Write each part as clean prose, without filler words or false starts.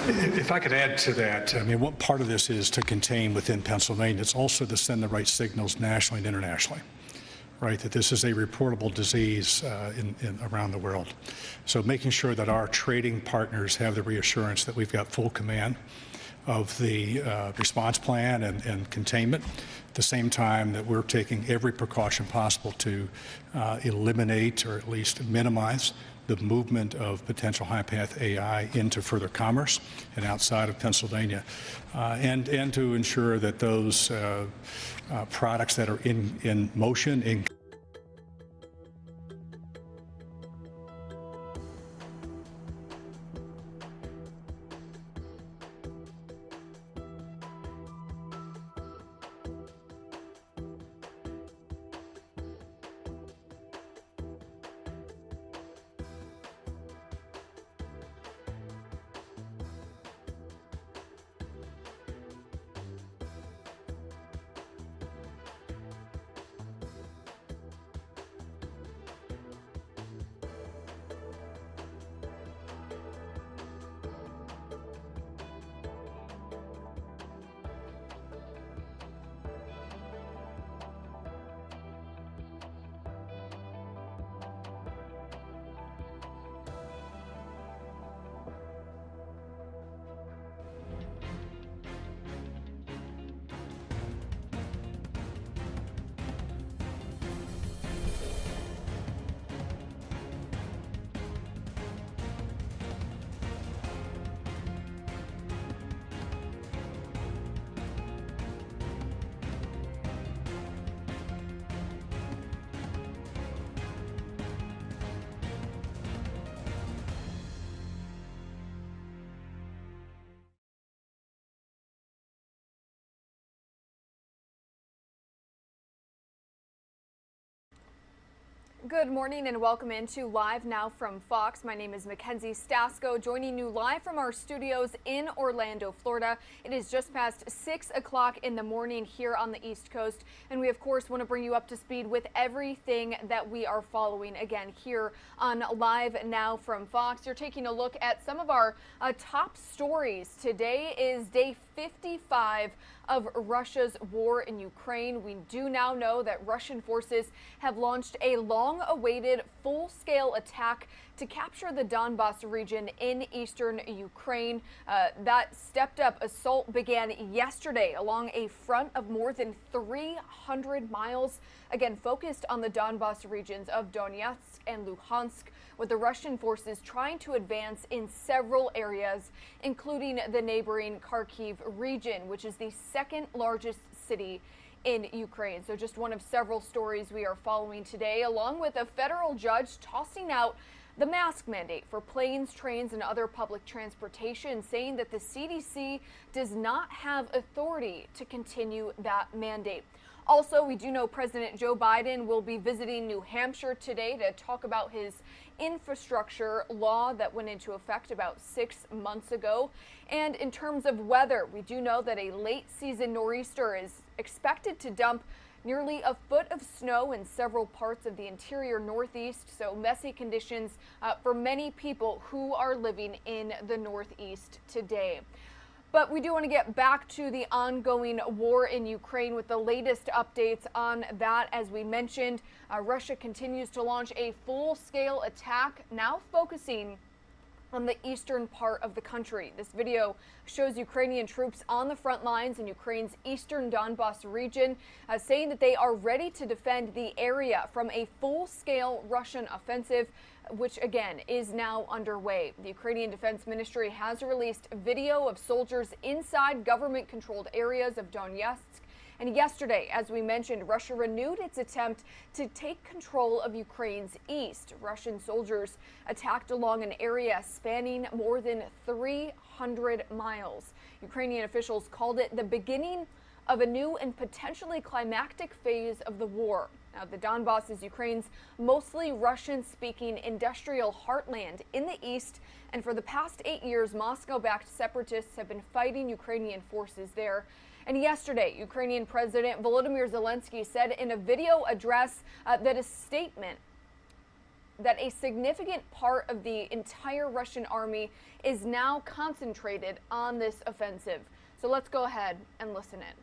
If I could add to that, I mean, what part of this is to contain within Pennsylvania. It's also to send the right signals nationally and internationally, right? That this is a reportable disease around the world. So making sure that our trading partners have the reassurance that we've got full command of the response plan and containment, at the same time that we're taking every precaution possible to eliminate or at least minimize the movement of potential high-path AI into further commerce and outside of Pennsylvania, and to ensure that those products that are in motion, Good morning and welcome into Live Now from Fox. My name is Mackenzie Stasko, joining you live from our studios in Orlando, Florida. It is just past 6 o'clock in the morning here on the East Coast, and we of course want to bring you up to speed with everything that we are following again here on Live Now from Fox. You're taking a look at some of our top stories. Today is day 55 of Russia's war in Ukraine. We do now know that Russian forces have launched a long-awaited full-scale attack to capture the Donbas region in eastern Ukraine. That stepped-up assault began yesterday along a front of more than 300 miles, again focused on the Donbas regions of Donetsk and Luhansk, with the Russian forces trying to advance in several areas, including the neighboring Kharkiv region, which is the second largest city in Ukraine. So just one of several stories we are following today, along with a federal judge tossing out the mask mandate for planes, trains, and other public transportation, saying that the CDC does not have authority to continue that mandate. Also, we do know President Joe Biden will be visiting New Hampshire today to talk about his infrastructure law that went into effect about 6 months ago. And in terms of weather, we do know that a late season nor'easter is expected to dump nearly a foot of snow in several parts of the interior Northeast. So messy conditions for many people who are living in the Northeast today. But we do want to get back to the ongoing war in Ukraine with the latest updates on that. As we mentioned, Russia continues to launch a full-scale attack, now focusing on the eastern part of the country. This video shows Ukrainian troops on the front lines in Ukraine's eastern Donbas region, saying that they are ready to defend the area from a full-scale Russian offensive, which again is now underway. The Ukrainian Defense Ministry has released video of soldiers inside government-controlled areas of Donetsk. And yesterday, as we mentioned, Russia renewed its attempt to take control of Ukraine's east. Russian soldiers attacked along an area spanning more than 300 miles. Ukrainian officials called it the beginning of a new and potentially climactic phase of the war. Now, the Donbas is Ukraine's mostly Russian-speaking industrial heartland in the east, and for the past 8 years, Moscow-backed separatists have been fighting Ukrainian forces there. And yesterday, Ukrainian President Volodymyr Zelensky said in a video address that a statement that a significant part of the entire Russian army is now concentrated on this offensive. So let's go ahead and listen in.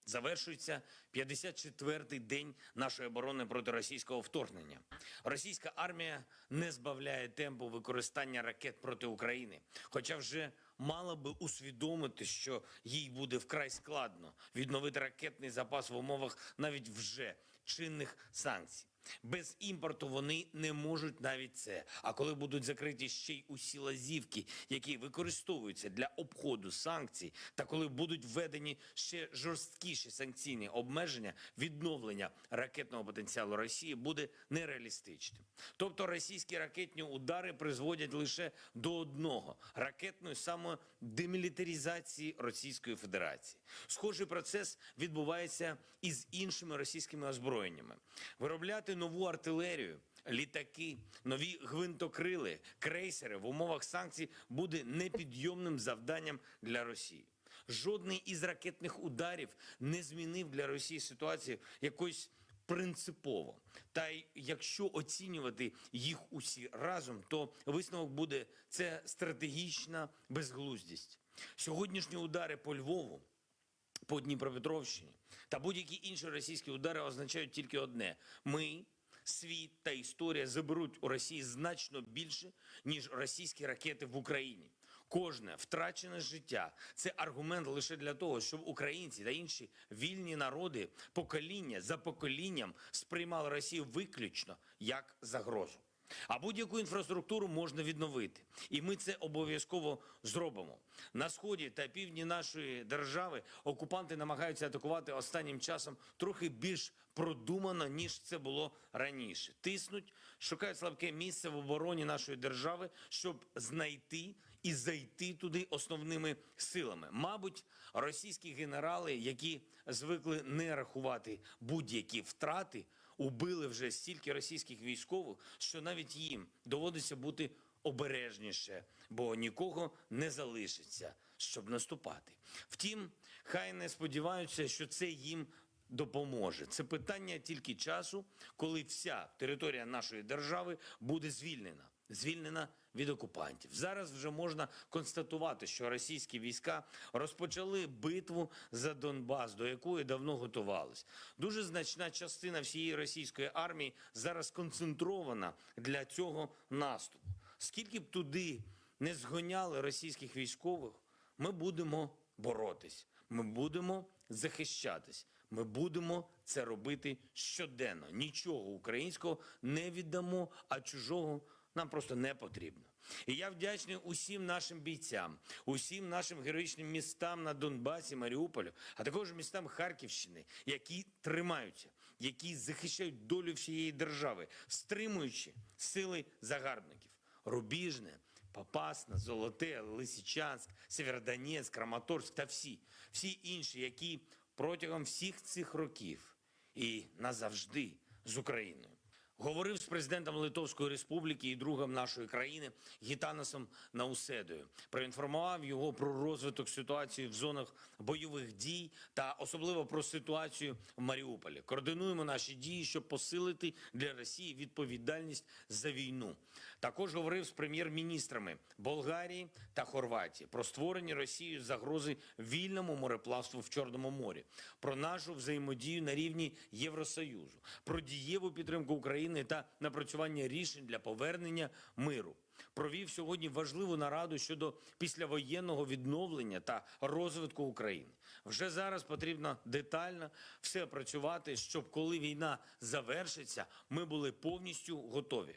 Завершується 54-й день нашої оборони проти російського вторгнення. Російська армія не збавляє темпу використання ракет проти України, хоча вже мала би усвідомити, що їй буде вкрай складно відновити ракетний запас в умовах навіть вже чинних санкцій. Без імпорту вони не можуть навіть це. А коли будуть закриті ще й усі лазівки, які використовуються для обходу санкцій, та коли будуть введені ще жорсткіші санкційні обмеження, відновлення ракетного потенціалу Росії буде нереалістичним. Тобто російські ракетні удари призводять лише до одного – ракетної самодемілітаризації Російської Федерації. Схожий процес відбувається і з іншими російськими озброєннями. Виробляти нову артилерію, літаки, нові гвинтокрили, крейсери в умовах санкцій буде непідйомним завданням для Росії. Жодний із ракетних ударів не змінив для Росії ситуацію якось принципово. Та й якщо оцінювати їх усі разом, то висновок буде – це стратегічна безглуздість. Сьогоднішні удари по Львову, по Дніпропетровщині та будь-які інші російські удари означають тільки одне – ми, світ та історія заберуть у Росії значно більше, ніж російські ракети в Україні. Кожне втрачене життя – це аргумент лише для того, щоб українці та інші вільні народи покоління за поколінням сприймали Росію виключно як загрозу. А будь-яку інфраструктуру можна відновити. І ми це обов'язково зробимо. На сході та півдні нашої держави окупанти намагаються атакувати останнім часом трохи більш продумано, ніж це було раніше. Тиснуть, шукають слабке місце в обороні нашої держави, щоб знайти і зайти туди основними силами. Мабуть, російські генерали, які звикли не рахувати будь-які втрати, убили вже стільки російських військових, що навіть їм доводиться бути обережніше, бо нікого не залишиться, щоб наступати. Втім, хай не сподіваються, що це їм допоможе. Це питання тільки часу, коли вся територія нашої держави буде звільнена від окупантів. Зараз вже можна констатувати, що російські війська розпочали битву за Донбас, до якої давно готувались. Дуже значна частина всієї російської армії зараз сконцентрована для цього наступу. Скільки б туди не згоняли російських військових, ми будемо боротись, ми будемо захищатись, ми будемо це робити щоденно. Нічого українського не віддамо, а чужого нам просто не потрібно. І я вдячний усім нашим бійцям, усім нашим героїчним містам на Донбасі, Маріуполю, а також містам Харківщини, які тримаються, які захищають долю всієї держави, стримуючи сили загарбників. Рубіжне, Попасна, Золоте, Лисичанськ, Сєвєродонецьк, Краматорськ та всі інші, які протягом всіх цих років і назавжди з Україною. Говорив з президентом Литовської Республіки і другом нашої країни Гітанасом Науседою. Проінформував його про розвиток ситуації в зонах бойових дій та особливо про ситуацію в Маріуполі. Координуємо наші дії, щоб посилити для Росії відповідальність за війну. Також говорив з прем'єр-міністрами Болгарії та Хорватії про створення Росією загрози вільному мореплавству в Чорному морі, про нашу взаємодію на рівні Євросоюзу, про дієву підтримку України та напрацювання рішень для повернення миру. Провів сьогодні важливу нараду щодо післявоєнного відновлення та розвитку України. Вже зараз потрібно детально все опрацювати, щоб коли війна завершиться, ми були повністю готові.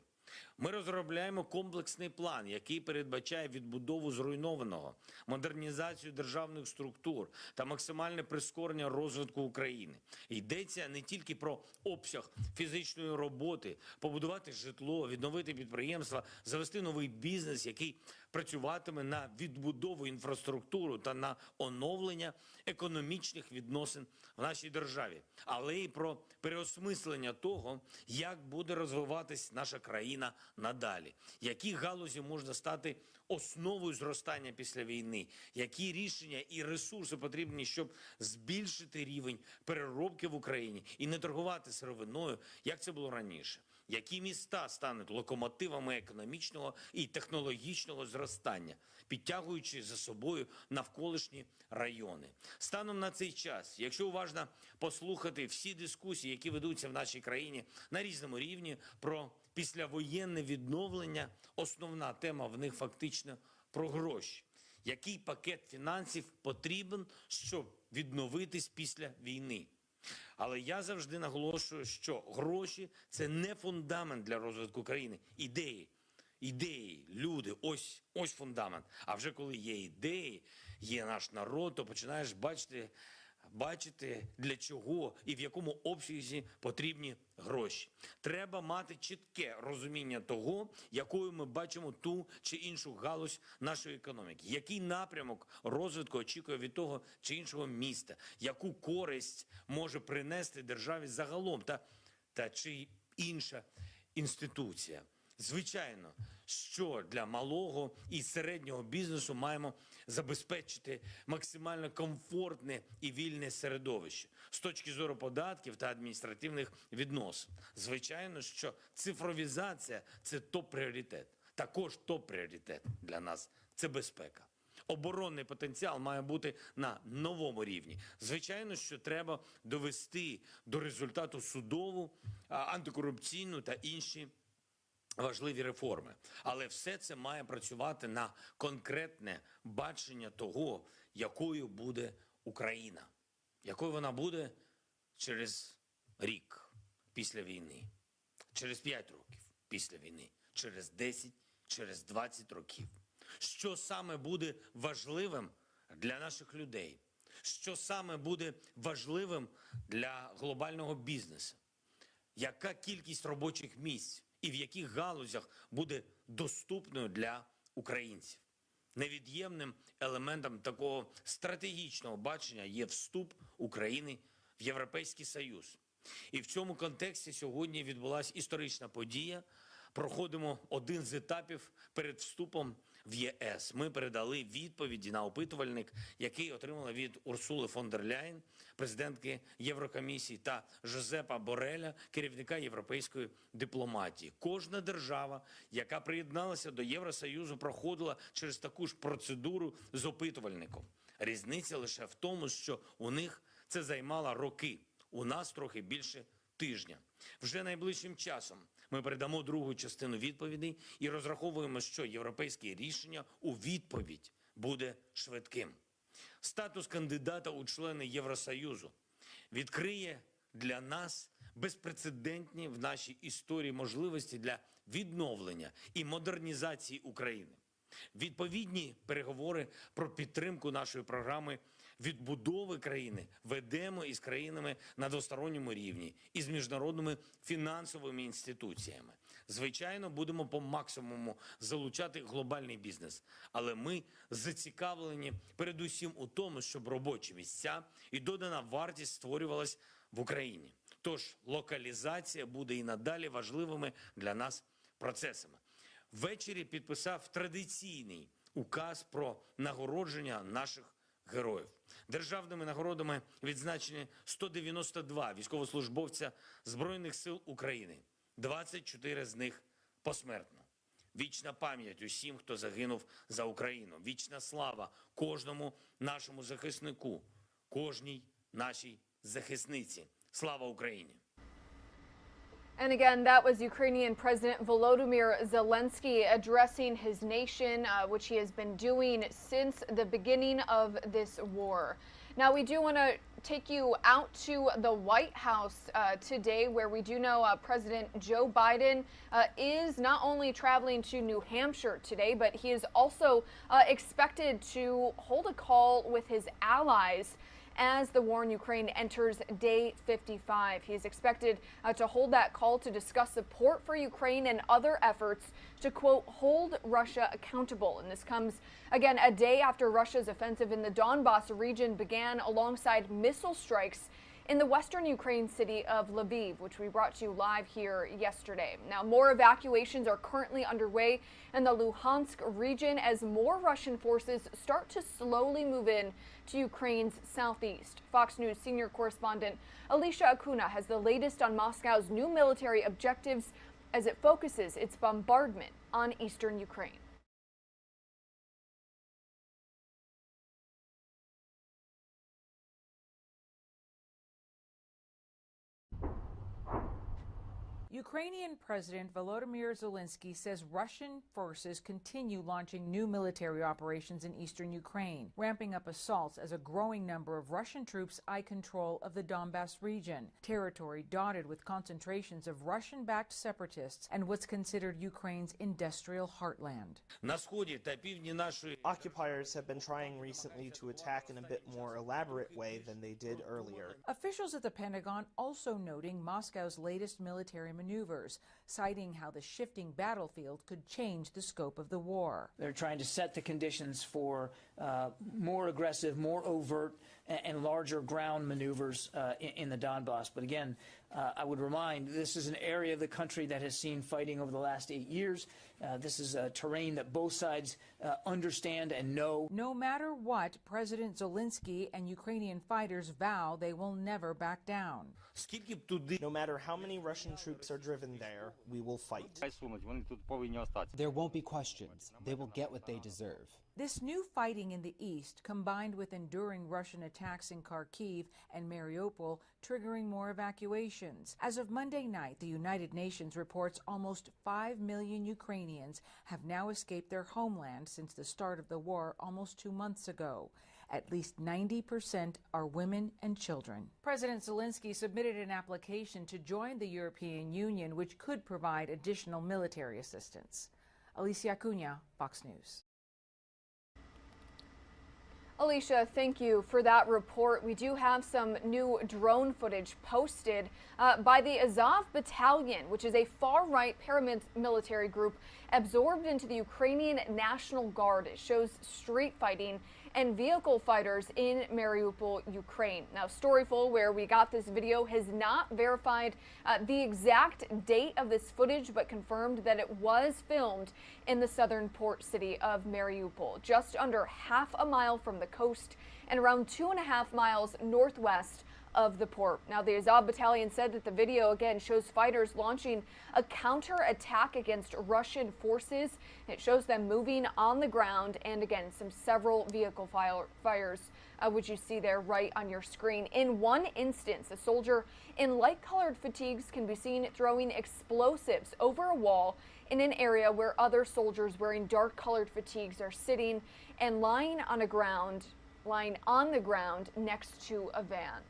Ми розробляємо комплексний план, який передбачає відбудову зруйнованого, модернізацію державних структур та максимальне прискорення розвитку України. Йдеться не тільки про обсяг фізичної роботи, побудувати житло, відновити підприємства, завести новий бізнес, який працюватиме на відбудову інфраструктури та на оновлення економічних відносин в нашій державі, але й про переосмислення того, як буде розвиватись наша країна надалі. Які галузі можна стати основою зростання після війни? Які рішення і ресурси потрібні, щоб збільшити рівень переробки в Україні і не торгувати сировиною, як це було раніше? Які міста стануть локомотивами економічного і технологічного зростання, підтягуючи за собою навколишні райони? Станом на цей час, якщо уважно послухати всі дискусії, які ведуться в нашій країні на різному рівні про післявоєнне відновлення, основна тема в них фактично про гроші. Який пакет фінансів потрібен, щоб відновитись після війни? Але я завжди наголошую, що гроші – це не фундамент для розвитку країни. Ідеї, люди – ось фундамент. А вже коли є ідеї, є наш народ, то починаєш бачити, для чого і в якому обсязі потрібні гроші. Треба мати чітке розуміння того, якою ми бачимо ту чи іншу галузь нашої економіки. Який напрямок розвитку очікує від того чи іншого міста. Яку користь може принести державі загалом та чи інша інституція. Звичайно, що для малого і середнього бізнесу маємо забезпечити максимально комфортне і вільне середовище з точки зору податків та адміністративних відносин. Звичайно, що цифровізація – це топ-пріоритет. Також топ-пріоритет для нас – це безпека. Оборонний потенціал має бути на новому рівні. Звичайно, що треба довести до результату судову, антикорупційну та інші важливі реформи. Але все це має працювати на конкретне бачення того, якою буде Україна. Якою вона буде через рік після війни, через 5 років після війни, через 10, через 20 років. Що саме буде важливим для наших людей? Що саме буде важливим для глобального бізнесу? Яка кількість робочих місць? І в яких галузях буде доступною для українців. Невід'ємним елементом такого стратегічного бачення є вступ України в Європейський Союз. І в цьому контексті сьогодні відбулася історична подія. Проходимо один з етапів перед вступом в ЄС. Ми передали відповіді на опитувальник, який отримали від Урсули фон дер Ляєн, президентки Єврокомісії, та Жозепа Борреля, керівника європейської дипломатії. Кожна держава, яка приєдналася до Євросоюзу, проходила через таку ж процедуру з опитувальником. Різниця лише в тому, що у них це займало роки, у нас трохи більше тижня. Вже найближчим часом ми передамо другу частину відповідей і розраховуємо, що європейське рішення у відповідь буде швидким. Статус кандидата у члени Євросоюзу відкриє для нас безпрецедентні в нашій історії можливості для відновлення і модернізації України. Відповідні переговори про підтримку нашої програми відбудови країни ведемо із країнами на двосторонньому рівні, із міжнародними фінансовими інституціями. Звичайно, будемо по максимуму залучати глобальний бізнес, але ми зацікавлені передусім у тому, щоб робочі місця і додана вартість створювалась в Україні. Тож локалізація буде і надалі важливими для нас процесами. Ввечері підписав традиційний указ про нагородження наших героїв. Державними нагородами відзначені 192 військовослужбовця Збройних сил України. 24 з них посмертно. Вічна пам'ять усім, хто загинув за Україну. Вічна слава кожному нашому захиснику, кожній нашій захисниці. Слава Україні! And again, that was Ukrainian President Volodymyr Zelensky addressing his nation, which he has been doing since the beginning of this war. Now, we do want to take you out to the White House today, where we do know President Joe Biden is not only traveling to New Hampshire today, but he is also expected to hold a call with his allies as the war in Ukraine enters day 55. He is expected to hold that call to discuss support for Ukraine and other efforts to, quote, hold Russia accountable. And this comes, again, a day after Russia's offensive in the Donbas region began alongside missile strikes in the western Ukraine city of Lviv, which we brought to you live here yesterday. Now, more evacuations are currently underway in the Luhansk region as more Russian forces start to slowly move in to Ukraine's southeast. Fox News senior correspondent Alicia Acuna has the latest on Moscow's new military objectives as it focuses its bombardment on eastern Ukraine. Ukrainian President Volodymyr Zelensky says Russian forces continue launching new military operations in eastern Ukraine, ramping up assaults as a growing number of Russian troops eye control of the Donbas region, territory dotted with concentrations of Russian-backed separatists and what's considered Ukraine's industrial heartland. Occupiers have been trying recently to attack in a bit more elaborate way than they did earlier. Officials at the Pentagon also noting Moscow's latest military maneuvers, citing how the shifting battlefield could change the scope of the war. They're trying to set the conditions for more aggressive, more overt, and larger ground maneuvers in the Donbas. But again, I would remind, this is an area of the country that has seen fighting over the last 8 years. This is a terrain that both sides understand and know. No matter what, President Zelensky and Ukrainian fighters vow they will never back down. No matter how many Russian troops are driven there, we will fight. There won't be questions. They will get what they deserve. This new fighting in the east, combined with enduring Russian attacks in Kharkiv and Mariupol, triggering more evacuations. As of Monday night, the United Nations reports almost 5 million Ukrainians have now escaped their homeland since the start of the war almost 2 months ago. At least 90% are women and children. President Zelensky submitted an application to join the European Union, which could provide additional military assistance. Alicia Acuna, Fox News. Alicia, thank you for that report. We do have some new drone footage posted by the Azov Battalion, which is a far-right paramilitary group absorbed into the Ukrainian National Guard. It shows street fighting and vehicle fighters in Mariupol, Ukraine. Now, Storyful, where we got this video, has not verified the exact date of this footage, but confirmed that it was filmed in the southern port city of Mariupol, just under half a mile from the coast and around 2.5 miles northwest of the port. Now, the Azov Battalion said that the video again shows fighters launching a counterattack against Russian forces. It shows them moving on the ground and again several vehicle fires, which you see there right on your screen. In one instance, a soldier in light-colored fatigues can be seen throwing explosives over a wall in an area where other soldiers wearing dark-colored fatigues are sitting and lying on the ground next to a van.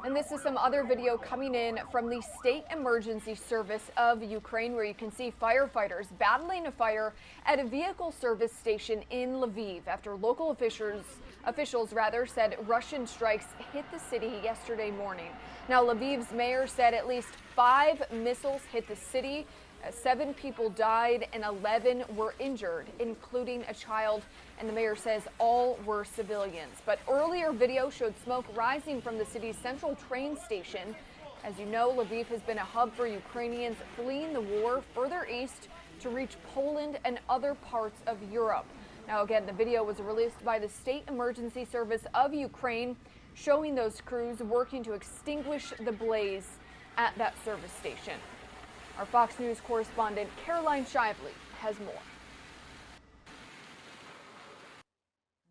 And this is some other video coming in from the State Emergency Service of Ukraine, where you can see firefighters battling a fire at a vehicle service station in Lviv after local officials said Russian strikes hit the city yesterday morning. Now, Lviv's mayor said at least 5 missiles hit the city. 7 people died and 11 were injured, including a child, and the mayor says all were civilians. But earlier video showed smoke rising from the city's central train station. As you know, Lviv has been a hub for Ukrainians fleeing the war further east to reach Poland and other parts of Europe. Now, again, the video was released by the State Emergency Service of Ukraine, showing those crews working to extinguish the blaze at that service station. Our Fox News correspondent Caroline Shively has more.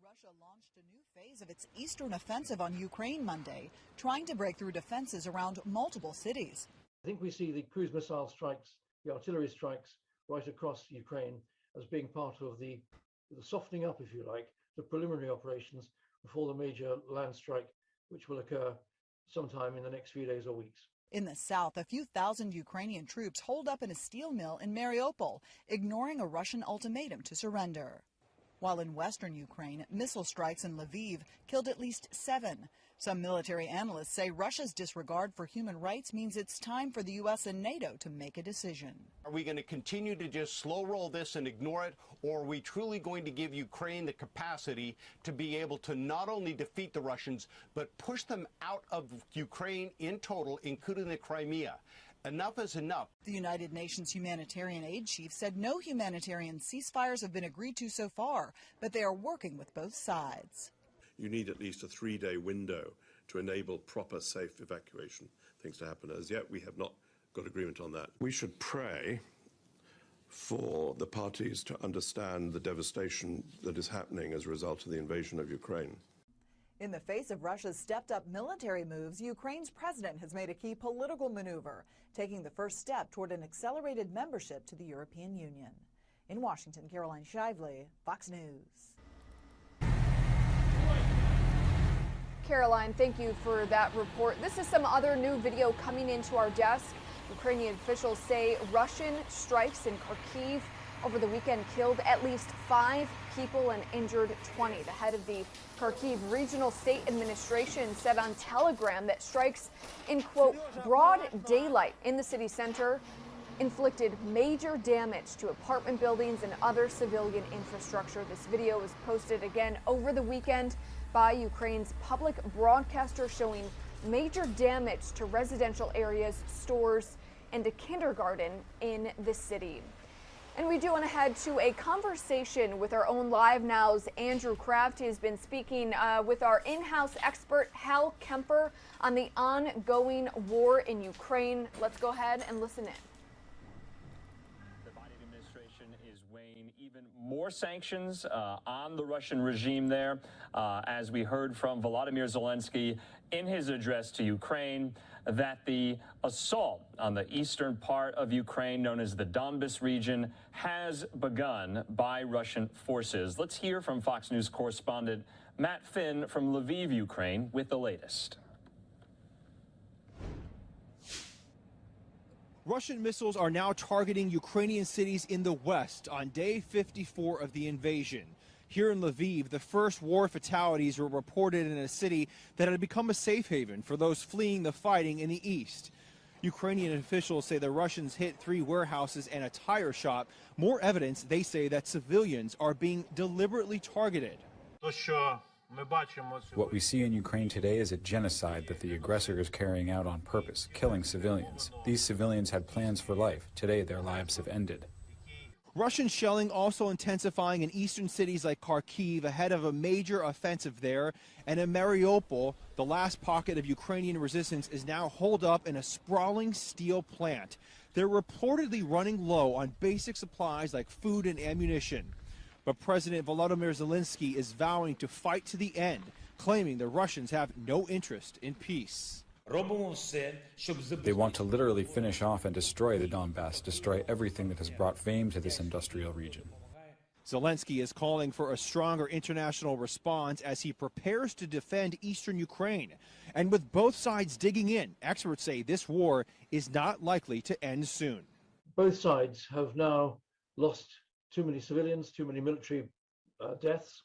Russia launched a new phase of its eastern offensive on Ukraine Monday, trying to break through defenses around multiple cities. I think we see the cruise missile strikes, the artillery strikes right across Ukraine as being part of the softening up, if you like, the preliminary operations before the major land strike, which will occur sometime in the next few days or weeks. In the south, a few thousand Ukrainian troops holed up in a steel mill in Mariupol, ignoring a Russian ultimatum to surrender. While in western Ukraine, missile strikes in Lviv killed at least 7. Some military analysts say Russia's disregard for human rights means it's time for the U.S. and NATO to make a decision. Are we going to continue to just slow roll this and ignore it, or are we truly going to give Ukraine the capacity to be able to not only defeat the Russians, but push them out of Ukraine in total, including the Crimea? Enough is enough. The United Nations humanitarian aid chief said no humanitarian ceasefires have been agreed to so far, but they are working with both sides. You need at least a 3-day window to enable proper, safe evacuation things to happen. As yet, we have not got agreement on that. We should pray for the parties to understand the devastation that is happening as a result of the invasion of Ukraine. In the face of Russia's stepped-up military moves, Ukraine's president has made a key political maneuver, taking the first step toward an accelerated membership to the European Union. In Washington, Caroline Shively, Fox News. Caroline, thank you for that report. This is some other new video coming into our desk. Ukrainian officials say Russian strikes in Kharkiv over the weekend killed at least 5 people and injured 20. The head of the Kharkiv Regional State Administration said on Telegram that strikes in, quote, broad daylight in the city center inflicted major damage to apartment buildings and other civilian infrastructure. This video was posted again over the weekend by Ukraine's public broadcaster, showing major damage to residential areas, stores, and a kindergarten in the city. And we do want to head to a conversation with our own LiveNOW's Andrew Kraft. He has been speaking with our in-house expert, Hal Kemper, on the ongoing war in Ukraine. Let's go ahead and listen in. The Biden administration is weighing even more sanctions on the Russian regime there, as we heard from Volodymyr Zelensky in his address to Ukraine, that the assault on the eastern part of Ukraine, known as the Donbas region, has begun by Russian forces. Let's hear from Fox News correspondent Matt Finn from Lviv, Ukraine, with the latest. Russian missiles are now targeting Ukrainian cities in the west on day 54 of the invasion. Here in Lviv, the first war fatalities were reported in a city that had become a safe haven for those fleeing the fighting in the east. Ukrainian officials say the Russians hit 3 warehouses and a tire shop. More evidence, they say, that civilians are being deliberately targeted. What we see in Ukraine today is a genocide that the aggressor is carrying out on purpose, killing civilians. These civilians had plans for life. Today, their lives have ended. Russian shelling also intensifying in eastern cities like Kharkiv ahead of a major offensive there. And in Mariupol, the last pocket of Ukrainian resistance is now holed up in a sprawling steel plant. They're reportedly running low on basic supplies like food and ammunition. But President Volodymyr Zelensky is vowing to fight to the end, claiming the Russians have no interest in peace. They want to literally finish off and destroy the Donbas, destroy everything that has brought fame to this industrial region. Zelensky is calling for a stronger international response as he prepares to defend eastern Ukraine. And with both sides digging in, experts say this war is not likely to end soon. Both sides have now lost too many civilians, too many military deaths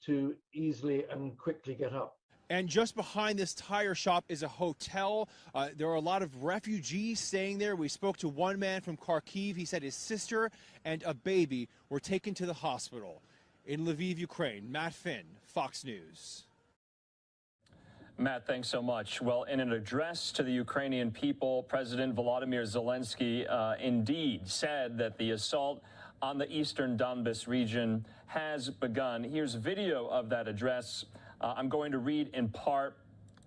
to easily and quickly get up. And just behind this tire shop is a hotel. There are a lot of refugees staying there. We spoke to one man from Kharkiv. He said his sister and a baby were taken to the hospital. In Lviv, Ukraine, Matt Finn, Fox News. Matt, thanks so much. Well, in an address to the Ukrainian people, President Volodymyr Zelensky indeed said that the assault on the eastern Donbas region has begun. Here's video of that address. I'm going to read in part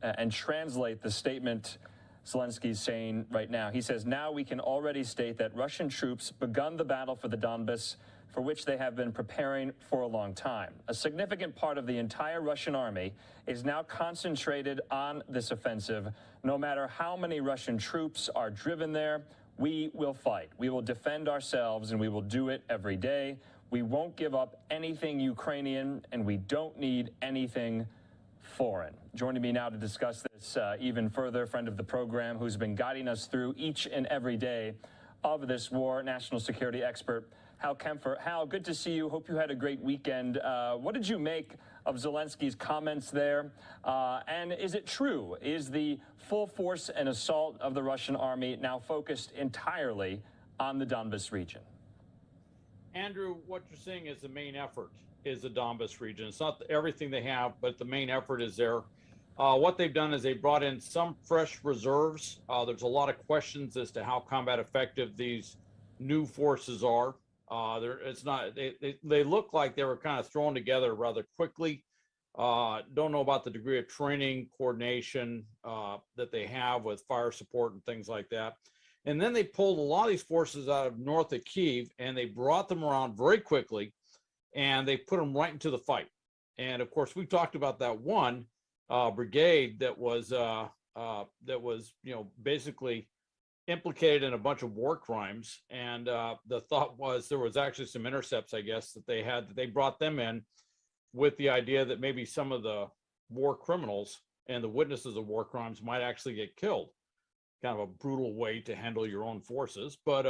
and translate the statement Zelensky's saying right now. He says, "Now we can already state that Russian troops begun the battle for the Donbas, for which they have been preparing for a long time. A significant part of the entire Russian army is now concentrated on this offensive. No matter how many Russian troops are driven there, we will fight. We will defend ourselves, and we will do it every day. We won't give up anything Ukrainian, and we don't need anything foreign." Joining me now to discuss this even further, friend of the program who's been guiding us through each and every day of this war, national security expert Hal Kempfer. Hal, good to see you. Hope you had a great weekend. What did you make of Zelensky's comments there? And is it true? Is the full force and assault of the Russian army now focused entirely on the Donbas region? Andrew, what you're seeing is the main effort is the Donbas region. It's not everything they have, but the main effort is there. What they've done is they brought in some fresh reserves. There's a lot of questions as to how combat effective these new forces are. They look like they were kind of thrown together rather quickly. Don't know about the degree of training, coordination that they have with fire support and things like that. And then they pulled a lot of these forces out of north of Kyiv and they brought them around very quickly and they put them right into the fight. And of course, we talked about that one brigade that was basically implicated in a bunch of war crimes. And the thought was there was actually some intercepts, I guess, that they brought them in with the idea that maybe some of the war criminals and the witnesses of war crimes might actually get killed. Kind of a brutal way to handle your own forces, but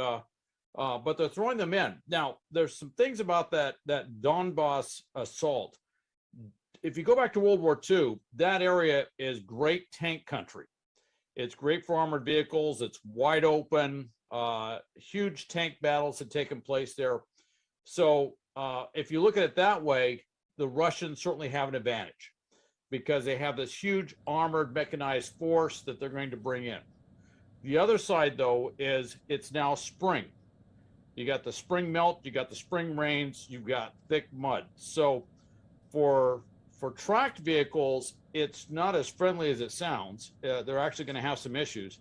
they're throwing them in. Now, there's some things about that Donbas assault. If you go back to World War II, that area is great tank country. It's great for armored vehicles. It's wide open. Huge tank battles had taken place there. So if you look at it that way, the Russians certainly have an advantage because they have this huge armored mechanized force that they're going to bring in. The other side, though, is it's now spring. You got the spring melt, you got the spring rains, you've got thick mud. So for tracked vehicles, it's not as friendly as it sounds. They're actually going to have some issues.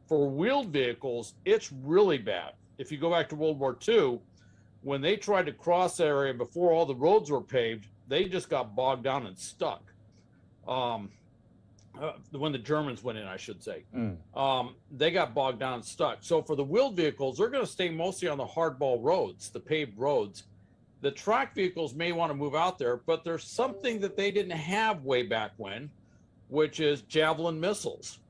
For wheeled vehicles, it's really bad. If you go back to World War II, when they tried to cross that area before all the roads were paved, they just got bogged down and stuck. When the Germans went in, I should say, they got bogged down and stuck. So for the wheeled vehicles, they're going to stay mostly on the hardball roads, the paved roads. The track vehicles may want to move out there, but there's something that they didn't have way back when, which is Javelin missiles.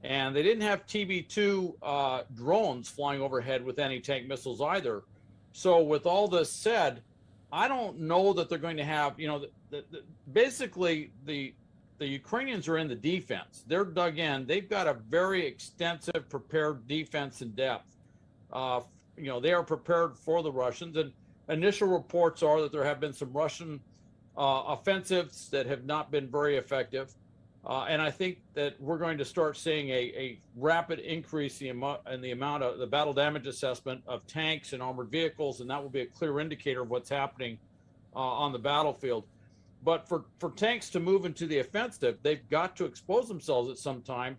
And they didn't have TB2 drones flying overhead with anti-tank missiles either. So with all this said, I don't know that they're going to have, basically the Ukrainians are in the defense. They're dug in. They've got a very extensive prepared defense in depth. They are prepared for the Russians. And initial reports are that there have been some Russian offensives that have not been very effective. And I think that we're going to start seeing a rapid increase in the amount of the battle damage assessment of tanks and armored vehicles. And that will be a clear indicator of what's happening on the battlefield. But for tanks to move into the offensive, they've got to expose themselves at some time.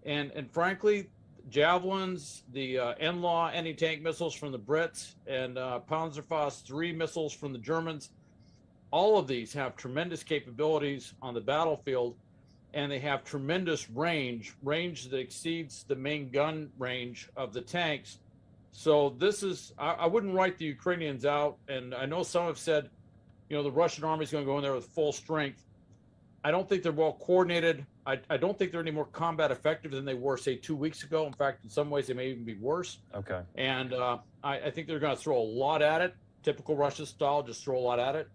And frankly, Javelins, the NLAW anti-tank missiles from the Brits, and Panzerfaust 3 missiles from the Germans, all of these have tremendous capabilities on the battlefield, and they have tremendous range that exceeds the main gun range of the tanks. So this is, I wouldn't write the Ukrainians out, and I know some have said, the Russian army is going to go in there with full strength. I don't think they're well coordinated. I don't think they're any more combat effective than they were, say, 2 weeks ago. In fact, in some ways, they may even be worse. Okay. And I think they're going to throw a lot at it, typical Russian style, just throw a lot at it.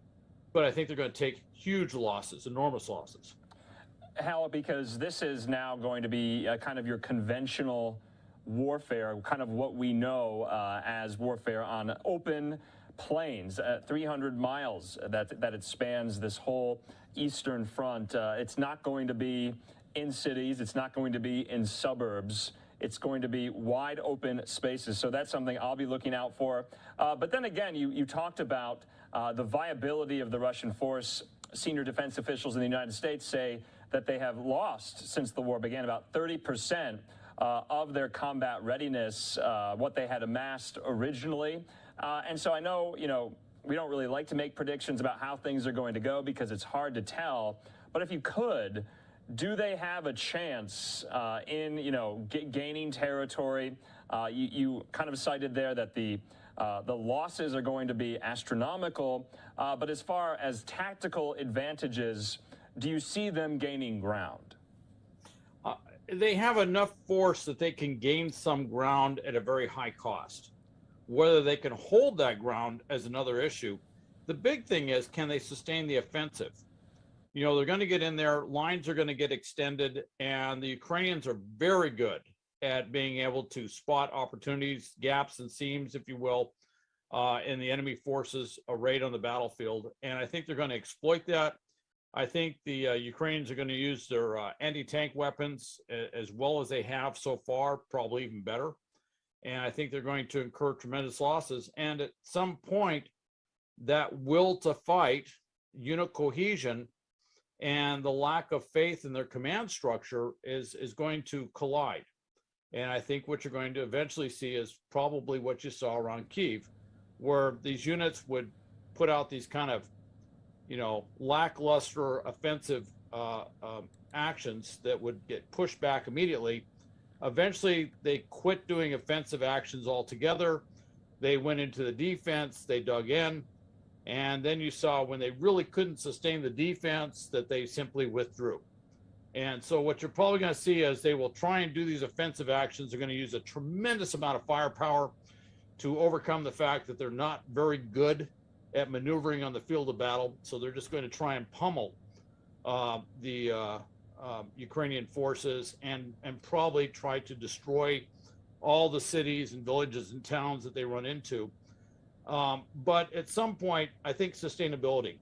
But I think they're going to take huge losses, enormous losses. Hal, because this is now going to be kind of your conventional warfare, kind of what we know as warfare on open plains, 300 miles that it spans this whole eastern front. It's not going to be in cities. It's not going to be in suburbs. It's going to be wide open spaces. So that's something I'll be looking out for. But then again, you talked about the viability of the Russian force. Senior defense officials in the United States say that they have lost, since the war began, about 30% of their combat readiness, what they had amassed originally. And so I know, we don't really like to make predictions about how things are going to go because it's hard to tell. But if you could, do they have a chance in, gaining territory? You kind of cited there that the losses are going to be astronomical. But as far as tactical advantages, do you see them gaining ground? They have enough force that they can gain some ground at a very high cost. Whether they can hold that ground is another issue. The big thing is, can they sustain the offensive? You know, they're going to get in there, lines are going to get extended, and the Ukrainians are very good at being able to spot opportunities, gaps and seams, if you will, in the enemy forces arrayed on the battlefield. And I think they're going to exploit that. I think the Ukrainians are going to use their anti-tank weapons as well as they have so far, probably even better. And I think they're going to incur tremendous losses. And at some point, that will to fight, unit cohesion, and the lack of faith in their command structure is going to collide. And I think what you're going to eventually see is probably what you saw around Kyiv, where these units would put out these kind of, you know, lackluster offensive actions that would get pushed back immediately. Eventually, they quit doing offensive actions altogether. They went into the defense, they dug in, and then you saw when they really couldn't sustain the defense that they simply withdrew. And so what you're probably going to see is they will try and do these offensive actions. They're going to use a tremendous amount of firepower to overcome the fact that they're not very good at maneuvering on the field of battle. So they're just going to try and pummel the Ukrainian forces and probably try to destroy all the cities and villages and towns that they run into. But at some point, I think sustainability.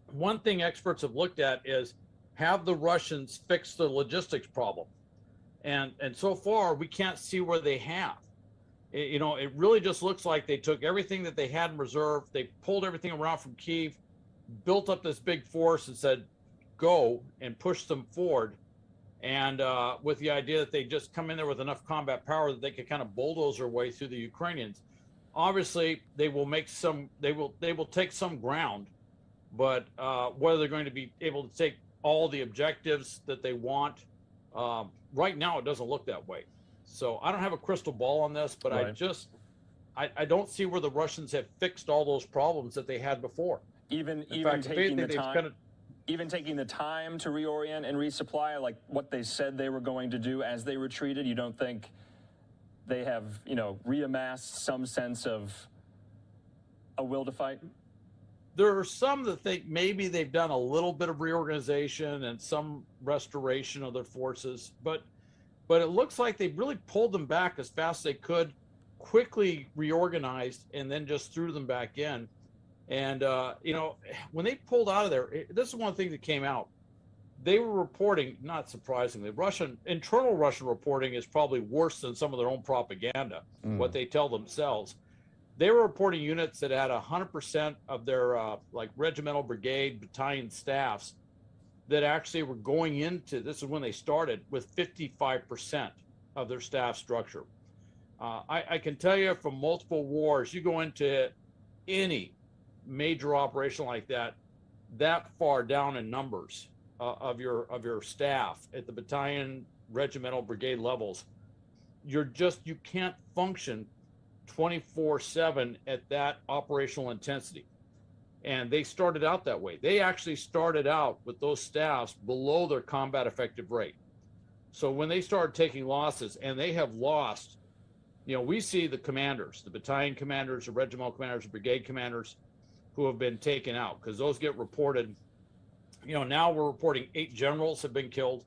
One thing experts have looked at is, have the Russians fixed the logistics problem? And so far, we can't see where they have. You know, it really just looks like they took everything that they had in reserve, they pulled everything around from Kyiv, built up this big force and said, go, and pushed them forward. And with the idea that they just come in there with enough combat power that they could kind of bulldoze their way through the Ukrainians. Obviously, they will make some, they will take some ground, but whether they're going to be able to take all the objectives that they want, right now it doesn't look that way. So I don't have a crystal ball on this, but right. I don't see where the Russians have fixed all those problems that they had before. Even taking the time to reorient and resupply, like what they said they were going to do as they retreated, you don't think they have, you know, reamassed some sense of a will to fight? There are some that think maybe they've done a little bit of reorganization and some restoration of their forces, but it looks like they really pulled them back as fast as they could, quickly reorganized, and then just threw them back in. And, you know, when they pulled out of there, this is one thing that came out. They were reporting, not surprisingly, internal Russian reporting is probably worse than some of their own propaganda, what they tell themselves. They were reporting units that had 100% of their like regimental, brigade, battalion staffs that actually were going into, this is when they started, with 55% of their staff structure. I can tell you from multiple wars, you go into any major operation like that far down in numbers of your staff at the battalion, regimental, brigade levels, you can't function 24/7 at that operational intensity. And they started out that way. They actually started out with those staffs below their combat effective rate. So when they started taking losses, and they have lost, you know, we see the commanders, the battalion commanders, the regimental commanders, the brigade commanders who have been taken out, because those get reported. You know, now we're reporting 8 generals have been killed.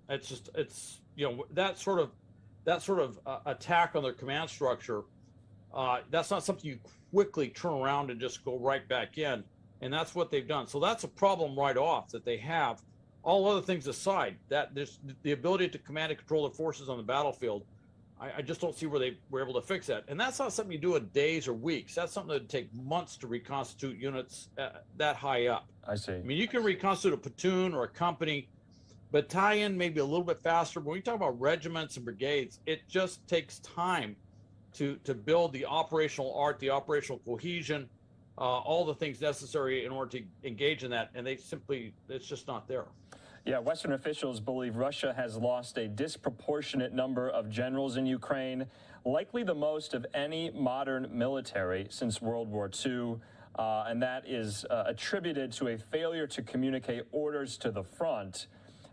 It's you know, that sort of attack on their command structure, that's not something you quickly turn around and just go right back in. And that's what they've done. So that's a problem right off that they have. All other things aside, that there's the ability to command and control their forces on the battlefield, I just don't see where they were able to fix that. And that's not something you do in days or weeks. That's something that would take months to reconstitute units that high up. I see. I mean, you can reconstitute a platoon or a company, battalion, maybe a little bit faster. But when you talk about regiments and brigades, it just takes time to build the operational art, the operational cohesion, all the things necessary in order to engage in that. And it's just not there. Yeah, Western officials believe Russia has lost a disproportionate number of generals in Ukraine, likely the most of any modern military since World War II. And that is attributed to a failure to communicate orders to the front,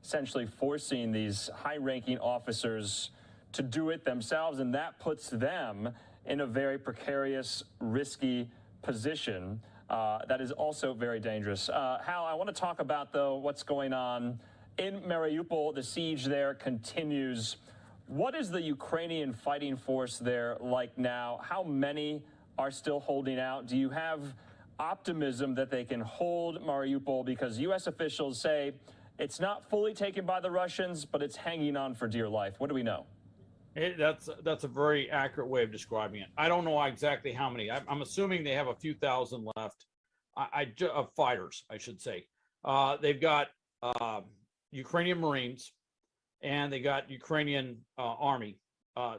essentially forcing these high-ranking officers to do it themselves, and that puts them in a very precarious, risky position. That is also very dangerous. Hal, I want to talk about, though, what's going on in Mariupol. The siege there continues. What is the Ukrainian fighting force there like now? How many are still holding out? Do you have optimism that they can hold Mariupol? Because U.S. officials say it's not fully taken by the Russians, but it's hanging on for dear life. What do we know? That's a very accurate way of describing it. I don't know exactly how many. I'm assuming they have a few thousand left. Of fighters, I should say. They've got Ukrainian Marines, and they got Ukrainian Army.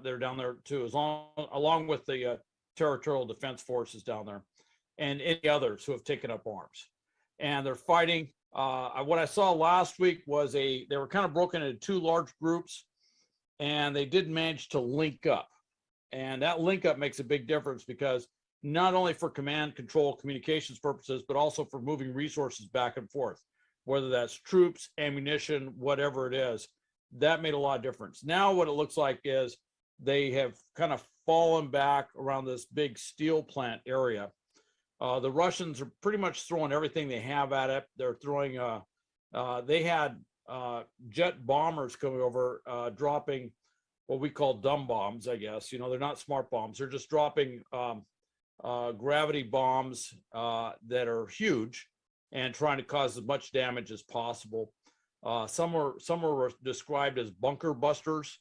They're down there too, along with the territorial defense forces down there, and any others who have taken up arms. And they're fighting. What I saw last week was they were kind of broken into two large groups, and they did manage to link up. And that link up makes a big difference, because not only for command, control, communications purposes, but also for moving resources back and forth, whether that's troops, ammunition, whatever it is. That made a lot of difference. Now what it looks like is they have kind of fallen back around this big steel plant area. The Russians are pretty much throwing everything they have at it. They're throwing, they had jet bombers coming over, dropping what we call dumb bombs, I guess. You know, they're not smart bombs. They're just dropping gravity bombs that are huge and trying to cause as much damage as possible. Some were described as bunker busters,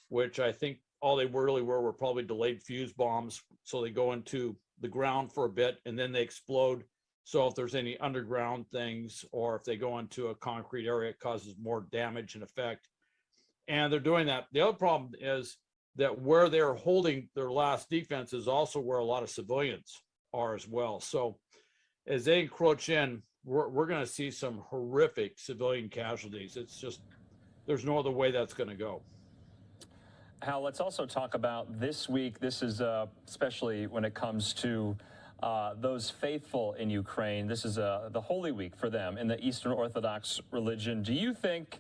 which I think all they really were probably delayed fuse bombs. So they go into the ground for a bit and then they explode. So if there's any underground things, or if they go into a concrete area, it causes more damage and effect. And they're doing that. The other problem is that where they're holding their last defense is also where a lot of civilians are as well. So as they encroach in, we're going to see some horrific civilian casualties. It's just, there's no other way that's going to go. Hal, let's also talk about this week. This is especially when it comes to those faithful in Ukraine. This is the Holy Week for them in the Eastern Orthodox religion. Do you think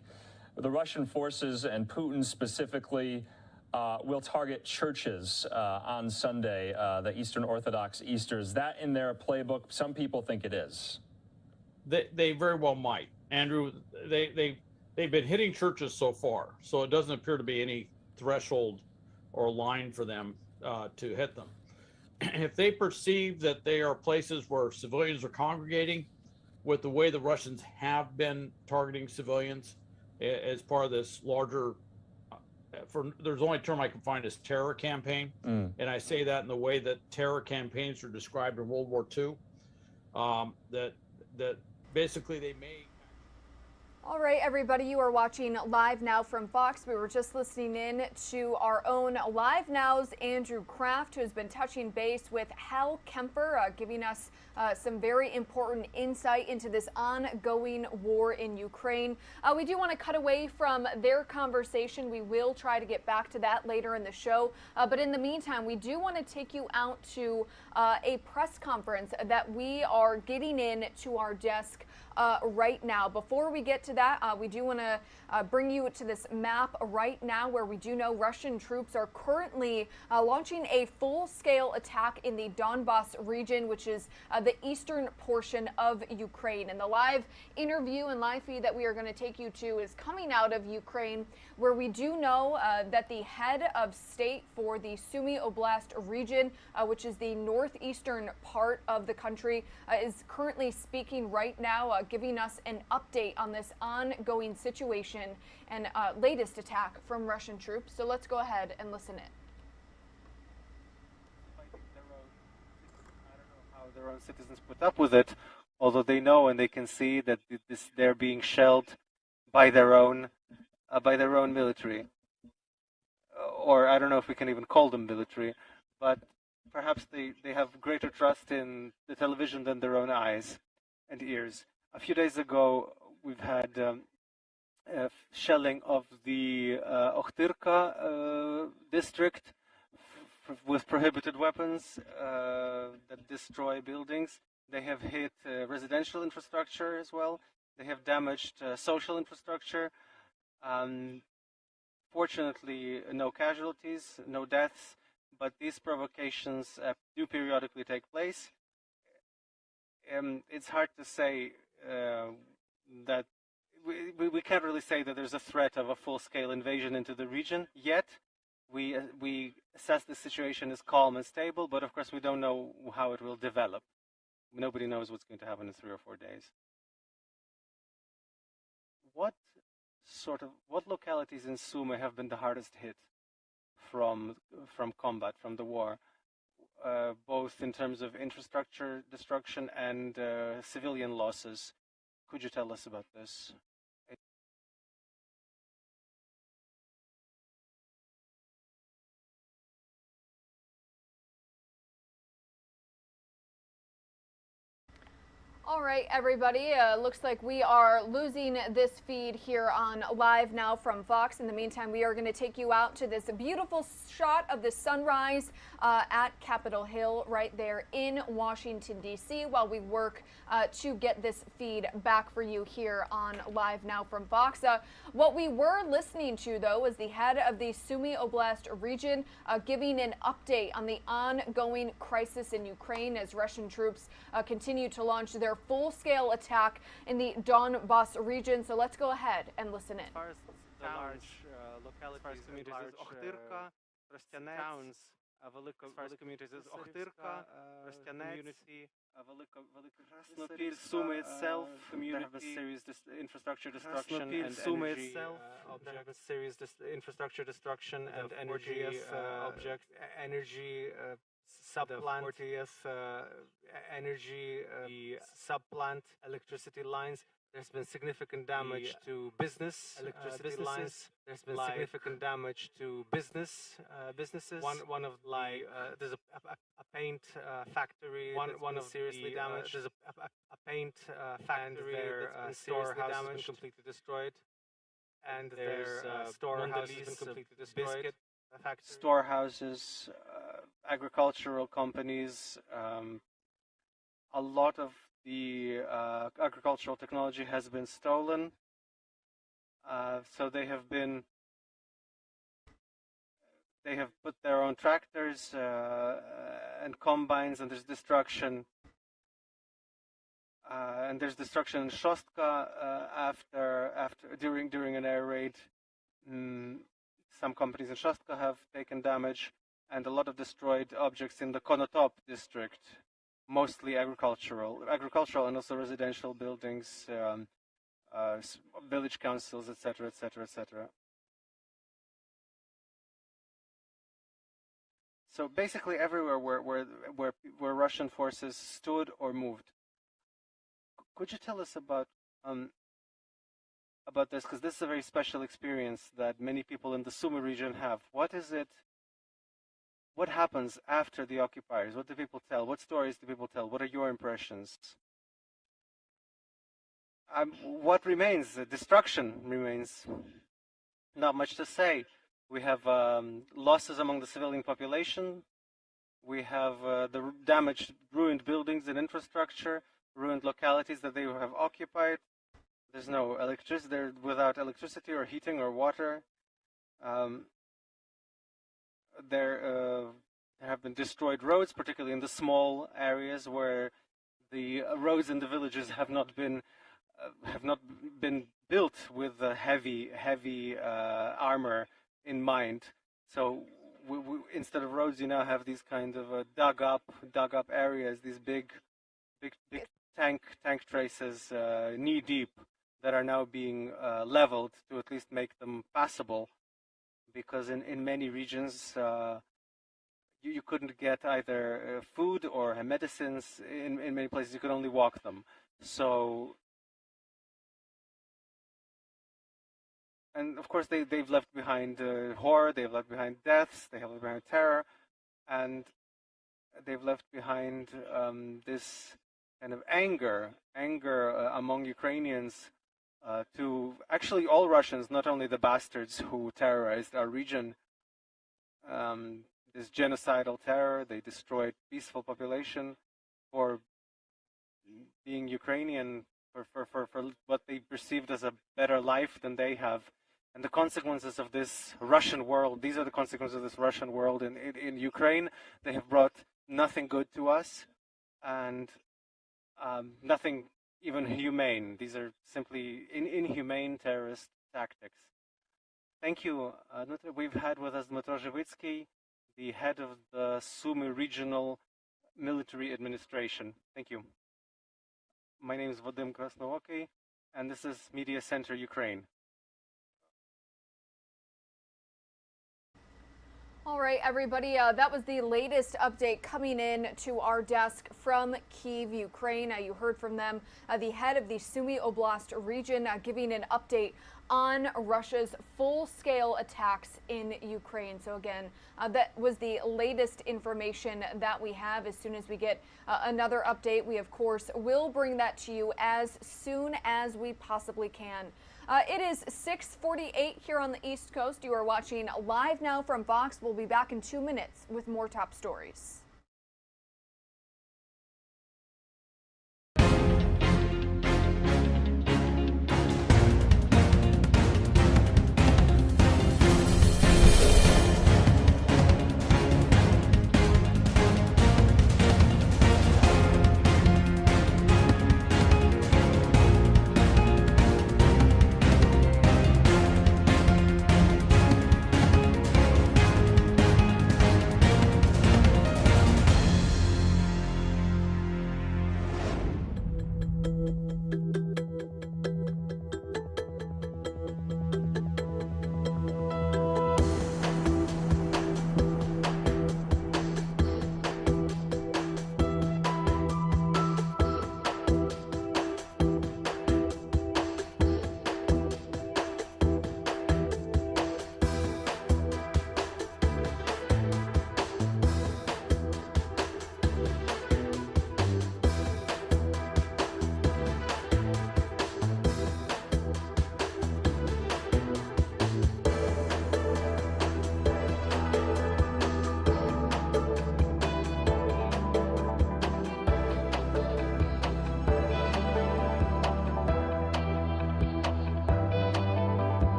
the Russian forces and Putin specifically will target churches on Sunday, the Eastern Orthodox Easter? Is that in their playbook? Some people think it is. They very well might. Andrew, they've been hitting churches so far, so it doesn't appear to be any threshold or line for them to hit them. If they perceive that they are places where civilians are congregating, with the way the Russians have been targeting civilians as part of this larger, there's only term I can find is terror campaign. And I say that in the way that terror campaigns are described in World War II, that basically they may. All right, everybody, you are watching Live Now from Fox. We were just listening in to our own Live Now's Andrew Kraft, who has been touching base with Hal Kemper, giving us some very important insight into this ongoing war in Ukraine. We do want to cut away from their conversation. We will try to get back to that later in the show. But in the meantime, we do want to take you out to a press conference that we are getting in to our desk right now. Before we get to that, we do want to bring you to this map right now, where we do know Russian troops are currently launching a full-scale attack in the Donbas region, which is the eastern portion of Ukraine. And the live interview and live feed that we are going to take you to is coming out of Ukraine, where we do know that the head of state for the Sumy Oblast region, which is the northeastern part of the country, is currently speaking right now, giving us an update on this ongoing situation and latest attack from Russian troops. So let's go ahead and listen in. I don't know how their own citizens put up with it, although they know and they can see that they're being shelled by their own military, or I don't know if we can even call them military, but perhaps they have greater trust in the television than their own eyes and ears. A few days ago, we've had shelling of the Ochtyrka district with prohibited weapons that destroy buildings. They have hit residential infrastructure as well. They have damaged social infrastructure. Fortunately, no casualties, no deaths, but these provocations do periodically take place. It's hard to say that we can't really say that there's a threat of a full-scale invasion into the region yet. We assess the situation as calm and stable, but of course we don't know how it will develop. Nobody knows what's going to happen in 3 or 4 days. What localities in Sumy have been the hardest hit from combat, from the war, both in terms of infrastructure destruction and civilian losses? Could you tell us about this? All right, everybody. Looks like we are losing this feed here on Live Now from Fox. In the meantime, we are going to take you out to this beautiful shot of the sunrise at Capitol Hill right there in Washington, D.C. while we work to get this feed back for you here on Live Now from Fox. What we were listening to, though, is the head of the Sumy Oblast region giving an update on the ongoing crisis in Ukraine as Russian troops continue to launch their full-scale attack in the Donbas region. So let's go ahead and listen in. As far as the large localities, communities, Охтирка, Тростянець, велика communities is Охтирка, Тростянець, Краснопіль, Sumy itself, community have a serious infrastructure destruction and energy have a serious infrastructure destruction and energy object, energy subplant, energy subplant, electricity lines. There's been significant damage to electricity lines. There's been significant damage to businesses. One of there's a paint factory. One of seriously damaged. There's a paint factory. Their storehouse has been completely destroyed, and their storehouse has been completely destroyed. Storehouses, agricultural companies, a lot of the agricultural technology has been stolen. So they have put their own tractors and combines, and there's destruction. And there's destruction in Shostka during an air raid. Some companies in Shostka have taken damage, and a lot of destroyed objects in the Konotop district, mostly agricultural and also residential buildings, village councils, etc., etc., etc. So basically everywhere where Russian forces stood or moved. Could you tell us about this, because this is a very special experience that many people in the Sumy region have. What is it? What happens after the occupiers? What do people tell? What stories do people tell? What are your impressions? What remains? Destruction remains. Not much to say. We have losses among the civilian population. We have the damaged, ruined buildings and infrastructure, ruined localities that they have occupied. There's no electricity. They're without electricity or heating or water. There have been destroyed roads, particularly in the small areas where the roads in the villages have not been built with heavy armor in mind. So instead of roads, you now have these kind of dug up areas, these big tank traces, knee deep, that are now being leveled to at least make them passable, because in many regions you couldn't get either food or medicines. In many places you could only walk them. So, and of course they've left behind horror, they've left behind deaths, they have left behind terror, and they've left behind this kind of anger among Ukrainians to actually all Russians, not only the bastards who terrorized our region. This genocidal terror, they destroyed peaceful population for being Ukrainian, for what they perceived as a better life than they have, and the consequences of this Russian world. These are the consequences of this Russian world in Ukraine. They have brought nothing good to us, and nothing even humane. These are simply inhumane terrorist tactics. Thank you. We've had with us Dmytro Zhivitsky, the head of the Sumy Regional Military Administration. Thank you. My name is Vadim Krasnooky, and this is Media Center Ukraine. All right, everybody, that was the latest update coming in to our desk from Kyiv, Ukraine. You heard from them, the head of the Sumy Oblast region, giving an update on Russia's full-scale attacks in Ukraine. So again, that was the latest information that we have. As soon as we get another update, we of course will bring that to you as soon as we possibly can. It is 6:48 here on the East Coast. You are watching Live Now from Fox. We'll be back in 2 minutes with more top stories.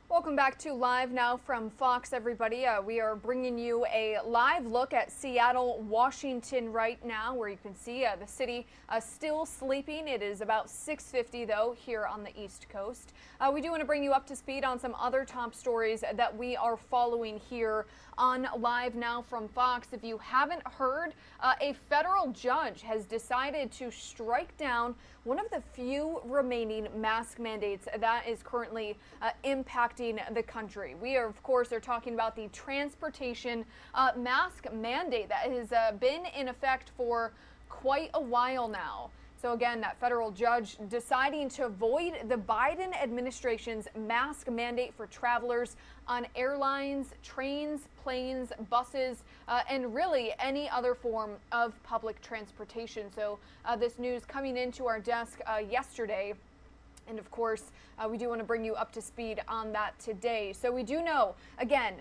Welcome back to Live Now from Fox, everybody. We are bringing you a live look at Seattle, Washington right now, where you can see the city still sleeping. It is about 6:50, though, here on the East Coast. We do want to bring you up to speed on some other top stories that we are following here on Live Now from Fox. If you haven't heard, a federal judge has decided to strike down one of the few remaining mask mandates that is currently impacting the country. We are, of course, are talking about the transportation mask mandate that has been in effect for quite a while now. So again, that federal judge deciding to void the Biden administration's mask mandate for travelers on airlines, trains, planes, buses, and really any other form of public transportation. So this news coming into our desk yesterday. And of course, we do want to bring you up to speed on that today. So we do know, again,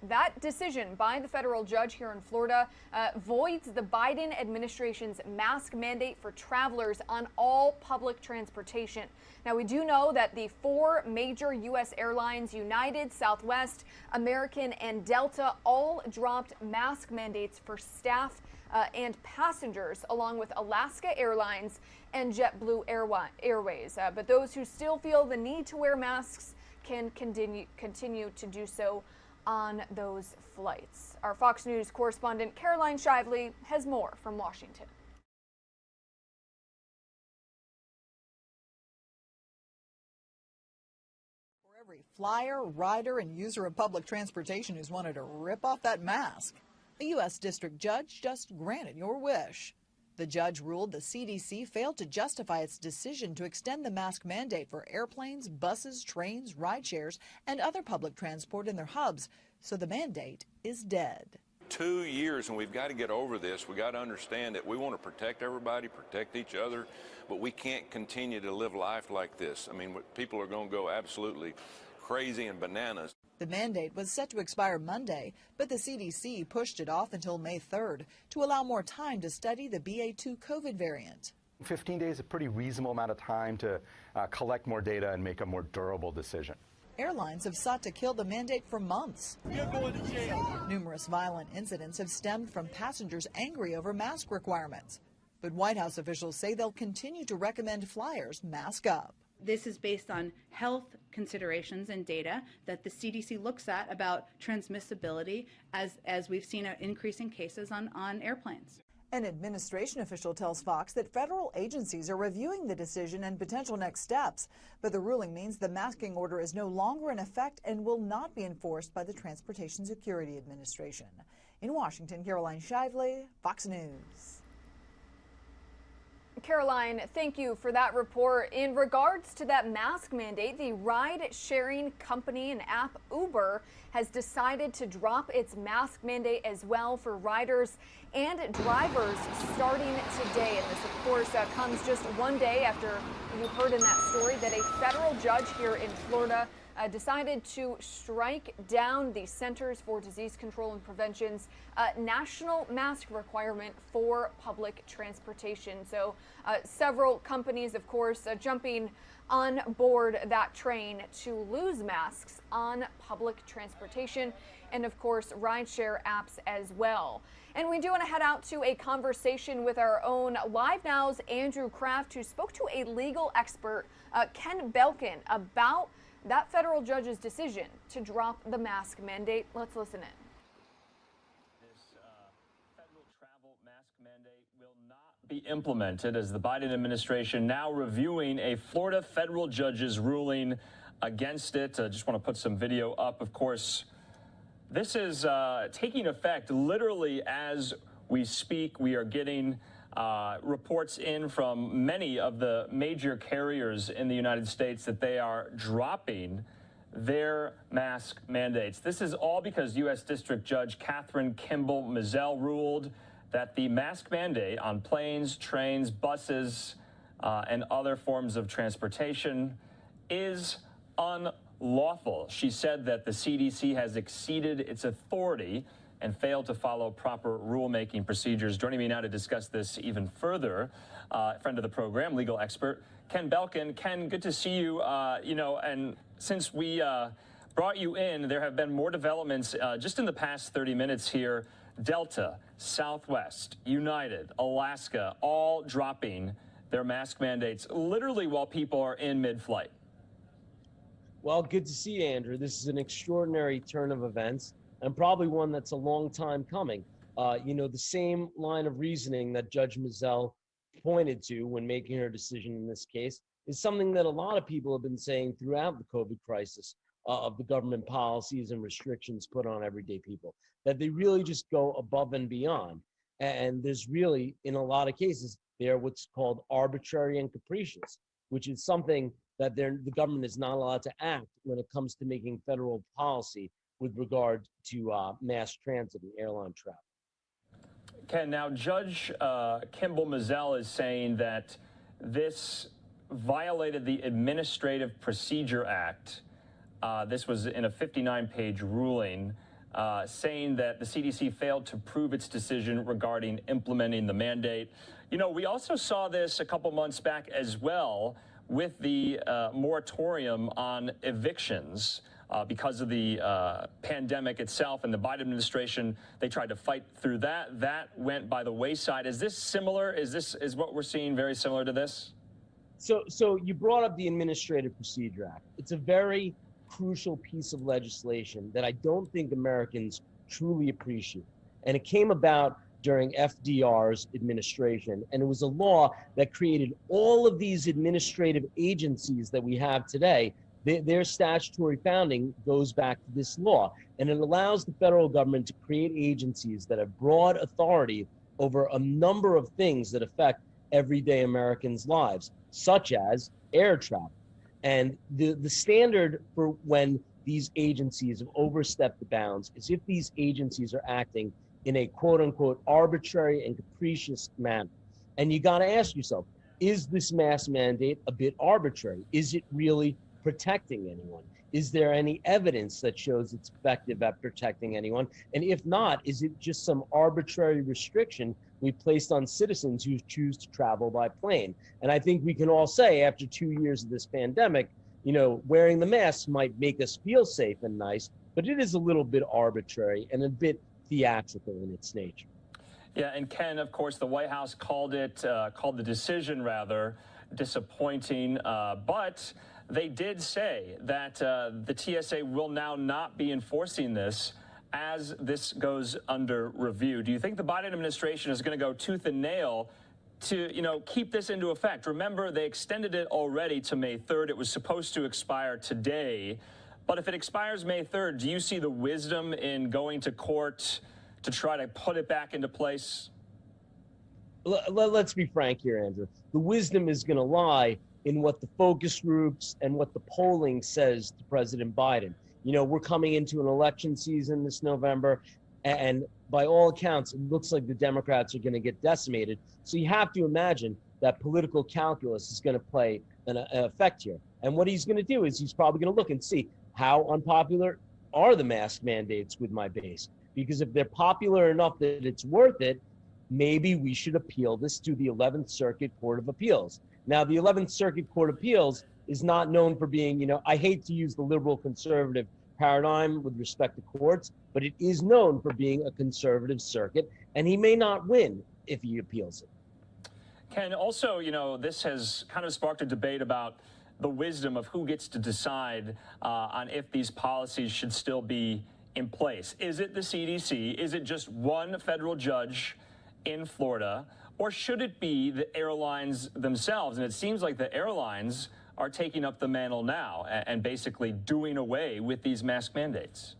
that decision by the federal judge here in Florida voids the Biden administration's mask mandate for travelers on all public transportation. Now, we do know that the four major U.S. airlines, United, Southwest, American, and Delta, all dropped mask mandates for staff and passengers, along with Alaska Airlines and JetBlue Airways. But those who still feel the need to wear masks can continue to do so on those flights. Our Fox News correspondent Caroline Shively has more from Washington. flyer, rider, and user of public transportation who's wanted to rip off that mask. A U.S. district judge just granted your wish. The judge ruled the CDC failed to justify its decision to extend the mask mandate for airplanes, buses, trains, ride shares, and other public transport in their hubs, so the mandate is dead. 2 years, and we've got to get over this. We got to understand that we want to protect everybody, protect each other, but we can't continue to live life like this. I mean, people are going to go absolutely crazy and bananas. The mandate was set to expire Monday, but the CDC pushed it off until May 3rd to allow more time to study the BA.2 COVID variant. 15 days is a pretty reasonable amount of time to collect more data and make a more durable decision. Airlines have sought to kill the mandate for months. You're going to jail. Numerous violent incidents have stemmed from passengers angry over mask requirements. But White House officials say they'll continue to recommend flyers mask up. This is based on health considerations and data that the CDC looks at about transmissibility as we've seen an increase in cases on airplanes. An administration official tells Fox that federal agencies are reviewing the decision and potential next steps, but the ruling means the masking order is no longer in effect and will not be enforced by the Transportation Security Administration. In Washington, Caroline Shively, Fox News. Caroline, thank you for that report. In regards to that mask mandate, the ride-sharing company and app Uber has decided to drop its mask mandate as well for riders and drivers starting today. And this, of course, comes just one day after you heard in that story that a federal judge here in Florida decided to strike down the Centers for Disease Control and Prevention's national mask requirement for public transportation. So several companies, of course, jumping on board that train to lose masks on public transportation and, of course, rideshare apps as well. And we do want to head out to a conversation with our own LiveNOW's Andrew Kraft, who spoke to a legal expert, Ken Belkin, about that federal judge's decision to drop the mask mandate. Let's listen in. This federal travel mask mandate will not be implemented as the Biden administration now reviewing a Florida federal judge's ruling against it. I just want to put some video up. Of course, this is taking effect literally as we speak. We are getting reports in from many of the major carriers in the United States that they are dropping their mask mandates. This is all because U.S. District Judge Catherine Kimball Mizell ruled that the mask mandate on planes, trains, buses, and other forms of transportation is unlawful. She said that the CDC has exceeded its authority and failed to follow proper rulemaking procedures. Joining me now to discuss this even further, friend of the program, legal expert, Ken Belkin. Ken, good to see you. And since we brought you in, there have been more developments just in the past 30 minutes here. Delta, Southwest, United, Alaska, all dropping their mask mandates literally while people are in mid-flight. Well, good to see you, Andrew. This is an extraordinary turn of events, and probably one that's a long time coming. The same line of reasoning that Judge Mizell pointed to when making her decision in this case is something that a lot of people have been saying throughout the COVID crisis of the government policies and restrictions put on everyday people, that they really just go above and beyond. And there's really, in a lot of cases, they're what's called arbitrary and capricious, which is something that the government is not allowed to act when it comes to making federal policy with regard to mass transit and airline travel. Ken, now Judge Kimball Mizell is saying that this violated the Administrative Procedure Act. This was in a 59-page ruling saying that the CDC failed to prove its decision regarding implementing the mandate. We also saw this a couple months back as well with the moratorium on evictions. Because of the pandemic itself and the Biden administration, they tried to fight through that. That went by the wayside. Is this similar? Is what we're seeing very similar to this? So you brought up the Administrative Procedure Act. It's a very crucial piece of legislation that I don't think Americans truly appreciate. And it came about during FDR's administration. And it was a law that created all of these administrative agencies that we have today Their statutory founding goes back to this law, and it allows the federal government to create agencies that have broad authority over a number of things that affect everyday Americans' lives, such as air travel. And the standard for when these agencies have overstepped the bounds is if these agencies are acting in a quote unquote arbitrary and capricious manner. And you got to ask yourself, is this mask mandate a bit arbitrary? Is it really protecting anyone? Is there any evidence that shows it's effective at protecting anyone? And if not, is it just some arbitrary restriction we placed on citizens who choose to travel by plane? And I think we can all say after 2 years of this pandemic, you know, wearing the mask might make us feel safe and nice, but it is a little bit arbitrary and a bit theatrical in its nature. Yeah, and Ken, of course, the White House called the decision rather disappointing, but they did say that the TSA will now not be enforcing this as this goes under review. Do you think the Biden administration is going to go tooth and nail to, you know, keep this into effect? Remember, they extended it already to May 3rd. It was supposed to expire today. But if it expires May 3rd, do you see the wisdom in going to court to try to put it back into place? Let's be frank here, Andrew. The wisdom is going to lie in what the focus groups and what the polling says to President Biden. You know, we're coming into an election season this November, and by all accounts, it looks like the Democrats are going to get decimated. So you have to imagine that political calculus is going to play an effect here. And what he's going to do is he's probably going to look and see how unpopular are the mask mandates with my base. Because if they're popular enough that it's worth it, maybe we should appeal this to the 11th Circuit Court of Appeals. Now, the 11th Circuit Court of Appeals is not known for being, you know, I hate to use the liberal conservative paradigm with respect to courts, but it is known for being a conservative circuit, and he may not win if he appeals it. Ken, also, you know, this has kind of sparked a debate about the wisdom of who gets to decide on if these policies should still be in place. Is it the CDC? Is it just one federal judge in Florida? Or should it be the airlines themselves? And it seems like the airlines are taking up the mantle now and basically doing away with these mask mandates.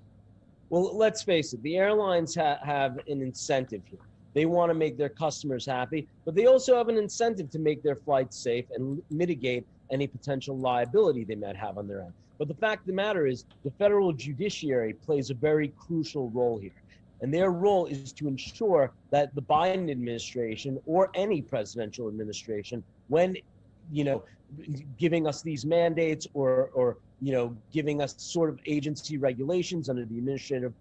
Well, let's face it, the airlines have an incentive here. They want to make their customers happy, but they also have an incentive to make their flights safe and mitigate any potential liability they might have on their end. But the fact of the matter is the federal judiciary plays a very crucial role here. And their role is to ensure that the Biden administration or any presidential administration, when, you know, giving us these mandates or you know, giving us sort of agency regulations under the Administrative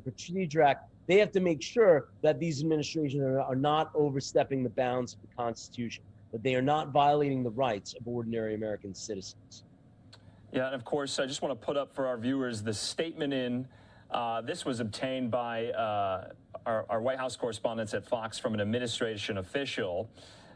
Procedure Act, they have to make sure that these administrations are not overstepping the bounds of the Constitution, that they are not violating the rights of ordinary American citizens. Yeah, and of course, I just want to put up for our viewers the statement this was obtained by our White House correspondents at Fox from an administration official,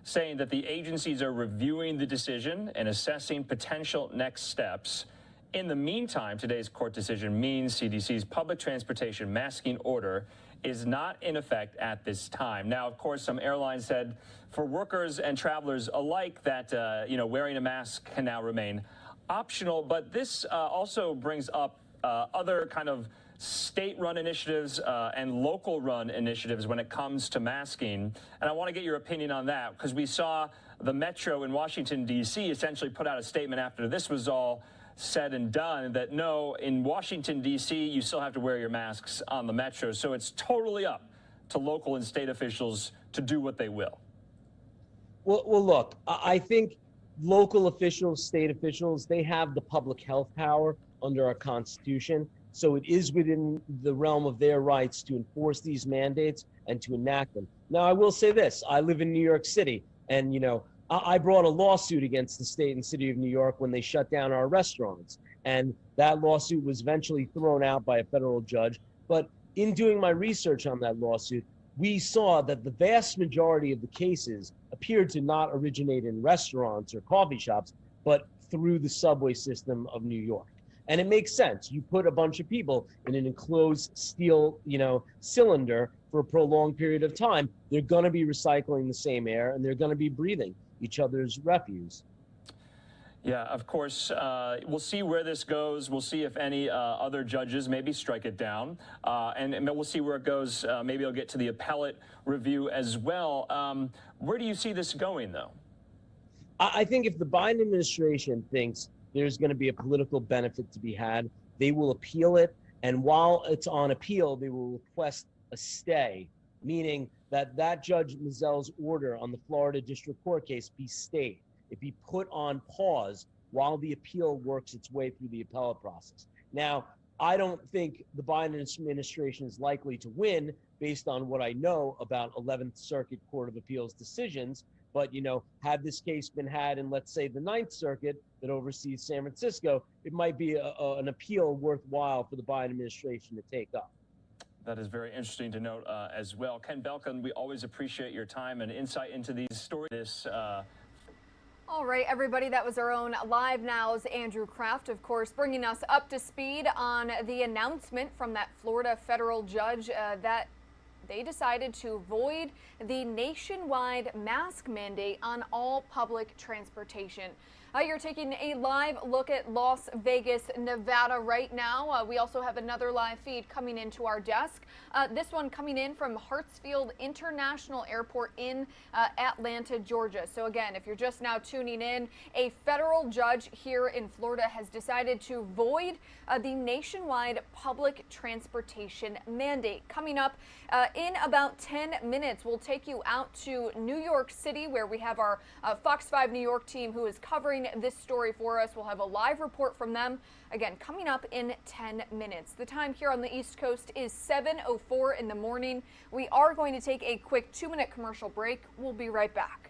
saying that the agencies are reviewing the decision and assessing potential next steps. In the meantime, today's court decision means CDC's public transportation masking order is not in effect at this time. Now, of course, some airlines said for workers and travelers alike that, you know, wearing a mask can now remain optional. But this also brings up other kind of state-run initiatives and local-run initiatives when it comes to masking. And I want to get your opinion on that, because we saw the Metro in Washington, D.C. essentially put out a statement after this was all said and done that no, in Washington, D.C., you still have to wear your masks on the Metro. So it's totally up to local and state officials to do what they will. Well, look, I think local officials, state officials, they have the public health power under our Constitution. So it is within the realm of their rights to enforce these mandates and to enact them. Now, I will say this. I live in New York City, and, you know, I brought a lawsuit against the state and city of New York when they shut down our restaurants. And that lawsuit was eventually thrown out by a federal judge. But in doing my research on that lawsuit, we saw that the vast majority of the cases appeared to not originate in restaurants or coffee shops, but through the subway system of New York. And it makes sense. You put a bunch of people in an enclosed steel, you know, cylinder for a prolonged period of time, they're going to be recycling the same air and they're going to be breathing each other's refuse. Yeah, of course. We'll see where this goes. We'll see if any other judges maybe strike it down. And we'll see where it goes. Maybe it'll get to the appellate review as well. Where do you see this going, though? I think if the Biden administration thinks there's going to be a political benefit to be had, they will appeal it. And while it's on appeal, they will request a stay, meaning that Judge Mizell's order on the Florida District Court case be stayed. It be put on pause while the appeal works its way through the appellate process. Now, I don't think the Biden administration is likely to win based on what I know about 11th Circuit Court of Appeals decisions. But, you know, had this case been had in, let's say, the 9th Circuit that oversees San Francisco, it might be an appeal worthwhile for the Biden administration to take up. That is very interesting to note as well. Ken Belkin, we always appreciate your time and insight into these stories. All right, everybody, that was our own Live Now's Andrew Kraft, of course, bringing us up to speed on the announcement from that Florida federal judge that they decided to void the nationwide mask mandate on all public transportation. You're taking a live look at Las Vegas, Nevada right now. We also have another live feed coming into our desk. This one coming in from Hartsfield International Airport in Atlanta, Georgia. So again, if you're just now tuning in, a federal judge here in Florida has decided to void the nationwide public transportation mandate. Coming up in about 10 minutes, we'll take you out to New York City, where we have our Fox 5 New York team who is covering this story for us. We'll have a live report from them, again, coming up in 10 minutes. The time here on the East Coast is 7:04 in the morning. We are going to take a quick 2-minute commercial break. We'll be right back.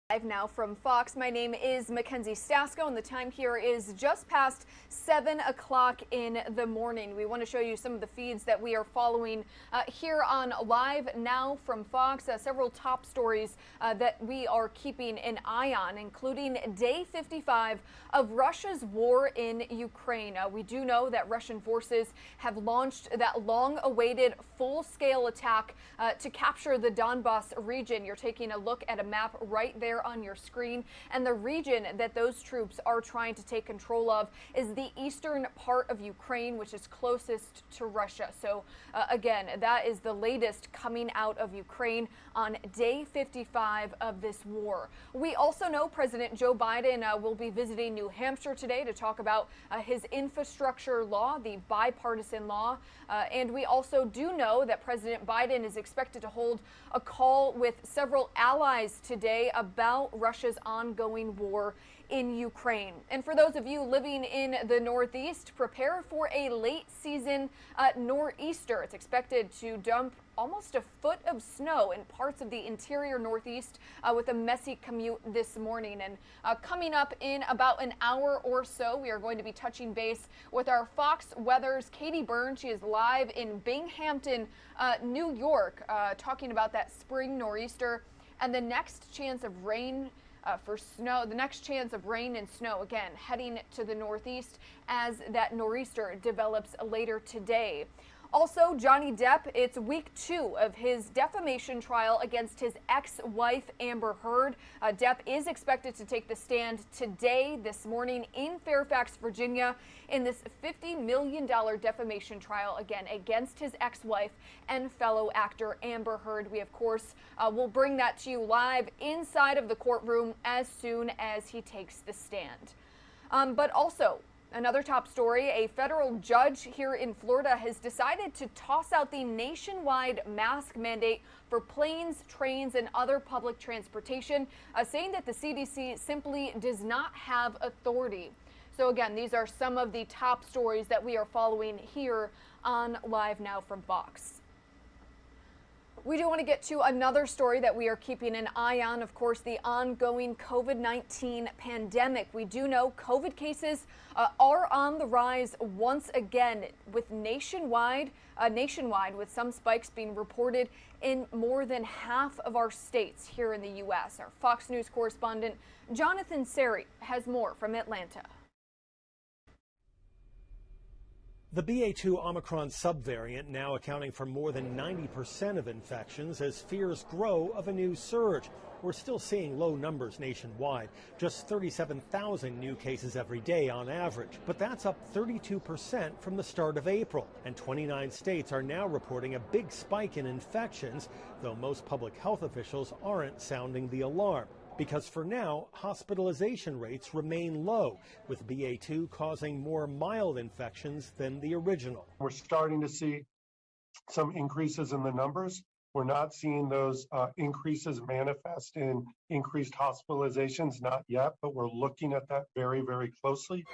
Live now from Fox. My name is Mackenzie Stasko, and the time here is just past 7 o'clock in the morning. We want to show you some of the feeds that we are following here on Live Now from Fox. Several top stories that we are keeping an eye on, including day 55 of Russia's war in Ukraine. We do know that Russian forces have launched that long-awaited full-scale attack to capture the Donbas region. You're taking a look at a map right there on your screen. And the region that those troops are trying to take control of is the eastern part of Ukraine, which is closest to Russia. So again, that is the latest coming out of Ukraine on day 55 of this war. We also know President Joe Biden will be visiting New Hampshire today to talk about his infrastructure law, the bipartisan law. And we also do know that President Biden is expected to hold a call with several allies today about Russia's ongoing war in Ukraine. And for those of you living in the Northeast, prepare for a late season nor'easter. It's expected to dump almost a foot of snow in parts of the interior Northeast with a messy commute this morning. And coming up in about an hour or so, we are going to be touching base with our Fox Weather's Katie Byrne. She is live in Binghamton, New York, talking about that spring nor'easter and the next chance of rain for snow, the next chance of rain and snow, again, heading to the Northeast as that nor'easter develops later today. Also, Johnny Depp, it's week 2 of his defamation trial against his ex-wife, Amber Heard. Depp is expected to take the stand today, this morning, in Fairfax, Virginia, in this $50 million defamation trial, again, against his ex-wife and fellow actor Amber Heard. We, of course, will bring that to you live inside of the courtroom as soon as he takes the stand. But also, another top story, a federal judge here in Florida has decided to toss out the nationwide mask mandate for planes, trains, and other public transportation, saying that the CDC simply does not have authority. So again, these are some of the top stories that we are following here on Live Now from Fox. We do want to get to another story that we are keeping an eye on, of course, the ongoing COVID-19 pandemic. We do know COVID cases are on the rise once again, with nationwide with some spikes being reported in more than half of our states here in the U.S. Our Fox News correspondent Jonathan Seri has more from Atlanta. The BA.2 Omicron subvariant now accounting for more than 90% of infections as fears grow of a new surge. We're still seeing low numbers nationwide, just 37,000 new cases every day on average. But that's up 32% from the start of April. And 29 states are now reporting a big spike in infections, though most public health officials aren't sounding the alarm. Because for now, hospitalization rates remain low, with BA.2 causing more mild infections than the original. We're starting to see some increases in the numbers. We're not seeing those increases manifest in increased hospitalizations, not yet, but we're looking at that very, very closely.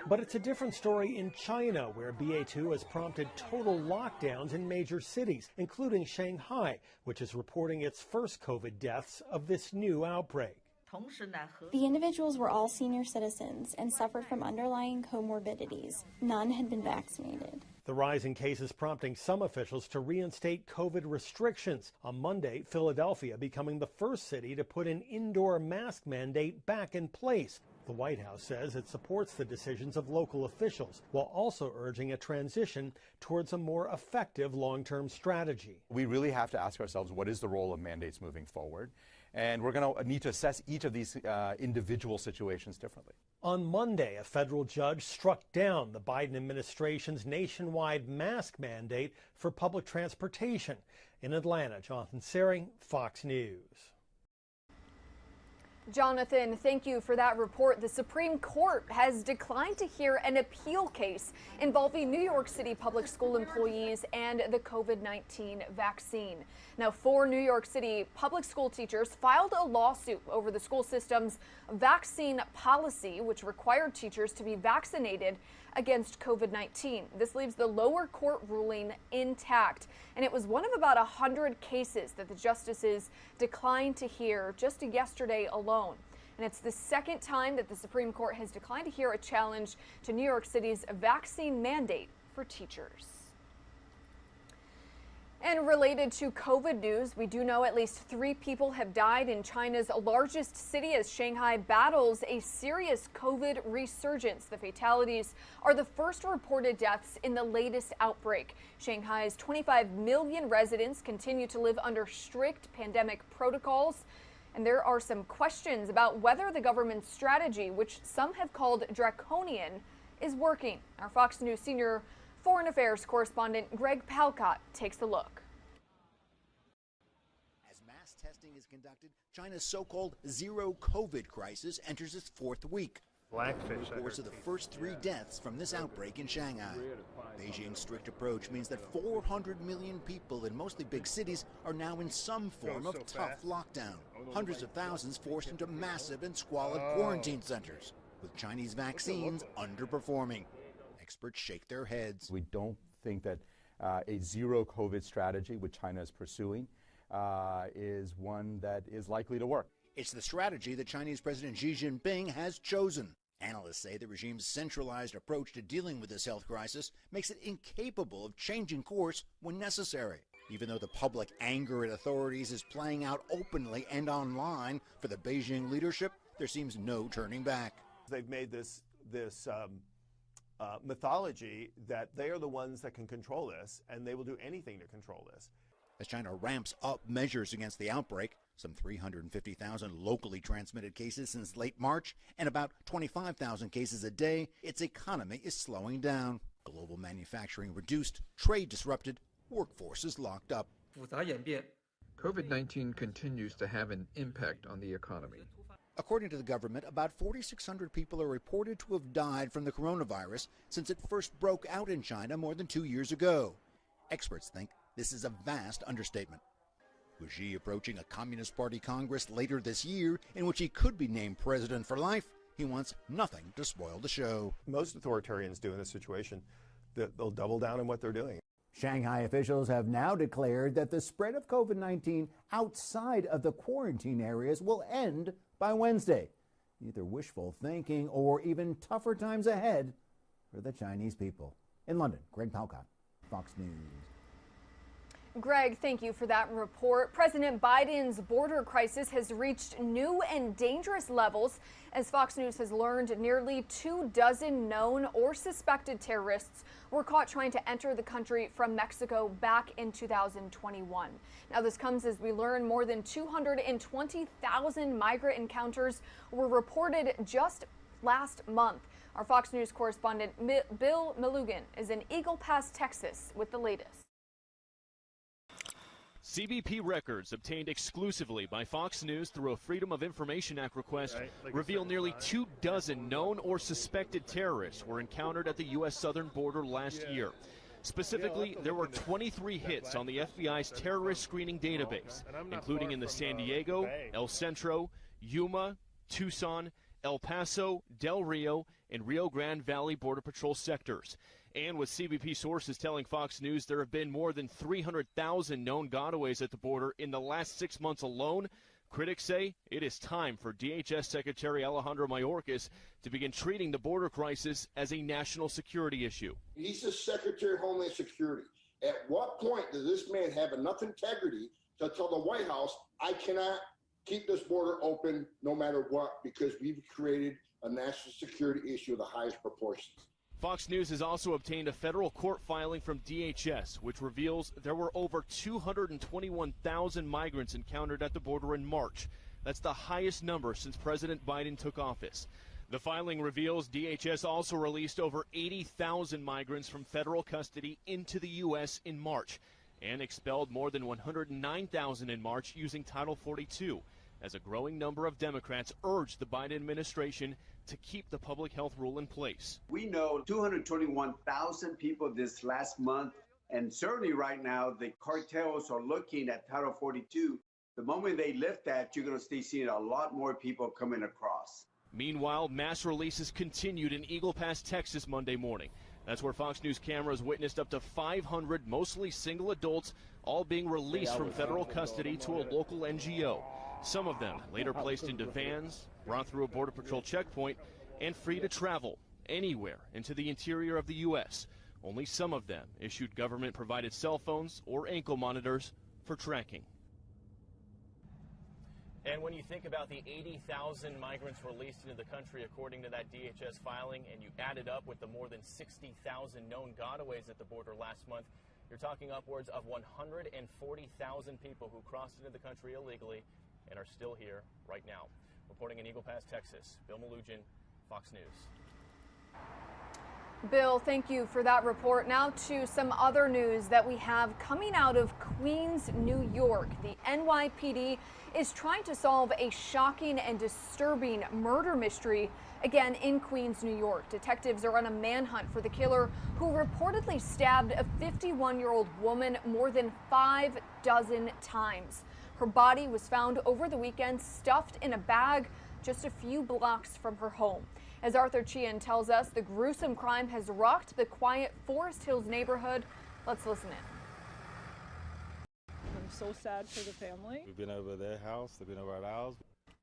But it's a different story in China, where BA.2 has prompted total lockdowns in major cities, including Shanghai, which is reporting its first COVID deaths of this new outbreak. The individuals were all senior citizens and suffered from underlying comorbidities. None had been vaccinated. The rise in cases prompting some officials to reinstate COVID restrictions. On Monday, Philadelphia becoming the first city to put an indoor mask mandate back in place. The White House says it supports the decisions of local officials, while also urging a transition towards a more effective long-term strategy. We really have to ask ourselves, what is the role of mandates moving forward? And we're going to need to assess each of these individual situations differently. On Monday, a federal judge struck down the Biden administration's nationwide mask mandate for public transportation. In Atlanta, Jonathan Seri, Fox News. Jonathan, thank you for that report. The Supreme Court has declined to hear an appeal case involving New York City public school employees and the COVID-19 vaccine. Now, 4 New York City public school teachers filed a lawsuit over the school system's vaccine policy, which required teachers to be vaccinated against COVID-19. This leaves the lower court ruling intact, and it was one of about 100 cases that the justices declined to hear just yesterday alone. And it's the second time that the Supreme Court has declined to hear a challenge to New York City's vaccine mandate for teachers. And related to COVID news, we do know at least 3 people have died in China's largest city as Shanghai battles a serious COVID resurgence. The fatalities are the first reported deaths in the latest outbreak. Shanghai's 25 million residents continue to live under strict pandemic protocols. And there are some questions about whether the government's strategy, which some have called draconian, is working. Our Fox News senior foreign affairs correspondent Greg Palcott takes a look. As mass testing is conducted, China's so-called zero COVID crisis enters its fourth week. Blackfish. Reports of the first 3 deaths from this outbreak in Shanghai. Beijing's strict approach means that 400 million people in mostly big cities are now in some form of tough lockdown. Hundreds of thousands forced into massive and squalid quarantine centers, with Chinese vaccines underperforming. Experts shake their heads. We don't think that a zero COVID strategy, which China is pursuing, is one that is likely to work. It's the strategy that Chinese President Xi Jinping has chosen. Analysts say the regime's centralized approach to dealing with this health crisis makes it incapable of changing course when necessary. Even though the public anger at authorities is playing out openly and online for the Beijing leadership, there seems no turning back. They've made this mythology that they are the ones that can control this, and they will do anything to control this. As China ramps up measures against the outbreak, some 350,000 locally transmitted cases since late March and about 25,000 cases a day, its economy is slowing down. Global manufacturing reduced, trade disrupted, workforces locked up. COVID-19 continues to have an impact on the economy. According to the government, about 4,600 people are reported to have died from the coronavirus since it first broke out in China more than 2 years ago. Experts think this is a vast understatement. With Xi approaching a Communist Party Congress later this year in which he could be named president for life, he wants nothing to spoil the show. Most authoritarians do in this situation, they'll double down on what they're doing. Shanghai officials have now declared that the spread of COVID-19 outside of the quarantine areas will end by Wednesday. Either wishful thinking or even tougher times ahead for the Chinese people. In London, Greg Palcott, Fox News. Greg, thank you for that report. President Biden's border crisis has reached new and dangerous levels as Fox News has learned nearly 24 known or suspected terrorists were caught trying to enter the country from Mexico back in 2021. Now, this comes as we learn more than 220,000 migrant encounters were reported just last month. Our Fox News correspondent Bill Melugan is in Eagle Pass, Texas with the latest. CBP records obtained exclusively by Fox News through a Freedom of Information Act request reveal nearly 24 known or suspected terrorists were encountered at the U.S. southern border last year. Specifically, there were 23 hits on the FBI's terrorist screening database, including in the San Diego, El Centro, Yuma, Tucson, El Paso, Del Rio, and Rio Grande Valley Border Patrol sectors. And with CBP sources telling Fox News there have been more than 300,000 known gotaways at the border in the last 6 months alone, critics say it is time for DHS Secretary Alejandro Mayorkas to begin treating the border crisis as a national security issue. He's the Secretary of Homeland Security. At what point does this man have enough integrity to tell the White House, I cannot keep this border open no matter what, because we've created a national security issue of the highest proportions? Fox News has also obtained a federal court filing from DHS, which reveals there were over 221,000 migrants encountered at the border in March. That's the highest number since President Biden took office. The filing reveals DHS also released over 80,000 migrants from federal custody into the U.S. in March and expelled more than 109,000 in March using Title 42, as a growing number of Democrats urged the Biden administration to keep the public health rule in place. We know 221,000 people this last month, and certainly right now the cartels are looking at Title 42. The moment they lift that, you're going to start seeing a lot more people coming across. Meanwhile, mass releases continued in Eagle Pass, Texas Monday morning. That's where Fox News cameras witnessed up to 500 mostly single adults all being released from federal custody to a local NGO. Some of them later placed into vans, brought through a Border Patrol checkpoint, and free to travel anywhere into the interior of the U.S. Only some of them issued government-provided cell phones or ankle monitors for tracking. And when you think about the 80,000 migrants released into the country according to that DHS filing, and you add it up with the more than 60,000 known gotaways at the border last month, you're talking upwards of 140,000 people who crossed into the country illegally and are still here right now. Reporting in Eagle Pass, Texas, Bill Malugin, Fox News. Bill, thank you for that report. Now to some other news that we have coming out of Queens, New York. The NYPD is trying to solve a shocking and disturbing murder mystery, again in Queens, New York. Detectives are on a manhunt for the killer who reportedly stabbed a 51-year-old woman more than 5 dozen times. Her body was found over the weekend stuffed in a bag just a few blocks from her home. As Arthur Chian tells us, the gruesome crime has rocked the quiet Forest Hills neighborhood. Let's listen in. I'm so sad for the family. We've been over their house, they've been over our house.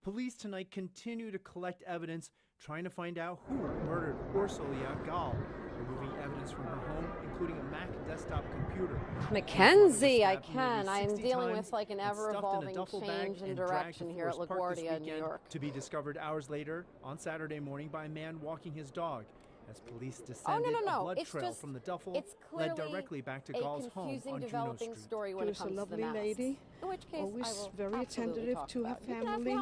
Police tonight continue to collect evidence, trying to find out who murdered Ursulia Gall, removing evidence from her home, including a Mac desktop computer. Mackenzie, I can. I'm dealing with like an ever-evolving change in direction here at LaGuardia, New York. To be discovered hours later on Saturday morning by a man walking his dog. As police descended, a blood trail from the duffel led directly back to Gall's home on Juno Street. Story when She was a lovely lady, in which case always very attentive to her family,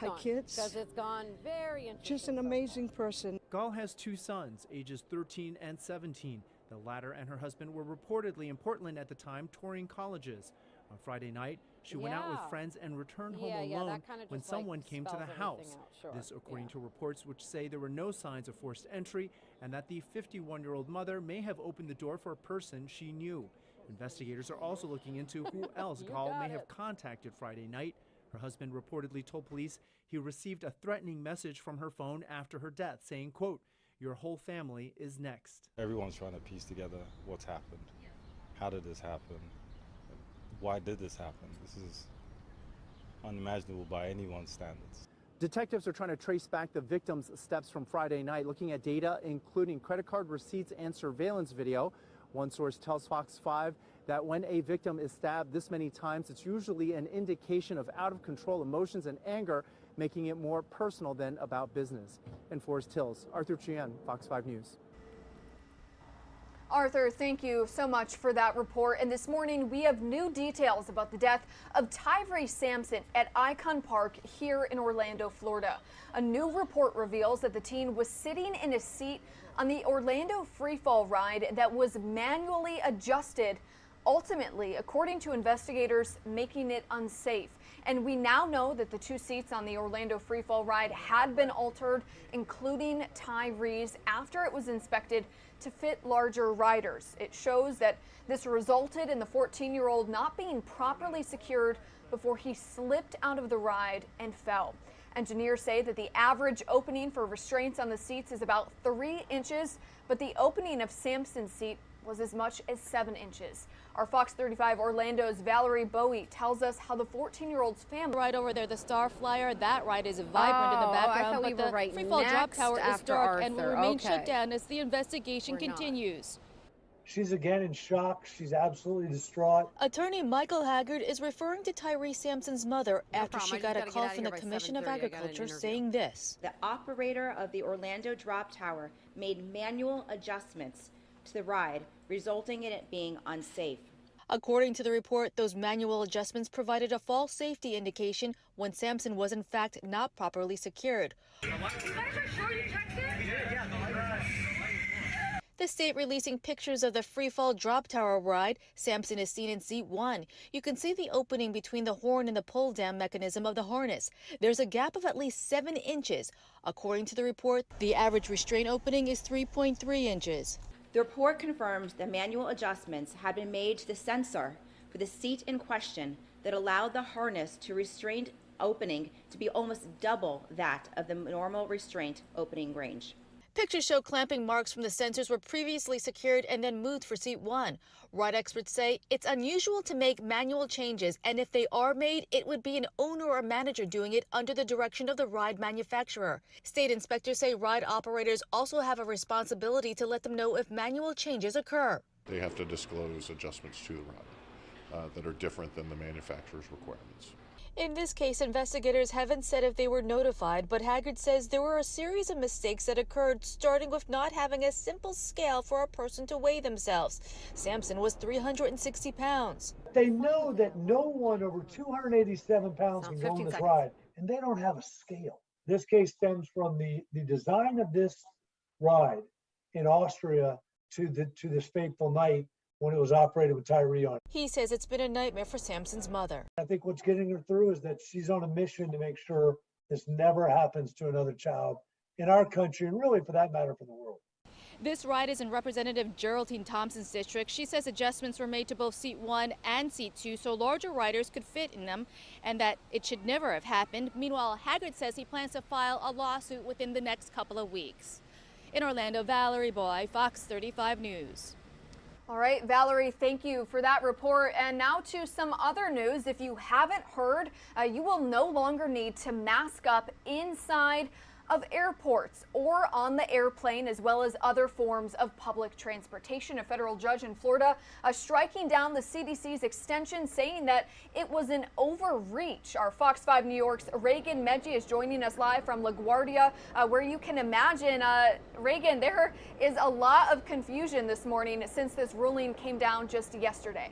her kids. Because it's gone very interesting. Just an amazing person. Gall has 2 sons, ages 13 and 17. The latter and her husband were reportedly in Portland at the time, touring colleges. On Friday night, she went out with friends and returned home alone when someone came to the house. This according to reports which say there were no signs of forced entry and that the 51-year-old mother may have opened the door for a person she knew. Investigators are also looking into who else Gall may have contacted Friday night. Her husband reportedly told police he received a threatening message from her phone after her death saying, quote, "Your whole family is next." Everyone's trying to piece together what's happened. How did this happen? Why did this happen? This is unimaginable by anyone's standards. Detectives are trying to trace back the victim's steps from Friday night, looking at data including credit card receipts and surveillance video. One source tells Fox 5 that when a victim is stabbed this many times, it's usually an indication of out-of-control emotions and anger, making it more personal than about business. In Forest Hills, Arthur Chian, Fox 5 News. Arthur, thank you so much for that report. And this morning, we have new details about the death of Tyree Sampson at Icon Park here in Orlando, Florida. A new report reveals that the teen was sitting in a seat on the Orlando freefall ride that was manually adjusted, ultimately, according to investigators, making it unsafe. And we now know that the 2 seats on the Orlando freefall ride had been altered, including Tyree's, after it was inspected to fit larger riders. It shows that this resulted in the 14-year-old not being properly secured before he slipped out of the ride and fell. Engineers say that the average opening for restraints on the seats is about 3 inches, but the opening of Sampson's seat was as much as 7 inches. Our Fox 35 Orlando's Valerie Bowie tells us how the 14-year-old's family. Right over there, the Star Flyer, that ride is vibrant in the background. I thought we were right free fall drop tower is dark Arthur. and will remain shut down as the investigation continues. She's again in shock. She's absolutely distraught. Attorney Michael Haggard is referring to Tyree Sampson's mother after she got a call from the Commission of Agriculture saying this. The operator of the Orlando drop tower made manual adjustments to the ride, resulting in it being unsafe. According to the report, those manual adjustments provided a false safety indication when Sampson was in fact not properly secured. The state releasing pictures of the freefall drop tower ride. Sampson is seen in seat 1. You can see the opening between the horn and the pull down mechanism of the harness. There's a gap of at least 7 inches. According to the report, the average restraint opening is 3.3 inches. The report confirms that manual adjustments had been made to the sensor for the seat in question that allowed the harness to restraint opening to be almost double that of the normal restraint opening range. Pictures show clamping marks from the sensors were previously secured and then moved for seat 1. Ride experts say it's unusual to make manual changes, and if they are made, it would be an owner or manager doing it under the direction of the ride manufacturer. State inspectors say ride operators also have a responsibility to let them know if manual changes occur. They have to disclose adjustments to the ride that are different than the manufacturer's requirements. In this case, investigators haven't said if they were notified, but Haggard says there were a series of mistakes that occurred, starting with not having a simple scale for a person to weigh themselves. Sampson was 360 pounds. They know that no one over 287 pounds can go on this ride, and they don't have a scale. This case stems from the design of this ride in Austria to this fateful night when it was operated with Tyree on it. He says it's been a nightmare for Sampson's mother. I think what's getting her through is that she's on a mission to make sure this never happens to another child in our country, and really, for that matter, for the world. This ride is in Representative Geraldine Thompson's district. She says adjustments were made to both Seat 1 and Seat 2 so larger riders could fit in them, and that it should never have happened. Meanwhile, Haggard says he plans to file a lawsuit within the next couple of weeks. In Orlando, Valerie Boy, Fox 35 News. All right, Valerie, thank you for that report. And now to some other news. If you haven't heard, you will no longer need to mask up inside of airports or on the airplane, as well as other forms of public transportation. A federal judge in Florida striking down the CDC's extension, saying that it was an overreach. Our Fox 5 New York's Reagan Medji is joining us live from LaGuardia, where you can imagine, Reagan, there is a lot of confusion this morning since this ruling came down just yesterday.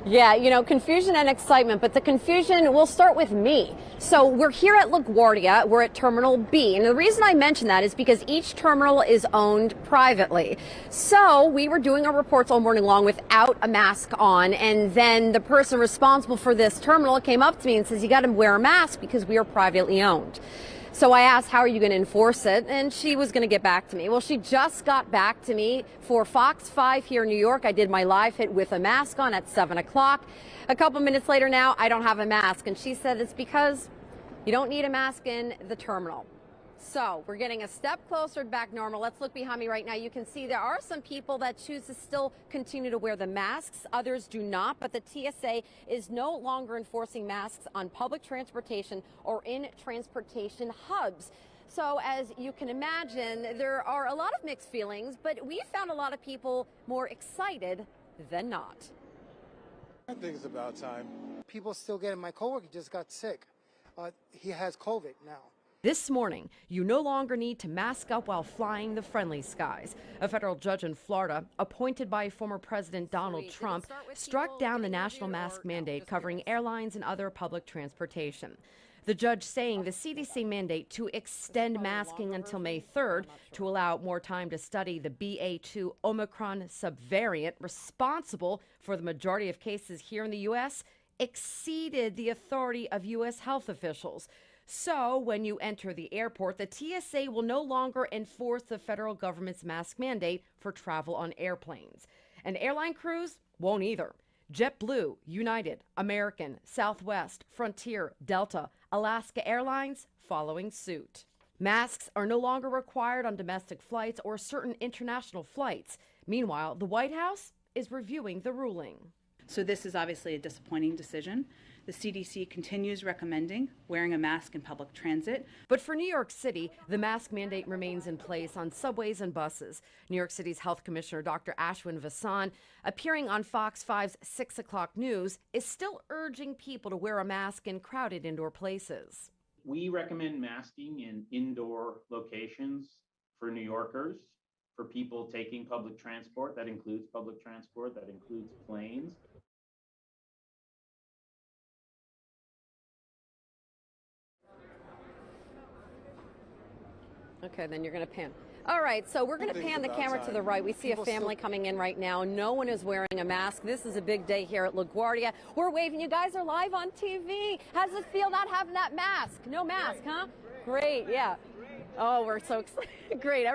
Yeah, you know, confusion and excitement, but the confusion will start with me. So we're here at LaGuardia, we're at Terminal B, and the reason I mention that is because each terminal is owned privately. So we were doing our reports all morning long without a mask on, and then the person responsible for this terminal came up to me and says, you got to wear a mask because we are privately owned. So I asked, how are you going to enforce it? And she was going to get back to me. Well, she just got back to me for Fox 5 here in New York. I did my live hit with a mask on at 7 o'clock. A couple minutes later now, I don't have a mask. And she said it's because you don't need a mask in the terminal. So we're getting a step closer to back normal. Let's look behind me right now. You can see there are some people that choose to still continue to wear the masks. Others do not. But the TSA is no longer enforcing masks on public transportation or in transportation hubs. So as you can imagine, there are a lot of mixed feelings, but we found a lot of people more excited than not. I think it's about time. People still getting, my coworker just got sick. He has COVID now. This morning, you no longer need to mask up while flying the friendly skies. A federal judge in Florida, appointed by former President Donald Trump, struck down the national mask mandate covering airlines and other public transportation. The judge saying the CDC mandate to extend masking until May 3rd to allow more time to study the BA2 Omicron subvariant responsible for the majority of cases here in the U.S. exceeded the authority of U.S. health officials. So when you enter the airport, the TSA will no longer enforce the federal government's mask mandate for travel on airplanes. And airline crews won't either. JetBlue, United, American, Southwest, Frontier, Delta, Alaska Airlines following suit. Masks are no longer required on domestic flights or certain international flights. Meanwhile, the White House is reviewing the ruling. So this is obviously a disappointing decision. The CDC continues recommending wearing a mask in public transit. But for New York City, the mask mandate remains in place on subways and buses. New York City's Health Commissioner Dr. Ashwin Vasan, appearing on Fox 5's 6 o'clock news, is still urging people to wear a mask in crowded indoor places. We recommend masking in indoor locations for New Yorkers, for people taking public transport. That includes public transport, that includes planes. Okay, then you're going to pan. All right, so we're going to pan the camera to the right. We see a family coming in right now. No one is wearing a mask. This is a big day here at LaGuardia. We're waving. You guys are live on TV. How does it feel not having that mask? No mask, huh? Great, yeah. Oh, we're so excited. Great.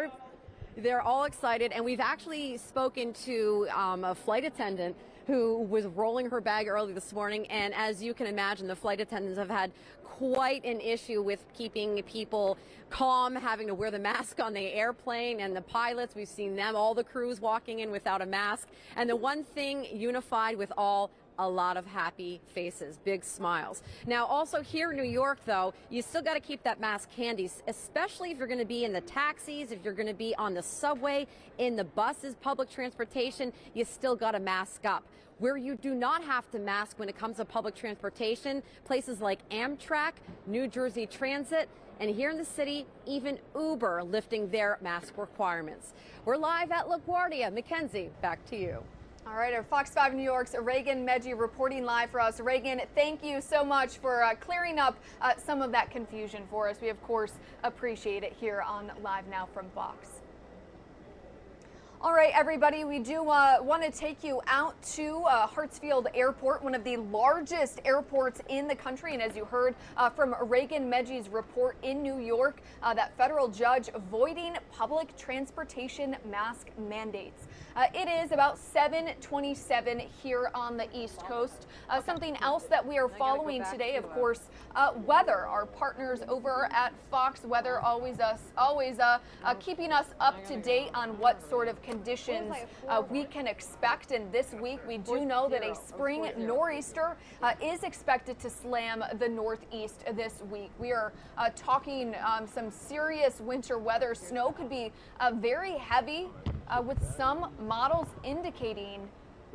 They're all excited, and we've actually spoken to a flight attendant who was rolling her bag early this morning, and as you can imagine, the flight attendants have had quite an issue with keeping people calm, having to wear the mask on the airplane, and the pilots, we've seen them, all the crews walking in without a mask. And the one thing unified with all a lot of happy faces, big smiles. Now, also here in New York, though, you still got to keep that mask handy, especially if you're going to be in the taxis, if you're going to be on the subway, in the buses, public transportation, you still got to mask up. Where you do not have to mask when it comes to public transportation, places like Amtrak, New Jersey Transit, and here in the city, even Uber lifting their mask requirements. We're live at LaGuardia. Mackenzie, back to you. All right, our Fox 5 New York's Reagan Medji reporting live for us. Reagan, thank you so much for clearing up some of that confusion for us. We, of course, appreciate it here on Live Now from Fox. All right, everybody, we do want to take you out to Hartsfield Airport, one of the largest airports in the country. And as you heard from Reagan Medji's report in New York, that federal judge voiding public transportation mask mandates. It is about 7:27 here on the East Coast. Something else that we are following today, of course, weather. Our partners over at Fox Weather always keeping us up to date on what sort of conditions we can expect. And this week, we do know that a spring nor'easter is expected to slam the Northeast this week. We are talking some serious winter weather. Snow could be very heavy, with some models indicating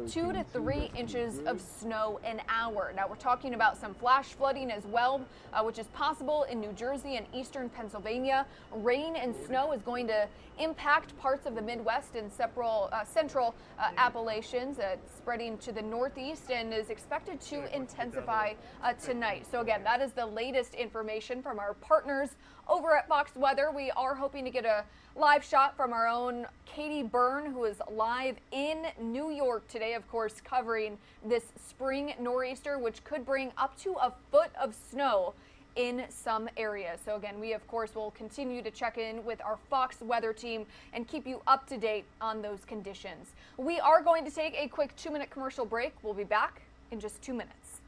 2 to 3 inches of snow an hour. Now we're talking about some flash flooding as well, which is possible in New Jersey and eastern Pennsylvania. Rain and snow is going to impact parts of the Midwest and central Appalachians, spreading to the Northeast, and is expected to intensify tonight. So again, that is the latest information from our partners over at Fox Weather. We are hoping to get a live shot from our own Katie Byrne, who is live in New York today, of course, covering this spring nor'easter, which could bring up to a foot of snow in some areas. So again, we of course will continue to check in with our Fox Weather team and keep you up to date on those conditions. We are going to take a quick 2-minute commercial break. We'll be back in just 2 minutes.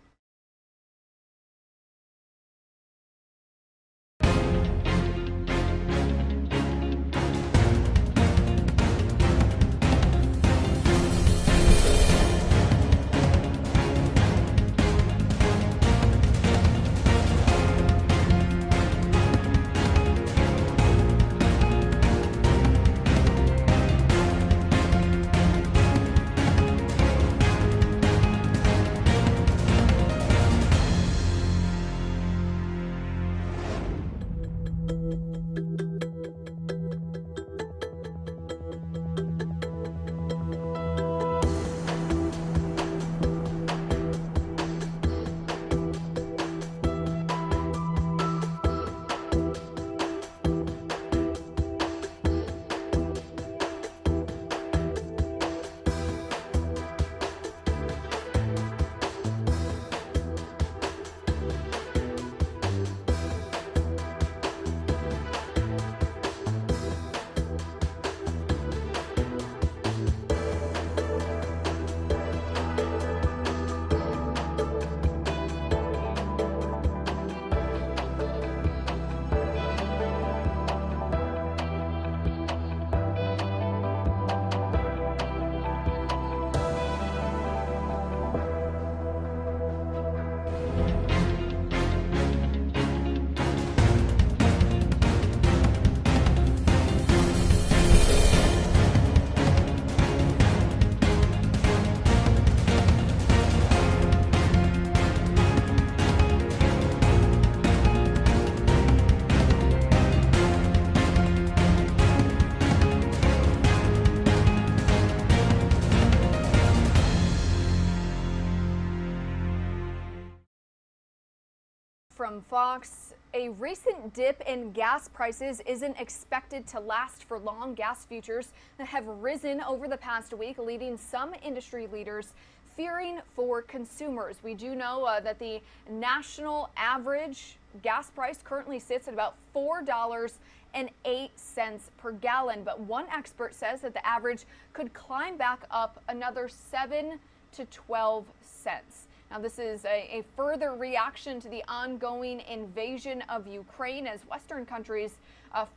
From Fox, a recent dip in gas prices isn't expected to last for long. Gas futures have risen over the past week, leading some industry leaders fearing for consumers. We do know that the national average gas price currently sits at about $4.08 per gallon, but one expert says that the average could climb back up another 7 to 12 cents. Now, this is a further reaction to the ongoing invasion of Ukraine as Western countries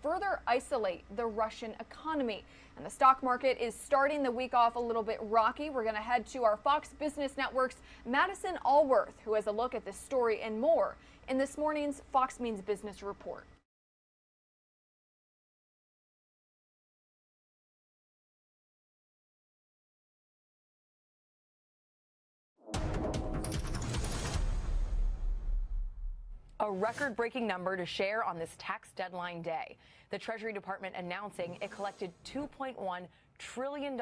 further isolate the Russian economy. And the stock market is starting the week off a little bit rocky. We're going to head to our Fox Business Network's Madison Allworth, who has a look at this story and more in this morning's Fox Means Business Report. A record-breaking number to share on this tax deadline day. The Treasury Department announcing it collected $2.1 trillion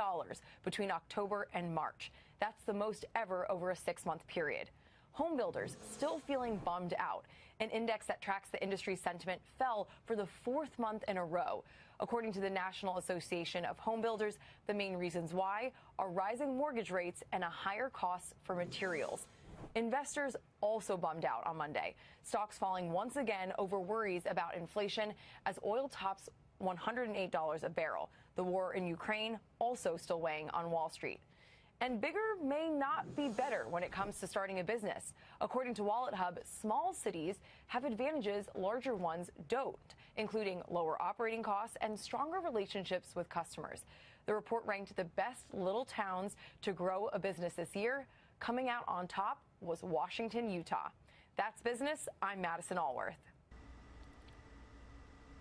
between October and March. That's the most ever over a 6-month period. Home builders still feeling bummed out. An index that tracks the industry's sentiment fell for the 4th month in a row. According to the National Association of Home Builders, the main reasons why are rising mortgage rates and a higher cost for materials. Investors also bummed out on Monday. Stocks falling once again over worries about inflation as oil tops $108 a barrel. The war in Ukraine also still weighing on Wall Street. And bigger may not be better when it comes to starting a business. According to WalletHub, small cities have advantages larger ones don't, including lower operating costs and stronger relationships with customers. The report ranked the best little towns to grow a business this year. Coming out on top was Washington, Utah. That's business. I'm Madison Allworth.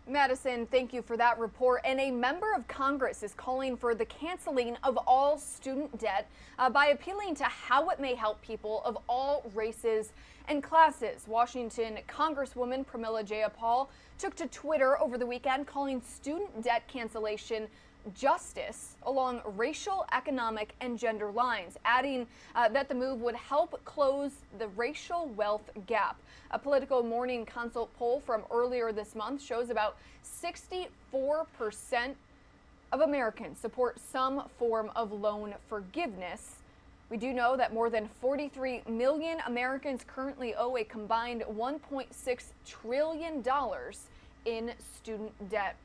Madison, thank you for that report. And a member of Congress is calling for the canceling of all student debt by appealing to how it may help people of all races and classes. Washington Congresswoman Pramila Jayapal took to Twitter over the weekend calling student debt cancellation justice along racial, economic, and gender lines, adding that the move would help close the racial wealth gap. A Politico Morning Consult poll from earlier this month shows about 64% of Americans support some form of loan forgiveness. We do know that more than 43 million Americans currently owe a combined $1.6 trillion in student debt.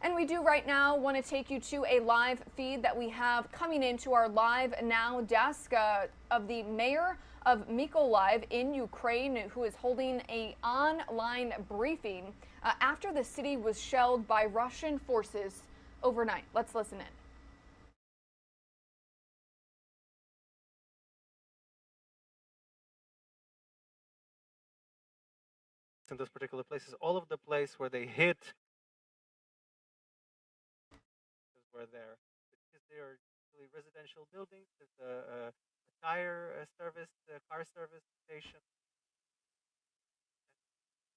And we do right now want to take you to a live feed that we have coming into our LiveNOW desk of the mayor of Mykolaiv in Ukraine, who is holding an online briefing after the city was shelled by Russian forces overnight. Let's listen in. In those particular places, all of the place where they hit were there, because they are usually residential buildings. There's a tire service, a car service station.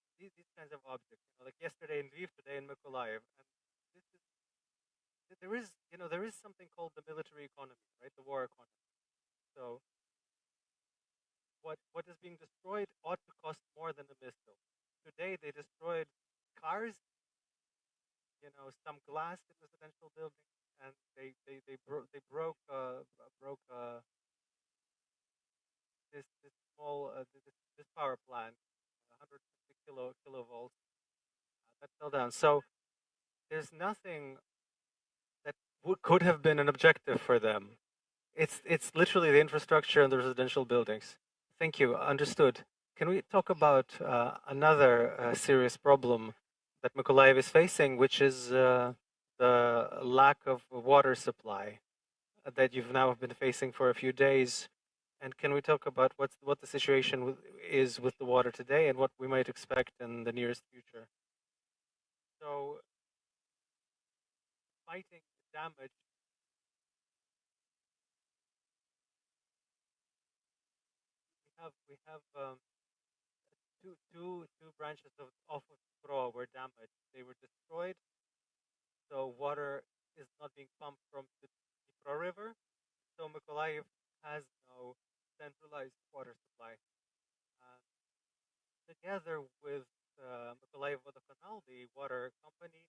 And these kinds of objects, like yesterday in Lviv, today in Mykolaiv, and there is something called the military economy, right? The war economy. So what is being destroyed ought to cost more than a missile. Today they destroyed cars, some glass in residential buildings, and they broke this small this power plant, 150 kilovolts, that fell down. So there's nothing that could have been an objective for them. It's literally the infrastructure and the residential buildings. Thank you. Understood. Can we talk about another serious problem that Mykolaiv is facing, which is the lack of water supply that you've now been facing for a few days? And can we talk about what the situation is with the water today and what we might expect in the nearest future? So, fighting damage. We have two branches off of Dnipro were damaged. They were destroyed. So water is not being pumped from the Dnipro River. So Mykolaiv has no centralized water supply. Together with Mykolaiv Vodokanal, the water company,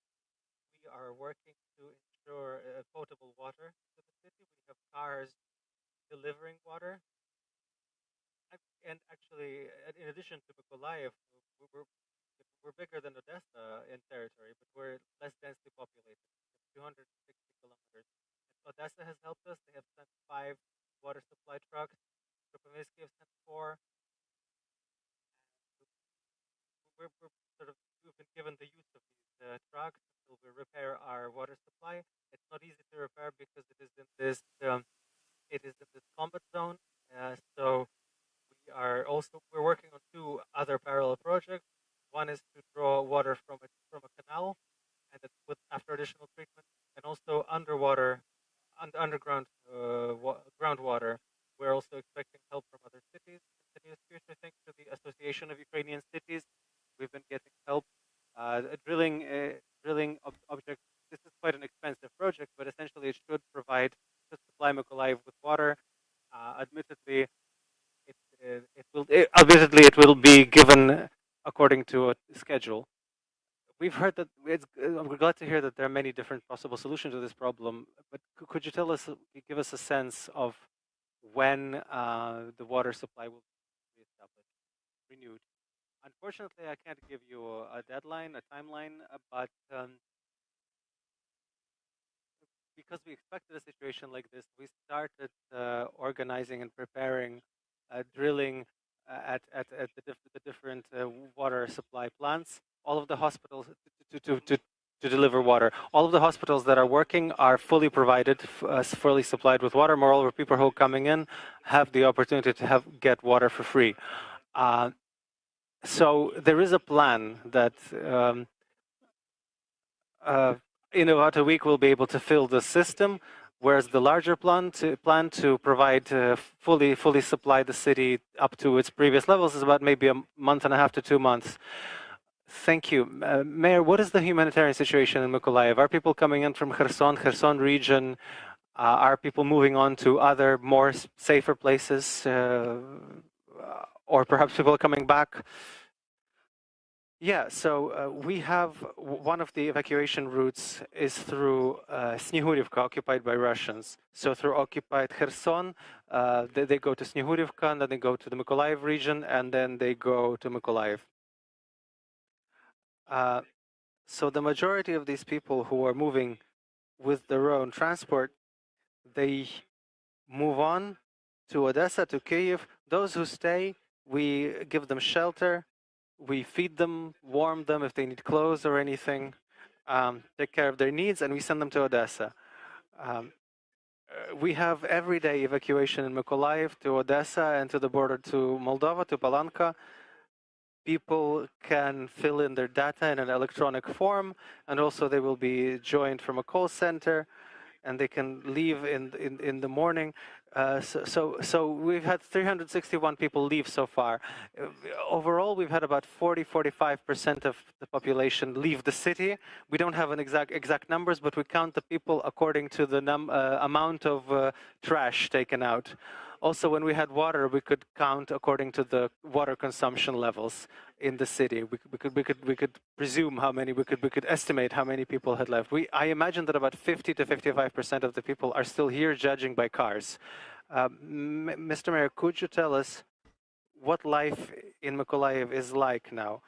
we are working to ensure potable water to the city. We have cars delivering water. And actually, in addition to Mykolaiv, we're bigger than Odessa in territory, but we're less densely populated, 260 kilometers. And Odessa has helped us. They have sent 5 water supply trucks. Kropyvnytsky have sent for. We've been given the use of these trucks until we repair our water supply. It's not easy to repair because it is in this combat zone. So we're working on two other parallel projects. One is to draw water from a canal, and after additional treatment, and also underground groundwater. We're also expecting help from other cities in the near future. Thanks to the Association of Ukrainian Cities, we've been getting help. Drilling object. This is quite an expensive project, but essentially it should supply Mykolaiv with water. Admittedly, it will be given according to a schedule. We've heard that we're glad to hear that there are many different possible solutions to this problem. But could you give us a sense of when the water supply will be reestablished, renewed? Unfortunately, I can't give you a deadline, a timeline, but because we expected a situation like this, we started organizing and preparing drilling at the different water supply plants. All of the hospitals to deliver water. All of the hospitals that are working are fully provided, fully supplied with water. Moreover, people who are coming in have the opportunity to get water for free. So there is a plan that in about a week we'll be able to fill the system, whereas the larger plan to provide fully supply the city up to its previous levels is about maybe a month and a half to 2 months. Thank you. Mayor, what is the humanitarian situation in Mykolaiv? Are people coming in from Kherson region? Are people moving on to other more safer places? Or perhaps people are coming back? Yeah, so we have one of the evacuation routes is through Snihurivka, occupied by Russians. So through occupied Kherson, they go to Snihurivka, and then they go to the Mykolaiv region, and then they go to Mykolaiv. So the majority of these people who are moving with their own transport, they move on to Odessa, to Kyiv. Those who stay, we give them shelter. We feed them, warm them if they need clothes or anything, take care of their needs, and we send them to Odessa. We have everyday evacuation in Mykolaiv to Odessa and to the border to Moldova, to Palanka. People can fill in their data in an electronic form, and also they will be joined from a call center, and they can leave in the morning. So we've had 361 people leave so far. Overall, we've had about 45% of the population leave the city. We don't have an exact numbers, but we count the people according to the amount of trash taken out. Also, when we had water, we could count according to the water consumption levels in the city. We could presume how many. We could estimate how many people had left. I imagine that about 50 to 55% of the people are still here, judging by cars. Mr. Mayor, could you tell us what life in Mykolaiv is like now?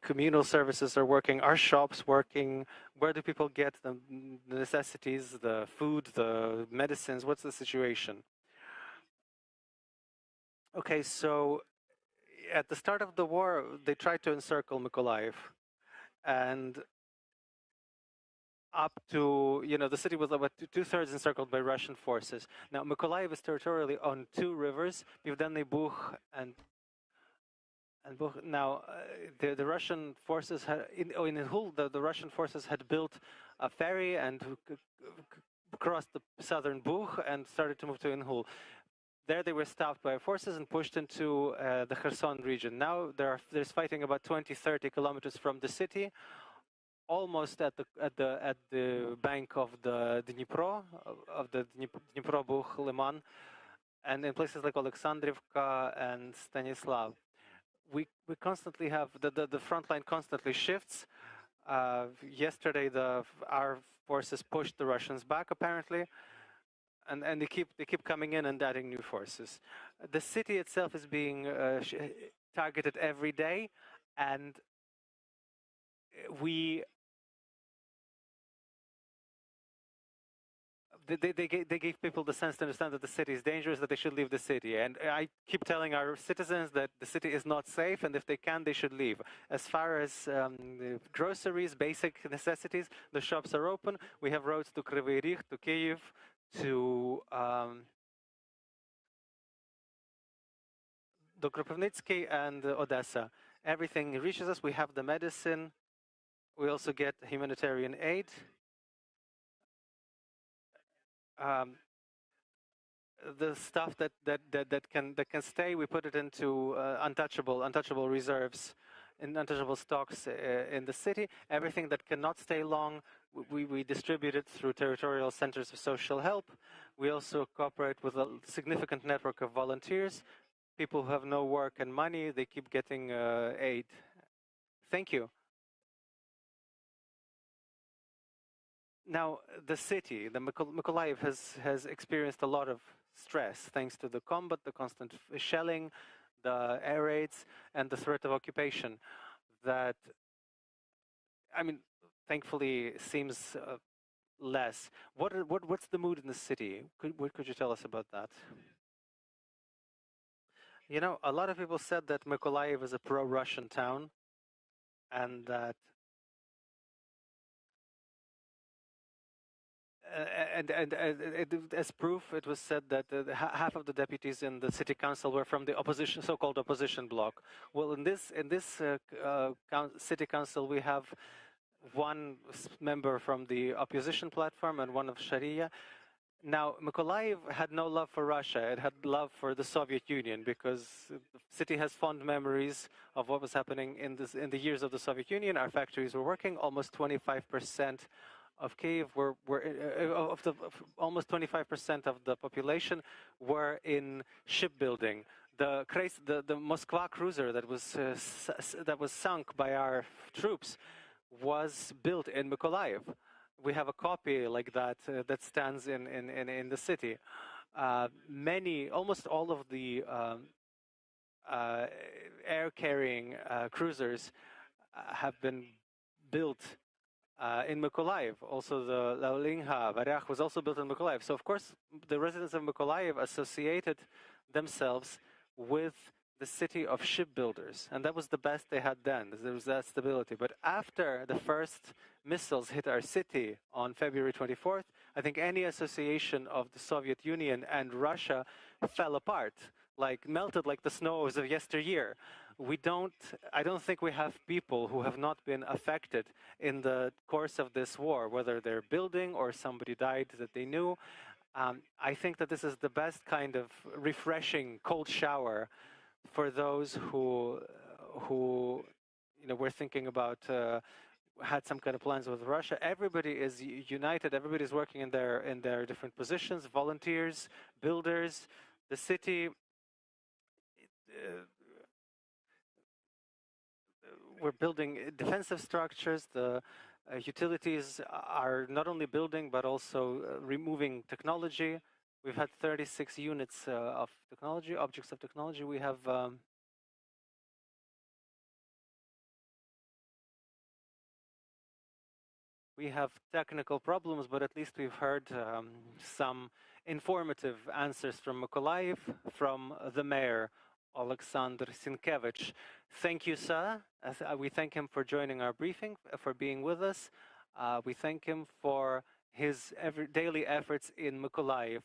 Communal services are working. Are shops working? Where do people get the necessities, the food, the medicines? What's the situation? Okay, so at the start of the war, they tried to encircle Mykolaiv, and up to, the city was about two-thirds encircled by Russian forces. Now, Mykolaiv is territorially on two rivers, Pivdenny Bug and Bug. Now, the Russian forces had, in Inhul, the Russian forces had built a ferry and crossed the southern Bug and started to move to Inhul. There they were stopped by forces and pushed into the Kherson region. Now there's fighting about 20-30 kilometers from the city, almost at the bank of the Dnipro, of the Dnipro-Bug Liman, and in places like Alexandrivka and Stanislav. We constantly have the front line constantly shifts. Yesterday our forces pushed the Russians back apparently. And they keep coming in and adding new forces. The city itself is being targeted every day, and they gave people the sense to understand that the city is dangerous, that they should leave the city. And I keep telling our citizens that the city is not safe, and if they can, they should leave. As far as the groceries, basic necessities, the shops are open. We have roads to Kryvyi Rih, to Kyiv, to do Kropivnitsky and Odessa. Everything reaches us. We have the medicine. We also get humanitarian aid. The stuff that can stay, we put it into untouchable reserves, in untouchable stocks in the city. Everything that cannot stay long, we distribute it through territorial centers of social help. We also cooperate with a significant network of volunteers. People who have no work and money, they keep getting aid. Thank you. Now, the city, the Mykolaiv, has experienced a lot of stress thanks to the combat, the constant shelling, the air raids, and the threat of occupation. That, I mean, thankfully seems less. What's the mood in the city? What could you tell us about that? You know, a lot of people said that Mykolaiv is a pro-Russian town, and that as proof, it was said that half of the deputies in the city council were from the opposition, so-called opposition bloc. Well, in this city council, we have one member from the opposition platform and one of Sharia. Now, Mykolaiv had no love for Russia. It had love for the Soviet Union, because the city has fond memories of what was happening in the years of the Soviet Union. Our factories were working. Almost 25% of Kyiv almost 25% of the population were in shipbuilding. The Moskva cruiser that was sunk by our troops was built in Mykolaiv. We have a copy like that that stands in the city. Almost all of the air-carrying cruisers have been built in Mykolaiv. Also, the Laulinha, Varyakh was also built in Mykolaiv. So, of course, the residents of Mykolaiv associated themselves with the city of shipbuilders, and that was the best they had then. There was that stability. But after the first missiles hit our city on February 24th, I think any association of the Soviet Union and Russia fell apart, like melted like the snows of yesteryear. I don't think we have people who have not been affected in the course of this war, whether they're building or somebody died that they knew. I think that this is the best kind of refreshing cold shower for those who were thinking about had some kind of plans with Russia. Everybody is united. Everybody is working in their different positions. Volunteers, builders, the city. We're building defensive structures. The utilities are not only building but also removing technology. We've had 36 units of technology, objects of technology. We have technical problems, but at least we've heard some informative answers from Mykolaiv, from the mayor, Alexander Sienkiewicz. Thank you, sir. We thank him for joining our briefing, for being with us. We thank him for his daily efforts in Mykolaiv.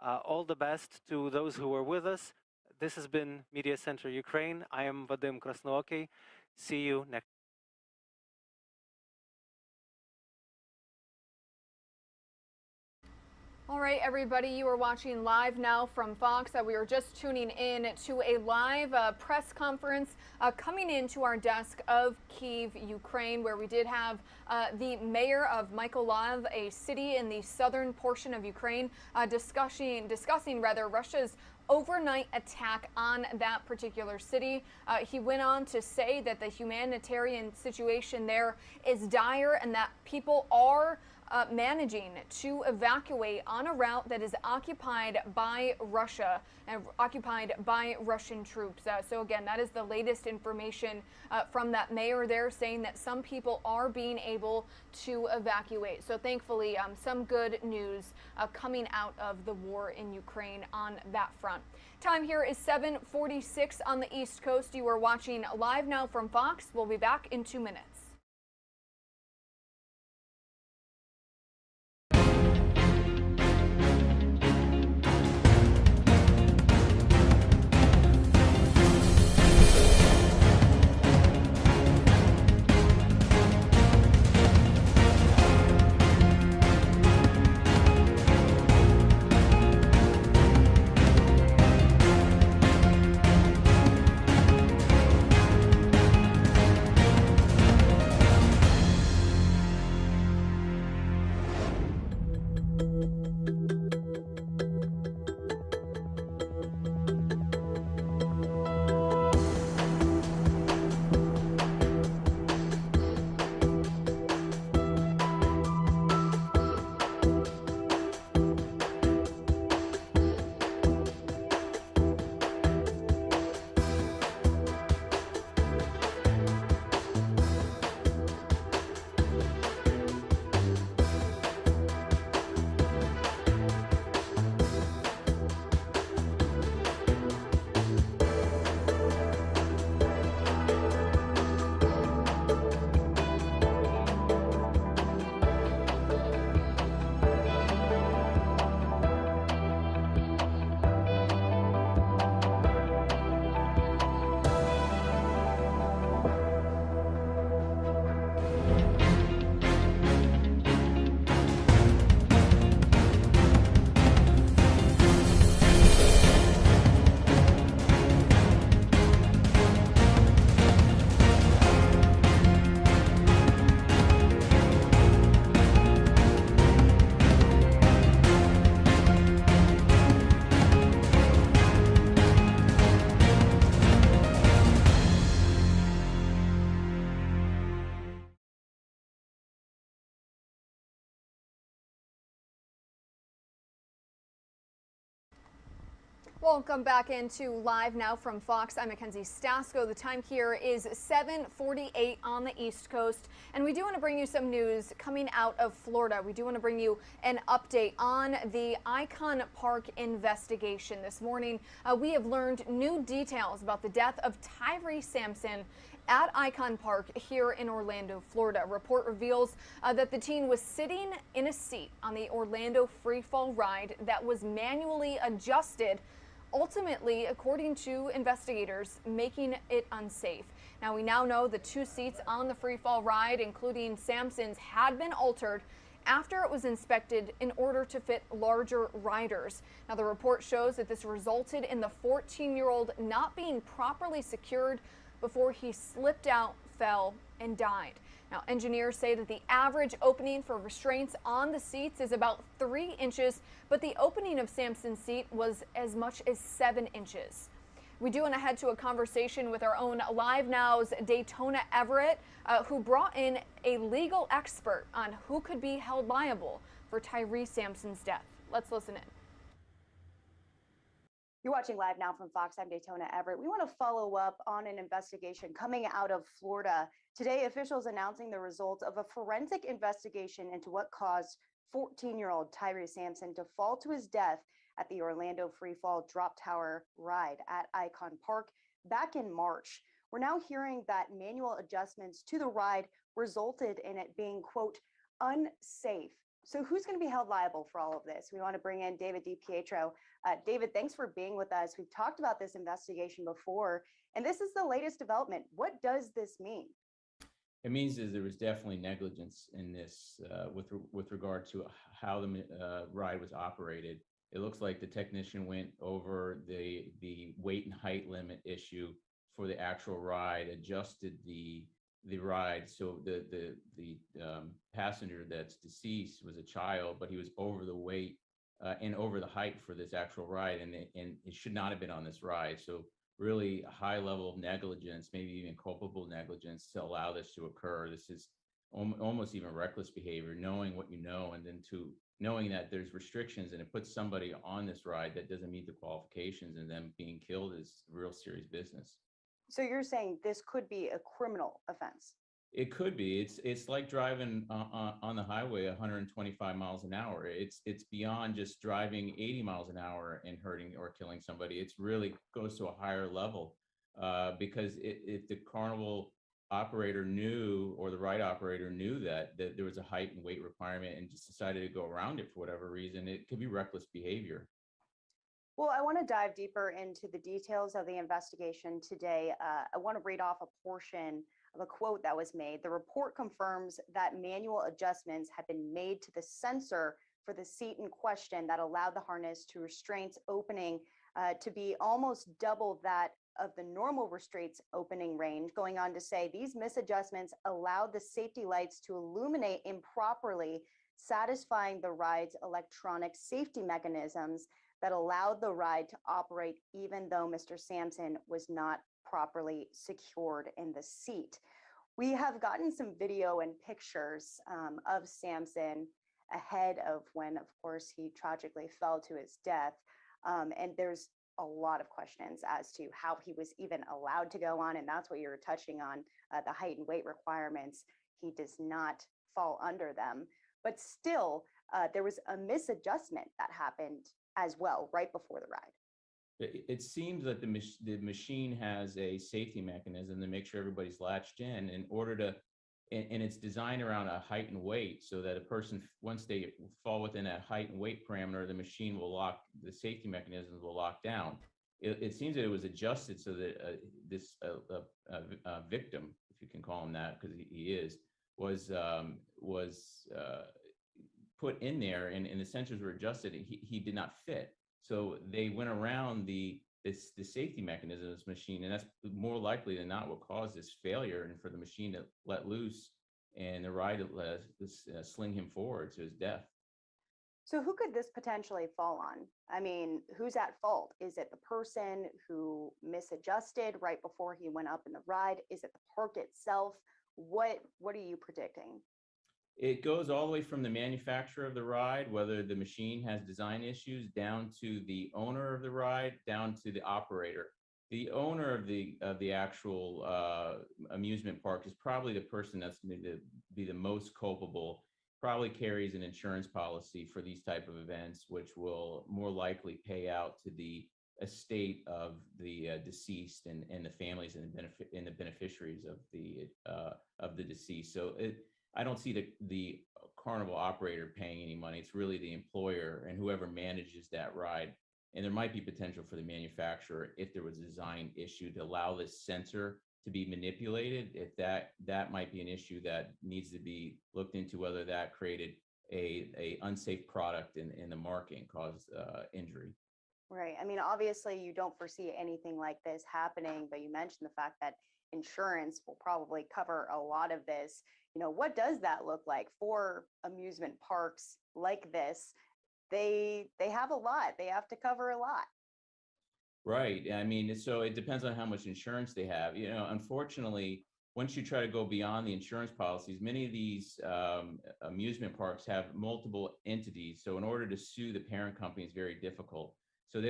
All the best to those who were with us. This has been Media Center Ukraine. I am Vadim Krasnooky. See you next. All right, everybody, you are watching Live Now from Fox. We are just tuning in to a live press conference coming into our desk of Kyiv, Ukraine, where we did have the mayor of Mykolaiv, a city in the southern portion of Ukraine, discussing Russia's overnight attack on that particular city. He went on to say that the humanitarian situation there is dire and that people are managing to evacuate on a route that is occupied by Russia and occupied by Russian troops. So again, that is the latest information from that mayor there, saying that some people are being able to evacuate. So thankfully, some good news coming out of the war in Ukraine on that front. Time here is 7:46 on the East Coast. You are watching Live Now from Fox. We'll be back in 2 minutes. Welcome back into Live Now from Fox. I'm Mackenzie Stasko. The time here is 7:48 on the East Coast, and we do want to bring you some news coming out of Florida. We do want to bring you an update on the Icon Park investigation. This morning, we have learned new details about the death of Tyree Sampson at Icon Park here in Orlando, Florida. A report reveals that the teen was sitting in a seat on the Orlando freefall ride that was manually adjusted, ultimately, according to investigators, making it unsafe. Now, we now know the two seats on the freefall ride, including Sampson's, had been altered after it was inspected in order to fit larger riders. Now, the report shows that this resulted in the 14-year-old not being properly secured before he slipped out, fell, and died. Now, engineers say that the average opening for restraints on the seats is about 3 inches, but the opening of Sampson's seat was as much as 7 inches. We do want to head to a conversation with our own Live Now's Daytona Everett, who brought in a legal expert on who could be held liable for Tyree Sampson's death. Let's listen in. You're watching Live Now from Fox. I'm Daytona Everett. We want to follow up on an investigation coming out of Florida. Today, officials announcing the results of a forensic investigation into what caused 14-year-old Tyree Sampson to fall to his death at the Orlando Freefall Drop Tower ride at Icon Park back in March. We're now hearing that manual adjustments to the ride resulted in it being, quote, unsafe. So who's going to be held liable for all of this? We want to bring in David DiPietro. David, thanks for being with us. We've talked about this investigation before, and this is the latest development. What does this mean? It means that there was definitely negligence in this with regard to how the ride was operated. It looks like the technician went over the weight and height limit issue for the actual ride, adjusted the ride. So the passenger that's deceased was a child, but he was over the weight and over the height for this actual ride, and it should not have been on this ride. So really a high level of negligence, maybe even culpable negligence, to allow this to occur. This is almost even reckless behavior, knowing what you know, and then knowing that there's restrictions, and it puts somebody on this ride that doesn't meet the qualifications, and them being killed is real serious business. So you're saying this could be a criminal offense? It could be. It's like driving on the highway 125 miles an hour. It's beyond just driving 80 miles an hour and hurting or killing somebody. It's really goes to a higher level because if the carnival operator knew, or the ride operator knew that there was a height and weight requirement and just decided to go around it for whatever reason, it could be reckless behavior. Well, I want to dive deeper into the details of the investigation today. I want to read off a portion of a quote that was made. The report confirms that manual adjustments have been made to the sensor for the seat in question that allowed the harness to restraints opening to be almost double that of the normal restraints opening range, going on to say these misadjustments allowed the safety lights to illuminate improperly, satisfying the ride's electronic safety mechanisms that allowed the ride to operate even though Mr. Sampson was not properly secured in the seat. We have gotten some video and pictures of Sampson ahead of when, of course, he tragically fell to his death. And there's a lot of questions as to how he was even allowed to go on. And that's what you're touching on, the height and weight requirements. He does not fall under them. But still, there was a misadjustment that happened as well right before the ride. It seems that the machine has a safety mechanism to make sure everybody's latched in order to, and it's designed around a height and weight so that a person, once they fall within that height and weight parameter, the machine will lock, the safety mechanisms will lock down. It seems that it was adjusted so that this victim, if you can call him that, because he is, was put in there, and the sensors were adjusted. He did not fit. So they went around the safety mechanism of this machine, and that's more likely than not what caused this failure, and for the machine to let loose and the ride to sling him forward to his death. So who could this potentially fall on? I mean, who's at fault? Is it the person who misadjusted right before he went up in the ride? Is it the park itself? What are you predicting? It goes all the way from the manufacturer of the ride, whether the machine has design issues, down to the owner of the ride, down to the operator. The owner of the actual amusement park is probably the person that's going to be the most culpable, probably carries an insurance policy for these type of events, which will more likely pay out to the estate of the deceased and the families and the beneficiaries of the deceased. So I don't see the carnival operator paying any money. It's really the employer and whoever manages that ride. And there might be potential for the manufacturer, if there was a design issue, to allow this sensor to be manipulated. If that might be an issue that needs to be looked into, whether that created a unsafe product in the market and caused injury. Right. I mean, obviously, you don't foresee anything like this happening, but you mentioned the fact that insurance will probably cover a lot of this. You know, what does that look like for amusement parks like this? They have a lot. They have to cover a lot. Right. I mean, so it depends on how much insurance they have. You know, unfortunately, once you try to go beyond the insurance policies, many of these amusement parks have multiple entities. So in order to sue the parent company is very difficult. So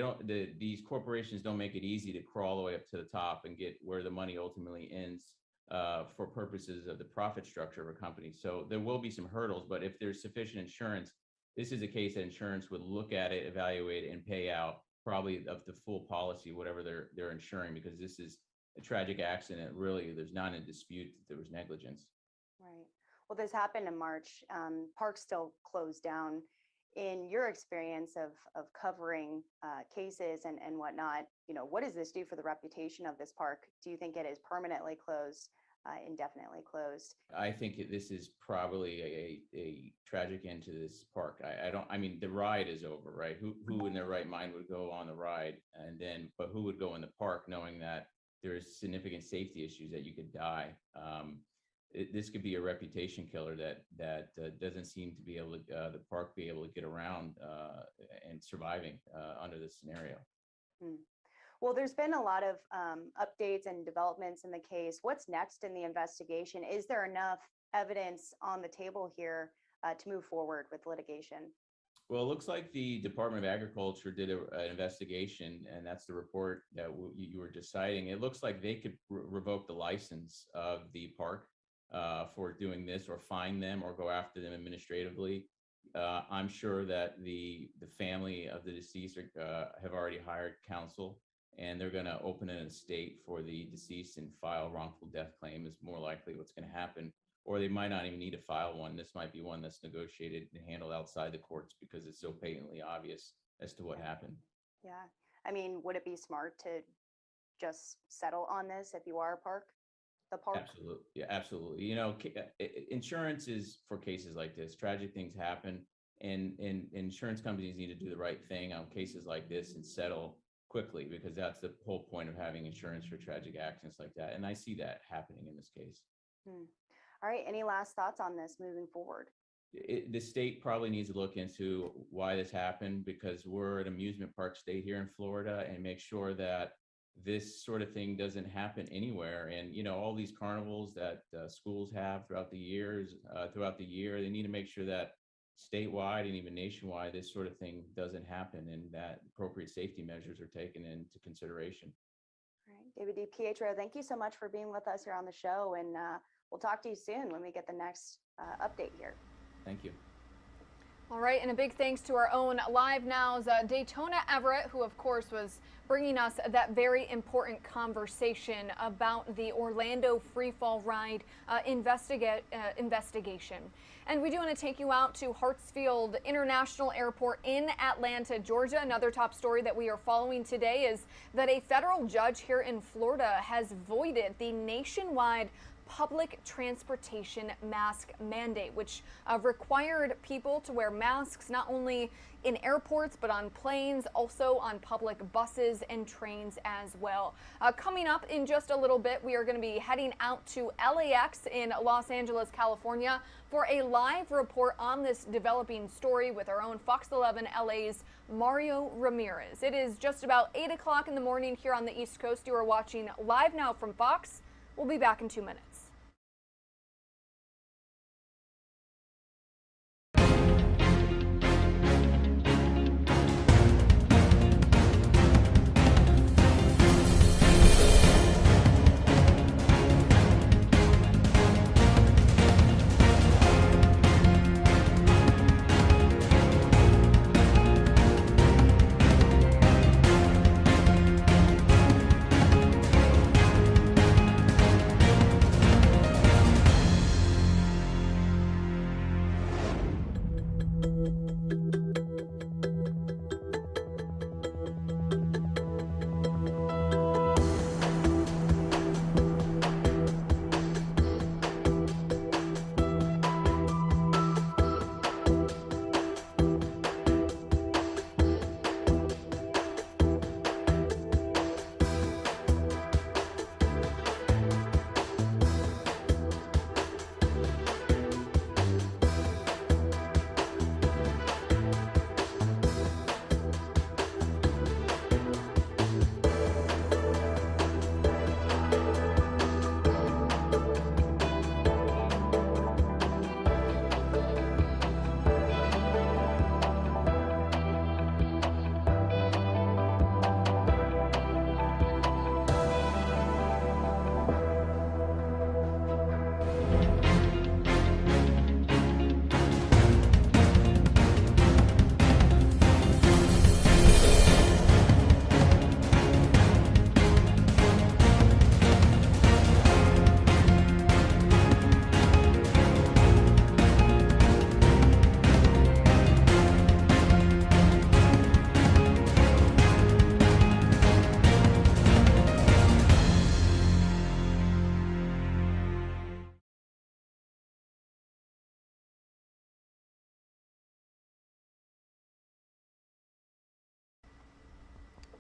these corporations don't make it easy to crawl all the way up to the top and get where the money ultimately ends for purposes of the profit structure of a company. So there will be some hurdles, but if there's sufficient insurance, this is a case that insurance would look at it, evaluate it, and pay out probably of the full policy, whatever they're insuring, because this is a tragic accident. Really, there's not a dispute that there was negligence. Right. Well, this happened in March. Parks still closed down. In your experience of covering cases and whatnot, you know, what does this do for the reputation of this park? Do you think it is permanently closed, indefinitely closed? I think this is probably a tragic end to this park. I mean, the ride is over, right? Who in their right mind would go on the ride, but who would go in the park knowing that there's significant safety issues that you could die? This could be a reputation killer that doesn't seem to be able to, the park be able to get around and surviving under this scenario. Well, there's been a lot of updates and developments in the case. What's next in the investigation? Is there enough evidence on the table here to move forward with litigation? Well, it looks like the Department of Agriculture did an investigation, and that's the report that you were just citing. It looks like they could revoke the license of the park for doing this, or fine them, or go after them administratively. I'm sure that the family of the deceased have already hired counsel, and they're going to open an estate for the deceased and file a wrongful death claim is more likely what's going to happen. Or they might not even need to file one. This might be one that's negotiated and handled outside the courts because it's so patently obvious as to what happened. Yeah. I mean, would it be smart to just settle on this if you are the park? Absolutely. Yeah, absolutely. You know, insurance is for cases like this. Tragic things happen, and insurance companies need to do the right thing on cases like this and settle quickly, because that's the whole point of having insurance for tragic accidents like that. And I see that happening in this case. All right. Any last thoughts on this moving forward? The state probably needs to look into why this happened, because we're an amusement park state here in Florida, and make sure that this sort of thing doesn't happen anywhere. And, you know, all these carnivals that schools have throughout the year, they need to make sure that statewide and even nationwide, this sort of thing doesn't happen, and that appropriate safety measures are taken into consideration. All right. David DiPietro, thank you so much for being with us here on the show, and we'll talk to you soon when we get the next update here. Thank you. All right, and a big thanks to our own LiveNow's Daytona Everett, who of course was bringing us that very important conversation about the Orlando freefall ride investigation. And we do want to take you out to Hartsfield International Airport in Atlanta, Georgia. Another top story that we are following today is that a federal judge here in Florida has voided the nationwide public transportation mask mandate, which required people to wear masks not only in airports but on planes, also on public buses and trains as well. Coming up in just a little bit, we are going to be heading out to LAX in Los Angeles, California for a live report on this developing story with our own Fox 11 LA's Mario Ramirez. It is just about 8 o'clock in the morning here on the East Coast. You are watching Live Now from Fox. We'll be back in 2 minutes.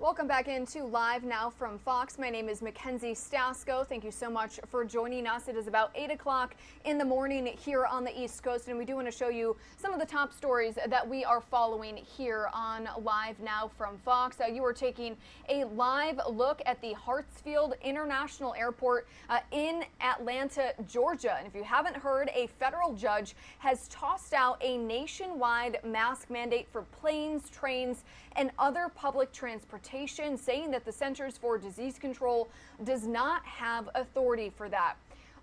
Welcome back into Live Now from Fox. My name is Mackenzie Stasko. Thank you so much for joining us. It is about 8 o'clock in the morning here on the East Coast, and we do want to show you some of the top stories that we are following here on Live Now from Fox. You are taking a live look at the Hartsfield International Airport in Atlanta, Georgia. And if you haven't heard, a federal judge has tossed out a nationwide mask mandate for planes, trains, and other public transportation, saying that the Centers for Disease Control does not have authority for that.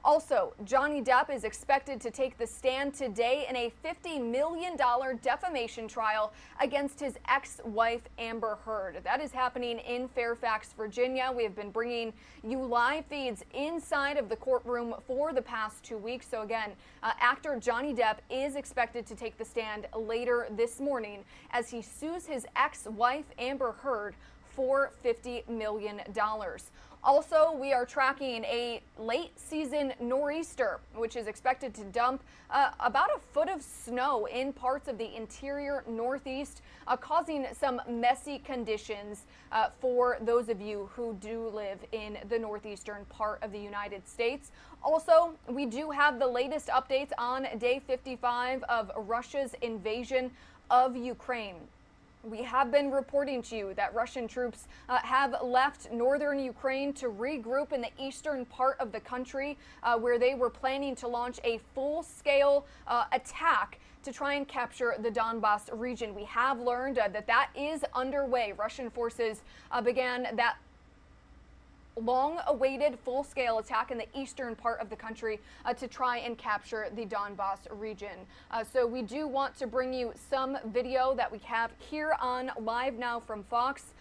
Also, Johnny Depp is expected to take the stand today in a $50 million defamation trial against his ex-wife Amber Heard. That is happening in Fairfax, Virginia. We have been bringing you live feeds inside of the courtroom for the past 2 weeks. So again, actor Johnny Depp is expected to take the stand later this morning as he sues his ex-wife Amber Heard for $50 million. Also, we are tracking a late season nor'easter, which is expected to dump about a foot of snow in parts of the interior Northeast, causing some messy conditions for those of you who do live in the northeastern part of the United States. Also, we do have the latest updates on day 55 of Russia's invasion of Ukraine. We have been reporting to you that Russian troops have left northern Ukraine to regroup in the eastern part of the country, where they were planning to launch a full-scale attack to try and capture the Donbas region. We have learned that is underway. Russian forces began that long-awaited full-scale attack in the eastern part of the country to try and capture the Donbas region. So we do want to bring you some video that we have here on Live Now from Fox.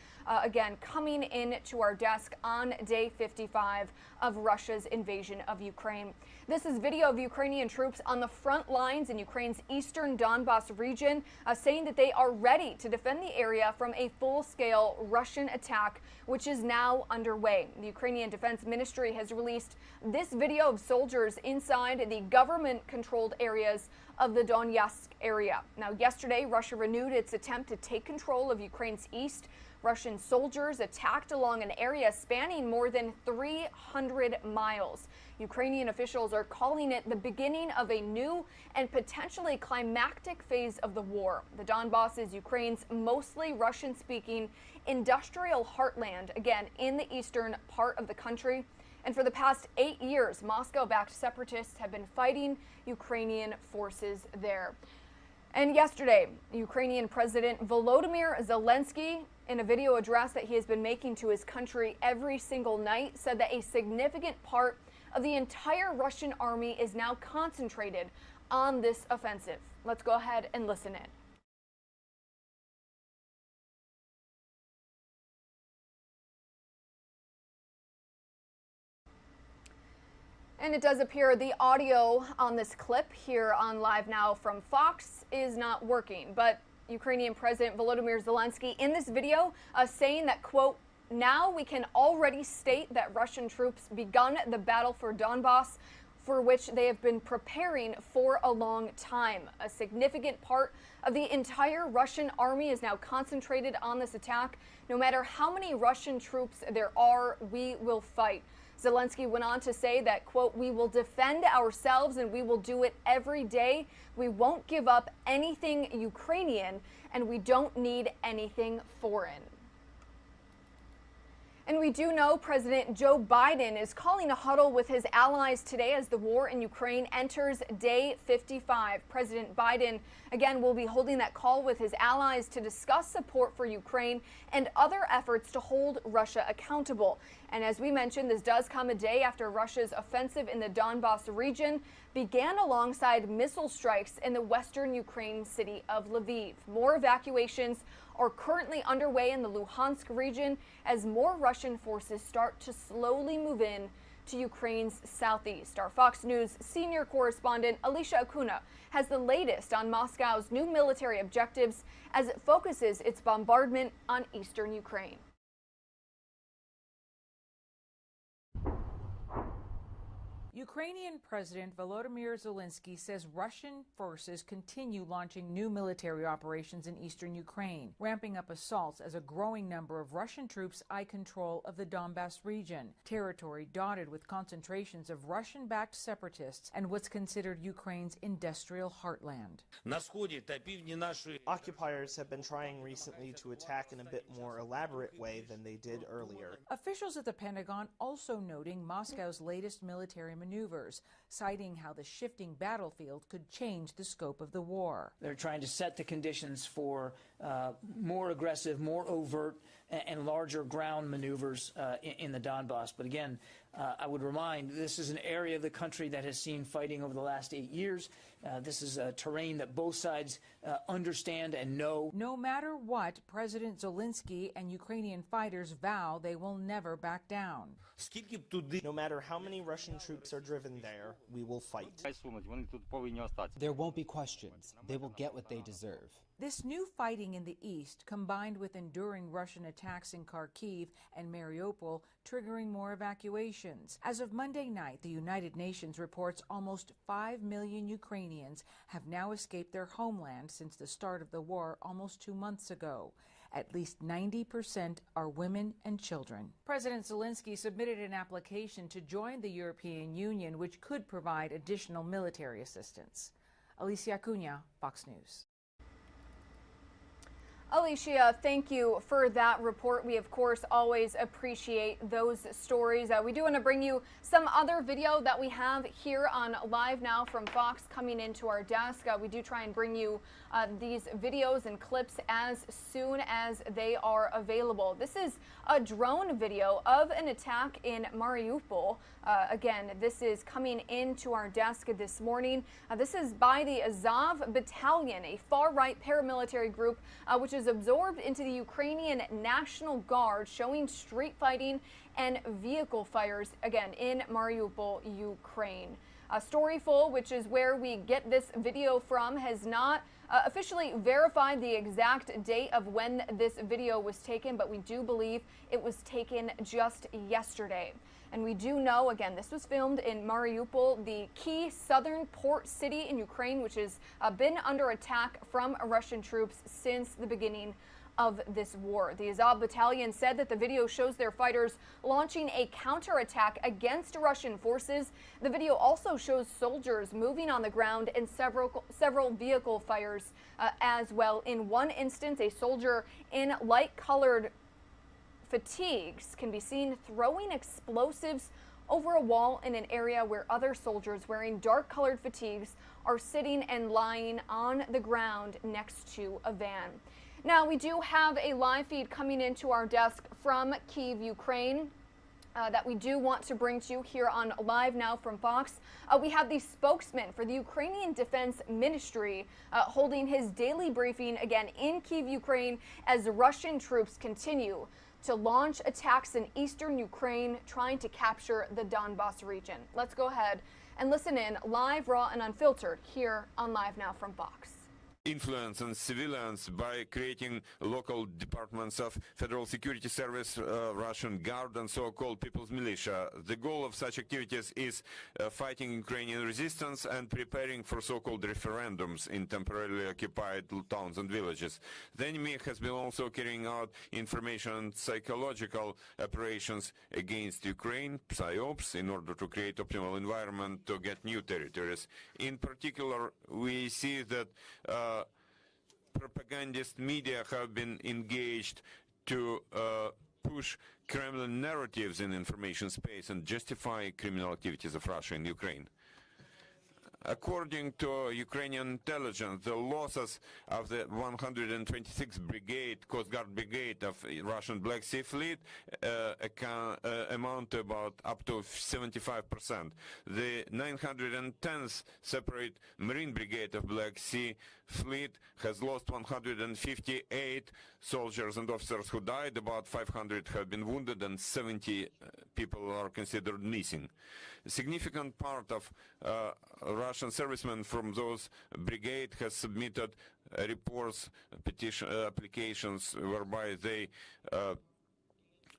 Again, coming in to our desk on day 55 of Russia's invasion of Ukraine. This is video of Ukrainian troops on the front lines in Ukraine's eastern Donbas region, saying that they are ready to defend the area from a full-scale Russian attack, which is now underway. The Ukrainian Defense Ministry has released this video of soldiers inside the government-controlled areas of the Donetsk area. Now, yesterday, Russia renewed its attempt to take control of Ukraine's east. Russian soldiers attacked along an area spanning more than 300 miles. Ukrainian officials are calling it the beginning of a new and potentially climactic phase of the war. The Donbas is Ukraine's mostly Russian-speaking industrial heartland, again, in the eastern part of the country. And for the past 8 years, Moscow-backed separatists have been fighting Ukrainian forces there. And yesterday, Ukrainian President Volodymyr Zelensky, in a video address that he has been making to his country every single night, said that a significant part of the entire Russian army is now concentrated on this offensive. Let's go ahead and listen in. And it does appear the audio on this clip here on Live Now from Fox is not working, but Ukrainian President Volodymyr Zelensky in this video saying that, quote, now we can already state that Russian troops begun the battle for Donbas, for which they have been preparing for a long time. A significant part of the entire Russian army is now concentrated on this attack. No matter how many Russian troops there are, we will fight. Zelensky went on to say that, quote, we will defend ourselves and we will do it every day. We won't give up anything Ukrainian and we don't need anything foreign. And we do know President Joe Biden is calling a huddle with his allies today as the war in Ukraine enters day 55. President Biden, again, will be holding that call with his allies to discuss support for Ukraine and other efforts to hold Russia accountable. And as we mentioned, this does come a day after Russia's offensive in the Donbas region began alongside missile strikes in the western Ukraine city of Lviv. More evacuations are currently underway in the Luhansk region as more Russian forces start to slowly move in to Ukraine's southeast. Our Fox News senior correspondent Alicia Acuna has the latest on Moscow's new military objectives as it focuses its bombardment on eastern Ukraine. Ukrainian President Volodymyr Zelensky says Russian forces continue launching new military operations in eastern Ukraine, ramping up assaults as a growing number of Russian troops eye control of the Donbas region, territory dotted with concentrations of Russian-backed separatists and what's considered Ukraine's industrial heartland. Occupiers have been trying recently to attack in a bit more elaborate way than they did earlier. Officials at the Pentagon also noting Moscow's latest military maneuvers, citing how the shifting battlefield could change the scope of the war. They're trying to set the conditions for more aggressive, more overt, and larger ground maneuvers in the Donbas. But again, I would remind, this is an area of the country that has seen fighting over the last 8 years. This is a terrain that both sides understand and know. No matter what, President Zelensky and Ukrainian fighters vow they will never back down. No matter how many Russian troops are driven there, we will fight. There won't be questions. They will get what they deserve. This new fighting in the east, combined with enduring Russian attacks in Kharkiv and Mariupol, triggering more evacuations. As of Monday night, the United Nations reports almost 5 million Ukrainians have now escaped their homeland since the start of the war almost 2 months ago. At least 90% are women and children. President Zelensky submitted an application to join the European Union, which could provide additional military assistance. Alicia Cunha, Fox News. Alicia, thank you for that report. We, of course, always appreciate those stories. We do want to bring you some other video that we have here on Live Now from Fox coming into our desk. We do try and bring you these videos and clips as soon as they are available. This is a drone video of an attack in Mariupol. Again, this is coming into our desk this morning. This is by the Azov Battalion, a far-right paramilitary group which is absorbed into the Ukrainian National Guard, showing street fighting and vehicle fires, again, in Mariupol, Ukraine. Storyful, which is where we get this video from, has not officially verified the exact date of when this video was taken, but we do believe it was taken just yesterday. And we do know, again, this was filmed in Mariupol, the key southern port city in Ukraine, which has been under attack from Russian troops since the beginning of this war. The Azov Battalion said that the video shows their fighters launching a counterattack against Russian forces. The video also shows soldiers moving on the ground and several vehicle fires as well. In one instance, a soldier in light-colored fatigues can be seen throwing explosives over a wall in an area where other soldiers wearing dark-colored fatigues are sitting and lying on the ground next to a van. Now, we do have a live feed coming into our desk from Kyiv, Ukraine, that we do want to bring to you here on Live Now from Fox. We have the spokesman for the Ukrainian Defense Ministry holding his daily briefing again in Kyiv, Ukraine, as Russian troops continue to launch attacks in eastern Ukraine, trying to capture the Donbas region. Let's go ahead and listen in live, raw, and unfiltered here on Live Now from Fox. Influence on civilians by creating local departments of Federal Security Service, Russian Guard, and so-called People's Militia. The goal of such activities is fighting Ukrainian resistance and preparing for so-called referendums in temporarily occupied towns and villages. The enemy has been also carrying out information and psychological operations against Ukraine, PSYOPs, in order to create optimal environment to get new territories. In particular, we see that propagandist media have been engaged to push Kremlin narratives in information space and justify criminal activities of Russia in Ukraine. According to Ukrainian intelligence, the losses of the 126th Brigade, Coast Guard Brigade of Russian Black Sea Fleet amount to about up to 75%. The 910th Separate Marine Brigade of Black Sea Fleet has lost 158 soldiers and officers who died, about 500 have been wounded, and 70 people are considered missing. A significant part of Russian servicemen from those brigade has submitted reports, petition applications whereby they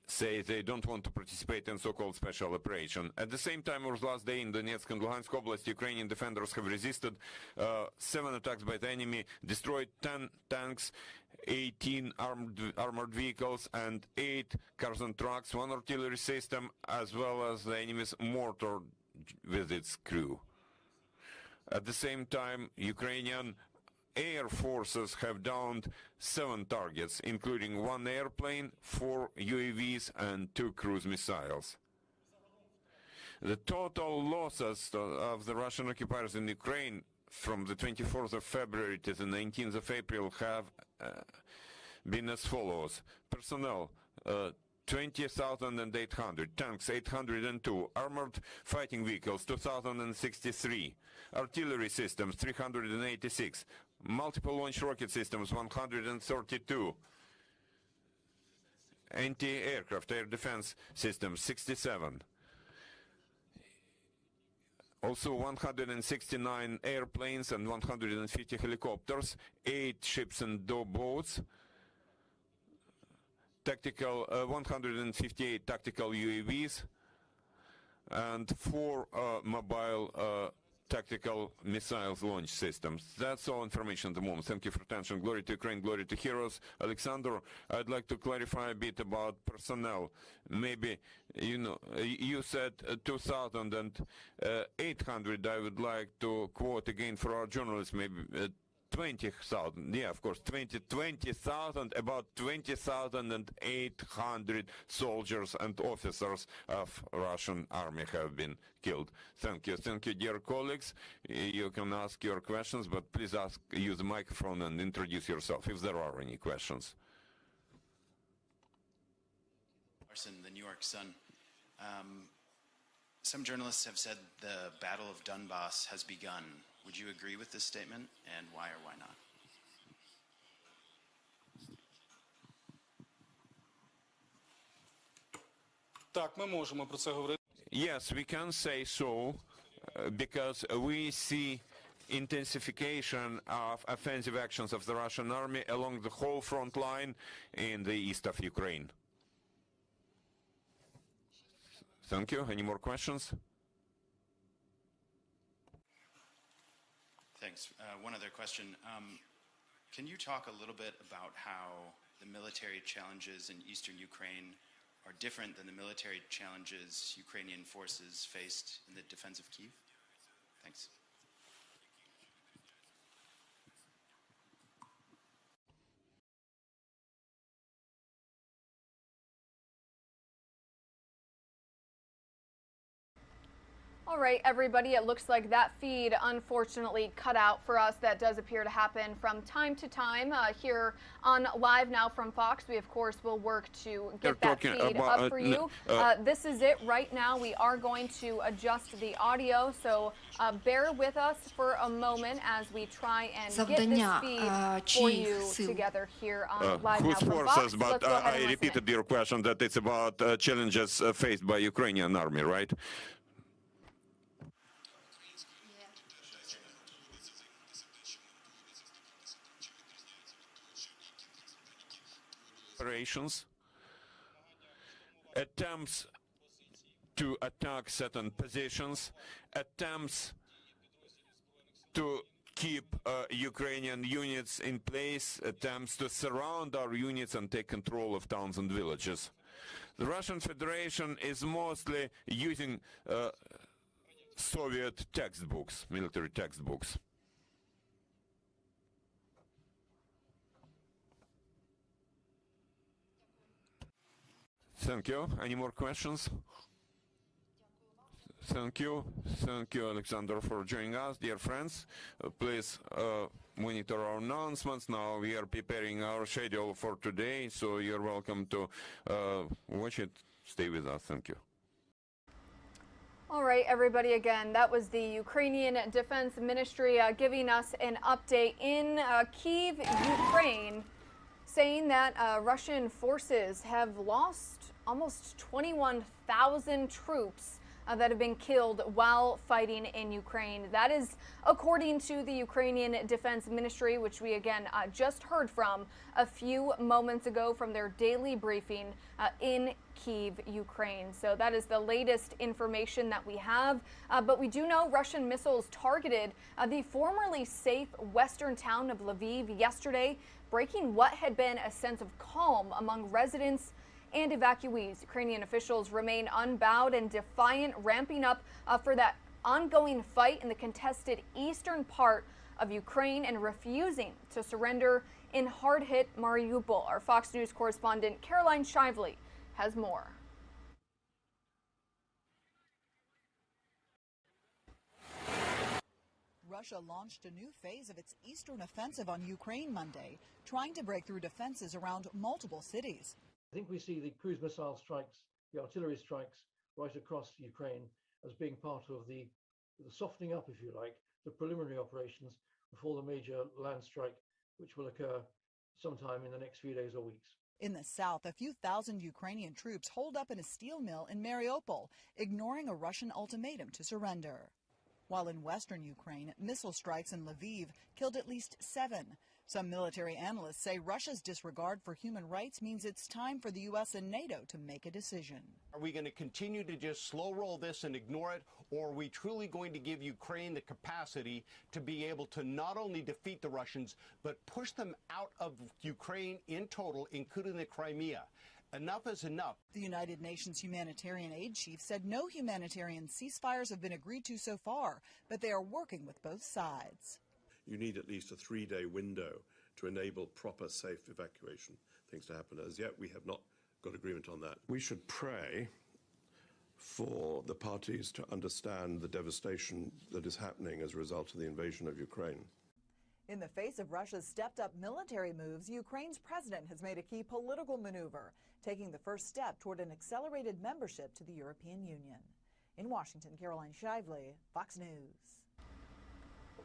say they don't want to participate in so-called special operation. At the same time, over the last day in Donetsk and Luhansk Oblast, Ukrainian defenders have resisted 7 attacks by the enemy, destroyed 10 tanks, 18 armored vehicles, and 8 cars and trucks, 1 artillery system, as well as the enemy's mortar with its crew. At the same time, Ukrainian air forces have downed 7 targets, including 1 airplane, 4 UAVs, and 2 cruise missiles. The total losses of the Russian occupiers in Ukraine from the 24th of February to the 19th of April have been as follows. Personnel, 20,800, tanks 802, armored fighting vehicles 2,063, artillery systems 386, multiple launch rocket systems 132, anti-aircraft air defense systems 67. Also 169 airplanes and 150 helicopters, 8 ships and boats, tactical 158 tactical UAVs, and 4 mobile tactical missiles launch systems. That's all information at the moment. Thank you for attention. Glory to Ukraine, glory to heroes. Alexander, I'd like to clarify a bit about personnel. Maybe, you said 2,800. I would like to quote again for our journalists, maybe 20,000. Yeah, of course, 20,000, about 20,800 soldiers and officers of Russian army have been killed. Thank you, dear colleagues. You can ask your questions, but please use the microphone and introduce yourself if there are any questions. The New York Sun. Some journalists have said the Battle of Donbas has begun. Would you agree with this statement, and why or why not? Yes, we can say so, because we see intensification of offensive actions of the Russian army along the whole front line in the east of Ukraine. Thank you. Any more questions? Thanks. One other question. Can you talk a little bit about how the military challenges in eastern Ukraine are different than the military challenges Ukrainian forces faced in the defense of Kyiv? Thanks. All right, everybody, it looks like that feed unfortunately cut out for us. That does appear to happen from time to time here on Live Now from Fox. We, of course, will work to get that feed up for you. This is it right now. We are going to adjust the audio, so bear with us for a moment as we try and get this feed for you together here on Live Now from Fox. But I repeated your question that it's about challenges faced by Ukrainian army, right? Operations, attempts to attack certain positions, attempts to keep Ukrainian units in place, attempts to surround our units and take control of towns and villages. The Russian Federation is mostly using Soviet textbooks, military textbooks. Thank you. Any more questions? Thank you, Alexander, for joining us, dear friends. Please monitor our announcements. Now we are preparing our schedule for today, so you're welcome to watch it. Stay with us. Thank you. All right, everybody, again, that was the Ukrainian Defense Ministry giving us an update in Kyiv, Ukraine, saying that Russian forces have lost almost 21,000 troops that have been killed while fighting in Ukraine. That is according to the Ukrainian Defense Ministry, which we again just heard from a few moments ago from their daily briefing in Kyiv, Ukraine. So that is the latest information that we have. But we do know Russian missiles targeted the formerly safe western town of Lviv yesterday, breaking what had been a sense of calm among residents and evacuees. Ukrainian officials remain unbowed and defiant, ramping up for that ongoing fight in the contested eastern part of Ukraine and refusing to surrender in hard-hit Mariupol. Our Fox News correspondent Caroline Shively has more. Russia launched a new phase of its eastern offensive on Ukraine Monday, trying to break through defenses around multiple cities. I think we see the cruise missile strikes, the artillery strikes right across Ukraine as being part of the softening up, if you like, the preliminary operations before the major land strike, which will occur sometime in the next few days or weeks. In the south, a few thousand Ukrainian troops holed up in a steel mill in Mariupol, ignoring a Russian ultimatum to surrender. While in western Ukraine, missile strikes in Lviv killed at least 7. Some military analysts say Russia's disregard for human rights means it's time for the U.S. and NATO to make a decision. Are we going to continue to just slow roll this and ignore it, or are we truly going to give Ukraine the capacity to be able to not only defeat the Russians, but push them out of Ukraine in total, including the Crimea? Enough is enough. The United Nations humanitarian aid chief said no humanitarian ceasefires have been agreed to so far, but they are working with both sides. You need at least a 3-day window to enable proper, safe evacuation, things to happen. As yet, we have not got agreement on that. We should pray for the parties to understand the devastation that is happening as a result of the invasion of Ukraine. In the face of Russia's stepped-up military moves, Ukraine's president has made a key political maneuver, taking the first step toward an accelerated membership to the European Union. In Washington, Caroline Shively, Fox News.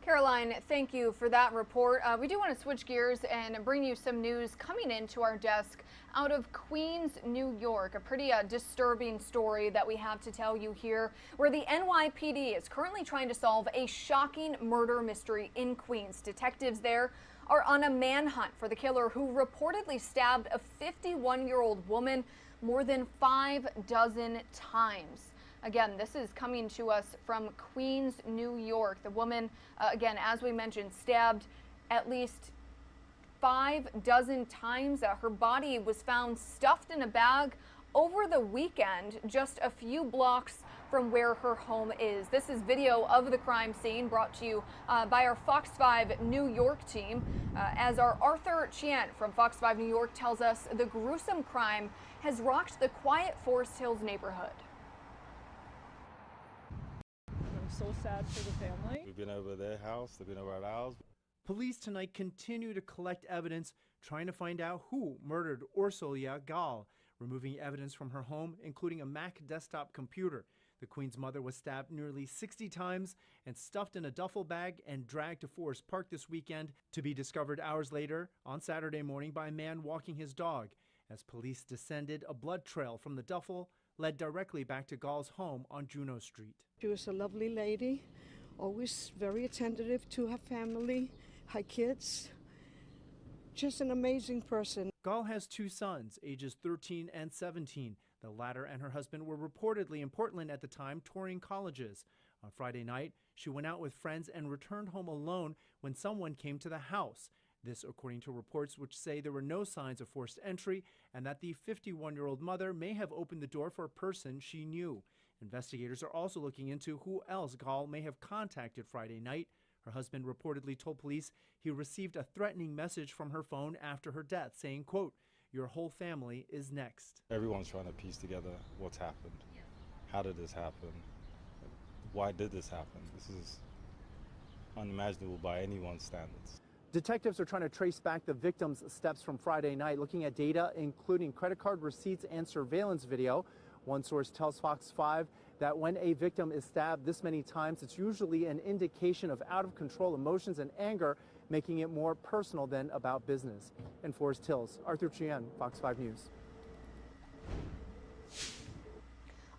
Caroline, thank you for that report. We do want to switch gears and bring you some news coming into our desk out of Queens, New York. A pretty disturbing story that we have to tell you here, where the NYPD is currently trying to solve a shocking murder mystery in Queens. Detectives there are on a manhunt for the killer who reportedly stabbed a 51-year-old woman more than 6 times. Again, this is coming to us from Queens, New York. The woman, again, as we mentioned, stabbed at least 6 times. Her body was found stuffed in a bag over the weekend, just a few blocks from where her home is. This is video of the crime scene brought to you by our Fox 5 New York team. As our Arthur Chien from Fox 5 New York tells us, the gruesome crime has rocked the quiet Forest Hills neighborhood. So sad for the family. We've been over their house, they've been over our house. Police tonight continue to collect evidence, trying to find out who murdered Ursulia Gal, removing evidence from her home, including a Mac desktop computer. The Queen's mother was stabbed nearly 60 times and stuffed in a duffel bag and dragged to Forest Park this weekend, to be discovered hours later on Saturday morning by a man walking his dog. As police descended, a blood trail from the duffel led directly back to Gal's home on Juneau Street. She was a lovely lady, always very attentive to her family, her kids. Just an amazing person. Gal has 2 sons, ages 13 and 17. The latter and her husband were reportedly in Portland at the time, touring colleges. On Friday night, she went out with friends and returned home alone when someone came to the house. This according to reports which say there were no signs of forced entry and that the 51-year-old mother may have opened the door for a person she knew. Investigators are also looking into who else Gal may have contacted Friday night. Her husband reportedly told police he received a threatening message from her phone after her death saying, quote, "Your whole family is next." Everyone's trying to piece together what's happened. How did this happen? Why did this happen? This is unimaginable by anyone's standards. Detectives are trying to trace back the victim's steps from Friday night, looking at data including credit card receipts and surveillance video. One source tells Fox 5 that when a victim is stabbed this many times, it's usually an indication of out-of-control emotions and anger, making it more personal than about business. In Forest Hills, Arthur Chien, Fox 5 News.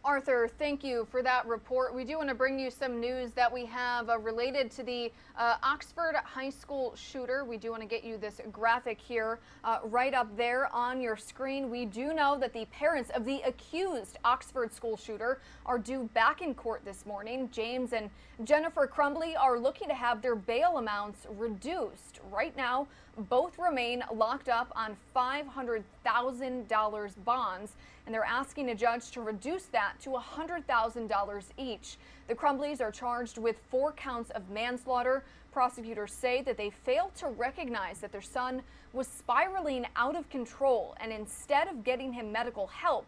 Arthur, thank you for that report. We do want to bring you some news that we have related to the Oxford High School shooter. We do want to get you this graphic here right up there on your screen. We do know that the parents of the accused Oxford school shooter are due back in court this morning. James and Jennifer Crumbly are looking to have their bail amounts reduced. Right now, both remain locked up on $500,000 bonds, and they're asking a judge to reduce that to $100,000 each. The Crumbleys are charged with 4 counts of manslaughter. Prosecutors say that they failed to recognize that their son was spiraling out of control, and instead of getting him medical help,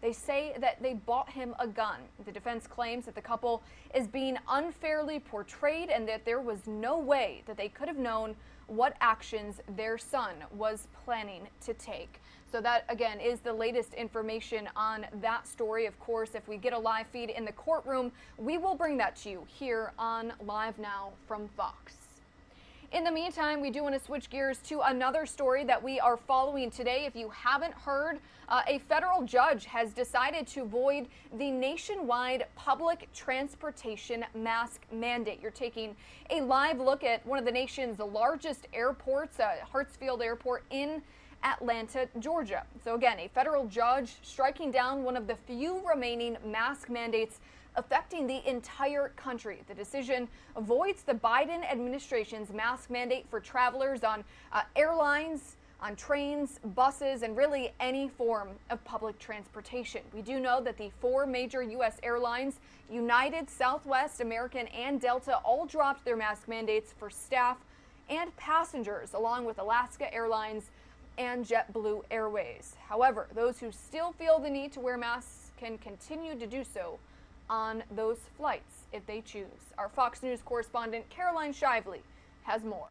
they say that they bought him a gun. The defense claims that the couple is being unfairly portrayed and that there was no way that they could have known what actions their son was planning to take. So that, again, is the latest information on that story. Of course, if we get a live feed in the courtroom, we will bring that to you here on Live Now from Fox. In the meantime, we do want to switch gears to another story that we are following today. If you haven't heard, a federal judge has decided to void the nationwide public transportation mask mandate. You're taking a live look at one of the nation's largest airports, Hartsfield Airport in Atlanta, Georgia. So again, a federal judge striking down one of the few remaining mask mandates affecting the entire country. The decision avoids the Biden administration's mask mandate for travelers on airlines, on trains, buses, and really any form of public transportation. We do know that the 4 major U.S. airlines, United, Southwest, American, and Delta, all dropped their mask mandates for staff and passengers, along with Alaska Airlines and JetBlue Airways. However, those who still feel the need to wear masks can continue to do so on those flights if they choose. Our Fox News correspondent Caroline Shively has more.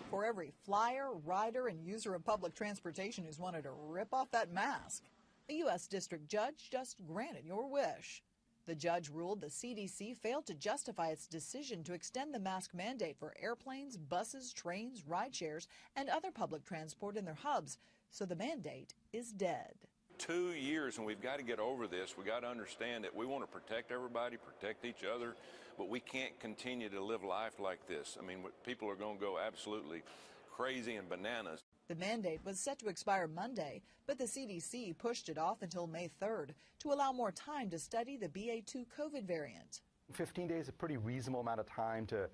For every flyer, rider, and user of public transportation who's wanted to rip off that mask, a U.S. district judge just granted your wish. The judge ruled the CDC failed to justify its decision to extend the mask mandate for airplanes, buses, trains, ride shares, and other public transport in their hubs, so the mandate is dead. 2 years, and we've got to get over this. We got to understand that we want to protect everybody, protect each other, but we can't continue to live life like this. I mean, people are going to go absolutely crazy and bananas. The mandate was set to expire Monday, but the CDC pushed it off until May 3rd to allow more time to study the BA2 COVID variant. 15 days is a pretty reasonable amount of time to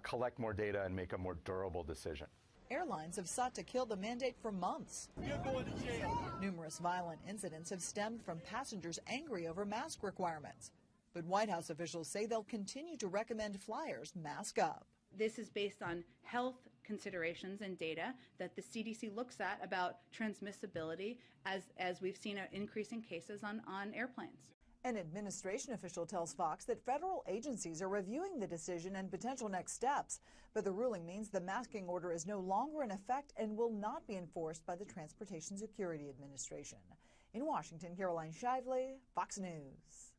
collect more data and make a more durable decision. Airlines have sought to kill the mandate for months. You're going to jail. Numerous violent incidents have stemmed from passengers angry over mask requirements. But White House officials say they'll continue to recommend flyers mask up. This is based on health considerations and data that the CDC looks at about transmissibility as we've seen an increase in cases on airplanes. An administration official tells Fox that federal agencies are reviewing the decision and potential next steps, but the ruling means the masking order is no longer in effect and will not be enforced by the Transportation Security Administration. In Washington, Caroline Shively, Fox News.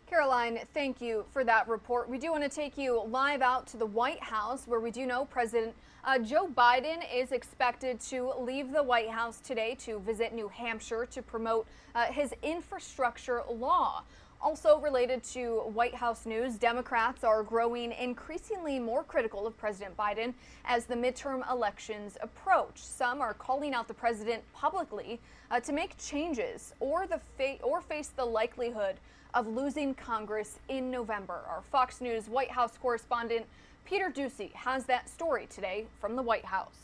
Caroline, thank you for that report. We do want to take you live out to the White House, where we do know President Joe Biden is expected to leave the White House today to visit New Hampshire to promote his infrastructure law. Also related to White House news, Democrats are growing increasingly more critical of President Biden as the midterm elections approach. Some are calling out the president publicly to make changes or face the likelihood of losing Congress in November. Our Fox News White House correspondent Peter Ducey has that story today from the White House.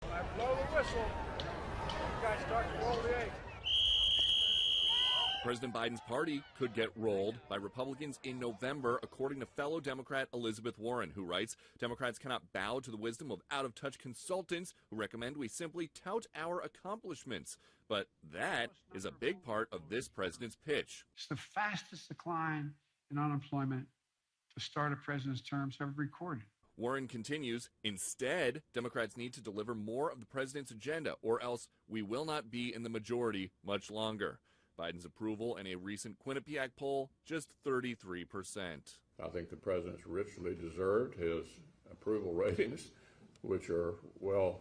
I blow the whistle. You guys start to roll the egg. President Biden's party could get rolled by Republicans in November, according to fellow Democrat Elizabeth Warren, who writes, Democrats cannot bow to the wisdom of out-of-touch consultants who recommend we simply tout our accomplishments. But that is a big part of this president's pitch. It's the fastest decline in unemployment to start a president's term ever recorded. Warren continues, instead, Democrats need to deliver more of the president's agenda, or else we will not be in the majority much longer. Biden's approval in a recent Quinnipiac poll, just 33%. I think the president's richly deserved his approval ratings, which are well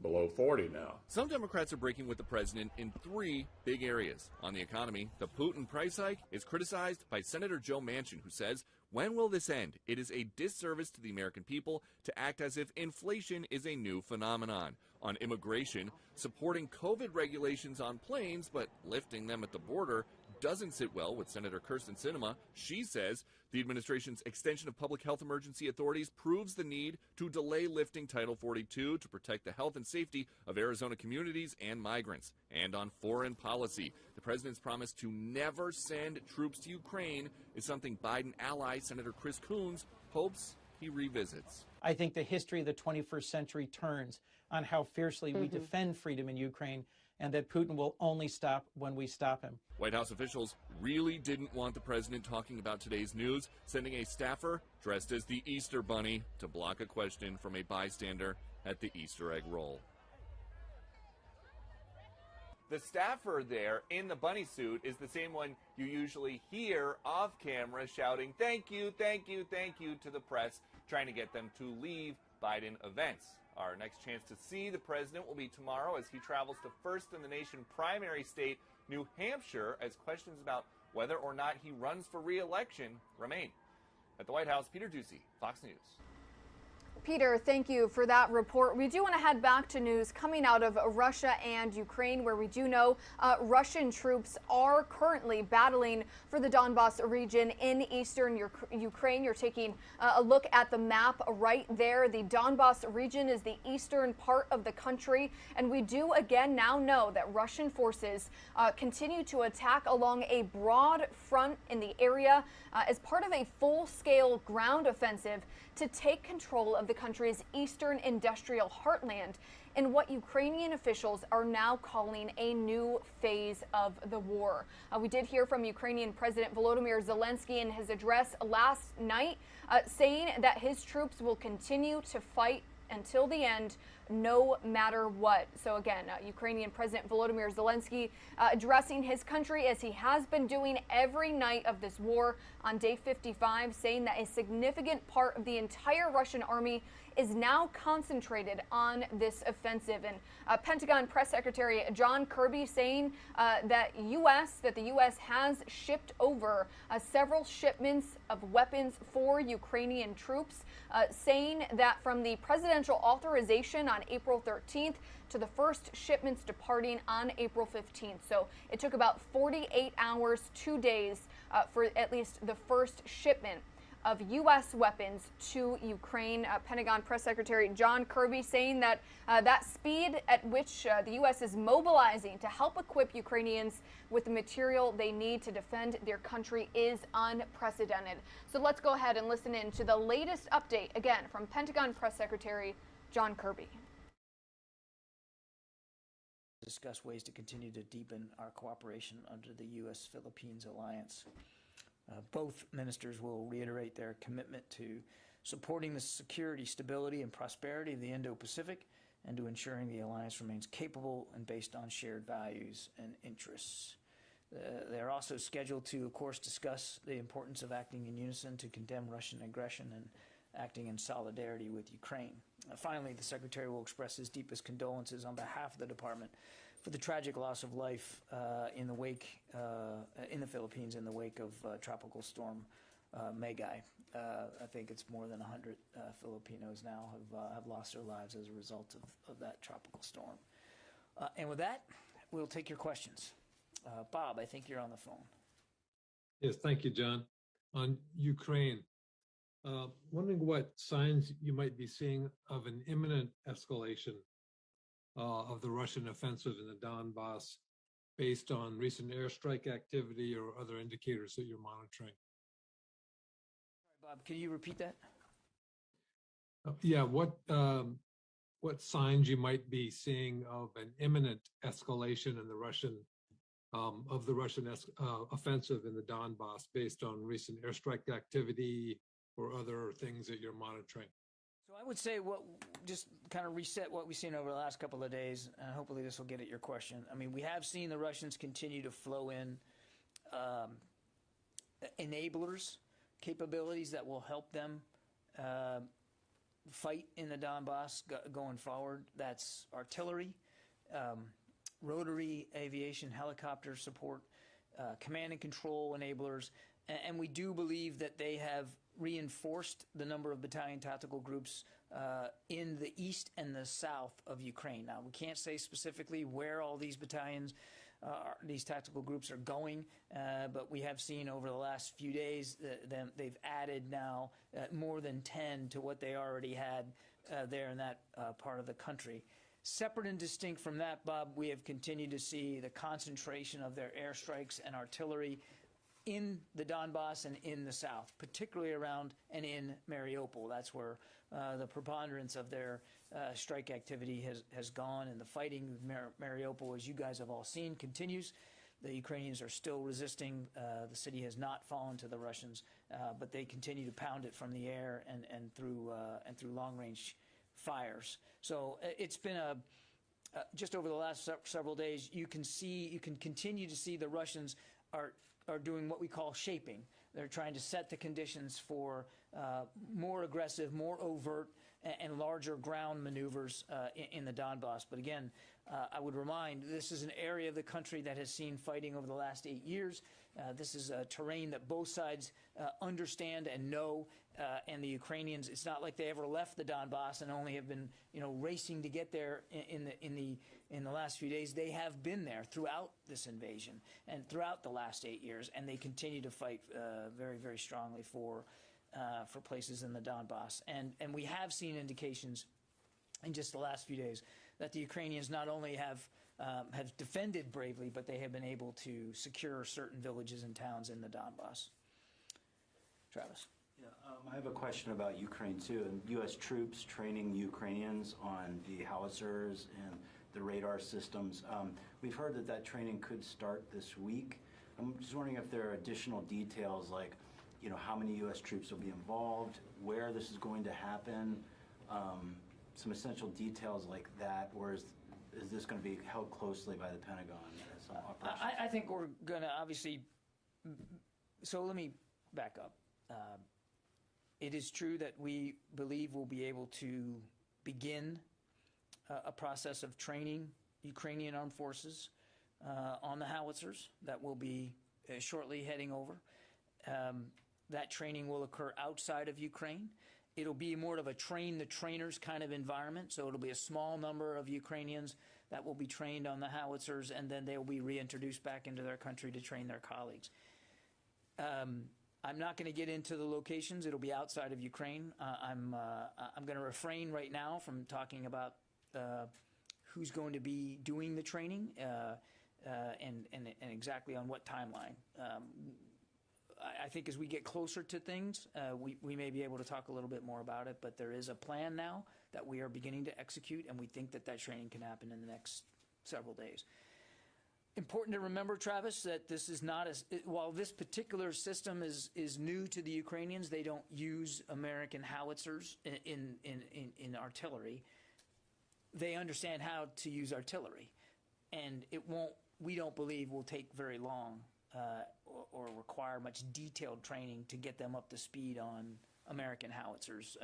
below 40 now. Some Democrats are breaking with the president in three big areas. On the economy, the Putin price hike is criticized by Senator Joe Manchin, who says, when will this end? It is a disservice to the American people to act as if inflation is a new phenomenon. On immigration, supporting COVID regulations on planes but lifting them at the border doesn't sit well with Senator Kyrsten Sinema. She says the administration's extension of public health emergency authorities proves the need to delay lifting Title 42 to protect the health and safety of Arizona communities and migrants. And on foreign policy, the president's promise to never send troops to Ukraine is something Biden ally Senator Chris Coons hopes he revisits. I think the history of the 21st century turns on how fiercely we defend freedom in Ukraine, and that Putin will only stop when we stop him. White House officials really didn't want the president talking about today's news, sending a staffer dressed as the Easter Bunny to block a question from a bystander at the Easter egg roll. The staffer there in the bunny suit is the same one you usually hear off camera shouting, "Thank you, thank you, thank you," to the press, trying to get them to leave Biden events. Our next chance to see the president will be tomorrow as he travels to first-in-the-nation primary state, New Hampshire, as questions about whether or not he runs for re-election remain. At the White House, Peter Ducey, Fox News. Peter, thank you for that report. We do want to head back to news coming out of Russia and Ukraine, where we do know Russian troops are currently battling for the Donbas region in eastern Ukraine. You're taking a look at the map right there. The Donbas region is the eastern part of the country, and we do again now know that Russian forces continue to attack along a broad front in the area as part of a full-scale ground offensive to take control of the country's eastern industrial heartland in what Ukrainian officials are now calling a new phase of the war. We did hear from Ukrainian President Volodymyr Zelensky in his address last night, saying that his troops will continue to fight until the end, no matter what. So again, Ukrainian President Volodymyr Zelensky addressing his country as he has been doing every night of this war on day 55, saying that a significant part of the entire Russian army is now concentrated on this offensive. And Pentagon Press Secretary John Kirby saying that the U.S. has shipped over several shipments of weapons for Ukrainian troops, saying that from the presidential authorization on April 13th to the first shipments departing on April 15th. So it took about 48 hours, 2 days for at least the first shipment of U.S. weapons to Ukraine. Pentagon Press Secretary John Kirby saying that that speed at which the U.S. is mobilizing to help equip Ukrainians with the material they need to defend their country is unprecedented. So let's go ahead and listen in to the latest update, again, from Pentagon Press Secretary John Kirby. Discuss ways to continue to deepen our cooperation under the U.S.-Philippines alliance. Both ministers will reiterate their commitment to supporting the security, stability, and prosperity of the Indo-Pacific and to ensuring the alliance remains capable and based on shared values and interests. They're also scheduled to, of course, discuss the importance of acting in unison to condemn Russian aggression and acting in solidarity with Ukraine. Finally, the Secretary will express his deepest condolences on behalf of the Department for the tragic loss of life in the Philippines in the wake of Tropical Storm Megai. I think it's more than 100 Filipinos now have lost their lives as a result of that tropical storm. And with that, we'll take your questions. Bob, I think you're on the phone. Yes, thank you, John. On Ukraine, wondering what signs you might be seeing of an imminent escalation of the Russian offensive in the Donbas based on recent airstrike activity or other indicators that you're monitoring. Sorry, Bob, can you repeat that? Yeah, what signs you might be seeing of an imminent escalation in the Russian offensive in the Donbas based on recent airstrike activity or other things that you're monitoring? So I would say just kind of reset what we've seen over the last couple of days, and hopefully this will get at your question. I mean, we have seen the Russians continue to flow in enablers, capabilities that will help them fight in the Donbas going forward. That's artillery, rotary aviation, helicopter support, command and control enablers, and we do believe that they have reinforced the number of battalion tactical groups in the east and the south of Ukraine. Now, we can't say specifically where all these battalions, these tactical groups are going, but we have seen over the last few days that they've added now more than 10 to what they already had there in that part of the country. Separate and distinct from that, Bob, we have continued to see the concentration of their airstrikes and artillery in the Donbas and in the south, particularly around and in Mariupol. That's where the preponderance of their strike activity has gone, and the fighting with Mariupol, as you guys have all seen, continues. The Ukrainians are still resisting. The city has not fallen to the Russians, but they continue to pound it from the air and through long-range fires. So it's been just over the last several days, you can continue to see the Russians are doing what we call shaping. They're trying to set the conditions for more aggressive, more overt, and larger ground maneuvers in the Donbas. But again, I would remind, this is an area of the country that has seen fighting over the last 8 years. This is a terrain that both sides understand and know, and the Ukrainians, it's not like they ever left the Donbas and only have been, racing to get there in the last few days. They have been there throughout this invasion and throughout the last 8 years, and they continue to fight very, very strongly for places in the Donbas. And we have seen indications in just the last few days that the Ukrainians not only have defended bravely, but they have been able to secure certain villages and towns in the Donbas. Travis. Yeah, I have a question about Ukraine too, and U.S. troops training Ukrainians on the howitzers and the radar systems. We've heard that training could start this week. I'm just wondering if there are additional details, like, how many U.S. troops will be involved, where this is going to happen, some essential details like that, or is this going to be held closely by the Pentagon? I think we're going to obviously, so let me back up. It is true that we believe we'll be able to begin a process of training Ukrainian armed forces on the howitzers that will be shortly heading over. That training will occur outside of Ukraine. It'll be more of a train the trainers kind of environment, so it'll be a small number of Ukrainians that will be trained on the howitzers, and then they'll be reintroduced back into their country to train their colleagues. I'm not going to get into the locations. It'll be outside of Ukraine. I'm going to refrain right now from talking about who's going to be doing the training and exactly on what timeline. I think as we get closer to things, we may be able to talk a little bit more about it, but there is a plan now that we are beginning to execute, and we think that training can happen in the next several days. Important to remember, Travis, that this is not while this particular system is new to the Ukrainians, they don't use American howitzers in artillery. They understand how to use artillery, and we don't believe will take very long or require much detailed training to get them up to speed on American howitzers.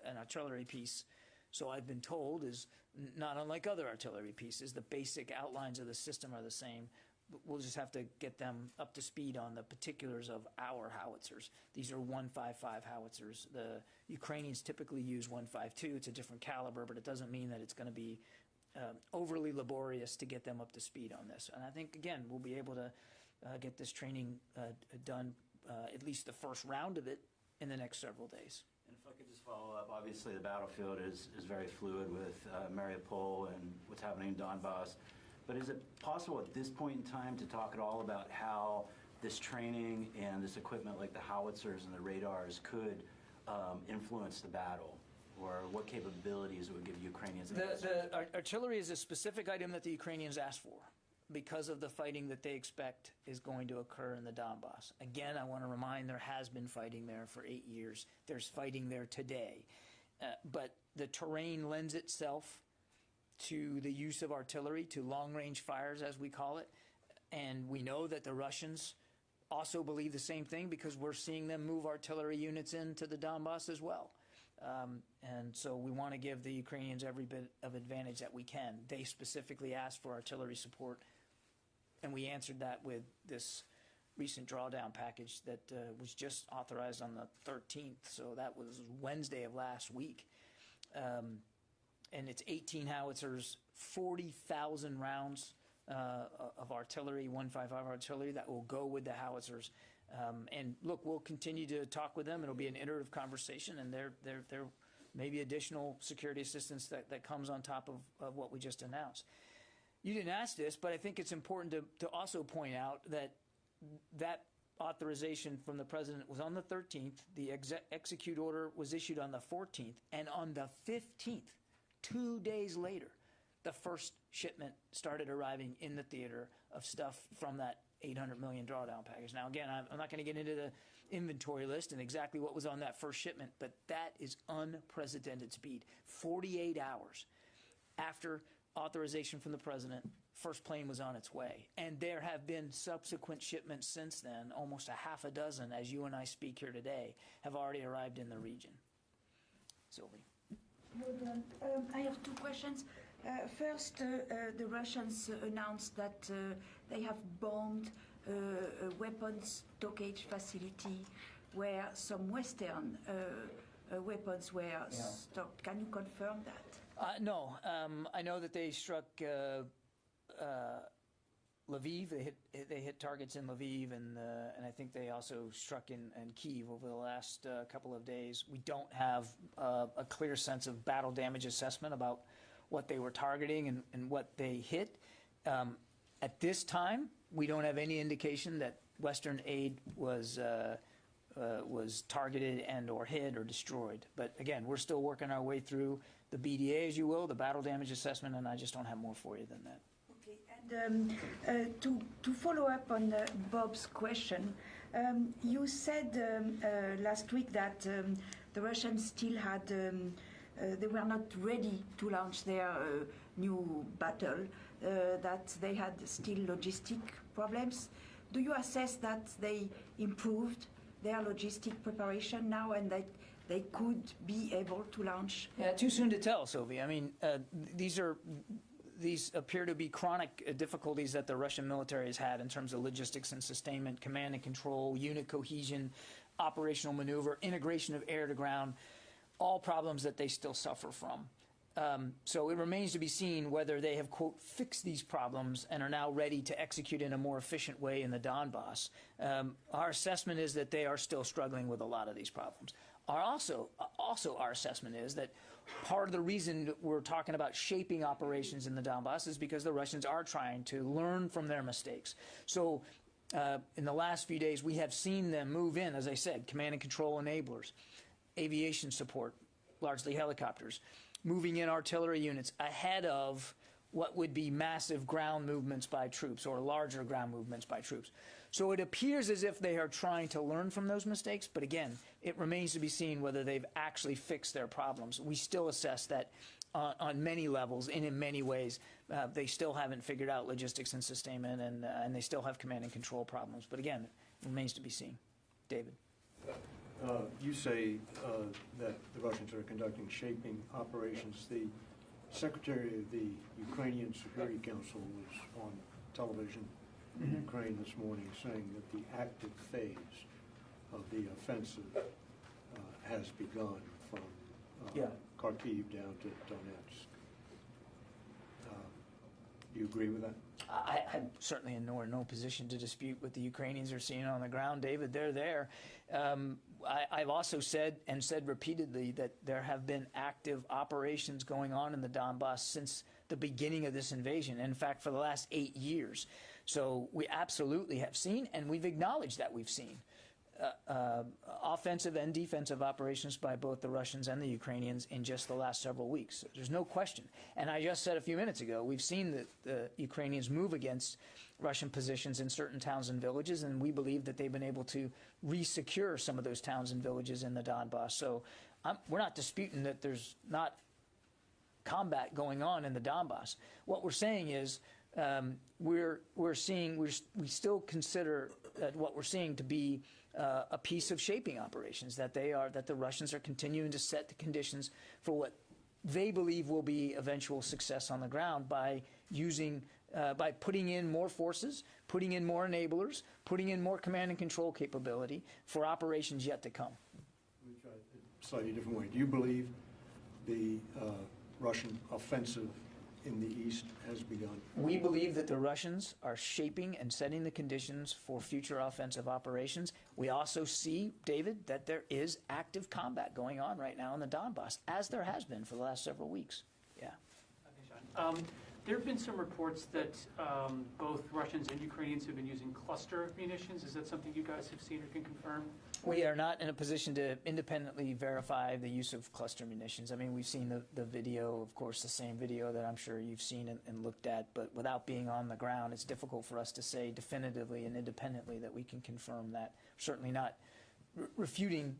An artillery piece, so I've been told, is not unlike other artillery pieces. The basic outlines of the system are the same. We'll just have to get them up to speed on the particulars of our howitzers. These are 155 howitzers. The Ukrainians typically use 152. It's a different caliber, but it doesn't mean that it's going to be overly laborious to get them up to speed on this. And I think, again, we'll be able to get this training done, at least the first round of it, in the next several days. And if I could just follow up, obviously the battlefield is very fluid with Mariupol and what's happening in Donbas. But is it possible at this point in time to talk at all about how this training and this equipment like the howitzers and the radars could influence the battle, or what capabilities it would give Ukrainians? The artillery is a specific item that the Ukrainians asked for because of the fighting that they expect is going to occur in the Donbas. Again, I want to remind, there has been fighting there for 8 years. There's fighting there today. but the terrain lends itself to the use of artillery, to long-range fires, as we call it. And we know that the Russians also believe the same thing because we're seeing them move artillery units into the Donbas as well. And so we want to give the Ukrainians every bit of advantage that we can. They specifically asked for artillery support, and we answered that with this recent drawdown package that was just authorized on the 13th. So that was Wednesday of last week. And it's 18 howitzers, 40,000 rounds of artillery, 155 artillery that will go with the howitzers. And look, we'll continue to talk with them. It'll be an iterative conversation, and there may be additional security assistance that comes on top of what we just announced. You didn't ask this, but I think it's important to also point out that authorization from the president was on the 13th. The execute order was issued on the 14th, and on the 15th, 2 days later, the first shipment started arriving in the theater of stuff from that $800 million drawdown package. Now, again, I'm not going to get into the inventory list and exactly what was on that first shipment, but that is unprecedented speed. 48 hours after authorization from the president, first plane was on its way. And there have been subsequent shipments since then. Almost a half a dozen, as you and I speak here today, have already arrived in the region. Sylvie. Well done. I have two questions. First, the Russians announced that they have bombed a weapons stockage facility where some Western weapons were stocked. Can you confirm that? No. I know that they struck Lviv. They hit targets in Lviv, and I think they also struck in Kyiv over the last couple of days. We don't have a clear sense of battle damage assessment about what they were targeting and what they hit. At this time, we don't have any indication that Western aid was targeted and or hit or destroyed. But again, we're still working our way through the BDA, as you will, the battle damage assessment, and I just don't have more for you than that. Okay, and to follow up on Bob's question, you said last week that the Russians still had, they were not ready to launch their new battle, that they had still logistic problems. Do you assess that they improved their logistic preparation now and that they could be able to launch? Yeah, too soon to tell, Sylvie. I mean, these appear to be chronic difficulties that the Russian military has had in terms of logistics and sustainment, command and control, unit cohesion, operational maneuver, integration of air to ground, all problems that they still suffer from. So it remains to be seen whether they have, quote, fixed these problems and are now ready to execute in a more efficient way in the Donbas. Our assessment is that they are still struggling with a lot of these problems. Also our assessment is that part of the reason that we're talking about shaping operations in the Donbas is because the Russians are trying to learn from their mistakes. So in the last few days, we have seen them move in, as I said, command and control enablers, aviation support, largely helicopters, moving in artillery units ahead of what would be massive ground movements by troops or larger ground movements by troops. So it appears as if they are trying to learn from those mistakes, but again, it remains to be seen whether they've actually fixed their problems. We still assess that on many levels and in many ways, they still haven't figured out logistics and sustainment, and they still have command and control problems. But again, it remains to be seen. David. You say that the Russians are conducting shaping operations. The Secretary of the Ukrainian Security Council was on television in Ukraine this morning saying that the active phase of the offensive has begun from Kharkiv down to Donetsk. Do you agree with that? I'm certainly in no position to dispute what the Ukrainians are seeing on the ground, David. They're there. I've also said repeatedly that there have been active operations going on in the Donbas since the beginning of this invasion. In fact, for the last 8 years. So we absolutely have seen, and we've acknowledged that we've seen offensive and defensive operations by both the Russians and the Ukrainians in just the last several weeks. There's no question. And I just said a few minutes ago, we've seen the Ukrainians move against Russian positions in certain towns and villages, and we believe that they've been able to re-secure some of those towns and villages in the Donbas. So we're not disputing that there's not combat going on in the Donbas. What we're saying is we still consider what we're seeing to be a piece of shaping operations, that the Russians are continuing to set the conditions for what they believe will be eventual success on the ground by using, by putting in more forces, putting in more enablers, putting in more command and control capability for operations yet to come. Let me try it a slightly different way. Do you believe the Russian offensive in the east has begun? We believe that the Russians are shaping and setting the conditions for future offensive operations. We also see, David, that there is active combat going on right now in the Donbas, as there has been for the last several weeks. Yeah. There have been some reports that both Russians and Ukrainians have been using cluster munitions. Is that something you guys have seen or can confirm? We are not in a position to independently verify the use of cluster munitions. I mean, we've seen the video, of course, the same video that I'm sure you've seen and looked at, but without being on the ground, it's difficult for us to say definitively and independently that we can confirm that. Certainly not refuting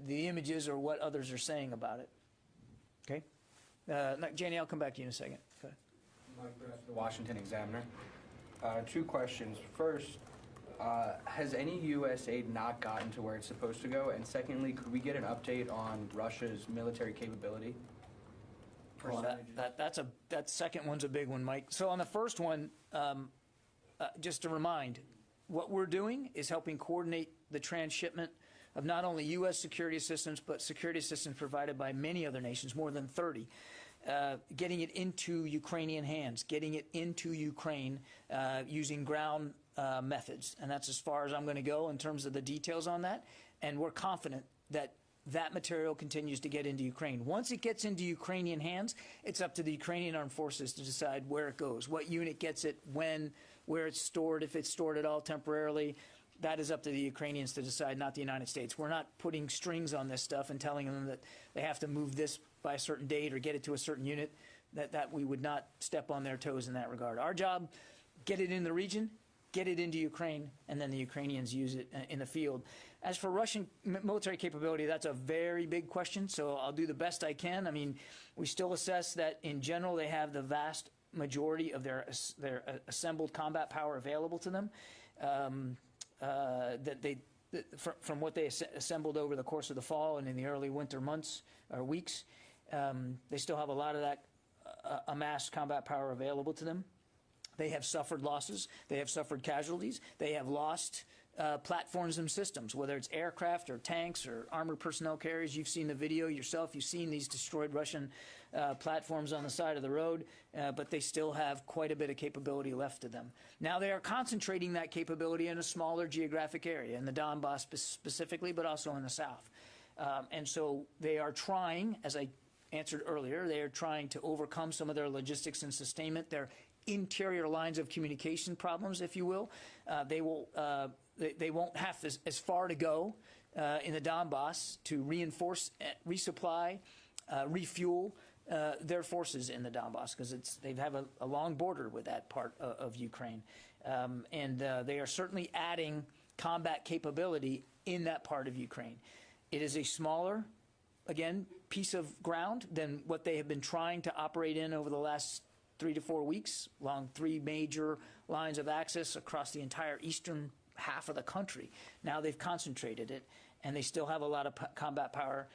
the images or what others are saying about it. Okay? Janie, I'll come back to you in a second. Go ahead. Mike Brass, the Washington Examiner. Two questions. First, has any U.S. aid not gotten to where it's supposed to go? And secondly, could we get an update on Russia's military capability? Well, that second one's a big one, Mike. So on the first one, just to remind, what we're doing is helping coordinate the transshipment of not only U.S. security assistance, but security assistance provided by many other nations, more than 30. Getting it into Ukrainian hands, getting it into Ukraine using ground methods. And that's as far as I'm going to go in terms of the details on that. And we're confident that that material continues to get into Ukraine. Once it gets into Ukrainian hands, it's up to the Ukrainian armed forces to decide where it goes, what unit gets it, when, where it's stored, if it's stored at all temporarily. That is up to the Ukrainians to decide, not the United States. We're not putting strings on this stuff and telling them that they have to move this by a certain date or get it to a certain unit, that we would not step on their toes in that regard. Our job, get it in the region, get it into Ukraine, and then the Ukrainians use it in the field. As for Russian military capability, that's a very big question, so I'll do the best I can. I mean, we still assess that in general they have the vast majority of their assembled combat power available to them. From what they assembled over the course of the fall and in the early winter months or weeks, they still have a lot of that amassed combat power available to them. They have suffered losses. They have suffered casualties. They have lost platforms and systems, whether it's aircraft or tanks or armored personnel carriers. You've seen the video yourself. You've seen these destroyed Russian platforms on the side of the road, but they still have quite a bit of capability left to them. Now they are concentrating that capability in a smaller geographic area, in the Donbas specifically, but also in the south. And so they are trying, as I answered earlier, they are trying to overcome some of their logistics and sustainment, their interior lines of communication problems, if you will. They won't have as far to go in the Donbas to reinforce, resupply, refuel their forces in the Donbas, because they have a long border with that part of Ukraine. And they are certainly adding combat capability in that part of Ukraine. It is a smaller, again, piece of ground than what they have been trying to operate in over the last 3 to 4 weeks, along 3 major lines of access across the entire eastern half of the country. Now they've concentrated it, and they still have a lot of combat power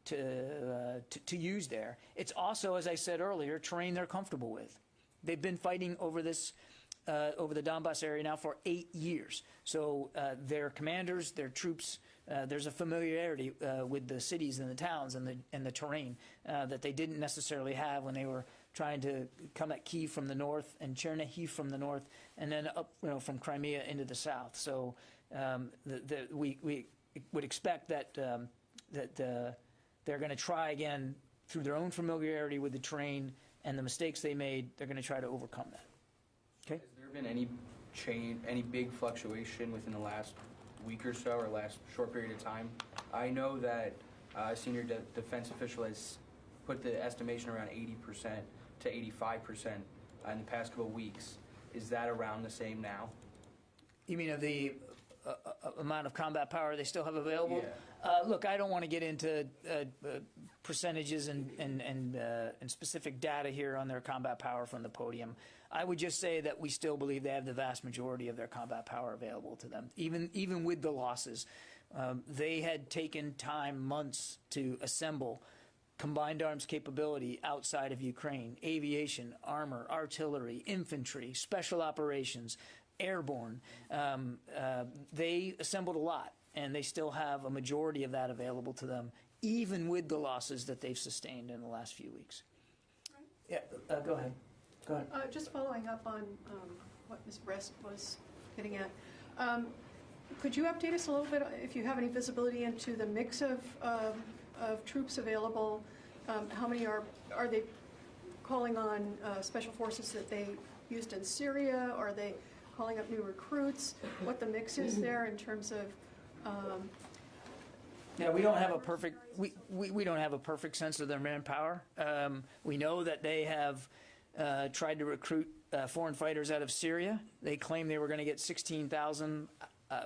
to use there. It's also, as I said earlier, terrain they're comfortable with. They've been fighting over this, over the Donbas area now for 8 years. So their commanders, their troops, there's a familiarity with the cities and the towns and the terrain that they didn't necessarily have when they were trying to come at Kyiv from the north and Chernihiv from the north, and then up, from Crimea into the south. So we would expect that they're going to try again through their own familiarity with the terrain and the mistakes they made. They're going to try to overcome that. Okay. Has there been any big fluctuation within the last week or so or last short period of time. I know that a senior defense official has put the estimation around 80% to 85% in the past couple of weeks. Is that around the same now? You mean of the amount of combat power they still have available? Yeah. Look, I don't want to get into percentages and specific data here on their combat power from the podium. I would just say that we still believe they have the vast majority of their combat power available to them, even with the losses. They had taken time, months, to assemble combined arms capability outside of Ukraine: aviation, armor, artillery, infantry, special operations, airborne. They assembled a lot, and they still have a majority of that available to them, even with the losses that they've sustained in the last few weeks. Yeah, go ahead. Go ahead. Just following up on what Ms. Brest was getting at. Could you update us a little bit, if you have any visibility into the mix of troops available? How many are they calling on special forces that they used in Syria? Are they calling up new recruits? What the mix is there in terms of? Yeah, we don't have a perfect we don't have a perfect sense of their manpower. We know that they have tried to recruit foreign fighters out of Syria. They claim they were going to get 16,000.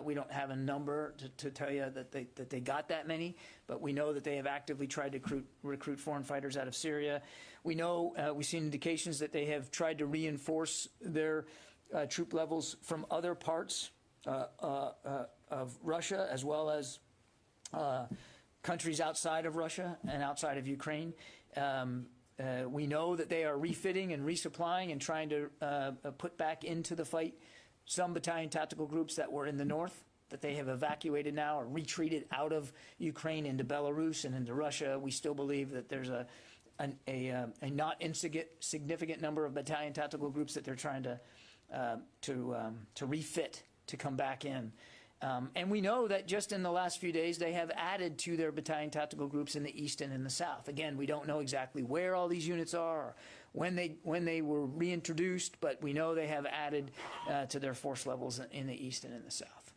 We don't have a number to tell you that they got that many, but we know that they have actively tried to recruit foreign fighters out of Syria. We know we've seen indications that they have tried to reinforce their troop levels from other parts of Russia, as well as countries outside of Russia and outside of Ukraine. We know that they are refitting and resupplying and trying to put back into the fight some battalion tactical groups that were in the north, that they have evacuated now or retreated out of Ukraine into Belarus and into Russia. We still believe that there's a not insignificant number of battalion tactical groups that they're trying to refit to come back in. And we know that just in the last few days, they have added to their battalion tactical groups in the east and in the south. Again, we don't know exactly where all these units are or when they were reintroduced, but we know they have added to their force levels in the east and in the south.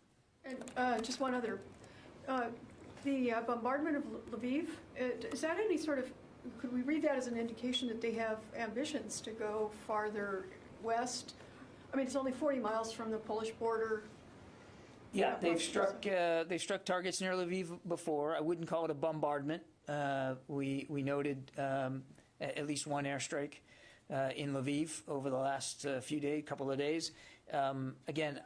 And just one other. The bombardment of Lviv, is that any sort of, could we read that as an indication that they have ambitions to go farther west? I mean, it's only 40 miles from the Polish border. Yeah, they've struck targets near Lviv before. I wouldn't call it a bombardment. We noted at least one airstrike in Lviv over the last couple of days. Again,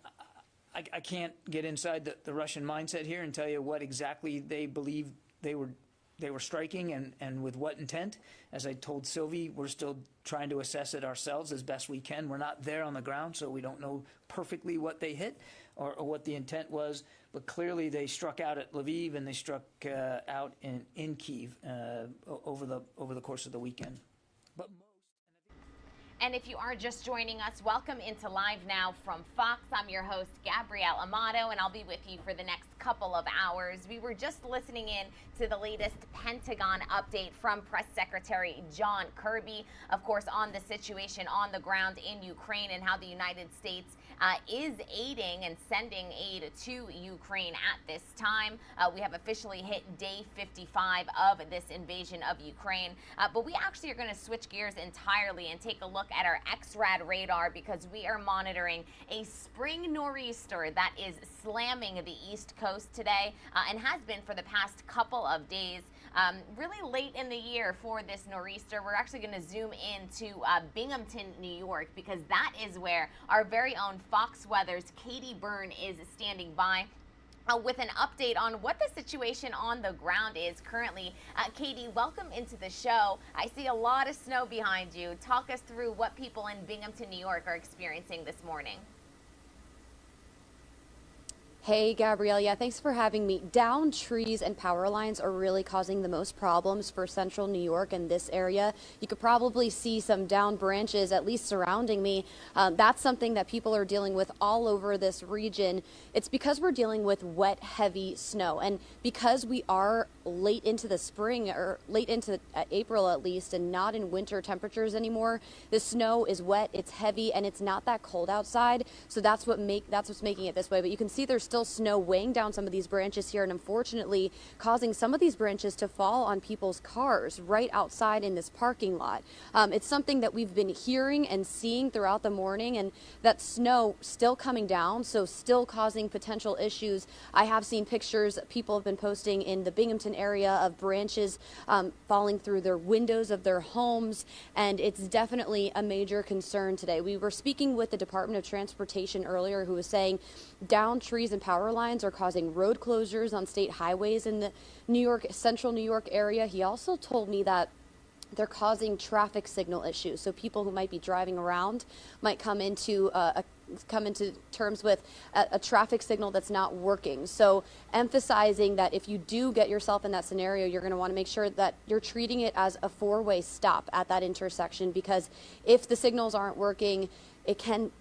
I can't get inside the Russian mindset here and tell you what exactly they believe they were striking and with what intent. As I told Sylvie, we're still trying to assess it ourselves as best we can. We're not there on the ground, so we don't know perfectly what they hit or what the intent was. But clearly they struck out at Lviv and they struck out in Kyiv over the course of the weekend. But and if you are just joining us, welcome into Live Now from Fox. I'm your host, Gabrielle Amato, and I'll be with you for the next couple of hours. We were just listening in to the latest Pentagon update from Press Secretary John Kirby, of course, on the situation on the ground in Ukraine and how the United States is aiding and sending aid to Ukraine at this time. We have officially hit day 55 of this invasion of Ukraine, but we actually are going to switch gears entirely and take a look at our XRAD radar because we are monitoring a spring nor'easter that is slamming the East Coast today and has been for the past couple of days. Really late in the year for this nor'easter. We're actually going to zoom into Binghamton, New York, because that is where our very own Fox Weather's Katie Byrne is standing by with an update on what the situation on the ground is currently. Katie, welcome into the show. I see a lot of snow behind you. Talk us through what people in Binghamton, New York are experiencing this morning. Hey, Gabrielle. Yeah, thanks for having me. Downed trees and power lines are really causing the most problems for central New York and this area. You could probably see some downed branches, at least surrounding me. That's something that people are dealing with all over this region. It's because we're dealing with wet, heavy snow. And because we are late into the spring, or late into April at least, and not in winter temperatures anymore, the snow is wet, it's heavy, and it's not that cold outside. So that's what's making it this way. But you can see there's still still snow weighing down some of these branches here and unfortunately causing some of these branches to fall on people's cars right outside in this parking lot. It's something that we've been hearing and seeing throughout the morning, and that snow still coming down, so still causing potential issues. I have seen pictures people have been posting in the Binghamton area of branches falling through their windows of their homes, and it's definitely a major concern today. We were speaking with the Department of Transportation earlier, who was saying downed trees and power lines are causing road closures on state highways in the central New York area. He also told me that they're causing traffic signal issues. So people who might be driving around might come into terms with a traffic signal that's not working. So emphasizing that if you do get yourself in that scenario, you're going to want to make sure that you're treating it as a four-way stop at that intersection, because if the signals aren't working, it can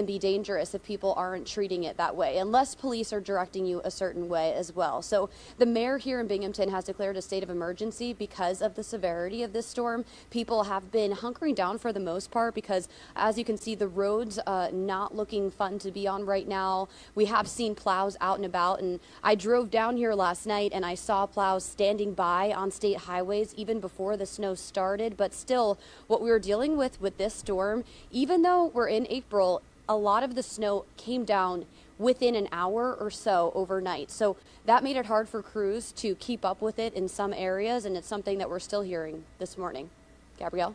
be dangerous if people aren't treating it that way, unless police are directing you a certain way as well. So the mayor here in Binghamton has declared a state of emergency because of the severity of this storm. People have been hunkering down for the most part because, as you can see, the roads not looking fun to be on right now. We have seen plows out and about, and I drove down here last night and I saw plows standing by on state highways even before the snow started. But still, what we were dealing with this storm, even though we're in April, a lot of the snow came down within an hour or so overnight. So that made it hard for crews to keep up with it in some areas, and it's something that we're still hearing this morning. Gabrielle?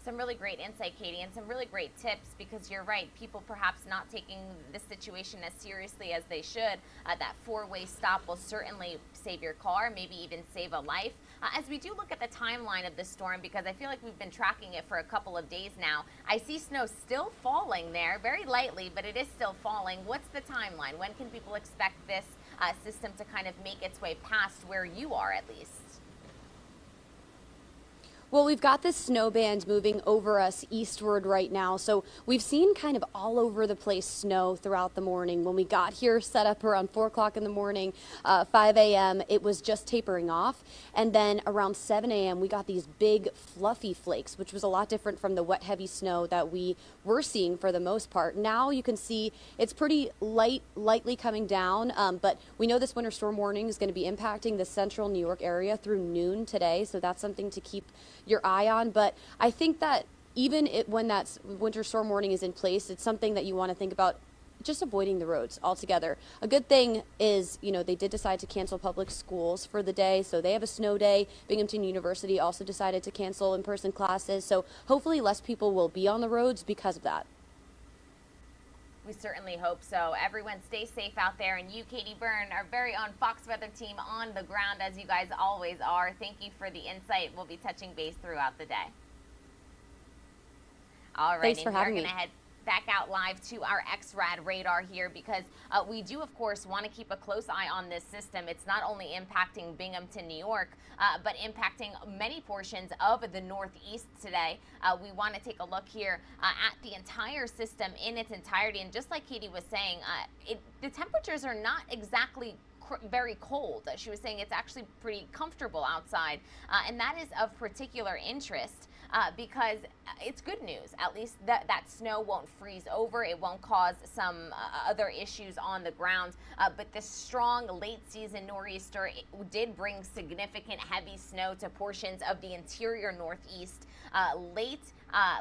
Some really great insight, Katie, and some really great tips, because you're right, people perhaps not taking this situation as seriously as they should. That four-way stop will certainly save your car, maybe even save a life. As we do look at the timeline of this storm, because I feel like we've been tracking it for a couple of days now, I see snow still falling there, very lightly, but it is still falling. What's the timeline? When can people expect this system to kind of make its way past where you are, at least? Well, we've got this snow band moving over us eastward right now, so we've seen kind of all over the place snow throughout the morning. When we got here, set up around 4 o'clock in the morning, 5 a.m., it was just tapering off, and then around 7 a.m., we got these big fluffy flakes, which was a lot different from the wet, heavy snow that we were seeing for the most part. Now you can see it's pretty lightly coming down, but we know this winter storm warning is going to be impacting the central New York area through noon today, so that's something to keep your eye on. But I think that even when that winter storm warning is in place, it's something that you want to think about just avoiding the roads altogether. A good thing is, they did decide to cancel public schools for the day, so they have a snow day. Binghamton University also decided to cancel in-person classes, so hopefully less people will be on the roads because of that. We certainly hope so. Everyone stay safe out there, and you, Katie Byrne, our very own Fox Weather team on the ground, as you guys always are. Thank you for the insight. We'll be touching base throughout the day. All right, thanks for having me. We're going to head back out live to our XRAD radar here, because we do, of course, want to keep a close eye on this system. It's not only impacting Binghamton, New York, but impacting many portions of the Northeast today. We want to take a look here at the entire system in its entirety. And just like Katie was saying, the temperatures are not exactly very cold. She was saying it's actually pretty comfortable outside, and that is of particular interest. Because it's good news. At least that snow won't freeze over. It won't cause some other issues on the ground. But the strong late season nor'easter did bring significant heavy snow to portions of the interior Northeast late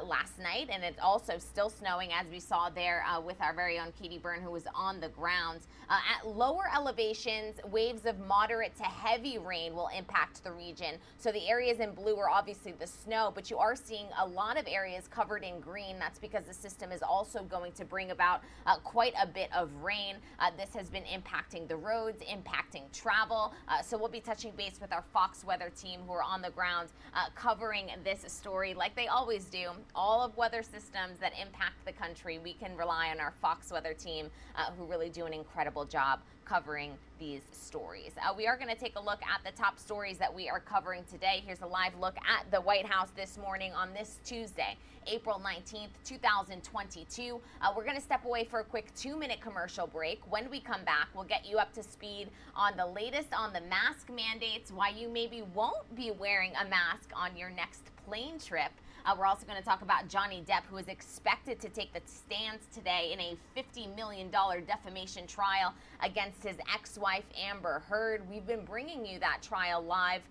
last night, and it's also still snowing, as we saw there with our very own Katie Byrne, who was on the ground. At lower elevations, waves of moderate to heavy rain will impact the region. So the areas in blue are obviously the snow, but you are seeing a lot of areas covered in green. That's because the system is also going to bring about quite a bit of rain. This has been impacting the roads, impacting travel. So we'll be touching base with our Fox Weather team, who are on the ground covering this story like they always do. All of weather systems that impact the country, we can rely on our Fox Weather team, who really do an incredible job covering these stories. We are going to take a look at the top stories that we are covering today. Here's a live look at the White House this morning on this Tuesday, April 19th, 2022. We're going to step away for a quick 2-minute commercial break. When we come back, we'll get you up to speed on the latest on the mask mandates, why you maybe won't be wearing a mask on your next plane trip. We're also going to talk about Johnny Depp, who is expected to take the stands today in a $50 million defamation trial against his ex-wife Amber Heard. We've been bringing you that trial live,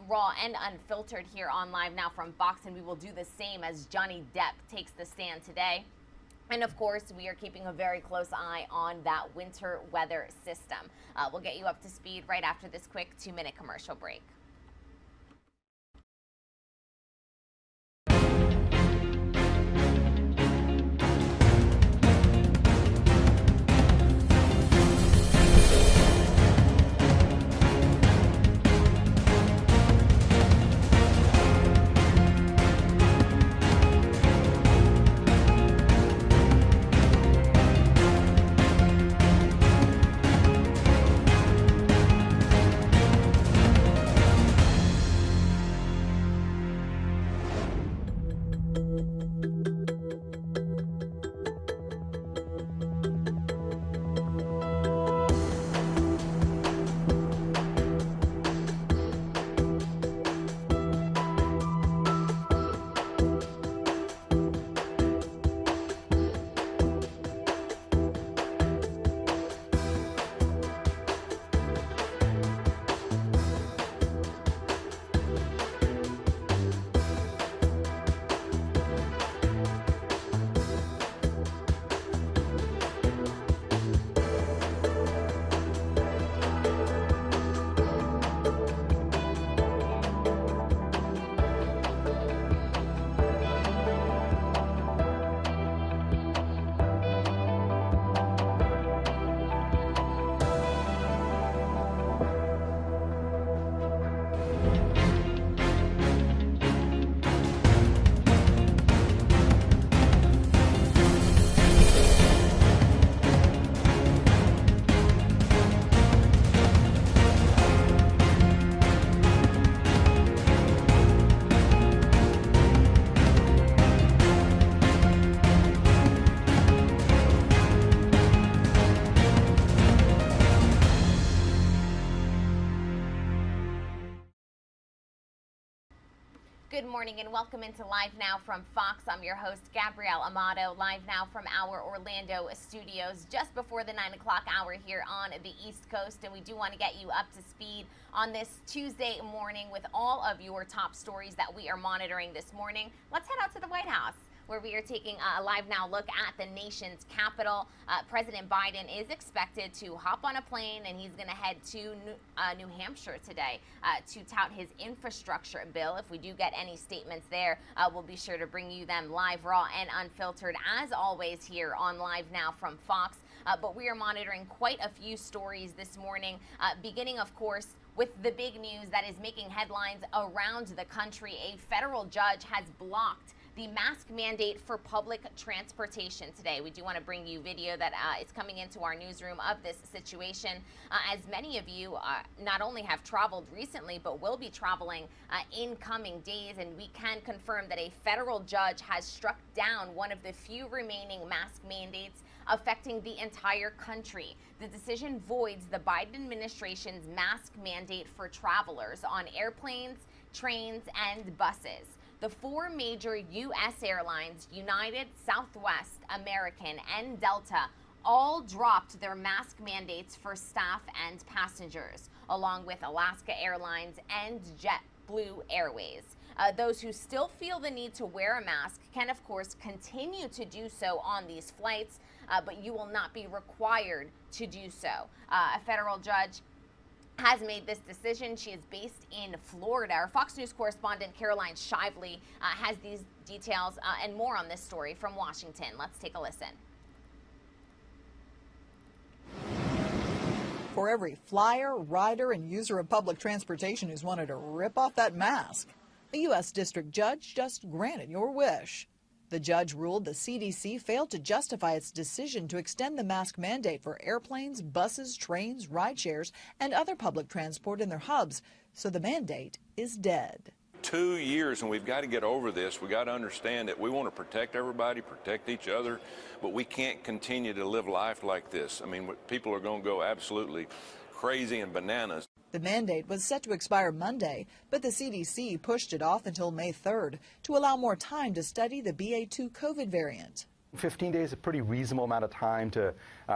raw and unfiltered here on Live Now from Fox, and we will do the same as Johnny Depp takes the stand today. And of course, we are keeping a very close eye on that winter weather system. We'll get you up to speed right after this quick 2-minute commercial break. Good morning and welcome into Live Now from Fox. I'm your host, Gabrielle Amato, live now from our Orlando studios just before the 9 o'clock hour here on the East Coast. And we do want to get you up to speed on this Tuesday morning with all of your top stories that we are monitoring this morning. Let's head out to the White House, where we are taking a Live Now look at the nation's capital. President Biden is expected to hop on a plane and he's going to head to New Hampshire today to tout his infrastructure bill. If we do get any statements there, we'll be sure to bring you them live, raw, and unfiltered, as always, here on Live Now from Fox. But we are monitoring quite a few stories this morning, beginning, of course, with the big news that is making headlines around the country. A federal judge has blocked the mask mandate for public transportation today. We do want to bring you video that is coming into our newsroom of this situation, as many of you not only have traveled recently, but will be traveling in coming days. And we can confirm that a federal judge has struck down one of the few remaining mask mandates affecting the entire country. The decision voids the Biden administration's mask mandate for travelers on airplanes, trains, and buses. The four major U.S. airlines, United, Southwest, American, and Delta, all dropped their mask mandates for staff and passengers, along with Alaska Airlines and JetBlue Airways. Those who still feel the need to wear a mask can, of course, continue to do so on these flights, but you will not be required to do so. A federal judge has made this decision. She is based in Florida. Our Fox News correspondent Caroline Shively has these details and more on this story from Washington. Let's take a listen. For every flyer, rider, and user of public transportation who's wanted to rip off that mask, a U.S. district judge just granted your wish. The judge ruled the CDC failed to justify its decision to extend the mask mandate for airplanes, buses, trains, rideshares, and other public transport in their hubs, so the mandate is dead. 2 years, and we've got to get over this. We got to understand that we want to protect everybody, protect each other, but we can't continue to live life like this. I mean, people are going to go absolutely crazy and bananas. The mandate was set to expire Monday, but the CDC pushed it off until May 3rd to allow more time to study the BA.2 COVID variant. 15 days is a pretty reasonable amount of time to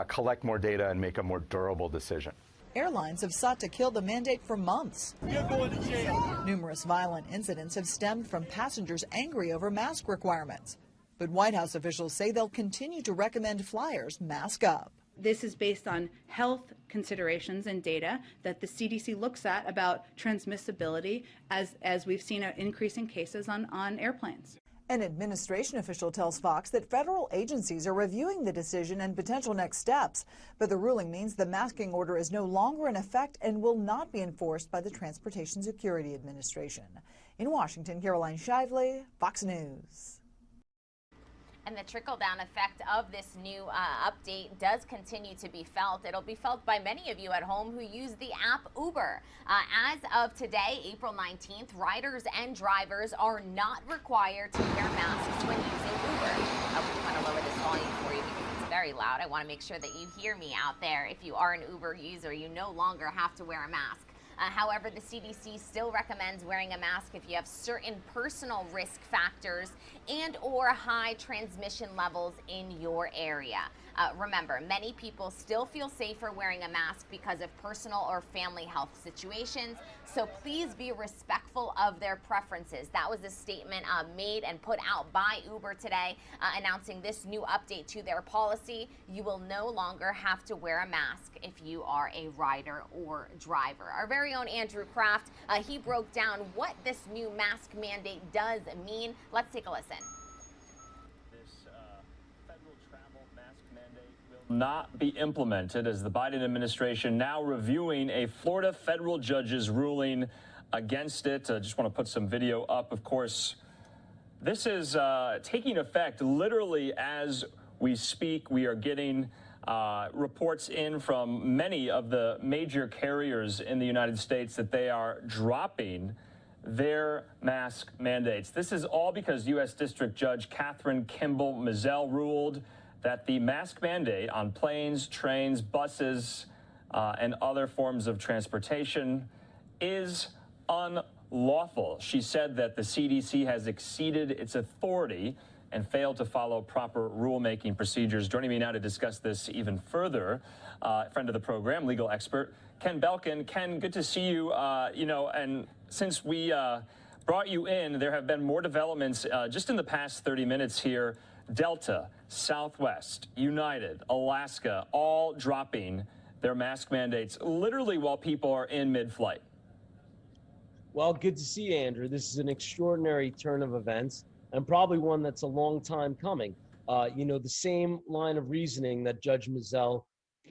collect more data and make a more durable decision. Airlines have sought to kill the mandate for months. You're going to jail. Numerous violent incidents have stemmed from passengers angry over mask requirements. But White House officials say they'll continue to recommend flyers mask up. This is based on health considerations and data that the CDC looks at about transmissibility as we've seen an increase in cases on airplanes. An administration official tells Fox that federal agencies are reviewing the decision and potential next steps. But the ruling means the masking order is no longer in effect and will not be enforced by the Transportation Security Administration. In Washington, Caroline Shively, Fox News. And the trickle-down effect of this new update does continue to be felt. It'll be felt by many of you at home who use the app Uber. As of today, April 19th, riders and drivers are not required to wear masks when using Uber. We want to lower this volume for you because it's very loud. I want to make sure that you hear me out there. If you are an Uber user, you no longer have to wear a mask. However, the CDC still recommends wearing a mask if you have certain personal risk factors and or high transmission levels in your area. Remember, many people still feel safer wearing a mask because of personal or family health situations, so please be respectful of their preferences. That was a statement made and put out by Uber today, announcing this new update to their policy. You will no longer have to wear a mask if you are a rider or driver. Our very own Andrew Kraft, he broke down what this new mask mandate does mean. Let's take a listen. Not be implemented as the Biden administration now reviewing a Florida federal judge's ruling against it. I just want to put some video up. Of course, this is taking effect literally as we speak. We are getting reports in from many of the major carriers in the United States that they are dropping their mask mandates. This is all because U.S. District Judge Catherine Kimball Mizell ruled that the mask mandate on planes, trains, buses, and other forms of transportation is unlawful. She said that the CDC has exceeded its authority and failed to follow proper rulemaking procedures. Joining me now to discuss this even further, friend of the program, legal expert Ken Belkin. Ken, good to see you. And since we brought you in, there have been more developments just in the past 30 minutes here. Delta, Southwest, United, Alaska, all dropping their mask mandates literally while people are in mid-flight. Well, good to see you, Andrew. This is an extraordinary turn of events and probably one that's a long time coming. The same line of reasoning that Judge Mizell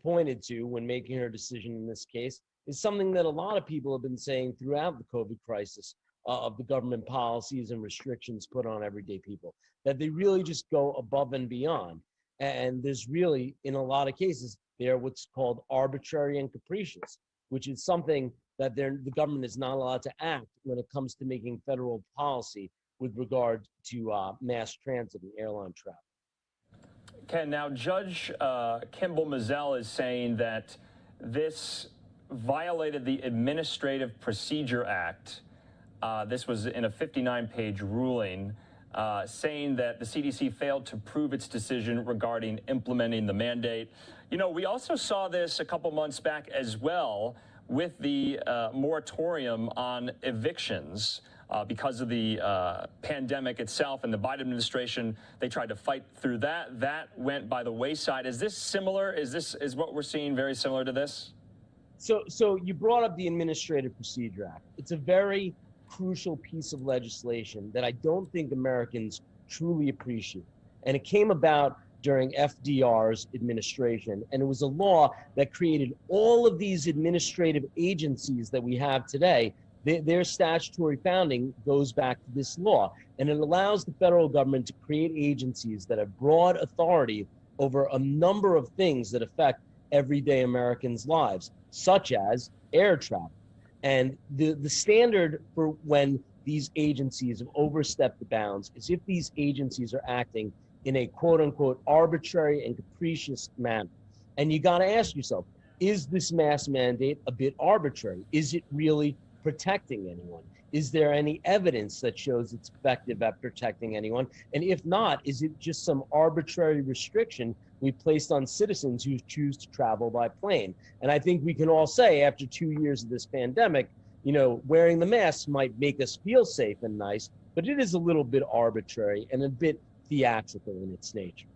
pointed to when making her decision in this case is something that a lot of people have been saying throughout the COVID crisis of the government policies and restrictions put on everyday people, that they really just go above and beyond. And there's really, in a lot of cases, they're what's called arbitrary and capricious, which is something that the government is not allowed to act when it comes to making federal policy with regard to mass transit and airline travel. Ken, now Judge Kimball Mizell is saying that this violated the Administrative Procedure Act. This was in a 59-page ruling saying that the CDC failed to prove its decision regarding implementing the mandate. We also saw this a couple months back as well with the moratorium on evictions because of the pandemic itself and the Biden administration. They tried to fight through that. That went by the wayside. Is this similar? Is what we're seeing very similar to this? So you brought up the Administrative Procedure Act. It's a very crucial piece of legislation that I don't think Americans truly appreciate. And it came about during FDR's administration. And it was a law that created all of these administrative agencies that we have today. Their statutory founding goes back to this law. And it allows the federal government to create agencies that have broad authority over a number of things that affect everyday Americans' lives, such as air travel. And the standard for when these agencies have overstepped the bounds is if these agencies are acting in a quote unquote arbitrary and capricious manner. And you got to ask yourself, is this mask mandate a bit arbitrary? Is it really protecting anyone? Is there any evidence that shows it's effective at protecting anyone? And if not, is it just some arbitrary restriction we placed on citizens who choose to travel by plane? And I think we can all say after 2 years of this pandemic, wearing the mask might make us feel safe and nice, but it is a little bit arbitrary and a bit theatrical in its nature.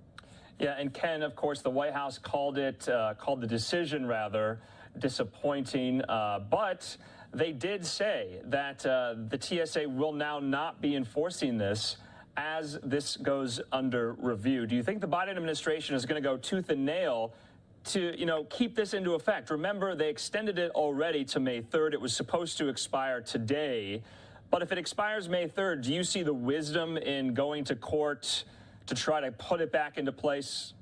Yeah, and Ken, of course, the White House called the decision rather disappointing, but they did say that the TSA will now not be enforcing this as this goes under review. Do you think the Biden administration is going to go tooth and nail to, keep this into effect? Remember, they extended it already to May 3rd. It was supposed to expire today. But if it expires May 3rd, do you see the wisdom in going to court to try to put it back into place?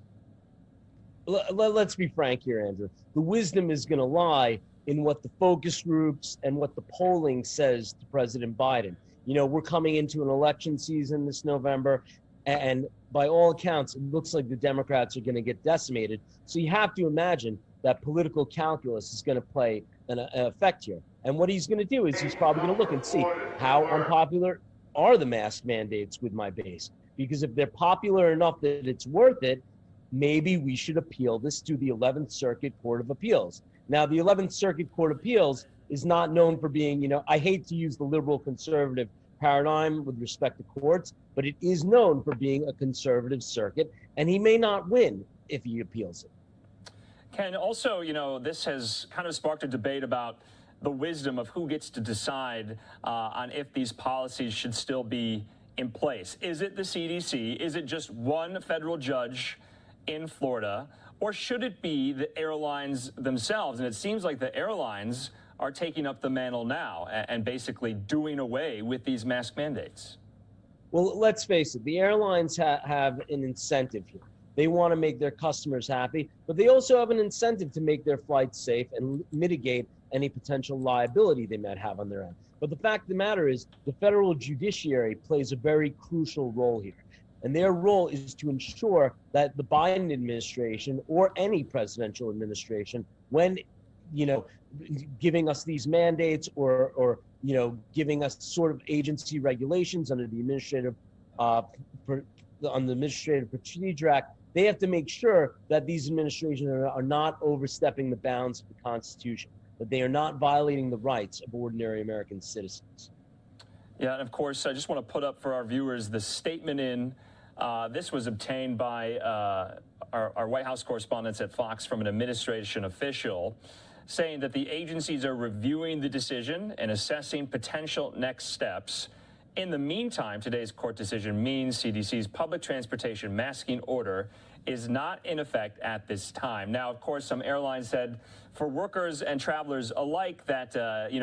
Let's be frank here, Andrew. The wisdom is going to lie in what the focus groups and what the polling says to President Biden. We're coming into an election season this November, and by all accounts, it looks like the Democrats are going to get decimated. So you have to imagine that political calculus is going to play an effect here. And what he's going to do is he's probably going to look and see how unpopular are the mask mandates with my base. Because if they're popular enough that it's worth it, maybe we should appeal this to the 11th Circuit Court of Appeals. Now, the 11th Circuit Court of Appeals is not known for being, I hate to use the liberal conservative paradigm with respect to courts, but it is known for being a conservative circuit, and he may not win if he appeals it. Ken, also, this has kind of sparked a debate about the wisdom of who gets to decide on if these policies should still be in place. Is it the CDC? Is it just one federal judge in Florida? Or should it be the airlines themselves? And it seems like the airlines are taking up the mantle now and basically doing away with these mask mandates. Well, let's face it, the airlines have an incentive here. They want to make their customers happy, but they also have an incentive to make their flights safe and mitigate any potential liability they might have on their end. But the fact of the matter is, the federal judiciary plays a very crucial role here. And their role is to ensure that the Biden administration or any presidential administration, when, giving us these mandates or giving us sort of agency regulations under the Administrative Procedure Act, they have to make sure that these administrations are not overstepping the bounds of the Constitution, that they are not violating the rights of ordinary American citizens. Yeah, and of course, I just want to put up for our viewers the statement this was obtained by our White House correspondents at Fox from an administration official, saying that the agencies are reviewing the decision and assessing potential next steps. In the meantime, today's court decision means CDC's public transportation masking order is not in effect at this time. Now, of course, some airlines said for workers and travelers alike that,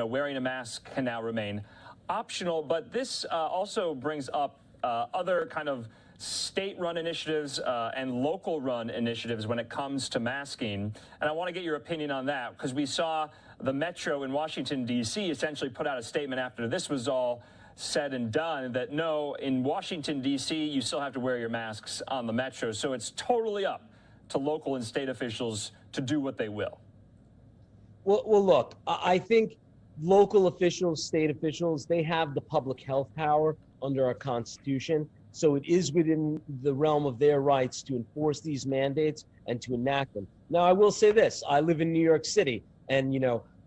wearing a mask can now remain optional. But this also brings up other kind of state-run initiatives and local-run initiatives when it comes to masking. And I want to get your opinion on that, because we saw the Metro in Washington, D.C. essentially put out a statement after this was all said and done that no, in Washington, D.C., you still have to wear your masks on the Metro. So it's totally up to local and state officials to do what they will. Well, look, I think local officials, state officials, they have the public health power under our Constitution. So it is within the realm of their rights to enforce these mandates and to enact them. Now, I will say this. I live in New York City, and,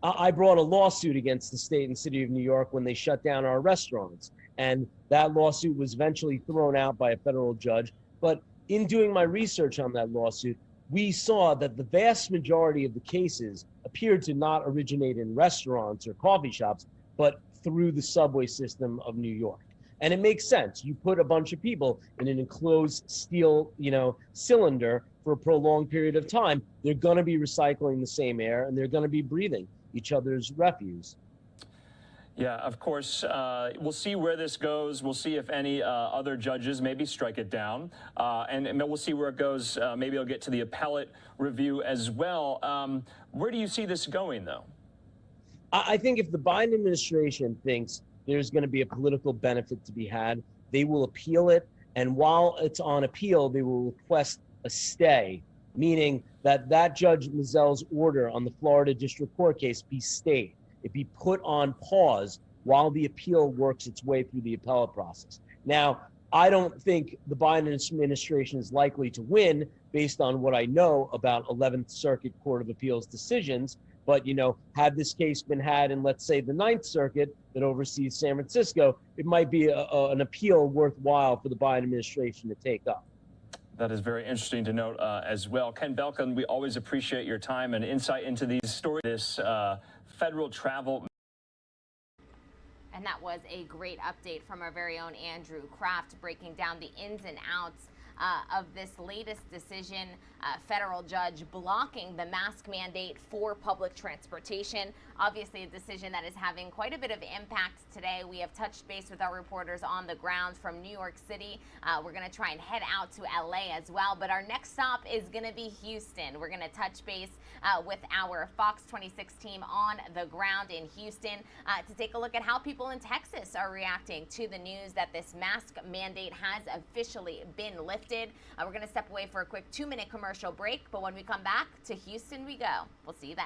I brought a lawsuit against the state and city of New York when they shut down our restaurants. And that lawsuit was eventually thrown out by a federal judge. But in doing my research on that lawsuit, we saw that the vast majority of the cases appeared to not originate in restaurants or coffee shops, but through the subway system of New York. And it makes sense. You put a bunch of people in an enclosed steel, cylinder for a prolonged period of time, they're going to be recycling the same air and they're going to be breathing each other's refuse. Yeah, of course, we'll see where this goes. We'll see if any other judges maybe strike it down. And we'll see where it goes. Maybe it'll get to the appellate review as well. Where do you see this going, though? I think if the Biden administration thinks there's going to be a political benefit to be had, they will appeal it. And while it's on appeal, they will request a stay meaning that Judge Mizell's order on the Florida District Court case be stayed. It be put on pause while the appeal works its way through the appellate process. Now, I don't think the Biden administration is likely to win based on what I know about 11th Circuit Court of Appeals decisions. But, had this case been had in, let's say, the 9th Circuit that oversees San Francisco, it might be an appeal worthwhile for the Biden administration to take up. That is very interesting to note as well. Ken Belkin, we always appreciate your time and insight into these stories, this federal travel. And that was a great update from our very own Andrew Kraft, breaking down the ins and outs of this latest decision, federal judge blocking the mask mandate for public transportation. Obviously, a decision that is having quite a bit of impact today. We have touched base with our reporters on the ground from New York City. We're going to try and head out to LA as well. But our next stop is going to be Houston. We're going to touch base with our Fox 26 team on the ground in Houston to take a look at how people in Texas are reacting to the news that this mask mandate has officially been lifted. We're going to step away for a quick 2-minute commercial break, but when we come back, to Houston we go. We'll see you then.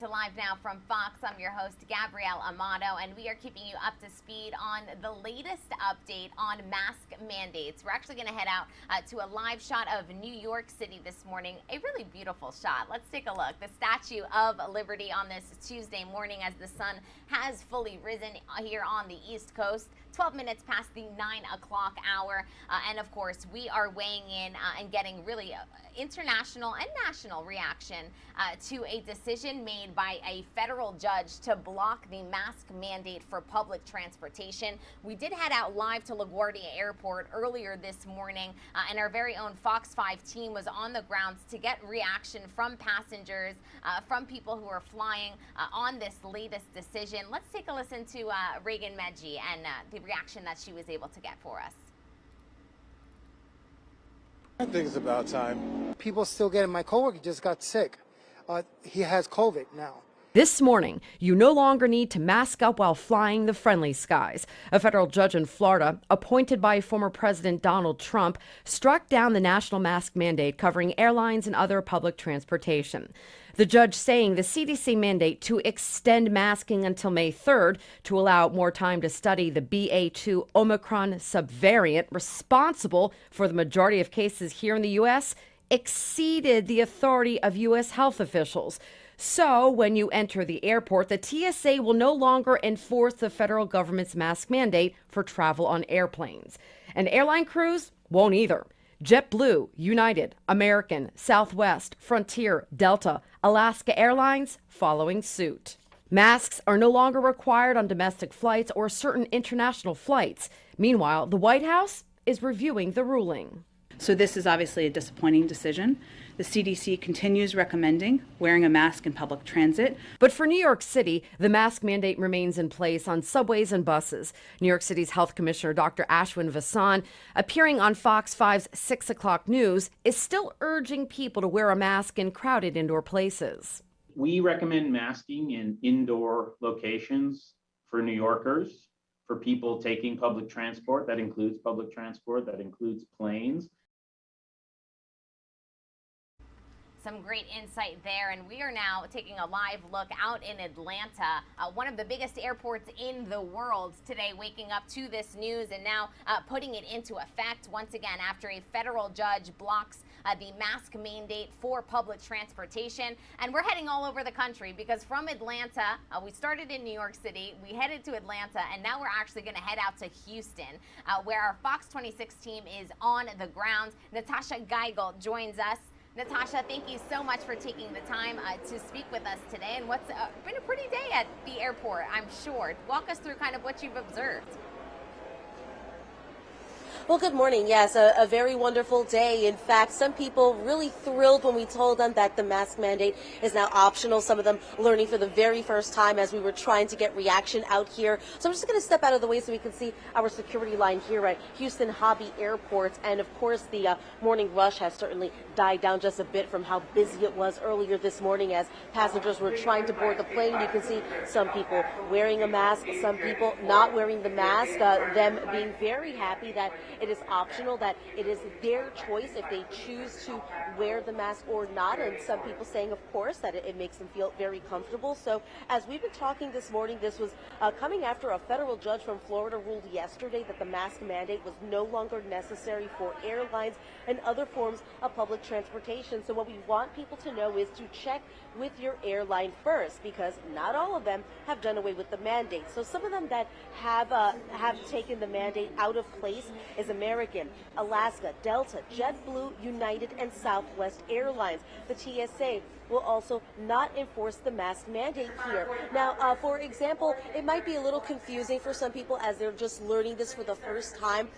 Live now from Fox. I'm your host, Gabrielle Amato, and we are keeping you up to speed on the latest update on mask mandates. We're actually going to head out to a live shot of New York City this morning. A really beautiful shot. Let's take a look. The Statue of Liberty on this Tuesday morning as the sun has fully risen here on the East Coast. 12 minutes past the 9 o'clock hour. And of course, we are weighing in and getting really international and national reaction to a decision made by a federal judge to block the mask mandate for public transportation. We did head out live to LaGuardia Airport earlier this morning, and our very own Fox 5 team was on the grounds to get reaction from passengers, from people who are flying on this latest decision. Let's take a listen to Reagan Medji and the reaction that she was able to get for us. I think it's about time. People still getting, my coworker just got sick. He has COVID now. This morning, you no longer need to mask up while flying the friendly skies. A federal judge in Florida, appointed by former President Donald Trump, struck down the national mask mandate covering airlines and other public transportation. The judge saying the CDC mandate to extend masking until May 3rd to allow more time to study the BA2 Omicron subvariant responsible for the majority of cases here in the U.S. exceeded the authority of U.S. health officials. So when you enter the airport, the TSA will no longer enforce the federal government's mask mandate for travel on airplanes. And airline crews won't either. JetBlue, United, American, Southwest, Frontier, Delta, Alaska Airlines following suit. Masks are no longer required on domestic flights or certain international flights. Meanwhile, the White House is reviewing the ruling. So this is obviously a disappointing decision. The CDC continues recommending wearing a mask in public transit. But for New York City, the mask mandate remains in place on subways and buses. New York City's Health Commissioner Dr. Ashwin Vasan, appearing on Fox 5's 6 o'clock news, is still urging people to wear a mask in crowded indoor places. We recommend masking in indoor locations for New Yorkers, for people taking public transport. That includes public transport, that includes planes. Some great insight there, and we are now taking a live look out in Atlanta, one of the biggest airports in the world today, waking up to this news and now putting it into effect once again after a federal judge blocks the mask mandate for public transportation. And we're heading all over the country because from Atlanta, we started in New York City, we headed to Atlanta, and now we're actually going to head out to Houston, where our Fox 26 team is on the ground. Natasha Geigel joins us. Natasha, thank you so much for taking the time to speak with us today, and what's been a pretty day at the airport, I'm sure. Walk us through kind of what you've observed. Well, good morning. Yes, a very wonderful day. In fact, some people really thrilled when we told them that the mask mandate is now optional. Some of them learning for the very first time as we were trying to get reaction out here. So I'm just going to step out of the way so we can see our security line here at Houston Hobby Airport. And of course, the morning rush has certainly died down just a bit from how busy it was earlier this morning as passengers were trying to board the plane. You can see some people wearing a mask, some people not wearing the mask, them being very happy that it is optional, that it is their choice if they choose to wear the mask or not, and some people saying, of course, that it makes them feel very comfortable. So as we've been talking this morning, this was coming after a federal judge from Florida ruled yesterday that the mask mandate was no longer necessary for airlines and other forms of public transportation. So what we want people to know is to check with your airline first, because not all of them have done away with the mandate. So some of them that have taken the mandate out of place is American, Alaska, Delta, JetBlue, United, and Southwest Airlines. The TSA will also not enforce the mask mandate here. Now, for example, it might be a little confusing for some people as they're just learning this for the first time.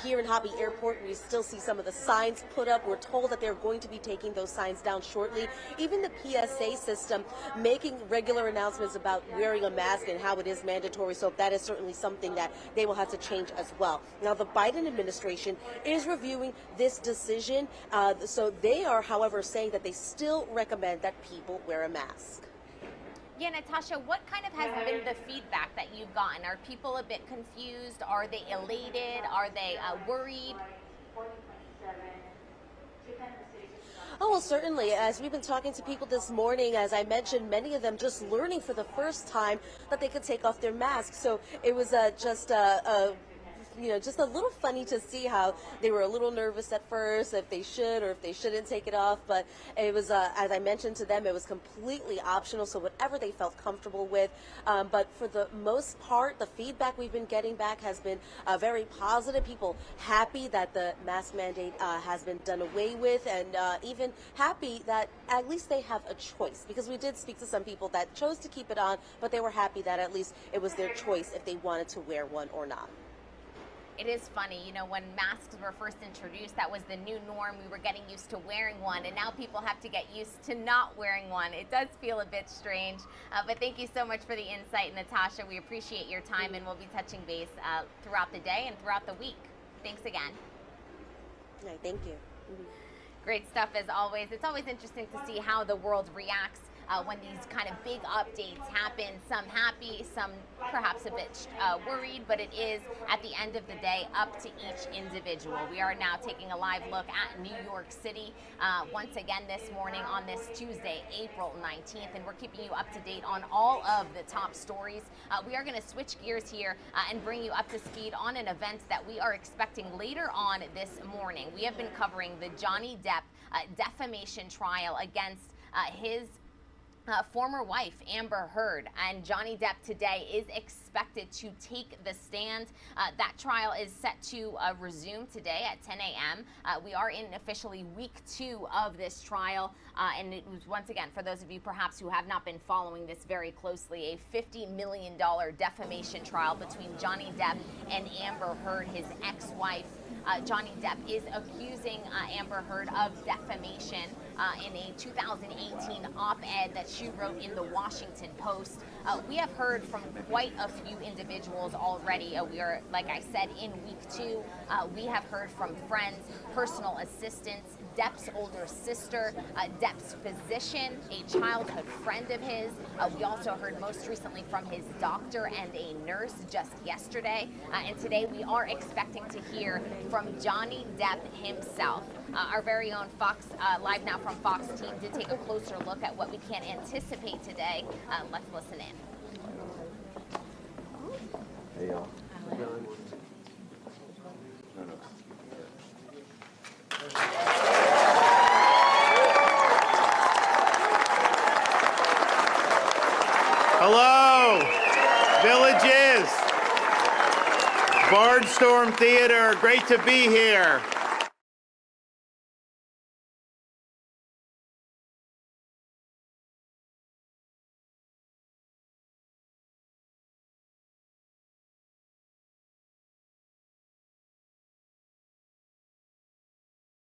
Here in Hobby Airport, we still see some of the signs put up. We're told that they're going to be taking those signs down shortly. Even the PSA system making regular announcements about wearing a mask and how it is mandatory. So that is certainly something that they will have to change as well. Now, the Biden administration is reviewing this decision. So they are, however, saying that they still recommend that people wear a mask. Yeah, Natasha, what kind of has been the feedback that you've gotten? Are people a bit confused? Are they elated? Are they worried? Oh, well, certainly. As we've been talking to people this morning, as I mentioned, many of them just learning for the first time that they could take off their masks. So it was just a little funny to see how they were a little nervous at first, if they should or if they shouldn't take it off. But it was, as I mentioned to them, it was completely optional, so whatever they felt comfortable with. But for the most part, the feedback we've been getting back has been very positive. People happy that the mask mandate has been done away with, and even happy that at least they have a choice. Because we did speak to some people that chose to keep it on, but they were happy that at least it was their choice if they wanted to wear one or not. It is funny, you know, when masks were first introduced, that was the new norm. We were getting used to wearing one, and now people have to get used to not wearing one. It does feel a bit strange, but thank you so much for the insight, Natasha. We appreciate your time, and we'll be touching base throughout the day and throughout the week. Thanks again. No, thank you. Great stuff as always. It's always interesting to see how the world reacts when these kind of big updates happen. Some happy, some perhaps a bit worried, but it is, at the end of the day, up to each individual. We are now taking a live look at New York City once again this morning on this Tuesday, April 19th, and we're keeping you up to date on all of the top stories. We are going to switch gears here and bring you up to speed on an event that we are expecting later on this morning. We have been covering the Johnny Depp defamation trial against his former wife Amber Heard, and Johnny Depp today is expected to take the stand. That trial is set to resume today at 10 a.m. We are in officially week 2 of this trial, and it was, once again, for those of you perhaps who have not been following this very closely, a $50 million defamation trial between Johnny Depp and Amber Heard, his ex-wife. Johnny Depp is accusing Amber Heard of defamation in a 2018 op-ed that she wrote in the Washington Post. We have heard from quite a few individuals already. We are, like I said, in week 2. We have heard from friends, personal assistants, Depp's older sister, Depp's physician, a childhood friend of his. We also heard most recently from his doctor and a nurse just yesterday. And today we are expecting to hear from Johnny Depp himself. Our very own Fox Live Now from Fox team did take a closer look at what we can anticipate today. Let's listen in. Hey, y'all. Hello, Villages, Barnstorm Theater, great to be here.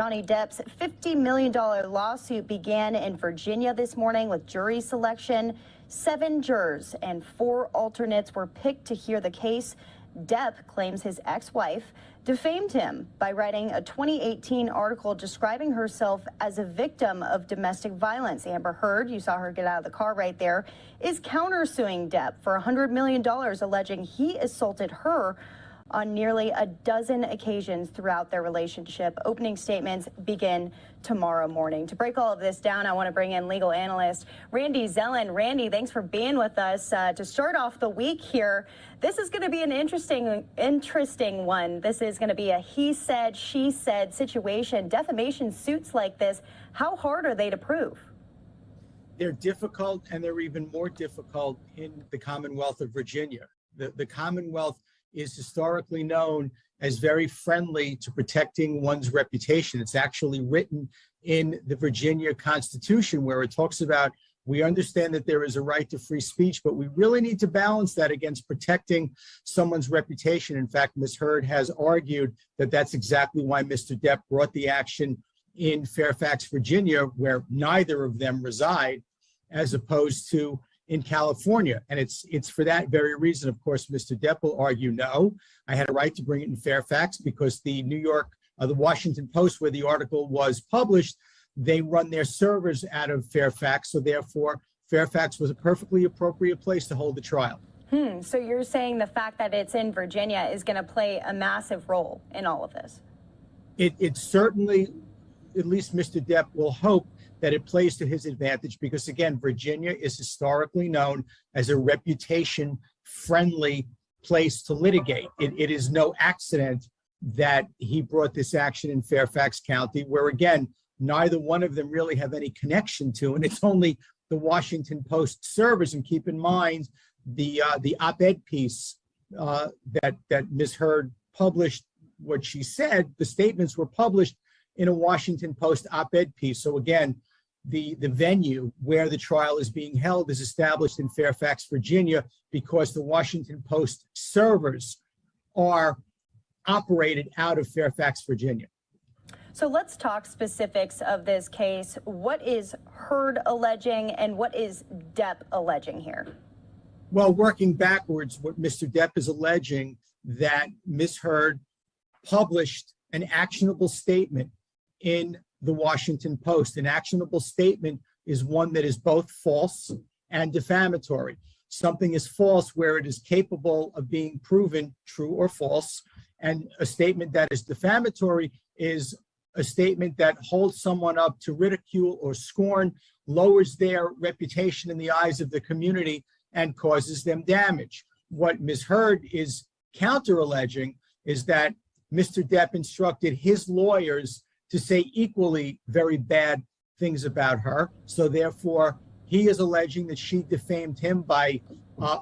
Johnny Depp's $50 million lawsuit began in Virginia this morning with jury selection. 7 jurors and 4 alternates were picked to hear the case. Depp claims his ex-wife defamed him by writing a 2018 article describing herself as a victim of domestic violence. Amber Heard, you saw her get out of the car right there, is countersuing Depp for $100 million, alleging he assaulted her on nearly a dozen occasions throughout their relationship. Opening statements begin tomorrow morning. To break all of this down, I want to bring in legal analyst Randy Zellen. Randy, thanks for being with us. To start off the week here, this is going to be an interesting one. This is going to be a he said, she said situation. Defamation suits like this, how hard are they to prove? They're difficult, and they're even more difficult in the Commonwealth of Virginia. The Commonwealth is historically known as very friendly to protecting one's reputation. It's actually written in the Virginia Constitution, where it talks about, we understand that there is a right to free speech, but we really need to balance that against protecting someone's reputation. In fact, Ms. Heard has argued that that's exactly why Mr. Depp brought the action in Fairfax, Virginia, where neither of them reside, as opposed to in California. And it's for that very reason. Of course, Mr. Depp will argue, no, I had a right to bring it in Fairfax because the the Washington Post, where the article was published, they run their servers out of Fairfax. So therefore, Fairfax was a perfectly appropriate place to hold the trial. So you're saying the fact that it's in Virginia is going to play a massive role in all of this? It certainly, at least Mr. Depp will hope that it plays to his advantage, because again, Virginia is historically known as a reputation-friendly place to litigate. It is no accident that he brought this action in Fairfax County, where again, neither one of them really have any connection to, and it's only the Washington Post servers. And keep in mind the op-ed piece that Ms. Heard published, what she said, the statements were published in a Washington Post op-ed piece. So again, the venue where the trial is being held is established in Fairfax, Virginia, because the Washington Post servers are operated out of Fairfax, Virginia. So let's talk specifics of this case. What is Heard alleging and what is Depp alleging here? Well, working backwards, what Mr. Depp is alleging that Ms. Heard published an actionable statement in the Washington Post. An actionable statement is one that is both false and defamatory. Something is false where it is capable of being proven true or false, and a statement that is defamatory is a statement that holds someone up to ridicule or scorn, lowers their reputation in the eyes of the community, and causes them damage. What Ms. Heard is counter-alleging is that Mr. Depp instructed his lawyers to say equally very bad things about her. So therefore, He is alleging that she defamed him by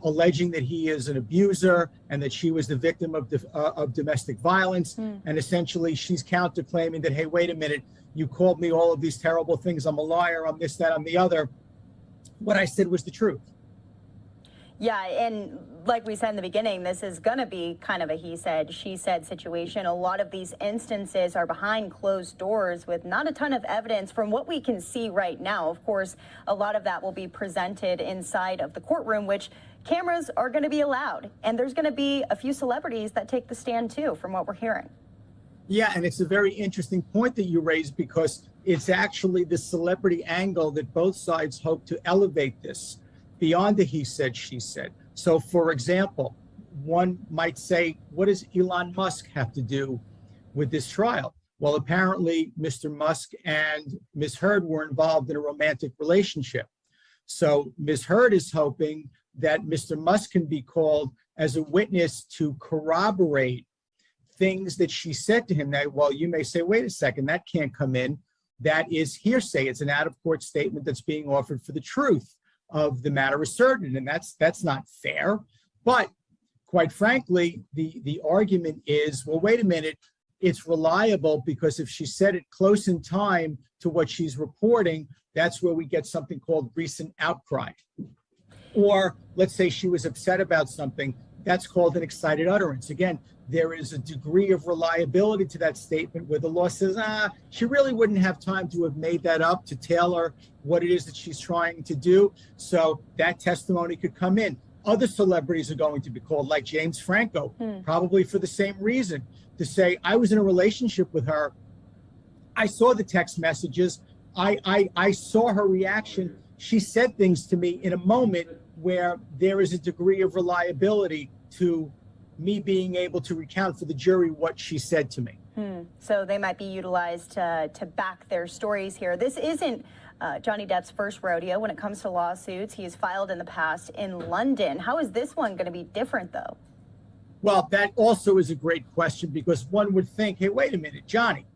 alleging that he is an abuser and that she was the victim of domestic violence. And essentially she's counterclaiming that, hey, wait a minute, you called me all of these terrible things. I'm a liar. I'm this, that, I'm the other. What I said was the truth. Yeah, and like we said in the beginning, this is going to be kind of a he said, she said situation. A lot of these instances are behind closed doors with not a ton of evidence from what we can see right now. Of course, a lot of that will be presented inside of the courtroom, which cameras are going to be allowed. And there's going to be a few celebrities that take the stand, too, from what we're hearing. Yeah, and it's a very interesting point that you raised, because it's actually the celebrity angle that both sides hope to elevate this beyond the he said, she said. So, for example, one might say, what does Elon Musk have to do with this trial? Well, apparently, Mr. Musk and Ms. Heard were involved in a romantic relationship. So Ms. Heard is hoping that Mr. Musk can be called as a witness to corroborate things that she said to him. Now, well, you may say, wait a second, that can't come in. That is hearsay. It's an out-of-court statement that's being offered for the truth of the matter asserted, and that's not fair. But quite frankly, the argument is, well, wait a minute, it's reliable because if she said it close in time to what she's reporting, that's where we get something called recent outcry. Or let's say she was upset about something, that's called an excited utterance. Again, there is a degree of reliability to that statement where the law says, she really wouldn't have time to have made that up to tailor what it is that she's trying to do. So that testimony could come in. Other celebrities are going to be called, like James Franco, probably for the same reason, to say, I was in a relationship with her. I saw the text messages. I saw her reaction. She said things to me in a moment where there is a degree of reliability to me being able to recount for the jury what she said to me. So they might be utilized to back their stories here. This isn't Johnny Depp's first rodeo when it comes to lawsuits. He has filed in the past in London. How is this one going to be different, though? Well, that also is a great question, because one would think, hey, wait a minute, Johnny,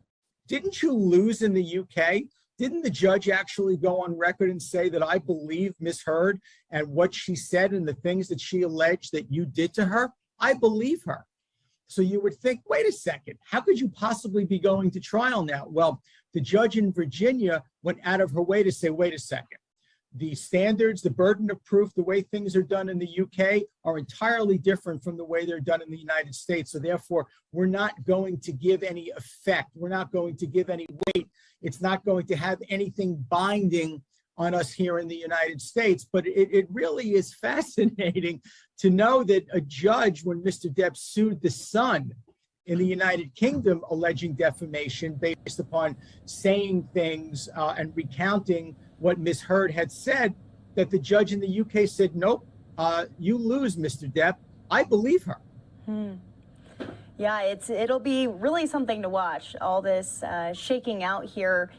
didn't you lose in the UK? Didn't the judge actually go on record and say that I believe Ms. Heard and what she said and the things that she alleged that you did to her? I believe her. So you would think, wait a second, how could you possibly be going to trial now? Well, the judge in Virginia went out of her way to say, wait a second. The standards, the burden of proof, the way things are done in the UK are entirely different from the way they're done in the United States. So therefore, we're not going to give any effect. We're not going to give any weight. It's not going to have anything binding on us here in the United States. But it really is fascinating to know that a judge, when Mr. Depp sued the Sun in the United Kingdom alleging defamation based upon saying things and recounting what Ms. Heard had said, that the judge in the UK said, nope, you lose, Mr. Depp. I believe her. Yeah, it'll be really something to watch, all this shaking out here.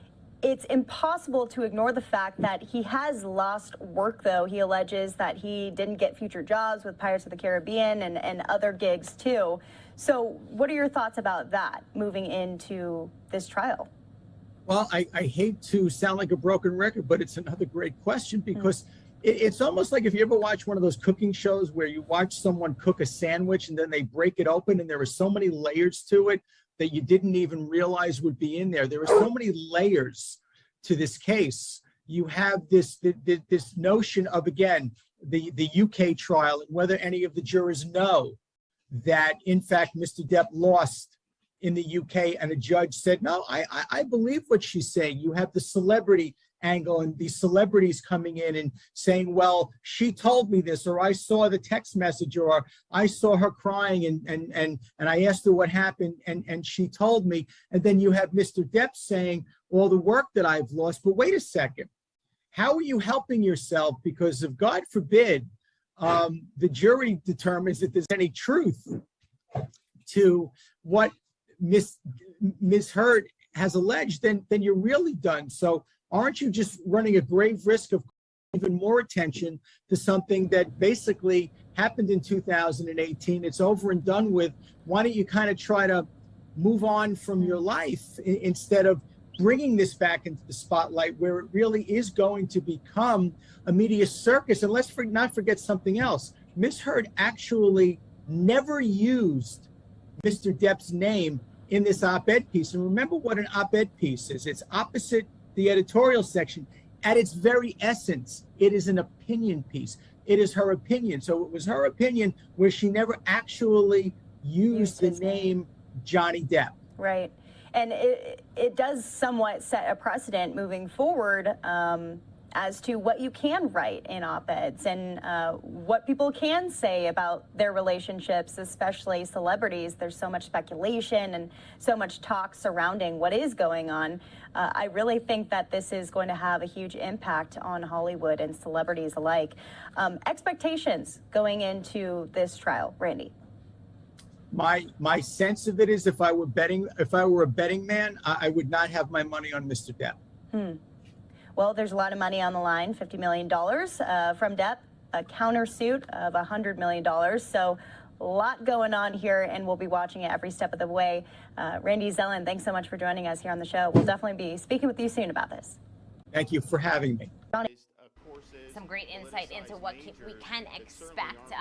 It's impossible to ignore the fact that he has lost work, though. He alleges that he didn't get future jobs with Pirates of the Caribbean and other gigs, too. So what are your thoughts about that moving into this trial? Well, I hate to sound like a broken record, but it's another great question, because it's almost like if you ever watch one of those cooking shows where you watch someone cook a sandwich and then they break it open and there are so many layers to it that you didn't even realize would be in there. There are so many layers to this case. You have this notion of, again, the UK trial and whether any of the jurors know that, in fact, Mr. Depp lost in the UK, and a judge said, no, I believe what she's saying. You have the celebrity angle and these celebrities coming in and saying, well, she told me this, or I saw the text message, or I saw her crying and I asked her what happened and she told me. And then you have Mr. Depp saying all the work that I've lost. But wait a second, how are you helping yourself? Because if, God forbid, the jury determines that there's any truth to what Ms. Heard has alleged, then you're really done. So aren't you just running a grave risk of even more attention to something that basically happened in 2018? It's over and done with. Why don't you kind of try to move on from your life instead of bringing this back into the spotlight where it really is going to become a media circus. And let's not forget something else. Ms. Heard actually never used Mr. Depp's name in this op-ed piece. And remember what an op-ed piece is. It's opposite the editorial section. At its very essence, it is an opinion piece. It is her opinion. So it was her opinion where she never actually used the name Johnny Depp. Right. And it does somewhat set a precedent moving forward as to what you can write in op-eds and what people can say about their relationships, especially celebrities. There's so much speculation and so much talk surrounding what is going on. I really think that this is going to have a huge impact on Hollywood and celebrities alike. Expectations going into this trial, Randy? My sense of it is if I were a betting man, I would not have my money on Mr. Depp. Well, there's a lot of money on the line, $50 million from Depp, a countersuit of $100 million. So a lot going on here, and we'll be watching it every step of the way. Randy Zellin, thanks so much for joining us here on the show. We'll definitely be speaking with you soon about this. Thank you for having me. Some great insight into what we can expect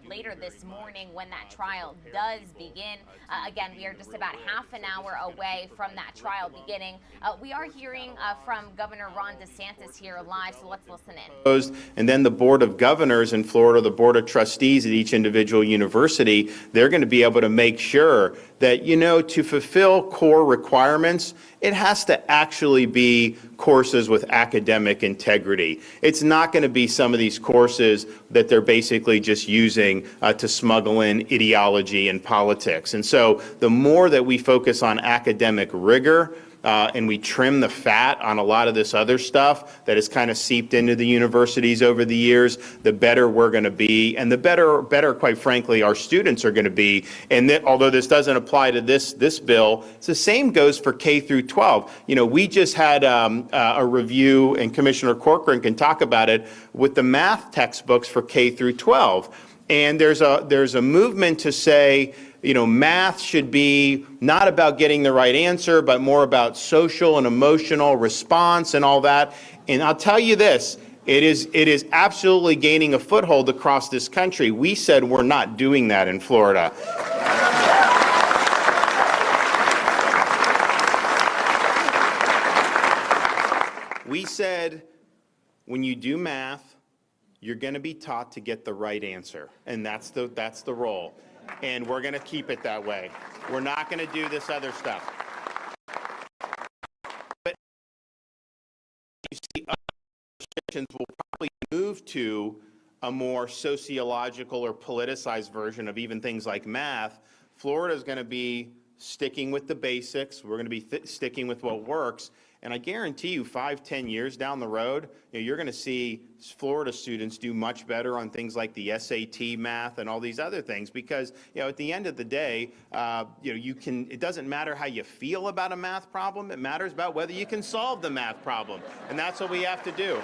later this morning when that trial does begin. Again, we are just about half an hour away from that trial beginning. We are hearing from Governor Ron DeSantis here live, so let's listen in. And then the Board of Governors in Florida, the Board of Trustees at each individual university, they're going to be able to make sure that, you know, to fulfill core requirements, it has to actually be courses with academic integrity. It's not going to be some of these courses that they're basically just using to smuggle in ideology and politics. And so the more that we focus on academic rigor, and we trim the fat on a lot of this other stuff that has kind of seeped into the universities over the years, the better we're going to be, and the better, quite frankly, our students are going to be. And although this doesn't apply to this bill, it's the same goes for K through 12. You know, we just had a review, and Commissioner Corcoran can talk about it, with the math textbooks for K through 12. And there's a movement to say, you know, math should be not about getting the right answer, but more about social and emotional response and all that. And I'll tell you this, it is absolutely gaining a foothold across this country. We said we're not doing that in Florida. We said when you do math, you're going to be taught to get the right answer, and that's the role. And we're going to keep it that way. We're not going to do this other stuff. But you see, other jurisdictions will probably move to a more sociological or politicized version of even things like math. Florida is going to be sticking with the basics. We're going to be sticking with what works. And I guarantee you 5-10 years down the road, you're going to see Florida students do much better on things like the SAT math and all these other things, because at the end of the day, it doesn't matter how you feel about a math problem. It matters about whether you can solve the math problem. And that's what we have to do.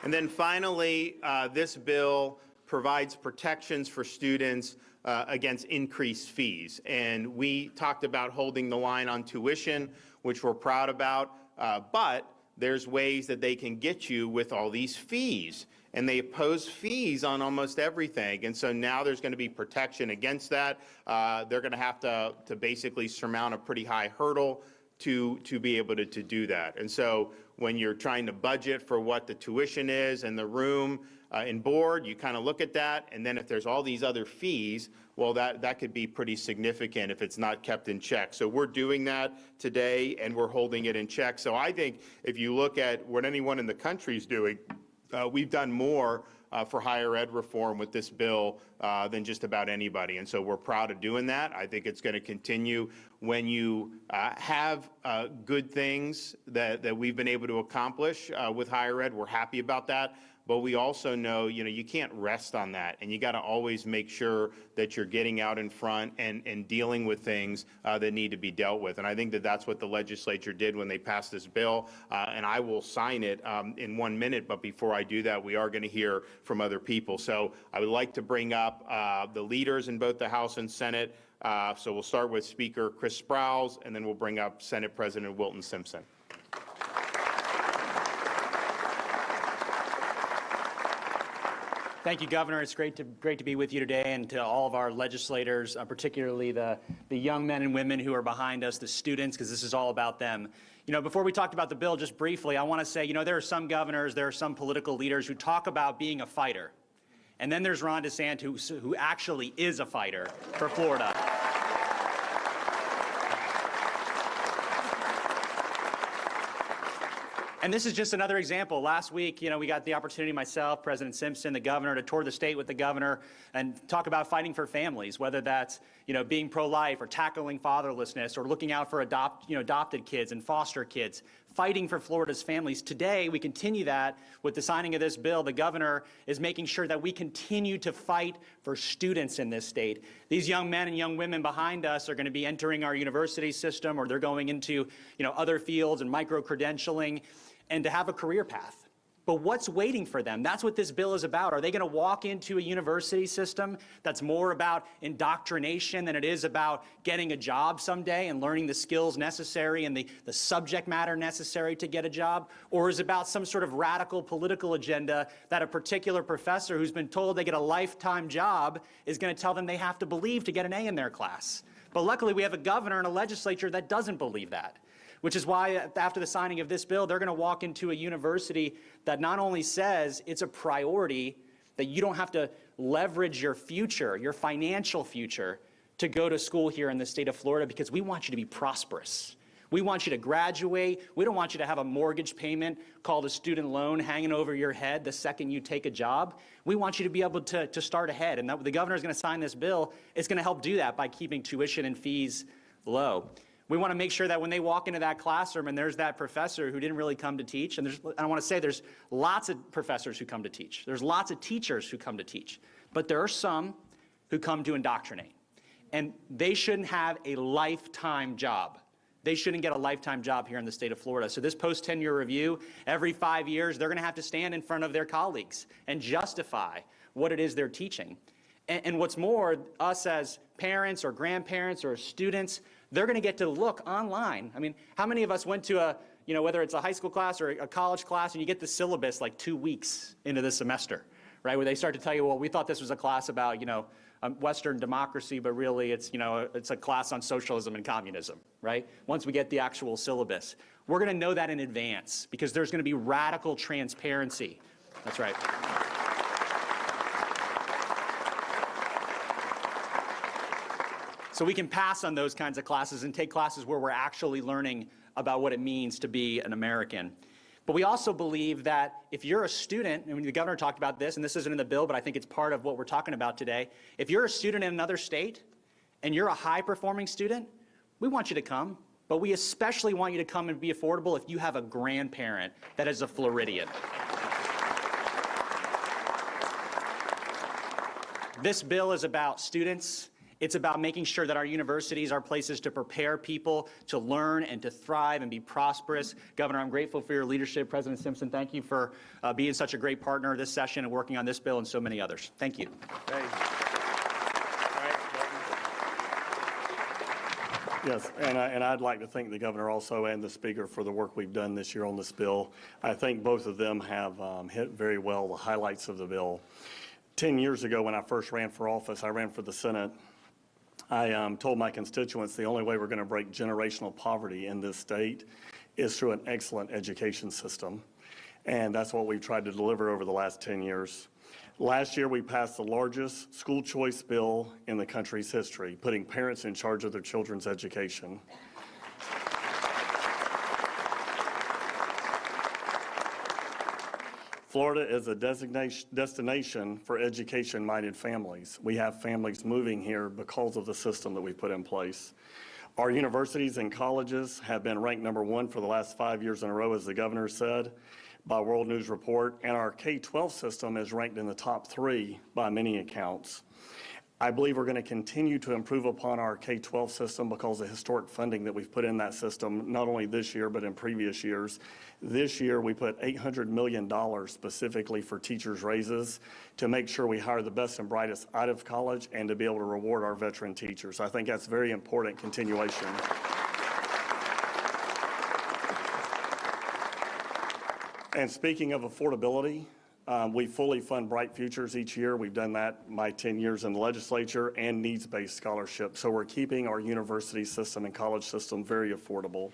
And then finally, this bill provides protections for students against increased fees. And we talked about holding the line on tuition, which we're proud about, but there's ways that they can get you with all these fees. And they impose fees on almost everything. And so now there's going to be protection against that. They're going to have to basically surmount a pretty high hurdle to be able to do that. And so when you're trying to budget for what the tuition is and the room and board, you kind of look at that, and then if there's all these other fees, well, that could be pretty significant if it's not kept in check. So we're doing that today, and we're holding it in check. So I think if you look at what anyone in the country is doing, we've done more for higher ed reform with this bill than just about anybody. And so we're proud of doing that. I think it's going to continue. When you have good things that we've been able to accomplish with higher ed, we're happy about that. but we also know, you can't rest on that, and you got to always make sure that you're getting out in front and dealing with things that need to be dealt with. And I think that that's what the legislature did when they passed this bill, and I will sign it in 1 minute, but before I do that, we are going to hear from other people. So I would like to bring up the leaders in both the House and Senate. So we'll start with Speaker Chris Sprowls, and then we'll bring up Senate President Wilton Simpson. Thank you, Governor. It's great to be with you today, and to all of our legislators, particularly the young men and women who are behind us, the students, because this is all about them. Before we talked about the bill, just briefly, I want to say, there are some governors, there are some political leaders who talk about being a fighter. And then there's Ron DeSantis, who actually is a fighter for Florida. And this is just another example. Last week, we got the opportunity, myself, President Sampson, the governor, to tour the state with the governor and talk about fighting for families, whether that's, being pro-life or tackling fatherlessness or looking out for adopted kids and foster kids, fighting for Florida's families. Today, we continue that with the signing of this bill. The governor is making sure that we continue to fight for students in this state. These young men and young women behind us are going to be entering our university system, or they're going into, other fields and micro-credentialing, and to have a career path. But what's waiting for them? That's what this bill is about. Are they going to walk into a university system that's more about indoctrination than it is about getting a job someday and learning the skills necessary and the subject matter necessary to get a job? Or is it about some sort of radical political agenda that a particular professor who's been told they get a lifetime job is going to tell them they have to believe to get an A in their class? But luckily, we have a governor and a legislature that doesn't believe that, which is why after the signing of this bill, they're going to walk into a university that not only says it's a priority, that you don't have to leverage your future, your financial future, to go to school here in the state of Florida, because we want you to be prosperous. We want you to graduate. We don't want you to have a mortgage payment called a student loan hanging over your head the second you take a job. We want you to be able to start ahead. And the governor is going to sign this bill. It's going to help do that by keeping tuition and fees low. We want to make sure that when they walk into that classroom and there's that professor who didn't really come to teach, and I want to say there's lots of professors who come to teach. There's lots of teachers who come to teach. But there are some who come to indoctrinate. And they shouldn't have a lifetime job. They shouldn't get a lifetime job here in the state of Florida. So this post-tenure review, every 5 years, they're going to have to stand in front of their colleagues and justify what it is they're teaching. And what's more, us as parents or grandparents or students, they're going to get to look online. I mean, how many of us went to a, whether it's a high school class or a college class, and you get the syllabus like 2 weeks into the semester, right? Where they start to tell you, well, we thought this was a class about, Western democracy, but really it's, it's a class on socialism and communism, right? Once we get the actual syllabus, we're going to know that in advance, because there's going to be radical transparency. That's right. So we can pass on those kinds of classes and take classes where we're actually learning about what it means to be an American. But we also believe that if you're a student, and the governor talked about this, and this isn't in the bill, but I think it's part of what we're talking about today. If you're a student in another state and you're a high-performing student, we want you to come. But we especially want you to come and be affordable if you have a grandparent that is a Floridian. This bill is about students. It's about making sure that our universities are places to prepare people to learn and to thrive and be prosperous. Governor, I'm grateful for your leadership. President Sampson, thank you for being such a great partner this session and working on this bill and so many others. Thank you. Yes, and I'd like to thank the governor also and the speaker for the work we've done this year on this bill. I think both of them have hit very well the highlights of the bill. 10 years ago, when I first ran for office, I ran for the Senate. I told my constituents the only way we're going to break generational poverty in this state is through an excellent education system. And that's what we've tried to deliver over the last 10 years. Last year, we passed the largest school choice bill in the country's history, putting parents in charge of their children's education. Florida is a destination for education-minded families. We have families moving here because of the system that we put in place. Our universities and colleges have been ranked #1 for the last 5 years in a row, as the governor said. by World News Report, and our K-12 system is ranked in the top 3 by many accounts. I believe we're going to continue to improve upon our K-12 system because of the historic funding that we've put in that system, not only this year, but in previous years. This year, we put $800 million specifically for teachers' raises to make sure we hire the best and brightest out of college and to be able to reward our veteran teachers. I think that's very important continuation. And speaking of affordability, we fully fund Bright Futures each year. We've done that my 10 years in the legislature, and needs-based scholarships. So we're keeping our university system and college system very affordable.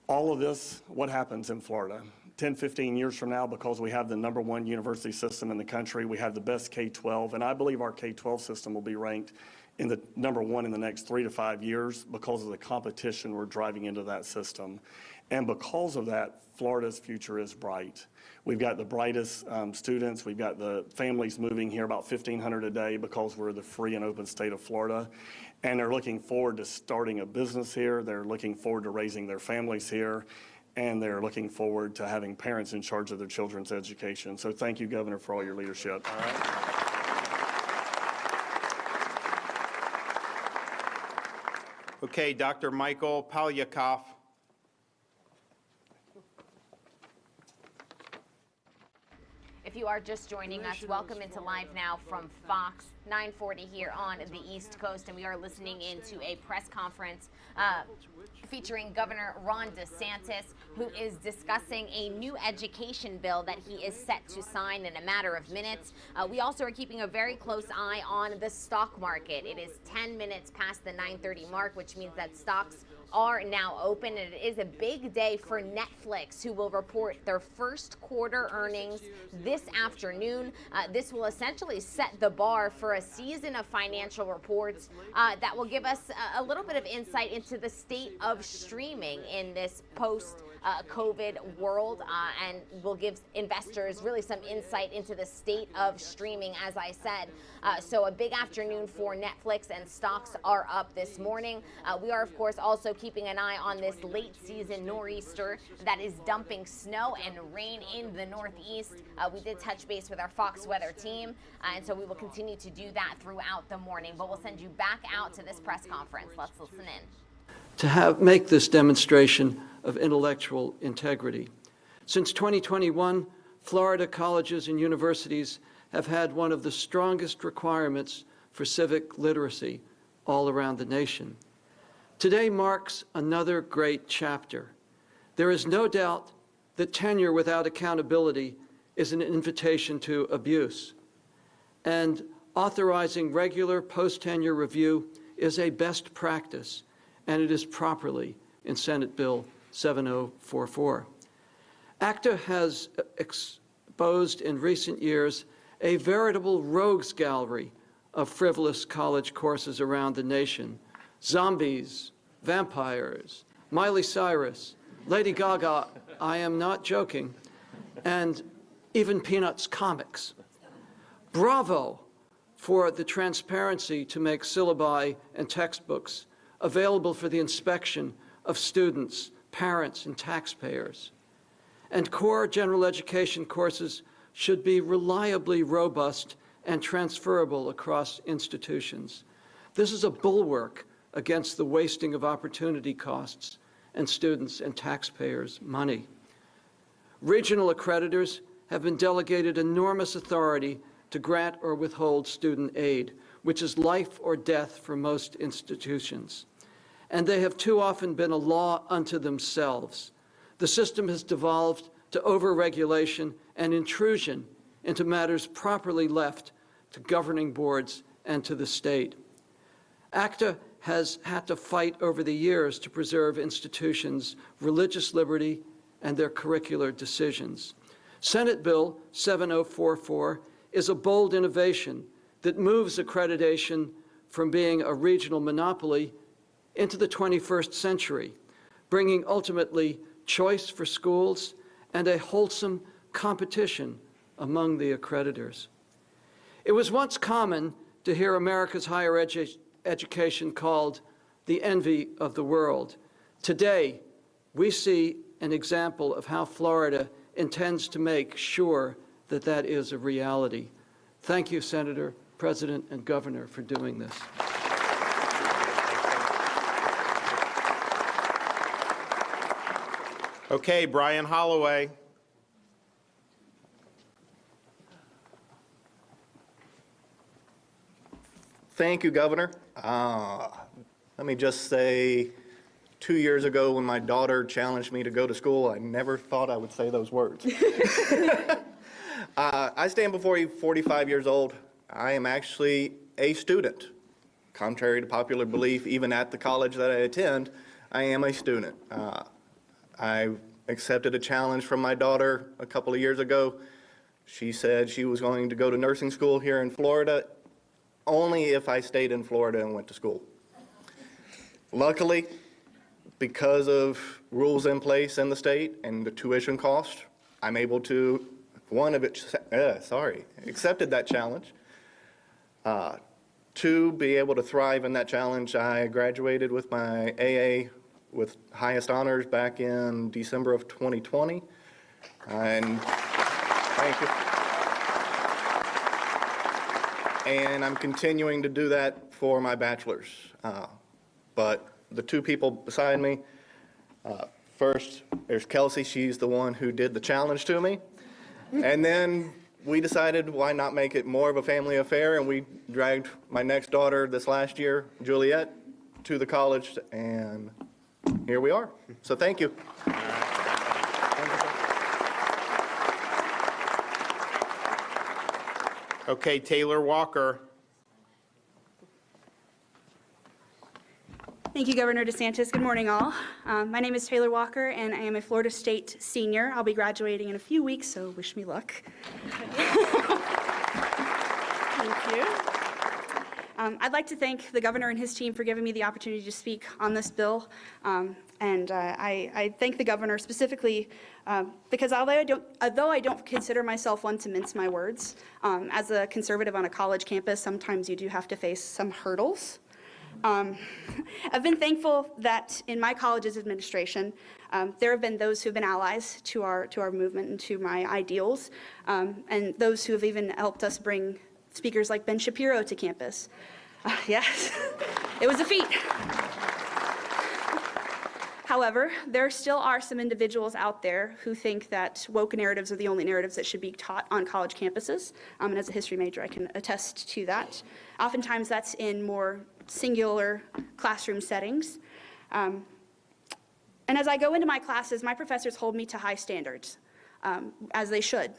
All of this, what happens in Florida? 10, 15 years from now, because we have the #1 university system in the country, we have the best K-12, and I believe our K-12 system will be ranked in the #1 in the next 3 to 5 years because of the competition we're driving into that system. And because of that, Florida's future is bright. We've got the brightest students. We've got the families moving here, about 1,500 a day, because we're the free and open state of Florida. And they're looking forward to starting a business here. They're looking forward to raising their families here. And they're looking forward to having parents in charge of their children's education. So thank you, Governor, for all your leadership. All right. Okay, Dr. Michael Palyakov. If you are just joining us, welcome into Live Now from Fox, 940 here on the East Coast, and we are listening into a press conference featuring Governor Ron DeSantis, who is discussing a new education bill that he is set to sign in a matter of minutes. We also are keeping a very close eye on the stock market. It is 10 minutes past the 9:30 mark, which means that stocks are now open, and it is a big day for Netflix, who will report their first quarter earnings this afternoon. This will essentially set the bar for a season of financial reports that will give us a little bit of insight into the state of streaming in this post-COVID world, and will give investors really some insight into the state of streaming, as I said. So a big afternoon for Netflix, and stocks are up this morning. We are, of course, also keeping an eye on this late season nor'easter that is dumping snow and rain in the Northeast. We did touch base with our Fox weather team, and so we will continue to do that throughout the morning. But we'll send you back out to this press conference. Let's listen in. To make this demonstration of intellectual integrity. Since 2021, Florida colleges and universities have had one of the strongest requirements for civic literacy all around the nation. Today marks another great chapter. There is no doubt that tenure without accountability is an invitation to abuse, and authorizing regular post-tenure review is a best practice, and it is properly in Senate Bill 7044. ACTA has exposed in recent years a veritable rogues gallery of frivolous college courses around the nation. Zombies, vampires, Miley Cyrus, Lady Gaga, I am not joking, and even Peanuts comics. Bravo for the transparency to make syllabi and textbooks available for the inspection of students, parents, and taxpayers. And core general education courses should be reliably robust and transferable across institutions. This is a bulwark against the wasting of opportunity costs and students' and taxpayers' money. Regional accreditors have been delegated enormous authority to grant or withhold student aid, which is life or death for most institutions. And they have too often been a law unto themselves. The system has devolved to overregulation and intrusion into matters properly left to governing boards and to the state. ACTA has had to fight over the years to preserve institutions' religious liberty and their curricular decisions. Senate Bill 7044 is a bold innovation that moves accreditation from being a regional monopoly into the 21st century, bringing ultimately choice for schools and a wholesome competition among the accreditors. It was once common to hear America's higher education called the envy of the world. Today, we see an example of how Florida intends to make sure that that is a reality. Thank you, Senator, President, and Governor, for doing this. Okay, Brian Holloway. Thank you, Governor. Let me just say, 2 years ago when my daughter challenged me to go to school, I never thought I would say those words. I stand before you 45 years old. I am actually a student. Contrary to popular belief, even at the college that I attend, I am a student. I accepted a challenge from my daughter a couple of years ago. She said she was going to go to nursing school here in Florida only if I stayed in Florida and went to school. Luckily, because of rules in place in the state and the tuition cost, I'm able to, accepted that challenge. To be able to thrive in that challenge, I graduated with my AA with highest honors back in December of 2020. And thank you. And I'm continuing to do that for my bachelor's. But the two people beside me, first, there's Kelsey. She's the one who did the challenge to me. And then we decided why not make it more of a family affair, and we dragged my next daughter this last year, Juliet, to the college, and here we are. So thank you. Okay, Taylor Walker. Thank you, Governor DeSantis. Good morning, all. My name is Taylor Walker, and I am a Florida State senior. I'll be graduating in a few weeks, so wish me luck. Thank you. I'd like to thank the governor and his team for giving me the opportunity to speak on this bill. I thank the governor specifically because although I don't consider myself one to mince my words, as a conservative on a college campus, sometimes you do have to face some hurdles. I've been thankful that in my college's administration, there have been those who have been allies to our movement and to my ideals, and those who have even helped us bring speakers like Ben Shapiro to campus. Yes, it was a feat. However, there still are some individuals out there who think that woke narratives are the only narratives that should be taught on college campuses, and as a history major, I can attest to that. Oftentimes, that's in more singular classroom settings. And as I go into my classes, my professors hold me to high standards, as they should.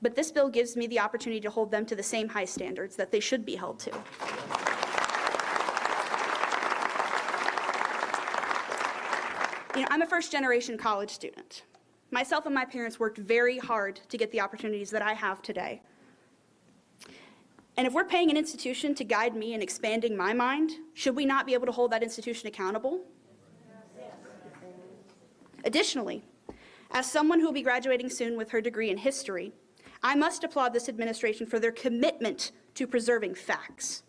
But this bill gives me the opportunity to hold them to the same high standards that they should be held to. You know, I'm a first-generation college student. Myself and my parents worked very hard to get the opportunities that I have today. And if we're paying an institution to guide me in expanding my mind, should we not be able to hold that institution accountable? Additionally, as someone who will be graduating soon with her degree in history, I must applaud this administration for their commitment to preserving facts.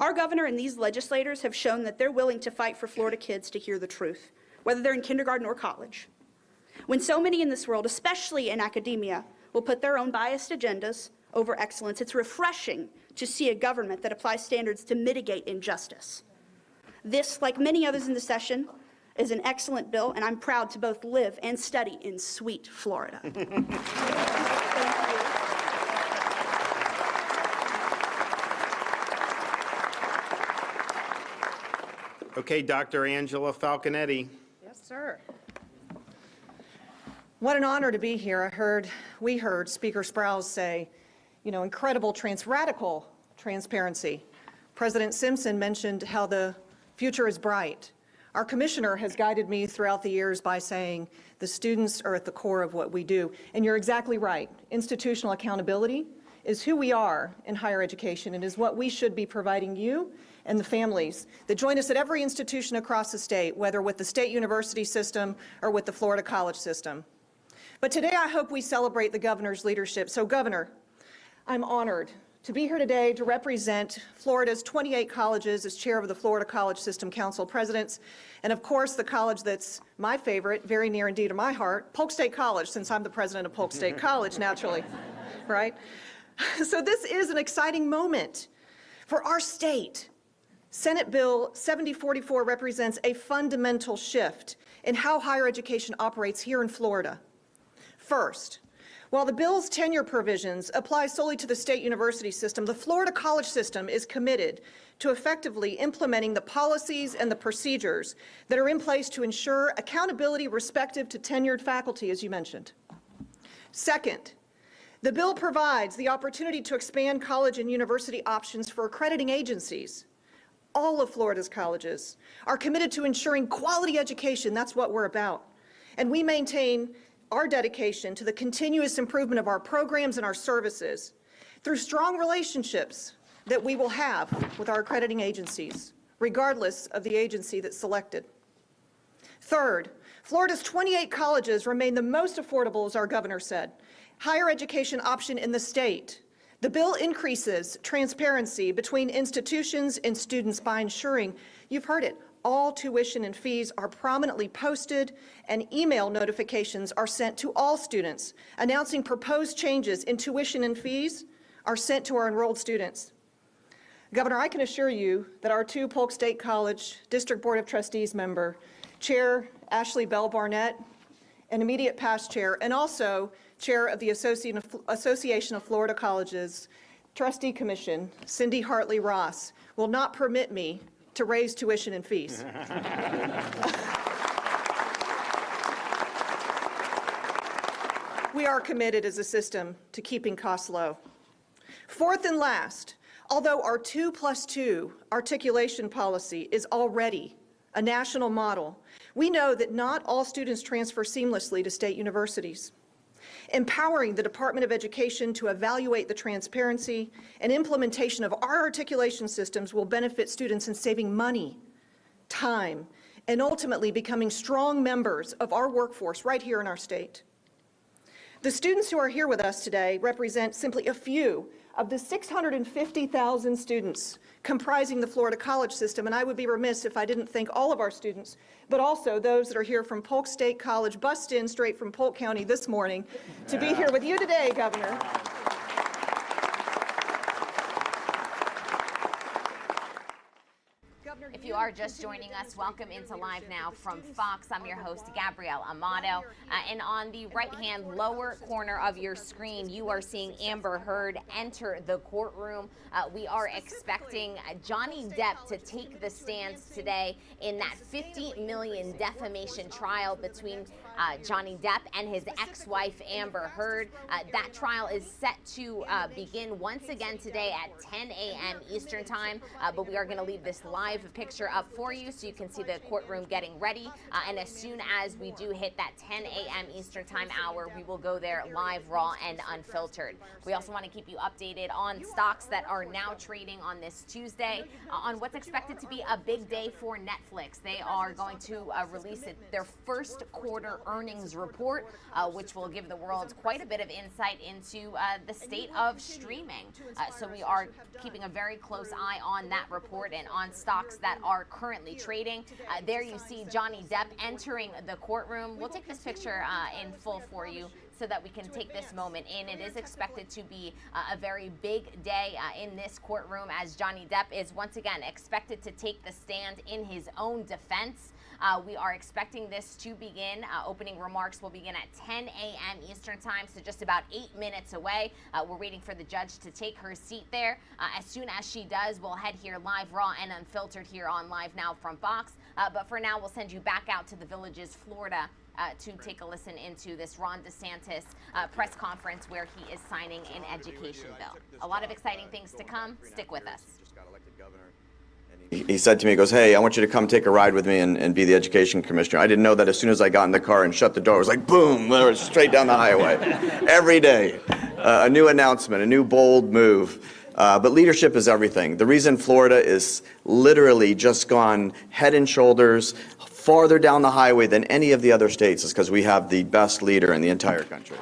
Our governor and these legislators have shown that they're willing to fight for Florida kids to hear the truth, whether they're in kindergarten or college. When so many in this world, especially in academia, will put their own biased agendas over excellence, it's refreshing to see a government that applies standards to mitigate injustice. This, like many others in the session, is an excellent bill, and I'm proud to both live and study in sweet Florida. Thank you. Okay, Dr. Angela Falconetti. Yes, sir. What an honor to be here. We heard Speaker Sprouse say, incredible radical transparency. President Sampson mentioned how the future is bright. Our commissioner has guided me throughout the years by saying the students are at the core of what we do. And you're exactly right. Institutional accountability is who we are in higher education and is what we should be providing you and the families that join us at every institution across the state, whether with the state university system or with the Florida college system. But today I hope we celebrate the governor's leadership. So Governor, I'm honored to be here today to represent Florida's 28 colleges as chair of the Florida College System Council Presidents, and of course the college that's my favorite, very near and dear to my heart, Polk State College, since I'm the president of Polk State College, naturally, right? So this is an exciting moment for our state. Senate Bill 7044 represents a fundamental shift in how higher education operates here in Florida. First, while the bill's tenure provisions apply solely to the state university system, the Florida college system is committed to effectively implementing the policies and the procedures that are in place to ensure accountability respective to tenured faculty, as you mentioned. Second, the bill provides the opportunity to expand college and university options for accrediting agencies. All of Florida's colleges are committed to ensuring quality education. That's what we're about. And we maintain our dedication to the continuous improvement of our programs and our services through strong relationships that we will have with our accrediting agencies, regardless of the agency that's selected. Third, Florida's 28 colleges remain the most affordable, as our governor said, higher education option in the state. The bill increases transparency between institutions and students by ensuring, you've heard it, all tuition and fees are prominently posted, and email notifications are sent to all students announcing proposed changes in tuition and fees are sent to our enrolled students. Governor, I can assure you that our 2 Polk State College District Board of Trustees member, Chair Ashley Bell Barnett, an immediate past chair, and also Chair of the Association of Florida Colleges Trustee Commission, Cindy Hartley Ross, will not permit me to raise tuition and fees. We are committed as a system to keeping costs low. Fourth and last, although our 2+2 articulation policy is already a national model, we know that not all students transfer seamlessly to state universities. Empowering the Department of Education to evaluate the transparency and implementation of our articulation systems will benefit students in saving money, time, and ultimately becoming strong members of our workforce right here in our state. The students who are here with us today represent simply a few of the 650,000 students comprising the Florida college system, and I would be remiss if I didn't thank all of our students, but also those that are here from Polk State College, bussed in straight from Polk County this morning to be here with you today, Governor. If you are just joining us, welcome into Live Now from Fox. I'm your host, Gabrielle Amato. And on the right-hand lower corner of your screen, you are seeing Amber Heard enter the courtroom. We are expecting Johnny Depp to take the stands today in that $50 million defamation trial between Johnny Depp and his ex-wife, Amber Heard. That trial is set to begin once again today at 10 a.m. Eastern Time, but we are going to leave this live picture up for you so you can see the courtroom getting ready. And as soon as we do hit that 10 a.m. Eastern Time hour, we will go there live, raw, and unfiltered. We also want to keep you updated on stocks that are now trading on this Tuesday on what's expected to be a big day for Netflix. They are going to release their first quarter earnings report, which will give the world quite a bit of insight into the state of streaming. So we are keeping a very close eye on that report and on stocks that are currently trading. There you see Johnny Depp entering the courtroom. We'll take this picture in full for you so that we can take this moment in. It is expected to be a very big day in this courtroom as Johnny Depp is once again expected to take the stand in his own defense. We are expecting this to begin. Opening remarks will begin at 10 a.m. Eastern Time, so just about 8 minutes away. We're waiting for the judge to take her seat there. As soon as she does, we'll head here live, raw, and unfiltered here on Live Now from Fox. But for now, we'll send you back out to the Villages, Florida, to take a listen into this Ron DeSantis press conference where he is signing an education bill. A lot of exciting things to come. Stick with us. He said to me, he goes, hey, I want you to come take a ride with me and be the education commissioner. I didn't know that as soon as I got in the car and shut the door, it was like, boom, straight down the highway. Every day, a new announcement, a new bold move. But leadership is everything. The reason Florida is literally just gone head and shoulders farther down the highway than any of the other states is because we have the best leader in the entire country.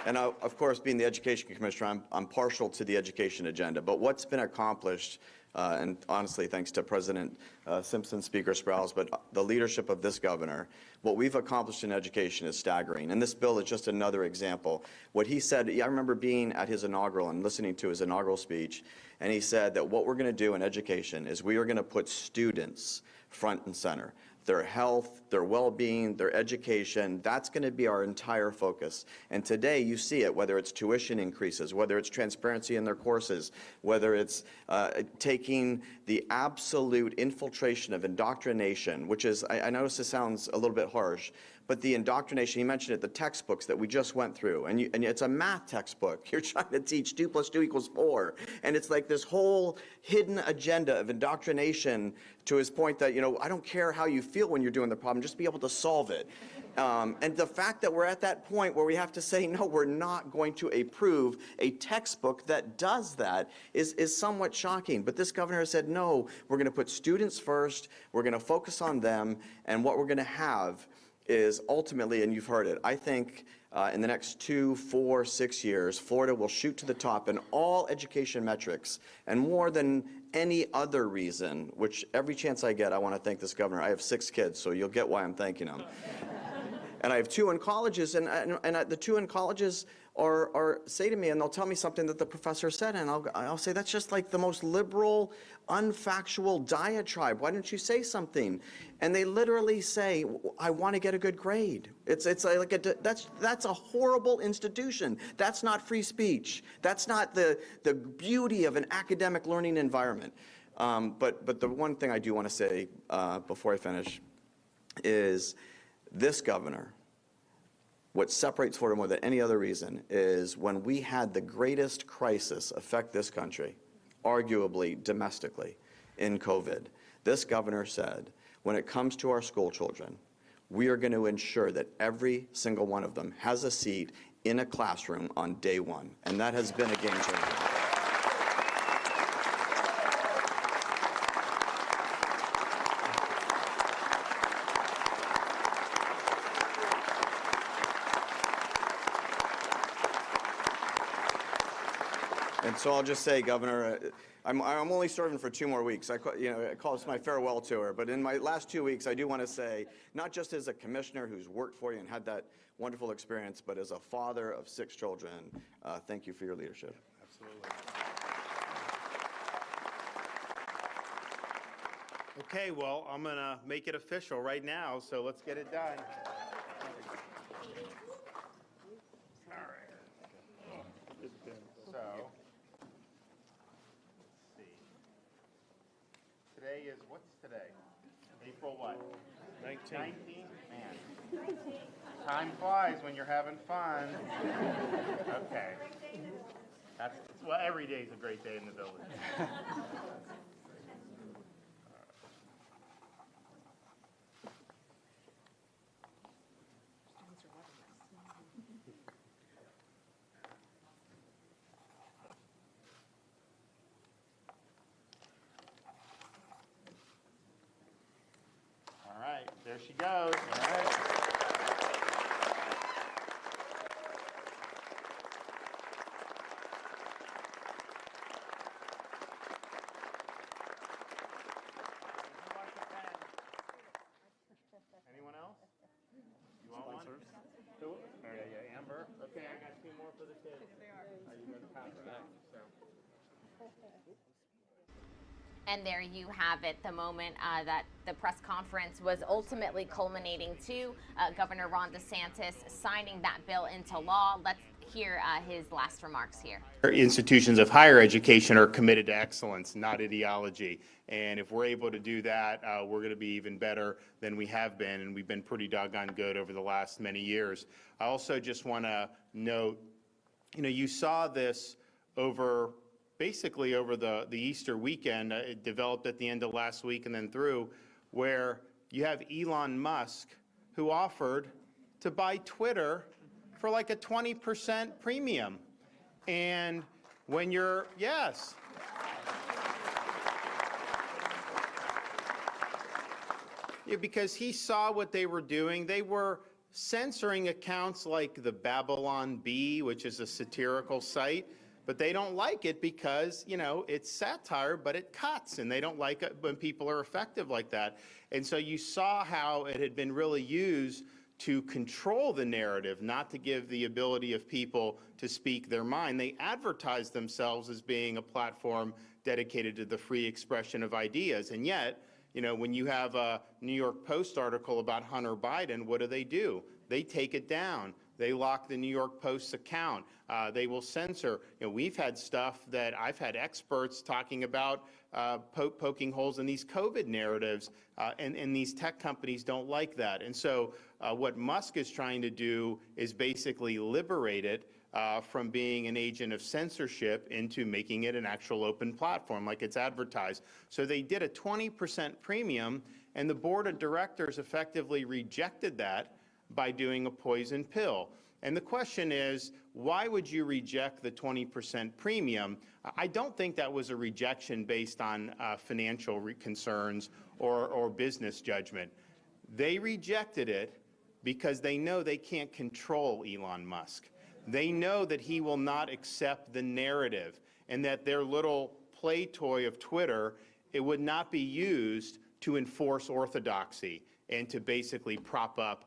And of course, being the Education Commissioner, I'm partial to the education agenda. But what's been accomplished, and honestly, thanks to President Simpson, Speaker Sprowls, but the leadership of this governor, what we've accomplished in education is staggering. And this bill is just another example. What he said, I remember being at his inaugural and listening to his inaugural speech, and he said that what we're going to do in education is we are going to put students front and center. Their health, their well-being, their education, that's going to be our entire focus. And today you see it, whether it's tuition increases, whether it's transparency in their courses, whether it's taking the absolute infiltration of indoctrination, which is, I know this sounds a little bit harsh, but the indoctrination, you mentioned it, the textbooks that we just went through, and it's a math textbook. You're trying to teach 2 + 2 = 4, and it's like this whole hidden agenda of indoctrination to his point that, I don't care how you feel when you're doing the problem, just be able to solve it. And the fact that we're at that point where we have to say, no, we're not going to approve a textbook that does that is somewhat shocking. But this governor has said, no, we're going to put students first, we're going to focus on them, and what we're going to have is ultimately, and you've heard it, I think in the next 2, 4, 6 years, Florida will shoot to the top in all education metrics, and more than any other reason, which every chance I get, I want to thank this governor. I have 6 kids, so you'll get why I'm thanking him. And I have 2 in colleges, and the 2 in colleges are say to me, and they'll tell me something that the professor said, and I'll say, that's just like the most liberal, unfactual diatribe. Why don't you say something? And they literally say, I want to get a good grade. It's like that's a horrible institution. That's not free speech. That's not the beauty of an academic learning environment. But the one thing I do want to say before I finish is this governor, what separates Florida more than any other reason is when we had the greatest crisis affect this country, arguably domestically, in COVID, this governor said, when it comes to our school children, we are going to ensure that every single one of them has a seat in a classroom on day 1. And that has been a game changer. And so I'll just say, Governor, I'm only serving for 2 more weeks. I call this my farewell tour. But in my last 2 weeks, I do want to say, not just as a commissioner who's worked for you and had that wonderful experience, but as a father of 6 children, thank you for your leadership. Absolutely. Okay, well, I'm going to make it official right now, so let's get it done. All right. So, let's see. Today is, what's today? April what? 19th. Man. Time flies when you're having fun. Okay. Well, every day is a great day in the village. All right, there she goes. All right. Anyone else? You want one? Who? Oh, yeah, Amber. Okay, I got 2 more for the kids. Are you going to pass it out? And there you have it, the moment that the press conference was ultimately culminating to Governor Ron DeSantis signing that bill into law. Let's hear his last remarks here. Institutions of higher education are committed to excellence, not ideology. And if we're able to do that, we're going to be even better than we have been, and we've been pretty doggone good over the last many years. I also just want to note, you saw this basically over the Easter weekend. It developed at the end of last week and then through, where you have Elon Musk, who offered to buy Twitter for like a 20% premium. And when you're, yes. Yeah, because he saw what they were doing. They were censoring accounts like the Babylon Bee, which is a satirical site, but they don't like it because, you know, it's satire, but it cuts, and they don't like it when people are effective like that. And so you saw how it had been really used to control the narrative, not to give the ability of people to speak their mind. They advertise themselves as being a platform dedicated to the free expression of ideas. And yet, you know, when you have a New York Post article about Hunter Biden, what do? They take it down. They lock the New York Post's account. They will censor. You know, we've had stuff that I've had experts talking about poking holes in these COVID narratives, and these tech companies don't like that. And so what Musk is trying to do is basically liberate it from being an agent of censorship into making it an actual open platform like it's advertised. So they did a 20% premium, and the board of directors effectively rejected that by doing a poison pill. And the question is, why would you reject the 20% premium? I don't think that was a rejection based on financial concerns or business judgment. They rejected it because they know they can't control Elon Musk. They know that he will not accept the narrative, and that their little play toy of Twitter, it would not be used to enforce orthodoxy and to basically prop up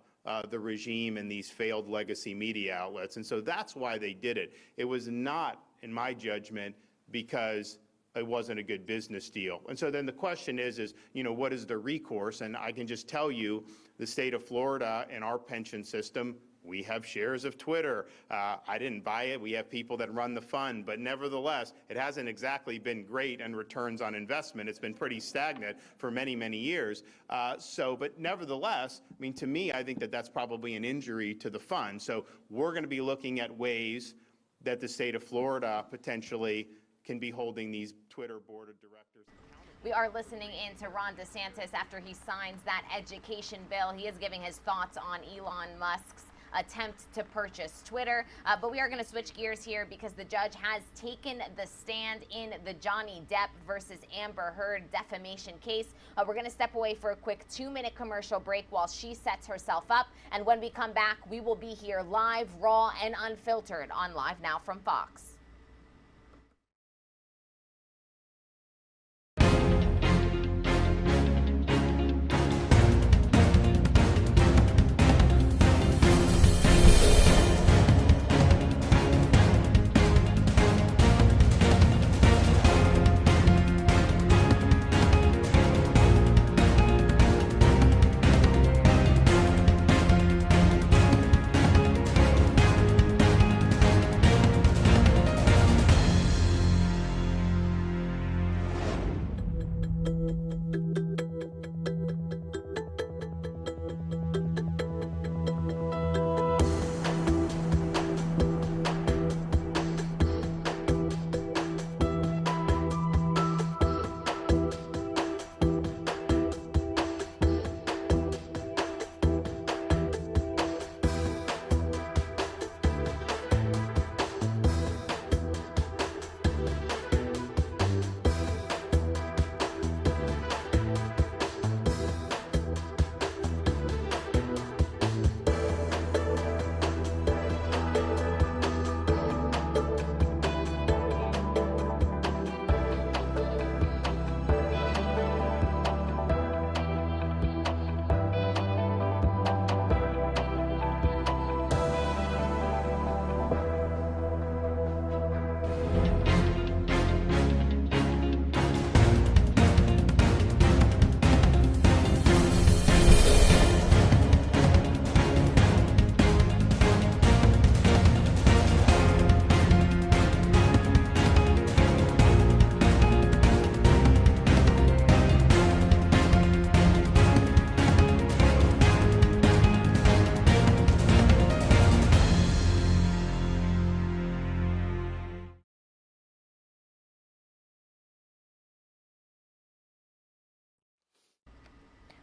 the regime and these failed legacy media outlets. And so that's why they did it. It was not, in my judgment, because it wasn't a good business deal. And so then the question is, you know, what is the recourse? And I can just tell you, the state of Florida and our pension system, we have shares of Twitter. I didn't buy it. We have people that run the fund, but nevertheless, it hasn't exactly been great in returns on investment. It's been pretty stagnant for many, many years. But nevertheless, I mean, to me, I think that that's probably an injury to the fund. So we're going to be looking at ways that the state of Florida potentially can be holding these Twitter board of directors. We are listening in to Ron DeSantis after he signs that education bill. He is giving his thoughts on Elon Musk's attempt to purchase Twitter. But we are going to switch gears here because the judge has taken the stand in the Johnny Depp versus Amber Heard defamation case. We're going to step away for a quick 2-minute commercial break while she sets herself up. And when we come back, we will be here live, raw, and unfiltered on Live Now from Fox.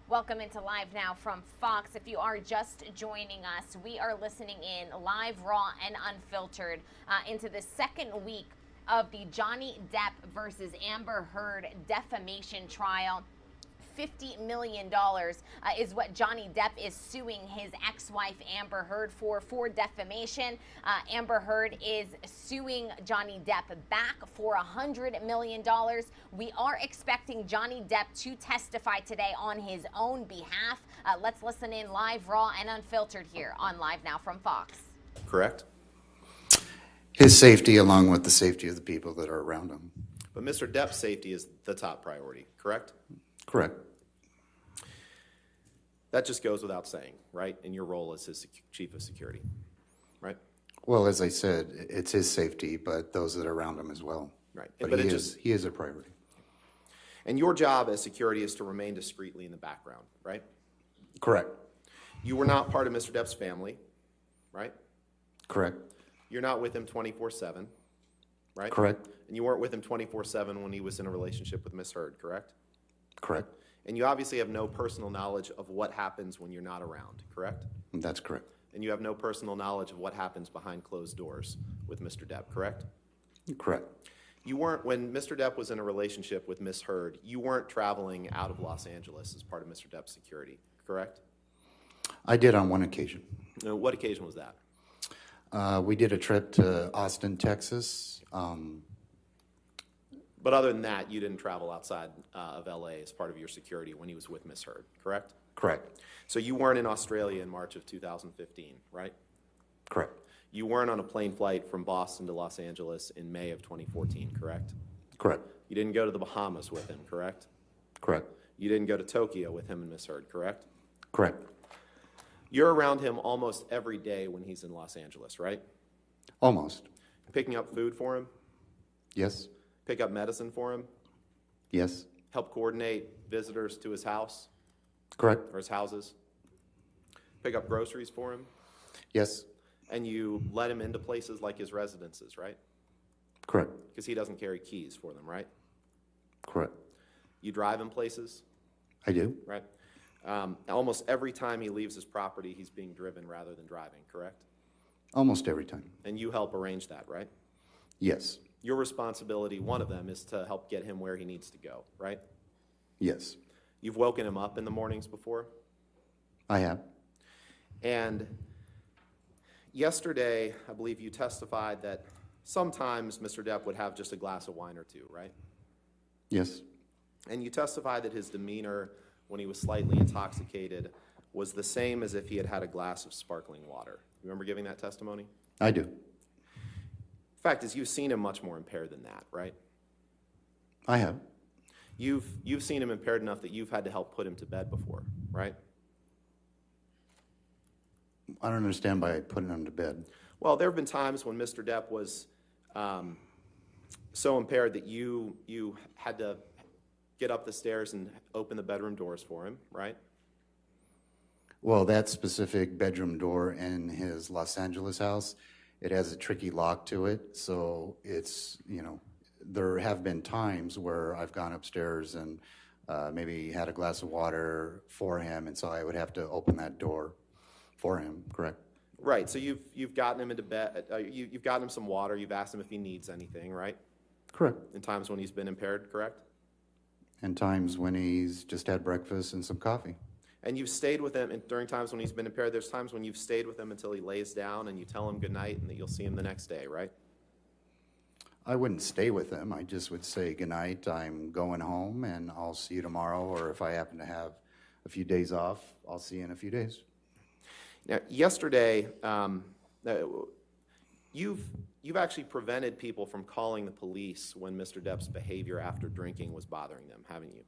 Welcome into Live Now from Fox. If you are just joining us, we are listening in live, raw, and unfiltered into the second week of the Johnny Depp versus Amber Heard defamation trial. $50 million is what Johnny Depp is suing his ex-wife Amber Heard for defamation. Amber Heard is suing Johnny Depp back for $100 million. We are expecting Johnny Depp to testify today on his own behalf. Let's listen in live, raw, and unfiltered here on Live Now from Fox. Correct? His safety along with the safety of the people that are around him. But Mr. Depp's safety is the top priority, correct? Correct. That just goes without saying, right? In your role as his chief of security, right? Well, as I said, it's his safety, but those that are around him as well. Right. But, But he, it is, he is a priority. And your job as security is to remain discreetly in the background, right? Correct. You were not part of Mr. Depp's family, right? Correct. You're not with him 24/7, right? Correct. And you weren't with him 24/7 when he was in a relationship with Miss Heard, correct? Correct. And you obviously have no personal knowledge of what happens when you're not around, correct? That's correct. And you have no personal knowledge of what happens behind closed doors with Mr. Depp, correct? Correct. You weren't, when Mr. Depp was in a relationship with Miss Heard, you weren't traveling out of Los Angeles as part of Mr. Depp's security, correct? I did on one occasion. What occasion was that? We did a trip to Austin, Texas. But other than that, you didn't travel outside of LA as part of your security when he was with Miss Heard, correct? Correct. So you weren't in Australia in March of 2015, right? Correct. You weren't on a plane flight from Boston to Los Angeles in May of 2014, correct? Correct. You didn't go to the Bahamas with him, correct? Correct. You didn't go to Tokyo with him and Miss Heard, correct? Correct. You're around him almost every day when he's in Los Angeles, right? Almost. Picking up food for him? Yes. Pick up medicine for him? Yes. Help coordinate visitors to his house? Correct. Or his houses? Pick up groceries for him? Yes. And you let him into places like his residences, right? Correct. Because he doesn't carry keys for them, right? Correct. You drive him places, I do. right? Almost every time he leaves his property, he's being driven rather than driving, correct? Almost every time. And you help arrange that, right? Yes. Your responsibility, one of them, is to help get him where he needs to go, right? Yes. You've woken him up in the mornings before? I have. And yesterday, I believe you testified that sometimes Mr. Depp would have just a glass of wine or two, right? Yes. And you testified that his demeanor when he was slightly intoxicated was the same as if he had had a glass of sparkling water. You remember giving that testimony? I do. Fact is, you've seen him much more impaired than that, right? I have. You've seen him impaired enough that you've had to help put him to bed before, right? I don't understand by putting him to bed. Well, there have been times when Mr. Depp was so impaired that you had to get up the stairs and open the bedroom doors for him, right? Well, that specific bedroom door in his Los Angeles house, it has a tricky lock to it. So it's, you know, there have been times where I've gone upstairs and maybe had a glass of water for him. And so I would have to open that door for him, correct? Right, so you've gotten him into bed, you've gotten him some water, you've asked him if he needs anything, right? Correct. In times when he's been impaired, correct? And times when he's just had breakfast and some coffee. And you've stayed with him, and during times when he's been impaired, there's times when you've stayed with him until he lays down and you tell him good night and that you'll see him the next day, right? I wouldn't stay with him. I just would say goodnight, I'm going home, and I'll see you tomorrow. Or if I happen to have a few days off, I'll see you in a few days. Now, yesterday, you've actually prevented people from calling the police when Mr. Depp's behavior after drinking was bothering them, haven't you?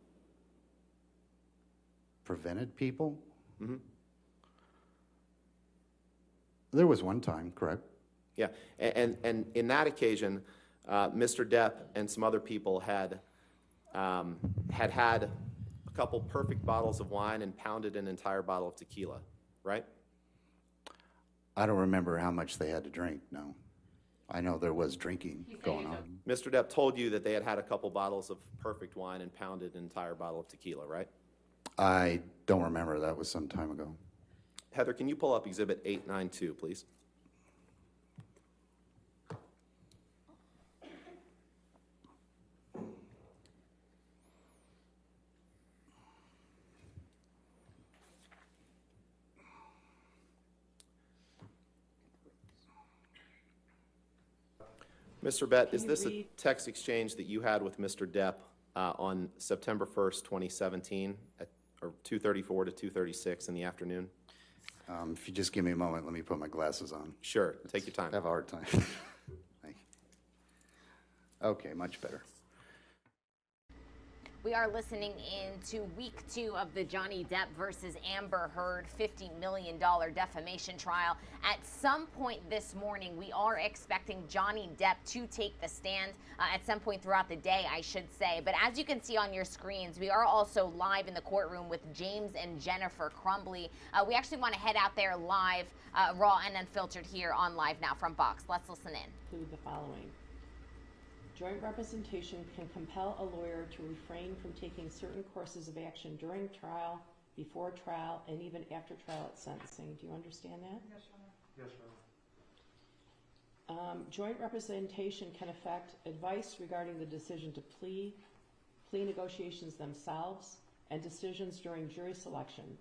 Prevented people? Mm-hmm. There was one time, correct? Yeah, and in that occasion, Mr. Depp and some other people had a couple perfect bottles of wine and pounded an entire bottle of tequila, right? I don't remember how much they had to drink, no. I know there was drinking going on. Mr. Depp told you that they had a couple bottles of perfect wine and pounded an entire bottle of tequila, right? I don't remember. That was some time ago. Heather, can you pull up Exhibit 892, please? Mr. Bett, Can is you this a read- text exchange that you had with Mr. Depp on September 1st, 2017, at or 2:34 to 2:36 in the afternoon? If you just give me a moment, let me put my glasses on. Sure, take your time. I have a hard time. Thank you. Okay, much better. We are listening in to week 2 of the Johnny Depp versus Amber Heard $50 million defamation trial. At some point this morning, we are expecting Johnny Depp to take the stand at some point throughout the day, I should say. But as you can see on your screens, we are also live in the courtroom with James and Jennifer Crumbly. We actually want to head out there live, raw and unfiltered here on Live Now from Fox. Let's listen in. Include the following. Joint representation can compel a lawyer to refrain from taking certain courses of action during trial, before trial, and even after trial at sentencing. Do you understand that? Yes, Your Honor. Yes, Your Honor. Joint representation can affect advice regarding the decision to plea negotiations themselves, and decisions during jury selection.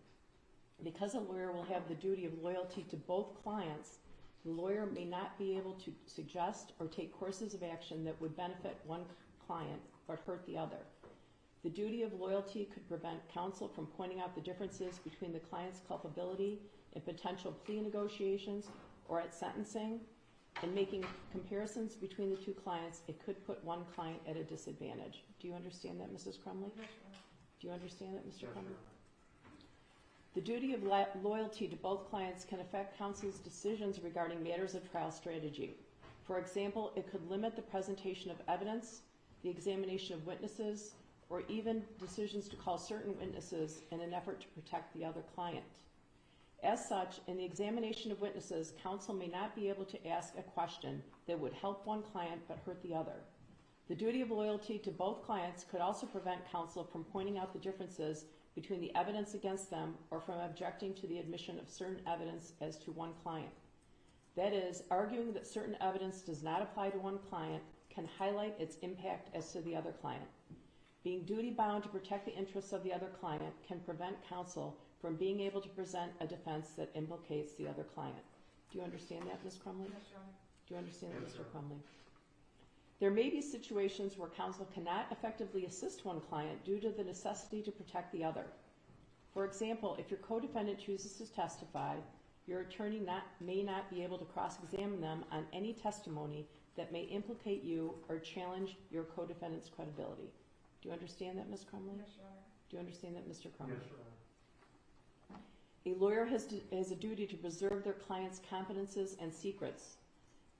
Because a lawyer will have the duty of loyalty to both clients, the lawyer may not be able to suggest or take courses of action that would benefit one client but hurt the other. The duty of loyalty could prevent counsel from pointing out the differences between the client's culpability in potential plea negotiations or at sentencing. In making comparisons between the two clients, it could put one client at a disadvantage. Do you understand that, Mrs. Crumley? Yes, Your Honor. Do you understand that, Mr. Yes, Crumley? Your Honor. The duty of loyalty to both clients can affect counsel's decisions regarding matters of trial strategy. For example, it could limit the presentation of evidence, the examination of witnesses, or even decisions to call certain witnesses in an effort to protect the other client. As such, in the examination of witnesses, counsel may not be able to ask a question that would help one client but hurt the other. The duty of loyalty to both clients could also prevent counsel from pointing out the differences between the evidence against them or from objecting to the admission of certain evidence as to one client. That is, arguing that certain evidence does not apply to one client can highlight its impact as to the other client. Being duty-bound to protect the interests of the other client can prevent counsel from being able to present a defense that implicates the other client. Do you understand that, Ms. Crumley? Yes, Your Honor. Do you understand that, Yes, Mr. sir. Crumley? There may be situations where counsel cannot effectively assist one client due to the necessity to protect the other. For example, if your co-defendant chooses to testify, your attorney may not be able to cross-examine them on any testimony that may implicate you or challenge your co-defendant's credibility. Do you understand that, Ms. Crumley? Yes, Your Honor. Do you understand that, Mr. Crumley? Yes, Your Honor. A lawyer has a duty to preserve their client's confidences and secrets,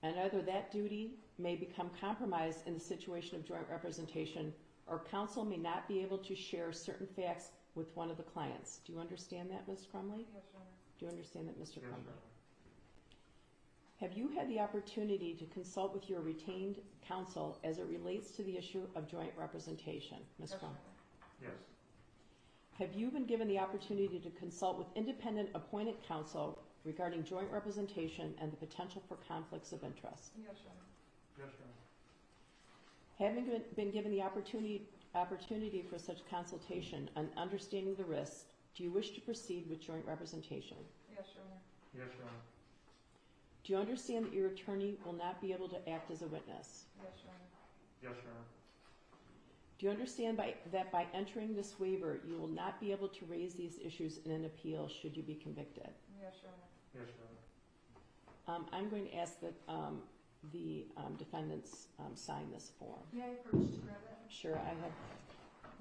and either that duty may become compromised in the situation of joint representation, or counsel may not be able to share certain facts with one of the clients. Do you understand that, Ms. Crumley? Yes, Your Honor. Do you understand that, Mr. Yes, Crumley? Your Honor. Have you had the opportunity to consult with your retained counsel as it relates to the issue of joint representation, Ms. Yes, Crumley? Your Honor. Yes. Have you been given the opportunity to consult with independent appointed counsel regarding joint representation and the potential for conflicts of interest? Yes, Your Honor. Yes, Your Honor. Having been given the opportunity for such consultation and understanding the risks, do you wish to proceed with joint representation? Yes, Your Honor. Yes, Your Honor. Do you understand that your attorney will not be able to act as a witness? Yes, Your Honor. Yes, Your Honor. Do you understand that by entering this waiver, you will not be able to raise these issues in an appeal should you be convicted? Yes, Your Honor. Yes, Your Honor. I'm going to ask that the defendants sign this form. May I approach to grab that? Sure, I have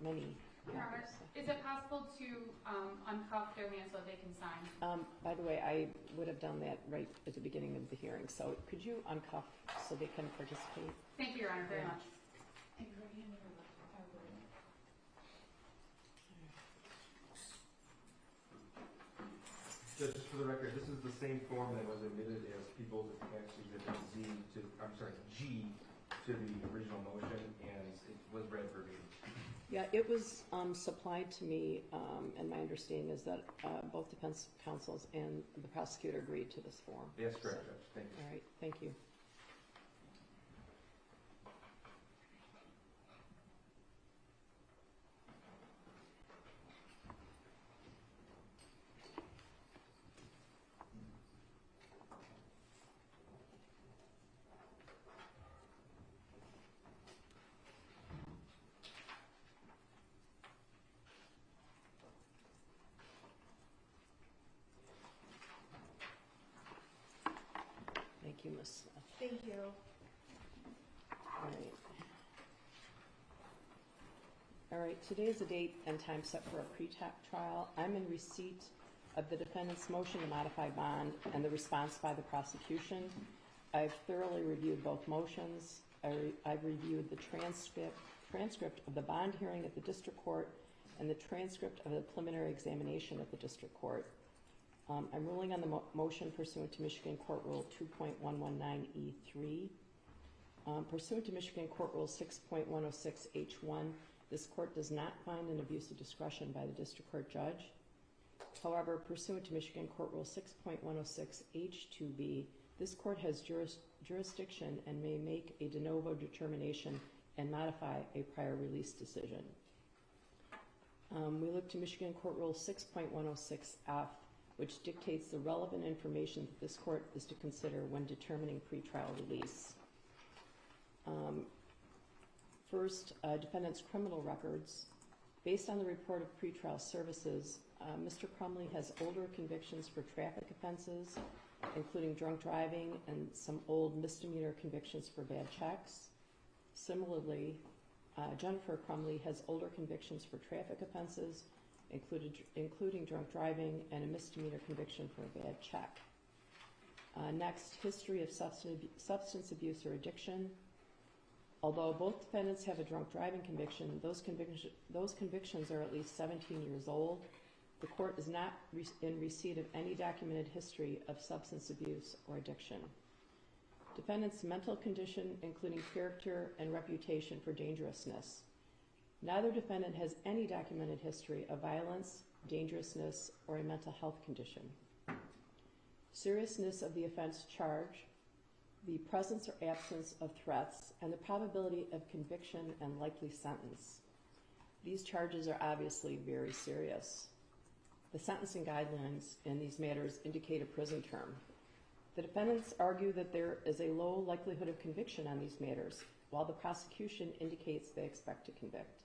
many. Your Honor, is it possible to uncuff their hands so they can sign? By the way, I would have done that right at the beginning of the hearing, so could you uncuff so they can participate? Thank you, Your Honor, very Yeah. much. Just for the record, this is the same form that was admitted as People's Exhibit G to the original motion, and it was read verbatim. Yeah, it was supplied to me, and my understanding is that both defense counsels and the prosecutor agreed to this form. Yes, correct, Judge. Thank you. All right, thank you. Ms. Smith. Thank you. All right. All right, today is the date and time set for a pre-trial. I'm in receipt of the defendant's motion to modify bond and the response by the prosecution. I've thoroughly reviewed both motions. I've reviewed the transcript of the bond hearing at the district court and the transcript of the preliminary examination at the district court. I'm ruling on the motion pursuant to Michigan Court Rule 2.119E3. Pursuant to Michigan Court Rule 6.106H1, this court does not find an abuse of discretion by the district court judge. However, pursuant to Michigan Court Rule 6.106H2B, this court has jurisdiction and may make a de novo determination and modify a prior release decision. We look to Michigan Court Rule 6.106F, which dictates the relevant information that this court is to consider when determining pretrial release. First, defendant's criminal records. Based on the report of pretrial services, Mr. Crumley has older convictions for traffic offenses, including drunk driving and some old misdemeanor convictions for bad checks. Similarly, Jennifer Crumley has older convictions for traffic offenses, including drunk driving and a misdemeanor conviction for a bad check. Next, history of substance abuse or addiction. Although both defendants have a drunk driving conviction, those convictions are at least 17 years old. The court is not in receipt of any documented history of substance abuse or addiction. Defendant's mental condition, including character and reputation for dangerousness. Neither defendant has any documented history of violence, dangerousness, or a mental health condition. Seriousness of the offense charge, the presence or absence of threats, and the probability of conviction and likely sentence. These charges are obviously very serious. The sentencing guidelines in these matters indicate a prison term. The defendants argue that there is a low likelihood of conviction on these matters, while the prosecution indicates they expect to convict.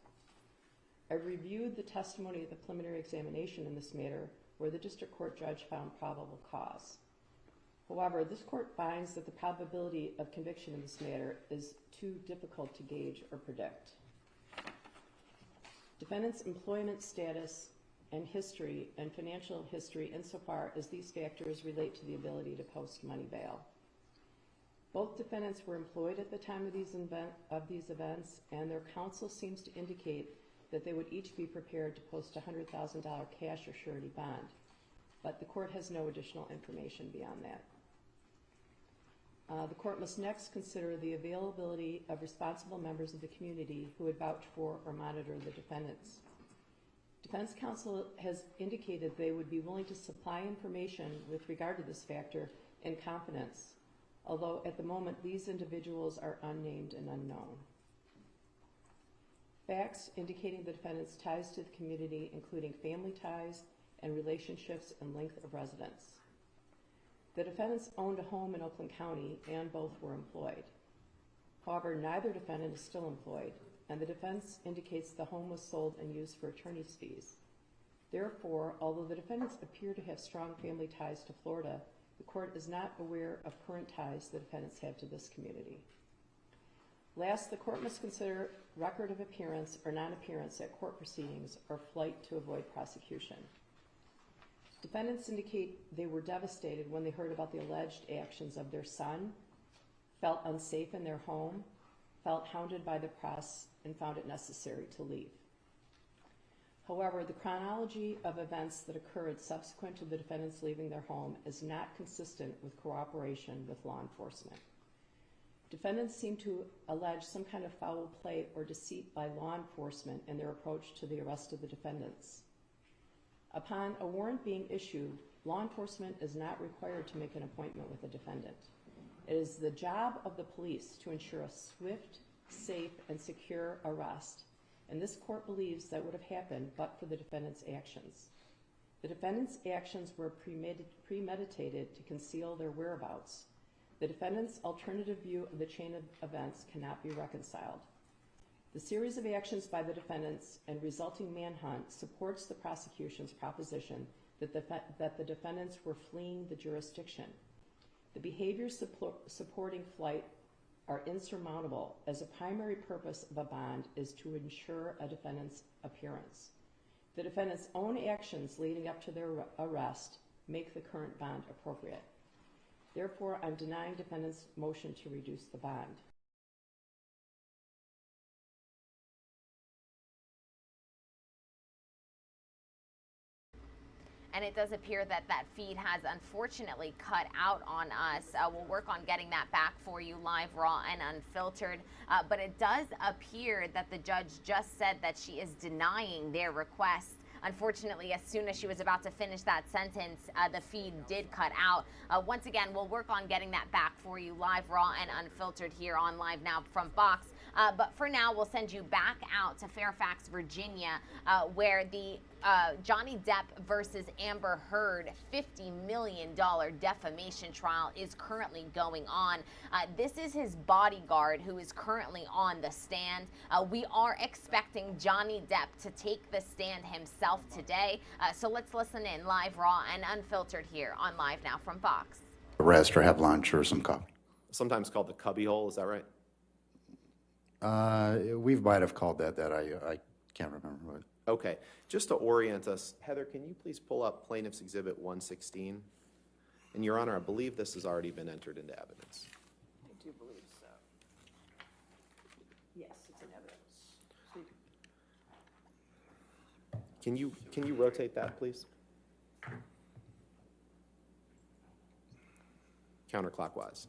I reviewed the testimony of the preliminary examination in this matter, where the district court judge found probable cause. However, this court finds that the probability of conviction in this matter is too difficult to gauge or predict. Defendant's employment status and history and financial history insofar as these factors relate to the ability to post money bail. Both defendants were employed at the time of these events, and their counsel seems to indicate that they would each be prepared to post a $100,000 cash or surety bond, but the court has no additional information beyond that. The court must next consider the availability of responsible members of the community who would vouch for or monitor the defendants. Defense counsel has indicated they would be willing to supply information with regard to this factor in confidence, although at the moment these individuals are unnamed and unknown. Facts indicating the defendant's ties to the community, including family ties and relationships and length of residence. The defendants owned a home in Oakland County and both were employed. However, neither defendant is still employed, and the defense indicates the home was sold and used for attorney's fees. Therefore, although the defendants appear to have strong family ties to Florida, the court is not aware of current ties the defendants have to this community. Last, the court must consider record of appearance or non-appearance at court proceedings or flight to avoid prosecution. Defendants indicate they were devastated when they heard about the alleged actions of their son, felt unsafe in their home, felt hounded by the press, and found it necessary to leave. However, the chronology of events that occurred subsequent to the defendants leaving their home is not consistent with cooperation with law enforcement. Defendants seem to allege some kind of foul play or deceit by law enforcement in their approach to the arrest of the defendants. Upon a warrant being issued, law enforcement is not required to make an appointment with a defendant. It is the job of the police to ensure a swift, safe, and secure arrest, and this court believes that would have happened but for the defendant's actions. The defendant's actions were premeditated to conceal their whereabouts. The defendant's alternative view of the chain of events cannot be reconciled. The series of actions by the defendants and resulting manhunt supports the prosecution's proposition that the defendants were fleeing the jurisdiction. The behaviors supporting flight are insurmountable, as a primary purpose of a bond is to ensure a defendant's appearance. The defendant's own actions leading up to their arrest make the current bond appropriate. Therefore, I'm denying defendant's motion to reduce the bond. And it does appear that that feed has unfortunately cut out on us. We'll work on getting that back for you live, raw, and unfiltered. But it does appear that the judge just said that she is denying their request. Unfortunately, as soon as she was about to finish that sentence, the feed did cut out. Once again, we'll work on getting that back for you live, raw, and unfiltered here on Live Now from Fox. But for now, we'll send you back out to Fairfax, Virginia, where the Johnny Depp versus Amber Heard $50 million defamation trial is currently going on. This is his bodyguard who is currently on the stand. We are expecting Johnny Depp to take the stand himself today. So let's listen in live, raw, and unfiltered here on Live Now from Fox. Rest or have lunch or some coffee. Sometimes called the cubby hole, is that right? We might have called that. I can't remember what. Okay, just to orient us, Heather, can you please pull up Plaintiff's Exhibit 116? And Your Honor, I believe this has already been entered into evidence. I do believe so. Yes, it's in evidence. Can you rotate that, please? Counterclockwise.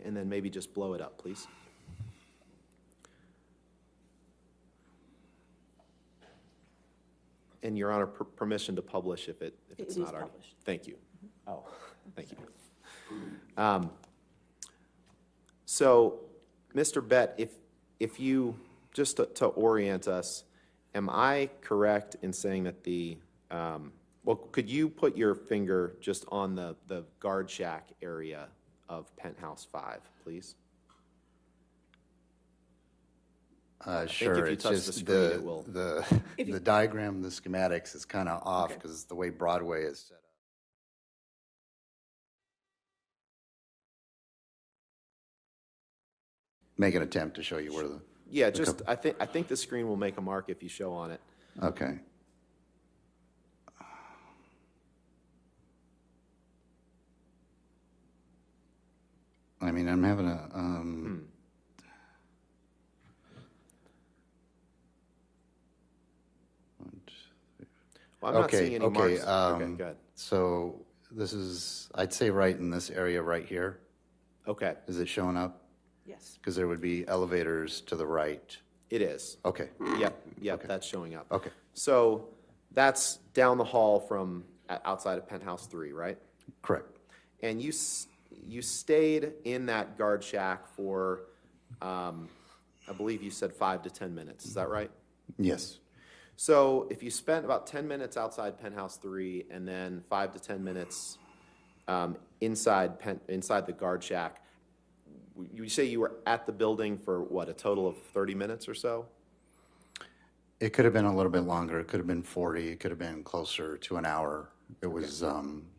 And then maybe just blow it up, please. And Your Honor, permission to publish if it's not already. Published. Thank you. Oh, thank you. So, Mr. Bett, if you, just to orient us, am I correct in saying that well, could you put your finger just on the guard shack area of Penthouse 5, please? Sure. If you It's touch just the screen, it will. the diagram, the schematics is kind of off because the way Broadway is set up. Make an attempt to show you where the. Yeah, just I think the screen will make a mark if you show on it. Okay. I mean, I'm having a. Well, I'm not seeing any marks. Okay, good. So this is, I'd say, right in this area right here. Okay. Is it showing up? Yes. Because there would be elevators to the right. It is. Okay. Yep, okay. That's showing up. Okay. So that's down the hall from outside of Penthouse 3, right? Correct. And you stayed in that guard shack for, I believe you said 5 to 10 minutes. Is that right? Yes. So if you spent about 10 minutes outside Penthouse 3 and then 5 to 10 minutes inside the guard shack, you say you were at the building for what, a total of 30 minutes or so? It could have been a little bit longer. It could have been 40. It could have been closer to an hour. It was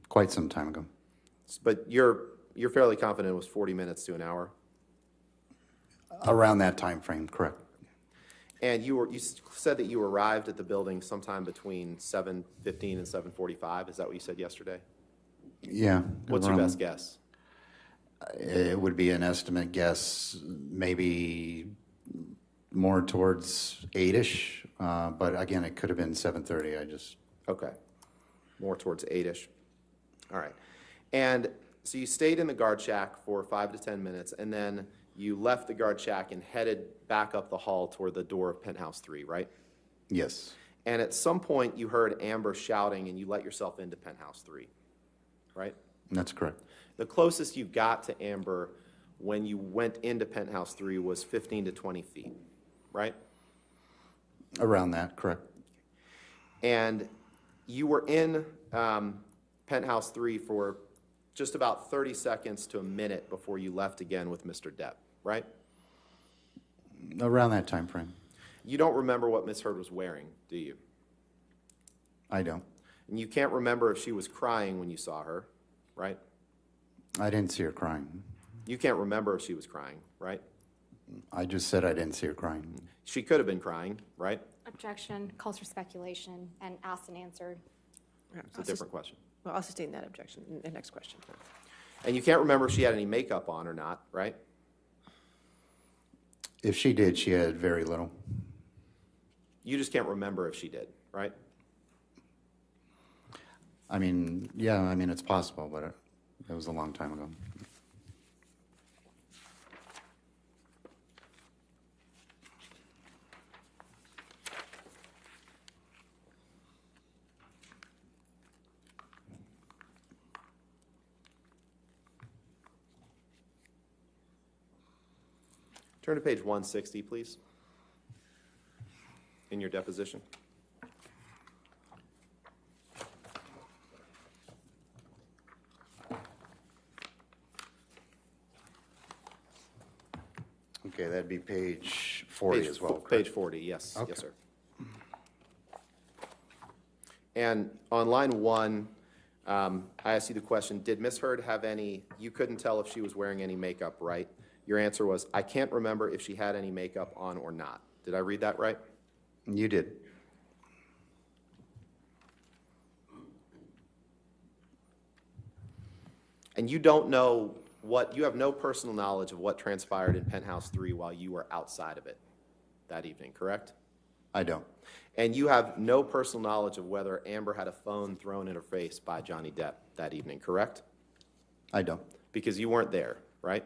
quite some time ago. But you're fairly confident it was 40 minutes to an hour? Around that time frame, correct. And you said that you arrived at the building sometime between 7:15 and 7:45. Is that what you said yesterday? Yeah. What's your best guess? It would be an estimate guess, maybe more towards 8-ish, but again, it could have been 7:30. Okay, more towards 8-ish. All right, and so you stayed in the guard shack for 5 to 10 minutes, and then you left the guard shack and headed back up the hall toward the door of Penthouse 3, right? Yes. And at some point, you heard Amber shouting, and you let yourself into Penthouse 3, right? That's correct. The closest you got to Amber when you went into Penthouse 3 was 15 to 20 feet, right? Around that, correct. And you were in Penthouse 3 for just about 30 seconds to a minute before you left again with Mr. Depp, right? Around that time frame. You don't remember what Ms. Heard was wearing, do you? I don't. And you can't remember if she was crying when you saw her, right? I didn't see her crying. You can't remember if she was crying, right? I just said I didn't see her crying. She could have been crying, right? Objection, calls for speculation, and asked and answered. It's a different question. Well, I'll sustain that objection. The next question. And you can't remember if she had any makeup on or not, right? If she did, she had very little. You just can't remember if she did, right? I mean, yeah, I mean, it's possible, but it was a long time ago. Turn to page 160, please, in your deposition. Okay, that'd be page 40 as well. correct? Page 40, yes. Okay. Yes, sir. And on line 1, I asked you the question, did Ms. Heard have any, you couldn't tell if she was wearing any makeup, right? Your answer was, I can't remember if she had any makeup on or not. Did I read that right? You did. And you don't know what, you have no personal knowledge of what transpired in Penthouse 3 while you were outside of it that evening, correct? I don't. And you have no personal knowledge of whether Amber had a phone thrown in her face by Johnny Depp that evening, correct? I don't. Because you weren't there, right?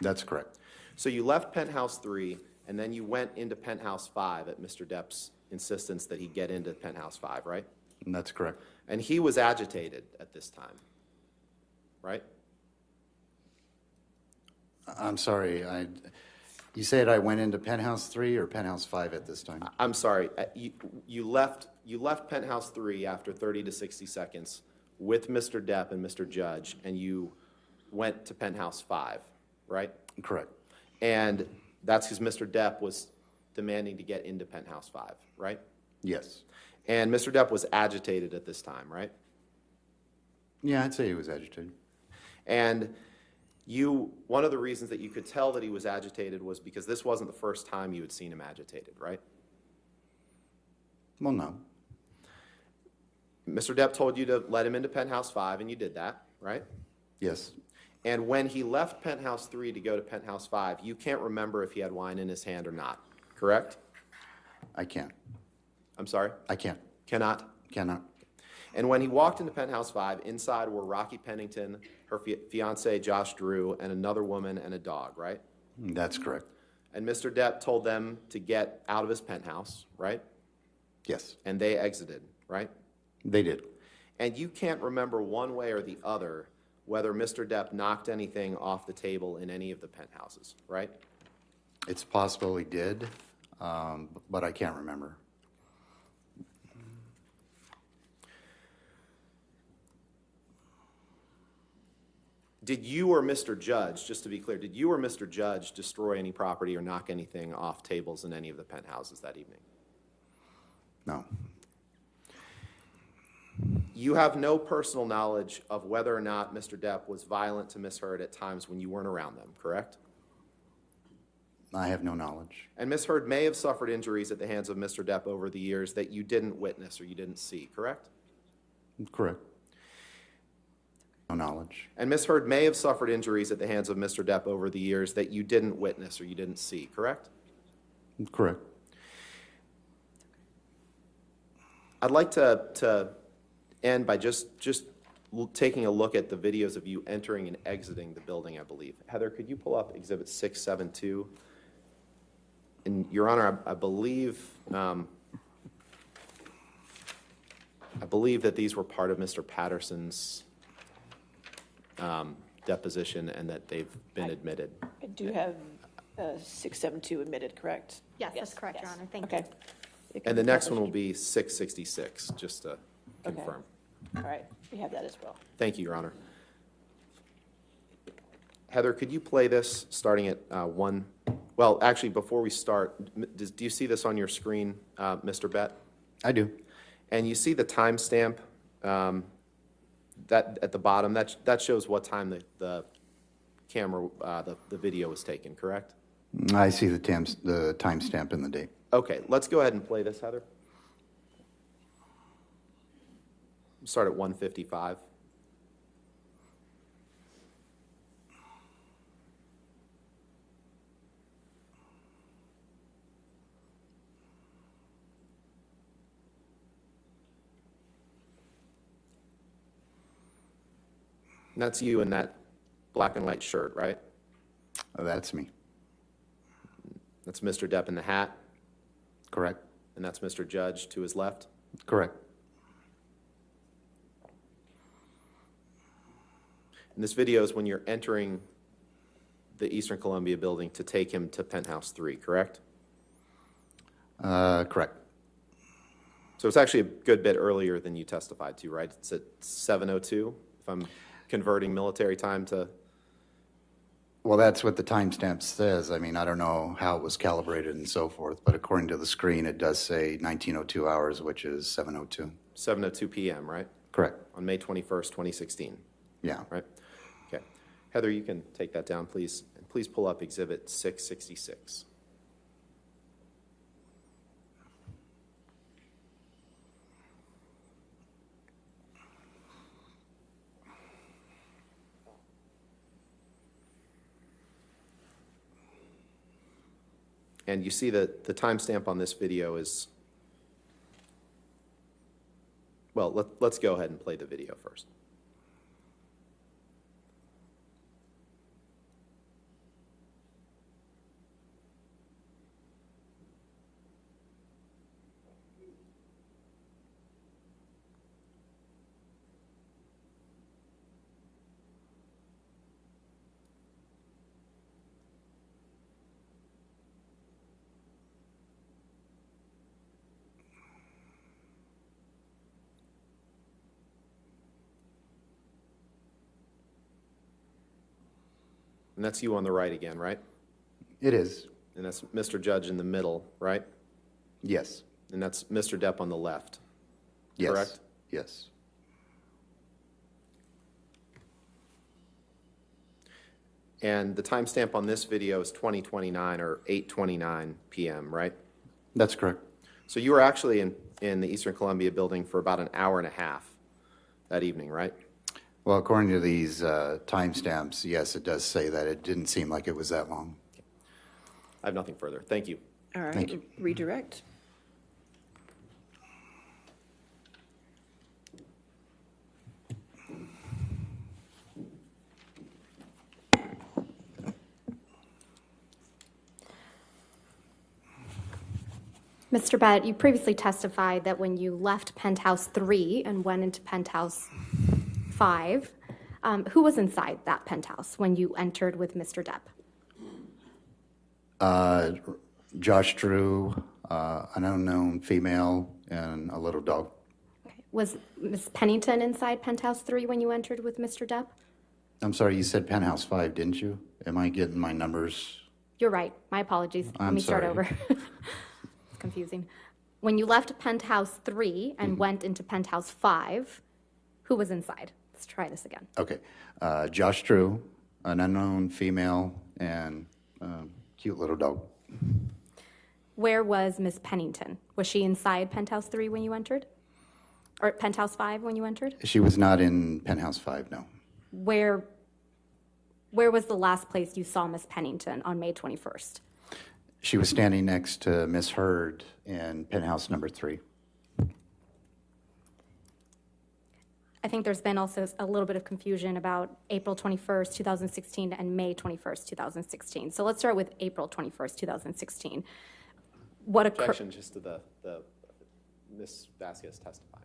That's correct. So you left Penthouse 3, and then you went into Penthouse 5 at Mr. Depp's insistence that he get into Penthouse 5, right? That's correct. And he was agitated at this time, right? I'm sorry, you said I went into Penthouse 3 or Penthouse 5 at this time? I'm sorry, you left Penthouse 3 after 30 to 60 seconds with Mr. Depp and Mr. Judge, and you went to Penthouse 5, right? Correct. And that's because Mr. Depp was demanding to get into Penthouse 5, right? Yes. And Mr. Depp was agitated at this time, right? Yeah, I'd say he was agitated. And one of the reasons that you could tell that he was agitated was because this wasn't the first time you had seen him agitated, right? Well, no. Mr. Depp told you to let him into Penthouse 5, and you did that, right? Yes. And when he left Penthouse 3 to go to Penthouse 5, you can't remember if he had wine in his hand or not, correct? I can't. I'm sorry? I can't. Cannot? Cannot. And when he walked into Penthouse 5, inside were Rocky Pennington, her fiance Josh Drew, and another woman and a dog, right? That's correct. And Mr. Depp told them to get out of his penthouse, right? Yes. And they exited, right? They did. And you can't remember one way or the other whether Mr. Depp knocked anything off the table in any of the penthouses, right? It's possible he did, but I can't remember. Did you or Mr. Judge, just to be clear, did you or Mr. Judge destroy any property or knock anything off tables in any of the penthouses that evening? No. You have no personal knowledge of whether or not Mr. Depp was violent to Ms. Heard at times when you weren't around them, correct? I have no knowledge. And Ms. Heard may have suffered injuries at the hands of Mr. Depp over the years that you didn't witness or you didn't see, correct? Correct. No knowledge. And Ms. Heard may have suffered injuries at the hands of Mr. Depp over the years that you didn't witness or you didn't see, correct? Correct. I'd like to end by just taking a look at the videos of you entering and exiting the building, I believe. Heather, could you pull up Exhibit 672? And Your Honor, I believe that these were part of Mr. Patterson's deposition and that they've been admitted. I do have 672 admitted, correct? Yes, that's correct, Your Honor. Thank Okay. you. And the next one will be 666, just to Okay. confirm. All right, we have that as well. Thank you, Your Honor. Heather, could you play this starting at Well, actually, before we start, do you see this on your screen, Mr. Bett? I do. And you see the timestamp that at the bottom? That shows what time the camera, the video was taken, correct? I see the timestamp and the date. Okay, let's go ahead and play this, Heather. Start at 1:55. And that's you in that black and white shirt, right? Oh, that's me. That's Mr. Depp in the hat. Correct. And that's Mr. Judge to his left. Correct. And this video is when you're entering the Eastern Columbia building to take him to penthouse 3, correct? Correct. So it's actually a good bit earlier than you testified to, right? It's at 7:02, if I'm converting military time to... Well, that's what the timestamp says. I mean, I don't know how it was calibrated and so forth, but according to the screen, it does say 1902 hours, which is 7:02. 7:02 p.m., right? Correct. On May 21st, 2016. Yeah. Right? Okay. Heather, you can take that down, please. And please pull up Exhibit 666. And you see that the timestamp on this video is, well, let's go ahead and play the video first. And that's you on the right again, right? It is. And that's Mr. Judge in the middle, right? Yes. And that's Mr. Depp on the left, Yes. correct? Yes. And the timestamp on this video is 20:29 or 8:29 p.m., right? That's correct. So you were actually in the Eastern Columbia building for about an hour and a half that evening, right? Well, according to these timestamps, yes, it does say that. It didn't seem like it was that long. I have nothing further. Thank you. All right, Thank you. redirect. Mr. Bett, you previously testified that when you left penthouse 3 and went into penthouse 5, who was inside that penthouse when you entered with Mr. Depp? Josh Drew, an unknown female, and a little dog. Was Ms. Pennington inside penthouse 3 when you entered with Mr. Depp? I'm sorry, you said penthouse 5, didn't you? Am I getting my numbers? You're right. My apologies. Let I'm me start sorry. over. It's confusing. When you left penthouse 3 and went into penthouse 5, who was inside? Let's try this again. Okay. Josh Drew, an unknown female, and cute little dog. Where was Ms. Pennington? Was she inside penthouse 3 when you entered? Or penthouse 5 when you entered? She was not in penthouse 5, no. Where was the last place you saw Ms. Pennington on May 21st? She was standing next to Miss Hurd in penthouse number 3. I think there's been also a little bit of confusion about April 21st, 2016 and May 21st, 2016. So let's start with April 21st, 2016. What occurred? Objection just to the Ms. Vasquez testifying.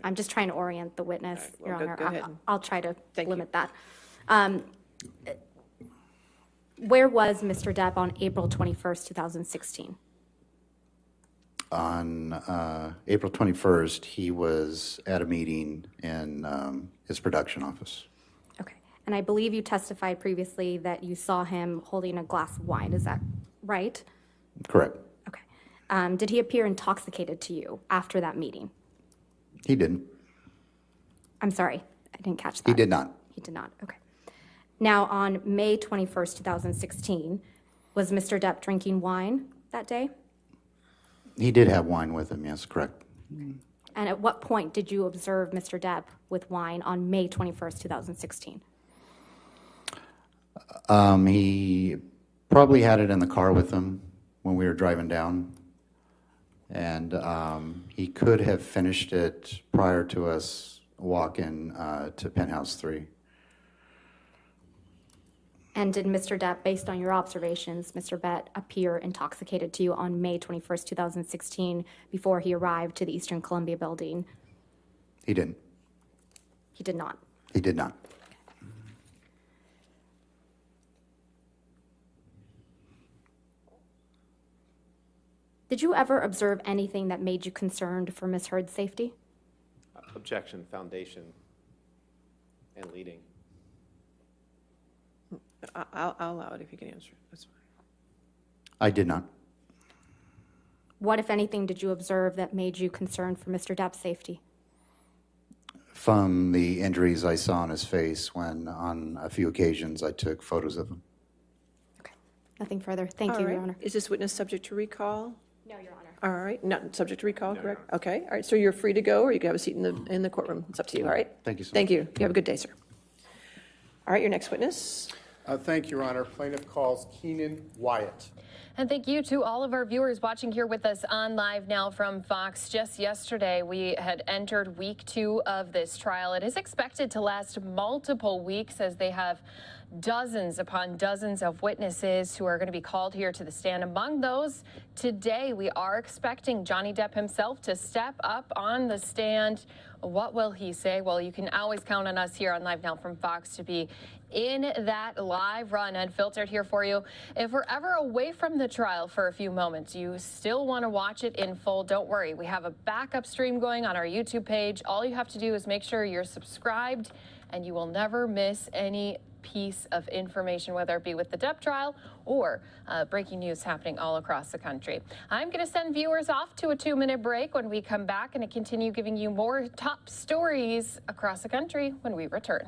I'm just trying to orient the witness, All right, well, Your Honor. go ahead. I'll try to Thank you. limit that. Where was Mr. Depp on April 21st, 2016? On April 21st, he was at a meeting in his production office. Okay. And I believe you testified previously that you saw him holding a glass of wine. Is that right? Correct. Okay. Did he appear intoxicated to you after that meeting? He didn't. I'm sorry, I didn't catch that. He did not. He did not, okay. Now, on May 21st, 2016, was Mr. Depp drinking wine that day? He did have wine with him, yes, correct. And at what point did you observe Mr. Depp with wine on May 21st, 2016? He probably had it in the car with him when we were driving down. And he could have finished it prior to us walking to Penthouse 3. And did Mr. Depp, based on your observations, Mr. Bett appear intoxicated to you on May 21st, 2016, before he arrived to the Eastern Columbia building? He didn't. He did not. He did not. Did you ever observe anything that made you concerned for Ms. Heard's safety? Objection, foundation, and leading. I'll allow it if you can answer it. That's fine. I did not. What, if anything, did you observe that made you concerned for Mr. Depp's safety? From the injuries I saw on his face when, on a few occasions, I took photos of him. Nothing further. Thank All you, right. Your Honor. Is this witness subject to recall? No, Your Honor. All right, not subject to recall, correct? Okay, all right, so you're free to go, or you can have a seat in the courtroom. It's up to you, all right? Thank you so much. Thank you. You have a good day, sir. All right, your next witness. Thank you, Your Honor. Plaintiff calls Keenan Wyatt. And thank you to all of our viewers watching here with us on Live Now from Fox. Just yesterday, we had entered week 2 of this trial. It is expected to last multiple weeks as they have dozens upon dozens of witnesses who are going to be called here to the stand. Among those, today we are expecting Johnny Depp himself to step up on the stand. What will he say? Well, you can always count on us here on Live Now from Fox to be in that live run, unfiltered, here for you. If we're ever away from the trial for a few moments, you still want to watch it in full, don't worry. We have a backup stream going on our YouTube page. All you have to do is make sure you're subscribed, and you will never miss any piece of information, whether it be with the Depp trial or breaking news happening all across the country. I'm going to send viewers off to a 2-minute break. When we come back, and continue giving you more top stories across the country when we return.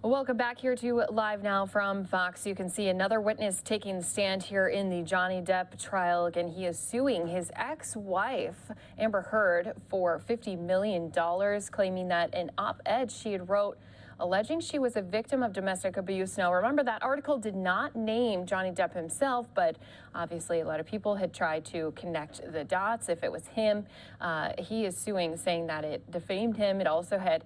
Welcome back here to Live Now from Fox. You can see another witness taking the stand here in the Johnny Depp trial. Again, he is suing his ex-wife, Amber Heard, for $50 million, claiming that an op-ed she had wrote alleging she was a victim of domestic abuse. Now, remember, that article did not name Johnny Depp himself, but obviously a lot of people had tried to connect the dots if it was him. He is suing, saying that it defamed him. It also had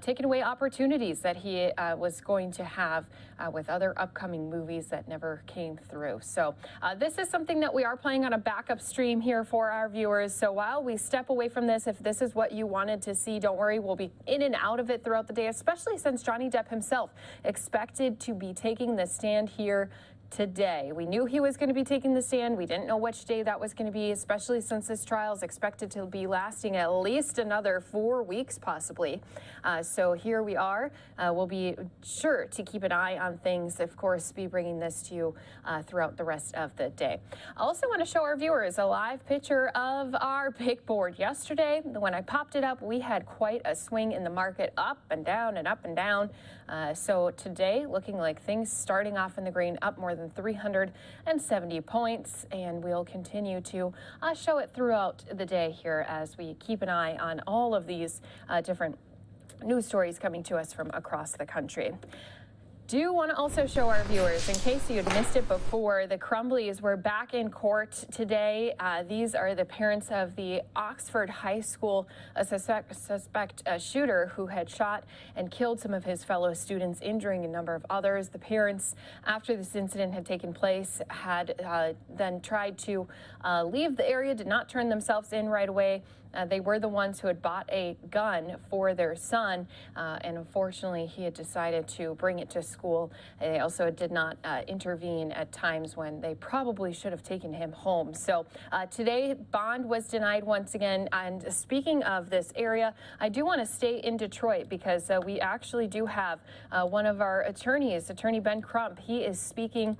taken away opportunities that he was going to have with other upcoming movies that never came through. So this is something that we are playing on a backup stream here for our viewers. So while we step away from this, if this is what you wanted to see, don't worry, we'll be in and out of it throughout the day, especially since Johnny Depp himself expected to be taking the stand here today. We knew he was going to be taking the stand. We didn't know which day that was going to be, especially since this trial is expected to be lasting at least another 4 weeks, possibly. So here we are. We'll be sure to keep an eye on things, of course, be bringing this to you throughout the rest of the day. I also want to show our viewers a live picture of our big board. Yesterday, when I popped it up, we had quite a swing in the market, up and down and up and down. So today, looking like things starting off in the green, up more than 370 points, and we'll continue to show it throughout the day here as we keep an eye on all of these different news stories coming to us from across the country. Do want to also show our viewers, in case you had missed it before, the Crumbleys were back in court today. These are the parents of the Oxford High School suspect shooter who had shot and killed some of his fellow students, injuring a number of others. The parents, after this incident had taken place, had then tried to leave the area, did not turn themselves in right away. They were the ones who had bought a gun for their son, and unfortunately, he had decided to bring it to school. They also did not intervene at times when they probably should have taken him home. So today, bond was denied once again. And speaking of this area, I do want to stay in Detroit because we actually do have one of our attorneys, Attorney Ben Crump. He is speaking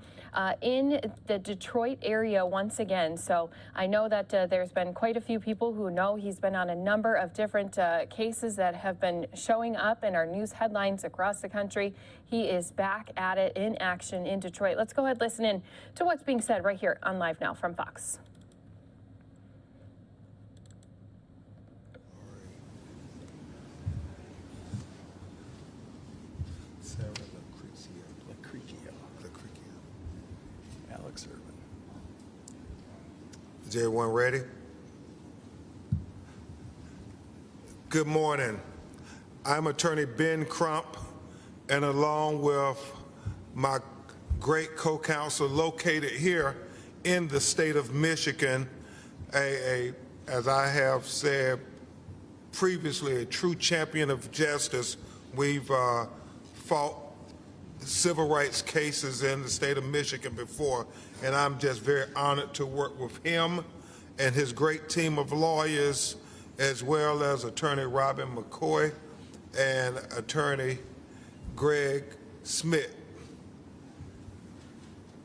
in the Detroit area once again. So I know that there's been quite a few people who know he's been on a number of different cases that have been showing up in our news headlines across the country. He is back at it in action in Detroit. Let's go ahead and listen in to what's being said right here on Live Now from Fox. Alex Irvin. Is everyone ready? Good morning. I'm Attorney Ben Crump, and along with my great co-counsel located here in the state of Michigan, as I have said previously, a true champion of justice. We've fought civil rights cases in the state of Michigan before, and I'm just very honored to work with him and his great team of lawyers, as well as Attorney Robin McCoy and Attorney Greg Smith.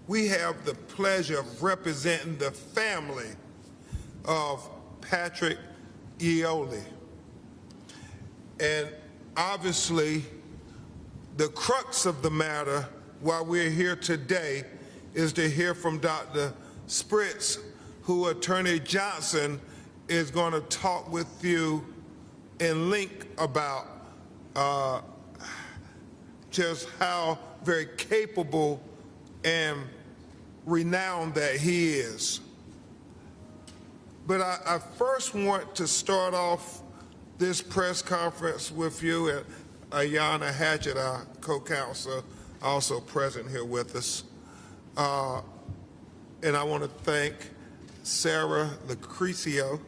We have the pleasure of representing the family of Patrick Iole. And obviously, the crux of the matter, while we're here today, is to hear from Dr. Spritz, who Attorney Johnson is going to talk with you in length about just how very capable and renowned that he is. But I first want to start off this press conference with you, and Ayanna Hatchett, our co-counsel, also present here with us. And I want to thank Sarah Lucrecio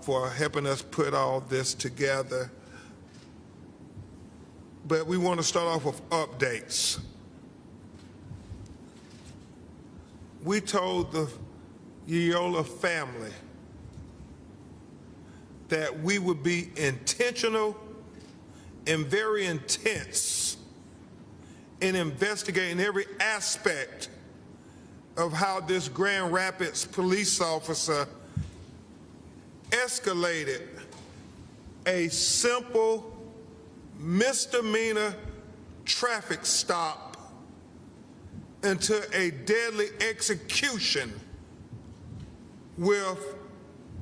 for helping us put all this together. But we want to start off with updates. We told the Iole family that we would be intentional and very intense in investigating every aspect of how this Grand Rapids police officer escalated a simple misdemeanor traffic stop into a deadly execution with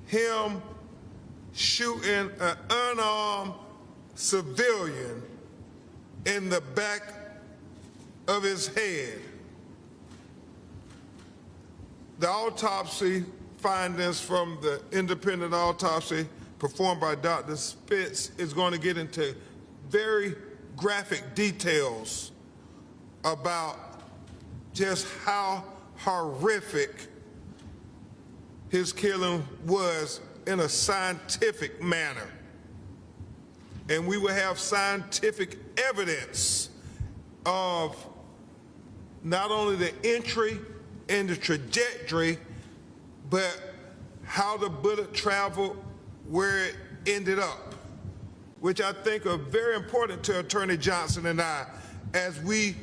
him shooting an unarmed civilian in the back of his head. The autopsy findings from the independent autopsy performed by Dr. Spitz is going to get into very graphic details about just how horrific his killing was in a scientific manner. And we will have scientific evidence of not only the entry and the trajectory, but how the bullet traveled, where it ended up, which I think are very important to Attorney Johnson and I as we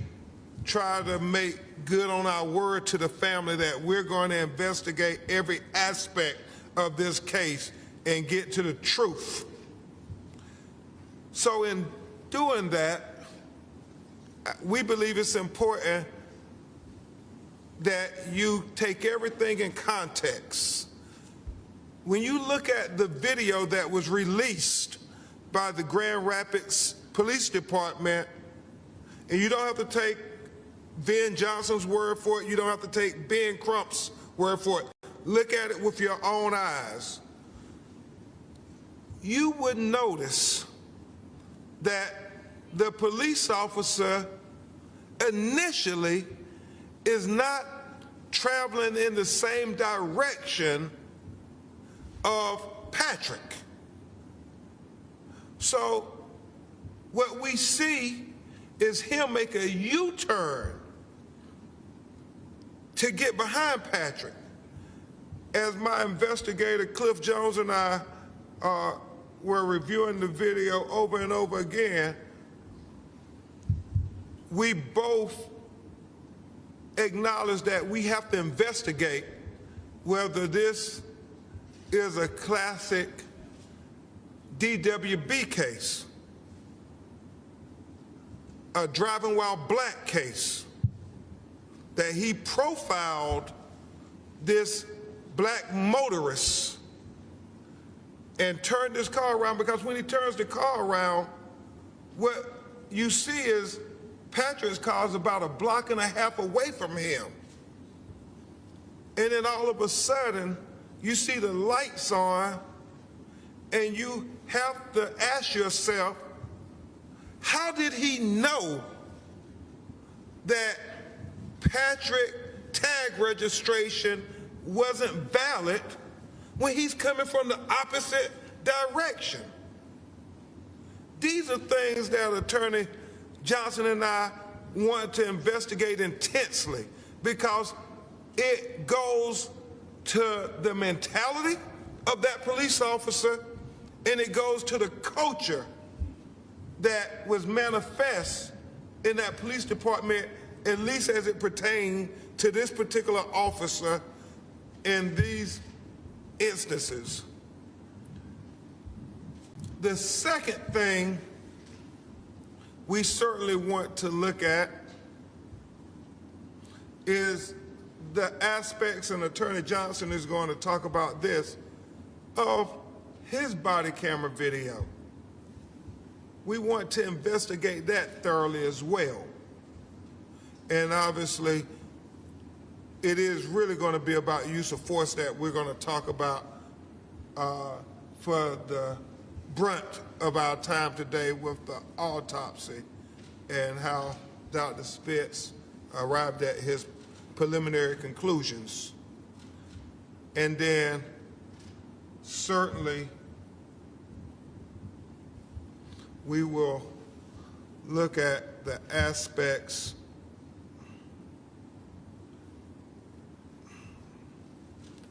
try to make good on our word to the family that we're going to investigate every aspect of this case and get to the truth. So in doing that, we believe it's important that you take everything in context. When you look at the video that was released by the Grand Rapids Police Department, and you don't have to take Ben Johnson's word for it, you don't have to take Ben Crump's word for it. Look at it with your own eyes. You would notice that the police officer initially is not traveling in the same direction of Patrick. So what we see is him make a U-turn to get behind Patrick. As my investigator Cliff Jones and I were reviewing the video over and over again, we both acknowledge that we have to investigate whether this is a classic DWB case, a driving while black case, that he profiled this black motorist and turned his car around, because when he turns the car around, what you see is Patrick's car is about 1.5 blocks away from him. And then all of a sudden, you see the lights on, and you have to ask yourself, how did he know that Patrick tag registration wasn't valid when he's coming from the opposite direction? These are things that Attorney Johnson and I want to investigate intensely, because it goes to the mentality of that police officer, and it goes to the culture that was manifest in that police department, at least as it pertained to this particular officer in these instances. The second thing we certainly want to look at is the aspects, and Attorney Johnson is going to talk about this, of his body camera video. We want to investigate that thoroughly as well. And obviously, it is really going to be about use of force that we're going to talk about for the brunt of our time today with the autopsy and how Dr. Spitz arrived at his preliminary conclusions. And then certainly we will look at the aspects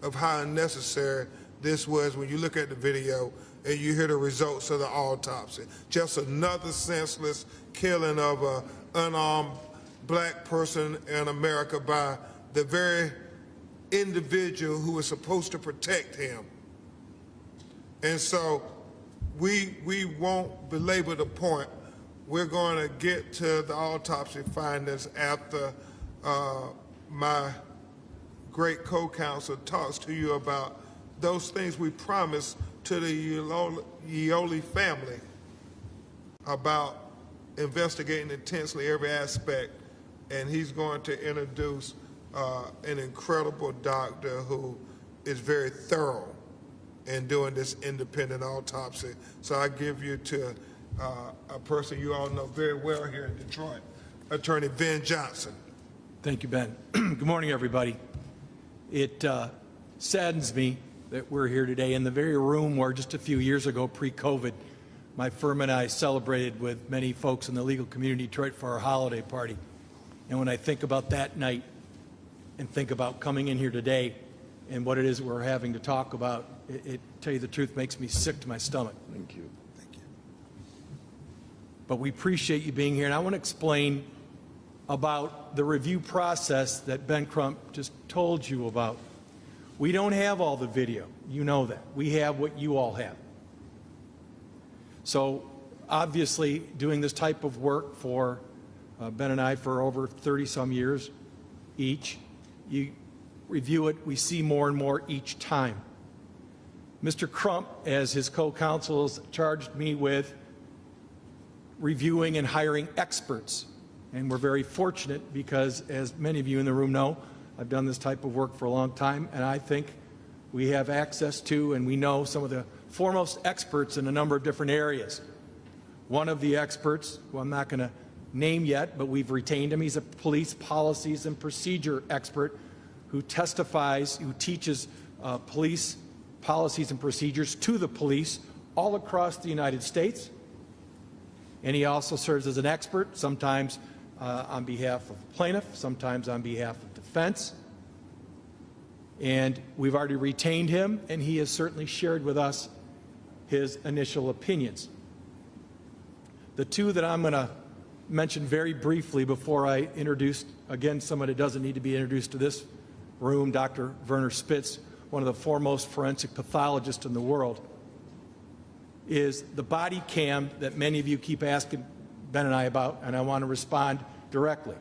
of how unnecessary this was when you look at the video and you hear the results of the autopsy. Just another senseless killing of an unarmed black person in America by the very individual who was supposed to protect him. And so we won't belabor the point we're going to get to the autopsy findings after my great co-counsel talks to you about those things we promised to the Yeoli family about investigating intensely every aspect. And he's going to introduce an incredible doctor who is very thorough in doing this independent autopsy. So I give you to a person you all know very well here in Detroit, Attorney Ben Johnson. Thank you, Ben. Good morning, everybody. It saddens me that we're here today in the very room where just a few years ago, pre-COVID, my firm and I celebrated with many folks in the legal community in Detroit for our holiday party. And when I think about that night and think about coming in here today and what it is we're having to talk about, it tell you the truth, makes me sick to my stomach. Thank you. Thank you. But we appreciate you being here, and I want to explain about the review process that Ben Crump just told you about. We don't have all the video. You know that. We have what you all have. So obviously doing this type of work for Ben and I for over 30-some years each, you review it, we see more and more each time. Mr. Crump, as his co-counsels, charged me with reviewing and hiring experts. And we're very fortunate because, as many of you in the room know, I've done this type of work for a long time, and I think we have access to and we know some of the foremost experts in a number of different areas. One of the experts, who I'm not going to name yet, but we've retained him, he's a police policies and procedure expert who testifies, who teaches police policies and procedures to the police all across the United States. And he also serves as an expert, sometimes on behalf of plaintiff, sometimes on behalf of defense. And we've already retained him, and he has certainly shared with us his initial opinions. The two that I'm going to mention very briefly before I introduce, again, someone that doesn't need to be introduced to this room, Dr. Werner Spitz, one of the foremost forensic pathologists in the world, is the body cam that many of you keep asking Ben and I about, and I want to respond directly.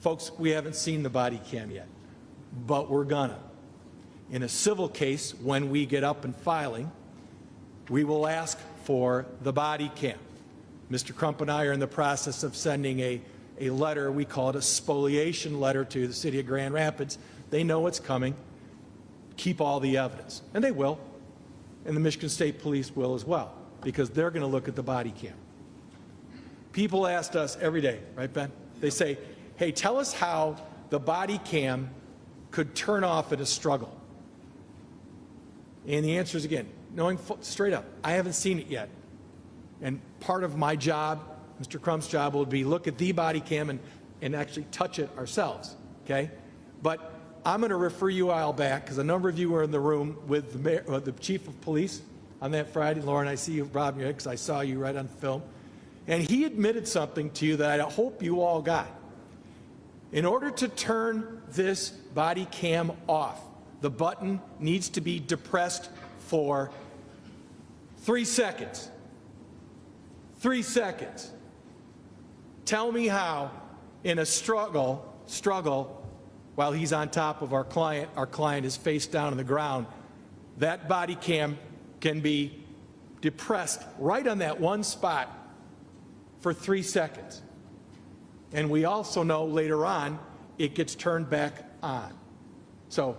Folks, we haven't seen the body cam yet, but we're gonna. In a civil case, when we get up and filing, we will ask for the body cam. Mr. Crump and I are in the process of sending a letter, we call it a spoliation letter, to the city of Grand Rapids. They know it's coming. Keep all the evidence. And they will. And the Michigan State Police will as well, because they're going to look at the body cam. People asked us every day, right, Ben? They say, hey, tell us how the body cam could turn off in a struggle. And the answer is, again, knowing straight up, I haven't seen it yet. And part of my job, Mr. Crump's job, will be look at the body cam and actually touch it ourselves, okay? But I'm going to refer you all back, because a number of you were in the room with the chief of police on that Friday. Lauren, I see you, Rob, because I saw you right on film. And he admitted something to you that I hope you all got. In order to turn this body cam off, the button needs to be depressed for 3 seconds. 3 seconds. Tell me how, in a struggle, while he's on top of our client is face down on the ground, that body cam can be depressed right on that one spot for 3 seconds. And we also know later on it gets turned back on. So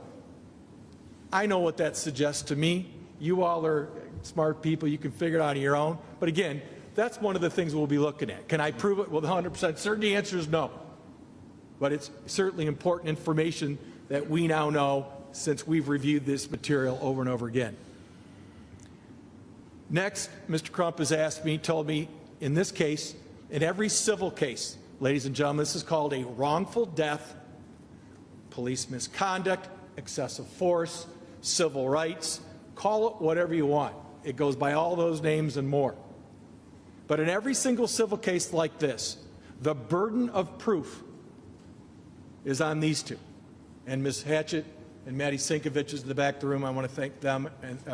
I know what that suggests to me. You all are smart people. You can figure it out on your own. But again, that's one of the things we'll be looking at. Can I prove it with 100% certainty? The answer is no. But it's certainly important information that we now know since we've reviewed this material over and over again. Next, Mr. Crump has asked me, told me, in this case, in every civil case, ladies and gentlemen, this is called a wrongful death, police misconduct, excessive force, civil rights, call it whatever you want. It goes by all those names and more. But in every single civil case like this, the burden of proof is on these two. And Ms. Hatchett and Maddie Sinkovich is in the back of the room. I want to thank them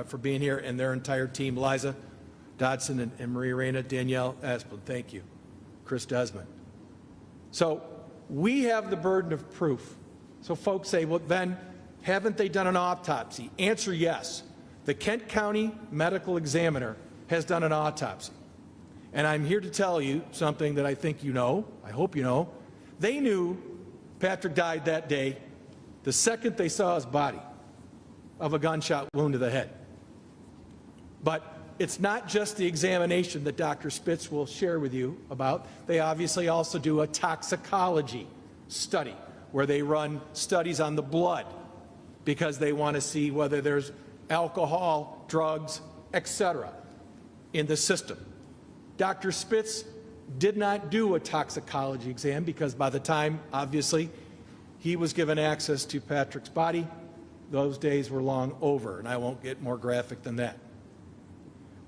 for being here, and their entire team, Liza Dodson and Maria Reyna, Danielle Asplin. Thank you. Chris Desmond. So we have the burden of proof. So folks say, well, then, haven't they done an autopsy? Answer, yes. The Kent County Medical Examiner has done an autopsy. And I'm here to tell you something that I think you know, I hope you know. They knew Patrick died that day the second they saw his body of a gunshot wound to the head. But it's not just the examination that Dr. Spitz will share with you about. They obviously also do a toxicology study where they run studies on the blood because they want to see whether there's alcohol, drugs, etc. in the system. Dr. Spitz did not do a toxicology exam because by the time, obviously, he was given access to Patrick's body, those days were long over, and I won't get more graphic than that.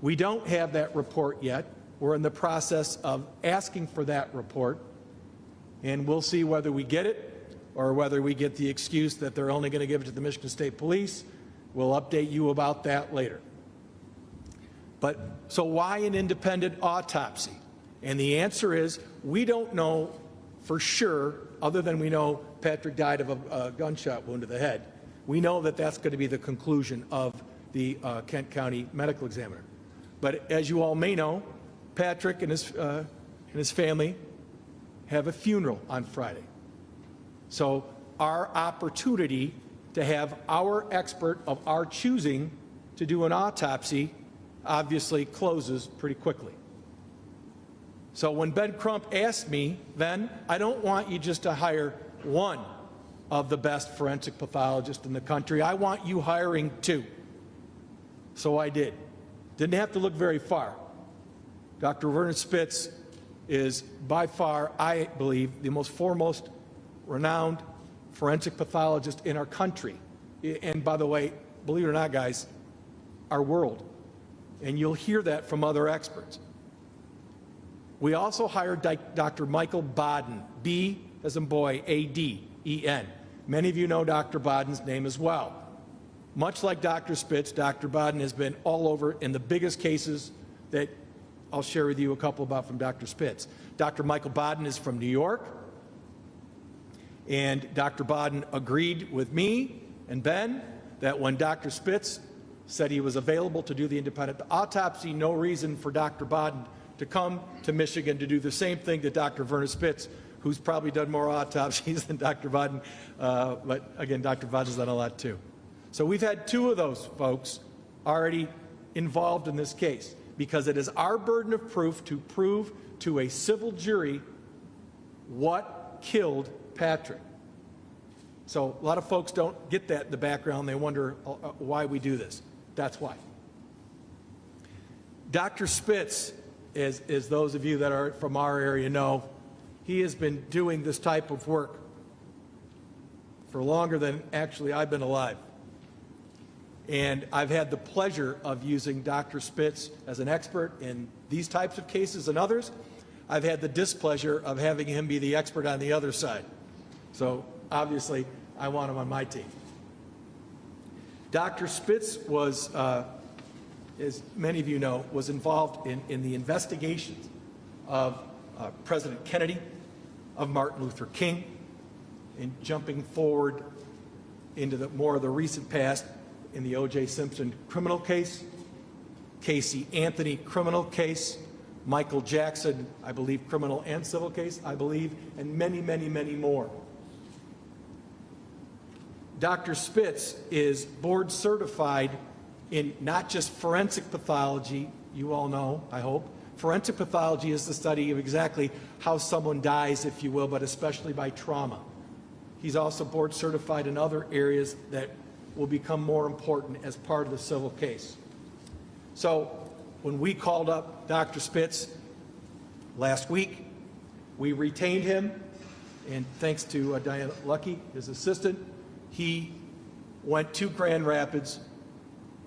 We don't have that report yet. We're in the process of asking for that report, and we'll see whether we get it or whether we get the excuse that they're only going to give it to the Michigan State Police. We'll update you about that later. But so why an independent autopsy? And the answer is we don't know for sure, other than we know Patrick died of a gunshot wound to the head. We know that that's going to be the conclusion of the Kent County Medical Examiner. But as you all may know, Patrick and his family have a funeral on Friday. So our opportunity to have our expert of our choosing to do an autopsy obviously closes pretty quickly. So when Ben Crump asked me, then, I don't want you just to hire one of the best forensic pathologists in the country. I want you hiring two. So I did. Didn't have to look very far. Dr. Vernon Spitz is by far, I believe, the most foremost renowned forensic pathologist in our country. And by the way, believe it or not, guys, our world. And you'll hear that from other experts. We also hired Dr. Michael Baden, B as in boy, A-D-E-N. Many of you know Dr. Baden's name as well. Much like Dr. Spitz, Dr. Baden has been all over in the biggest cases that I'll share with you a couple about from Dr. Spitz. Dr. Michael Baden is from New York, and Dr. Baden agreed with me and Ben that when Dr. Spitz said he was available to do the independent autopsy, no reason for Dr. Baden to come to Michigan to do the same thing that Dr. Vernon Spitz, who's probably done more autopsies than Dr. Baden, but again, Dr. Baden's done a lot too. So we've had two of those folks already involved in this case because it is our burden of proof to prove to a civil jury what killed Patrick. So a lot of folks don't get that in the background. They wonder why we do this. That's why. Dr. Spitz, as those of you that are from our area know, he has been doing this type of work for longer than actually I've been alive. And I've had the pleasure of using Dr. Spitz as an expert in these types of cases and others. I've had the displeasure of having him be the expert on the other side. So obviously, I want him on my team. Dr. Spitz was, as many of you know, was involved in the investigations of President Kennedy, of Martin Luther King, in jumping forward into more of the recent past in the O.J. Simpson criminal case, Casey Anthony criminal case, Michael Jackson, I believe, criminal and civil case, I believe, and many, many, many more. Dr. Spitz is board certified in not just forensic pathology, you all know, I hope. Forensic pathology is the study of exactly how someone dies, if you will, but especially by trauma. He's also board certified in other areas that will become more important as part of the civil case. So when we called up Dr. Spitz last week, we retained him, and thanks to Diana Lucky, his assistant, he went to Grand Rapids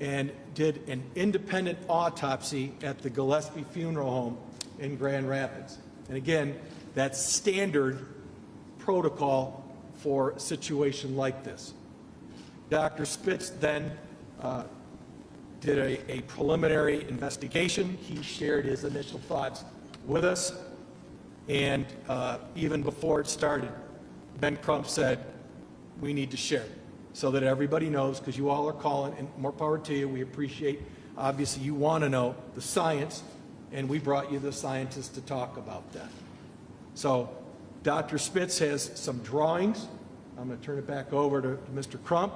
and did an independent autopsy at the Gillespie Funeral Home in Grand Rapids. And again, that's standard protocol for a situation like this. Dr. Spitz then did a preliminary investigation. He shared his initial thoughts with us, And even before it started, Ben Crump said, we need to share it so that everybody knows, because you all are calling, and more power to you. We appreciate, obviously, you want to know the science, and we brought you the scientists to talk about that. So Dr. Spitz has some drawings. I'm going to turn it back over to Mr. Crump.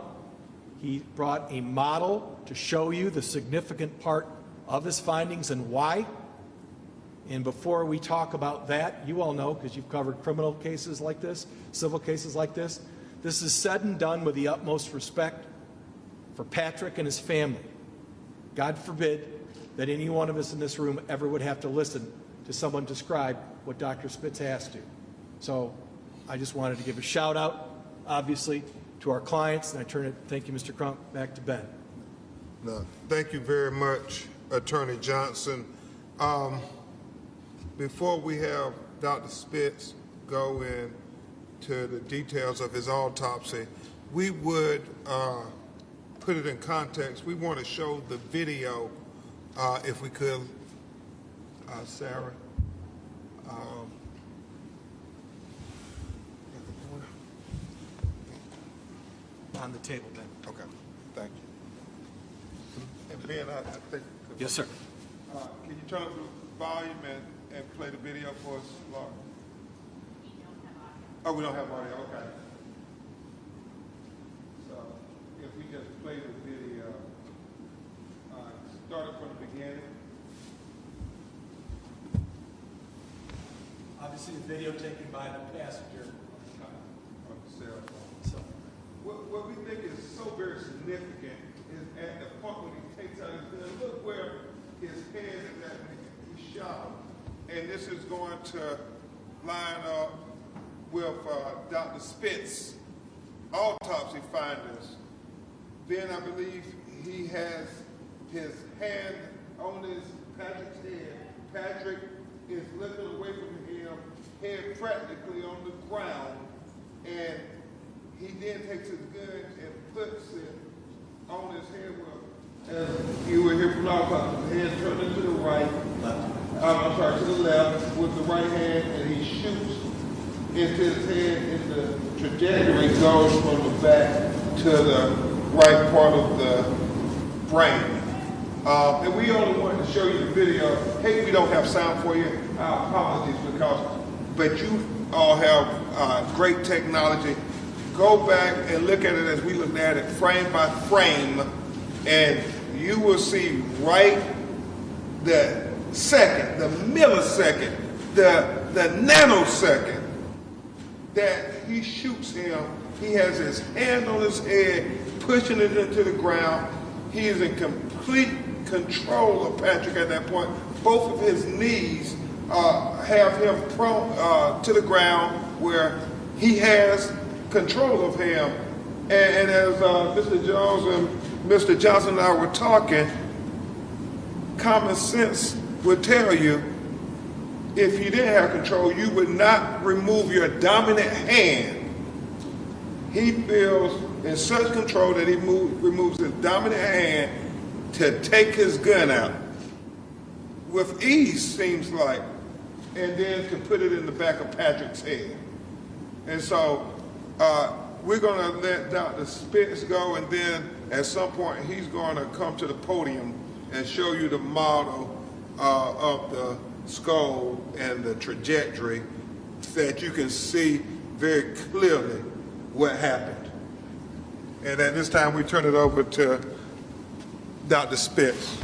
He brought a model to show you the significant part of his findings and why. And before we talk about that, you all know, because you've covered criminal cases like this, civil cases like this is said and done with the utmost respect for Patrick and his family. God forbid that any one of us in this room ever would have to listen to someone describe what Dr. Spitz has to. So I just wanted to give a shout out, obviously, to our clients, and I turn it, thank you, Mr. Crump, back to Ben. No, thank you very much, Attorney Johnson. Before we have Dr. Spitz go into the details of his autopsy, we would put it in context. We want to show the video, if we could, Sarah. On the table, Ben. Okay, thank you. And Ben, I think. Yes, sir. Can you turn up the volume and play the video for us, Laura? Oh, we don't have audio, okay. So if we just play the video, start it from the beginning. Obviously, the video taken by the passenger. Of the cell phone. So, what we think is so very significant is at the point when he takes out his gun, look where his head is at when he shot him. And this is going to line up with Dr. Spitz's autopsy findings. Then I believe he has his hand on Patrick's head. Patrick is looking away from him, head practically on the ground, and he then takes his gun and puts it on his head. As you will hear from our his hand turning to the right, to the left with the right hand, and he shoots into his head, and the trajectory goes from the back to the right part of the brain. And we only wanted to show you the video. Hey, we don't have sound for you. Our apologies, but you all have great technology. Go back and look at it as we looked at it frame by frame, and you will see right the second, the millisecond, the nanosecond that he shoots him. He has his hand on his head, pushing it into the ground. He is in complete control of Patrick at that point. Both of his knees have him prone to the ground where he has control of him. And as Mr. Jones and Mr. Johnson and I were talking, common sense would tell you if you didn't have control, you would not remove your dominant hand. He feels in such control that he removes his dominant hand to take his gun out with ease, seems like, and then to put it in the back of Patrick's head. And so we're going to let Dr. Spitz go, and then at some point he's going to come to the podium and show you the model of the skull and the trajectory so that you can see very clearly what happened. And at this time we turn it over to Dr. Spitz.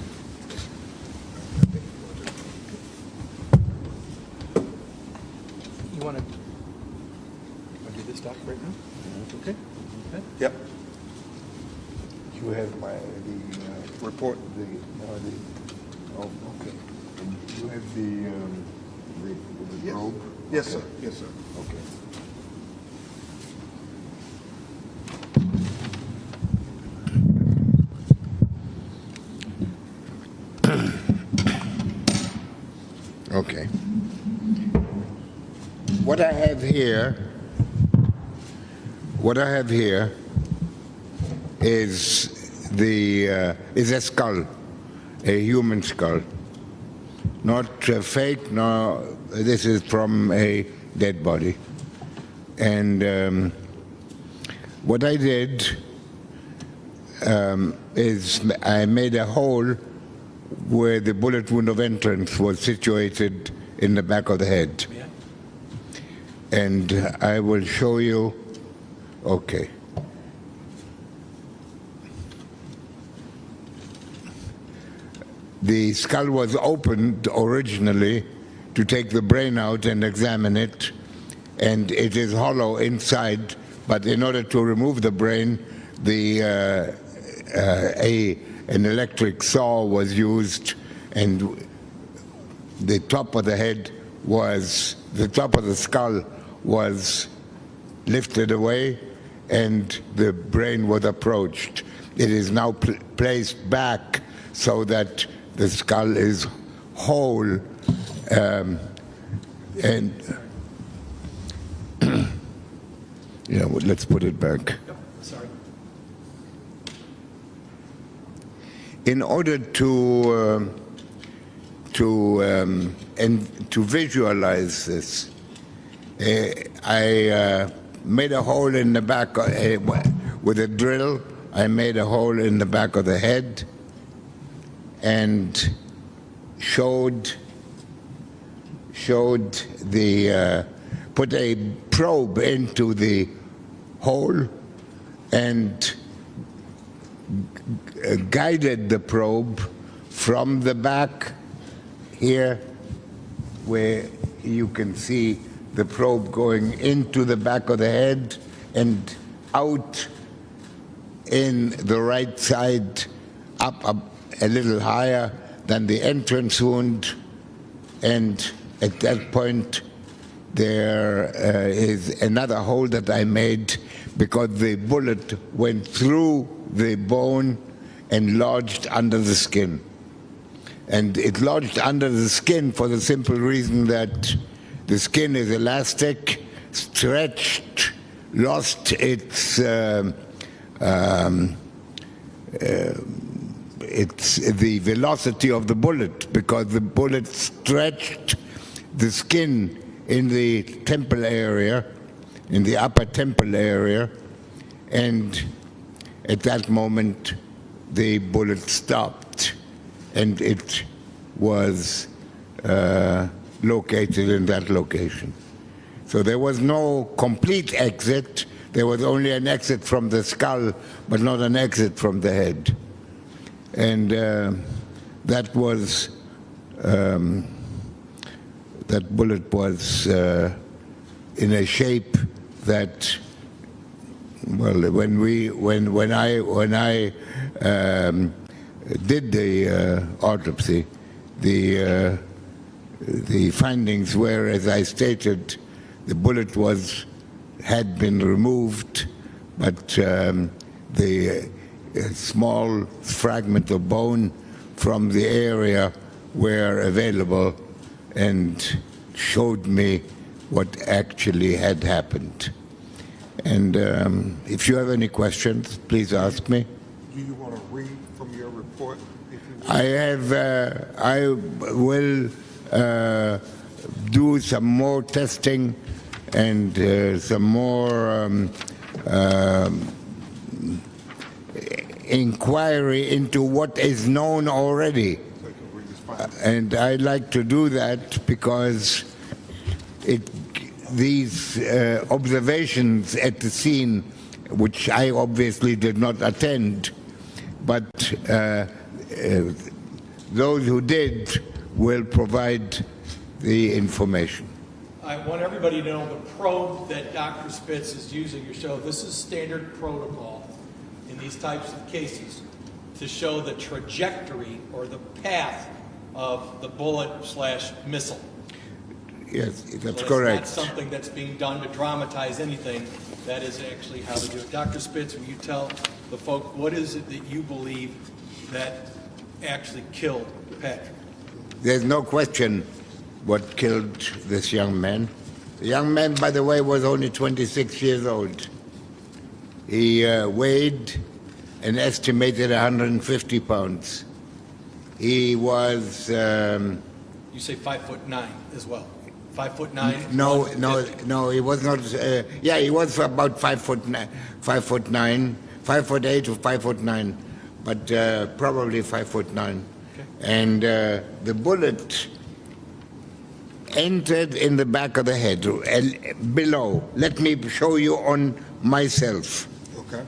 you want to do this doc right now? Okay. Yep. You have the report. Oh, okay. And you have the Yes. probe? Yes, Okay. sir. Yes, sir. Okay. Okay. What I have here is a skull, a human skull. not fake, no, this is from a dead body. And what I did is I made a hole where the bullet wound of entrance was situated in the back of the head. And I will show you, okay. The skull was opened originally to take the brain out and examine it, and it is hollow inside, but in order to remove the brain, an electric saw was used, and the top of the head was, the top of the skull was lifted away, and the brain was approached. It is now placed back so that the skull is whole, and yeah, well, let's put it back. Sorry. In order to visualize this, I made a hole in the back with a drill. I made a hole in the back of the head and showed the put a probe into the hole and guided the probe from the back here, where you can see the probe going into the back of the head and out in the right side, up a little higher than the entrance wound, and at that point there is another hole that I made because the bullet went through the bone and lodged under the skin. And it lodged under the skin for the simple reason that the skin is elastic, stretched, lost its the velocity of the bullet, because the bullet stretched the skin in the temple area, in the upper temple area, and at that moment the bullet stopped, and it was located in that location. So there was no complete exit. There was only an exit from the skull, but not an exit from the head. And that was that bullet was in a shape that, well, when I did the autopsy, the findings were, as I stated, the bullet had been removed, but the small fragment of bone from the area were available and showed me what actually had happened. And if you have any questions, please ask me. Do you want to read from your report? I will do some more testing and some more inquiry into what is known already. And I'd like to do that because these observations at the scene, which I obviously did not attend, but those who did will provide the information. I want everybody to know the probe that Dr. Spitz is using to show this is standard protocol in these types of cases to show the trajectory or the path of the bullet/missile. Yes, that's so correct. It's not something that's being done to dramatize anything. That is actually how to do it. Dr. Spitz, will you tell the folk what is it that you believe that actually killed Patrick? There's no question what killed this young man. The young man, by the way, was only 26 years old. He weighed an estimated 150 pounds. He was... You You say 5'9" as well. 5'9". No, 150. no, he was not. Yeah, he was about 5'9", 5'8" or 5'9", but probably 5'9". Okay. And the bullet entered in the back of the head, below. Let me show you on myself. Okay.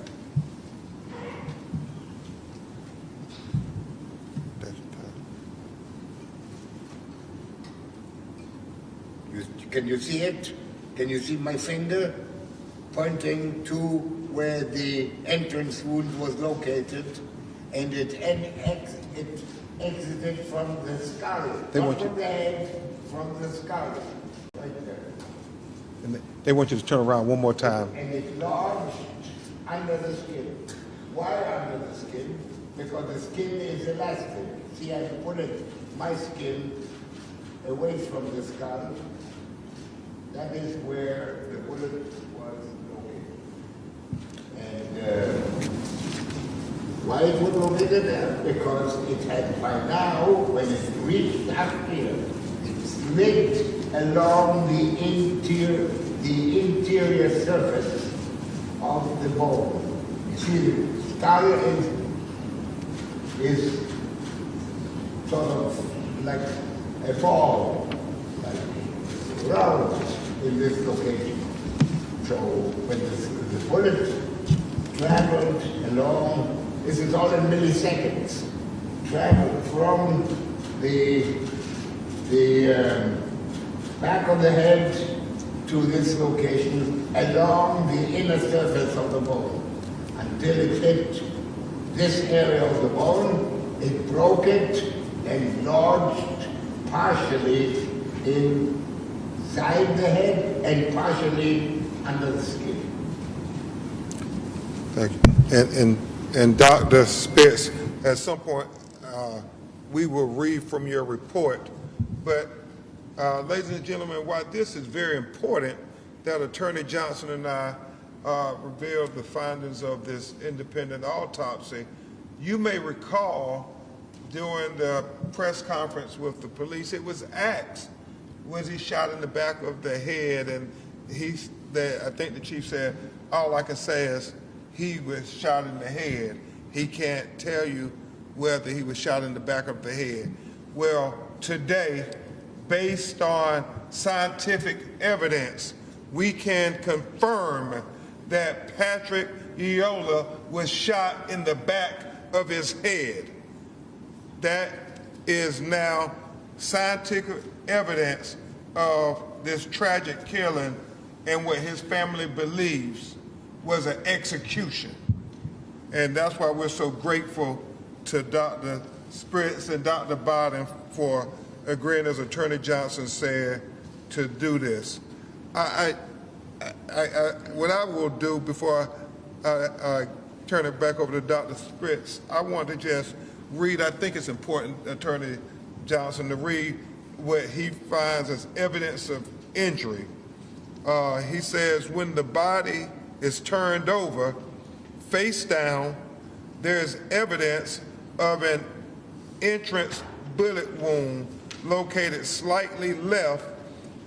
Can you see it? Can you see my finger pointing to where the entrance wound was located? And it exited from the skull, not from the head, from the skull, right there. And they want you to turn around one more time. And it lodged under the skin. Why under the skin? Because the skin is elastic. See, I put my skin away from the skull. That is where the bullet was located. And why it was located there? Because it had by now, when it reached up here, it slid along the interior surface of the bone. You see, the skull is sort of like a ball, like round in this location. So when the bullet traveled along, this is all in milliseconds, traveled from the back of the head to this location along the inner surface of the bone until it hit this area of the bone. It broke it and lodged partially inside the head and partially under the skin. Thank you. And Dr. Spitz, at some point, we will read from your report. But ladies and gentlemen, why this is very important that Attorney Johnson and I revealed the findings of this independent autopsy. You may recall during the press conference with the police, it was asked, was he shot in the back of the head? And I think the chief said, all I can say is he was shot in the head. He can't tell you whether he was shot in the back of the head. Well, today, based on scientific evidence, we can confirm that Patrick Iola was shot in the back of his head. That is now scientific evidence of this tragic killing and what his family believes was an execution. And that's why we're so grateful to Dr. Spritz and Dr. Biden for agreeing, as Attorney Johnson said, to do this. What I will do before I turn it back over to Dr. Spritz, I want to just read, I think it's important, Attorney Johnson, to read what he finds as evidence of injury. He says, when the body is turned over, face down, there's evidence of an entrance bullet wound located slightly left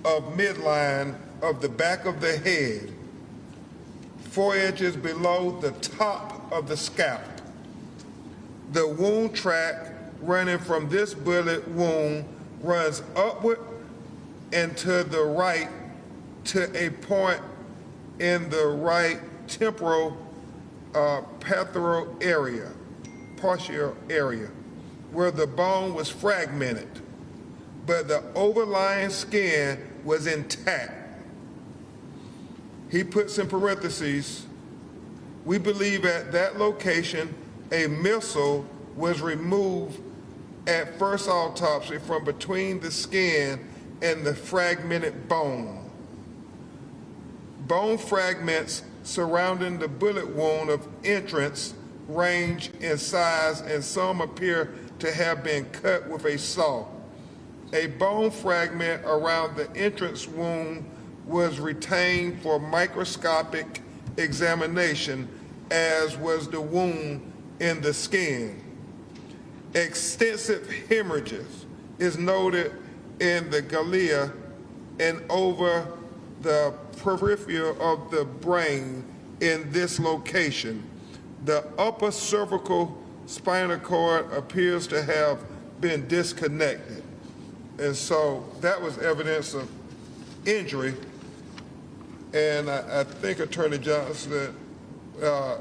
of midline of the back of the head, 4 inches below the top of the scalp. The wound track running from this bullet wound runs upward and to the right to a point in the right temporal partial area, where the bone was fragmented, but the overlying skin was intact. He puts in parentheses, we believe at that location a missile was removed at first autopsy from between the skin and the fragmented bone. Bone fragments surrounding the bullet wound of entrance range in size, and some appear to have been cut with a saw. A bone fragment around the entrance wound was retained for microscopic examination, as was the wound in the skin. Extensive hemorrhages is noted in the glia and over the periphery of the brain in this location. The upper cervical spinal cord appears to have been disconnected. And so that was evidence of injury. And I think Attorney Johnson, I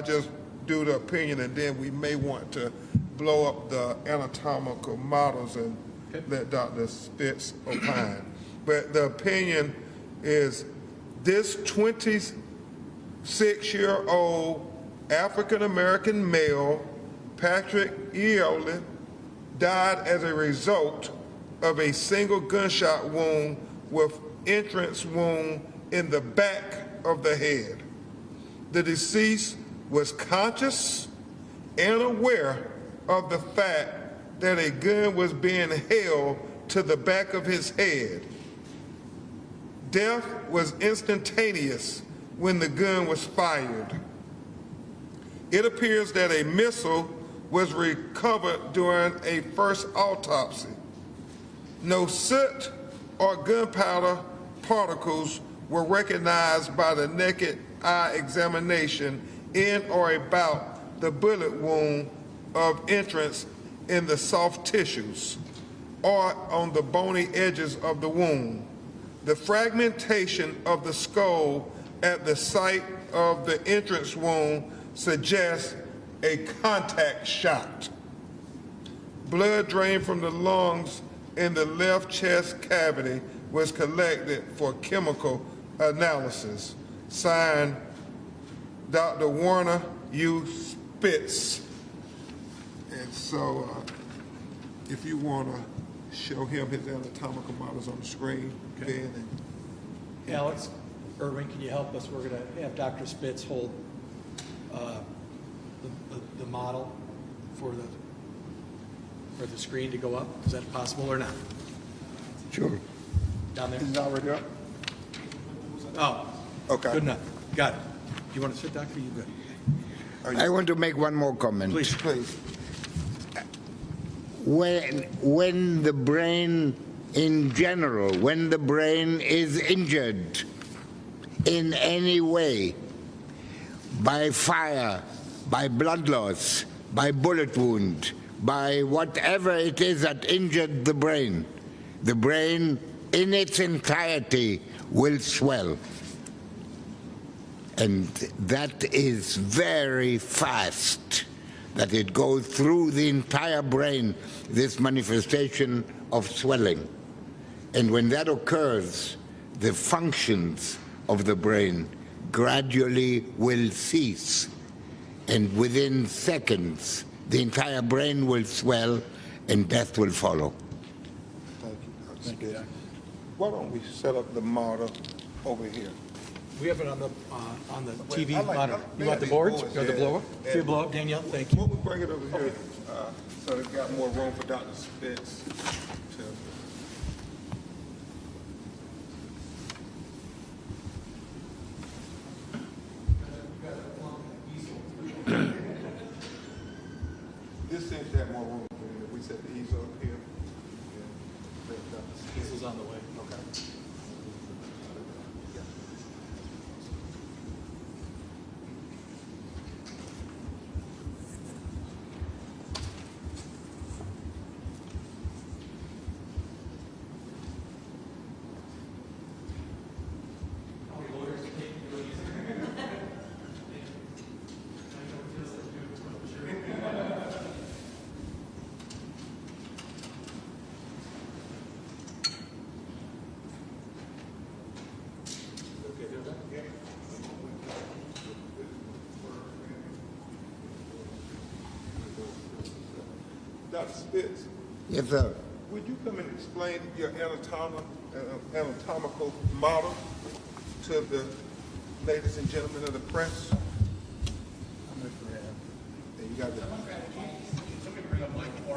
just do the opinion, and then we may want to blow up the anatomical models and let Dr. Spitz opine. But the opinion is this 26-year-old African-American male, Patrick Eoli, died as a result of a single gunshot wound with entrance wound in the back of the head. The deceased was conscious and aware of the fact that a gun was being held to the back of his head. Death was instantaneous when the gun was fired. It appears that a missile was recovered during a first autopsy. No soot or gunpowder particles were recognized by the naked eye examination in or about the bullet wound of entrance in the soft tissues or on the bony edges of the wound. The fragmentation of the skull at the site of the entrance wound suggests a contact shot. Blood drained from the lungs in the left chest cavity was collected for chemical analysis. Signed, Dr. Warner U. Spitz. And so if you want to show him his anatomical models on the screen, Ben. And Alex, Irwin, can you help us? We're going to have Dr. Spitz hold the model for the screen to go up. Is that possible or not? Sure. Down there? Is it already up? Oh, okay. Good enough. Got it. You want to sit, Doctor? You good? I want to make one more comment. Please. Please. When the brain, in general, when the brain is injured in any way, by fire, by blood loss, by bullet wound, by whatever it is that injured the brain in its entirety will swell. And that is very fast, that it goes through the entire brain, this manifestation of swelling. And when that occurs, the functions of the brain gradually will cease. And within seconds, the entire brain will swell and death will follow. Thank you, Dr. Spitz. Why don't we set up the model over here? We have it on the TV I like- monitor. I You want the like boards? these You want the boards, blower? yeah. See the blow up, Danielle? Thank you. Why don't we bring it over here so it's got more room for Dr. Spitz to... This seems to have more room. If we set the easel up here. Easel's on the way. Okay. Dr. Spitz, Yes, sir. would you come and explain your anatomical model to the ladies and gentlemen of the press? There you got that.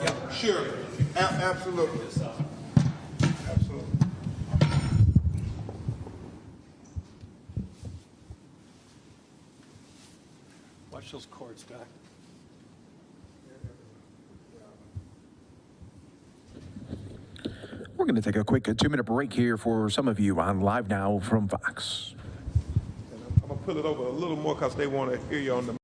Yeah, sure. Absolutely. Absolutely. Watch those cords, Doc. We're going to take a quick 2-minute break here for some of you on Live Now from Fox. I'm going to pull it over a little more because they want to hear you on the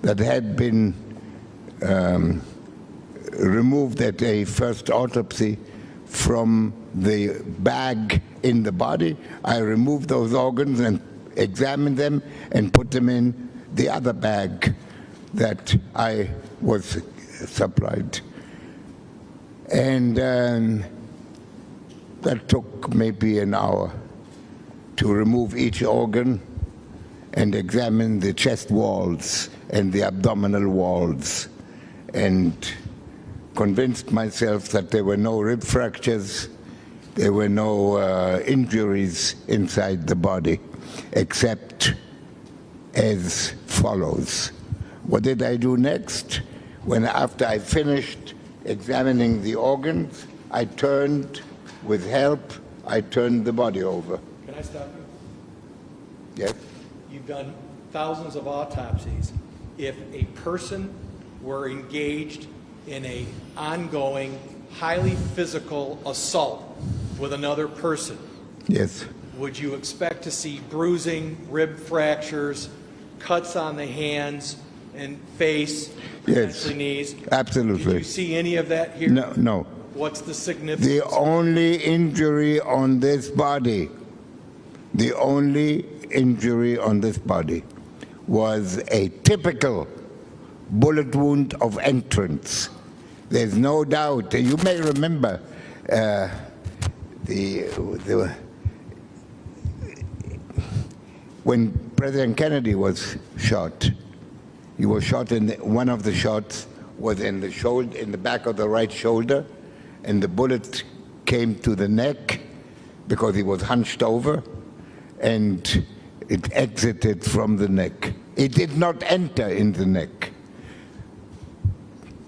that had been removed at a first autopsy from the bag in the body. I removed those organs and examined them and put them in the other bag that I was supplied. And that took maybe an hour to remove each organ and examine the chest walls and the abdominal walls, and convinced myself that there were no rib fractures, there were no injuries inside the body, except as follows. What did I do next? After I finished examining the organs, I turned, with help, I turned the body over. Can I stop you? Yes? You've done thousands of autopsies. If a person were engaged in an ongoing, highly physical assault with another person, yes, would you expect to see bruising, rib fractures, cuts on the hands and face, potentially knees? Absolutely. Did you see any of that here? No, no. What's the significance? The only injury on this body, the only injury on this body was a typical bullet wound of entrance. There's no doubt. You may remember when President Kennedy was shot. He was shot in one of the shots was in the shoulder, in the back of the right shoulder, and the bullet came to the neck because he was hunched over, and it exited from the neck. It did not enter in the neck.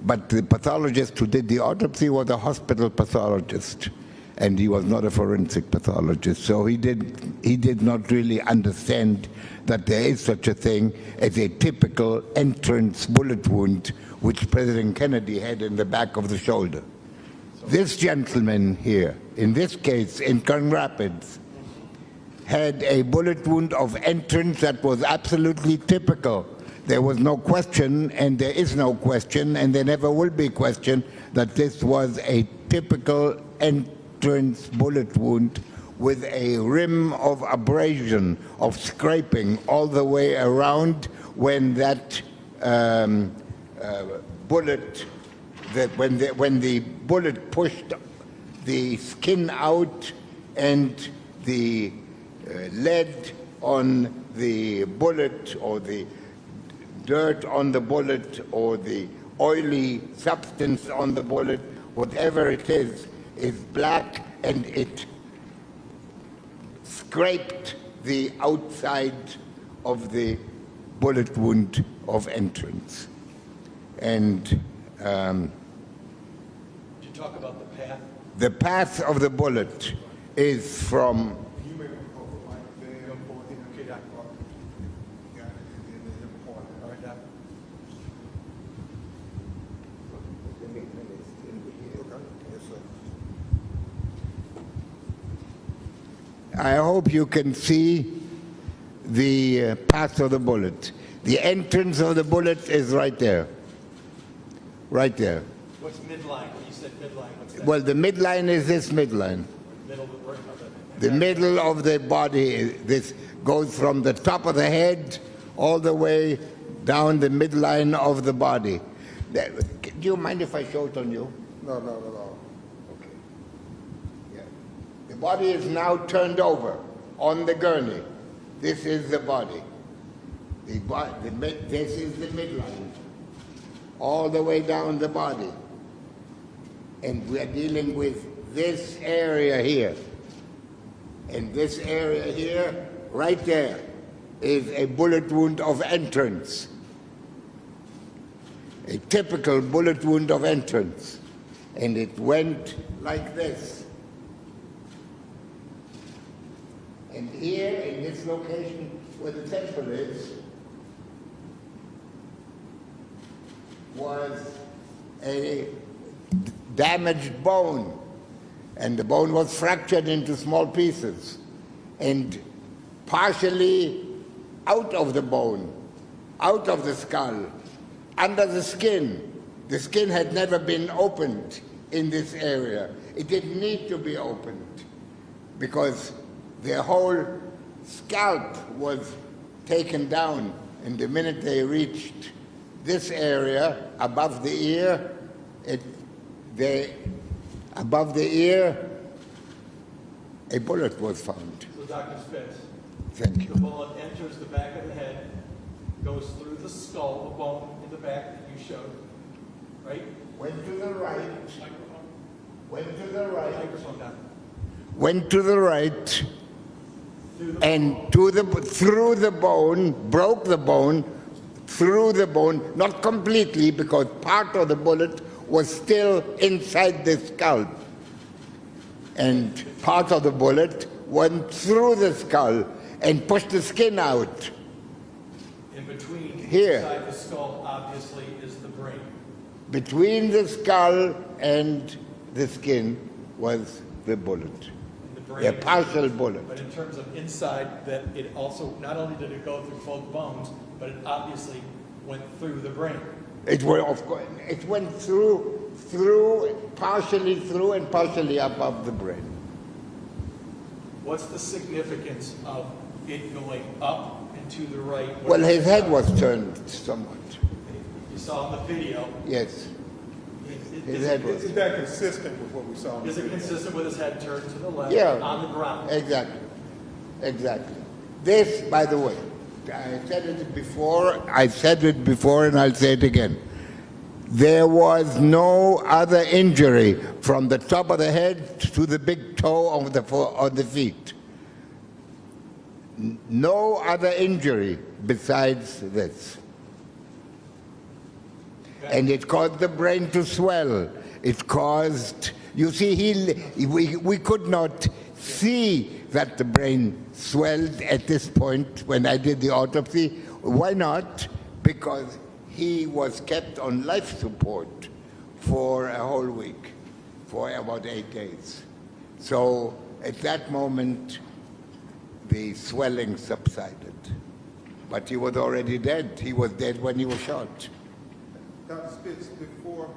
But the pathologist who did the autopsy was a hospital pathologist, and he was not a forensic pathologist. So he did not really understand that there is such a thing as a typical entrance bullet wound, which President Kennedy had in the back of the shoulder. This gentleman here, in this case in Grand Rapids, had a bullet wound of entrance that was absolutely typical. There was no question, and there is no question, and there never will be question, that this was a typical entrance bullet wound with a rim of abrasion, of scraping all the way around when that bullet, when the bullet pushed the skin out and the lead on the bullet, or the dirt on the bullet, or the oily substance on the bullet, whatever it is black, and it scraped the outside of the bullet wound of entrance. And Did you talk about the path? the path of the bullet is from I hope you can see the path of the bullet. The entrance of the bullet is right there. Right there. What's midline? When you said midline, what's that? Well, the midline is this midline. Middle of The middle of the body, this goes from the top of the head all the way down the midline of the body. Do you mind if I show it on you? No, no, no, no. Okay. Yeah. The body is now turned over on the gurney. This is the body. This is the midline, all the way down the body. And we're dealing with this area here. And this area here, right there, is a bullet wound of entrance. A typical bullet wound of entrance. And it went like this. And here, in this location where the temple is, was a damaged bone. And the bone was fractured into small pieces. And partially out of the bone, out of the skull, under the skin. The skin had never been opened in this area. It didn't need to be opened because the whole scalp was taken down. And the minute they reached this area above the ear, above the ear, a bullet was found. So Dr. Spitz. Thank you. The bullet enters the back of the head, goes through the skull, the bone in the back that you showed, right? Went to the right. Went to the right. Microphone down. Went to the right, and through the bone, broke the bone, through the bone, not completely because part of the bullet was still inside the scalp. And part of the bullet went through the skull and pushed the skin out. In between, here, inside the skull, obviously, is the brain. Between the skull and the skin was the bullet. A partial bullet. But in terms of inside, that it also, not only did it go through both bones, but it obviously went through the brain. It went through, partially through and partially above the brain. What's the significance of it going up and to the right? Well, his head was turned somewhat. You saw in the video. Yes. Is that consistent with what we saw in the Is it video? consistent with his head turned to the left on the ground? Exactly. Exactly. This, by the way, I said it before and I'll say it again. There was no other injury from the top of the head to the big toe of the feet. No other injury besides this. And it caused the brain to swell. It caused, you see, we could not see that the brain swelled at this point when I did the autopsy. Why not? Because he was kept on life support for a whole week, for about 8 days. So at that moment, the swelling subsided. But he was already dead. He was dead when he was shot. Dr. Spitz, before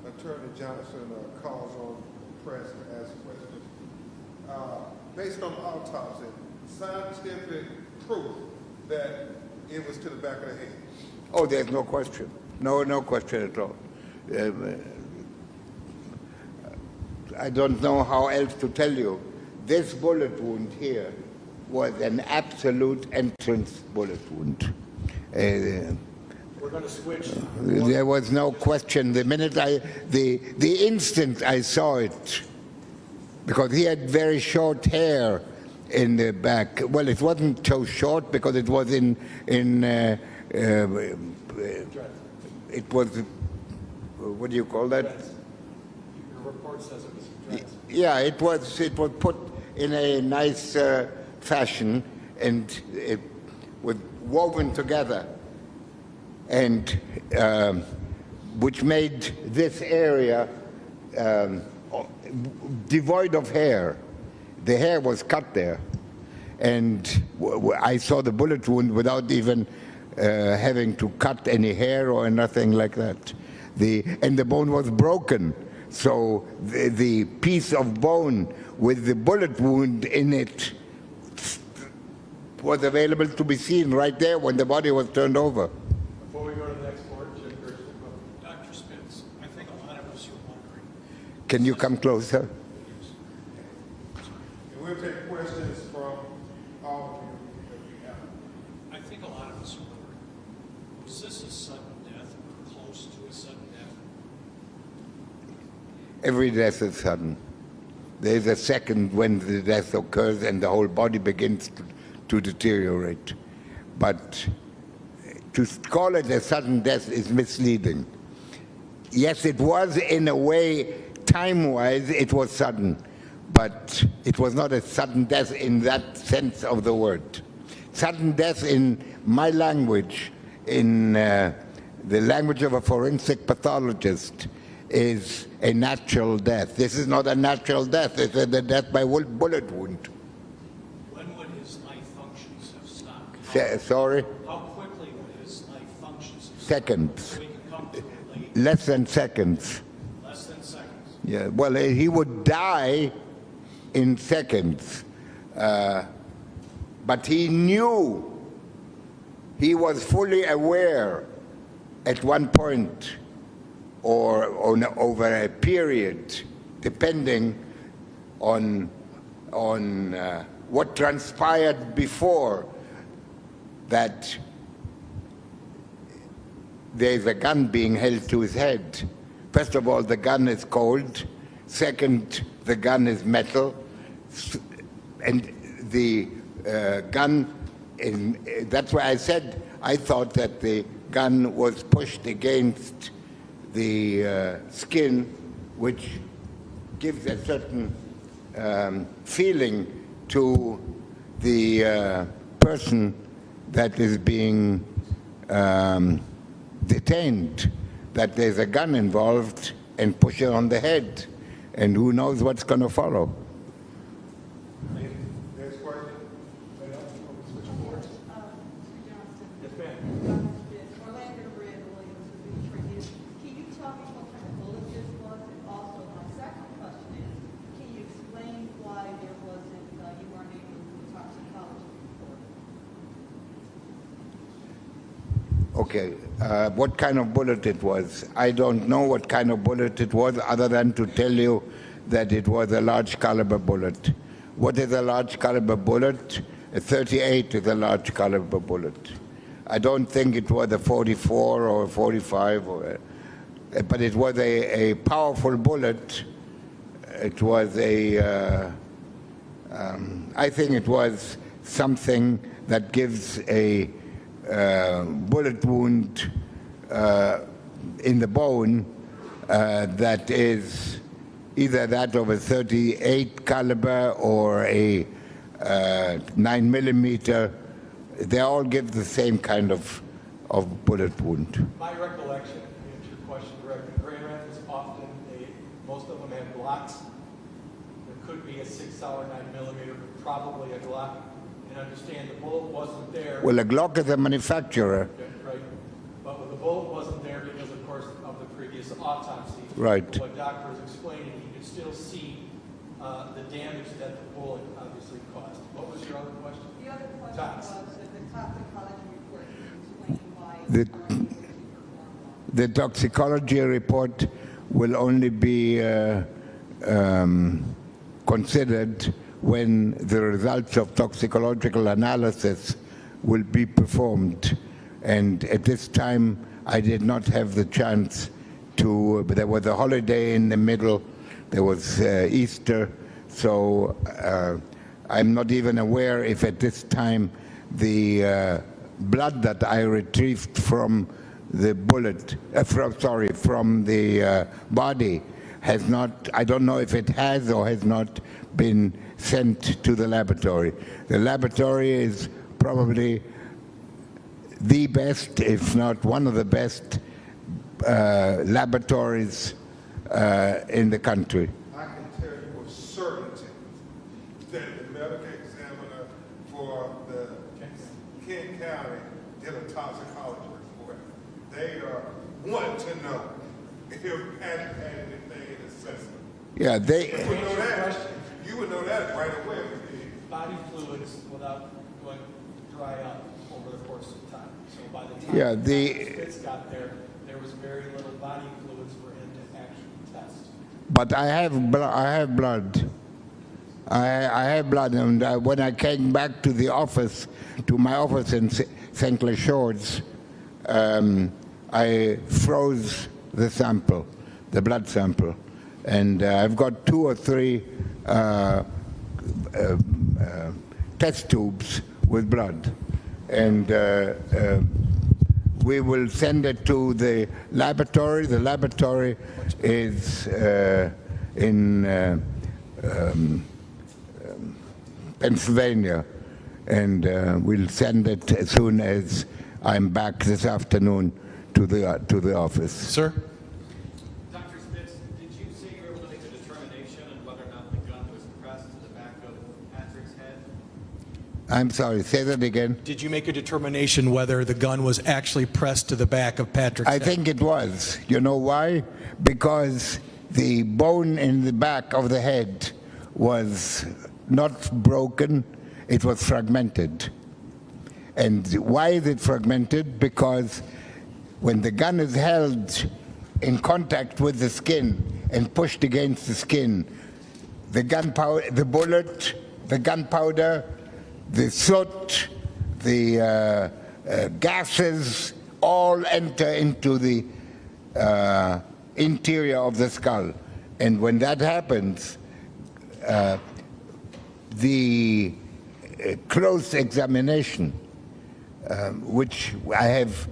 Attorney Johnson calls on the press to ask questions, based on the autopsy, scientific proof that it was to the back of the head? Oh, there's no question. No question at all. I don't know how else to tell you. This bullet wound here was an absolute entrance bullet wound. We're going to switch. There was no question. The minute the instant I saw it, because he had very short hair in the back. Well, it wasn't so short because it was it was, what do you call that? Your report says it was dreads. Yeah, it was put in a nice fashion, and it was woven together, and which made this area devoid of hair. The hair was cut there, and I saw the bullet wound without even having to cut any hair or nothing like that. And the bone was broken, so the piece of bone with the bullet wound in it was available to be seen right there when the body was turned over. Before we go to the next board, Dr. Spitz, I think a lot of us are wondering. Can you come closer? And we'll take questions from all of you that we have. I think a lot of us are wondering, was this a sudden death or close to a sudden death? Every death is sudden. There is a second when the death occurs and the whole body begins to deteriorate. But to call it a sudden death is misleading. Yes, it was in a way, time-wise, it was sudden, but it was not a sudden death in that sense of the word. Sudden death in my language, in the language of a forensic pathologist, is a natural death. This is not a natural death, it's a death by bullet wound. When would his life functions have stopped? Sorry? How quickly would his life functions have stopped? Seconds. So we can come to it later. Less than seconds. Less than seconds. Yeah, well, he would die in seconds. But he knew, he was fully aware at one point or over a period, depending on what transpired before, that there's a gun being held to his head. First of all, the gun is cold. Second, the gun is metal. And the gun, that's why I said I thought that the gun was pushed against the skin, which gives a certain feeling to the person that is being detained, that there's a gun involved, and push it on the head, and who knows what's going to follow. Next question. yes, ma'am. Can you tell me what kind of bullet this was? And also, my second question is, can you explain why there wasn't, you weren't able to do toxicology report? Okay, what kind of bullet it was? I don't know what kind of bullet it was, other than to tell you that it was a large caliber bullet. What is a large caliber bullet? A 38 is a large caliber bullet. I don't think it was a 44 or a 45, but it was a powerful bullet. It was I think it was something that gives a bullet wound in the bone that is either that of a 38 caliber or a 9mm. They all give the same kind of bullet wound. My recollection, to answer your question directly, brain rats often, most of them have Glocks. There could be a 6 or 9mm, but probably a Glock. And understand the bullet wasn't there. Well, a Glock is a manufacturer. Right. But the bullet wasn't there because, of course, of the previous autopsy. Right. What doctor was explaining, you could still see the damage that the bullet obviously caused. What was your other question? The other question Tox. was that the toxicology report can explain why you weren't able to perform well. The toxicology report will only be considered when the results of toxicological analysis will be performed. And at this time, I did not have the chance to, there was a holiday in the middle, there was Easter, so I'm not even aware if at this time the blood that I retrieved from the bullet, from the body has not, I don't know if it has or has not been sent to the laboratory. The laboratory is probably the best, if not one of the best laboratories in the country. I can tell you with certainty that the medical examiner for the Kent County did a toxicology report. They want to know if Patrick had anything in his system. Yeah, You would know that right away. Body fluids without going dry up over the course of time. So by the time Spitz got there, there was very little body fluids for him to actually test. But I have blood. I have blood, and when I came back to the office, to my office in St. Clair Shores, I froze the sample, the blood sample, and I've got 2 or 3 test tubes with blood, and we will send it to the laboratory. The laboratory is in Pennsylvania, and we'll send it as soon as I'm back this afternoon to the office. Sir? Dr. Spitz, did you say you were able to make a determination on whether or not the gun was pressed to the back of Patrick's head? I'm sorry, say that again. Did you make a determination whether the gun was actually pressed to the back of Patrick's head? I think it was. You know why? Because the bone in the back of the head was not broken, it was fragmented. And why is it fragmented? Because when the gun is held in contact with the skin and pushed against the skin, the gunpowder, the bullet, the gunpowder, the soot, the gases all enter into the interior of the skull. And when that happens, the close examination, which I have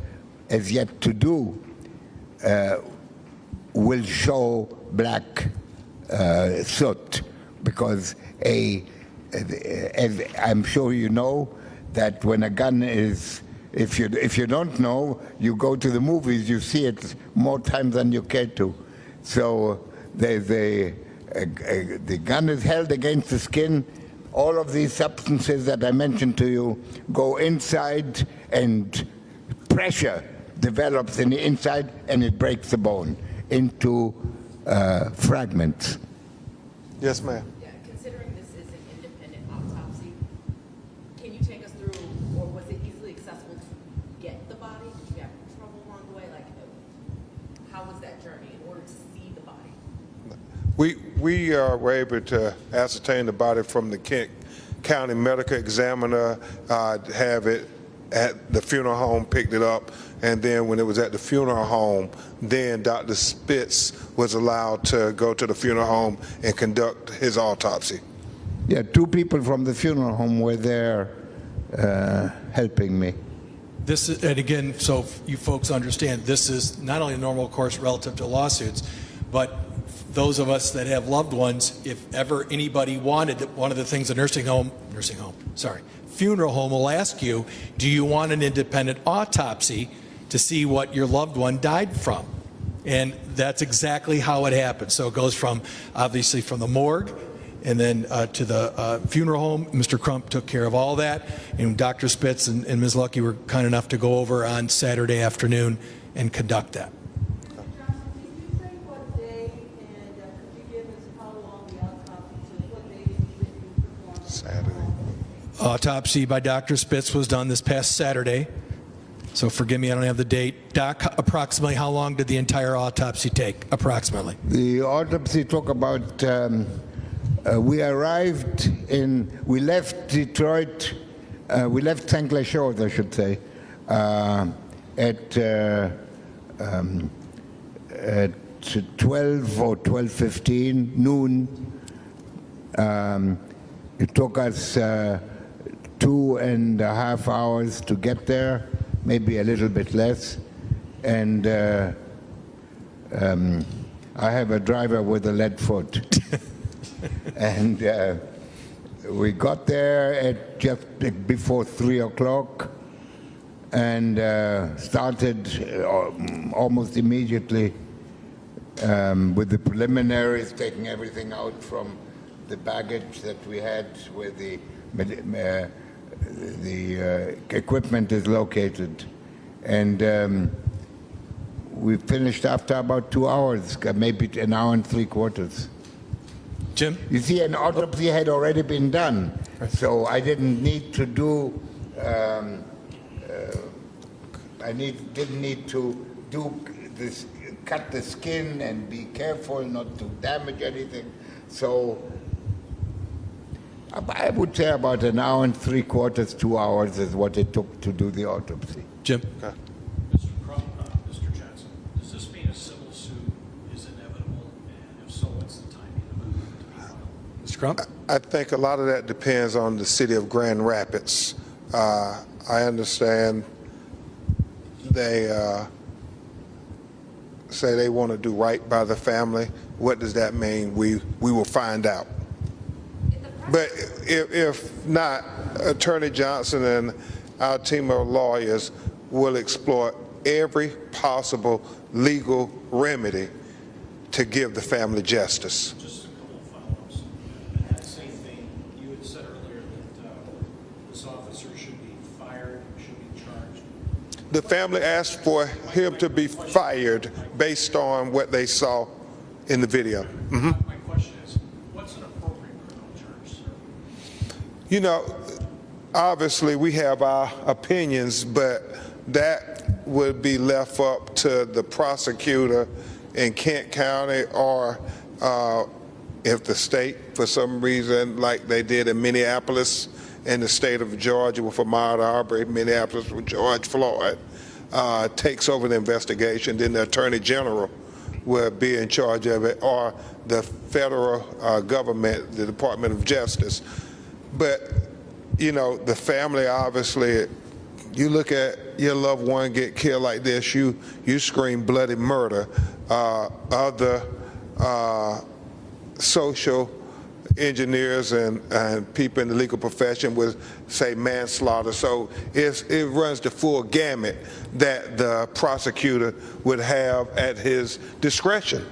as yet to do, will show black soot, because as I'm sure you know, that when a gun is, if you don't know, you go to the movies, you see it more times than you care to. So the gun is held against the skin. All of these substances that I mentioned to you go inside, and pressure develops in the inside, and it breaks the bone into fragments. Yes, ma'am. Yeah, considering this is an independent autopsy, can you take us through, or was it easily accessible to get the body? Did you have trouble along the way? Like, how was that journey in order to see the body? We were able to ascertain the body from the Kent County Medical Examiner, have it at the funeral home, picked it up, and then when it was at the funeral home, then Dr. Spitz was allowed to go to the funeral home and conduct his autopsy. Yeah, 2 people from the funeral home were there helping me. This is, and again, so you folks understand, this is not only a normal course relative to lawsuits, but those of us that have loved ones, if ever anybody wanted, one of the things a funeral home will ask you, do you want an independent autopsy to see what your loved one died from? And that's exactly how it happens. So it goes from, obviously, from the morgue, and then to the funeral home. Mr. Crump took care of all that, and Dr. Spitz and Ms. Lucky were kind enough to go over on Saturday afternoon and conduct that. Saturday. Autopsy by Dr. Spitz was done this past Saturday. So forgive me, I don't have the date. Doc, approximately how long did the entire autopsy take, approximately? The autopsy took about, we left Detroit, we left St. Clair Shores, I should say, at 12 or 12:15, noon. It took us 2.5 hours to get there, maybe a little bit less. And I have a driver with a lead foot. And we got there at just before 3 o'clock and started almost immediately with the preliminaries, taking everything out from the baggage that we had where the equipment is located. And we finished after about 2 hours, maybe 1 hour and 3/4. Jim? You see, an autopsy had already been done, so I didn't need to do, didn't need to do this, cut the skin and be careful not to damage anything. So I would say about 1 hour and 3/4, 2 hours is what it took to do the autopsy. Jim? Mr. Crump, Mr. Johnson, does this mean a civil suit is inevitable? And if so, what's the timing of it to be filed? Mr. Crump? I think a lot of that depends on the city of Grand Rapids. I understand they say they want to do right by the family. What does that mean? We will find out. But if not, Attorney Johnson and our team of lawyers will explore every possible legal remedy to give the family justice. Just a couple of follow-ups. In that same vein, you had said earlier that this officer should be fired, should be charged. The family asked for him to be fired based on what they saw in the video. My question is, what's an appropriate criminal charge, sir? You know, obviously we have our opinions, but that would be left up to the prosecutor in Kent County, or if the state, for some reason, like they did in Minneapolis, in the state of Georgia with Ahmaud Arbery, Minneapolis with George Floyd, takes over the investigation, then the Attorney General will be in charge of it, or the federal government, the Department of Justice. But, you know, the family, obviously, you look at your loved one get killed like this, you scream bloody murder. Other social engineers and people in the legal profession would say manslaughter. So it runs the full gamut that the prosecutor would have at his discretion.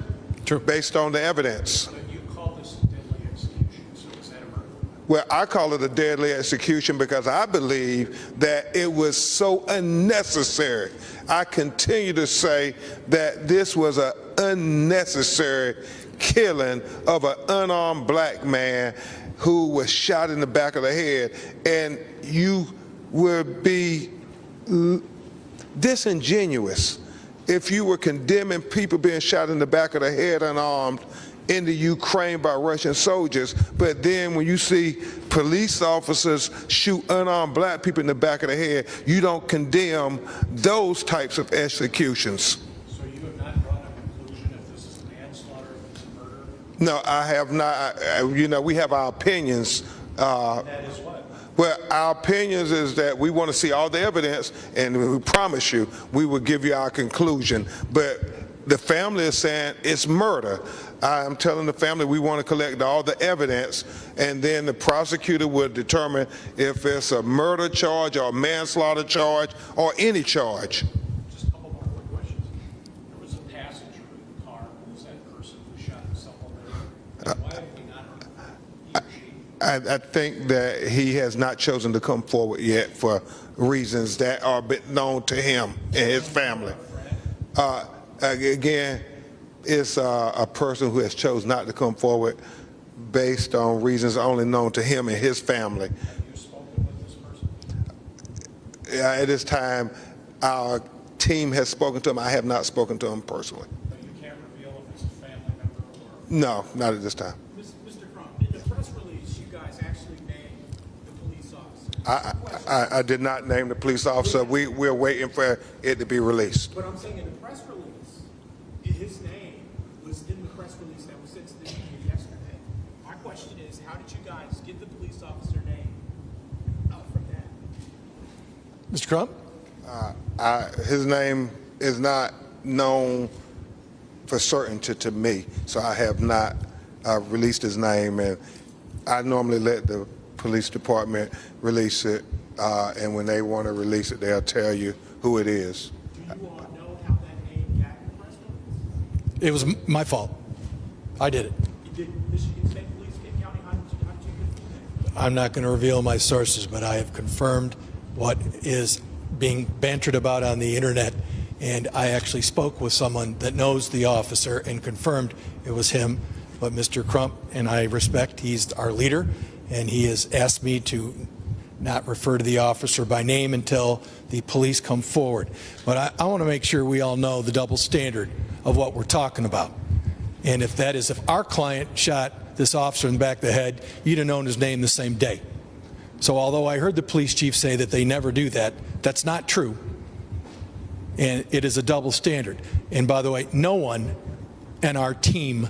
True. Based on the evidence. But you call this a deadly execution, so is that a murder? Well, I call it a deadly execution because I believe that it was so unnecessary. I continue to say that this was an unnecessary killing of an unarmed black man who was shot in the back of the head. And you would be disingenuous if you were condemning people being shot in the back of the head unarmed in the Ukraine by Russian soldiers, but then when you see police officers shoot unarmed black people in the back of the head, you don't condemn those types of executions. So you have not drawn a conclusion if this is manslaughter, if it's a murder? No, I have not. You know, we have our opinions. That is what? Well, our opinions is that we want to see all the evidence, and we promise you we will give you our conclusion. But the family is saying it's murder. I'm telling the family we want to collect all the evidence, and then the prosecutor will determine if it's a murder charge or a manslaughter charge or any charge. Just a couple more quick questions. There was a passenger in the car. Who was that person who shot himself over there? And why have we not heard he or she? I think that he has not chosen to come forward yet for reasons that are known to him and his family. Again, it's a person who has chosen not to come forward based on reasons only known to him and his family. Have you spoken with this person? At this time, Our team has spoken to him. I have not spoken to him personally. But you can't reveal if it's a family member or... No, not at this time. Mr. Crump, in the press release, you guys actually named the police officer. I did not name the police officer. We're waiting for it to be released. But I'm saying in the press release, his name was in the press release that was sent to the media yesterday. My question is, how did you guys get the police officer name out from that? Mr. Crump? His name is not known for certain to me, so I have not released his name, and I normally let the police department release it, and when they want to release it, they'll tell you who it is. Do you all know how that name got in the press release? It was my fault. I did it. Did Michigan State Police, Kent County, how did you get that? I'm not going to reveal my sources, but I have confirmed what is being bantered about on the internet, and I actually spoke with someone that knows the officer and confirmed it was him. But Mr. Crump, and I respect, he's our leader, and he has asked me to not refer to the officer by name until the police come forward. But I want to make sure we all know the double standard of what we're talking about. And if that is, if our client shot this officer in the back of the head, you'd have known his name the same day. So although I heard the police chief say that they never do that, that's not true. And it is a double standard. And by the way, no one in our team,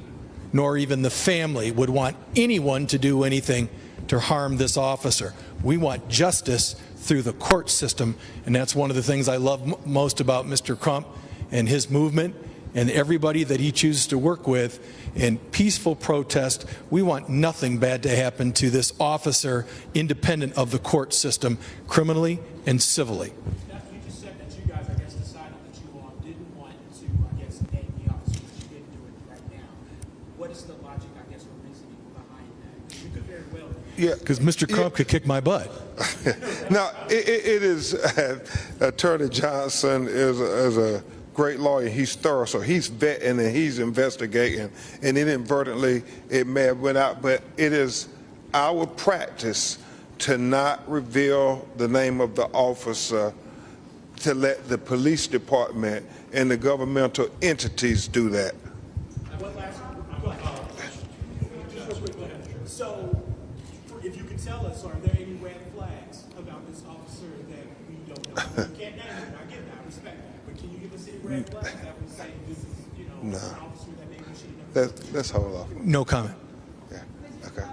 nor even the family, would want anyone to do anything to harm this officer. We want justice through the court system, and that's one of the things I love most about Mr. Crump and his movement and everybody that he chooses to work with in peaceful protest. We want nothing bad to happen to this officer, independent of the court system, criminally and civilly. Now, you just said that you guys, I guess, decided that you all didn't want to, I guess, name the officer, but you didn't do it right now. What is the logic, I guess, or reasoning behind that? You could very well. Yeah, because Mr. Crump could kick my butt. Now, it is, Attorney Johnson is a great lawyer. He's thorough, so he's vetting and he's investigating, and inadvertently it may have went out, but it is our practice to not reveal the name of the officer, to let the police department and the governmental entities do that. And one last question. Just real quick, go ahead. So, if you could tell us, are there any red flags about this officer that we don't know? You can't name him, I get that, I respect that. But can you give us any red flags that would say this is, an officer that maybe we should have? Let's hold off. No comment. Yeah, okay. Have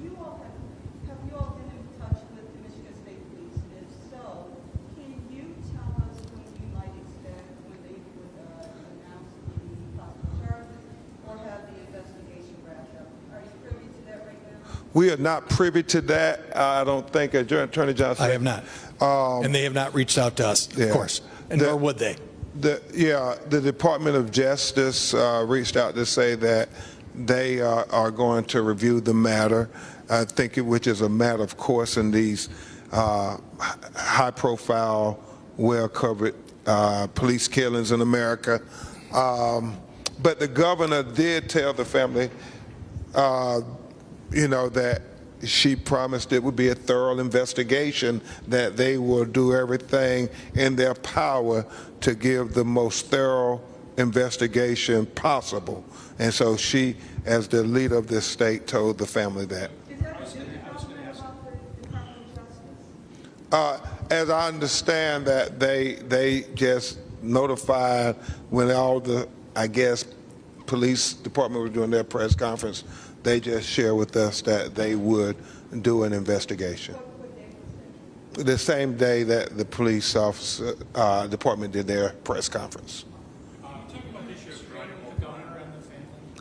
you all been in touch with the Michigan State Police? And if so, can you tell us when you might expect when they would announce the possible charges or have the investigation wrapped up? Are you privy to that right now? We are not privy to that. I don't think Attorney Johnson. I have not. And they have not reached out to us, of course, and nor would they. The Department of Justice reached out to say that they are going to review the matter. I think which is a matter, of course, in these high-profile, well-covered police killings in America. But the governor did tell the family, that she promised it would be a thorough investigation, that they will do everything in their power to give the most thorough investigation possible. And so she, as the leader of this state, told the family that. Is that a good comment about the Department of Justice? As I understand that they just notified when all the, I guess, police department were doing their press conference, they just shared with us that they would do an investigation. The same day that the police officer department did their press conference.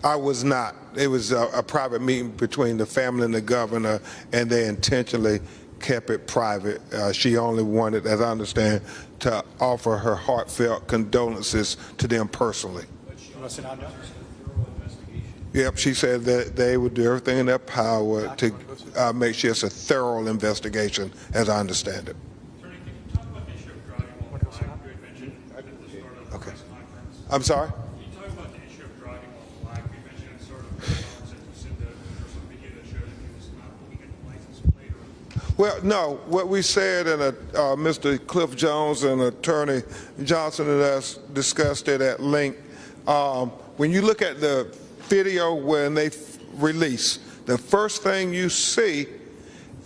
I was not. It was a private meeting between the family and the governor, and they intentionally kept it private. She only wanted, as I understand, to offer her heartfelt condolences to them personally. Yep, she said that they would do everything in their power to make sure it's a thorough investigation, as I understand it. Okay. I'm sorry? Well, no, what we said, and Mr. Cliff Jones and Attorney Johnson and us discussed it at length. When you look at the video when they release, the first thing you see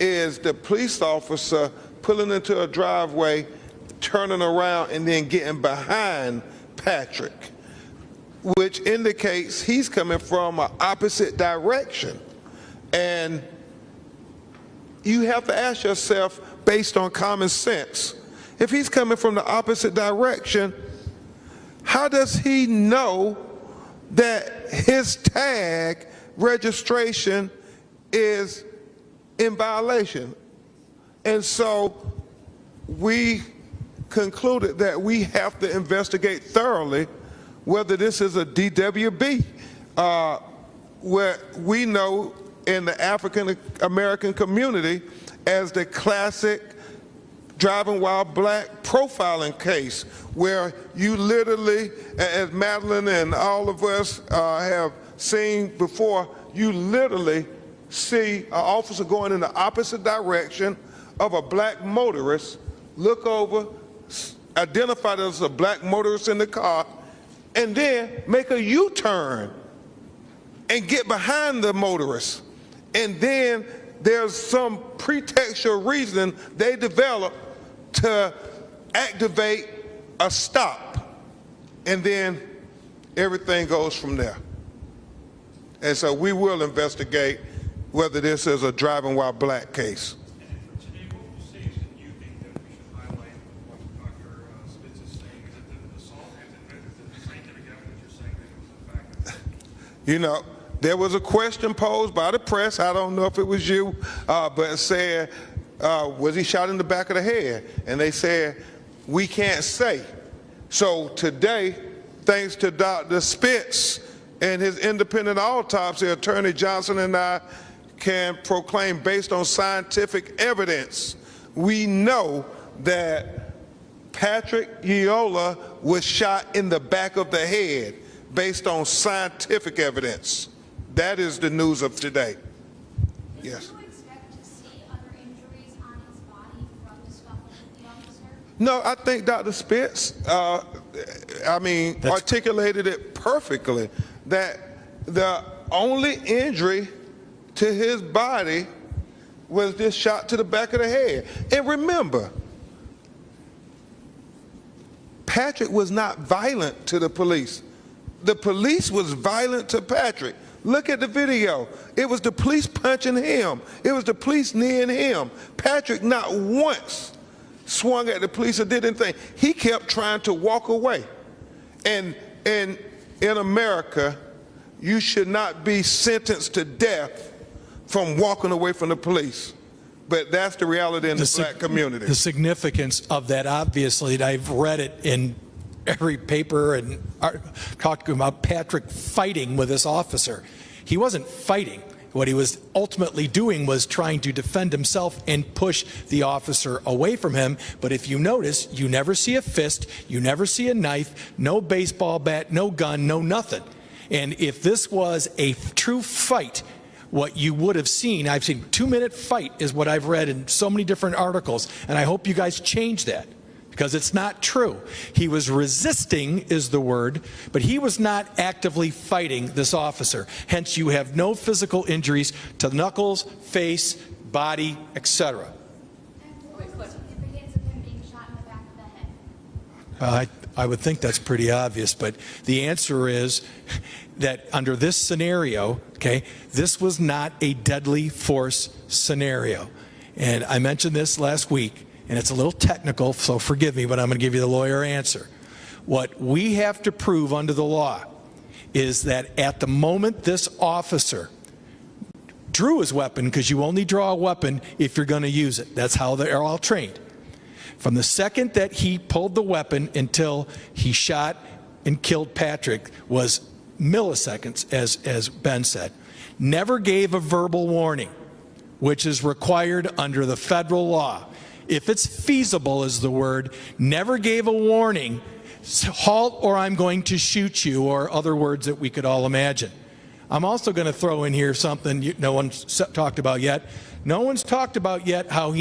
is the police officer pulling into a driveway, turning around, and then getting behind Patrick, which indicates he's coming from an opposite direction. And you have to ask yourself, based on common sense, if he's coming from the opposite direction, how does he know that his tag registration is in violation? And so we concluded that we have to investigate thoroughly whether this is a DWB, where we know in the African American community as the classic driving while black profiling case, where you literally, as Madeline and all of us have seen before, you literally see an officer going in the opposite direction of a black motorist, look over, identify that as a black motorist in the car, and then make a U-turn and get behind the motorist. And then there's some pretextual reason they develop to activate a stop. And then everything goes from there. And so we will investigate whether this is a driving while black case. Today, what would you say is that you think that we should highlight what Dr. Spitz is saying? Is it the assault? Is it the scientific evidence you're saying that it was a fact? You know, there was a question posed by the press, I don't know if it was you, but it said, was he shot in the back of the head? And they said, we can't say. So today, thanks to Dr. Spitz and his independent autopsy, Attorney Johnson and I can proclaim, based on scientific evidence, we know that Patrick Yola was shot in the back of the head based on scientific evidence. That is the news of today. Yes. Did you expect to see other injuries on his body from the scuffle with the officer? No, I think Dr. Spitz, articulated it perfectly, that the only injury to his body was this shot to the back of the head. And remember, Patrick was not violent to the police. The police was violent to Patrick. Look at the video. It was the police punching him. It was the police kneeing him. Patrick not once swung at the police or did anything. He kept trying to walk away. And in America, you should not be sentenced to death from walking away from the police. But that's the reality in the black community. The significance of that, obviously, I've read it in every paper and talked about Patrick fighting with this officer. He wasn't fighting. What he was ultimately doing was trying to defend himself and push the officer away from him. But if you notice, you never see a fist, you never see a knife, no baseball bat, no gun, no nothing. And if this was a true fight, what you would have seen, I've seen 2-minute fight is what I've read in so many different articles, and I hope you guys change that, because it's not true. He was resisting is the word, but he was not actively fighting this officer. Hence, you have no physical injuries to knuckles, face, body, etc. I would think that's pretty obvious, but the answer is that under this scenario, okay, this was not a deadly force scenario. And I mentioned this last week, and it's a little technical, so forgive me, but I'm going to give you the lawyer answer. What we have to prove under the law is that at the moment this officer drew his weapon, because you only draw a weapon if you're going to use it. That's how they're all trained. From the second that he pulled the weapon until he shot and killed Patrick was milliseconds, as Ben said. Never gave a verbal warning, which is required under the federal law. If it's feasible is the word, never gave a warning, halt or I'm going to shoot you, or other words that we could all imagine. I'm also going to throw in here something no one's talked about yet. No one's talked about yet how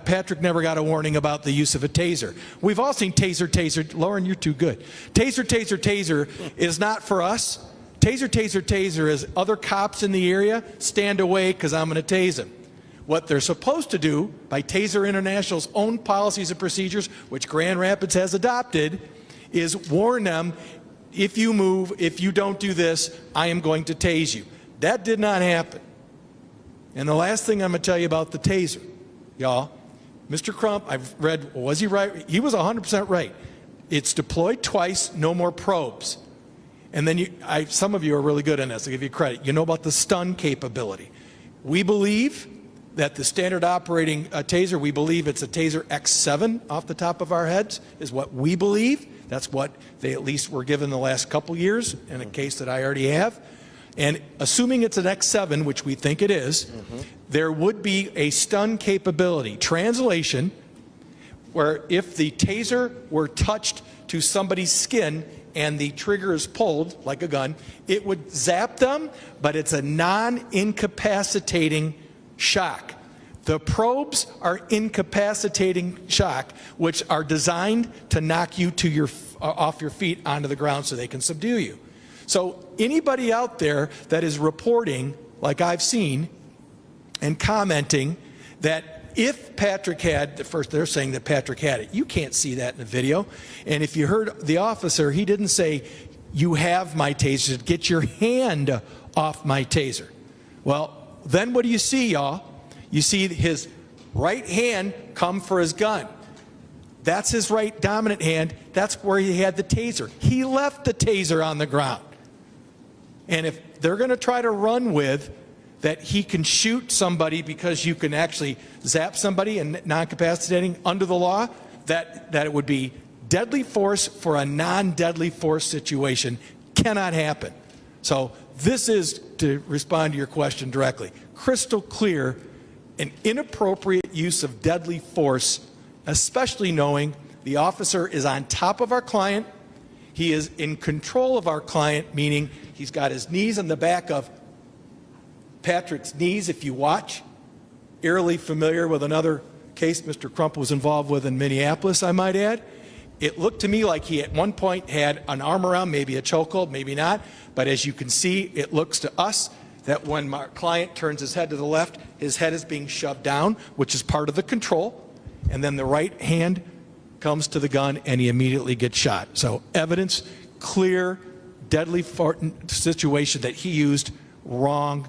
Patrick never got a warning about the use of a taser. We've all seen taser. Lauren, you're too good. Taser is not for us. Taser is other cops in the area, stand away because I'm going to tase him. What they're supposed to do by Taser International's own policies and procedures, which Grand Rapids has adopted, is warn them, if you move, if you don't do this, I am going to tase you. That did not happen. And the last thing I'm going to tell you about the taser, y'all, Mr. Crump, I've read, was he right? He was 100% right. It's deployed twice, no more probes. And then some of you are really good on this, I'll give you credit. You know about the stun capability. We believe that the standard operating taser, we believe it's a Taser X7 off the top of our heads, is what we believe. That's what they at least were given the last couple years in a case that I already have. And assuming it's an X7, which we think it is, there would be a stun capability. Translation, where if the taser were touched to somebody's skin and the trigger is pulled, like a gun, it would zap them, but it's a non-incapacitating shock. The probes are incapacitating shock, which are designed to knock you to off your feet onto the ground so they can subdue you. So anybody out there that is reporting, like I've seen, and commenting that if Patrick had, first they're saying that Patrick had it. You can't see that in the video. And if you heard the officer, he didn't say, you have my taser, get your hand off my taser. Well, then what do you see, y'all? You see his right hand come for his gun. That's his right dominant hand. That's where he had the taser. He left the taser on the ground. And if they're going to try to run with that he can shoot somebody because you can actually zap somebody and non-capacitating under the law, that it would be deadly force for a non-deadly force situation, cannot happen. So this is, to respond to your question directly, crystal clear, an inappropriate use of deadly force, especially knowing the officer is on top of our client. He is in control of our client, meaning he's got his knees on the back of Patrick's knees, if you watch. Eerily familiar with another case Mr. Crump was involved with in Minneapolis, I might add. It looked to me like he at one point had an arm around, maybe a chokehold, maybe not. But as you can see, it looks to us that when my client turns his head to the left, his head is being shoved down, which is part of the control. And then the right hand comes to the gun and he immediately gets shot. So evidence, clear, deadly situation that he used wrong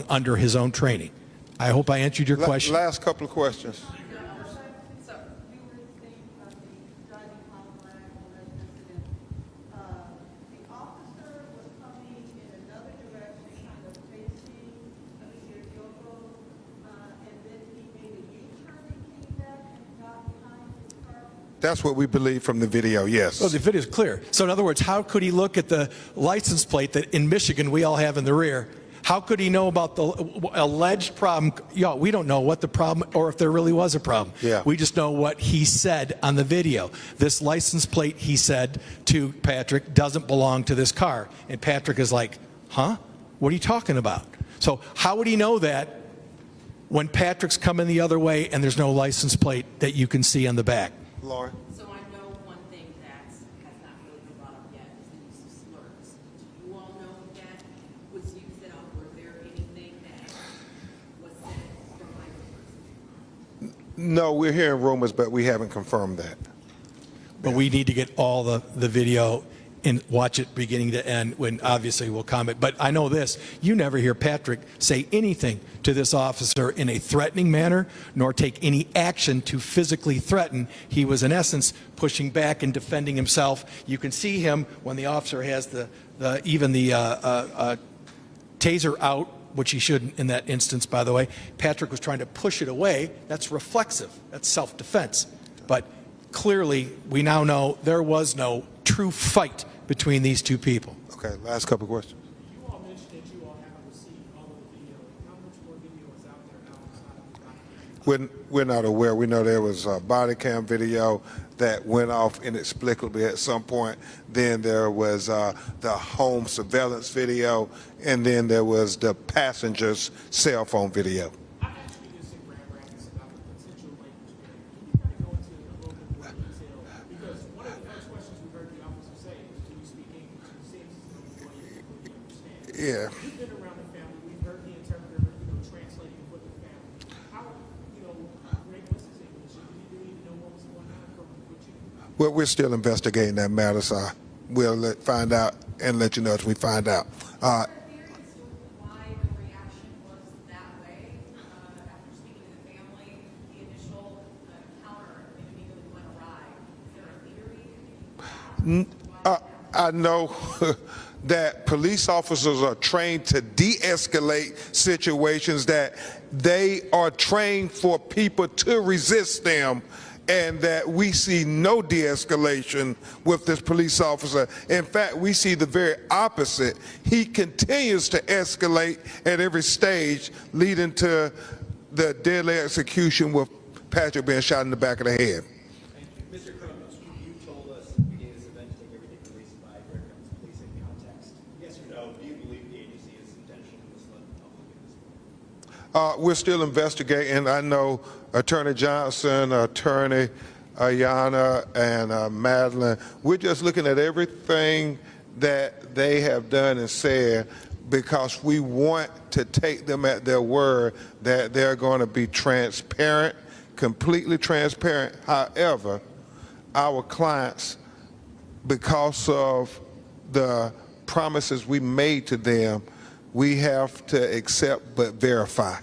under his own training. I hope I answered your question. Last couple of questions. That's what we believe from the video, yes. Well, the video is clear. So in other words, how could he look at the license plate that in Michigan we all have in the rear? How could he know about the alleged problem? Yo, we don't know what the problem, or if there really was a problem. Yeah. We just know what he said on the video. This license plate, he said to Patrick, doesn't belong to this car. And Patrick is like, huh? What are you talking about? So how would he know that when Patrick's coming the other way and there's no license plate that you can see on the back? Lauren? So I know one thing that has not really been brought up yet is the use of slurs. Do you all know that was used at all? Was there anything that was said from my person? No, we're hearing rumors, but we haven't confirmed that. But we need to get all the video and watch it beginning to end, when obviously we'll comment. But I know this, you never hear Patrick say anything to this officer in a threatening manner, nor take any action to physically threaten. He was in essence pushing back and defending himself. You can see him when the officer has the taser out, which he shouldn't in that instance, by the way. Patrick was trying to push it away. That's reflexive, that's self-defense. But clearly, we now know there was no true fight between these two people. Okay, last couple of questions. You all mentioned that you all haven't received all of the video. How much more video is out there now? We're not aware. We know there was a body cam video that went off inexplicably at some point. Then there was the home surveillance video, and then there was the passenger's cell phone video. I'm actually just in Grand Rapids about the potential language barrier. Can you kind of go into a little bit more detail? Because one of the first questions we heard the officer say was, "Do you speak English?" It seems as though you don't completely understand. Yeah. You've been around the family. We've heard the interpreter, translating with the family. How, great was his English? Did he really know what was going on with you? Well, we're still investigating that matter, so we'll find out and let you know as we find out. I know that police officers are trained to de-escalate situations, that they are trained for people to resist them, and that we see no de-escalation with this police officer. In fact, we see the very opposite. He continues to escalate at every stage, leading to the deadly execution with Patrick being shot in the back of the head. Mr. Crump, you told us at the beginning of this event to take everything released by Greg Crump's police in context. Yes or no? Do you believe the agency is intentionally misled the public at this point? We're still investigating. I know Attorney Johnson, Attorney Ayanna, and Madeline. We're just looking at everything that they have done and said, because we want to take them at their word that they're going to be transparent, completely transparent. However, our clients, because of the promises we made to them, we have to accept but verify.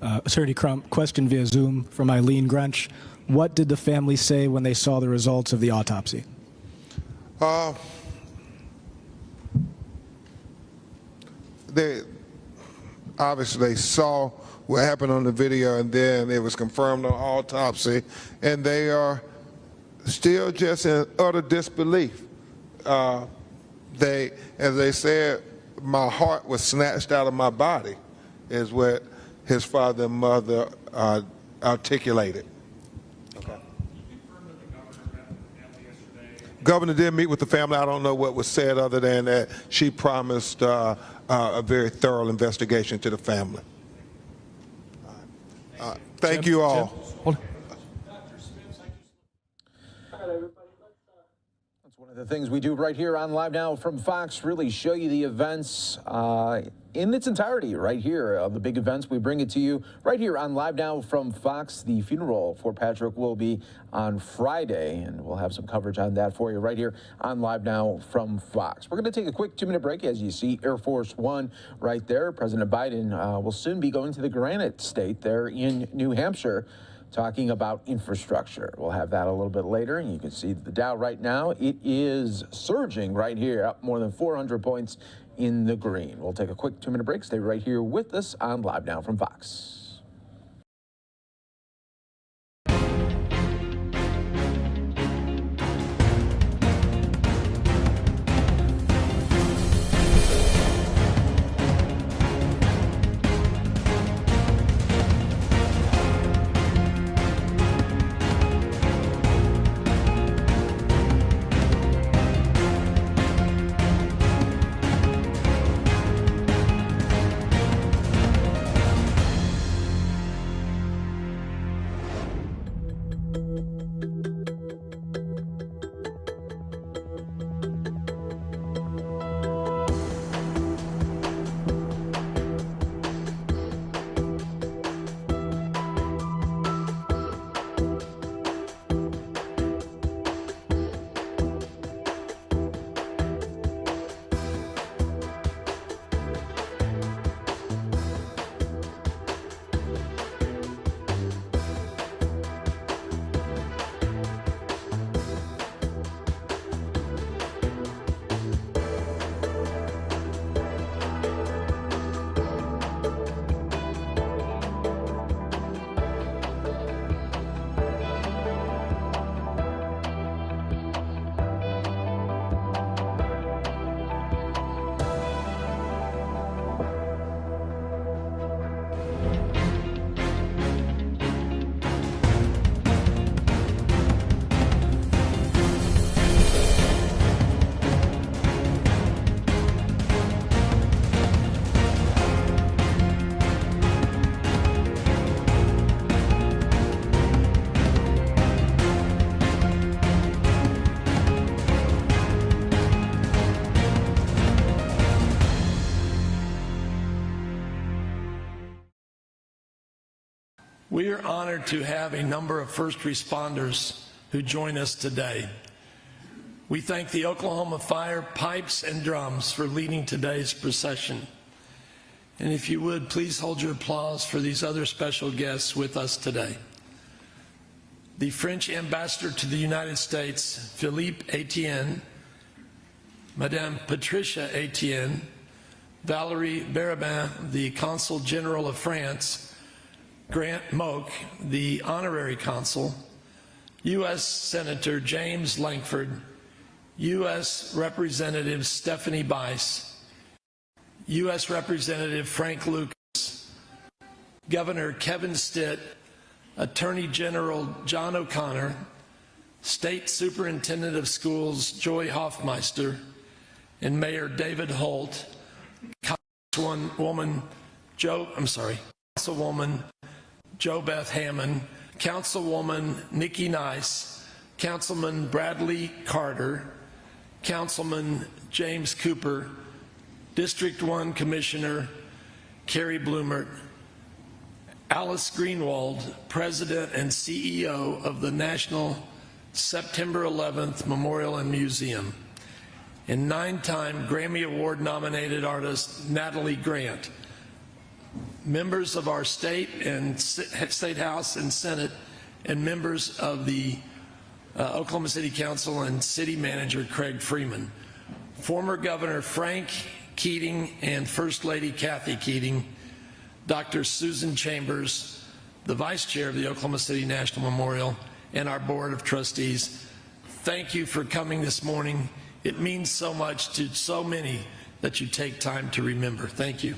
Attorney Crump, question via Zoom from Eileen Grunch. What did the family say when they saw the results of the autopsy? They obviously saw what happened on the video, and then it was confirmed on autopsy, and they are still just in utter disbelief. As they said, my heart was snatched out of my body, is what his father and mother articulated. Okay. Governor did meet with the family. I don't know what was said other than that she promised a very thorough investigation to the family. Thank you all. That's one of the things we do right here on Live Now from Fox, really show you the events in its entirety right here. The big events, we bring it to you right here on Live Now from Fox. The funeral for Patrick will be on Friday, and we'll have some coverage on that for you right here on Live Now from Fox. We're going to take a quick 2-minute break. As you see Air Force One right there, President Biden will soon be going to the Granite State there in New Hampshire, talking about infrastructure. We'll have that a little bit later, and you can see the Dow right now. It is surging right here, up more than 400 points in the green. We'll take a quick 2-minute break. Stay right here with us on Live Now from Fox. We are honored to have a number of first responders who join us today. We thank the Oklahoma Fire Pipes and Drums for leading today's procession. And if you would, please hold your applause for these other special guests with us today. The French Ambassador to the United States, Philippe Etienne, Madame Patricia Etienne, Valérie Berabin, the Consul General of France, Grant Moak, the Honorary Consul, U.S. Senator James Lankford, U.S. Representative Stephanie Bice, U.S. Representative Frank Lucas, Governor Kevin Stitt, Attorney General John O'Connor, State Superintendent of Schools Joy Hoffmeister, and Mayor David Holt, Councilwoman Joe Beth Hammond, Councilwoman Nikki Nice, Councilman Bradley Carter, Councilman James Cooper, District 1 Commissioner Carrie Bloomert, Alice Greenwald, President and CEO of the National September 11th Memorial and Museum, and 9-time Grammy Award nominated artist Natalie Grant, members of our state House and Senate, and members of the Oklahoma City Council and City Manager Craig Freeman, former Governor Frank Keating and First Lady Kathy Keating, Dr. Susan Chambers, the Vice Chair of the Oklahoma City National Memorial, and our Board of Trustees. Thank you for coming this morning. It means so much to so many that you take time to remember. Thank you.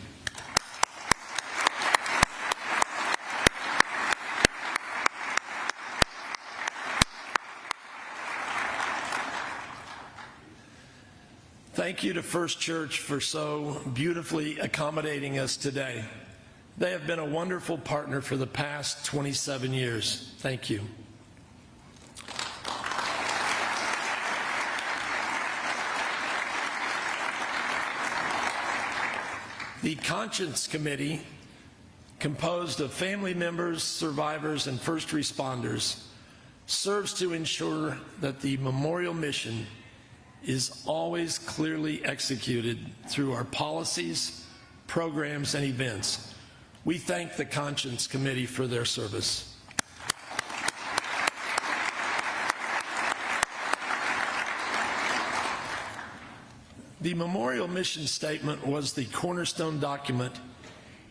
Thank you to First Church for so beautifully accommodating us today. They have been a wonderful partner for the past 27 years. Thank you. The Conscience Committee, composed of family members, survivors, and first responders, serves to ensure that the memorial mission is always clearly executed through our policies, programs, and events. We thank the Conscience Committee for their service. The memorial mission statement was the cornerstone document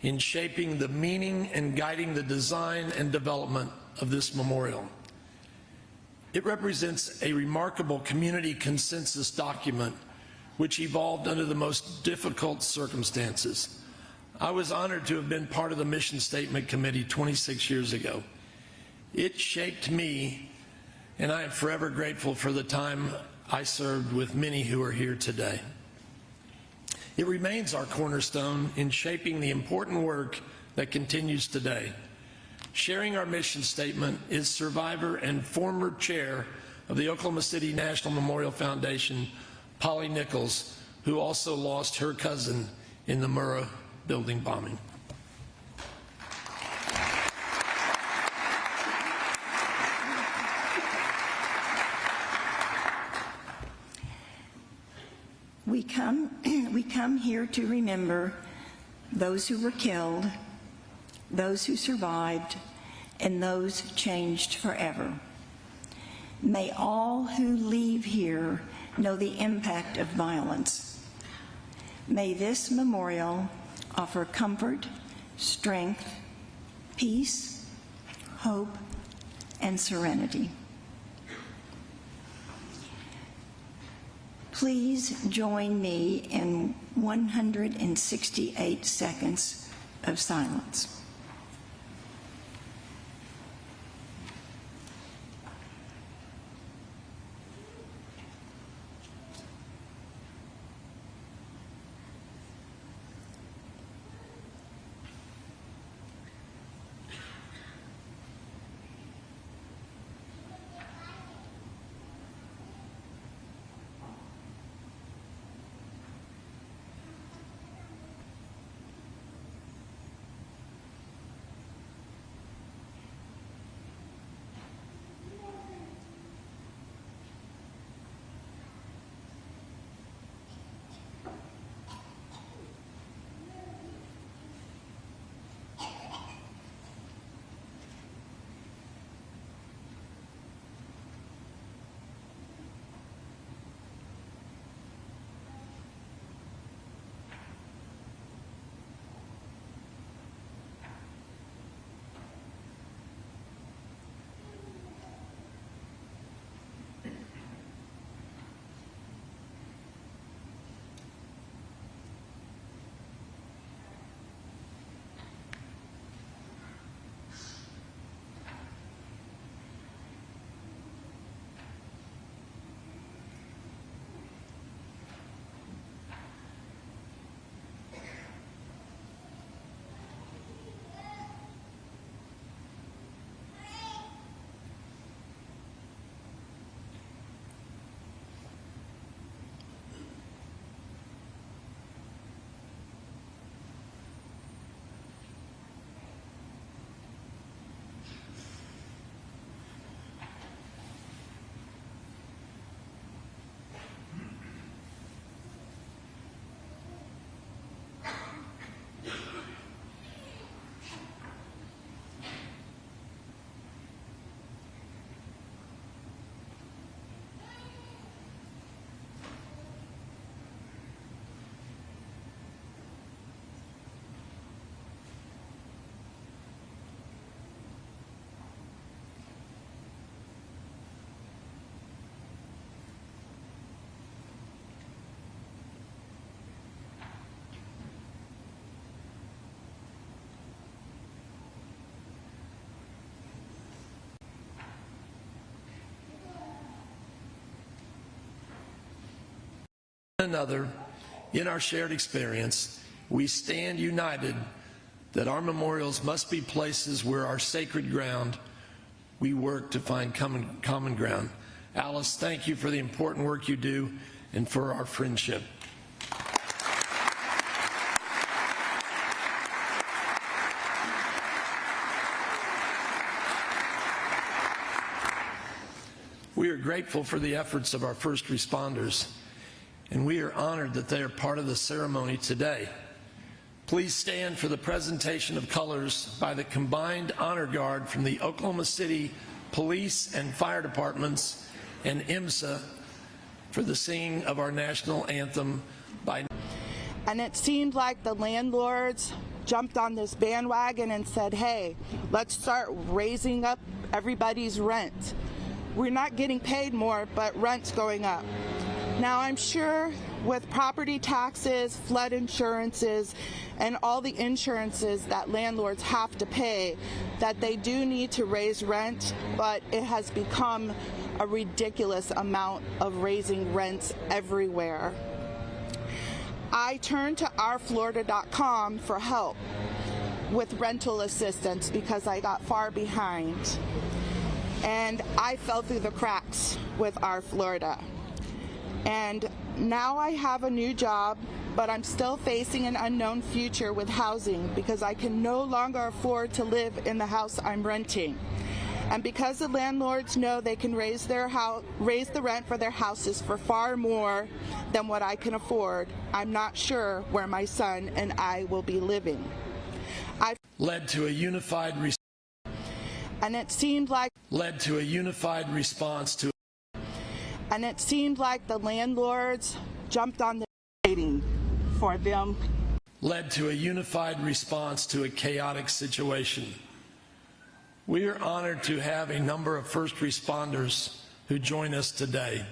in shaping the meaning and guiding the design and development of this memorial. It represents a remarkable community consensus document which evolved under the most difficult circumstances. I was honored to have been part of the Mission Statement Committee 26 years ago. It shaped me, and I am forever grateful for the time I served with many who are here today. It remains our cornerstone in shaping the important work that continues today. Sharing our mission statement is survivor and former chair of the Oklahoma City National Memorial Foundation, Polly Nichols, who also lost her cousin in the Murrah building bombing. We come here to remember those who were killed, those who survived, and those changed forever. May all who leave here know the impact of violence. May this memorial offer comfort, strength, peace, hope, and serenity. Please join me in 168 seconds of silence. another in our shared experience, we stand united that our memorials must be places where our sacred ground, we work to find common ground. Alice, thank you for the important work you do and for our friendship. We are grateful for the efforts of our first responders, and we are honored that they are part of the ceremony today. Please stand for the presentation of colors by the combined honor guard from the Oklahoma City Police and Fire Departments and IMSA for the singing of our national anthem by... And it seemed like the landlords jumped on this bandwagon and said, hey, let's start raising up everybody's rent. We're not getting paid more, but rent's going up. Now, I'm sure with property taxes, flood insurances, and all the insurances that landlords have to pay, that they do need to raise rent, but it has become a ridiculous amount of raising rents everywhere. I turned to ourflorida.com for help with rental assistance because I got far behind. And I fell through the cracks with Our Florida. And now I have a new job, but I'm still facing an unknown future with housing because I can no longer afford to live in the house I'm renting. And because the landlords know they can raise the rent for their houses for far more than what I can afford, I'm not sure where my son and I will be living. I've led to a unified and it seemed like response to and it seemed like the landlords jumped on the waiting for them. Led to a unified response to a chaotic situation. We are honored to have a number of first responders who join us today.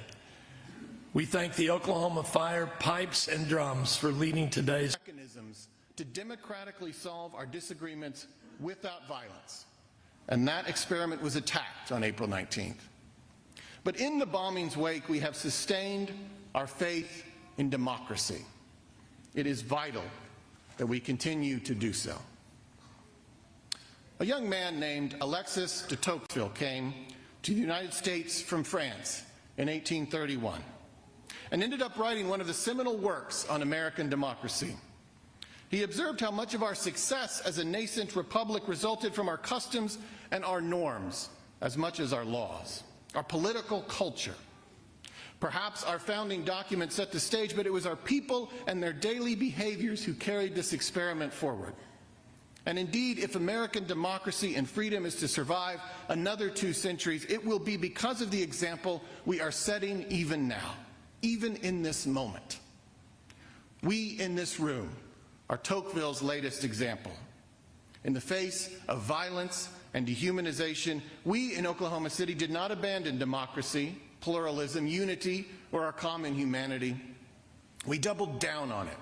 We thank the Oklahoma Fire Pipes and Drums for leading today's mechanisms to democratically solve our disagreements without violence. And that experiment was attacked on April 19th. But in the bombing's wake, we have sustained our faith in democracy. It is vital that we continue to do so. A young man named Alexis de Tocqueville came to the United States from France in 1831 and ended up writing one of the seminal works on American democracy. He observed how much of our success as a nascent republic resulted from our customs and our norms as much as our laws, our political culture. Perhaps our founding document set the stage, but it was our people and their daily behaviors who carried this experiment forward. And indeed, if American democracy and freedom is to survive another 2 centuries, it will be because of the example we are setting even now, even in this moment. We in this room are Tocqueville's latest example. In the face of violence and dehumanization, we in Oklahoma City did not abandon democracy, pluralism, unity, or our common humanity. We doubled down on it.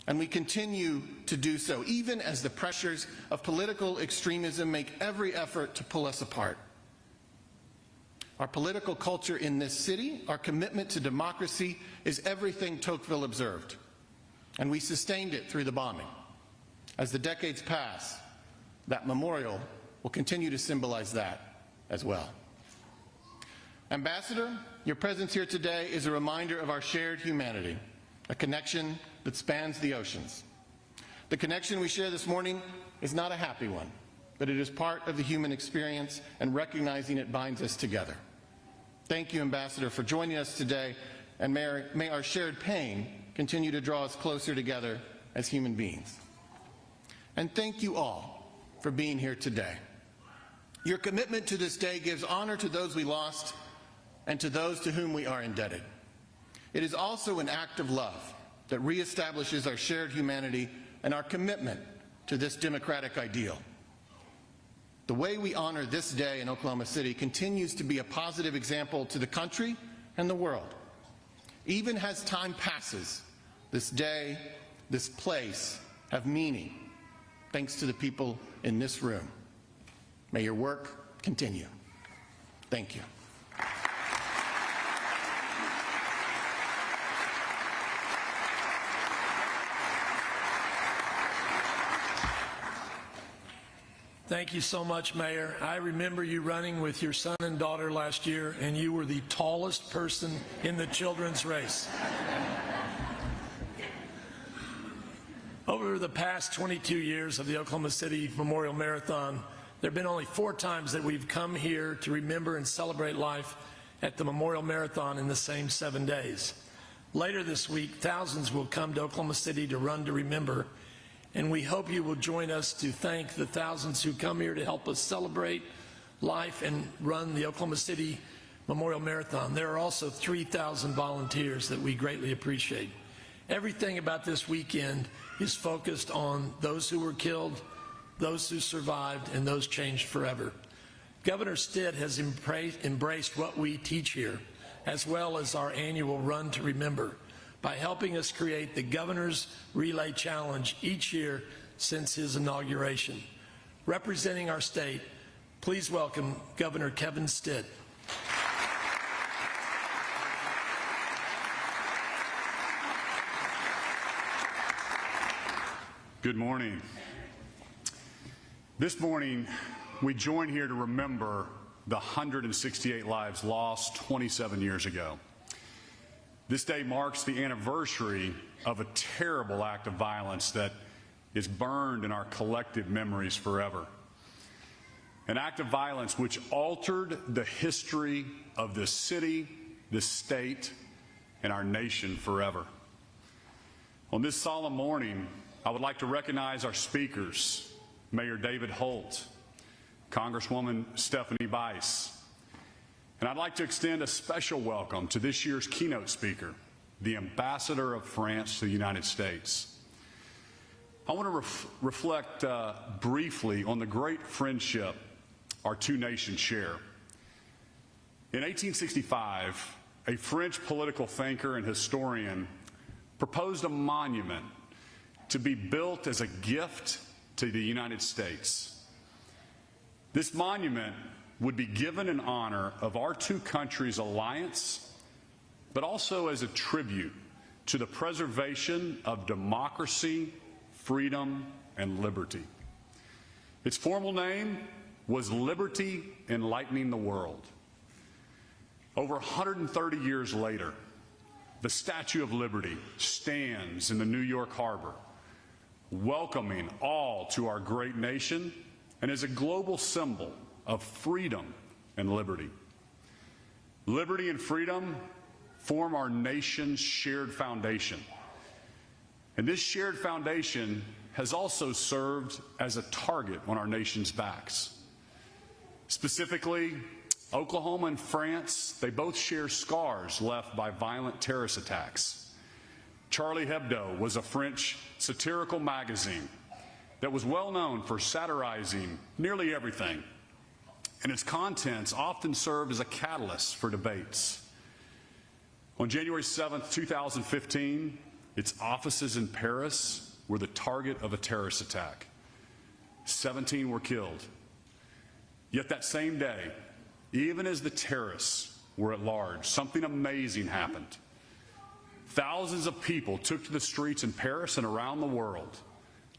And we continue to do so, even as the pressures of political extremism make every effort to pull us apart. Our political culture in this city, our commitment to democracy, is everything Tocqueville observed. And we sustained it through the bombing. As the decades pass, that memorial will continue to symbolize that as well. Ambassador, your presence here today is a reminder of our shared humanity, a connection that spans the oceans. The connection we share this morning is not a happy one, but it is part of the human experience, and recognizing it binds us together. Thank you, Ambassador, for joining us today, and may our shared pain continue to draw us closer together as human beings. And thank you all for being here today. Your commitment to this day gives honor to those we lost and to those to whom we are indebted. It is also an act of love that reestablishes our shared humanity and our commitment to this democratic ideal. The way we honor this day in Oklahoma City continues to be a positive example to the country and the world. Even as time passes, this day, this place have meaning, thanks to the people in this room. May your work continue. Thank you. Thank you so much, Mayor. I remember you running with your son and daughter last year, and you were the tallest person in the children's race. Over the past 22 years of the Oklahoma City Memorial Marathon, there have been only 4 times that we've come here to remember and celebrate life at the Memorial Marathon in the same 7 days. Later this week, thousands will come to Oklahoma City to run to remember, and we hope you will join us to thank the thousands who come here to help us celebrate life and run the Oklahoma City Memorial Marathon. There are also 3,000 volunteers that we greatly appreciate. Everything about this weekend is focused on those who were killed, those who survived, and those changed forever. Governor Stitt has embraced what we teach here, as well as our annual Run to Remember, by helping us create the Governor's Relay Challenge each year since his inauguration. Representing our state, please welcome Governor Kevin Stitt. Good morning. This morning, we join here to remember the 168 lives lost 27 years ago. This day marks the anniversary of a terrible act of violence that is burned in our collective memories forever. An act of violence which altered the history of this city, this state, and our nation forever. On this solemn morning, I would like to recognize our speakers, Mayor David Holt, Congresswoman Stephanie Bice, and I'd like to extend a special welcome to this year's keynote speaker, the Ambassador of France to the United States. I want to reflect briefly on the great friendship our two nations share. In 1865, a French political thinker and historian proposed a monument to be built as a gift to the United States. This monument would be given in honor of our two countries' alliance, but also as a tribute to the preservation of democracy, freedom, and liberty. Its formal name was Liberty Enlightening the World. Over 130 years later, the Statue of Liberty stands in the New York Harbor, welcoming all to our great nation and is a global symbol of freedom and liberty. Liberty and freedom form our nation's shared foundation. And this shared foundation has also served as a target on our nation's backs. Specifically, Oklahoma and France, they both share scars left by violent terrorist attacks. Charlie Hebdo was a French satirical magazine that was well known for satirizing nearly everything, and its contents often served as a catalyst for debates. On January 7th, 2015, its offices in Paris were the target of a terrorist attack. 17 were killed. Yet that same day, even as the terrorists were at large, something amazing happened. Thousands of people took to the streets in Paris and around the world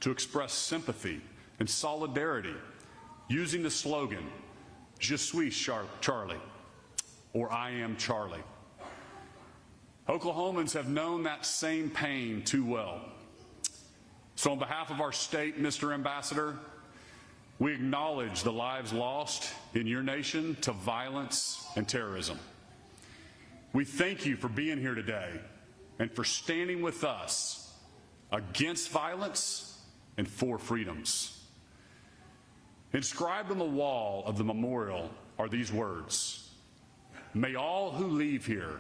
to express sympathy and solidarity using the slogan, Je suis Charlie, or I am Charlie. Oklahomans have known that same pain too well. So on behalf of our state, Mr. Ambassador, we acknowledge the lives lost in your nation to violence and terrorism. We thank you for being here today and for standing with us against violence and for freedoms. Inscribed on the wall of the memorial are these words: may all who leave here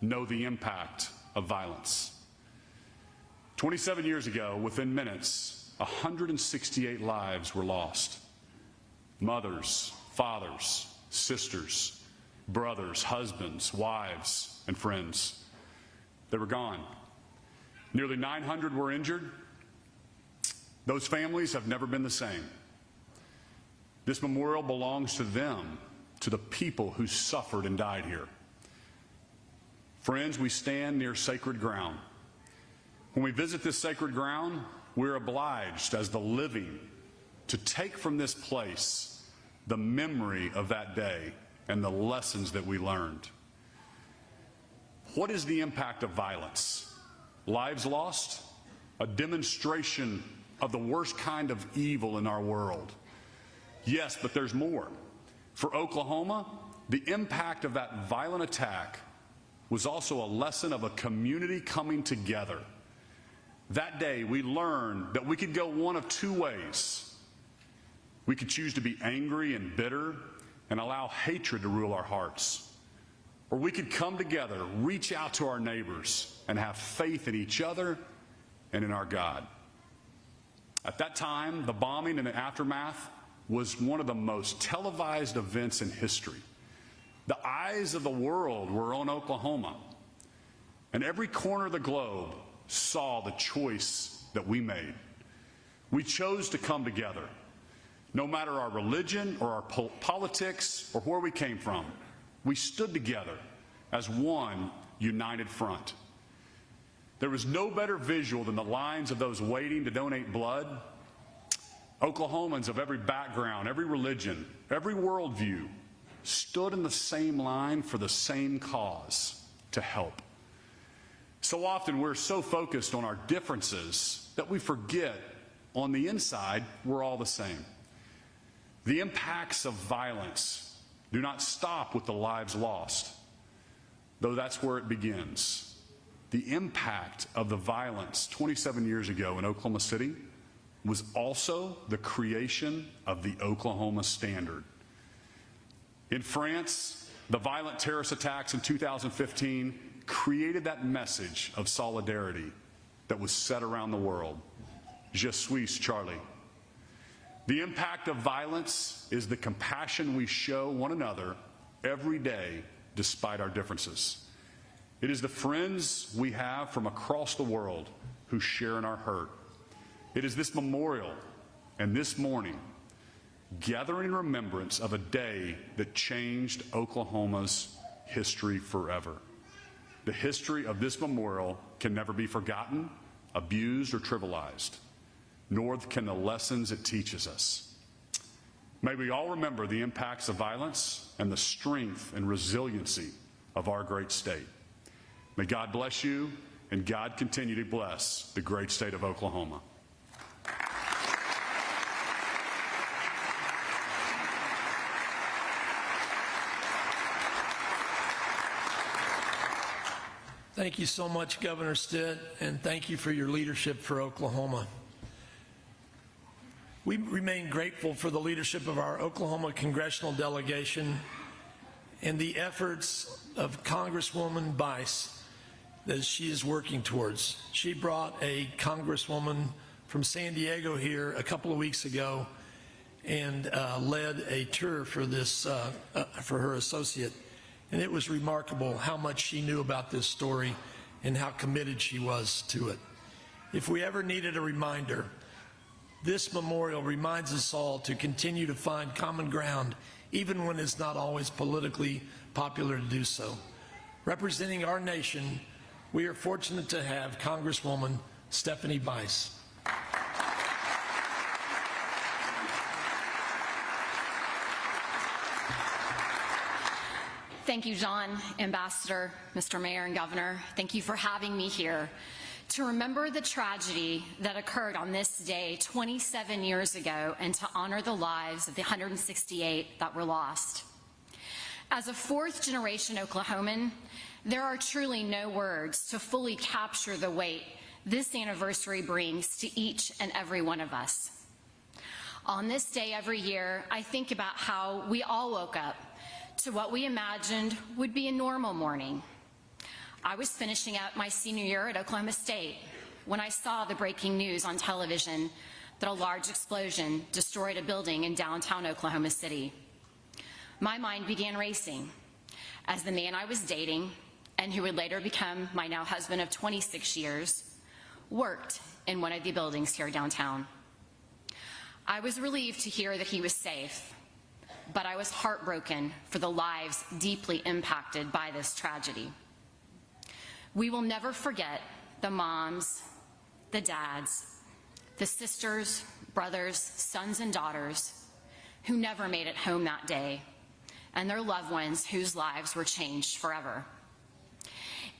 know the impact of violence. 27 years ago, within minutes, 168 lives were lost. Mothers, fathers, sisters, brothers, husbands, wives, and friends. They were gone. Nearly 900 were injured. Those families have never been the same. This memorial belongs to them, to the people who suffered and died here. Friends, we stand near sacred ground. When we visit this sacred ground, we're obliged as the living, to take from this place the memory of that day and the lessons that we learned. What is the impact of violence? Lives lost? A demonstration of the worst kind of evil in our world. Yes, but there's more. For Oklahoma, the impact of that violent attack was also a lesson of a community coming together. That day, we learned that we could go one of two ways. We could choose to be angry and bitter and allow hatred to rule our hearts. Or we could come together, reach out to our neighbors, and have faith in each other and in our God. At that time, the bombing and the aftermath was one of the most televised events in history. The eyes of the world were on Oklahoma, and every corner of the globe saw the choice that we made. We chose to come together, no matter our religion or our politics or where we came from. We stood together as one united front. There was no better visual than the lines of those waiting to donate blood. Oklahomans of every background, every religion, every worldview stood in the same line for the same cause, to help. So often we're so focused on our differences that we forget on the inside we're all the same. The impacts of violence do not stop with the lives lost, though that's where it begins. The impact of the violence 27 years ago in Oklahoma City was also the creation of the Oklahoma Standard. In France, the violent terrorist attacks in 2015 created that message of solidarity that was set around the world. Je suis Charlie. The impact of violence is the compassion we show one another every day despite our differences. It is the friends we have from across the world who share in our hurt. It is this memorial and this morning gathering in remembrance of a day that changed Oklahoma's history forever. The history of this memorial can never be forgotten, abused, or trivialized, nor can the lessons it teaches us. May we all remember the impacts of violence and the strength and resiliency of our great state. May God bless you, and God continue to bless the great state of Oklahoma. Thank you so much, Governor Stitt, and thank you for your leadership for Oklahoma. We remain grateful for the leadership of our Oklahoma congressional delegation and the efforts of Congresswoman Bice that she is working towards. She brought a congresswoman from San Diego here a couple of weeks ago and led a tour for this for her associate. And it was remarkable how much she knew about this story and how committed she was to it. If we ever needed a reminder, this memorial reminds us all to continue to find common ground, even when it's not always politically popular to do so. Representing our nation, we are fortunate to have Congresswoman Stephanie Bice. Thank you, John, Ambassador, Mr. Mayor, and Governor. Thank you for having me here to remember the tragedy that occurred on this day 27 years ago and to honor the lives of the 168 that were lost. As a fourth-generation Oklahoman, there are truly no words to fully capture the weight this anniversary brings to each and every one of us. On this day every year, I think about how we all woke up to what we imagined would be a normal morning. I was finishing up my senior year at Oklahoma State when I saw the breaking news on television that a large explosion destroyed a building in downtown Oklahoma City. My mind began racing as the man I was dating, and who would later become my now husband of 26 years, worked in one of the buildings here downtown. I was relieved to hear that he was safe, but I was heartbroken for the lives deeply impacted by this tragedy. We will never forget the moms, the dads, the sisters, brothers, sons, and daughters who never made it home that day, and their loved ones whose lives were changed forever.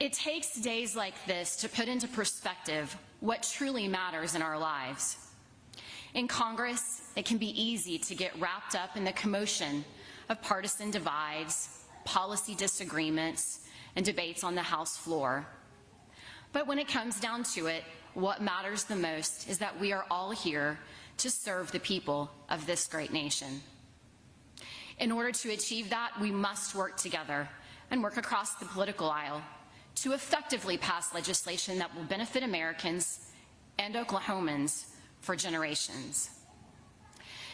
It takes days like this to put into perspective what truly matters in our lives. In Congress, it can be easy to get wrapped up in the commotion of partisan divides, policy disagreements, and debates on the House floor. But when it comes down to it, what matters the most is that we are all here to serve the people of this great nation. In order to achieve that, we must work together and work across the political aisle to effectively pass legislation that will benefit Americans and Oklahomans for generations.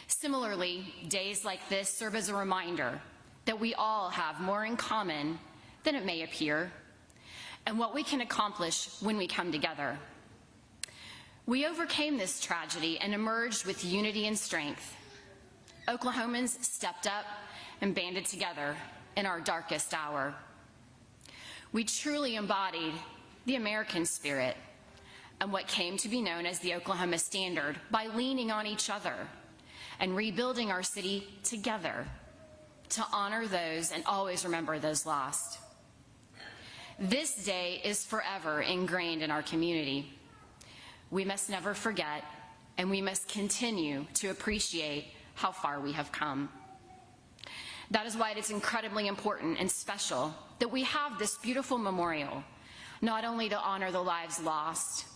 Similarly, days like this serve as a reminder that we all have more in common than it may appear, and what we can accomplish when we come together. We overcame this tragedy and emerged with unity and strength. Oklahomans stepped up and banded together in our darkest hour. We truly embodied the American spirit and what came to be known as the Oklahoma Standard by leaning on each other and rebuilding our city together to honor those and always remember those lost. This day is forever ingrained in our community. We must never forget, and we must continue to appreciate how far we have come. That is why it is incredibly important and special that we have this beautiful memorial, not only to honor the lives lost,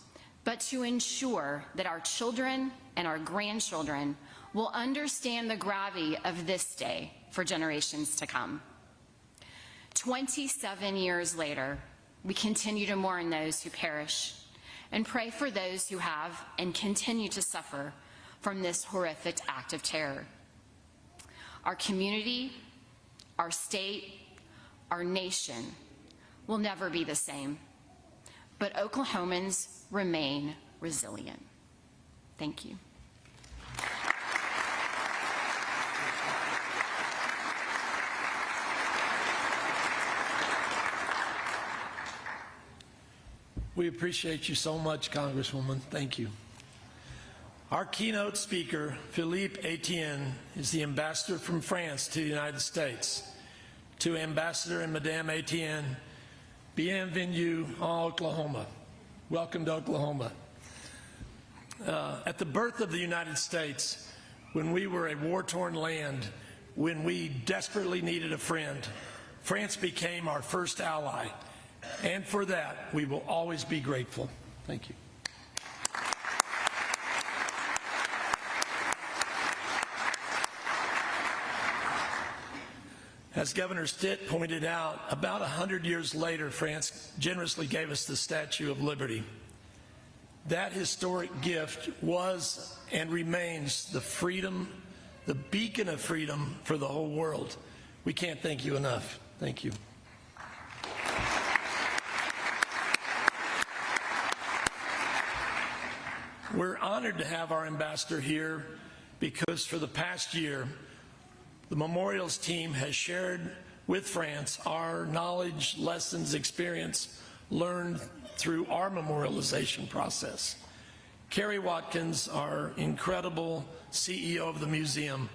but to ensure that our children and our grandchildren will understand the gravity of this day for generations to come. 27 years later, we continue to mourn those who perish and pray for those who have and continue to suffer from this horrific act of terror. Our community, our state, our nation will never be the same, but Oklahomans remain resilient. Thank you. We appreciate you so much, Congresswoman. Thank you. Our keynote speaker, Philippe Etienne, is the ambassador from France to the United States. To Ambassador and Madame Etienne, bienvenue en Oklahoma. Welcome to Oklahoma. At the birth of the United States, when we were a war-torn land, when we desperately needed a friend, France became our first ally. And for that, we will always be grateful. Thank you. As Governor Stitt pointed out, about 100 years later, France generously gave us the Statue of Liberty. That historic gift was and remains the freedom, the beacon of freedom for the whole world. We can't thank you enough. Thank you. We're honored to have our ambassador here because for the past year, the memorials team has shared with France our knowledge, lessons, experience learned through our memorialization process. Carrie Watkins, our incredible CEO of the museum,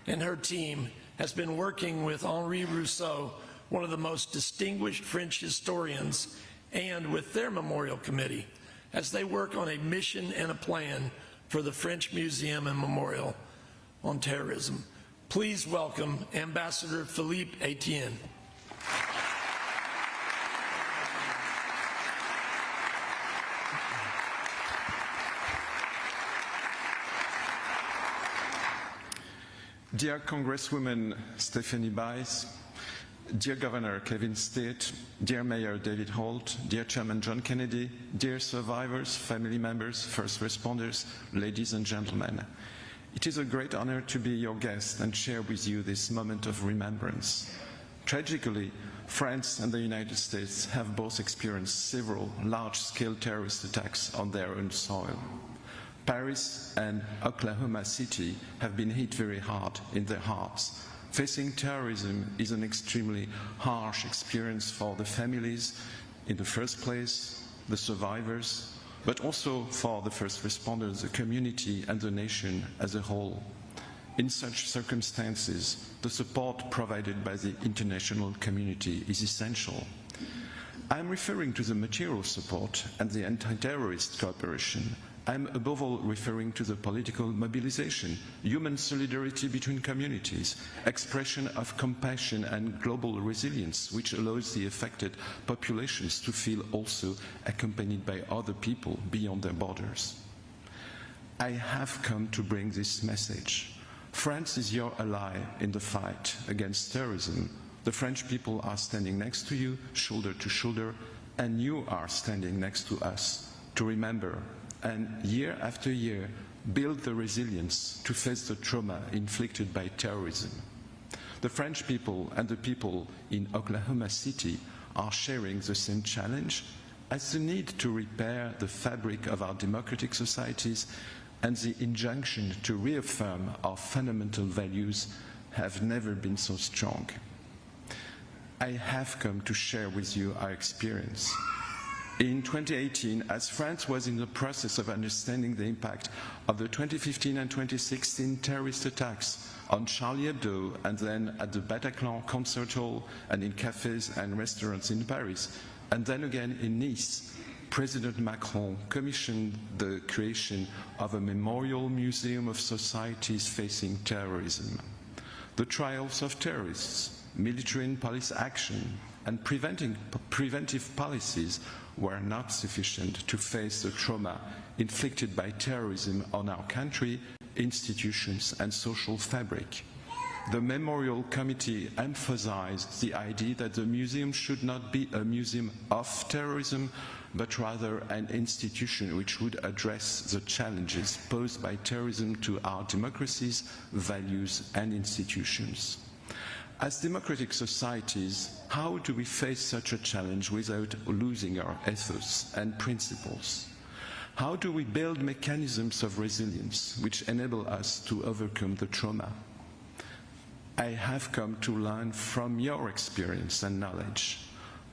and her team has been working with Henri Rousseau, one of the most distinguished French historians, and with their memorial committee, as they work on a mission and a plan for the French Museum and Memorial on Terrorism. Please welcome Ambassador Philippe Etienne. Dear Congresswoman Stephanie Bice, dear Governor Kevin Stitt, dear Mayor David Holt, dear Chairman John Kennedy, dear survivors, family members, first responders, ladies and gentlemen, it is a great honor to be your guest and share with you this moment of remembrance. Tragically, France and the United States have both experienced several large-scale terrorist attacks on their own soil. Paris and Oklahoma City have been hit very hard in their hearts. Facing terrorism is an extremely harsh experience for the families, in the first place, the survivors, but also for the first responders, the community, and the nation as a whole. In such circumstances, the support provided by the international community is essential. I'm referring to the material support and the anti-terrorist cooperation. I'm above all referring to the political mobilization, human solidarity between communities, expression of compassion and global resilience, which allows the affected populations to feel also accompanied by other people beyond their borders. I have come to bring this message. France is your ally in the fight against terrorism. The French people are standing next to you, shoulder to shoulder, and you are standing next to us to remember and year after year build the resilience to face the trauma inflicted by terrorism. The French people and the people in Oklahoma City are sharing the same challenge as the need to repair the fabric of our democratic societies and the injunction to reaffirm our fundamental values have never been so strong. I have come to share with you our experience. In 2018, as France was in the process of understanding the impact of the 2015 and 2016 terrorist attacks on Charlie Hebdo and then at the Bataclan Concert Hall and in cafes and restaurants in Paris, and then again in Nice, President Macron commissioned the creation of a memorial museum of societies facing terrorism. The trials of terrorists, military and police action, and preventive policies were not sufficient to face the trauma inflicted by terrorism on our country, institutions, and social fabric. The Memorial Committee emphasized the idea that the museum should not be a museum of terrorism, but rather an institution which would address the challenges posed by terrorism to our democracies, values, and institutions. As democratic societies, how do we face such a challenge without losing our ethos and principles? How do we build mechanisms of resilience which enable us to overcome the trauma? I have come to learn from your experience and knowledge.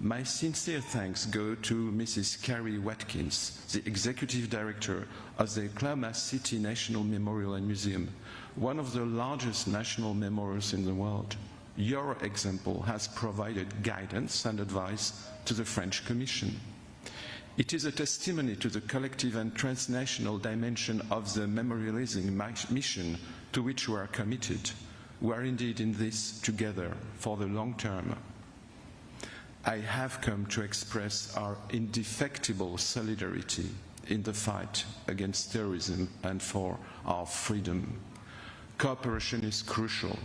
My sincere thanks go to Mrs. Carrie Watkins, the Executive Director of the Oklahoma City National Memorial and Museum, one of the largest national memorials in the world. Your example has provided guidance and advice to the French Commission. It is a testimony to the collective and transnational dimension of the memorializing mission to which we are committed. We are indeed in this together for the long term. I have come to express our indefectible solidarity in the fight against terrorism and for our freedom. Cooperation is crucial.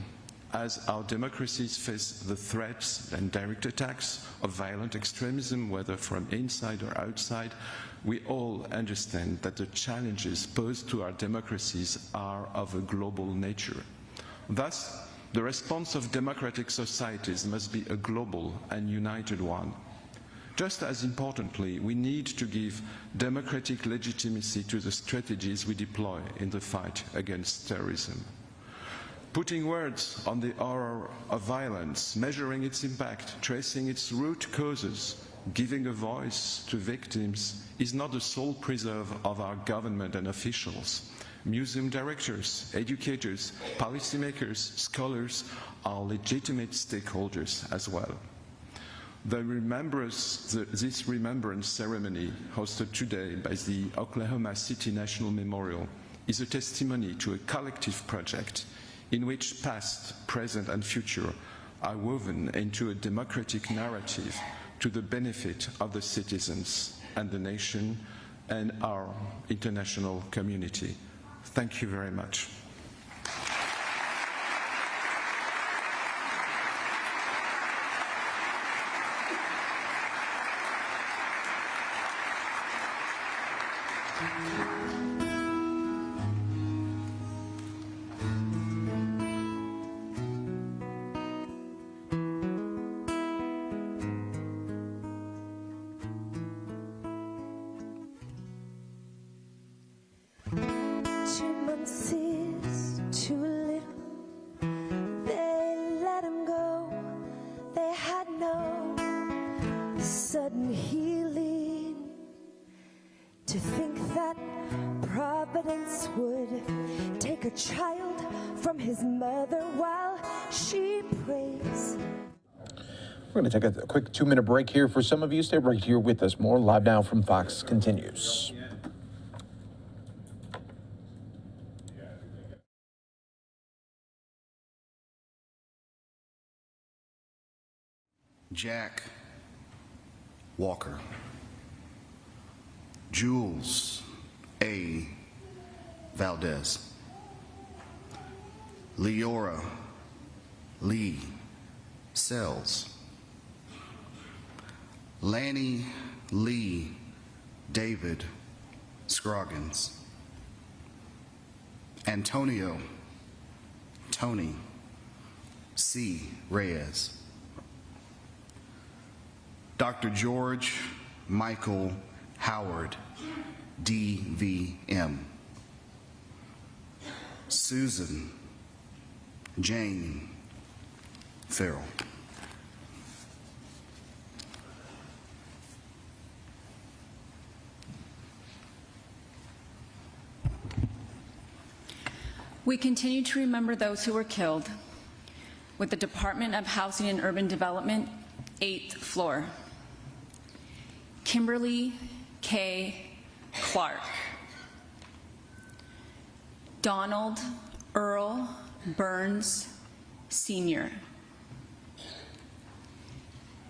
As our democracies face the threats and direct attacks of violent extremism, whether from inside or outside, we all understand that the challenges posed to our democracies are of a global nature. Thus, the response of democratic societies must be a global and united one. Just as importantly, we need to give democratic legitimacy to the strategies we deploy in the fight against terrorism. Putting words on the horror of violence, measuring its impact, tracing its root causes, giving a voice to victims is not the sole preserve of our government and officials. Museum directors, educators, policymakers, scholars are legitimate stakeholders as well. This remembrance ceremony hosted today by the Oklahoma City National Memorial is a testimony to a collective project in which past, present, and future are woven into a democratic narrative to the benefit of the citizens and the nation and our international community. Thank you very much. To think that Providence would take a child from his mother while she prays. We're going to take a quick 2-minute break here for some of you. Stay right here with us. More Live Now from Fox continues. Jack Walker, Jules A. Valdez, Leora Lee Sells, Lanny Lee David Scroggins, Antonio Tony C. Reyes, Dr. George Michael Howard, DVM, Susan Jane Farrell. We continue to remember those who were killed with the Department of Housing and Urban Development, 8th floor. Kimberly K. Clark, Donald Earl Burns, Sr.,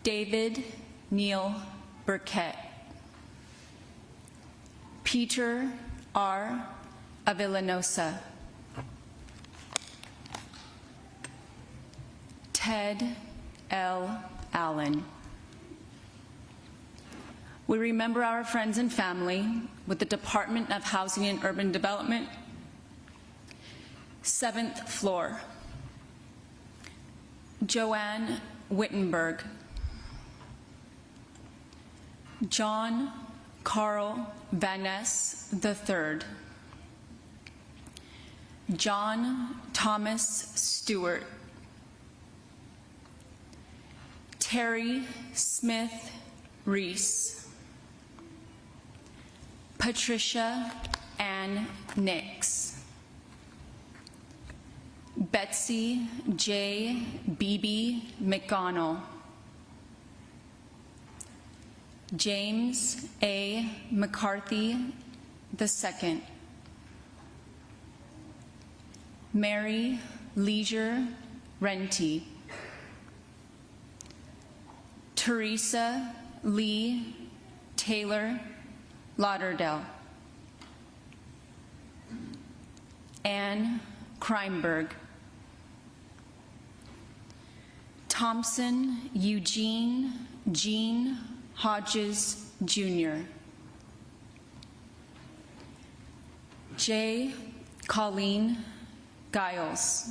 David Neil Burkett, Peter R. Avillanosa, Ted L. Allen. We remember our friends and family with the Department of Housing and Urban Development, 7th floor. Joanne Wittenberg, John Carl Van Ness III, John Thomas Stewart, Terry Smith Reese, Patricia Ann Nix, Betsy J. Beebe McConnell, James A. McCarthy II, Mary Leisure Renty, Teresa Lee Taylor Lauderdale, Anne Kreinberg, Thompson Eugene Jean Hodges Jr., J. Colleen Giles,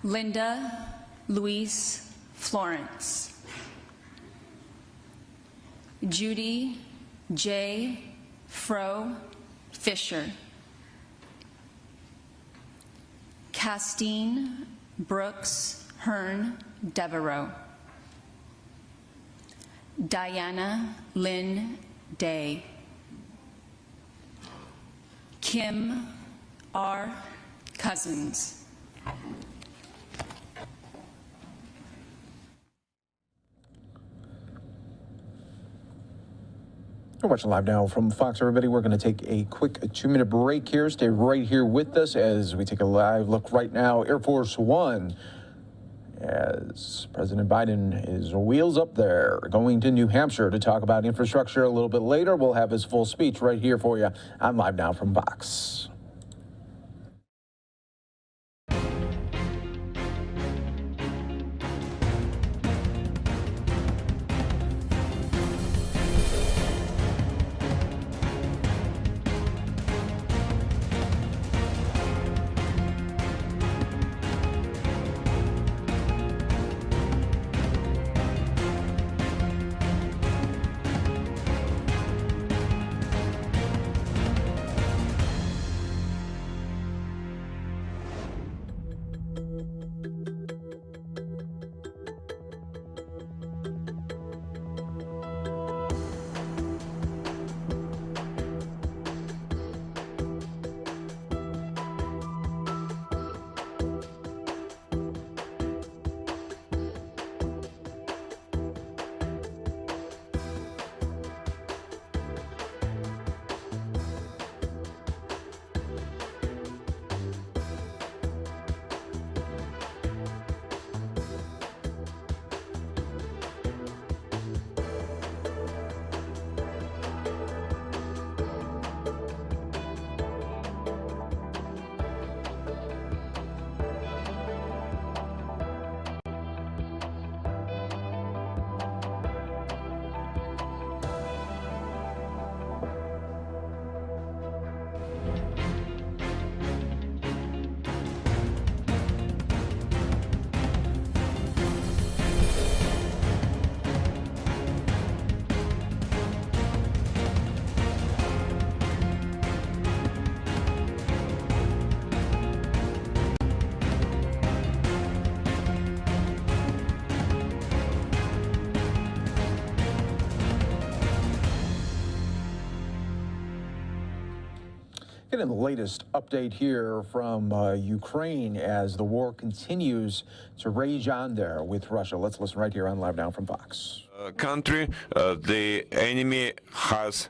Linda Louise Florence, Judy J. Fro Fisher, Castine Brooks Hearn Devereaux, Diana Lynn Day, Kim R. Cousins, You're watching Live Now from Fox, everybody. We're going to take a quick 2-minute break here. Stay right here with us as we take a live look right now. Air Force One, as President Biden is wheels up there, going to New Hampshire to talk about infrastructure a little bit later. We'll have his full speech right here for you on Live Now from Fox. Getting the latest update here from Ukraine as the war continues to rage on there with Russia. Let's listen right here on Live Now from Fox. Country, the enemy has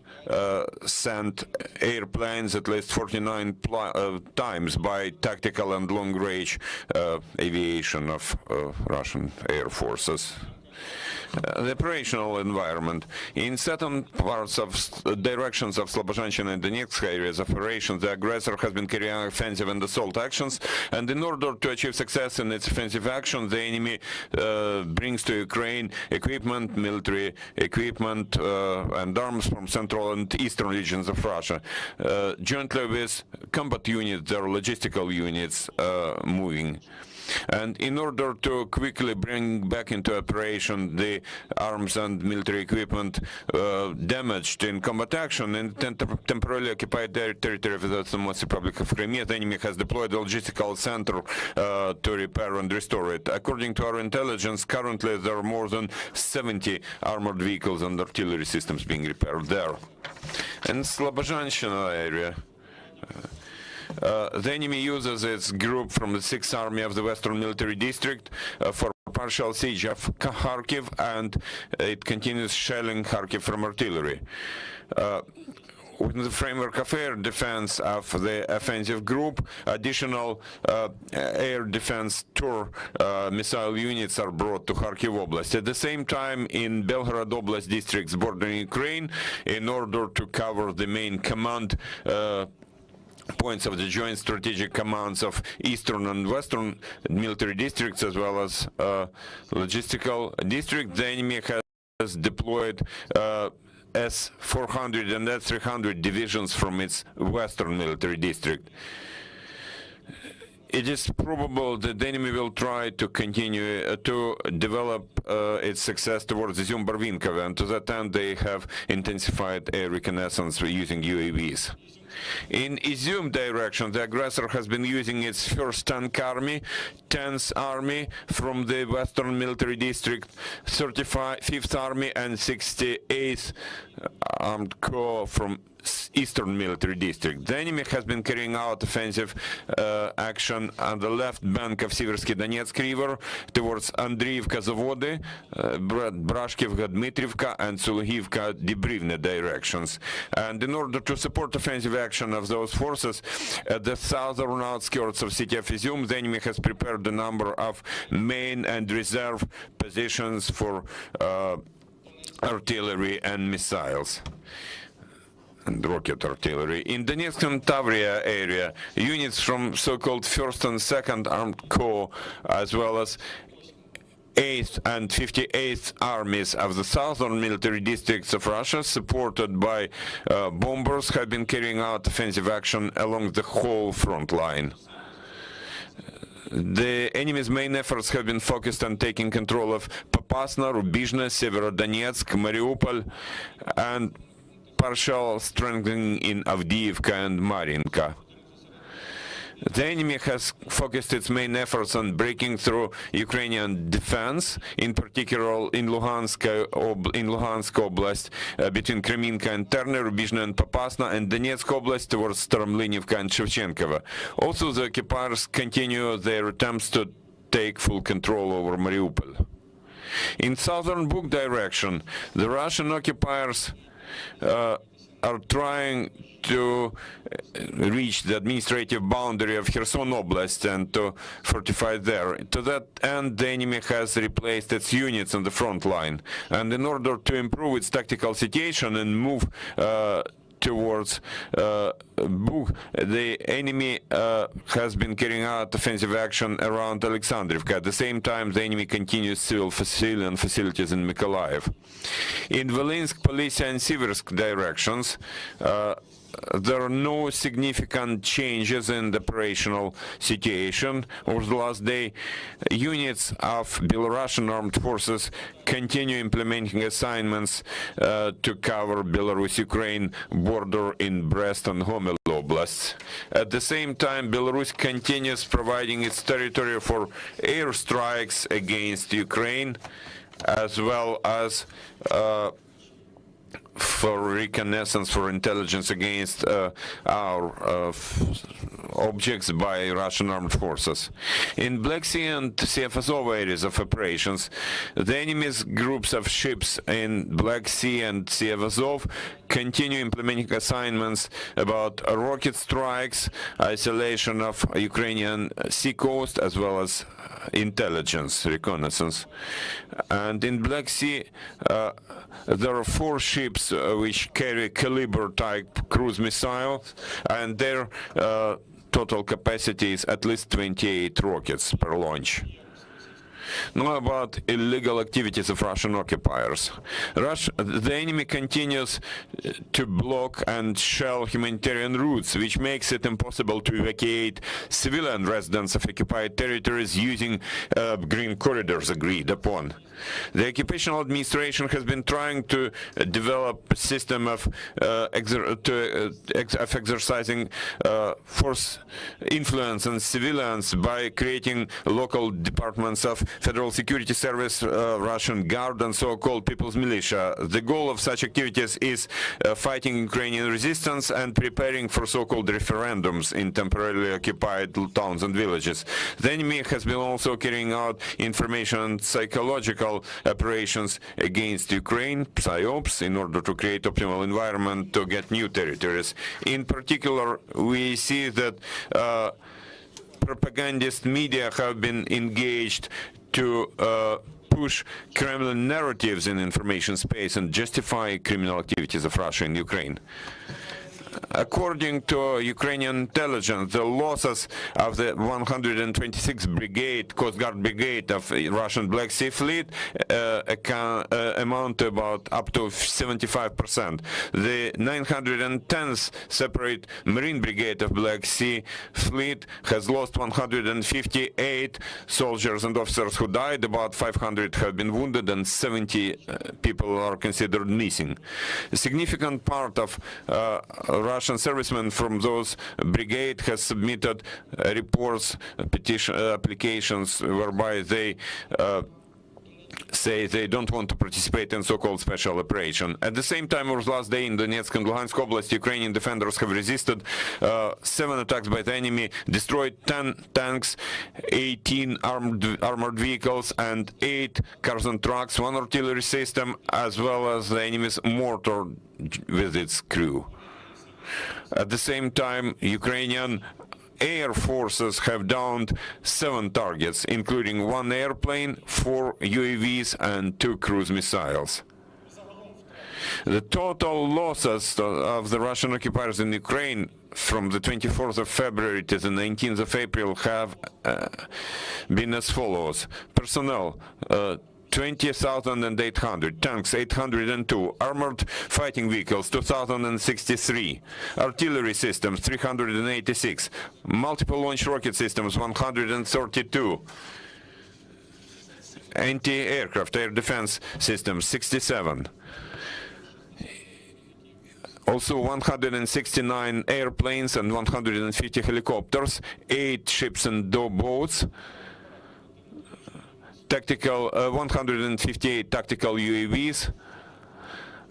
sent airplanes at least 49 times by tactical and long-range aviation of Russian air forces. The operational environment. In certain parts of directions of Slobozhanщina and Donetsk areas of operations, the aggressor has been carrying out offensive and assault actions, and in order to achieve success in its offensive actions, the enemy brings to Ukraine equipment, military equipment, and arms from central and eastern regions of Russia, jointly with combat units, their logistical units moving. And in order to quickly bring back into operation the arms and military equipment damaged in combat action in temporarily occupied territory of the Autonomous Republic of Crimea, the enemy has deployed a logistical center to repair and restore it. According to our intelligence, currently there are more than 70 armored vehicles and artillery systems being repaired there. In Slobozhanщina area, the enemy uses its group from the 6th Army of the Western Military District for partial siege of Kharkiv, and it continues shelling Kharkiv from artillery. Within the framework of air defense of the offensive group, additional air defense tour missile units are brought to Kharkiv Oblast. At the same time, in Belgorod Oblast districts bordering Ukraine, in order to cover the main command points of the joint strategic commands of eastern and western military districts, as well as logistical district, the enemy has deployed S-400 and S-300 divisions from its western military district. It is probable that the enemy will try to continue to develop its success towards Izum-Barvinkov, and to that end they have intensified air reconnaissance using UAVs. In Izum direction, the aggressor has been using its 1st Tank Army, 10th Army from the Western Military District, 35th Army, and 68th Armed Corps from Eastern Military District. The enemy has been carrying out offensive action on the left bank of Siversky Donetsk River towards Andriivka Zavody, Brashkivka Dmitrievka, and Sulugivka Debrivne directions. And in order to support offensive action of those forces at the southern outskirts of city of Izum, the enemy has prepared a number of main and reserve positions for artillery and missiles and rocket artillery. In Donetsk and Tavria area, units from so-called 1st and 2nd Armed Corps, as well as 8th and 58th armies of the southern military districts of Russia, supported by bombers, have been carrying out offensive action along the whole front line. The enemy's main efforts have been focused on taking control of Popasna, Rubizhne, Severodonetsk, Mariupol, and partial strengthening in Avdiivka and Marinka. The enemy has focused its main efforts on breaking through Ukrainian defense, in particular in Luhansk Oblast, between Kreminka and Terny, Rubizhne and Popasna, and Donetsk Oblast towards Staromlinivka and Shevchenkova. Also, the occupiers continue their attempts to take full control over Mariupol. In southern Buk direction, the Russian occupiers are trying to reach the administrative boundary of Kherson Oblast and to fortify there. To that end, the enemy has replaced its units on the front line. And in order to improve its tactical situation and move towards Buk, the enemy has been carrying out offensive action around Alexandrivka. At the same time, the enemy continues civilian facilities in Mykolaiv. In Volynsk, Polisia, and Siversk directions, there are no significant changes in the operational situation. Over the last day, units of Belarusian armed forces continue implementing assignments to cover Belarus-Ukraine border in Brest and Homel oblasts. At the same time, Belarus continues providing its territory for airstrikes against Ukraine, as well as for reconnaissance, for intelligence against our objects by Russian armed forces. In Black Sea and Sea of Azov areas of operations, the enemy's groups of ships in Black Sea and Sea of Azov continue implementing assignments about rocket strikes, isolation of Ukrainian sea coast, as well as intelligence, reconnaissance. And in Black Sea, there are 4 ships which carry Caliber-type cruise missiles, and their total capacity is at least 28 rockets per launch. Now about illegal activities of Russian occupiers. The enemy continues to block and shell humanitarian routes, which makes it impossible to evacuate civilian residents of occupied territories using green corridors agreed upon. The occupational administration has been trying to develop a system of exercising force influence on civilians by creating local departments of Federal Security Service, Russian Guard, and so-called People's Militia. The goal of such activities is fighting Ukrainian resistance and preparing for so-called referendums in temporarily occupied towns and villages. The enemy has been also carrying out information and psychological operations against Ukraine, PSYOPs, in order to create optimal environment to get new territories. In particular, we see that propagandist media have been engaged to push Kremlin narratives in information space and justify criminal activities of Russia in Ukraine. According to Ukrainian intelligence, the losses of the 126th Brigade, Coast Guard Brigade of Russian Black Sea Fleet amount to about up to 75%. The 910th Separate Marine Brigade of Black Sea Fleet has lost 158 soldiers and officers who died, about 500 have been wounded, and 70 people are considered missing. A significant part of Russian servicemen from those brigade has submitted reports, petition applications whereby they say they don't want to participate in so-called special operation. At the same time, over the last day in Donetsk and Luhansk Oblast, Ukrainian defenders have resisted 7 attacks by the enemy, destroyed 10 tanks, 18 armored vehicles, and 8 cars and trucks, 1 artillery system, as well as the enemy's mortar with its crew. At the same time, Ukrainian air forces have downed 7 targets, including 1 airplane, 4 UAVs, and 2 cruise missiles. The total losses of the Russian occupiers in Ukraine from the 24th of February to the 19th of April have been as follows. Personnel, 20,800, tanks 802, armored fighting vehicles 2,063, artillery systems 386, multiple launch rocket systems 132, anti-aircraft air defense systems 67. Also 169 airplanes and 150 helicopters, 8 ships and boats, tactical 158 tactical UAVs,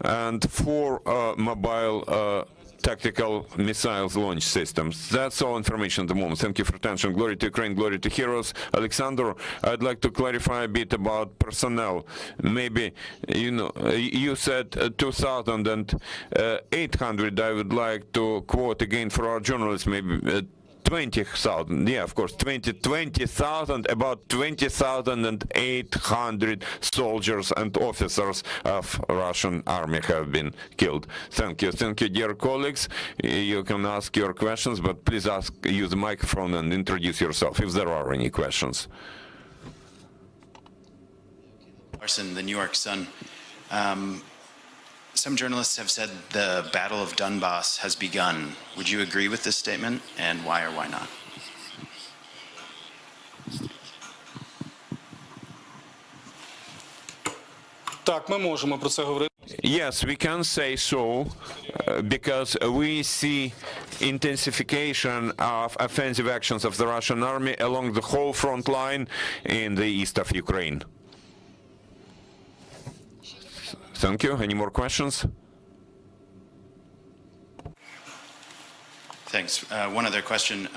and 4 mobile tactical missiles launch systems. That's all information at the moment. Thank you for attention. Glory to Ukraine, glory to heroes. Alexander, I'd like to clarify a bit about personnel. Maybe, you said 2,800. I would like to quote again for our journalists, maybe 20,000, yeah, of course, 20,000, about 20,800 soldiers and officers of Russian army have been killed. Thank you, dear colleagues. You can ask your questions, but please use the microphone and introduce yourself if there are any questions. Larson, the New York Sun. Some journalists have said the Battle of Donbas has begun. Would you agree with this statement, and why or why not? Yes, we can say so, because we see intensification of offensive actions of the Russian army along the whole front line in the east of Ukraine. Thank you. Any more questions? Thanks. One other question.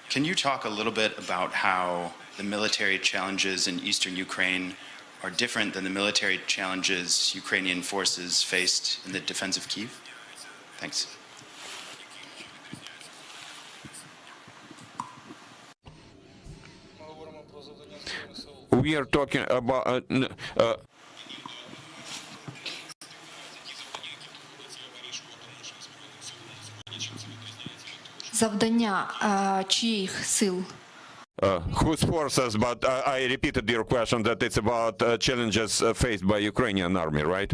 Can you talk a little bit about how the military challenges in eastern Ukraine are different than the military challenges Ukrainian forces faced in the defense of Kyiv? Thanks. We are talking about Завдання чиїх сил? whose forces, but I repeated your question that it's about challenges faced by Ukrainian army, right?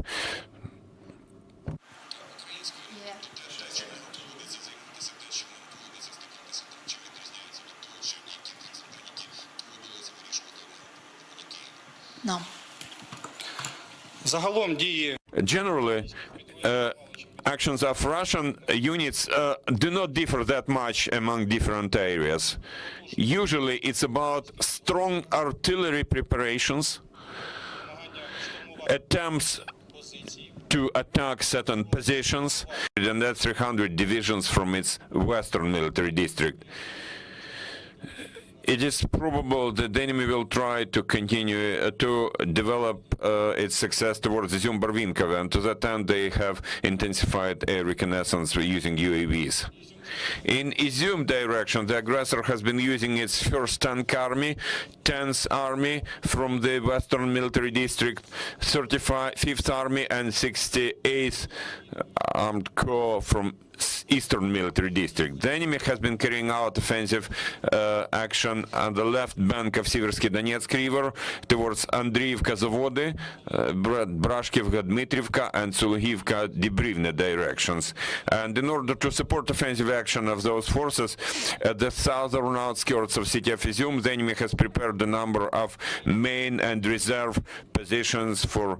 No. Загалом дії Generally, actions of Russian units do not differ that much among different areas. Usually it's about strong artillery preparations, attempts to attack certain positions, and that's 300 divisions from its western military district. It is probable that the enemy will try to continue to develop its success towards Izum-Barvinkova, and to that end they have intensified air reconnaissance using UAVs. In Izum direction, the aggressor has been using its 1st Tank Army, 10th Army from the Western Military District, 35th Army, and 68th Armed Corps from Eastern Military District. The enemy has been carrying out offensive action on the left bank of Siversky Donetsk River towards Andriivka Zavody, Brashkivka Dmitriivka, and Sulugivka Debrivne directions. And in order to support offensive action of those forces at the southern outskirts of city of Izum, the enemy has prepared a number of main and reserve positions for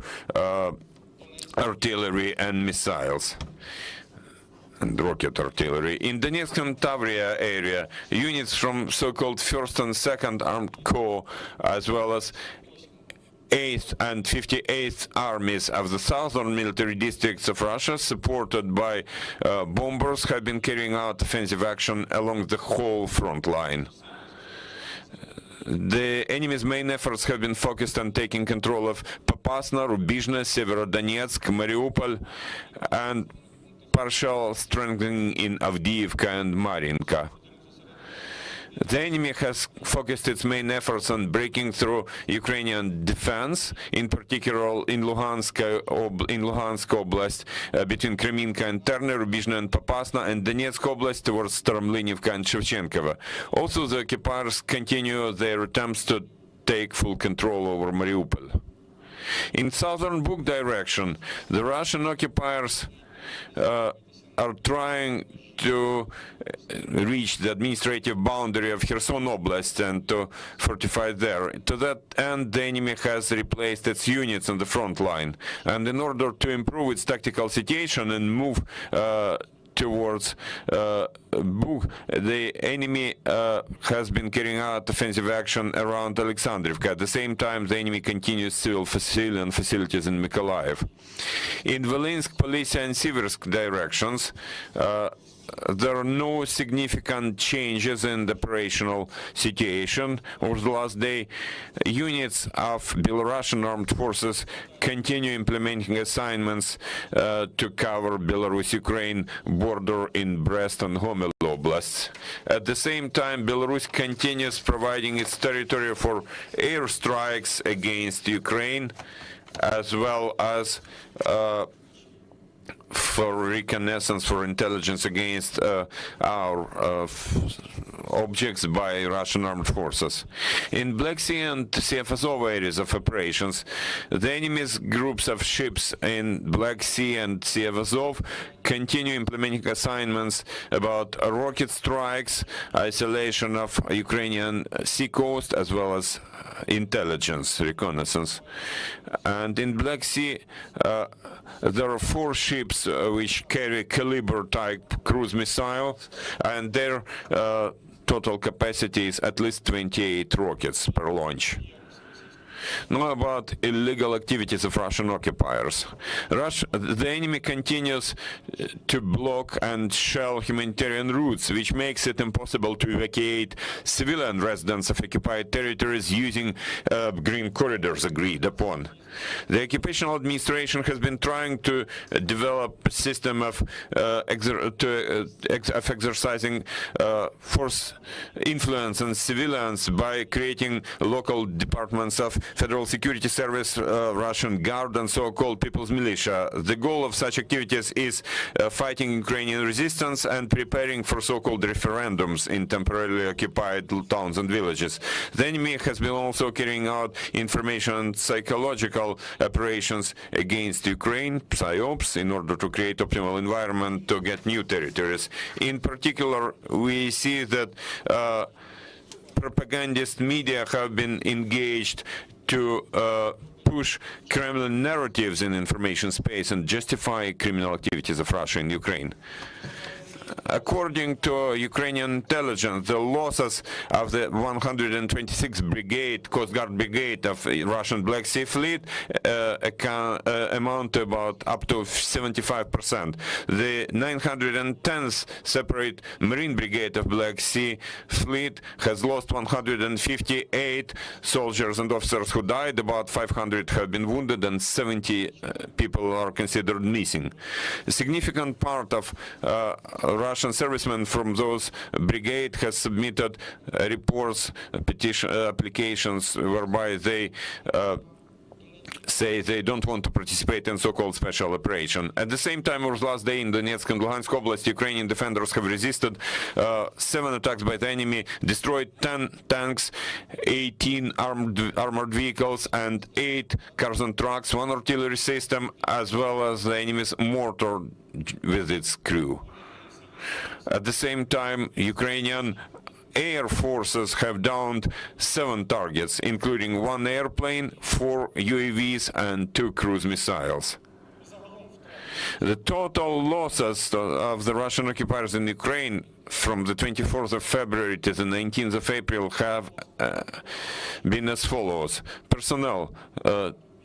artillery and missiles and rocket artillery. In Donetsk and Tavria area, units from so-called 1st and 2nd Armed Corps, as well as 8th and 58th armies of the southern military districts of Russia, supported by bombers, have been carrying out offensive action along the whole front line. The enemy's main efforts have been focused on taking control of Popasna, Rubizhne, Severodonetsk, Mariupol, and partial strengthening in Avdiivka and Mariinka. The enemy has focused its main efforts on breaking through Ukrainian defense, in particular in Luhansk Oblast, between Kreminka and Terne, Rubizhne and Popasna, and Donetsk Oblast towards Staromlinivka and Shevchenkova. Also, the occupiers continue their attempts to take full control over Mariupol. In southern Buk direction, the Russian occupiers are trying to reach the administrative boundary of Kherson Oblast and to fortify there. To that end, the enemy has replaced its units on the front line. And in order to improve its tactical situation and move towards Buk, the enemy has been carrying out offensive action around Alexandrivka. At the same time, the enemy continues civilian facilities in Mykolaiv. In Volynsk, Polisia, and Siversk directions, there are no significant changes in the operational situation. Over the last day, units of Belarusian armed forces continue implementing assignments to cover Belarus-Ukraine border in Brest and Homel oblasts. At the same time, Belarus continues providing its territory for airstrikes against Ukraine, as well as for reconnaissance, for intelligence against our objects by Russian armed forces. In Black Sea and Sea of Azov areas of operations, the enemy's groups of ships in Black Sea and Sea of Azov continue implementing assignments about rocket strikes, isolation of Ukrainian sea coast, as well as intelligence, reconnaissance. And in Black Sea, there are 4 ships which carry Caliber-type cruise missiles, and their total capacity is at least 28 rockets per launch. Now about illegal activities of Russian occupiers. The enemy continues to block and shell humanitarian routes, which makes it impossible to evacuate civilian residents of occupied territories using green corridors agreed upon. The occupational administration has been trying to develop a system of exercising force influence on civilians by creating local departments of Federal Security Service, Russian Guard, and so-called People's Militia. The goal of such activities is fighting Ukrainian resistance and preparing for so-called referendums in temporarily occupied towns and villages. The enemy has been also carrying out information and psychological operations against Ukraine, PSYOPs, in order to create optimal environment to get new territories. In particular, we see that propagandist media have been engaged to push Kremlin narratives in information space and justify criminal activities of Russia in Ukraine. According to Ukrainian intelligence, the losses of the 126th Brigade, Coast Guard Brigade of Russian Black Sea Fleet amount to about up to 75%. The 910th separate Marine Brigade of Black Sea Fleet has lost 158 soldiers and officers who died, about 500 have been wounded, and 70 people are considered missing. A significant part of Russian servicemen from those brigade has submitted reports, petition applications whereby they say they don't want to participate in so-called special operation. At the same time, over the last day in Donetsk and Luhansk Oblast, Ukrainian defenders have resisted 7 attacks by the enemy, destroyed 10 tanks, 18 armored vehicles, and 8 cars and trucks, 1 artillery system, as well as the enemy's mortar with its crew. At the same time, Ukrainian air forces have downed 7 targets, including 1 airplane, 4 UAVs, and 2 cruise missiles. The total losses of the Russian occupiers in Ukraine from the 24th of February to the 19th of April have been as follows. Personnel,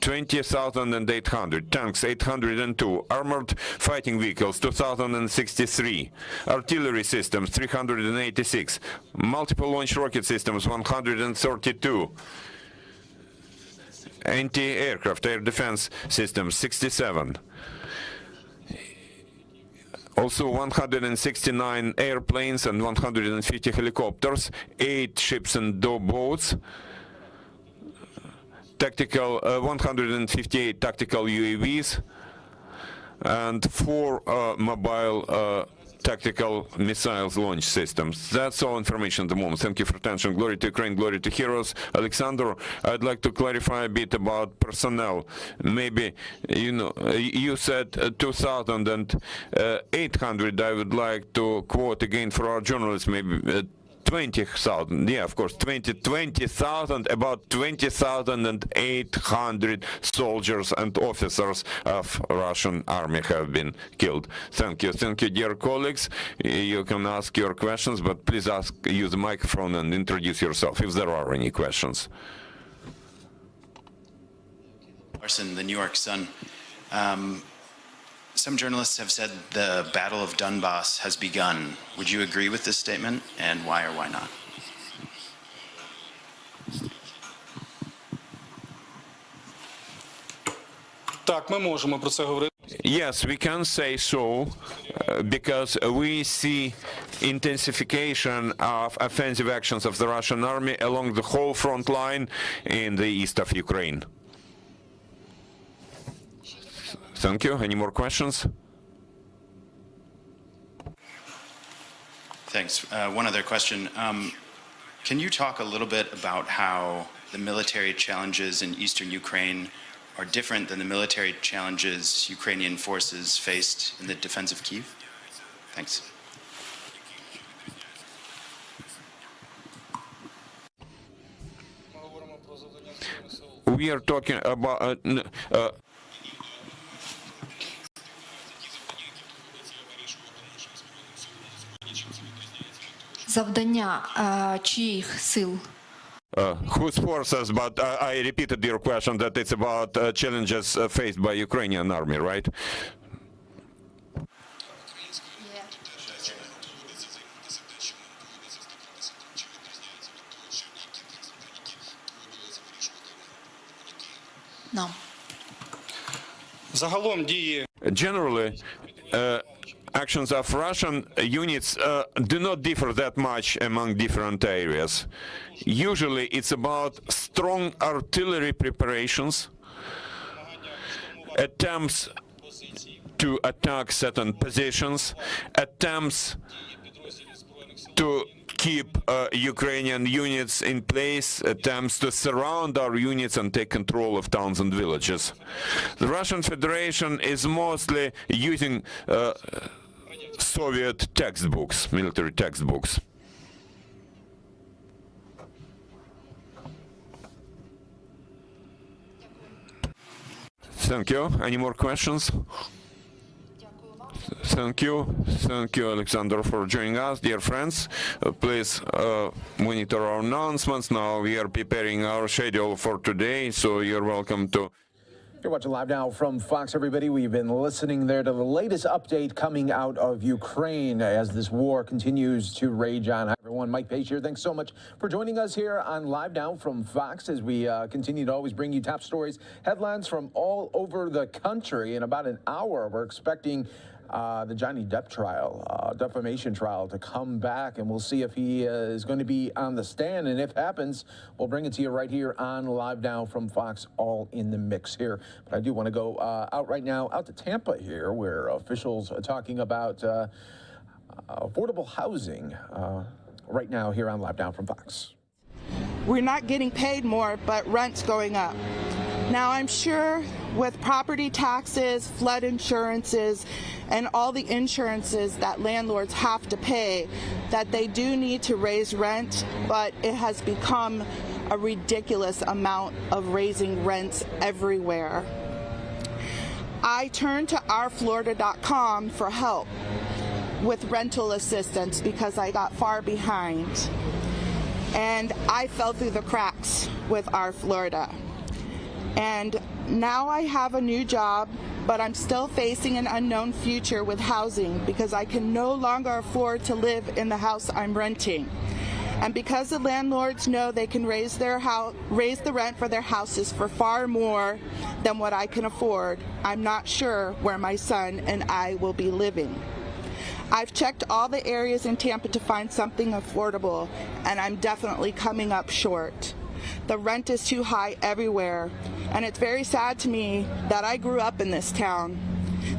20,800, tanks 802, armored fighting vehicles 2,063, artillery systems 386, multiple launch rocket systems 132, anti-aircraft air defense systems 67. Also 169 airplanes and 150 helicopters, 8 ships and boats, tactical 158 tactical UAVs, and 4 mobile tactical missiles launch systems. That's all information at the moment. Thank you for attention. Glory to Ukraine, glory to heroes. Alexander, I'd like to clarify a bit about personnel. Maybe, you said 2,800. I would like to quote again for our journalists, maybe 20,000, yeah, of course, 20,000, about 20,800 soldiers and officers of Russian army have been killed. Thank you, dear colleagues. You can ask your questions, but please use the microphone and introduce yourself if there are any questions. Larson, the New York Sun. Some journalists have said the Battle of Donbas has begun. Would you agree with this statement, and why or why not? Yes, we can say so, because we see intensification of offensive actions of the Russian army along the whole front line in the east of Ukraine. Thank you. Any more questions? Thanks. One other question. Can you talk a little bit about how the military challenges in eastern Ukraine are different than the military challenges Ukrainian forces faced in the defense of Kyiv? Thanks. We are talking about Завдання чиїх сил? whose forces, but I repeated your question that it's about challenges faced by Ukrainian army, right? No. Generally, actions of Russian units do not differ that much among different areas. Usually it's about strong artillery preparations, attempts to attack certain positions, attempts to keep Ukrainian units in place, attempts to surround our units and take control of towns and villages. The Russian Federation is mostly using Soviet textbooks, military textbooks. Thank you. Any more questions? Thank you, Alexander, for joining us, dear friends. Please monitor our announcements. Now we are preparing our schedule for today, so you're welcome to. You're watching Live Now from Fox, everybody. We've been listening there to the latest update coming out of Ukraine as this war continues to rage on. Hi, everyone. Mike Page here. Thanks so much for joining us here on Live Now from Fox as we continue to always bring you top stories, headlines from all over the country. In about an hour, we're expecting the Johnny Depp trial, defamation trial, to come back, and we'll see if he is going to be on the stand, and if it happens, we'll bring it to you right here on Live Now from Fox, all in the mix here. But I do want to go out right now, out to Tampa here, where officials are talking about affordable housing right now here on Live Now from Fox. We're not getting paid more, but rent's going up. Now, I'm sure with property taxes, flood insurances, and all the insurances that landlords have to pay, that they do need to raise rent, but it has become a ridiculous amount of raising rents everywhere. I turned to ourflorida.com for help with rental assistance because I got far behind. And I fell through the cracks with Our Florida. And now I have a new job, but I'm still facing an unknown future with housing because I can no longer afford to live in the house I'm renting. And because the landlords know they can raise the rent for their houses for far more than what I can afford, I'm not sure where my son and I will be living. I've checked all the areas in Tampa to find something affordable, and I'm definitely coming up short. The rent is too high everywhere, and it's very sad to me that I grew up in this town.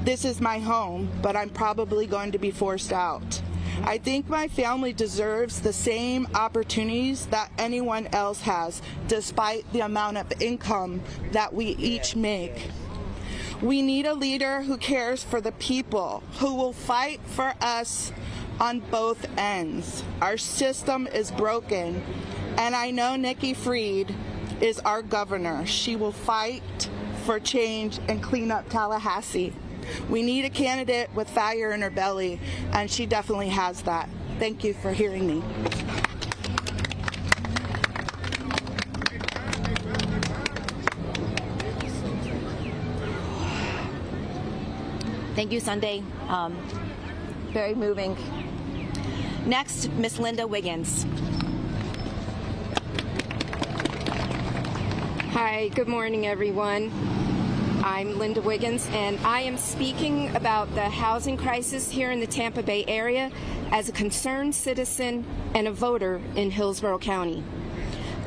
This is my home, but I'm probably going to be forced out. I think my family deserves the same opportunities that anyone else has, despite the amount of income that we each make. We need a leader who cares for the people, who will fight for us on both ends. Our system is broken, and I know Nikki Fried is our governor. She will fight for change and clean up Tallahassee. We need a candidate with fire in her belly, and she definitely has that. Thank you for hearing me. Thank you, Sunday. Very moving. Next, Miss Linda Wiggins. Hi, good morning, everyone. I'm Linda Wiggins, and I am speaking about the housing crisis here in the Tampa Bay area as a concerned citizen and a voter in Hillsborough County.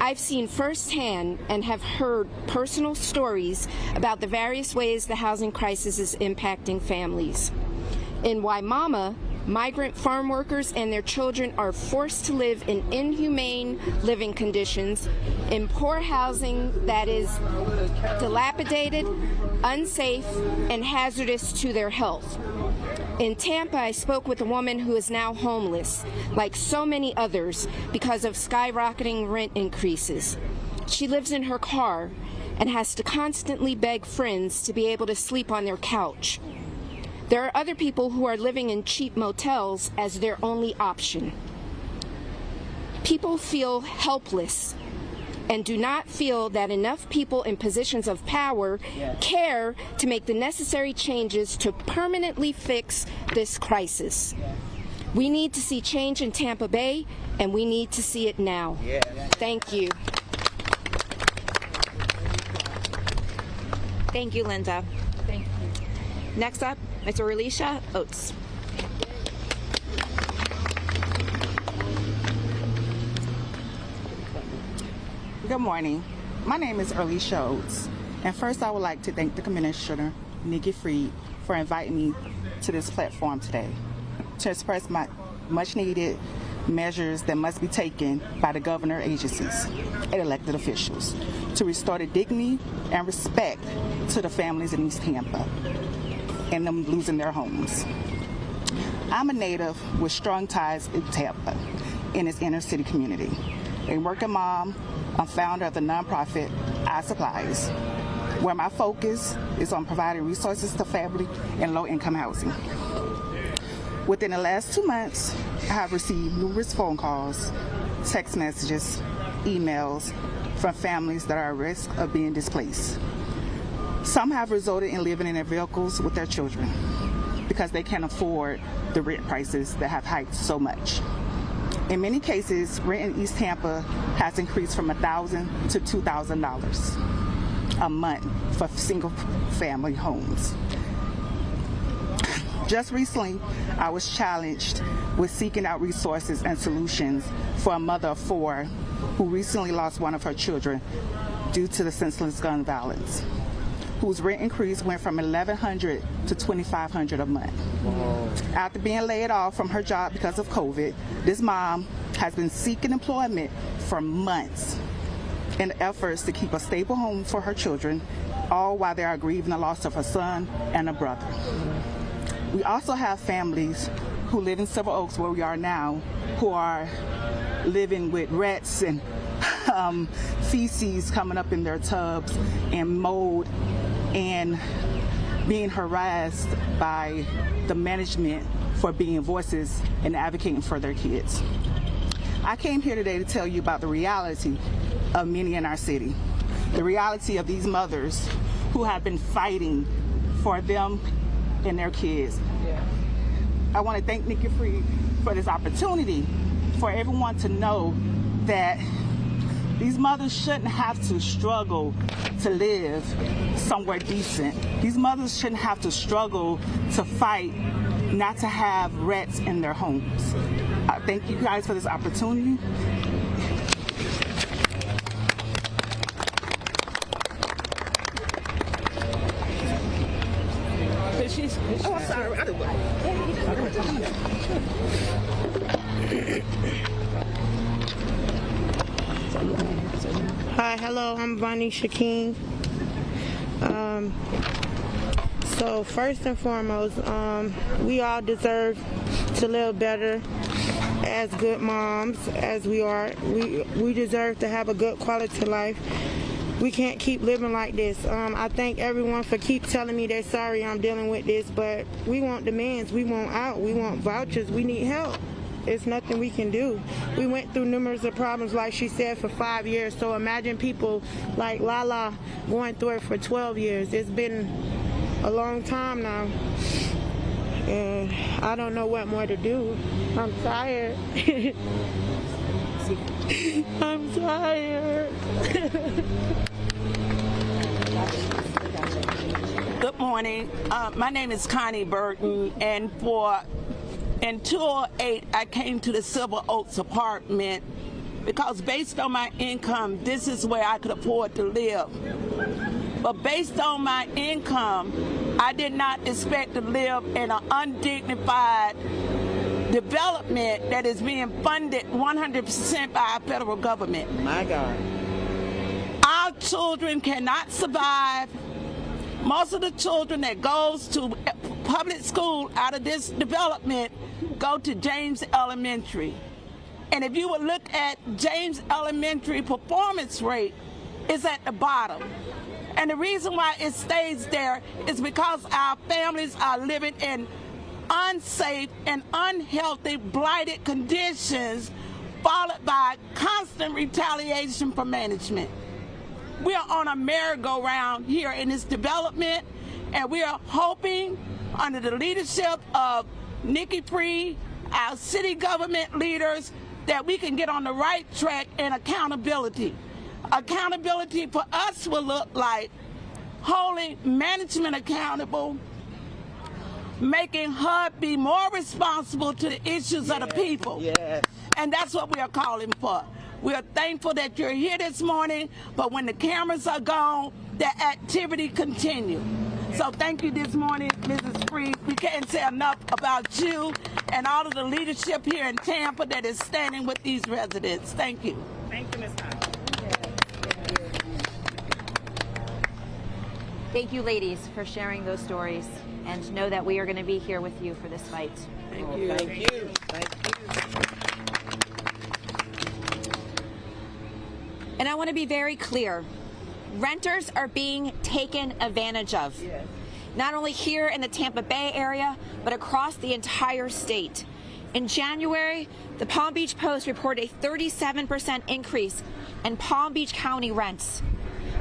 I've seen firsthand and have heard personal stories about the various ways the housing crisis is impacting families. In Waimama, migrant farm workers and their children are forced to live in inhumane living conditions, in poor housing that is dilapidated, unsafe, and hazardous to their health. In Tampa, I spoke with a woman who is now homeless, like so many others, because of skyrocketing rent increases. She lives in her car and has to constantly beg friends to be able to sleep on their couch. There are other people who are living in cheap motels as their only option. People feel helpless and do not feel that enough people in positions of power care to make the necessary changes to permanently fix this crisis. We need to see change in Tampa Bay, and we need to see it now. Thank you. Thank you, Linda. Thank you. Next up, Mr. Alicia Oates. Good morning. My name is Alicia Oates, and first I would like to thank the Commissioner, Nikki Fried, for inviting me to this platform today to express my much-needed measures that must be taken by the governor agencies and elected officials to restore the dignity and respect to the families in East Tampa and them losing their homes. I'm a native with strong ties in Tampa in its inner city community. A working mom, I'm founder of the nonprofit iSupplies, where my focus is on providing resources to family in low-income housing. Within the last 2 months, I have received numerous phone calls, text messages, emails from families that are at risk of being displaced. Some have resulted in living in their vehicles with their children because they can't afford the rent prices that have hiked so much. In many cases, rent in East Tampa has increased from $1,000 to $2,000 a month for single-family homes. Just recently, I was challenged with seeking out resources and solutions for a mother of 4 who recently lost one of her children due to the senseless gun violence, whose rent increase went from $1,100 to $2,500 a month. After being laid off from her job because of COVID, this mom has been seeking employment for months in efforts to keep a stable home for her children, all while they are grieving the loss of a son and a brother. We also have families who live in Silver Oaks, where we are now, who are living with rats and feces coming up in their tubs and mold, and being harassed by the management for being voices and advocating for their kids. I came here today to tell you about the reality of many in our city, the reality of these mothers who have been fighting for them and their kids. I want to thank Nikki Fried for this opportunity for everyone to know that these mothers shouldn't have to struggle to live somewhere decent. These mothers shouldn't have to struggle to fight not to have rats in their homes. Thank you guys for this opportunity. Oh, I'm sorry. Hi, hello, I'm Bonnie Shakeen. So first and foremost, we all deserve to live better as good moms as we are. We deserve to have a good quality life. We can't keep living like this. I thank everyone for keep telling me they're sorry I'm dealing with this, but we want demands, we want out, we want vouchers, we need help. It's nothing we can do. We went through numerous of problems, like she said, for 5 years. So imagine people like Lala going through it for 12 years. It's been a long time now. And I don't know what more to do. I'm tired. I'm tired. Good morning. My name is Connie Burton, and in 2008, I came to the Silver Oaks apartment because based on my income, this is where I could afford to live. But based on my income, I did not expect to live in an undignified development that is being funded 100% by our federal government. My God. Our children cannot survive. Most of the children that goes to public school out of this development go to James Elementary. And if you would look at James Elementary performance rate, it's at the bottom. And the reason why it stays there is because our families are living in unsafe and unhealthy, blighted conditions followed by constant retaliation from management. We are on a merry-go-round here in this development, and we are hoping under the leadership of Nikki Freed, our city government leaders, that we can get on the right track and accountability. Accountability for us will look like holding management accountable, making HUD be more responsible to the issues of the people. And that's what we are calling for. We are thankful that you're here this morning, but when the cameras are gone, the activity continues. So thank you this morning, Mrs. Freed. We can't say enough about you and all of the leadership here in Tampa that is standing with these residents. Thank you. Thank you, Ms. Hines. Thank you, ladies, for sharing those stories, and know that we are going to be here with you for this fight. Thank you. Thank you. Thank you. And I want to be very clear. Renters are being taken advantage of, not only here in the Tampa Bay area, but across the entire state. In January, the Palm Beach Post reported a 37% increase in Palm Beach County rents.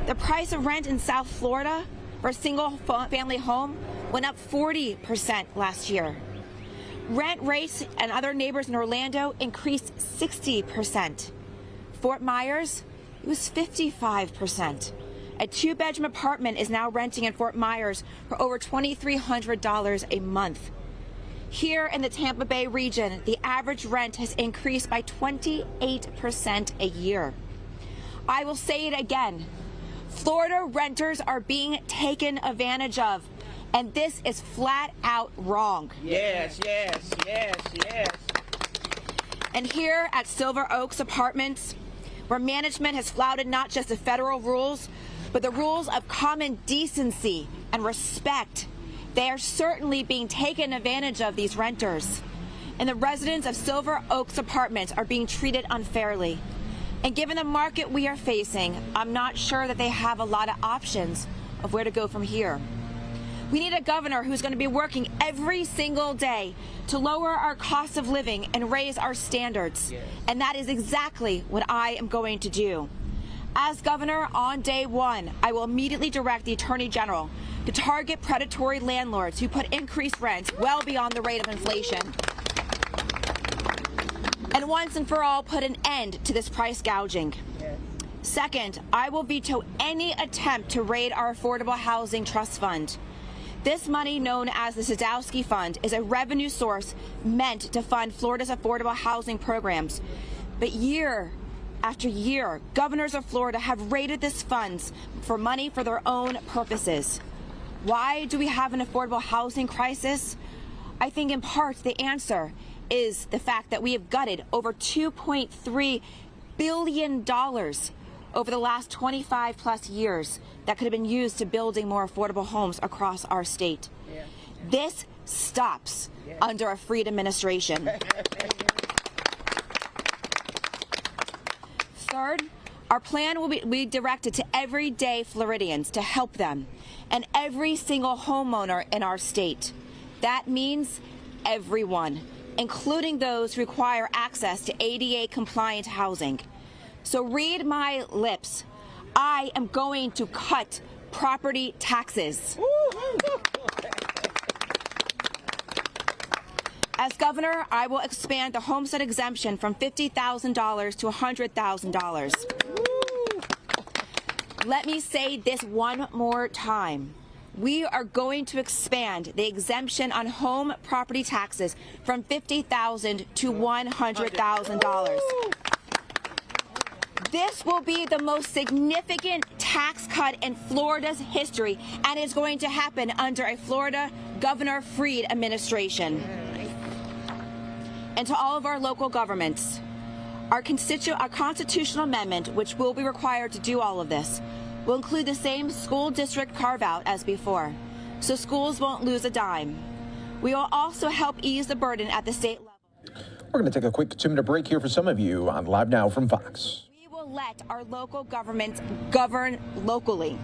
The price of rent in South Florida for a single-family home went up 40% last year. Rent rates and other neighbors in Orlando increased 60%. Fort Myers, it was 55%. A two-bedroom apartment is now renting in Fort Myers for over $2,300 a month. Here in the Tampa Bay region, the average rent has increased by 28% a year. I will say it again. Florida renters are being taken advantage of, and this is flat out wrong. Yes, yes, yes, yes. And here at Silver Oaks Apartments, where management has flouted not just the federal rules, but the rules of common decency and respect, they are certainly being taken advantage of, these renters. And the residents of Silver Oaks Apartments are being treated unfairly. And given the market we are facing, I'm not sure that they have a lot of options of where to go from here. We need a governor who's going to be working every single day to lower our cost of living and raise our standards. And that is exactly what I am going to do. As governor, on day one, I will immediately direct the Attorney General to target predatory landlords who put increased rents well beyond the rate of inflation. And once and for all, put an end to this price gouging. Second, I will veto any attempt to raid our Affordable Housing Trust Fund. This money, known as the Sadowski Fund, is a revenue source meant to fund Florida's affordable housing programs. But year after year, governors of Florida have raided this fund for money for their own purposes. Why do we have an affordable housing crisis? I think in part the answer is the fact that we have gutted over $2.3 billion over the last 25 plus years that could have been used to building more affordable homes across our state. This stops under a Freed administration. Third, our plan will be directed to everyday Floridians to help them and every single homeowner in our state. That means everyone, including those who require access to ADA-compliant housing. So read my lips. I am going to cut property taxes. As governor, I will expand the homestead exemption from $50,000 to $100,000. Let me say this one more time. We are going to expand the exemption on home property taxes from $50,000 to $100,000. This will be the most significant tax cut in Florida's history, and is going to happen under a Florida Governor Freed administration. And to all of our local governments, our constitutional amendment, which will be required to do all of this, will include the same school district carve-out as before, so schools won't lose a dime. We will also help ease the burden at the state level. We're going to take a quick 2-minute break here for some of you on Live Now from Fox. We will let our local governments govern locally.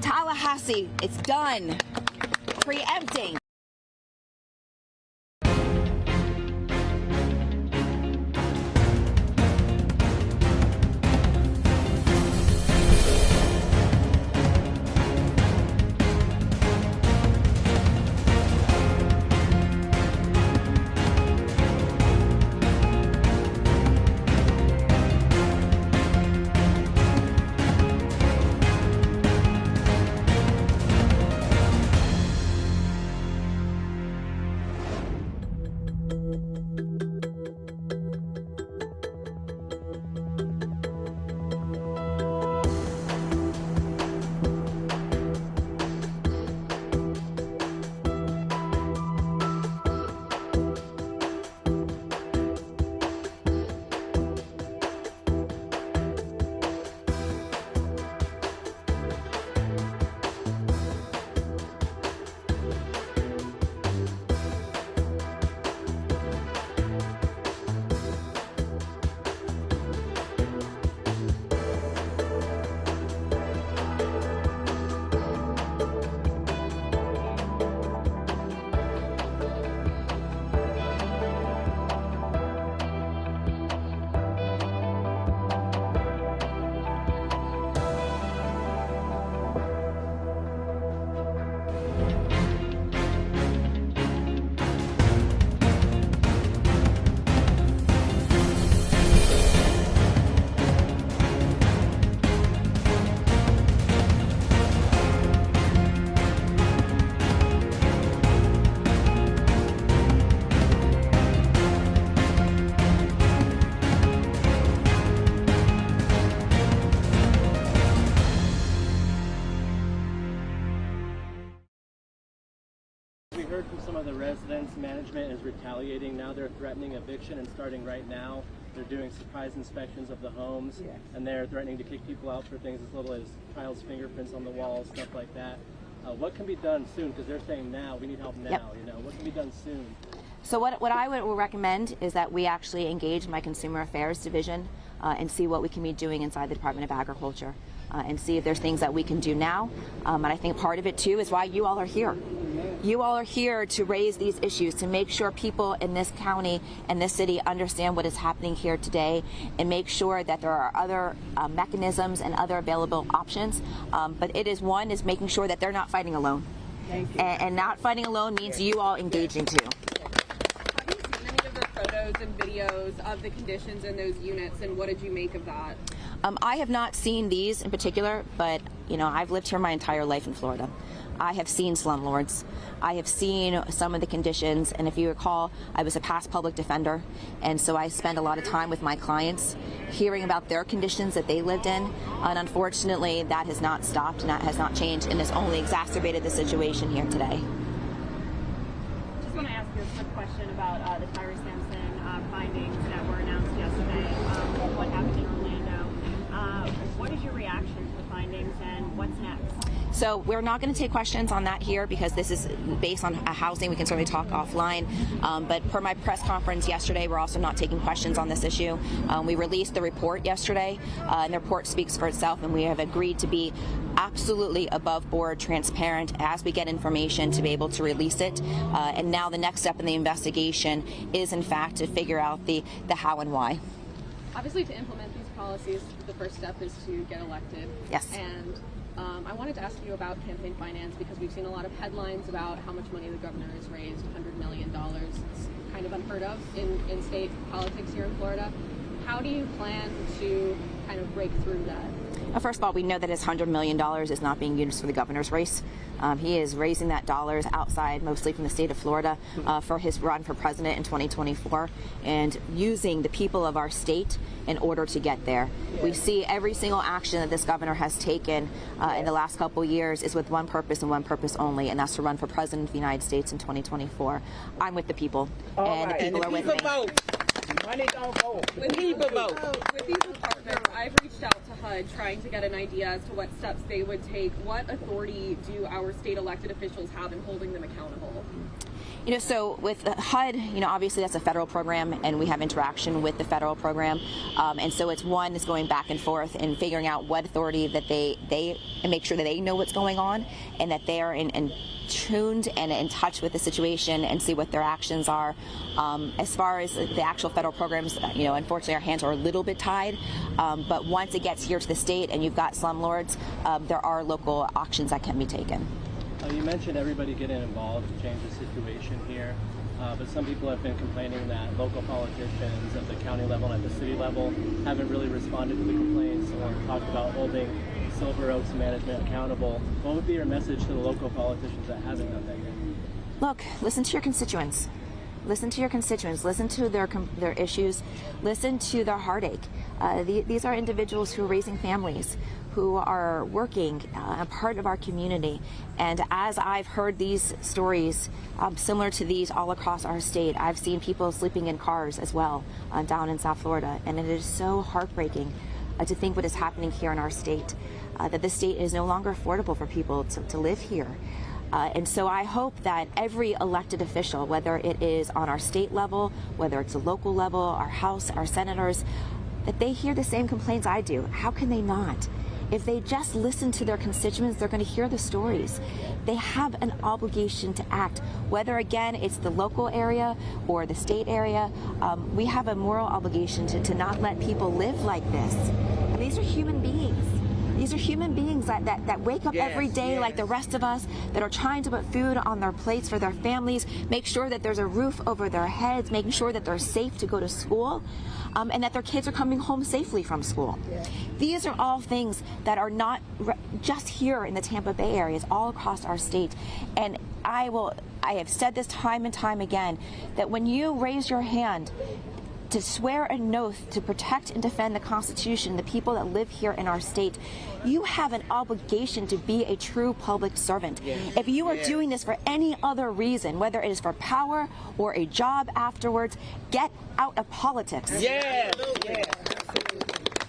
Tallahassee, it's done. Preempting. we heard from some of the residents, management is retaliating. Now they're threatening eviction, and starting right now, they're doing surprise inspections of the homes, and they're threatening to kick people out for things as little as child's fingerprints on the walls, stuff like that. What can be done soon? Because they're saying now, we need help now, you know. What can be done soon? So what I would recommend is that we actually engage my Consumer Affairs Division and see what we can be doing inside the Department of Agriculture and see if there's things that we can do now. And I think part of it, too, is why you all are here. You all are here to raise these issues, to make sure people in this county and this city understand what is happening here today and make sure that there are other mechanisms and other available options. But it is making sure that they're not fighting alone. Thank you. And not fighting alone means you all engaging, too. Have you seen any of the photos and videos of the conditions in those units, and what did you make of that? I have not seen these in particular, but, you know, I've lived here my entire life in Florida. I have seen slumlords. I have seen some of the conditions, and if you recall, I was a past public defender, and so I spend a lot of time with my clients hearing about their conditions that they lived in, and unfortunately that has not stopped and that has not changed and has only exacerbated the situation here today. Just want to ask you a quick question about the Tyree Sampson findings that were announced yesterday, what happened in Orlando. What is your reaction to the findings, and what's next? So we're not going to take questions on that here because this is based on housing. We can certainly talk offline. But per my press conference yesterday, we're also not taking questions on this issue. We released the report yesterday, and the report speaks for itself, and we have agreed to be absolutely above board, transparent as we get information to be able to release it. And now the next step in the investigation is, in fact, to figure out the how and why. Obviously, to implement these policies, the first step is to get elected. Yes. And I wanted to ask you about campaign finance because we've seen a lot of headlines about how much money the governor has raised, $100 million. It's kind of unheard of in state politics here in Florida. How do you plan to kind of break through that? First of all, we know that his $100 million is not being used for the governor's race. He is raising that dollars outside, mostly from the state of Florida, for his run for president in 2024, and using the people of our state in order to get there. We see every single action that this governor has taken in the last couple years is with one purpose and one purpose only, and that's to run for president of the United States in 2024. I'm with the people, and the people are with me. Money don't go. With these departments, I've reached out to HUD trying to get an idea as to what steps they would take. What authority do our state elected officials have in holding them accountable? You know, so with HUD, you know, obviously that's a federal program, and we have interaction with the federal program, and so it's one is going back and forth and figuring out what authority that they and make sure that they know what's going on and that they are in tuned and in touch with the situation and see what their actions are. As far as the actual federal programs, you know, unfortunately our hands are a little bit tied, but once it gets here to the state and you've got slumlords, there are local actions that can be taken. You mentioned everybody getting involved to change the situation here, but some people have been complaining that local politicians at the county level and at the city level haven't really responded to the complaints or talked about holding Silver Oaks management accountable. What would be your message to the local politicians that haven't done that yet? Look, listen to your constituents. Listen to your constituents. Listen to their issues. Listen to their heartache. These are individuals who are raising families, who are working, a part of our community. And as I've heard these stories similar to these all across our state, I've seen people sleeping in cars as well down in South Florida. And it is so heartbreaking to think what is happening here in our state, that the state is no longer affordable for people to live here. And so I hope that every elected official, whether it is on our state level, whether it's a local level, our House, our senators, that they hear the same complaints I do. How can they not? If they just listen to their constituents, they're going to hear the stories. They have an obligation to act, whether, again, it's the local area or the state area. We have a moral obligation to not let people live like this. And these are human beings. These are human beings that wake up every day like the rest of us, that are trying to put food on their plates for their families, make sure that there's a roof over their heads, making sure that they're safe to go to school, and that their kids are coming home safely from school. These are all things that are not just here in the Tampa Bay area, it's all across our state. And I have said this time and time again, that when you raise your hand to swear an oath to protect and defend the Constitution, the people that live here in our state, you have an obligation to be a true public servant. If you are doing this for any other reason, whether it is for power or a job afterwards, get out of politics.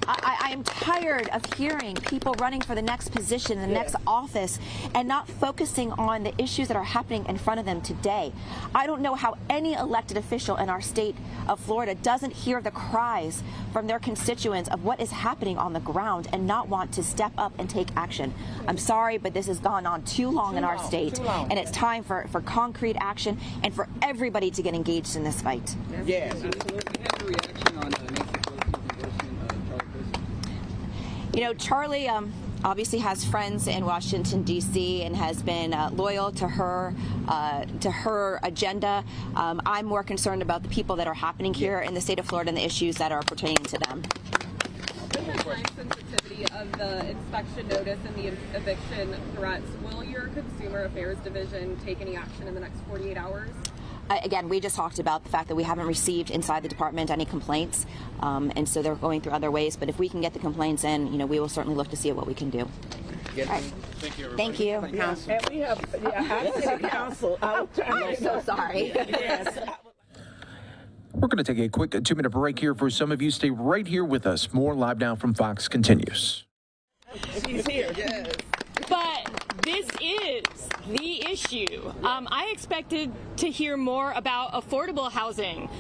I am tired of hearing people running for the next position, the next office, and not focusing on the issues that are happening in front of them today. I don't know how any elected official in our state of Florida doesn't hear the cries from their constituents of what is happening on the ground and not want to step up and take action. I'm sorry, but this has gone on too long in our state, and it's time for concrete action and for everybody to get engaged in this fight. You know, Charlie obviously has friends in Washington, D.C. and has been loyal to her agenda. I'm more concerned about the people that are happening here in the state of Florida and the issues that are pertaining to them. With the time sensitivity of the inspection notice and the eviction threats, will your Consumer Affairs Division take any action in the next 48 hours? Again, we just talked about the fact that we haven't received inside the department any complaints, and so they're going through other ways. But if we can get the complaints in, you know, we will certainly look to see what we can do. All right. Thank you, everybody. Thank you. And we have, I council. I'm so sorry. We're going to take a quick 2-minute break here for some of you. Stay right here with us. More Live Now from Fox continues. She's here. Yes. But this is the issue. I expected to hear more about affordable housing.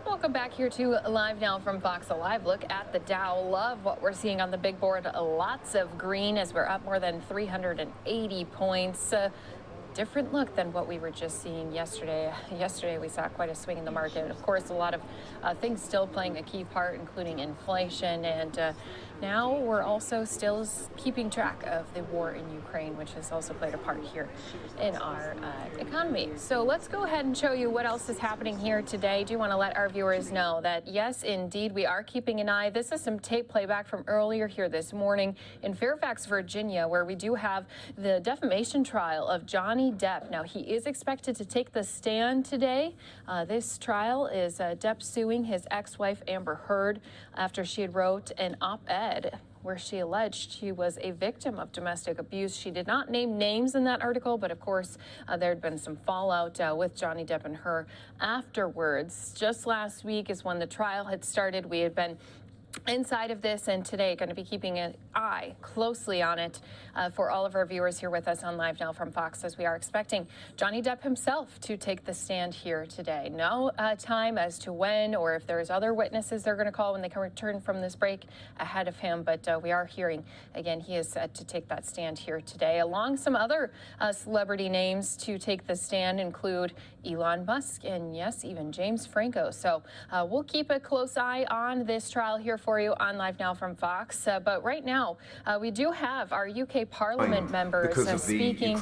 Welcome back here to Live Now from Fox. A live look at the Dow. Love what we're seeing on the big board. Lots of green as we're up more than 380 points. Different look than what we were just seeing yesterday. Yesterday we saw quite a swing in the market. And of course, a lot of things still playing a key part, including inflation. And now we're also still keeping track of the war in Ukraine, which has also played a part here in our economy. So let's go ahead and show you what else is happening here today. Do want to let our viewers know that, yes, indeed, we are keeping an eye. This is some tape playback from earlier here this morning in Fairfax, Virginia, where we do have the defamation trial of Johnny Depp. Now, he is expected to take the stand today. This trial is Depp suing his ex-wife Amber Heard after she had wrote an op-ed where she alleged she was a victim of domestic abuse. She did not name names in that article, but of course, there had been some fallout with Johnny Depp and her afterwards. Just last week is when the trial had started. We had been inside of this, and today going to be keeping an eye closely on it for all of our viewers here with us on Live Now from Fox, as we are expecting Johnny Depp himself to take the stand here today. No time as to when or if there's other witnesses they're going to call when they can return from this break ahead of him, but we are hearing, again, he is set to take that stand here today. Along some other celebrity names to take the stand include Elon Musk and, yes, even James Franco. So we'll keep a close eye on this trial here for you on Live Now from Fox. But right now, we do have our UK Parliament members speaking.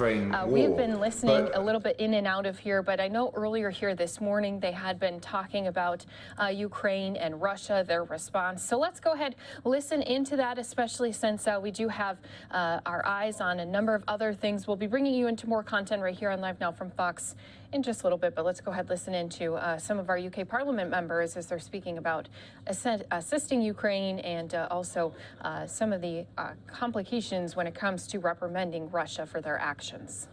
We've been listening a little bit in and out of here, but I know earlier here this morning they had been talking about Ukraine and Russia, their response. So let's go ahead, listen into that, especially since we do have our eyes on a number of other things. We'll be bringing you into more content right here on Live Now from Fox in just a little bit, but let's go ahead, listen into some of our UK Parliament members as they're speaking about assisting Ukraine and also some of the complications when it comes to reprimanding Russia for their actions.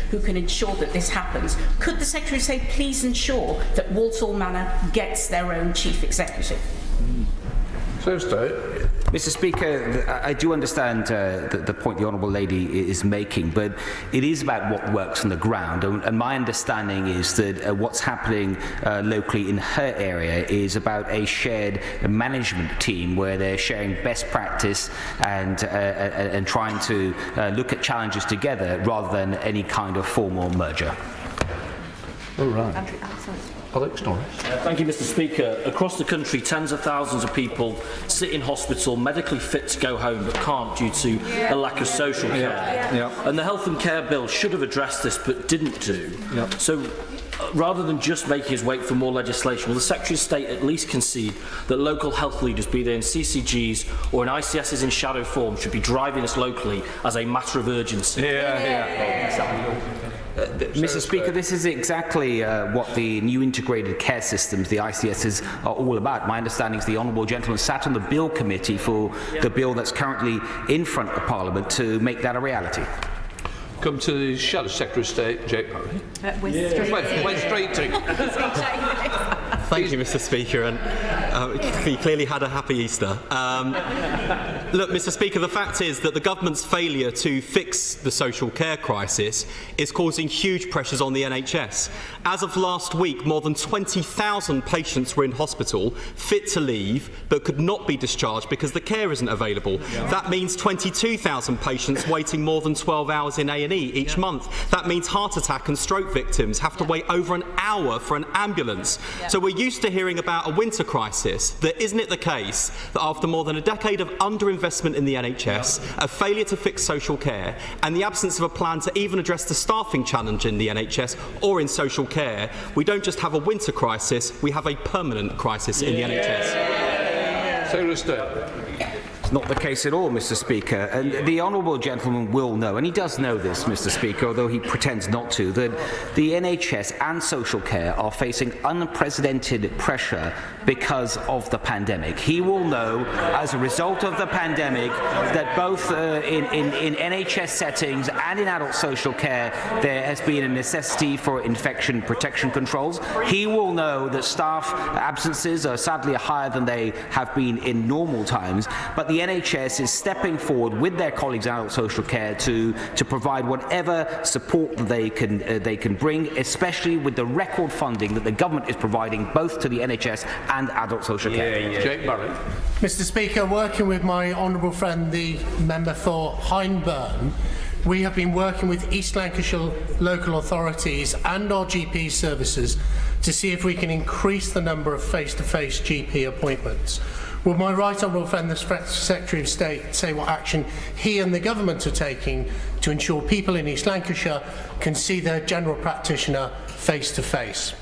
Who can ensure that this happens? Could the Secretary of State please ensure that Walsall Manor gets their own chief executive? Mr. Speaker, I do understand the point the Honourable Lady is making, but it is about what works on the ground. And my understanding is that what's happening locally in her area is about a shared management team where they're sharing best practice and trying to look at challenges together rather than any kind of formal merger. All right. Thank you, Mr. Speaker. Across the country, tens of thousands of people sit in hospital, medically fit to go home, but can't due to a lack of social care. And the Health and Care Bill should have addressed this, but didn't do. So, rather than just making us wait for more legislation, will the Secretary of State at least concede that local health leaders, be they in CCGs or in ICSs in shadow form, should be driving us locally as a matter of urgency? Mr. Speaker, this is exactly what the new integrated care systems, the ICSs, are all about. My understanding is the Honourable Gentleman sat on the Bill Committee for the bill that's currently in front of Parliament to make that a reality. Come to the Shadow Secretary of State, Jake Barry. Went straight to. Thank you, Mr. Speaker, and you clearly had a happy Easter. Look, Mr. Speaker, the fact is that the government's failure to fix the social care crisis is causing huge pressures on the NHS. As of last week, more than 20,000 patients were in hospital, fit to leave, but could not be discharged because the care isn't available. That means 22,000 patients waiting more than 12 hours in A&E each month. That means heart attack and stroke victims have to wait over an hour for an ambulance. So we're used to hearing about a winter crisis. That isn't it the case that after more than a decade of underinvestment in the NHS, a failure to fix social care, and the absence of a plan to even address the staffing challenge in the NHS or in social care, we don't just have a winter crisis, we have a permanent crisis in the NHS. Secretary of State. It's not the case at all, Mr. Speaker, and the Honourable Gentleman will know, and he does know this, Mr. Speaker, although he pretends not to, that the NHS and social care are facing unprecedented pressure because of the pandemic. He will know, as a result of the pandemic, that both in NHS settings and in adult social care, there has been a necessity for infection protection controls. He will know that staff absences are sadly higher than they have been in normal times, but the NHS is stepping forward with their colleagues in adult social care to provide whatever support that they can bring, especially with the record funding that the government is providing both to the NHS and adult social care. Jake Barry. Mr. Speaker, working with my honourable friend, the member for Hyndburn, we have been working with East Lancashire local authorities and our GP services to see if we can increase the number of face-to-face GP appointments. Will my right honourable friend, the Secretary of State, say what action he and the government are taking to ensure people in East Lancashire can see their general practitioner face-to-face?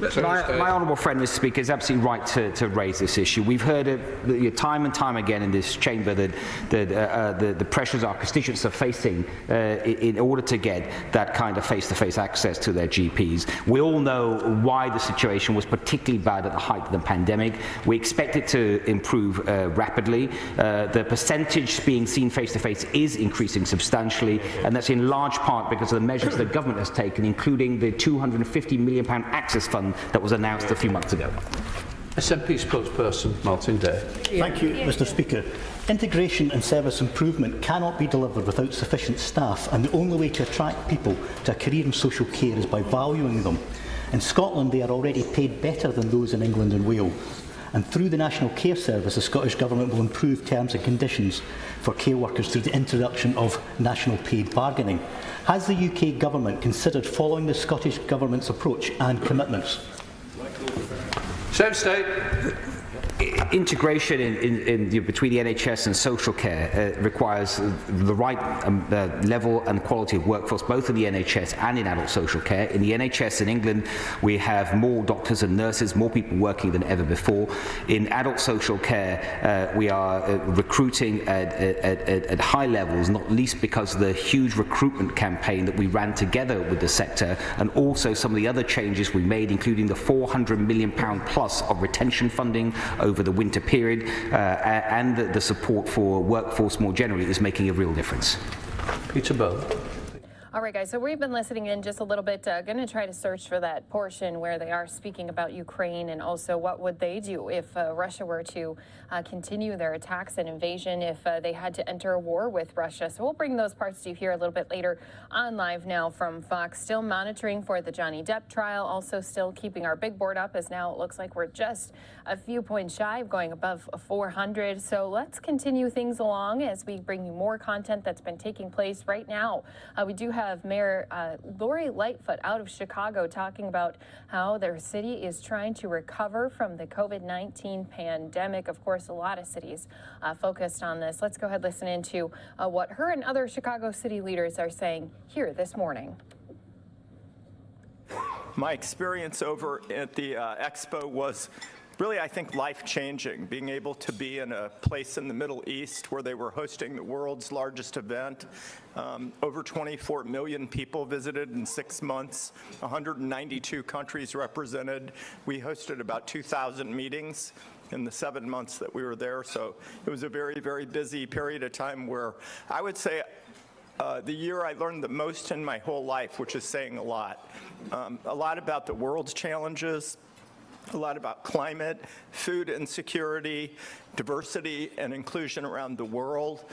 My honourable friend, Mr. Speaker, is absolutely right to raise this issue. We've heard it time and time again in this chamber that the pressures our constituents are facing in order to get that kind of face-to-face access to their GPs. We all know why the situation was particularly bad at the height of the pandemic. We expect it to improve rapidly. The percentage being seen face-to-face is increasing substantially, and that's in large part because of the measures the government has taken, including the £250 million access fund that was announced a few months ago. SNP spokesperson Martin Day. Thank you, Mr. Speaker. Integration and service improvement cannot be delivered without sufficient staff, and the only way to attract people to a career in social care is by valuing them. In Scotland, they are already paid better than those in England and Wales. And through the National Care Service, the Scottish Government will improve terms and conditions for care workers through the introduction of national paid bargaining. Has the UK Government considered following the Scottish Government's approach and commitments? Same state. Integration between the NHS and social care requires the right level and quality of workforce, both in the NHS and in adult social care. In the NHS in England, we have more doctors and nurses, more people working than ever before. In adult social care, we are recruiting at high levels, not least because of the huge recruitment campaign that we ran together with the sector, and also some of the other changes we made, including the £400 million plus of retention funding over the winter period, and the support for workforce more generally is making a real difference. Peter Bell. All right, guys, so we've been listening in just a little bit, going to try to search for that portion where they are speaking about Ukraine, and also what would they do if Russia were to continue their attacks and invasion, if they had to enter a war with Russia. So we'll bring those parts to you here a little bit later on Live Now from Fox. Still monitoring for the Johnny Depp trial, also still keeping our big board up, as now it looks like we're just a few points shy of going above 400. So let's continue things along as we bring you more content that's been taking place right now. We do have Mayor Lori Lightfoot out of Chicago talking about how their city is trying to recover from the COVID-19 pandemic. Of course, a lot of cities focused on this. Let's go ahead and listen into what her and other Chicago city leaders are saying here this morning. My experience over at the Expo was really, I think, life-changing, being able to be in a place in the Middle East where they were hosting the world's largest event. Over 24 million people visited in 6 months, 192 countries represented. We hosted about 2,000 meetings in the 7 months that we were there, so it was a very, very busy period of time where I would say the year I learned the most in my whole life, which is saying a lot about the world's challenges, a lot about climate, food insecurity, diversity and inclusion around the world.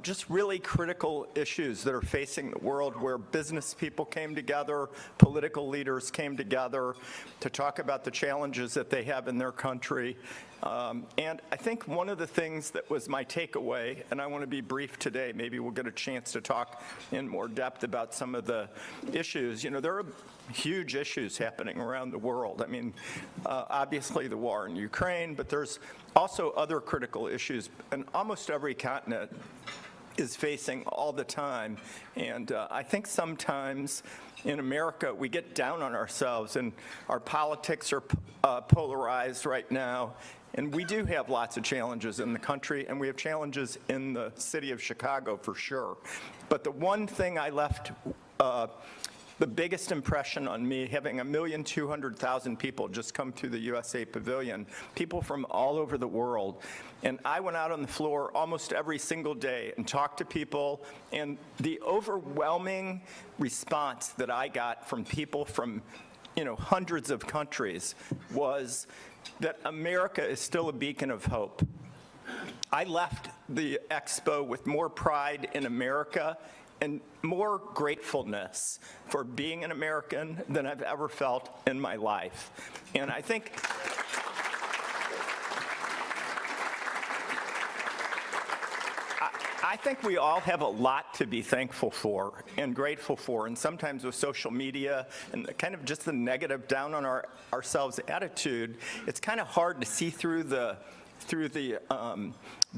Just really critical issues that are facing the world, where business people came together, political leaders came together to talk about the challenges that they have in their country. And I think one of the things that was my takeaway, and I want to be brief today, maybe we'll get a chance to talk in more depth about some of the issues. You know, there are huge issues happening around the world. I mean, obviously the war in Ukraine, but there's also other critical issues, and almost every continent is facing all the time. And I think sometimes in America we get down on ourselves, and our politics are polarized right now. And we do have lots of challenges in the country, and we have challenges in the city of Chicago for sure. But the one thing I left the biggest impression on me, having 1,200,000 people just come through the USA Pavilion, people from all over the world. And I went out on the floor almost every single day and talked to people, and the overwhelming response that I got from people from, you know, hundreds of countries was that America is still a beacon of hope. I left the Expo with more pride in America and more gratefulness for being an American than I've ever felt in my life. And I think we all have a lot to be thankful for and grateful for, and sometimes with social media and kind of just the negative down on ourselves attitude, it's kind of hard to see through the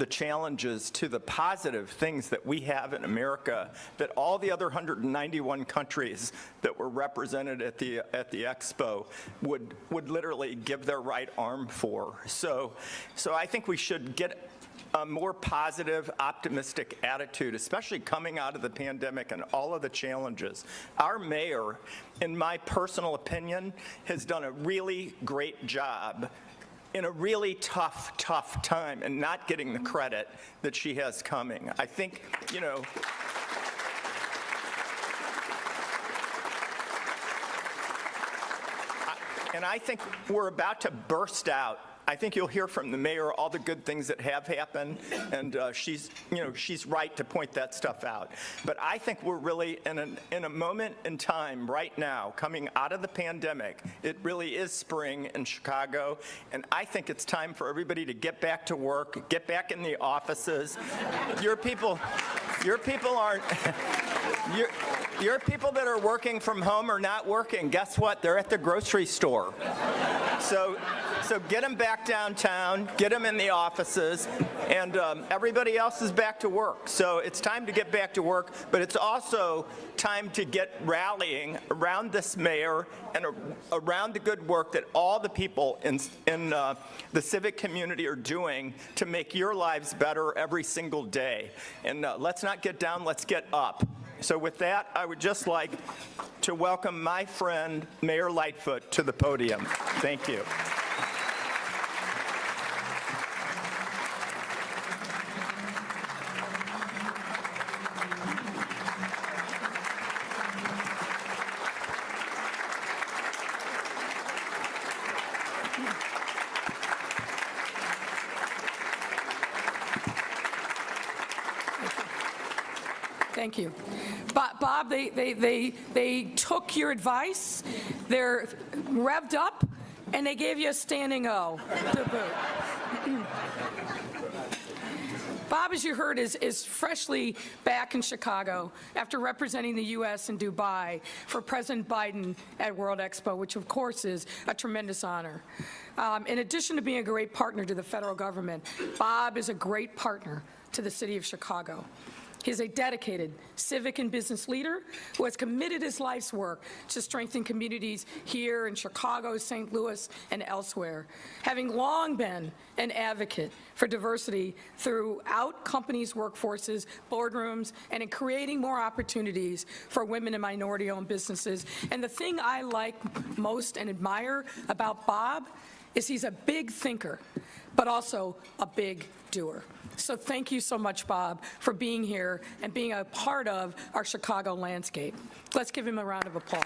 challenges to the positive things that we have in America that all the other 191 countries that were represented at the Expo would literally give their right arm for. So I think we should get a more positive, optimistic attitude, especially coming out of the pandemic and all of the challenges. Our mayor, in my personal opinion, has done a really great job in a really tough time, and not getting the credit that she has coming. I think, you know, and I think we're about to burst out I think you'll hear from the mayor all the good things that have happened, and she's right to point that stuff out. But I think we're really in a moment in time right now, coming out of the pandemic. It really is spring in Chicago, and I think it's time for everybody to get back to work, get back in the offices. Your people aren't. Your people that are working from home are not working. Guess what? They're at the grocery store. So get them back downtown, get them in the offices, and everybody else is back to work. So it's time to get back to work, but it's also time to get rallying around this mayor and around the good work that all the people in the civic community are doing to make your lives better every single day. And let's not get down, let's get up. So with that, I would just like to welcome my friend, Mayor Lightfoot, to the podium. Thank you. Thank you. Bob, they took your advice, they're revved up, and they gave you a standing O to boot. Bob, as you heard, is freshly back in Chicago after representing the U.S. in Dubai for President Biden at World Expo, which of course is a tremendous honor. In addition to being a great partner to the federal government, Bob is a great partner to the city of Chicago. He's a dedicated civic and business leader who has committed his life's work to strengthen communities here in Chicago, St. Louis, and elsewhere, having long been an advocate for diversity throughout companies' workforces, boardrooms, and in creating more opportunities for women and minority-owned businesses. And the thing I like most and admire about Bob is he's a big thinker, but also a big doer. So thank you so much, Bob, for being here and being a part of our Chicago landscape. Let's give him a round of applause.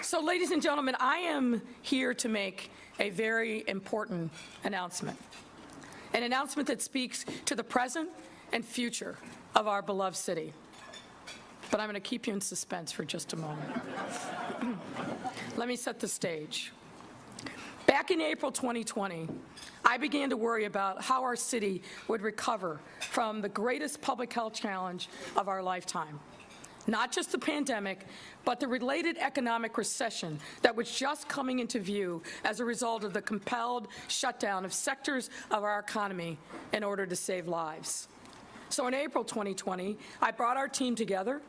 So, ladies and gentlemen, I am here to make a very important announcement, an announcement that speaks to the present and future of our beloved city. But I'm going to keep you in suspense for just a moment. Let me set the stage. Back in April 2020, I began to worry about how our city would recover from the greatest public health challenge of our lifetime. Not just the pandemic, but the related economic recession that was just coming into view as a result of the compelled shutdown of sectors of our economy in order to save lives. So in April 2020, I brought our team together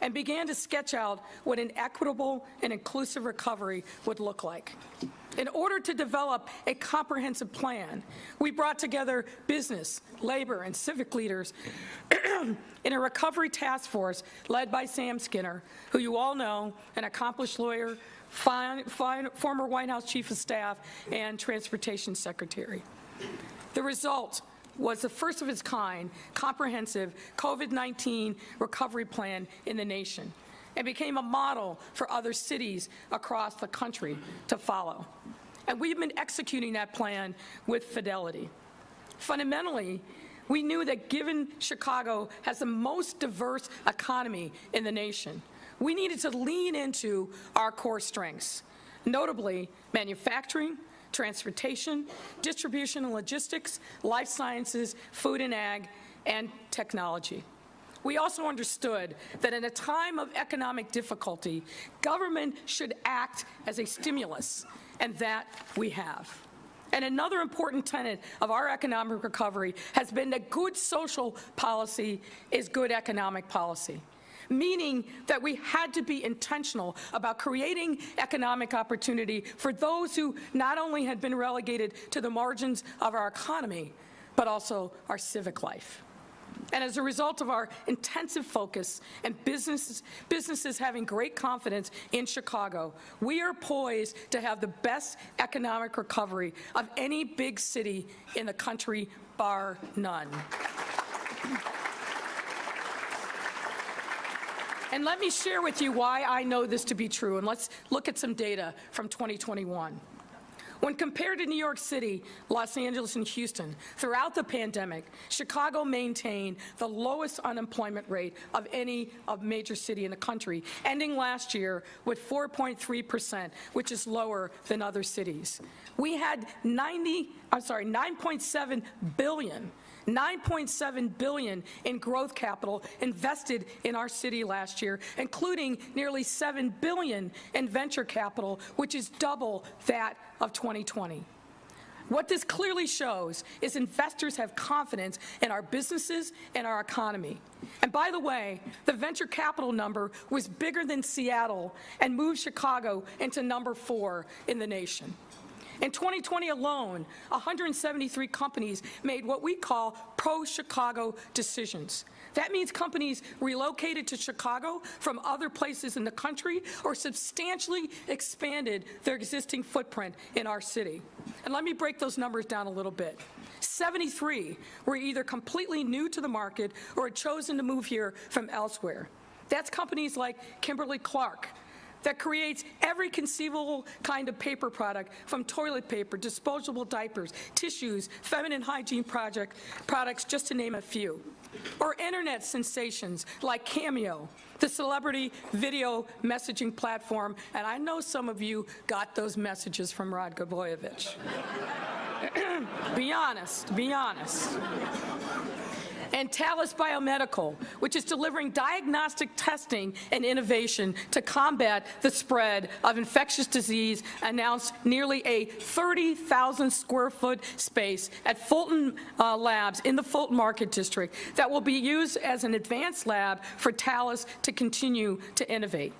and began to sketch out what an equitable and inclusive recovery would look like. In order to develop a comprehensive plan, we brought together business, labor, and civic leaders in a recovery task force led by Sam Skinner, who you all know, an accomplished lawyer, former White House Chief of Staff, and Transportation Secretary. The result was the first of its kind comprehensive COVID-19 recovery plan in the nation and became a model for other cities across the country to follow. And we've been executing that plan with fidelity. Fundamentally, we knew that given Chicago has the most diverse economy in the nation, we needed to lean into our core strengths, notably manufacturing, transportation, distribution and logistics, life sciences, food and ag, and technology. We also understood that in a time of economic difficulty, government should act as a stimulus, and that we have. And another important tenet of our economic recovery has been that good social policy is good economic policy, meaning that we had to be intentional about creating economic opportunity for those who not only had been relegated to the margins of our economy, but also our civic life. And as a result of our intensive focus and businesses having great confidence in Chicago, we are poised to have the best economic recovery of any big city in the country, bar And let me share with you why I know this to be true, and let's look at some data from 2021. When compared to New York City, Los Angeles, and Houston, throughout the pandemic, Chicago maintained the lowest unemployment rate of any major city in the country, ending last year with 4.3%, which is lower than other cities. We had 9.7 billion in growth capital invested in our city last year, including nearly $7 billion in venture capital, which is double that of 2020. What this clearly shows is investors have confidence in our businesses and our economy. And by the way, the venture capital number was bigger than Seattle and moved Chicago into number 4 in the nation. In 2020 alone, 173 companies made what we call pro-Chicago decisions. That means companies relocated to Chicago from other places in the country or substantially expanded their existing footprint in our city. And let me break those numbers down a little bit. 73 were either completely new to the market or had chosen to move here from elsewhere. That's companies like Kimberly-Clark, that creates every conceivable kind of paper product, from toilet paper, disposable diapers, tissues, feminine hygiene products, just to name a few. Or internet sensations like Cameo, the celebrity video messaging platform, and I know some of you got those messages from Rod Gabojevich. Be honest, be honest. And Talis Biomedical, which is delivering diagnostic testing and innovation to combat the spread of infectious disease, announced nearly a 30,000 square foot space at Fulton Labs in the Fulton Market District that will be used as an advanced lab for Talis to continue to innovate.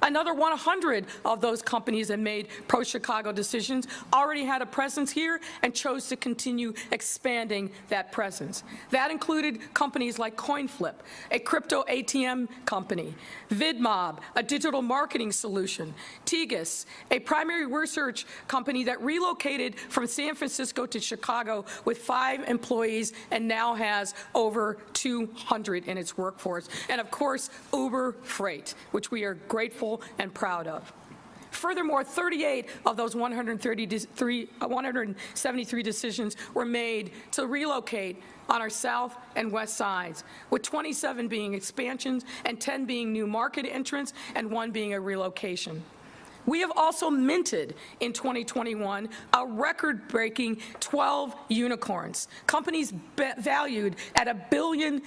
Another 100 of those companies that made pro-Chicago decisions already had a presence here and chose to continue expanding that presence. That included companies like CoinFlip, a crypto ATM company, VidMob, a digital marketing solution, Tegas, a primary research company that relocated from San Francisco to Chicago with 5 employees and now has over 200 in its workforce, and of course, Uber Freight, which we are grateful and proud of. Furthermore, 38 of those 173 decisions were made to relocate on our south and west sides, with 27 being expansions and 10 being new market entrants and 1 being a relocation. We have also minted in 2021 a record-breaking 12 unicorns, companies valued at $1 billion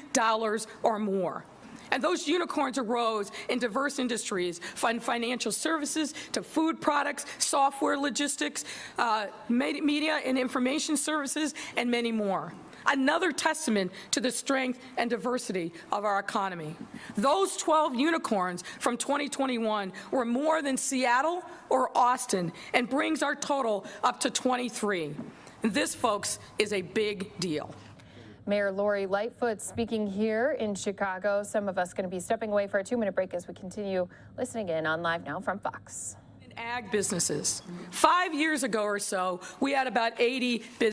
or more. And those unicorns arose in diverse industries, from financial services to food products, software, logistics, media and information services, and many more. Another testament to the strength and diversity of our economy. Those 12 unicorns from 2021 were more than Seattle or Austin, and brings our total up to 23. This, folks, is a big deal. Mayor Lori Lightfoot speaking here in Chicago. Some of us going to be stepping away for a 2-minute break as we continue listening in on Live Now from Fox. Ag businesses. 5 years ago or so, we had about 80 businesses.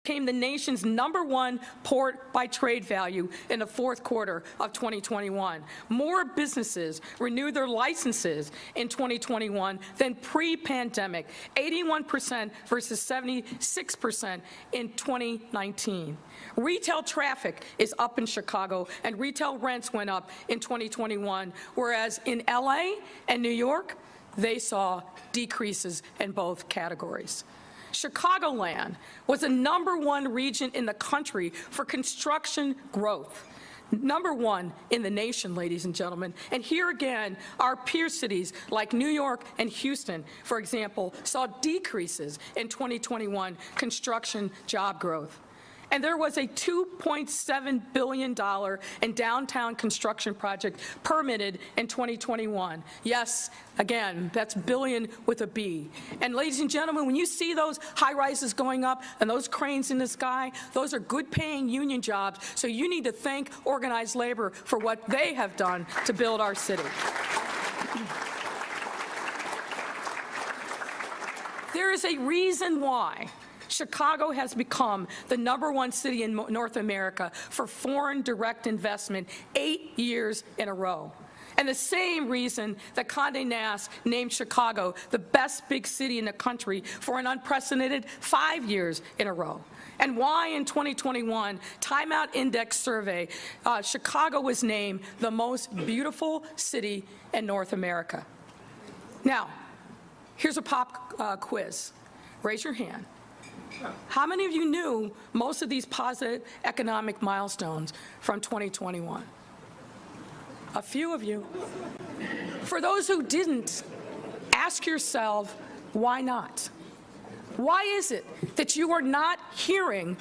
became the nation's #1 port by trade value in the fourth quarter of 2021. More businesses renewed their licenses in 2021 than pre-pandemic, 81% versus 76% in 2019. Retail traffic is up in Chicago, and retail rents went up in 2021, whereas in LA and New York, they saw decreases in both categories. Chicagoland was the #1 region in the country for construction growth. #1 in the nation, ladies and gentlemen. And here again, our peer cities like New York and Houston, for example, saw decreases in 2021 construction job growth. And there was a $2.7 billion in downtown construction project permitted in 2021. Yes, again, that's billion with a B. And ladies and gentlemen, when you see those high rises going up and those cranes in the sky, those are good paying union jobs. So you need to thank organized labor for what they have done to build our city. There is a reason why Chicago has become the #1 city in North America for foreign direct investment 8 years in a row. And the same reason that Condé Nast named Chicago the best big city in the country for an unprecedented 5 years in a row. And why in 2021 Time Out Index survey, Chicago was named the most beautiful city in North America. Now, here's a pop quiz. Raise your hand. How many of you knew most of these positive economic milestones from 2021? A few of you. For those who didn't, ask yourself, why not? Why is it that you are not hearing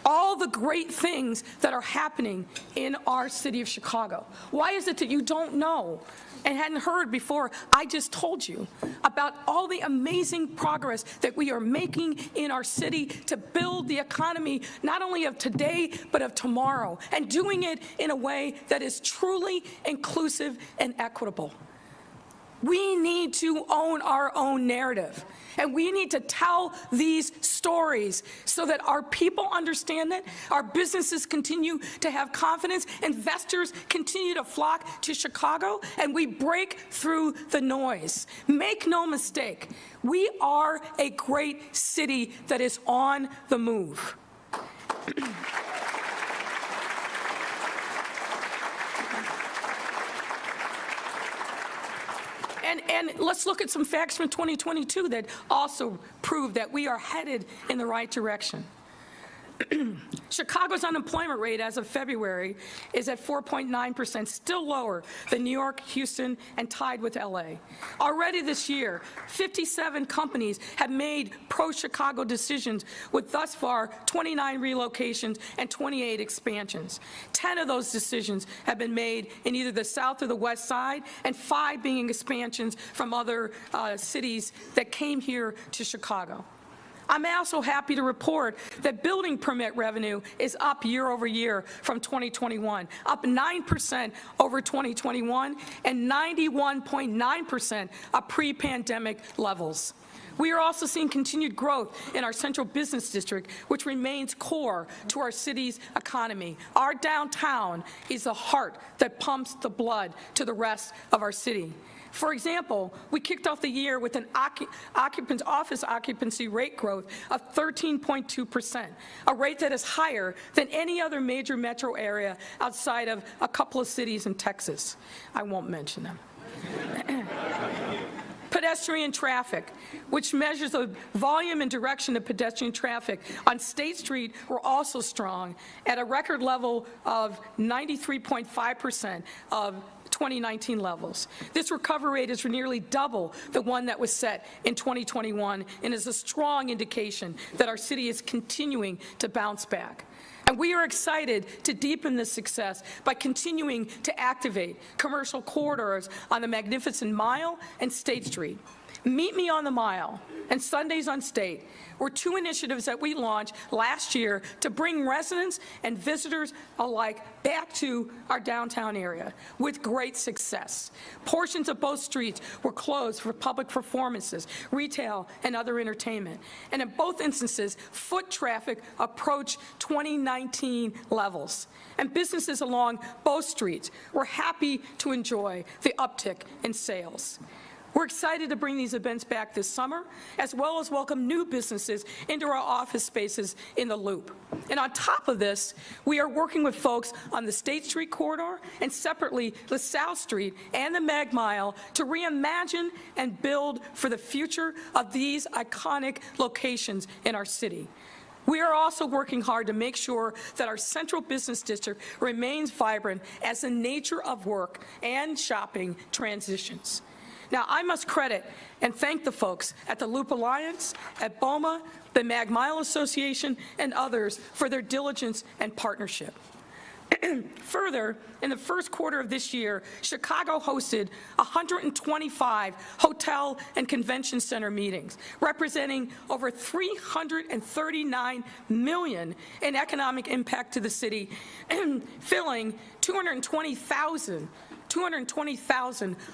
all the great things that are happening in our city of Chicago? Why is it that you don't know and hadn't heard before I just told you about all the amazing progress that we are making in our city to build the economy not only of today but of tomorrow, and doing it in a way that is truly inclusive and equitable? We need to own our own narrative, and we need to tell these stories so that our people understand it, our businesses continue to have confidence, investors continue to flock to Chicago, and we break through the noise. Make no mistake, we are a great city that is on the move. And let's look at some facts from 2022 that also prove that we are headed in the right direction. Chicago's unemployment rate as of February is at 4.9%, still lower than New York, Houston, and tied with LA. Already this year, 57 companies have made pro-Chicago decisions with thus far 29 relocations and 28 expansions. 10 of those decisions have been made in either the South or the West Side, and 5 being expansions from other cities that came here to Chicago. I'm also happy to report that building permit revenue is up year over year from 2021, up 9% over 2021 and 91.9% of pre-pandemic levels. We are also seeing continued growth in our central business district, which remains core to our city's economy. Our downtown is the heart that pumps the blood to the rest of our city. For example, we kicked off the year with an office occupancy rate growth of 13.2%, a rate that is higher than any other major metro area outside of a couple of cities in Texas. I won't mention them. Pedestrian traffic, which measures the volume and direction of pedestrian traffic on State Street, were also strong at a record level of 93.5% of 2019 levels. This recovery rate is nearly double the one that was set in 2021 and is a strong indication that our city is continuing to bounce back. And we are excited to deepen this success by continuing to activate commercial corridors on the Magnificent Mile and State Street. Meet Me on the Mile and Sundays on State were two initiatives that we launched last year to bring residents and visitors alike back to our downtown area with great success. Portions of both streets were closed for public performances, retail, and other entertainment. And in both instances, foot traffic approached 2019 levels. And businesses along both streets were happy to enjoy the uptick in sales. We're excited to bring these events back this summer, as well as welcome new businesses into our office spaces in the Loop. And on top of this, we are working with folks on the State Street corridor and separately LaSalle Street and the Mag Mile to reimagine and build for the future of these iconic locations in our city. We are also working hard to make sure that our central business district remains vibrant as the nature of work and shopping transitions. Now, I must credit and thank the folks at the Loop Alliance, at BOMA, the Mag Mile Association, and others for their diligence and partnership. Further, in the first quarter of this year, Chicago hosted 125 hotel and convention center meetings, representing over $339 million in economic impact to the city, filling 220,000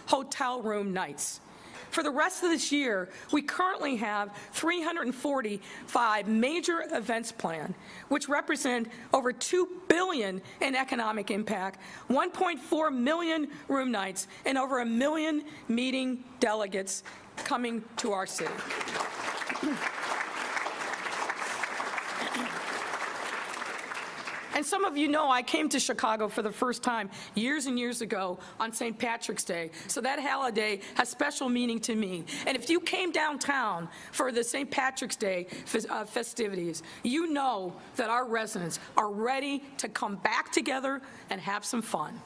hotel room nights. For the rest of this year, we currently have 345 major events planned, which represent over $2 billion in economic impact, 1.4 million room nights, and over 1 million meeting delegates coming to our city. And some of you know I came to Chicago for the first time years and years ago on St. Patrick's Day. So that holiday has special meaning to me. And if you came downtown for the St. Patrick's Day festivities, you know that our residents are ready to come back together and have some fun.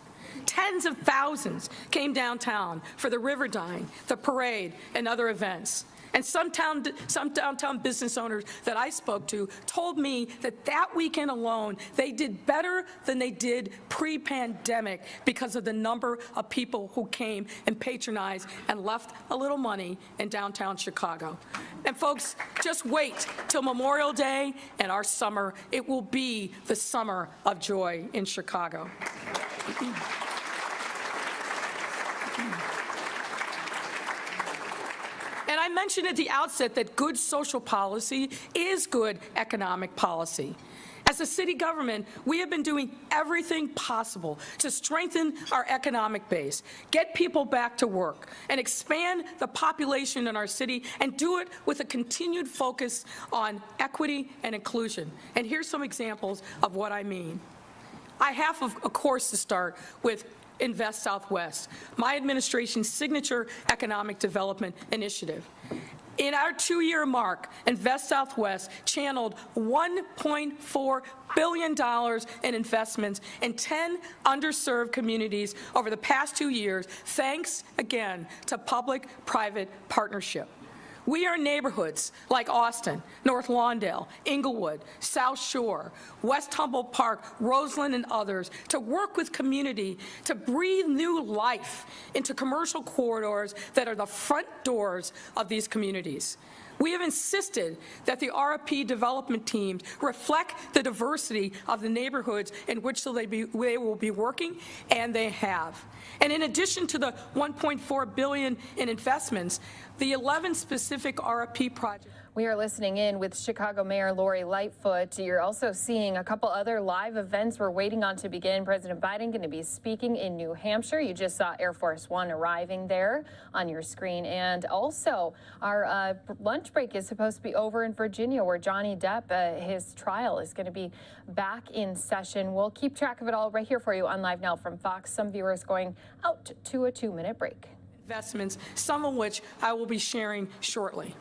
Tens of thousands came downtown for the river dyeing, the parade, and other events. And some downtown business owners that I spoke to told me that that weekend alone, they did better than they did pre-pandemic because of the number of people who came and patronized and left a little money in downtown Chicago. And folks, just wait till Memorial Day and our summer. It will be the summer of joy in Chicago. And I mentioned at the outset that good social policy is good economic policy. As a city government, we have been doing everything possible to strengthen our economic base, get people back to work, and expand the population in our city, and do it with a continued focus on equity and inclusion. And here's some examples of what I mean. I have, of course, to start with Invest Southwest, my administration's signature economic development initiative. In our 2-year mark, Invest Southwest channeled $1.4 billion in investments in 10 underserved communities over the past 2 years, thanks again to public-private partnership. We are neighborhoods like Austin, North Lawndale, Inglewood, South Shore, West Humboldt Park, Roseland, and others to work with community to breathe new life into commercial corridors that are the front doors of these communities. We have insisted that the RFP development teams reflect the diversity of the neighborhoods in which they will be working, and they have. And in addition to the $1.4 billion in investments, the 11 specific RFP projects. We are listening in with Chicago Mayor Lori Lightfoot. You're also seeing a couple other live events we're waiting on to begin. President Biden going to be speaking in New Hampshire. You just saw Air Force One arriving there on your screen. And also, our lunch break is supposed to be over in Virginia, where Johnny Depp, his trial is going to be back in session. We'll keep track of it all right here for you on Live Now from Fox. Some viewers going out to a 2-minute break. Investments, some of which I will be sharing shortly.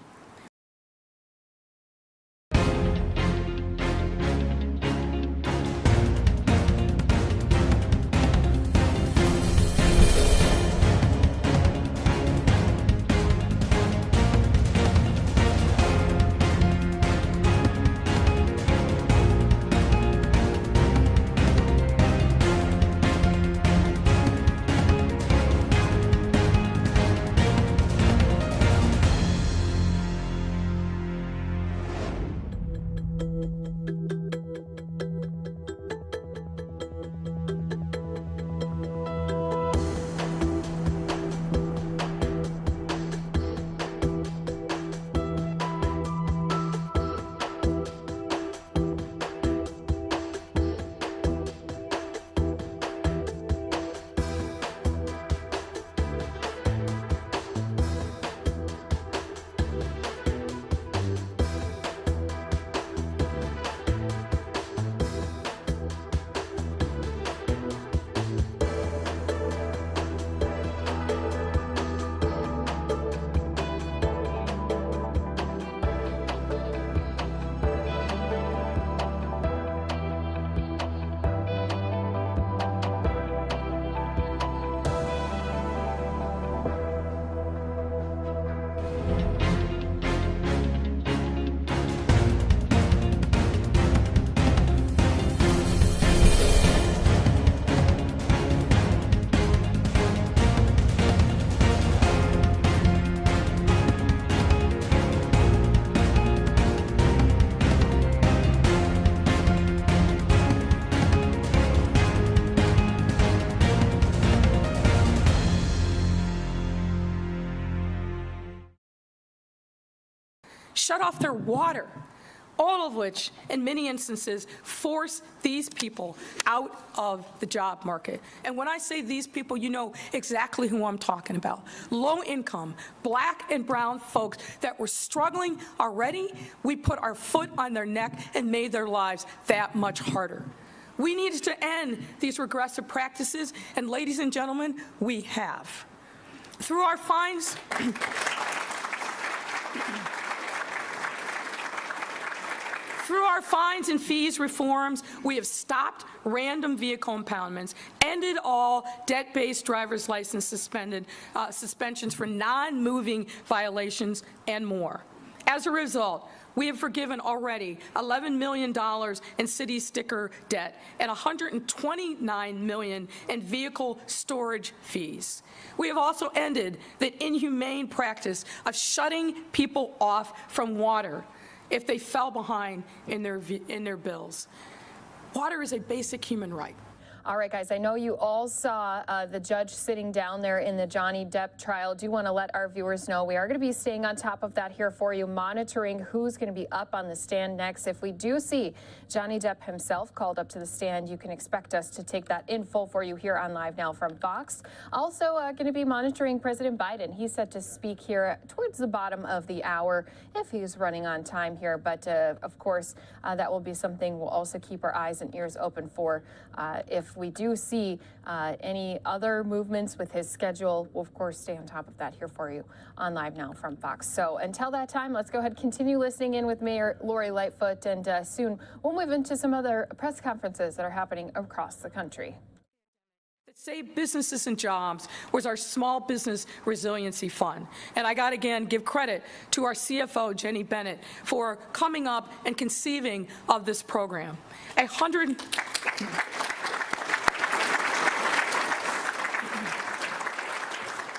shut off their water, all of which, in many instances, force these people out of the job market. And when I say these people, you know exactly who I'm talking about. Low-income, black and brown folks that were struggling already, we put our foot on their neck and made their lives that much harder. We needed to end these regressive practices, and ladies and gentlemen, we have. Through our fines, through our fines and fees reforms, we have stopped random vehicle impoundments, ended all debt-based driver's license suspensions for non-moving violations, and more. As a result, we have forgiven already $11 million in city sticker debt and $129 million in vehicle storage fees. We have also ended the inhumane practice of shutting people off from water if they fell behind in their bills. Water is a basic human right. All right, guys, I know you all saw the judge sitting down there in the Johnny Depp trial. Do want to let our viewers know we are going to be staying on top of that here for you, monitoring who's going to be up on the stand next. If we do see Johnny Depp himself called up to the stand, you can expect us to take that in full for you here on Live Now from Fox. Also going to be monitoring President Biden. He's set to speak here towards the bottom of the hour if he's running on time here. But of course, that will be something we'll also keep our eyes and ears open for. If we do see any other movements with his schedule, we'll of course stay on top of that here for you on Live Now from Fox. So until that time, let's go ahead and continue listening in with Mayor Lori Lightfoot, and soon we'll move into some other press conferences that are happening across the country. That saved businesses and jobs was our Small Business Resiliency Fund. And I got to again give credit to our CFO, Jenny Bennett, for coming up and conceiving of this program.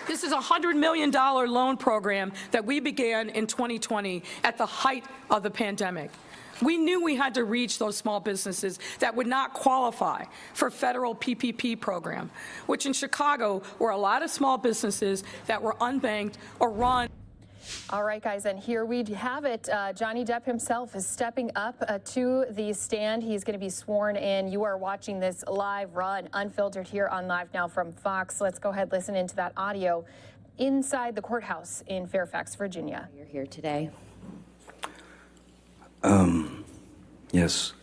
This is a $100 million loan program that we began in 2020 at the height of the pandemic. We knew we had to reach those small businesses that would not qualify for federal PPP program, which in Chicago were a lot of small businesses that were unbanked or run. All right, guys, and here we have it. Johnny Depp himself is stepping up to the stand. He's going to be sworn in. You are watching this live run, unfiltered, here on Live Now from Fox. Let's go ahead, listen into that audio inside the courthouse in Fairfax, Virginia. You're here today. Yes.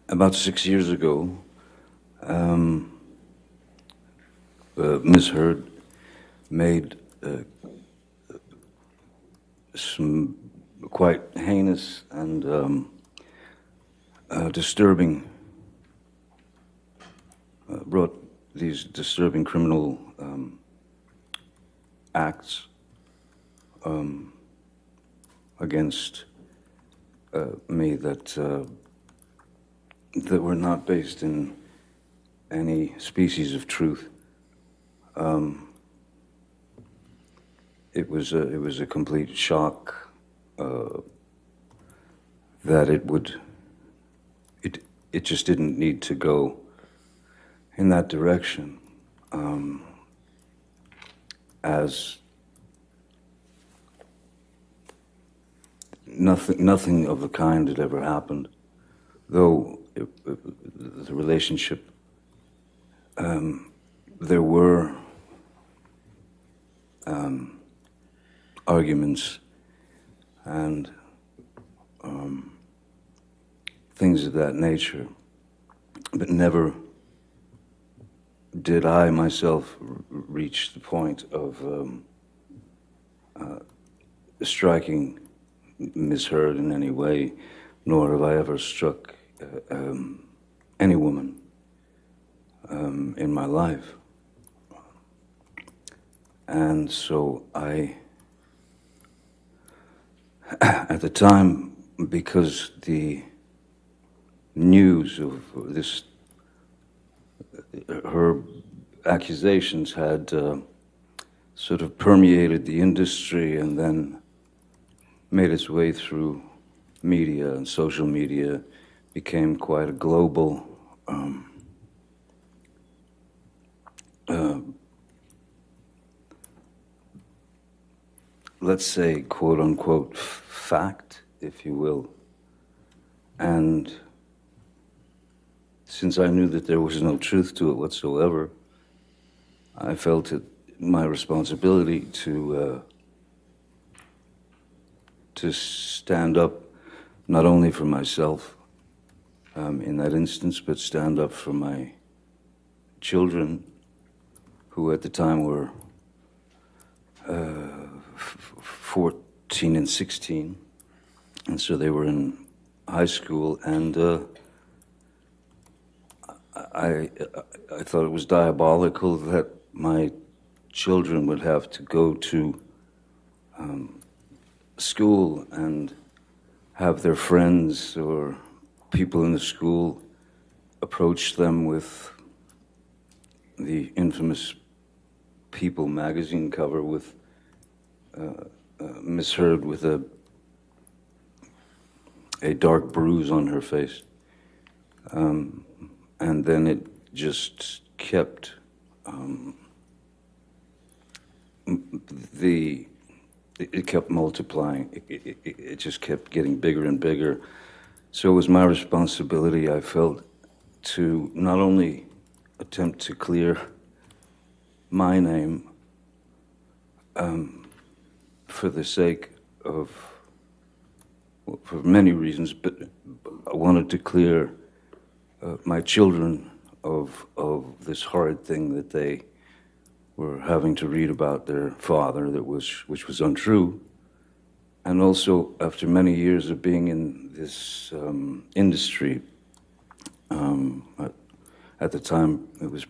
About 6 years ago, Ms. Heard made some quite heinous and disturbing, brought these disturbing criminal acts against me that were not based in any species of truth. It was a complete shock that it just didn't need to go in that direction, as nothing of the kind had ever happened, though the relationship, there were arguments and things of that nature, but never did I myself reach the point of striking Ms. Heard in any way, nor have I ever struck any woman in my life. And so at the time, because the news of this, her accusations had sort of permeated the industry and then made its way through media and social media, became quite a global let's say, quote-unquote fact, if you will. And since I knew that there was no truth to it whatsoever, I felt it my responsibility to stand up not only for myself in that instance, but stand up for my children, who at the time were 14 and 16, and so they were in high school, and I thought it was diabolical that my children would have to go to school and have their friends or people in the school approach them with the infamous People magazine cover with Miss Heard with a dark bruise on her face. And then it just kept it kept multiplying. It just kept getting bigger and bigger. So it was my responsibility, I felt, to not only attempt to clear my name for the sake of, well, for many reasons, but I wanted to clear my children of this horrid thing that they were having to read about their father, which was untrue. And also, after many years of being in this industry, at the time it was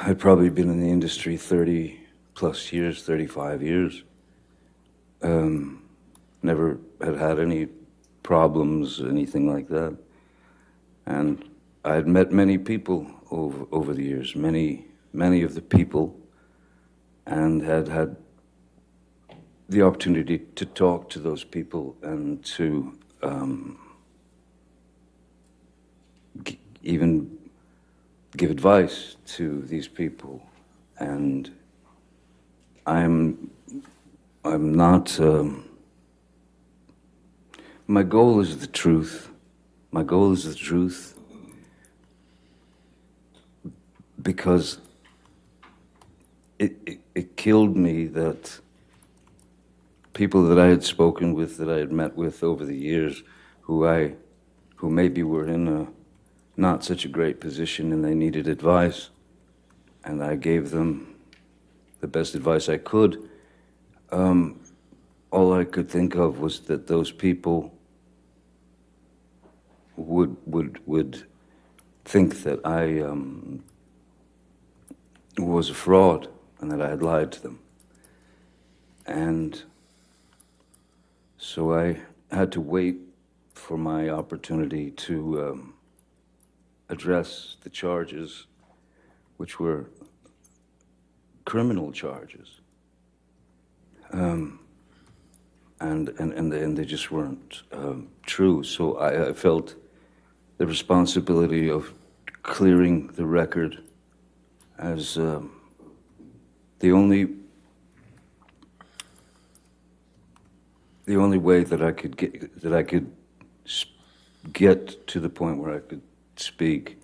I'd probably been in the industry 30 plus years, 35 years. Never had any problems, anything like that. And I had met many people over the years, many of the people, and had the opportunity to talk to those people and to even give advice to these people. And I'm not, my goal is the truth. My goal is the truth because it killed me that people that I had spoken with, that I had met with over the years, who maybe were in a not such a great position and they needed advice, and I gave them the best advice I could. All I could think of was that those people would think that I was a fraud and that I had lied to them. And so I had to wait for my opportunity to address the charges, which were criminal charges. And they just weren't true. So I felt the responsibility of clearing the record as the only way that I could get to the point where I could speak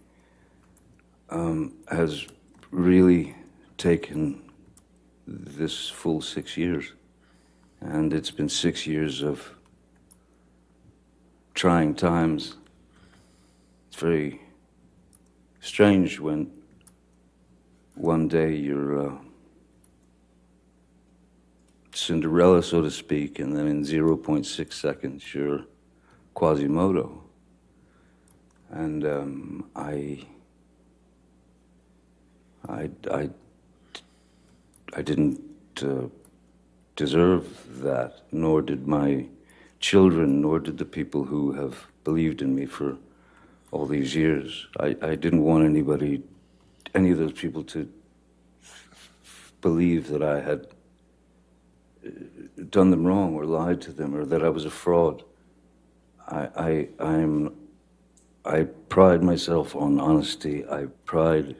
has really taken this full 6 years. And it's been 6 years of trying times. It's very strange when one day you're Cinderella, so to speak, and then in 0.6 seconds you're Quasimodo. And I didn't deserve that, nor did my children, nor did the people who have believed in me for all these years. I didn't want any of those people to believe that I had done them wrong or lied to them or that I was a fraud. I pride myself on honesty. I pride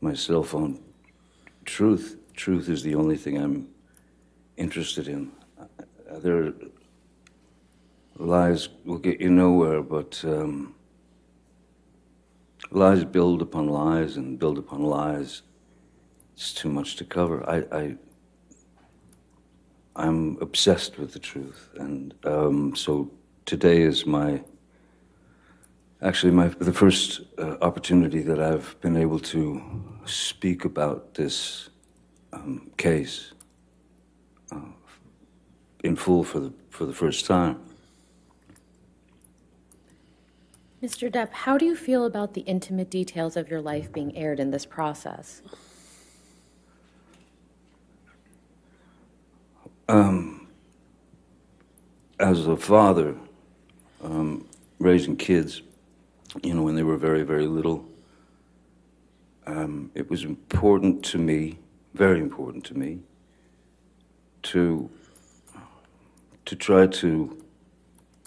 myself on truth. Truth is the only thing I'm interested in. Their lies will get you nowhere, but lies build upon lies and build upon lies. It's too much to cover. I'm obsessed with the truth, and so today is the first opportunity that I've been able to speak about this case in full for the first time. Mr. Depp, how do you feel about the intimate details of your life being aired in this process? As a father, raising kids, when they were very, very little, it was important to me, very important to me, to try to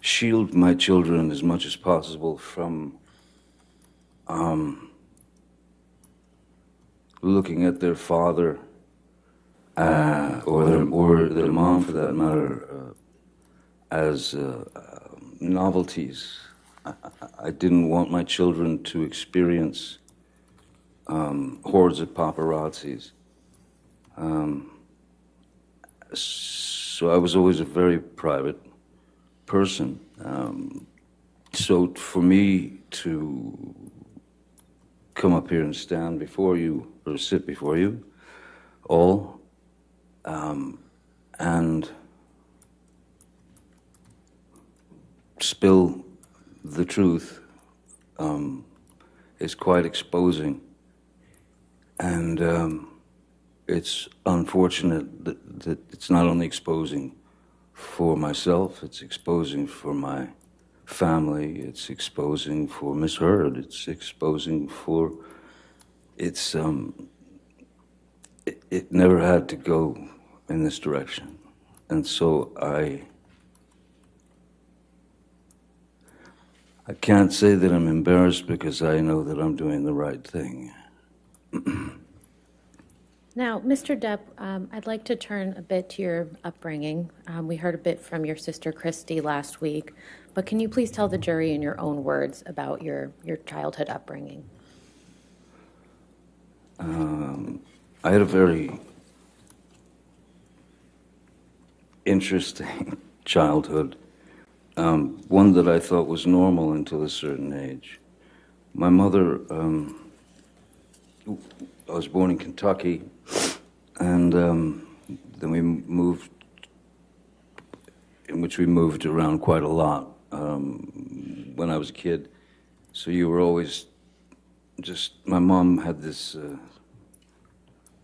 shield my children as much as possible from looking at their father or their mom, for that matter, as novelties. I didn't want my children to experience hordes of paparazzis. So I was always a very private person. So for me to come up here and stand before you, or sit before you all, and spill the truth is quite exposing. And it's unfortunate that it's not only exposing for myself, it's exposing for my family, it's exposing for Miss Heard, it's exposing for, it never had to go in this direction. And so I can't say that I'm embarrassed, because I know that I'm doing the right thing. Now, Mr. Depp, I'd like to turn a bit to your upbringing. We heard a bit from your sister Christy last week, but can you please tell the jury in your own words about your childhood upbringing? I had a very interesting childhood, one that I thought was normal until a certain age. My mother, I was born in Kentucky, and then we moved around quite a lot when I was a kid. So you were always my mom had this,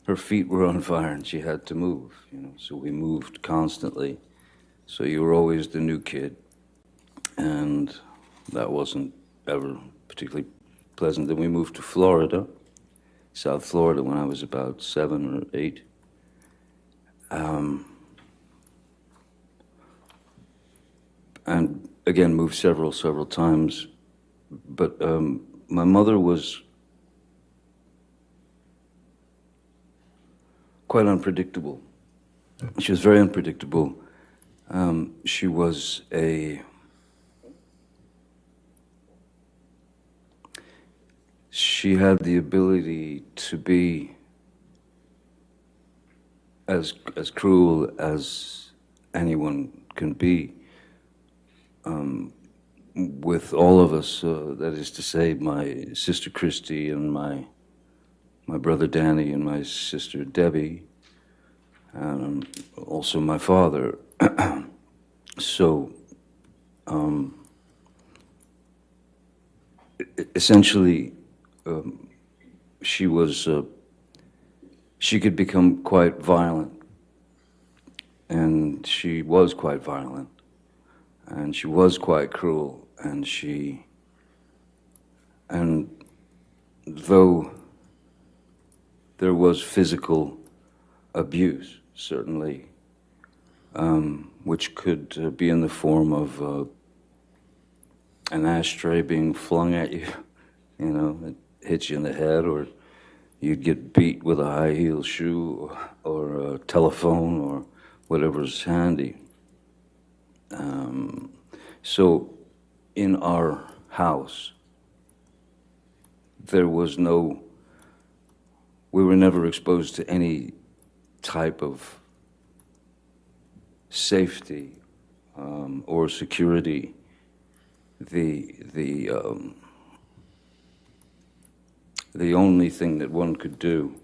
her feet were on fire and she had to move, so we moved constantly. So you were always the new kid, and that wasn't ever particularly pleasant. Then we moved to Florida, South Florida, when I was about 7 or 8. And again, moved several times. But my mother was quite unpredictable. She was very unpredictable. She was she had the ability to be as cruel as anyone can be with all of us. That is to say, my sister Christy and my brother Danny and my sister Debbie, and also my father. So essentially, she could become quite violent, and she was quite violent, and she was quite cruel, and though there was physical abuse, certainly, which could be in the form of an ashtray being flung at you, it hits you in the head, or you'd get beat with a high heel shoe, or a telephone, or whatever's handy. So in our house, there was no, we were never exposed to any type of safety or security. The only thing that one could do,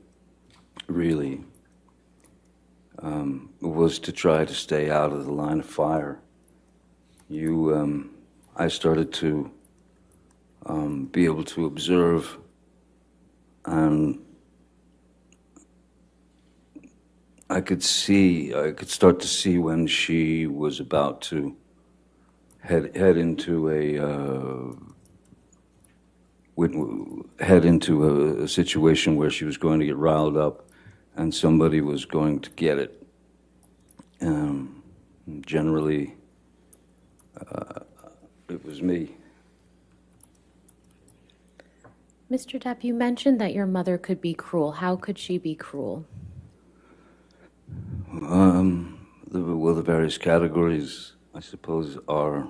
really, was to try to stay out of the line of fire. I started to be able to observe, and I could start to see when she was about to head into a situation where she was going to get riled up, and somebody was going to get it. Generally, it was me. Mr. Depp, you mentioned that your mother could be cruel. How could she be cruel? Well, the various categories, I suppose, are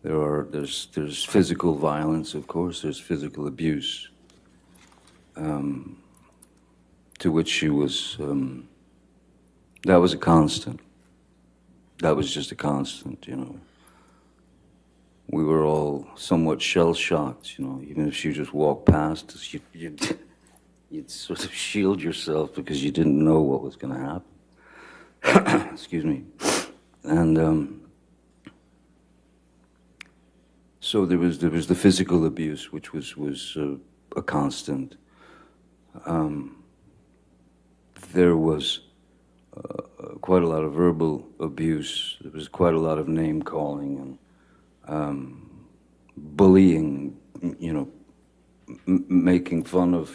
there's physical violence, of course. There's physical abuse, to which she was. That was a constant. That was just a constant, you know. We were all somewhat shell-shocked, you know. Even if she just walked past us, you'd sort of shield yourself because you didn't know what was going to happen. Excuse me. And so there was the physical abuse, which was a constant. There was quite a lot of verbal abuse. There was quite a lot of name calling and bullying. You know, making fun of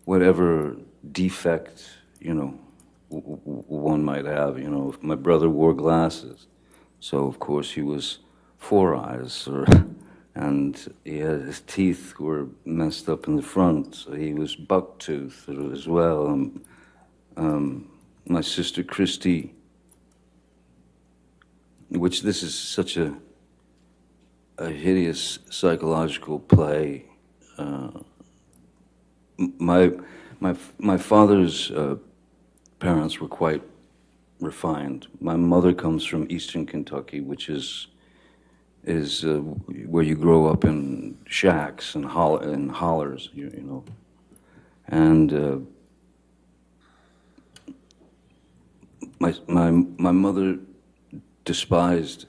whatever defect, you know, one might have. You know, if my brother wore glasses, so of course he was four eyes, and his teeth were messed up in the front, so he was buck-toothed as well. My sister Christy, which this is such a hideous psychological play. My father's parents were quite refined. My mother comes from Eastern Kentucky, which is where you grow up in shacks and hollers, you know, and my mother despised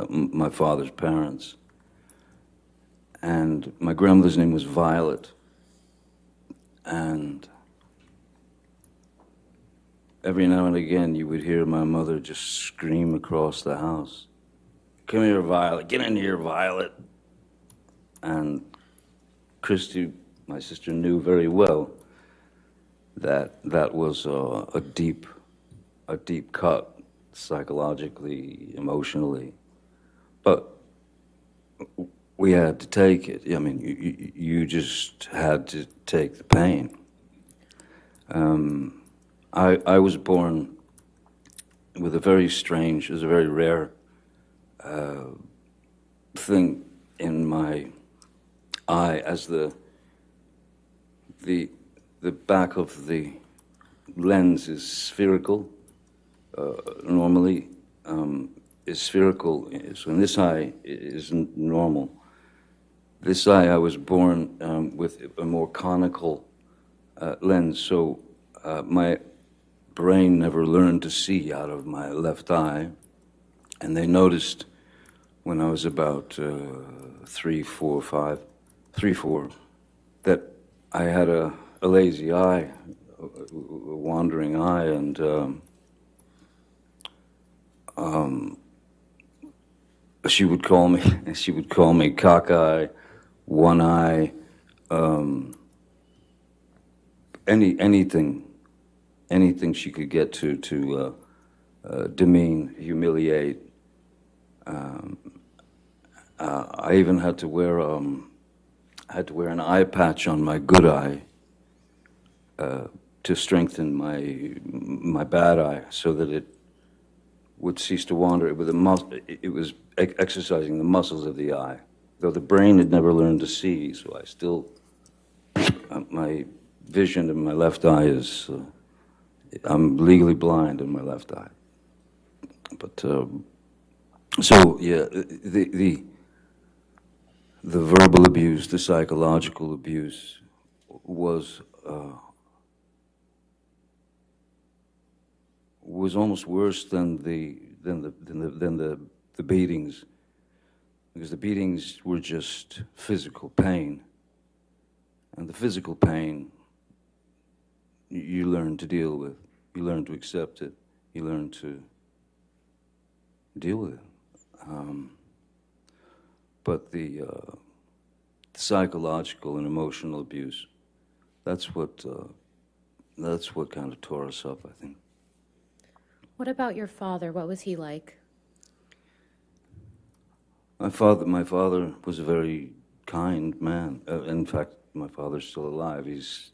my father's parents, and my grandmother's name was Violet, and every now and again you would hear my mother just scream across the house, "Come here, Violet, get in here, Violet." And Christy, my sister, knew very well that that was a deep cut, psychologically, emotionally, but we had to take it. I mean, you just had to take the pain. I was born with a very strange, it was a very rare thing in my eye, as the back of the lens is spherical. Normally is spherical, so in this eye is normal. This eye, I was born with a more conical lens, so my brain never learned to see out of my left eye, and they noticed when I was about 3, 4, that I had a lazy eye, a wandering eye, and she would call me cockeye, one eye, anything she could get to demean, humiliate. I even had to wear an eye patch on my good eye to strengthen my bad eye so that it would cease to wander. It was exercising the muscles of the eye, though the brain had never learned to see. So I still, my vision in my left eye is, I'm legally blind in my left eye. But so yeah, the verbal abuse, the psychological abuse was almost worse than the beatings, because the beatings were just physical pain, and the physical pain you learn to deal with, you learn to accept it, you learn to deal with it. But the psychological and emotional abuse, that's what kind of tore us up, I think. What about your father? What was he like? My father was a very kind man. In fact, my father's still alive. He's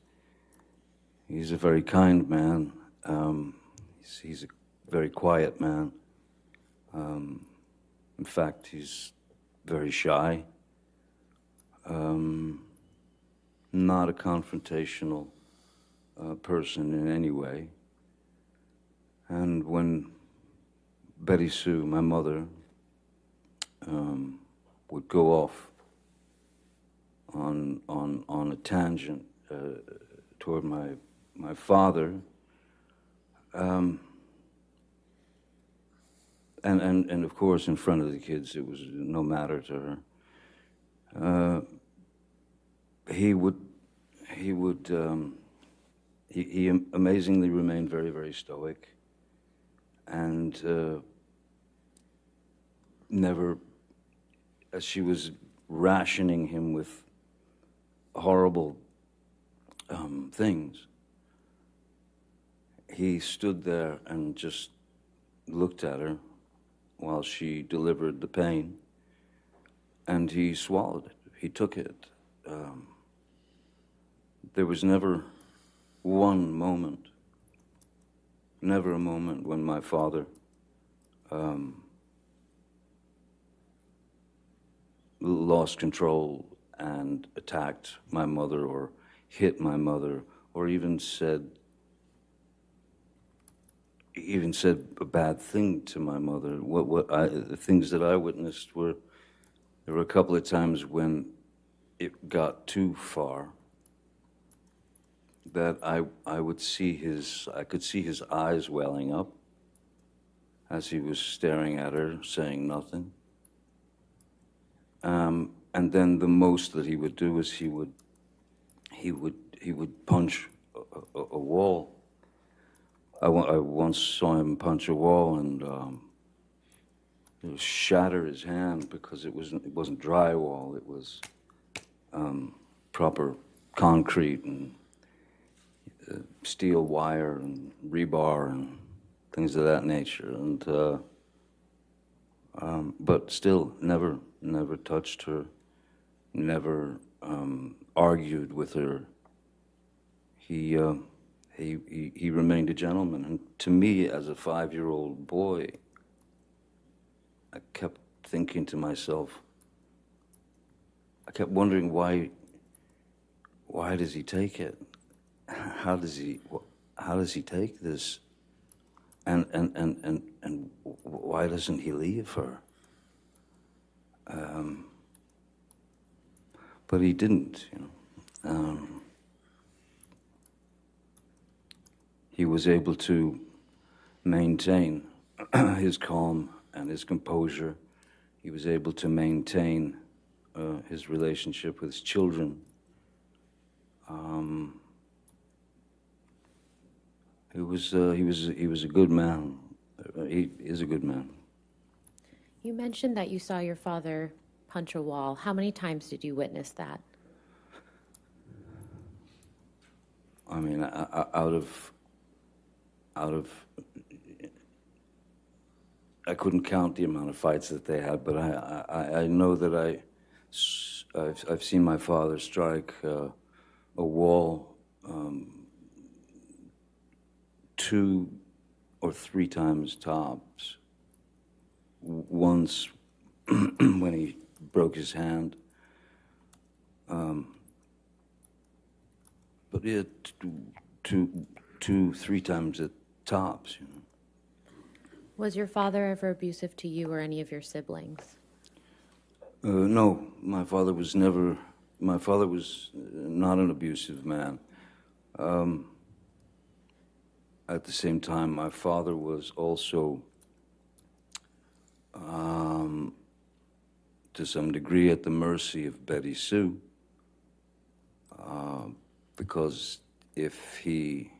a very kind man. He's a very quiet man. In fact, he's very shy. Not a confrontational person in any way. And when Betty Sue, my mother, would go off on a tangent toward my father, and of course in front of the kids it was no matter to her. He amazingly remained very, very stoic, and never, as she was rationing him with horrible things, he stood there and just looked at her while she delivered the pain, and he swallowed it. He took it. There was never one moment, never a moment when my father lost control and attacked my mother or hit my mother or even said a bad thing to my mother. The things that I witnessed were, there were a couple of times when it got too far, that I could see his eyes welling up as he was staring at her, saying nothing. And then the most that he would do is he would punch a wall. I once saw him punch a wall and shatter his hand because it wasn't drywall. It was proper concrete and steel wire and rebar and things of that nature. And but still, never touched her, never argued with her. He remained a gentleman. And to me, as a 5-year-old boy, I kept thinking to myself, I kept wondering why does he take it? How does he take this? And why doesn't he leave her? But he didn't, you know. He was able to maintain his calm and his composure. He was able to maintain his relationship with his children. He was a good man. He is a good man. You mentioned that you saw your father punch a wall. How many times did you witness that? I mean, out of, I couldn't count the amount of fights that they had, but I know that I've seen my father strike a wall 2 or 3 times tops. Once when he broke his hand. But yeah, 3 times at tops, you know. Was your father ever abusive to you or any of your siblings? No, my father was not an abusive man. At the same time, my father was also, to some degree, at the mercy of Betty Sue, because if he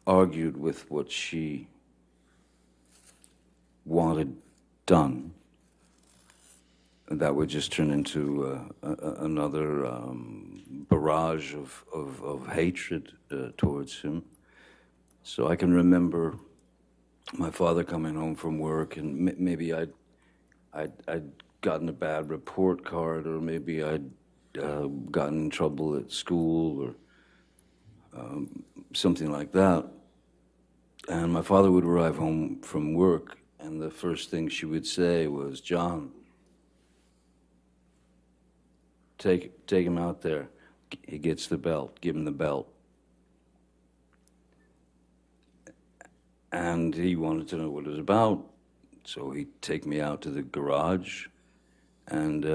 argued with what she wanted done, that would just turn into another barrage of hatred towards him. So I can remember my father coming home from work, and maybe I'd gotten a bad report card, or maybe I'd gotten in trouble at school, or something like that. And my father would arrive home from work, and the first thing she would say was, "John, take him out there. He gets the belt. Give him the belt." And he wanted to know what it was about, so he'd take me out to the garage, and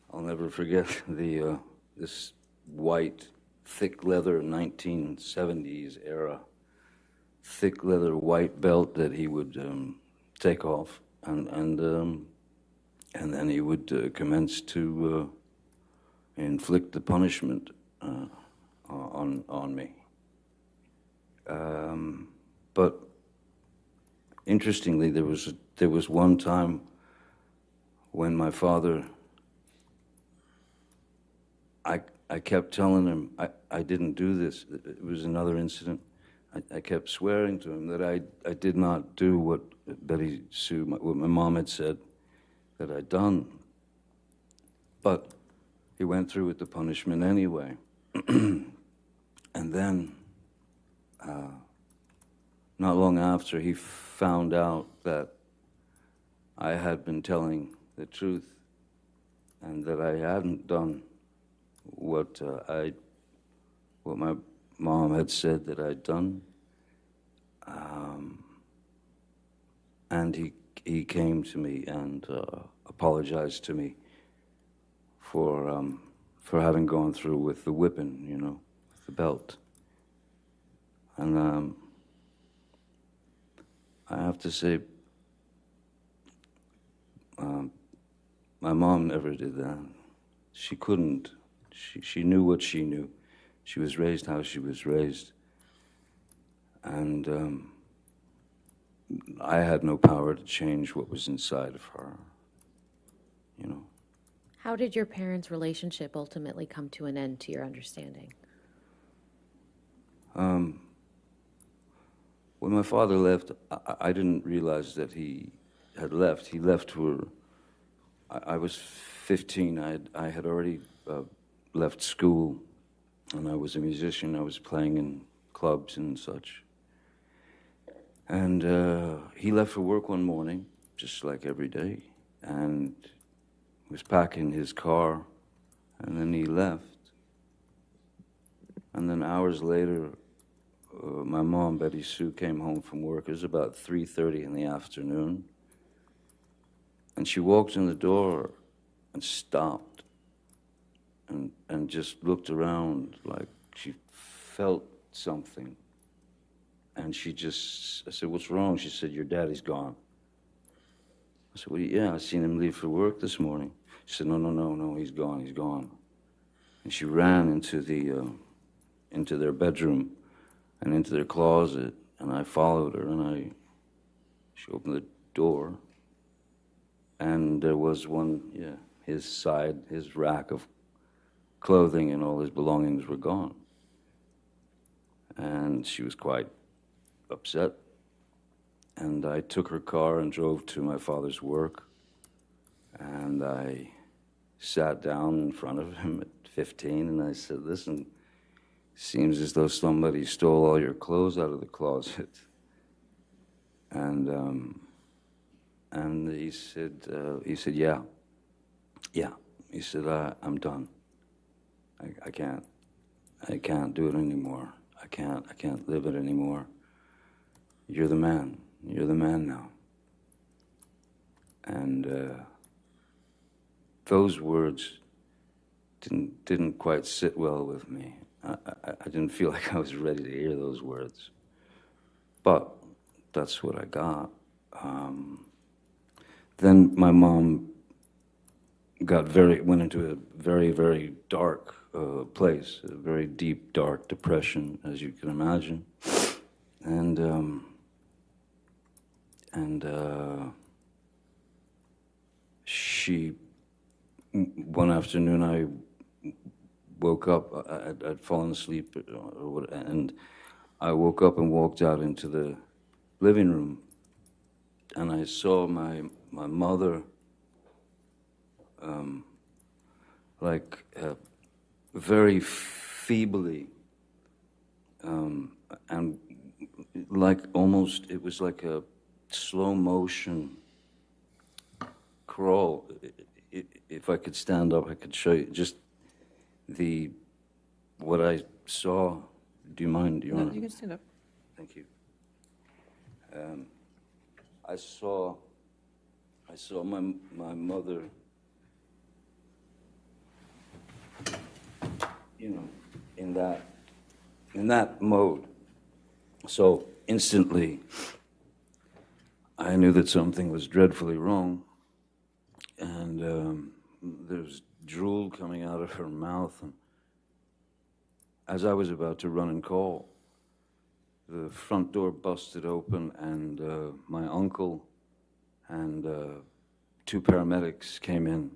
I'll never forget this white, thick leather 1970s era, thick leather white belt that he would take off, and then he would commence to inflict the punishment on me. But interestingly, there was one time when my father, I kept telling him I didn't do this. It was another incident. I kept swearing to him that I did not do what Betty Sue, what my mom had said that I'd done. But he went through with the punishment anyway. And then, not long after, he found out that I had been telling the truth and that I hadn't done what my mom had said that I'd done. And he came to me and apologized to me for having gone through with the whipping, you know, with the belt. And I have to say, my mom never did that. She couldn't. She knew what she knew. She was raised how she was raised. And I had no power to change what was inside of her, you know. How did your parents' relationship ultimately come to an end, to your understanding? When my father left, I didn't realize that he had left. He left for, I was 15. I had already left school, and I was a musician. I was playing in clubs and such. And he left for work one morning, just like every day, and was packing his car, and then he left. And then hours later, my mom, Betty Sue, came home from work. It was about 3:30 in the afternoon. And she walked in the door and stopped and just looked around like she felt something. And I said, "What's wrong?" She said, "Your daddy's gone." I said, "Well, yeah, I seen him leave for work this morning." She said, No, he's gone. And she ran into their bedroom and into their closet, and I followed her, and she opened the door, and there was his rack of clothing and all his belongings were gone. And she was quite upset, and I took her car and drove to my father's work, and I sat down in front of him at 15, and I said, "Listen, seems as though somebody stole all your clothes out of the closet. And he said, yeah. He said, I'm done. I can't do it anymore. I can't live it anymore. You're the man now. And those words didn't quite sit well with me. I didn't feel like I was ready to hear those words. But that's what I got. Then my mom went into a very, very dark place, a very deep, dark depression, as you can imagine. And one afternoon I woke up, I'd fallen asleep, and I woke up and walked out into the living room, and I saw my mother very feebly, and like almost, it was like a slow motion crawl. If I could stand up, I could show you just what I saw. Do you mind? No, you can stand up. Thank you. I saw my mother, in that mode. So instantly, I knew that something was dreadfully wrong, and there was drool coming out of her mouth. And as I was about to run and call, the front door busted open, and my uncle and 2 paramedics came in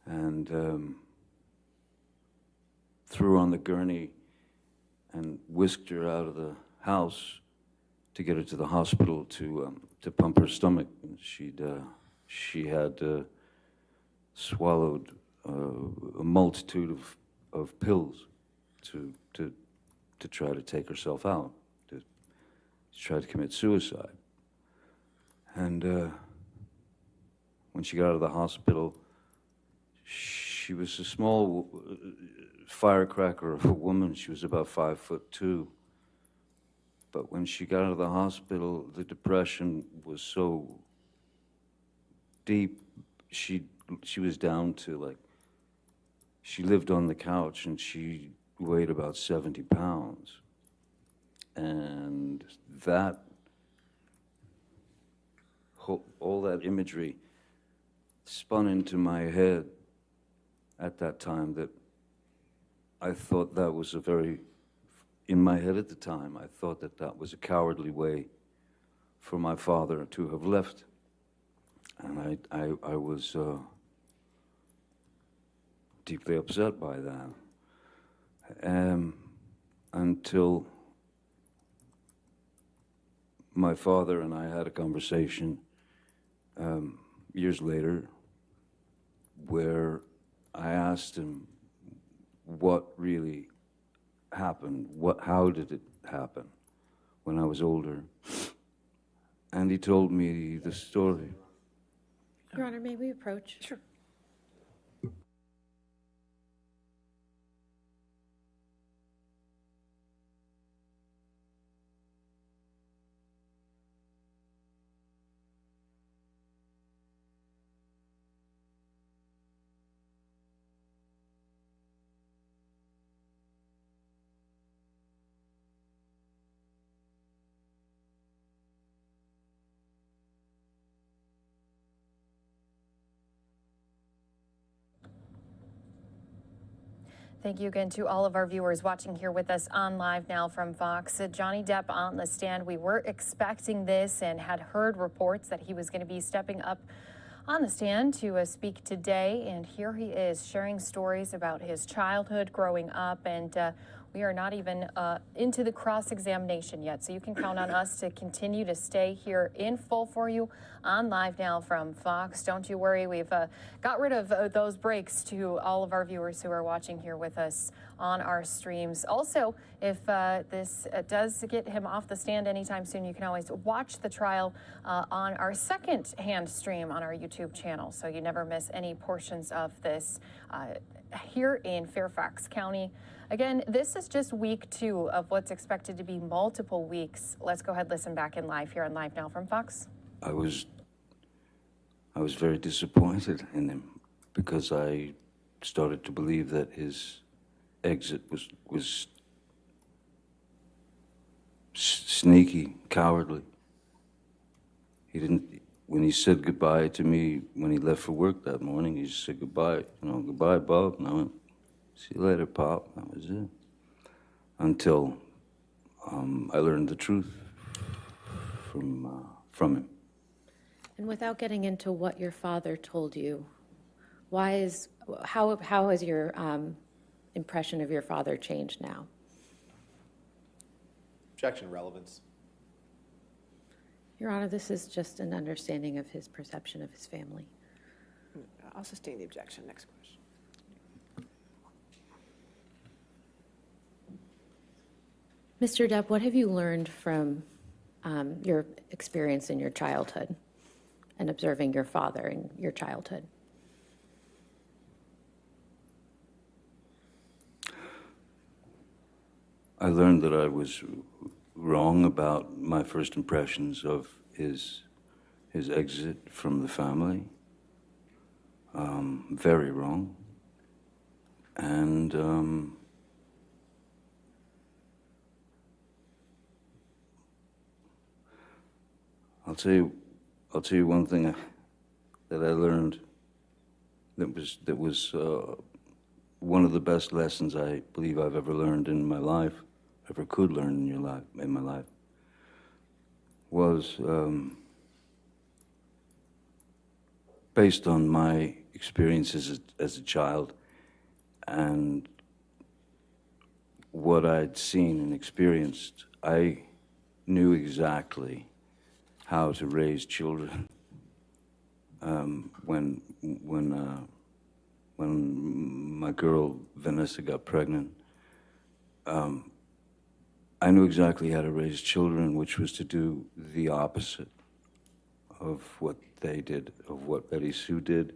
and threw her on the gurney and whisked her out of the house to get her to the hospital to pump her stomach. She had swallowed a multitude of pills to try to take herself out, to try to commit suicide. And when she got out of the hospital, she was a small firecracker of a woman. She was about 5'2". But when she got out of the hospital, the depression was so deep, she was down to she lived on the couch, and she weighed about 70 pounds. And that, all that imagery spun into my head at that time, that I thought that was in my head at the time, I thought that was a cowardly way for my father to have left. And I was deeply upset by that. Until my father and I had a conversation years later, where I asked him what really happened, how did it happen when I was older, and he told me the story. Your Honor, may we approach? Sure. Thank you again to all of our viewers watching here with us on Live Now from Fox. Johnny Depp on the stand. We were expecting this and had heard reports that he was going to be stepping up on the stand to speak today. And here he is sharing stories about his childhood growing up. And We are not even into the cross-examination yet, so you can count on us to continue to stay here in full for you on Live Now from Fox. Don't you worry, we've got rid of those breaks to all of our viewers who are watching here with us on our streams. Also, if this does get him off the stand anytime soon, you can always watch the trial on our second-hand stream on our YouTube channel, so you never miss any portions of this here in Fairfax County. Again, this is just week 2 of what's expected to be multiple weeks. Let's go ahead and listen back in live here on Live Now from Fox. I was very disappointed in him because I started to believe that his exit was sneaky, cowardly. He didn't, when he said goodbye to me when he left for work that morning, he just said goodbye, goodbye, Bob. And I went, see you later, Pop. That was it. Until I learned the truth from him. And without getting into what your father told you, how has your impression of your father changed now? Objection, relevance. Your Honor, this is just an understanding of his perception of his family. I'll sustain the objection. Next question. Mr. Depp, what have you learned from your experience in your childhood and observing your father in your childhood? I learned that I was wrong about my first impressions of his exit from the family. Very wrong. And I'll tell you one thing that I learned that was one of the best lessons I believe I've ever learned in my life, ever could learn in my life, was based on my experiences as a child and what I'd seen and experienced. I knew exactly how to raise children when my girl Vanessa got pregnant. I knew exactly how to raise children, which was to do the opposite of what they did, of what Betty Sue did.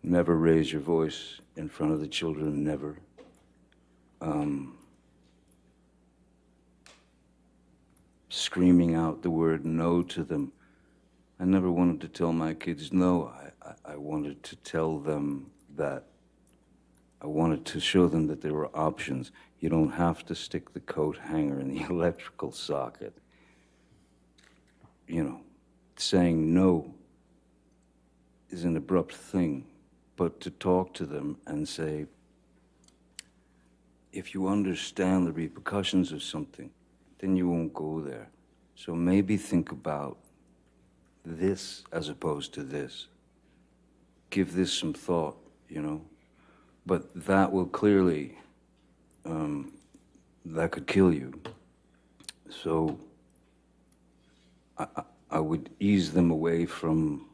Never raise your voice in front of the children, never. Screaming out the word no to them. I never wanted to tell my kids no. I wanted to tell them that, I wanted to show them that there were options. You don't have to stick the coat hanger in the electrical socket. You know, saying no is an abrupt thing, but to talk to them and say, if you understand the repercussions of something, then you won't go there. So maybe think about this as opposed to this. Give this some thought, you know. But that will clearly, that could kill you. So I would ease them away from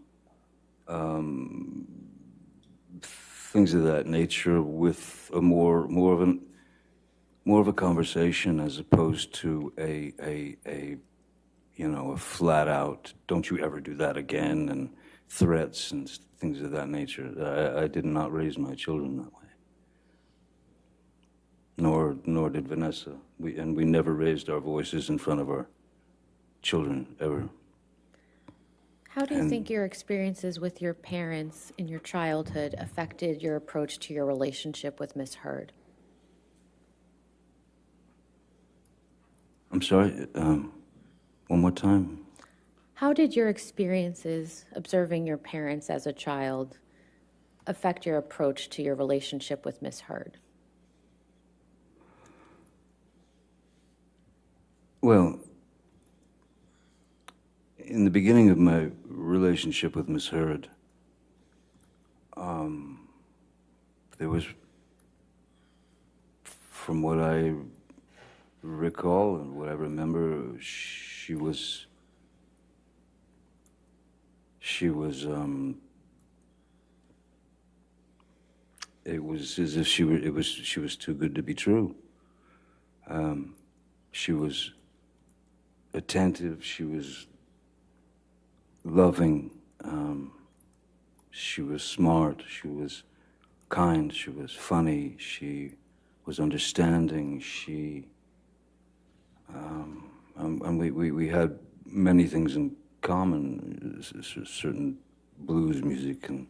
things of that nature with a more of a conversation as opposed to a flat out, don't you ever do that again, and threats and things of that nature. I did not raise my children that way. Nor did Vanessa. We never raised our voices in front of our children, ever. How do you think your experiences with your parents in your childhood affected your approach to your relationship with Miss Heard? I'm sorry, one more time. How did your experiences observing your parents as a child affect your approach to your relationship with Miss Heard? Well, in the beginning of my relationship with Miss Heard, there was from what I recall and what I remember, she was it was as if she was too good to be true. She was attentive, she was loving, she was smart, she was kind, she was funny, she was understanding, and we had many things in common, certain blues music and,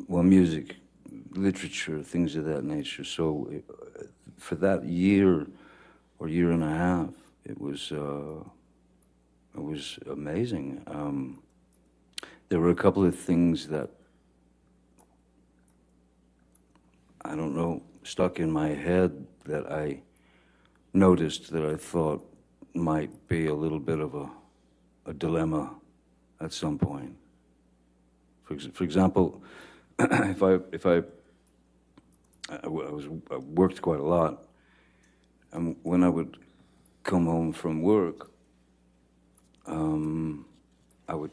well, music, literature, things of that nature. So for that year or year and a half, it was amazing. There were a couple of things that, I don't know, stuck in my head that I noticed that I thought might be a little bit of a dilemma at some point. For example, I worked quite a lot, and when I would come home from work, I would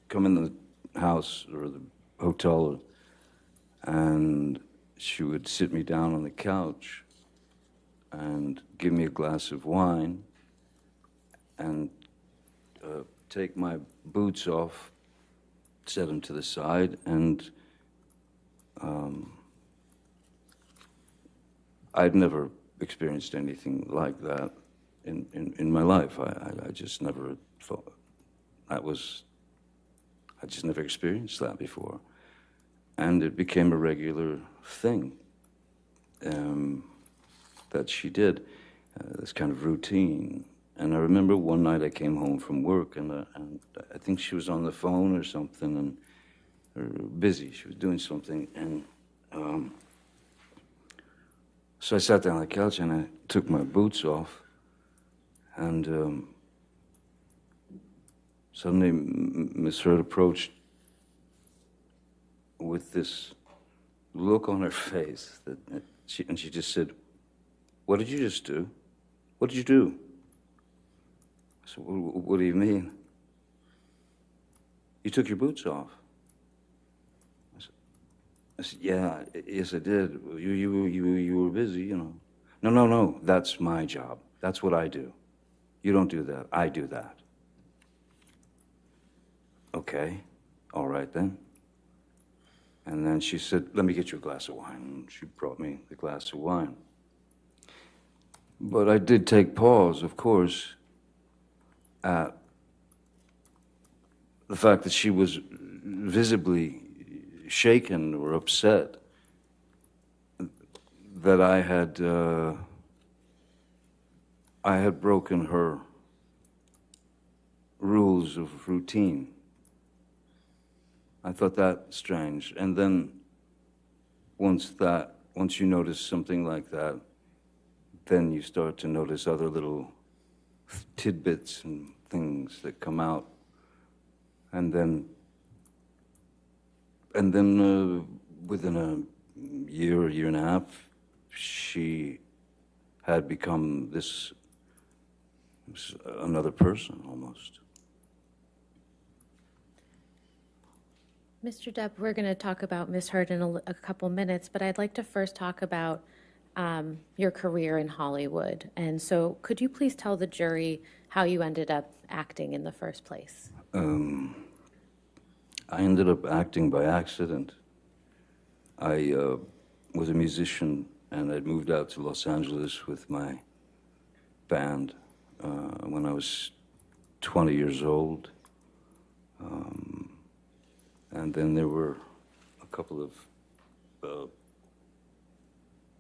come in the house or the hotel, and she would sit me down on the couch and give me a glass of wine and take my boots off, set them to the side, and I'd never experienced anything like that in my life. I just never thought I just never experienced that before. And it became a regular thing that she did, this kind of routine. And I remember one night I came home from work, and I think she was on the phone or something, or busy. She was doing something, and so I sat down on the couch and I took my boots off, and suddenly Miss Hurd approached with this look on her face that she just said, "What did you just do? What did you do?" I said, "What do you mean?" "You took your boots off." I said, "Yeah, yes, I did. You were busy, you know." No, that's my job. That's what I do. You don't do that. I do that." "Okay, all right then." And then she said, "Let me get you a glass of wine." And she brought me the glass of wine. But I did take pause, of course, at the fact that she was visibly shaken or upset that I had broken her rules of routine. I thought that strange. And then once you notice something like that, then you start to notice other little tidbits and things that come out. And then within a year and a half, she had become this another person almost. Mr. Depp, we're going to talk about Ms. Hurd in a couple minutes, but I'd like to first talk about your career in Hollywood. And so could you please tell the jury how you ended up acting in the first place? I ended up acting by accident. I was a musician, and I'd moved out to Los Angeles with my band when I was 20 years old. And then there were a couple of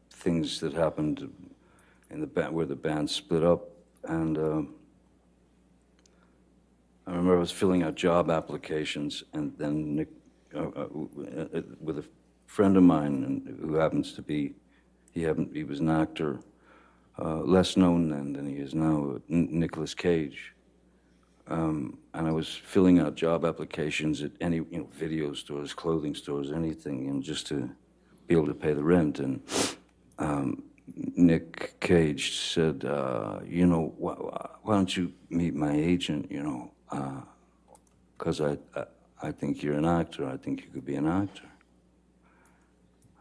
things that happened in the band where the band split up, and I remember I was filling out job applications, and then Nick, with a friend of mine who happens to be, he was an actor, less known then than he is now, Nicolas Cage. And I was filling out job applications at any, video stores, clothing stores, anything, just to be able to pay the rent. And Nick Cage said, you know, why don't you meet my agent, you know, because I think you're an actor. I think you could be an actor.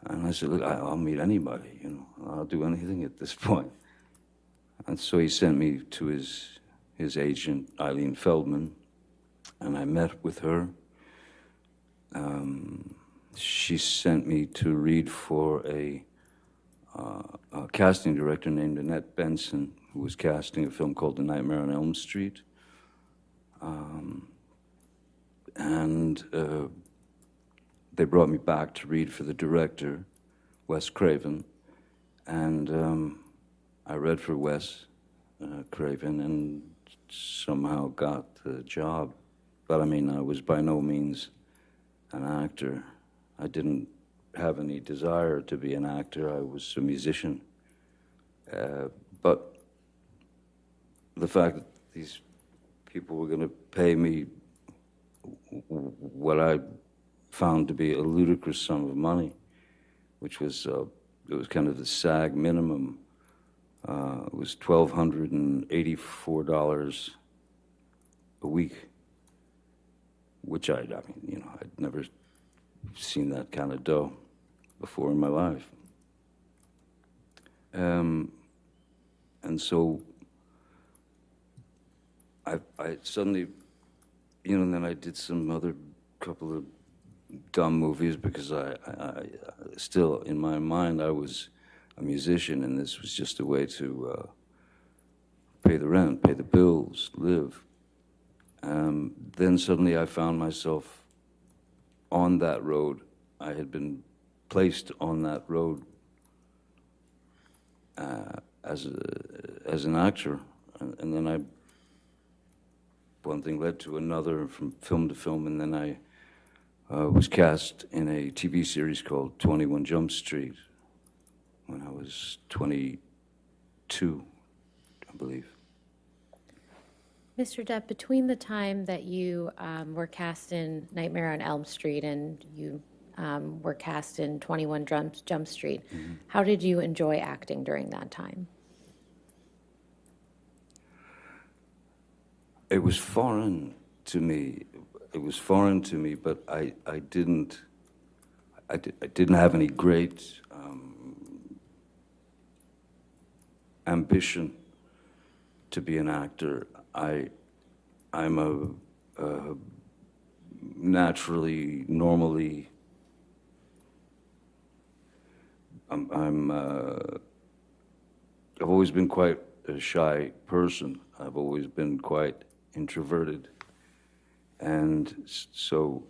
And I said, look, I'll meet anybody, you know. I'll do anything at this point. And so he sent me to his agent, Eileen Feldman, and I met with her. She sent me to read for a casting director named Annette Benson, who was casting a film called The Nightmare on Elm Street. They brought me back to read for the director, Wes Craven, and I read for Wes Craven and somehow got the job. But I mean, I was by no means an actor. I didn't have any desire to be an actor. I was a musician. But the fact that these people were going to pay me what I found to be a ludicrous sum of money, which was it was kind of the SAG minimum. It was $1,284 a week, which I mean, you know, I'd never seen that kind of dough before in my life. And so I suddenly, you know, and then I did some other couple of dumb movies because I still, in my mind, I was a musician, and this was just a way to pay the rent, pay the bills, live. Then suddenly I found myself on that road. I had been placed on that road as an actor, and then one thing led to another from film to film, and then I was cast in a TV series called 21 Jump Street when I was 22, I believe. Mr. Depp, between the time that you were cast in Nightmare on Elm Street and you were cast in 21 Jump Street, how did you enjoy acting during that time? It was foreign to me. It was foreign to me, but I didn't have any great ambition to be an actor. I'm a naturally, normally, I've always been quite a shy person. I've always been quite introverted. And so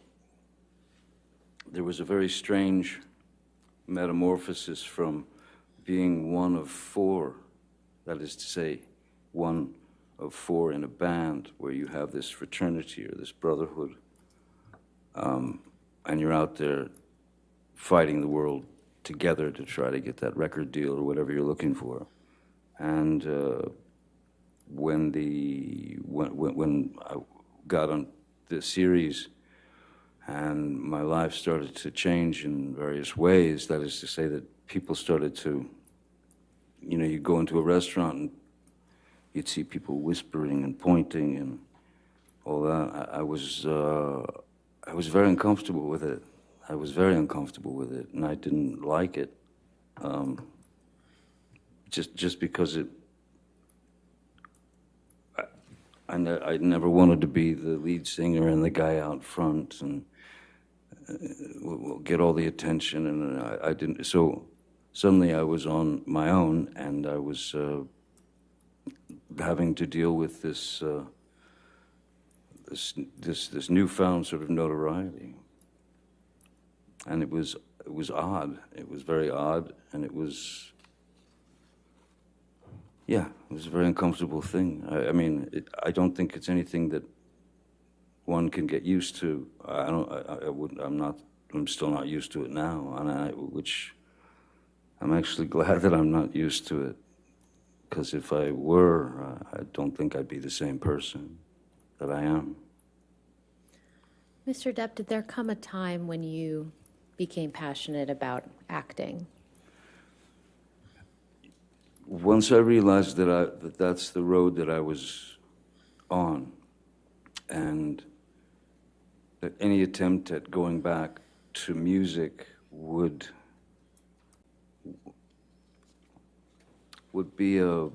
there was a very strange metamorphosis from being one of four, that is to say, one of four in a band where you have this fraternity or this brotherhood, and you're out there fighting the world together to try to get that record deal or whatever you're looking for. And when I got on the series and my life started to change in various ways, that is to say that people started to, you know, you go into a restaurant and you'd see people whispering and pointing and all that. I was very uncomfortable with it. I was very uncomfortable with it, and I didn't like it. Just because I never wanted to be the lead singer and the guy out front and get all the attention, and I didn't. So suddenly I was on my own, and I was having to deal with this newfound sort of notoriety, and it was odd. It was very odd, and it was. Yeah, it was a very uncomfortable thing. I mean, I don't think it's anything that one can get used to. I'm still not used to it now, and which I'm actually glad that I'm not used to it, because if I were, I don't think I'd be the same person that I am. Mr. Depp, did there come a time when you became passionate about acting? once I realized that that's the road that I was on, and that any attempt at going back to music would be it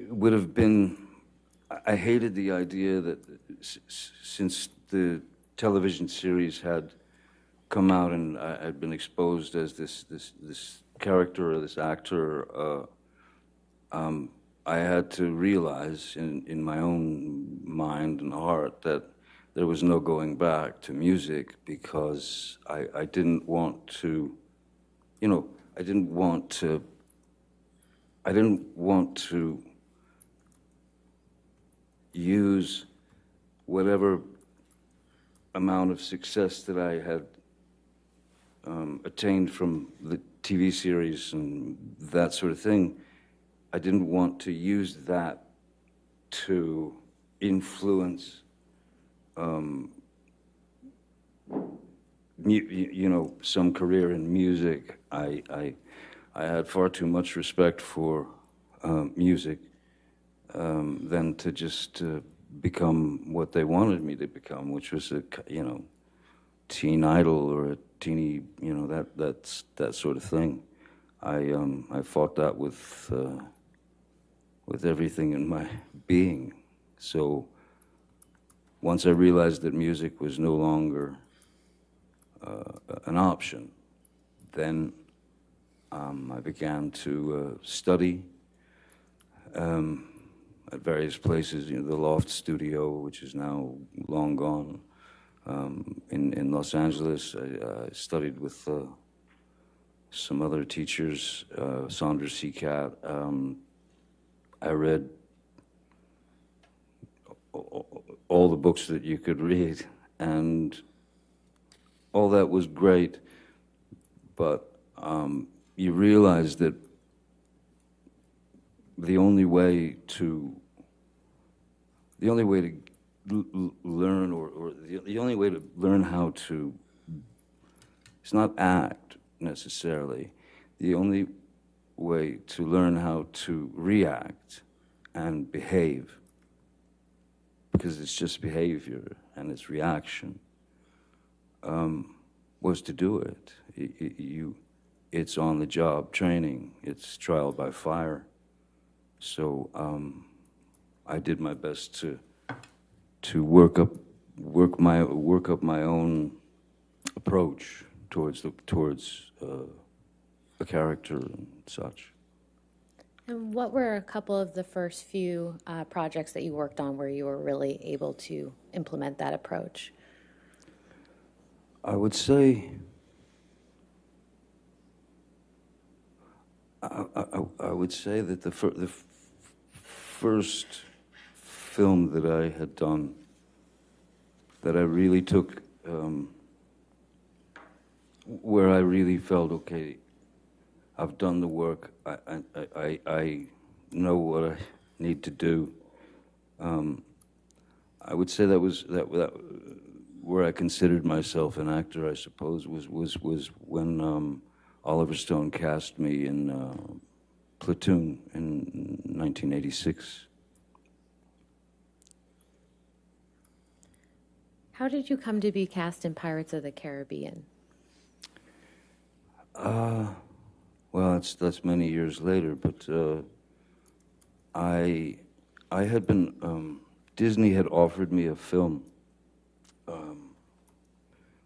would have been. I hated the idea that since the television series had come out and I had been exposed as this character or this actor, I had to realize in my own mind and heart that there was no going back to music, because I didn't want to, I didn't want to use whatever amount of success that I had attained from the TV series and that sort of thing. I didn't want to use that to influence, some career in music. I had far too much respect for music than to just become what they wanted me to become, which was a teen idol or a teeny, that sort of thing. I fought that with everything in my being. So once I realized that music was no longer an option, then I began to study at various places. The Loft Studio, which is now long gone, in Los Angeles. I studied with some other teachers, Saunders Seacat. I read all the books that you could read, and all that was great, but you realize that the only way to learn, or the only way to learn how to, it's not act necessarily, the only way to learn how to react and behave, because it's just behavior and it's reaction, was to do it. It's on-the-job training. It's trial by fire. So I did my best to work up my own approach towards a character and such. And what were a couple of the first few projects that you worked on where you were really able to implement that approach? I would say I would say that the first film that I had done that I really took, where I really felt, okay, I've done the work, I know what I need to do. I would say that was where I considered myself an actor, I suppose, was when Oliver Stone cast me in Platoon in 1986. How did you come to be cast in Pirates of the Caribbean? Well, that's many years later, but I had been, Disney had offered me a film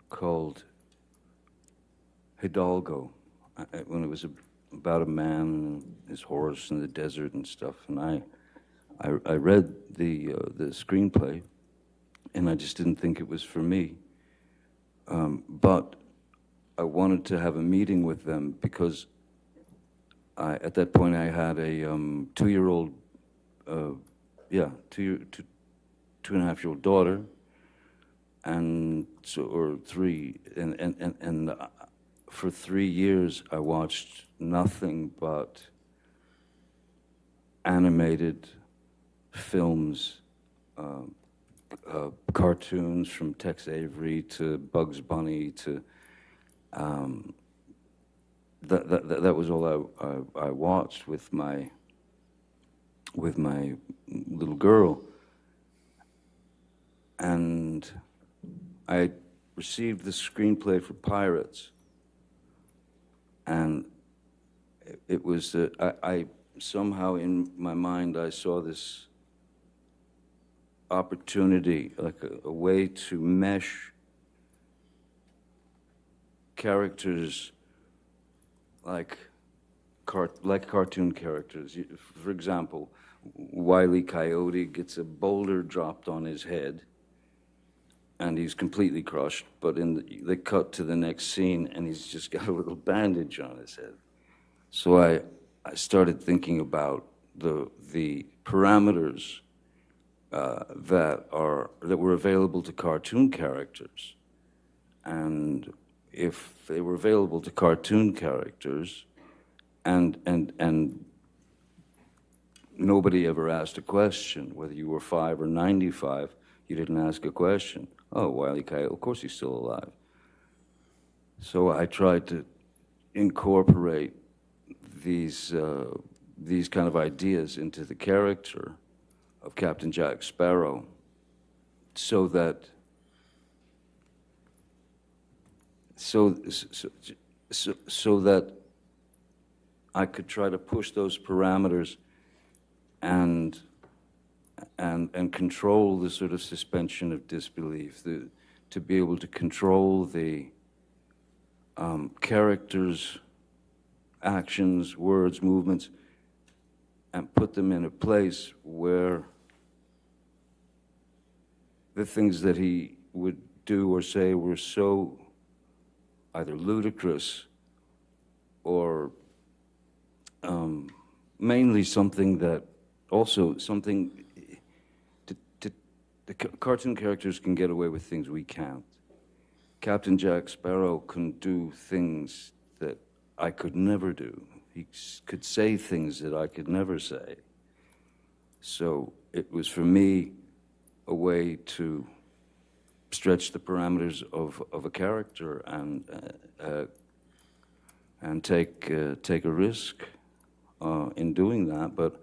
called Hidalgo, when it was about a man and his horse in the desert and stuff, and I read the screenplay, and I just didn't think it was for me. But I wanted to have a meeting with them because at that point I had a 2-year-old, 2.5-year-old daughter, and so, or 3, and for 3 years I watched nothing but animated films, cartoons from Tex Avery to Bugs Bunny to that was all I watched with my little girl. And I received the screenplay for Pirates, and it was I somehow in my mind I saw this opportunity, like a way to mesh characters like cartoon characters. For example, Wile E. Coyote gets a boulder dropped on his head, and he's completely crushed, but they cut to the next scene, and he's just got a little bandage on his head. So I started thinking about the parameters that were available to cartoon characters, and if they were available to cartoon characters, and nobody ever asked a question, whether you were 5 or 95, you didn't ask a question. Oh, Wile E. Coyote, of course he's still alive. So I tried to incorporate these kind of ideas into the character of Captain Jack Sparrow, so that I could try to push those parameters and control the sort of suspension of disbelief, to be able to control the characters' actions, words, movements, and put them in a place where the things that he would do or say were so either ludicrous or mainly something that also something the cartoon characters can get away with things we can't. Captain Jack Sparrow can do things that I could never do. He could say things that I could never say. So it was for me a way to stretch the parameters of a character and take a risk in doing that. But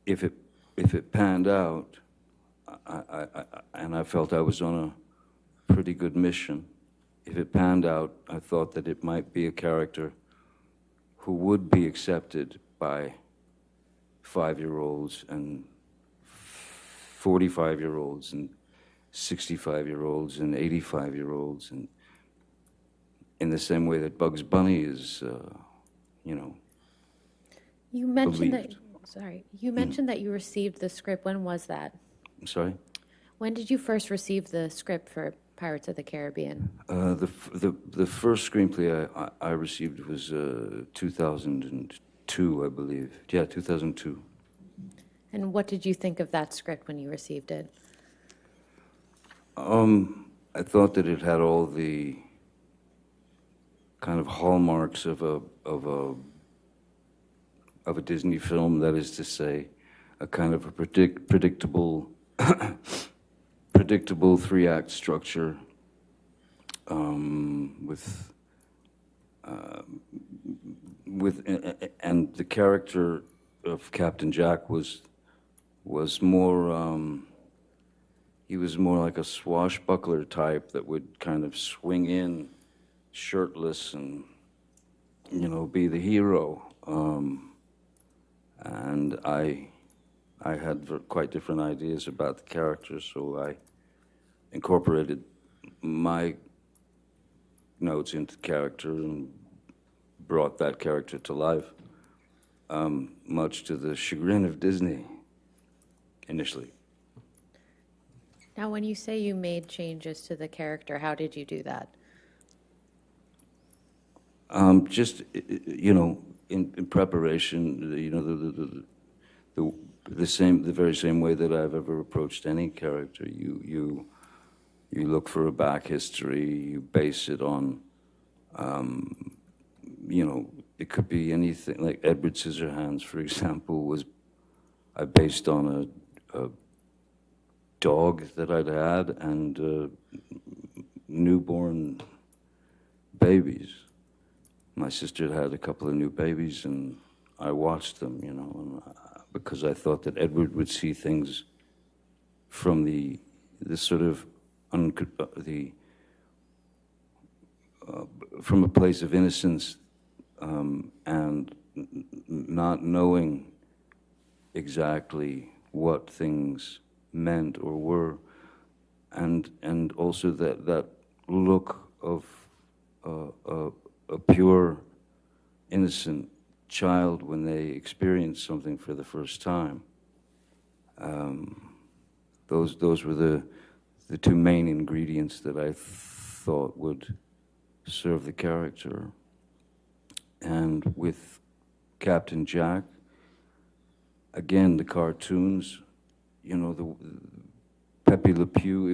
if it panned out, I felt I was on a pretty good mission. If it panned out, I thought that it might be a character who would be accepted by 5-year-olds and 45-year-olds and 65-year-olds and 85-year-olds, and in the same way that Bugs Bunny is, You mentioned believed. You mentioned that you received the script. When was that? I'm sorry? When did you first receive the script for Pirates of the Caribbean? The first screenplay I received was 2002, I believe. Yeah, 2002. And what did you think of that script when you received it? I thought that it had all the kind of hallmarks of a Disney film. That is to say, a kind of a predictable 3-act structure and the character of Captain Jack was more. He was more like a swashbuckler type that would kind of swing in shirtless and, be the hero. And I had quite different ideas about the character, so I incorporated my notes into the character and brought that character to life, much to the chagrin of Disney initially. Now, when you say you made changes to the character, how did you do that? Just, in preparation, the very same way that I've ever approached any character. You look for a back history. You base it on, it could be anything. Like Edward Scissorhands, for example, I based on dog that I'd had and newborn babies. My sister had a couple of new babies, and I watched them, you know, and, because I thought that Edward would see things from the sort of from a place of innocence and not knowing exactly what things meant or were, and also that look of a pure, innocent child when they experience something for the first time. Those were the two main ingredients that I thought would serve the character. And with Captain Jack, again, the cartoons, you know, the Pepe Le Pew,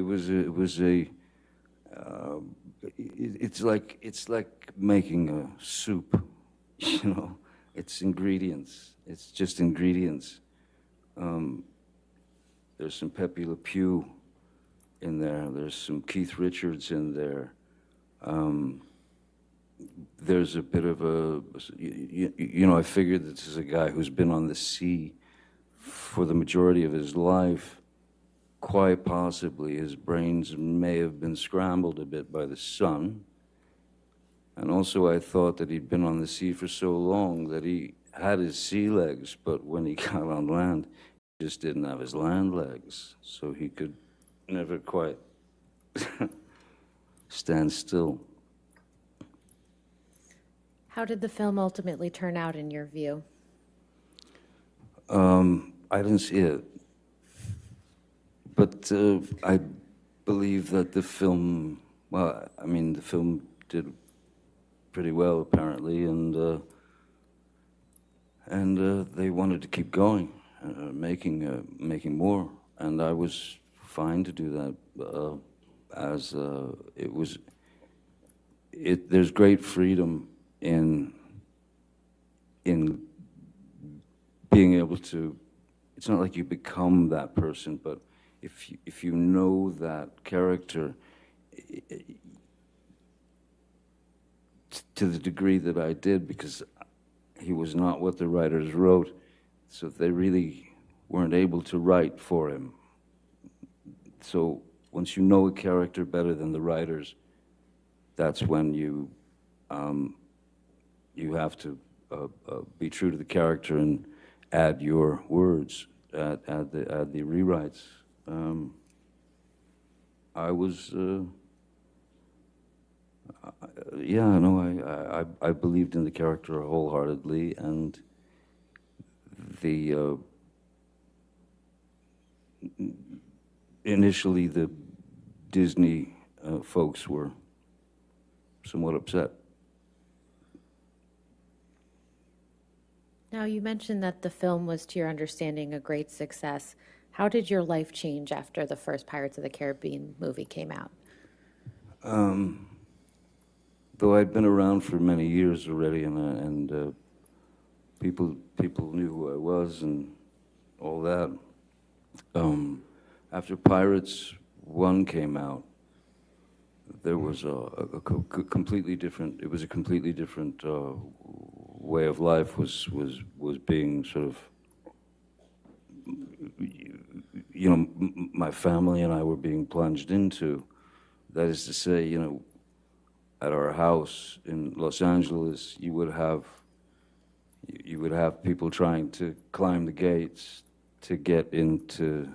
it's like making a soup, you know. It's ingredients. It's just ingredients. There's some Pepe Le Pew in there. There's some Keith Richards in there. There's a bit of a, you know, I figured this is a guy who's been on the sea for the majority of his life. Quite possibly his brains may have been scrambled a bit by the sun. And also I thought that he'd been on the sea for so long that he had his sea legs, but when he got on land, he just didn't have his land legs. So he could never quite stand still. How did the film ultimately turn out in your view? I didn't see it. But I believe that the film, well, I mean, the film did pretty well, apparently, and they wanted to keep going, making more, and I was fine to do that, as it was. There's great freedom in being able to. It's not like you become that person, but if you know that character, to the degree that I did, because he was not what the writers wrote, so they really weren't able to write for him. So once you know a character better than the writers, that's when you have to be true to the character and add your words, add the rewrites. I was, yeah, no, I believed in the character wholeheartedly, and initially the Disney folks were somewhat upset. Now, you mentioned that the film was, to your understanding, a great success. How did your life change after the first Pirates of the Caribbean movie came out? Though I'd been around for many years already, and people knew who I was and all that. After Pirates 1 came out, there was a completely different. It was a completely different way of life was being sort of. You know, my family and I were being plunged into. That is to say, you know, at our house in Los Angeles, you would have people trying to climb the gates to get in to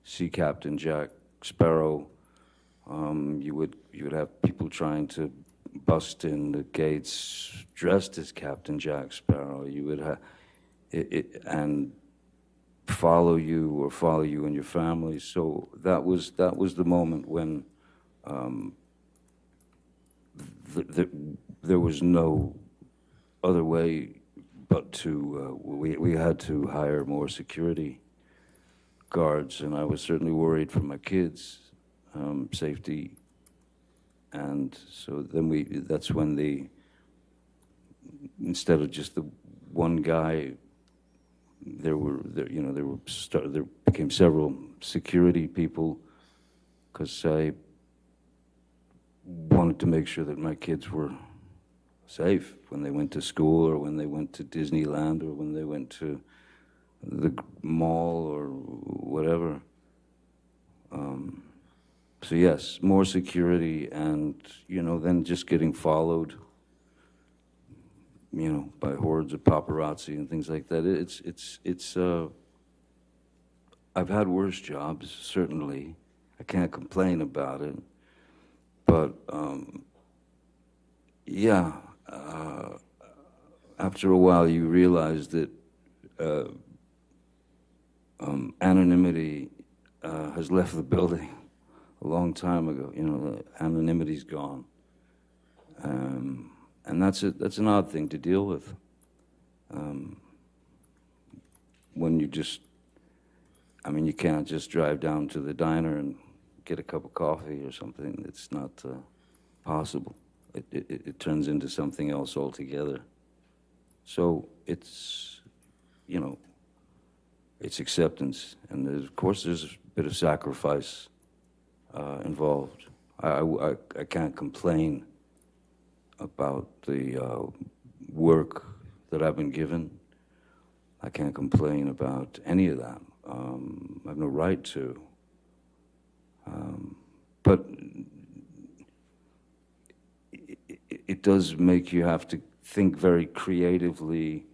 see Captain Jack Sparrow. You would have people trying to bust in the gates dressed as Captain Jack Sparrow. You would have and follow you and your family. So that was the moment when there was no other way but to we had to hire more security guards, and I was certainly worried for my kids' safety. And so then that's when instead of just the one guy there became several security people because I wanted to make sure that my kids were safe when they went to school or when they went to Disneyland or when they went to the mall or whatever. So yes, more security and, then just getting followed, by hordes of paparazzi and things like that. I've had worse jobs, certainly. I can't complain about it. But, after a while you realize that anonymity has left the building a long time ago. Anonymity's gone. And that's an odd thing to deal with. When you you can't just drive down to the diner and get a cup of coffee or something. It's not possible. It turns into something else altogether. So it's, it's acceptance. And of course there's a bit of sacrifice involved. I can't complain about the work that I've been given. I can't complain about any of that. I have no right to. But it does make you have to think very creatively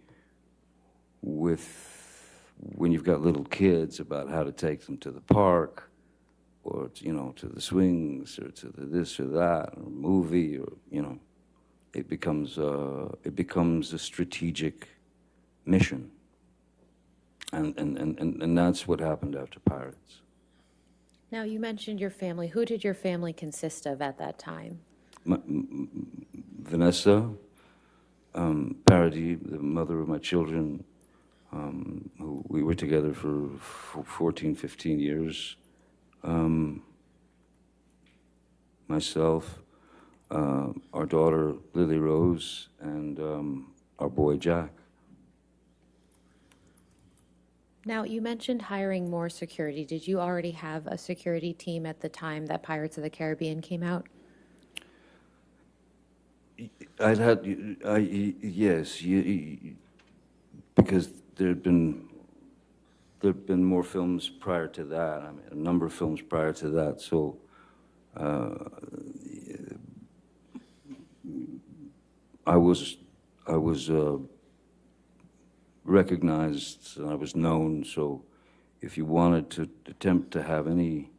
when you've got little kids about how to take them to the park or, to the swings or to the this or that or movie or, it becomes a strategic mission. And that's what happened after Pirates. Now, you mentioned your family. Who did your family consist of at that time? Vanessa, Paradis, the mother of my children, who we were together for 14, 15 years. Myself, our daughter Lily Rose, and our boy Jack. Now, you mentioned hiring more security. Did you already have a security team at the time that Pirates of the Caribbean came out? Yes, because there'd been more films prior to that. A number of films prior to that. So I was recognized and I was known. So if you wanted to attempt to have any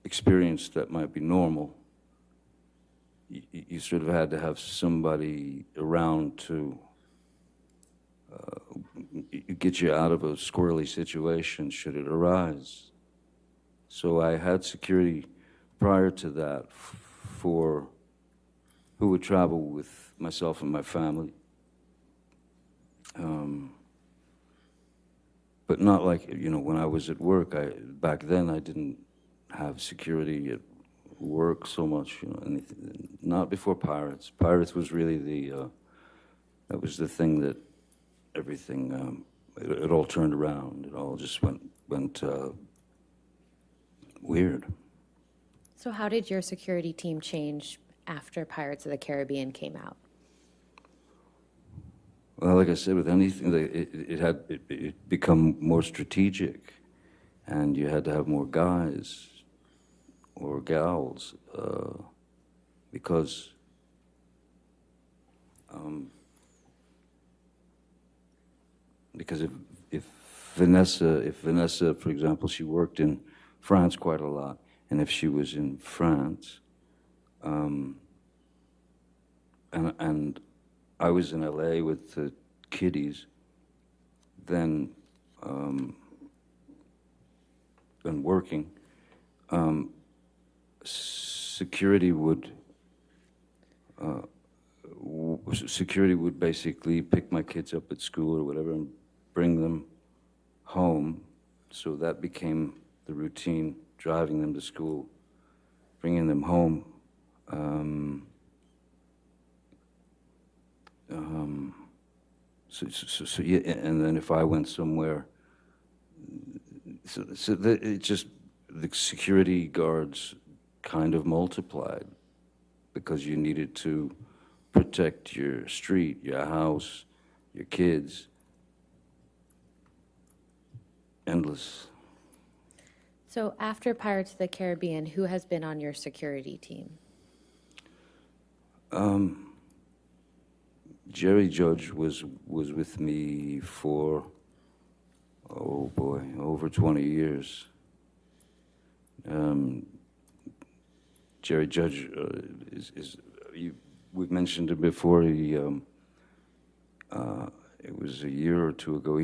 experience that might be normal, you sort of had to have somebody around to get you out of a squirrely situation should it arise. So I had security prior to that for who would travel with myself and my family. But not like, when I was at work. Back then I didn't have security at work so much, not before Pirates. Pirates was really that was the thing that everything, it all turned around. It all just went weird. So how did your security team change after Pirates of the Caribbean came out? Well, like I said, with anything, it become more strategic, and you had to have more guys or gals, because if Vanessa, for example, she worked in France quite a lot, and if she was in France, and I was in LA with the kiddies, then and working, security would basically pick my kids up at school or whatever and bring them home. So that became the routine, driving them to school, bringing them home. So yeah, and then if I went somewhere, it just, the security guards kind of multiplied because you needed to protect your street, your house, your kids. Endless. So after Pirates of the Caribbean, who has been on your security team? Jerry Judge was with me for, oh boy, over 20 years. Jerry Judge we've mentioned it before. He, it was a year or two ago.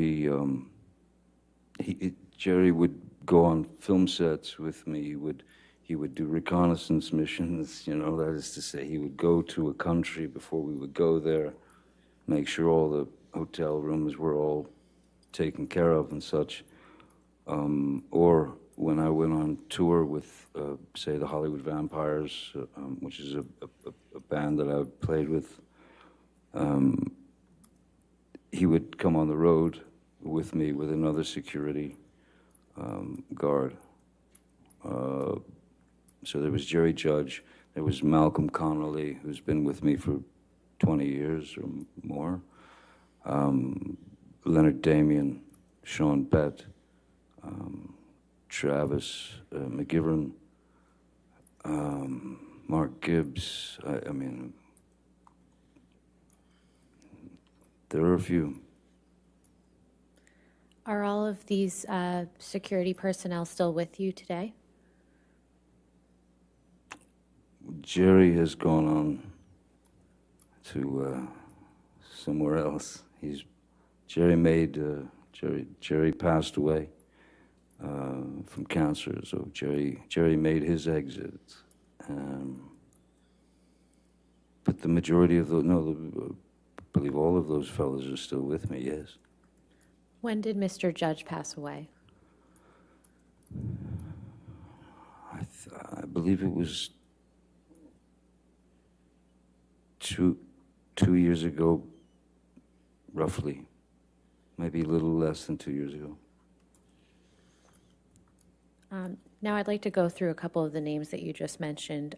Jerry would go on film sets with me. He would do reconnaissance missions. You know, that is to say, he would go to a country before we would go there, make sure all the hotel rooms were all taken care of and such. Or when I went on tour with, say, the Hollywood Vampires, which is a band that I played with, he would come on the road with me with another security guard. So there was Jerry Judge, there was Malcolm Connolly, who's been with me for 20 years or more, Leonard Damian, Sean Bett, Travis McGivern, Mark Gibbs. I mean, there are a few. Are all of these security personnel still with you today? Jerry has gone on to somewhere else. Jerry passed away from cancer, so Jerry made his exit. But the majority of those, I believe all of those fellows are still with me, yes. When did Mr. Judge pass away? I believe it was two years ago, roughly. Maybe a little less than 2 years ago. Now I'd like to go through a couple of the names that you just mentioned.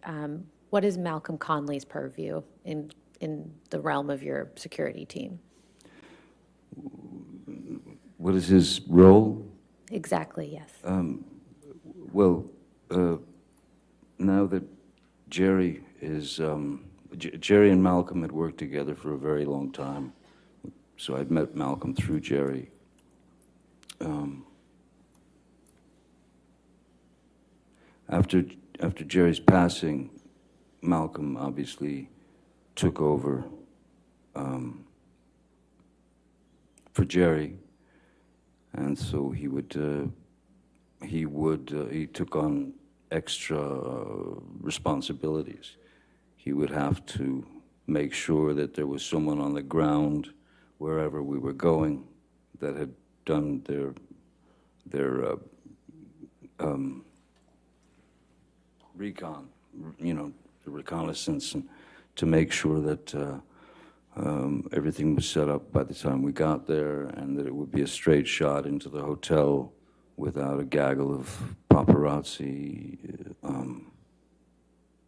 What is Malcolm Conley's purview in the realm of your security team? What is his role? Exactly, yes. Well, now that Jerry is, Jerry and Malcolm had worked together for a very long time, so I'd met Malcolm through Jerry. After Jerry's passing, Malcolm obviously took over for Jerry, and so he took on extra responsibilities. He would have to make sure that there was someone on the ground wherever we were going that had done their recon, you know, the reconnaissance, and to make sure that everything was set up by the time we got there, and that it would be a straight shot into the hotel without a gaggle of paparazzi.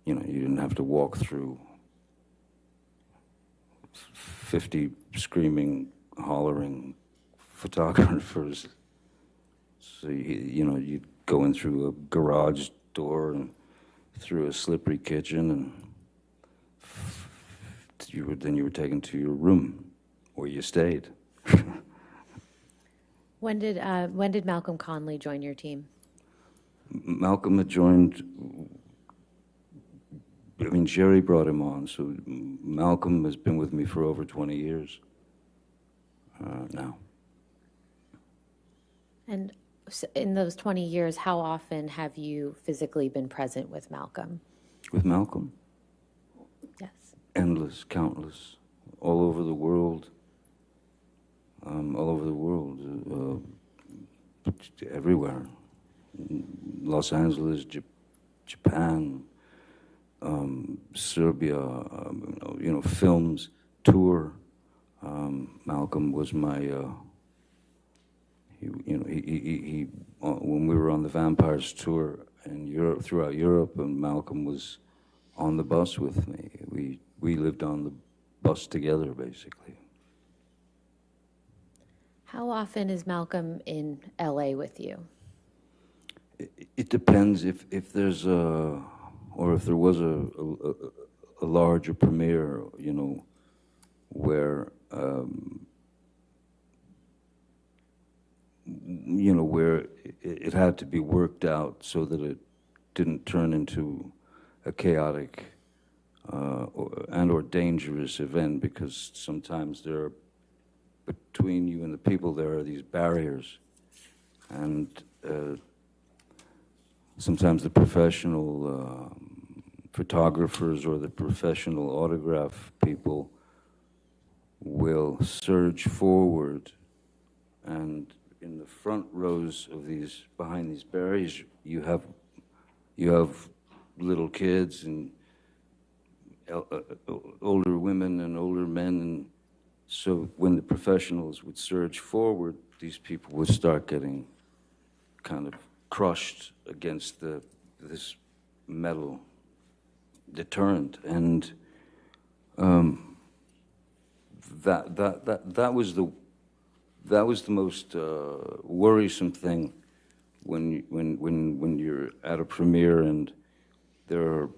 You know, you didn't have to walk through 50 screaming, hollering photographers. So, you know, you'd go in through a garage door and through a slippery kitchen, and then you were taken to your room where you stayed. When did Malcolm Conley join your team? Malcolm had joined, I mean, Jerry brought him on, so Malcolm has been with me for over 20 years now. And in those 20 years, how often have you physically been present with Malcolm? With Malcolm? Yes. Endless, countless, all over the world. Everywhere. Los Angeles, Japan, Serbia, you know, films, tour, Malcolm was my, when we were on the Vampires tour in Europe, throughout Europe, and Malcolm was on the bus with me. We lived on the bus together, basically. How often is Malcolm in LA with you? It depends if there's or if there was a larger premiere, where where it had to be worked out so that it didn't turn into a chaotic or dangerous event, because sometimes there are, between you and the people, there are these barriers, and sometimes the professional photographers or the professional autograph people will surge forward, and in the front rows of these, behind these barriers, you have little kids and older women and older men, and so when the professionals would surge forward, these people would start getting kind of crushed against this metal deterrent, and that was the most worrisome thing when you're at a premiere and there are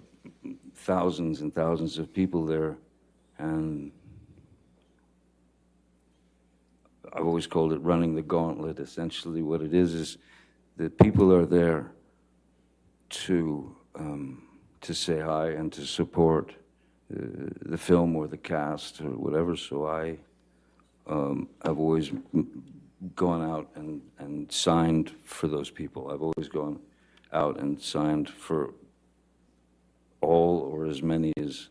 thousands and thousands of people there, and I've always called it running the gauntlet. Essentially what it is that people are there to say hi and to support the film or the cast or whatever. So I've always gone out and signed for those people. I've always gone out and signed for all or as many as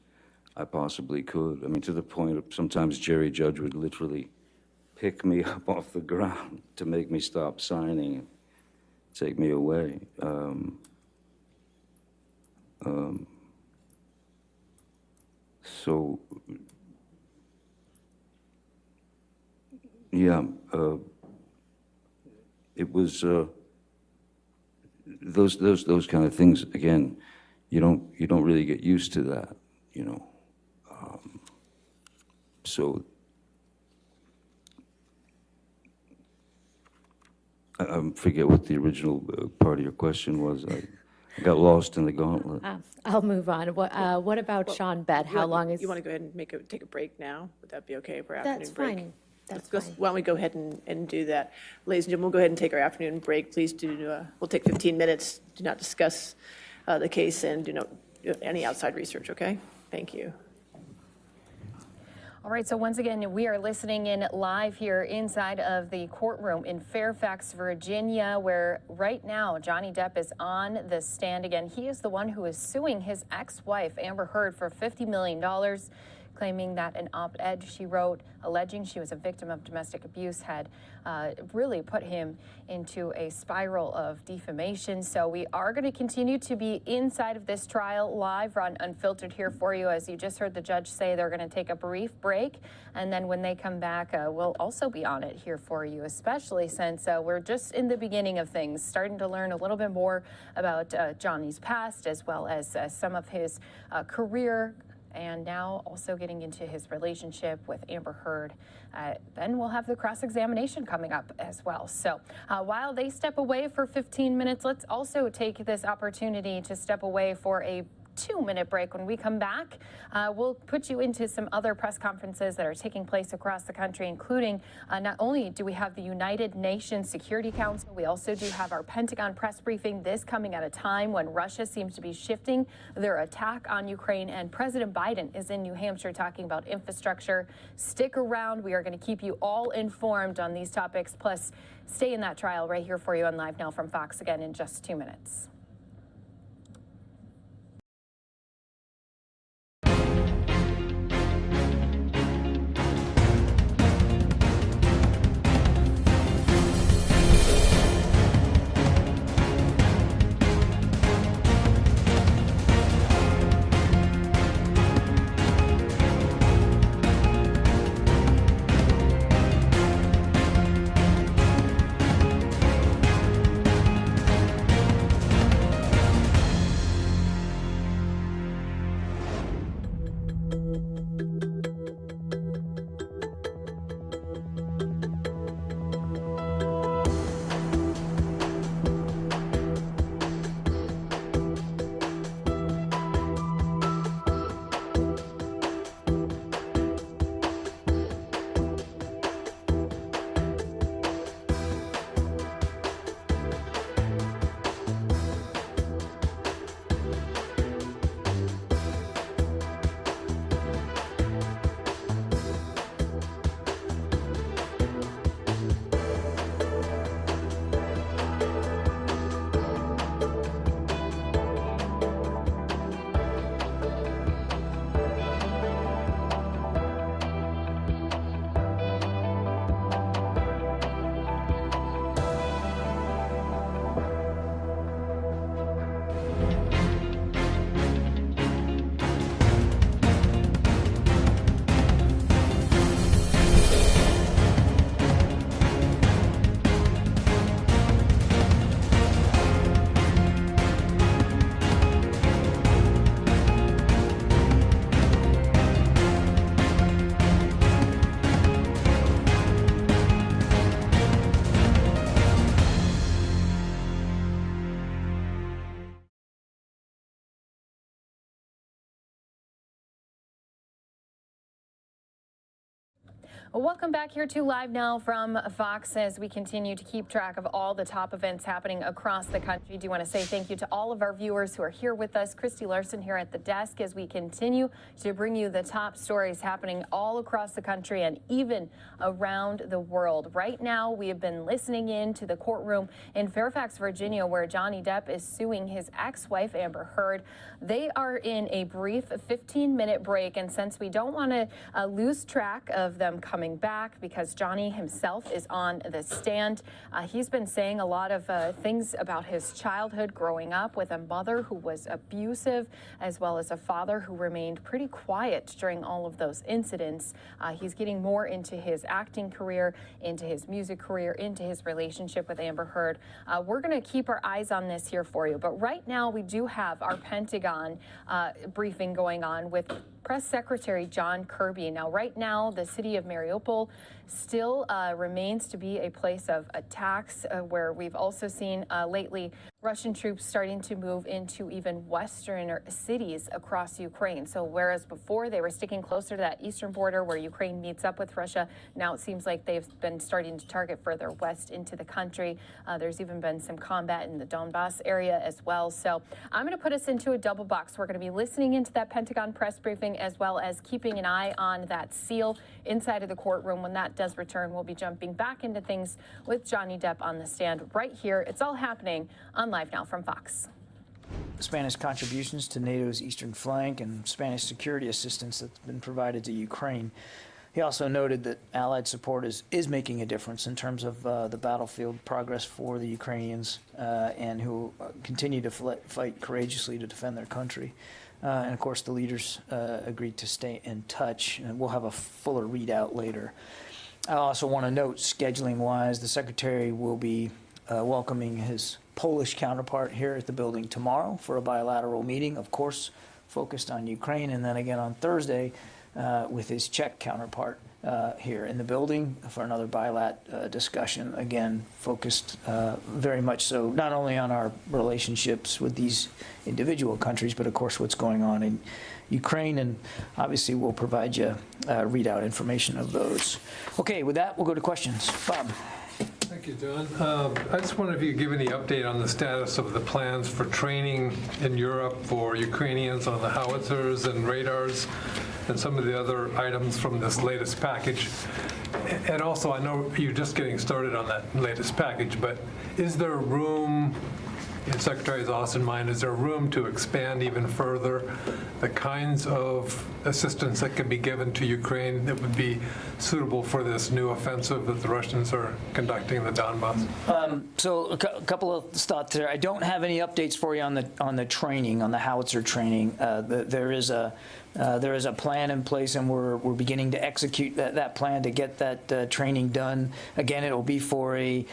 I possibly could. I mean, to the point of sometimes Jerry Judge would literally pick me up off the ground to make me stop signing and take me away. So, yeah, it was those kind of things. Again, you don't really get used to that, so I forget what the original part of your question was. I got lost in the gauntlet. I'll move on. What about Sean Bett? How long is... You want to go ahead and take a break now? Would that be okay for afternoon break? Fine. That's Let's fine. Why don't we go ahead and do that? Ladies and gentlemen, we'll go ahead and take our afternoon break. Please do, we'll take 15 minutes. Do not discuss the case and do not do any outside research, okay? Thank you. All right, so once again, we are listening in live here inside of the courtroom in Fairfax, Virginia, where right now Johnny Depp is on the stand again. He is the one who is suing his ex-wife, Amber Heard, for $50 million, claiming that an op-ed she wrote alleging she was a victim of domestic abuse had really put him into a spiral of defamation. So we are going to continue to be inside of this trial live on Unfiltered here for you. As you just heard the judge say, they're going to take a brief break, and then when they come back, we'll also be on it here for you, especially since we're just in the beginning of things, starting to learn a little bit more about Johnny's past, as well as some of his career, and now also getting into his relationship with Amber Heard. Then we'll have the cross-examination coming up as well. So while they step away for 15 minutes, let's also take this opportunity to step away for a 2-minute break. When we come back, we'll put you into some other press conferences that are taking place across the country, including not only do we have the United Nations Security Council, we also do have our Pentagon press briefing, this coming at a time when Russia seems to be shifting their attack on Ukraine, and President Biden is in New Hampshire talking about infrastructure. Stick around. We are going to keep you all informed on these topics, plus stay in that trial right here for you on Live Now from Fox again in just 2 minutes. Well, welcome back here to Live Now from Fox as we continue to keep track of all the top events happening across the country. Do want to say thank you to all of our viewers who are here with us. Christy Larson here at the desk as we continue to bring you the top stories happening all across the country and even around the world. Right now, we have been listening in to the courtroom in Fairfax, Virginia, where Johnny Depp is suing his ex-wife, Amber Heard. They are in a brief 15-minute break, and since we don't want to lose track of them coming back because Johnny himself is on the stand. He's been saying a lot of things about his childhood growing up with a mother who was abusive, as well as a father who remained pretty quiet during all of those incidents. He's getting more into his acting career, into his music career, into his relationship with Amber Heard. We're going to keep our eyes on this here for you. But right now, we do have our Pentagon briefing going on with Press Secretary John Kirby. Now, right now, the city of Mariupol still remains to be a place of attacks where we've also seen lately Russian troops starting to move into even western cities across Ukraine. So whereas before they were sticking closer to that eastern border where Ukraine meets up with Russia, now it seems like they've been starting to target further west into the country. There's even been some combat in the Donbas area as well. So I'm going to put us into a double box. We're going to be listening into that Pentagon press briefing as well as keeping an eye on that seal inside of the courtroom. When that does return, we'll be jumping back into things with Johnny Depp on the stand right here. It's all happening on Live Now from Fox. Spanish contributions to NATO's eastern flank and Spanish security assistance that's been provided to Ukraine. He also noted that Allied support is making a difference in terms of the battlefield progress for the Ukrainians and who continue to fight courageously to defend their country. And of course, the leaders agreed to stay in touch, and we'll have a fuller readout later. I also want to note, scheduling-wise, the Secretary will be welcoming his Polish counterpart here at the building tomorrow for a bilateral meeting, of course, focused on Ukraine, and then again on Thursday with his Czech counterpart here in the building for another bilat discussion, again, focused very much so not only on our relationships with these individual countries, but of course what's going on in Ukraine, and obviously we'll provide you readout information of those. Okay, with that, we'll go to questions. Bob. Thank you, John. I just wonder if you could give any update on the status of the plans for training in Europe for Ukrainians on the howitzers and radars and some of the other items from this latest package. And also, I know you're just getting started on that latest package, but is there room, in Secretary Austin's mind, is there room to expand even further the kinds of assistance that can be given to Ukraine that would be suitable for this new offensive that the Russians are conducting in the Donbas? So a couple of thoughts there. I don't have any updates for you on the training, on the howitzer training. There is a plan in place, and we're beginning to execute that plan to get that training done. Again, it will be for a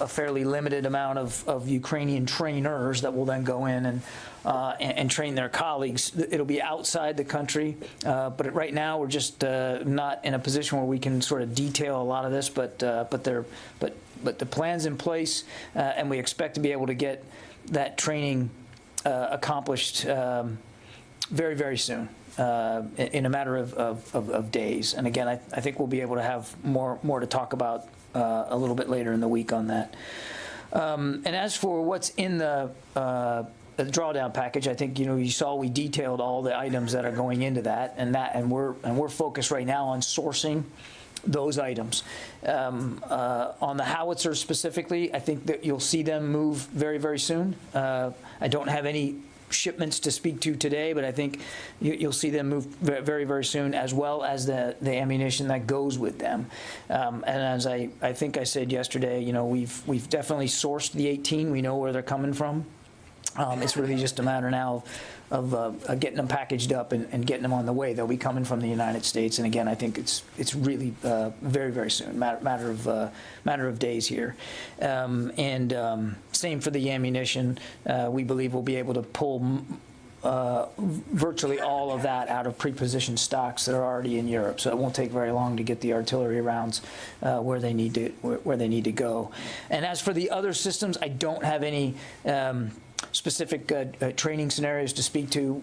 fairly limited amount of Ukrainian trainers that will then go in and train their colleagues. It'll be outside the country, but right now we're just not in a position where we can sort of detail a lot of this. But the plan's in place, and we expect to be able to get that training accomplished very, very soon, in a matter of days. And again, I think we'll be able to have more to talk about a little bit later in the week on that. And as for what's in the drawdown package, I think you saw we detailed all the items that are going into that, and we're focused right now on sourcing those items. On the howitzers specifically, I think that you'll see them move very, very soon. I don't have any shipments to speak to today, but I think you'll see them move very, very soon, as well as the ammunition that goes with them. And as I think I said yesterday, we've definitely sourced the 18. We know where they're coming from. It's really just a matter now of getting them packaged up and getting them on the way. They'll be coming from the United States, and again, I think it's really very, very soon, matter of days here. Same for the ammunition. We believe we'll be able to pull virtually all of that out of pre-positioned stocks that are already in Europe. So it won't take very long to get the artillery rounds where they need to go. And as for the other systems, I don't have any specific training scenarios to speak to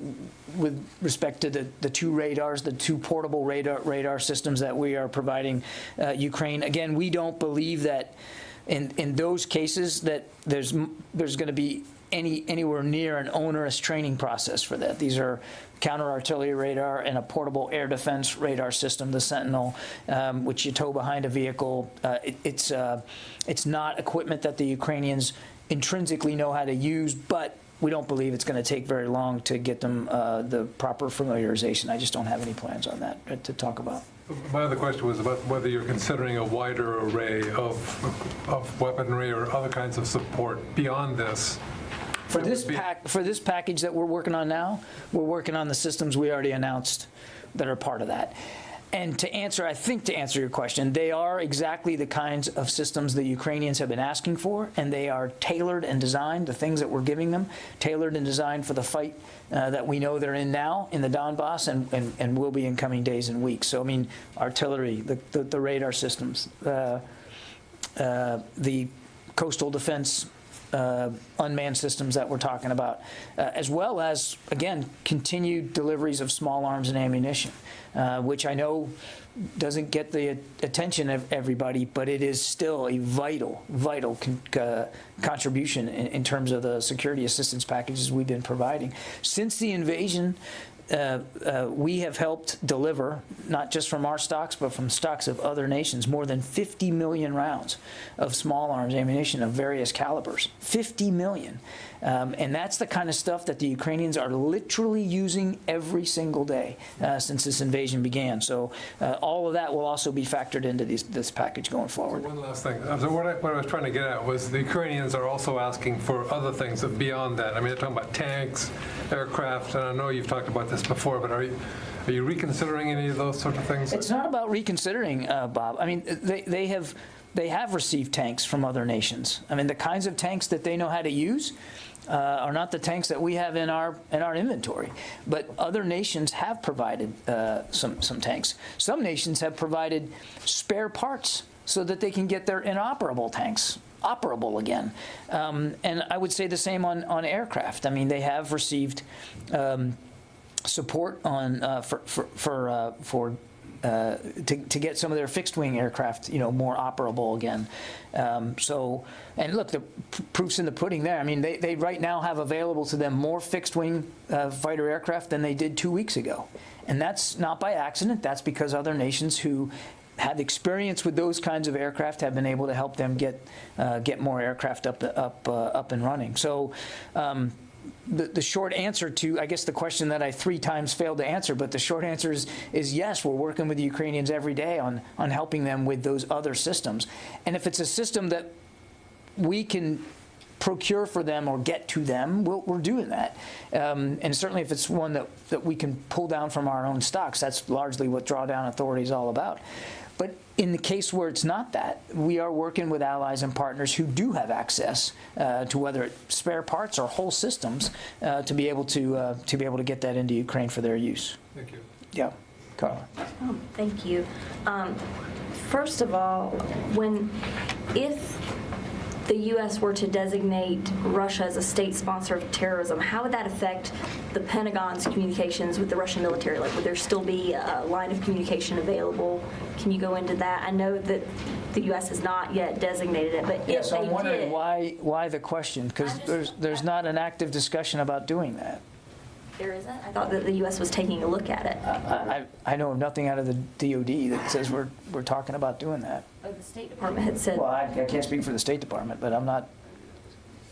with respect to the two radars, the two portable radar systems that we are providing Ukraine. Again, we don't believe that in those cases that there's going to be anywhere near an onerous training process for that. These are counter-artillery radar and a portable air defense radar system, the Sentinel, which you tow behind a vehicle. It's not equipment that the Ukrainians intrinsically know how to use, but we don't believe it's going to take very long to get them the proper familiarization. I just don't have any plans on that to talk about. My other question was about whether you're considering a wider array of weaponry or other kinds of support beyond this. For this package that we're working on now, we're working on the systems we already announced that are part of that. And to answer your question, they are exactly the kinds of systems the Ukrainians have been asking for, and they are tailored and designed, the things that we're giving them, tailored and designed for the fight that we know they're in now in the Donbas and will be in coming days and weeks. So, I mean, artillery, the radar systems, the coastal defense unmanned systems that we're talking about, as well as, again, continued deliveries of small arms and ammunition, which I know doesn't get the attention of everybody, but it is still a vital contribution in terms of the security assistance packages we've been providing. Since the invasion, we have helped deliver, not just from our stocks, but from stocks of other nations, more than 50 million rounds of small arms ammunition of various calibers. 50 million. And that's the kind of stuff that the Ukrainians are literally using every single day since this invasion began. So all of that will also be factored into this package going forward. One last thing. So what I was trying to get at was the Ukrainians are also asking for other things beyond that. I mean, they're talking about tanks, aircraft, and I know you've talked about this before, but are you reconsidering any of those sort of things? It's not about reconsidering, Bob. I mean, they have received tanks from other nations. I mean, the kinds of tanks that they know how to use are not the tanks that we have in our inventory. But other nations have provided some tanks. Some nations have provided spare parts so that they can get their inoperable tanks operable again. And I would say the same on aircraft. I mean, they have received support on to get some of their fixed-wing aircraft, more operable again. And look, the proof's in the pudding there. I mean, they right now have available to them more fixed-wing fighter aircraft than they did 2 weeks ago. And that's not by accident. That's because other nations who have experience with those kinds of aircraft have been able to help them get more aircraft up and running. So. The short answer to, I guess, the question that I 3 times failed to answer, but the short answer is yes, we're working with the Ukrainians every day on helping them with those other systems. And if it's a system that we can procure for them or get to them, we're doing that. And certainly if it's one that we can pull down from our own stocks, that's largely what Drawdown Authority is all about. But in the case where it's not that, we are working with allies and partners who do have access to whether it's spare parts or whole systems to be able to get that into Ukraine for their use. Thank you. Yeah, Carla. Thank you. First of all, if the U.S. were to designate Russia as a state sponsor of terrorism, how would that affect the Pentagon's communications with the Russian military? Like, would there still be a line of communication available? Can you go into that? I know that the U.S. has not yet designated it, but if so they I'm wondering did, why the question? Because there's not an active discussion about doing that. there isn't? I thought that the U.S. was taking a look at it. I know of nothing out of the DOD that says we're talking about doing that. Oh, the State Department had said. Well, I can't speak for the State Department, but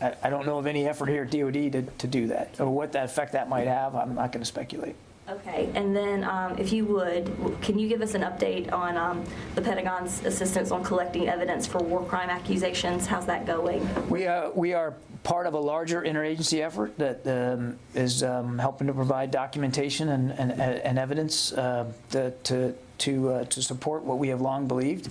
I don't know of any effort here at DOD to do that. Or what that effect that might have, I'm not going to speculate. Okay, and then if you would, can you give us an update on the Pentagon's assistance on collecting evidence for war crime accusations? How's that going? We are part of a larger interagency effort that is helping to provide documentation and evidence to support what we have long believed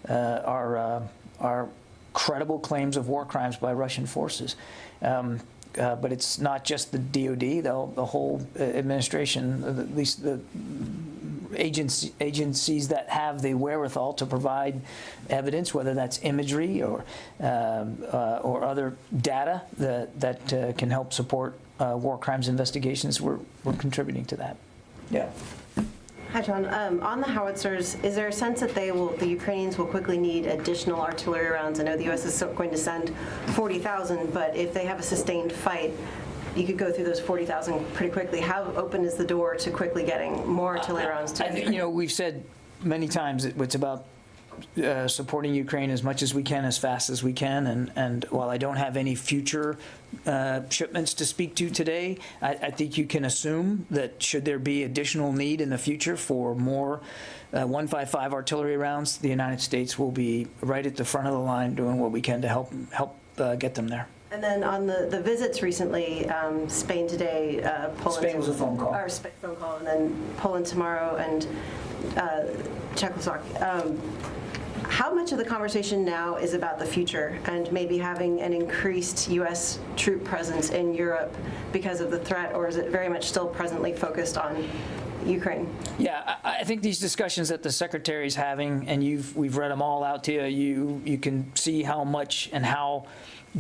are credible claims of war crimes by Russian forces. But it's not just the DOD, the whole administration, at least the agencies that have the wherewithal to provide evidence, whether that's imagery or other data that can help support war crimes investigations, we're contributing to that. Yeah. Hi, John. On the howitzers, is there a sense that the Ukrainians will quickly need additional artillery rounds? I know the U.S. is going to send 40,000, but if they have a sustained fight, you could go through those 40,000 pretty quickly. How open is the door to quickly getting more artillery rounds to I think, we've said many times it's about supporting Ukraine as much as we can, as fast as we can, and while I don't have any future shipments to speak to today, I think you can assume that should there be additional need in the future for more 155 artillery rounds, the United States will be right at the front of the line doing what we can to help get them there. And then on the visits recently, Spain today, Poland. Spain was a phone call. Or phone call, and then Poland tomorrow, and Czechoslovakia. How much of the conversation now is about the future and maybe having an increased U.S. troop presence in Europe because of the threat, or is it very much still presently focused on Ukraine? Yeah, I think these discussions that the Secretary's having, and we've read them all out to you, you can see how much and how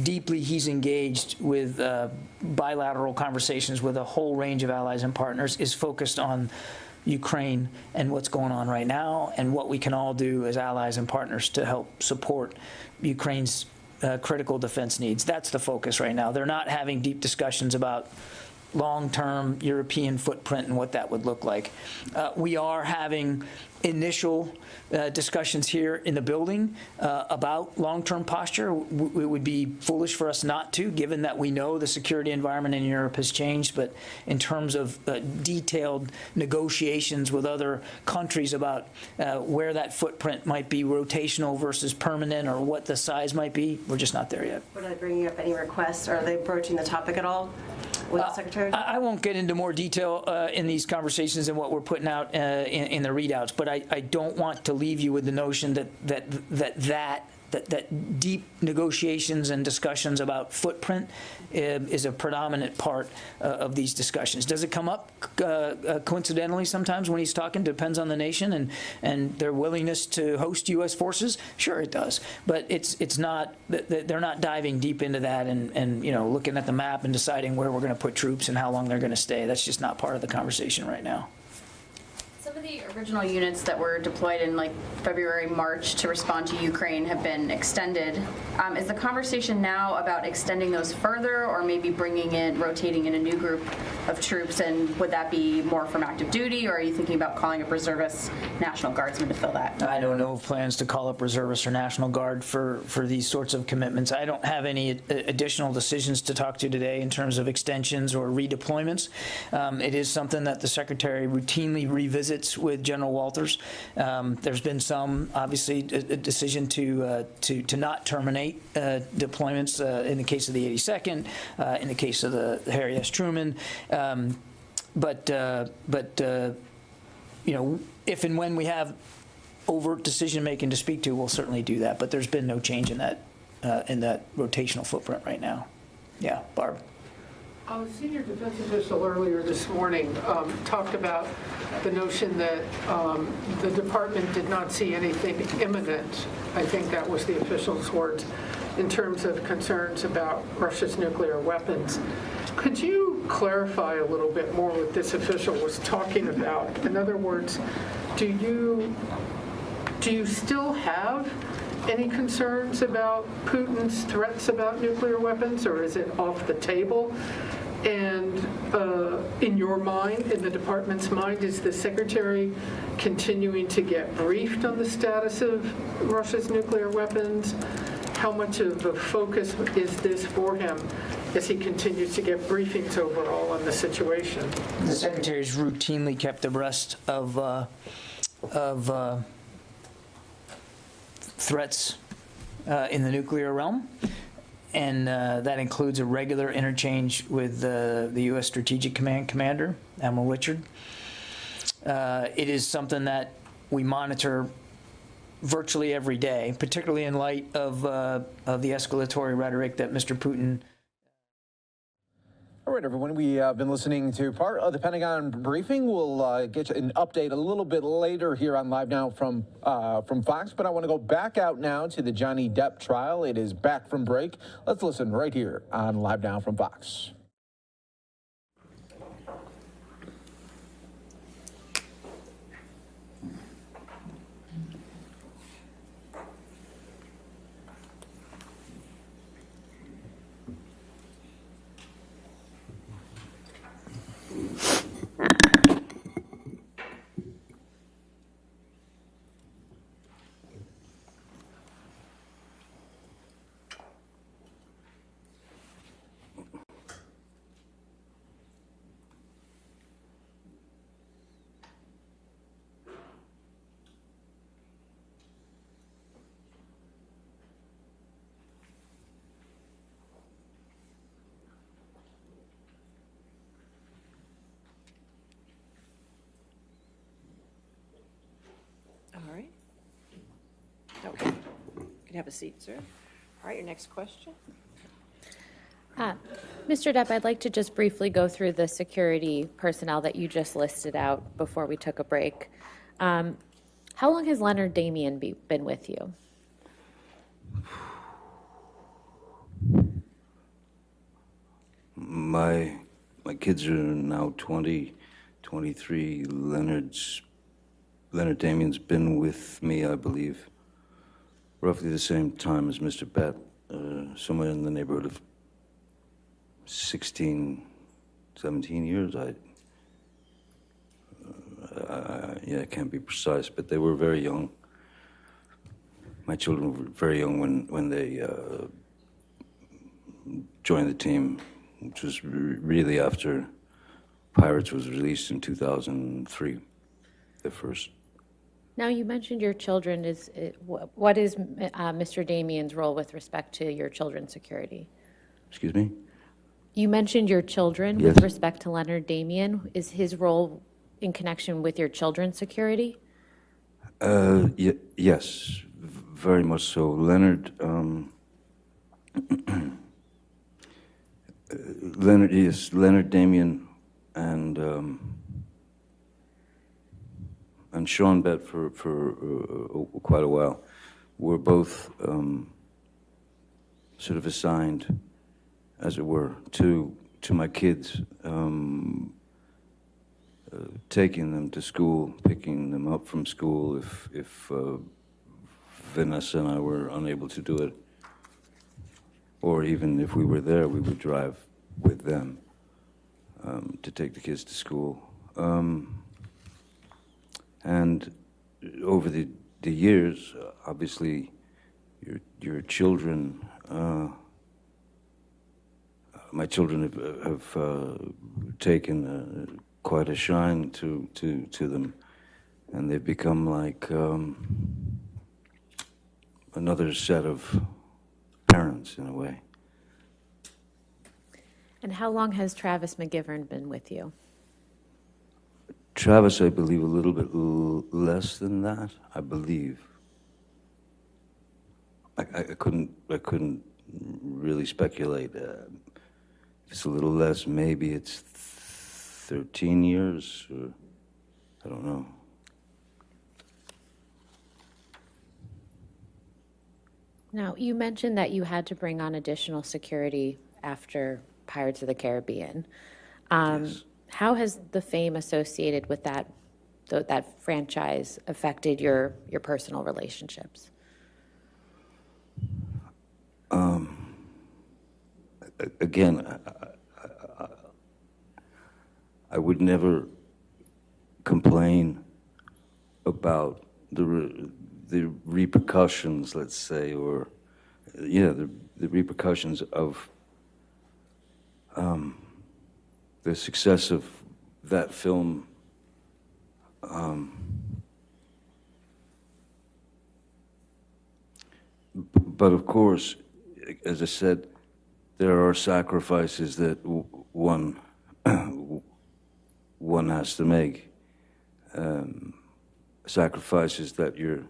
deeply he's engaged with bilateral conversations with a whole range of allies and partners, is focused on Ukraine and what's going on right now and what we can all do as allies and partners to help support Ukraine's critical defense needs. That's the focus right now. They're not having deep discussions about long-term European footprint and what that would look like. We are having initial discussions here in the building about long-term posture. It would be foolish for us not to, given that we know the security environment in Europe has changed. But in terms of detailed negotiations with other countries about where that footprint might be rotational versus permanent, or what the size might be, we're just not there yet. Would I bring up any requests? Are they broaching the topic at all with the Secretary? I won't get into more detail in these conversations and what we're putting out in the readouts, but I don't want to leave you with the notion that deep negotiations and discussions about footprint is a predominant part of these discussions. Does it come up coincidentally sometimes when he's talking? Depends on the nation and their willingness to host U.S. forces. Sure, it does, but it's not. They're not diving deep into that and looking at the map and deciding where we're going to put troops and how long they're going to stay. That's just not part of the conversation right now. Some of the original units that were deployed in February, March to respond to Ukraine have been extended. Is the conversation now about extending those further, or maybe rotating in a new group of troops, and would that be more from active duty, or are you thinking about calling up reservists, National Guardsmen to fill that? I don't know of plans to call up reservists or National Guard for these sorts of commitments. I don't have any additional decisions to talk to today in terms of extensions or redeployments. It is something that the Secretary routinely revisits with General Walters. There's been some, obviously, a decision to not terminate deployments in the case of the 82nd, in the case of the Harry S. Truman. But if and when we have overt decision-making to speak to, we'll certainly do that. But there's been no change in that rotational footprint right now. Yeah, Barb. A senior defense official earlier this morning talked about the notion that the department did not see anything imminent. I think that was the official's words, in terms of concerns about Russia's nuclear weapons. Could you clarify a little bit more what this official was talking about? In other words, do you still have any concerns about Putin's threats about nuclear weapons, or is it off the table? And in your mind, in the department's mind, is the Secretary continuing to get briefed on the status of Russia's nuclear weapons? How much of a focus is this for him as he continues to get briefings overall on the situation? The Secretary's routinely kept abreast of threats in the nuclear realm. And that includes a regular interchange with the U.S. Strategic Command Commander, Admiral Richard. It is something that we monitor virtually every day, particularly in light of the escalatory rhetoric that Mr. Putin. All right, everyone, we have been listening to part of the Pentagon briefing. We'll get you an update a little bit later here on Live Now from Fox, but I want to go back out now to the Johnny Depp trial. It is back from break. Let's listen right here on Live Now from Fox. All right. Okay. You can have a seat, sir. All right, your next question. Mr. Depp, I'd like to just briefly go through the security personnel that you just listed out before we took a break. How long has Leonard Damian been with you? My kids are now 20, 23. Leonard Damian's been with me, I believe, roughly the same time as Mr. Bett, somewhere in the neighborhood of 16, 17 years. I can't be precise, but they were very young. My children were very young when they joined the team, which was really after Pirates was released in 2003, the first. Now, you mentioned your children. What is Mr. Damian's role with respect to your children's security? Excuse me? You mentioned your children Yes. with respect to Leonard Damian. Is his role in connection with your children's security? Yes, very much so. Leonard, Leonard Damian and Sean Bett for quite a while were both sort of assigned, as it were, to my kids, taking them to school, picking them up from school if Vanessa and I were unable to do it, or even if we were there, we would drive with them to take the kids to school. And over the years, obviously, your children, my children have taken quite a shine to them, and they've become like another set of parents in a way. And how long has Travis McGivern been with you? Travis, I believe, a little bit less than that. I believe. I couldn't really speculate. If it's a little less, maybe it's 13 years, or I don't know. Now, you mentioned that you had to bring on additional security after Pirates of the Caribbean. Yes. How has the fame associated with that franchise affected your personal relationships? Again, I would never complain about the repercussions, let's say, or the repercussions of the success of that film. But of course, as I said, there are sacrifices that one has to make. Sacrifices that you're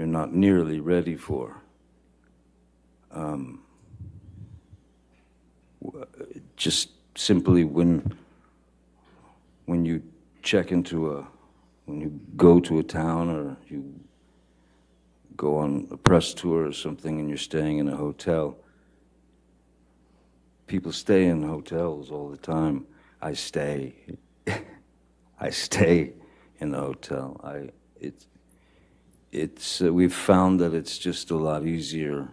not nearly ready for. simply when you check into when you go to a town or you go on a press tour or something and you're staying in a hotel, people stay in hotels all the time. I stay in the hotel. We've found that it's just a lot easier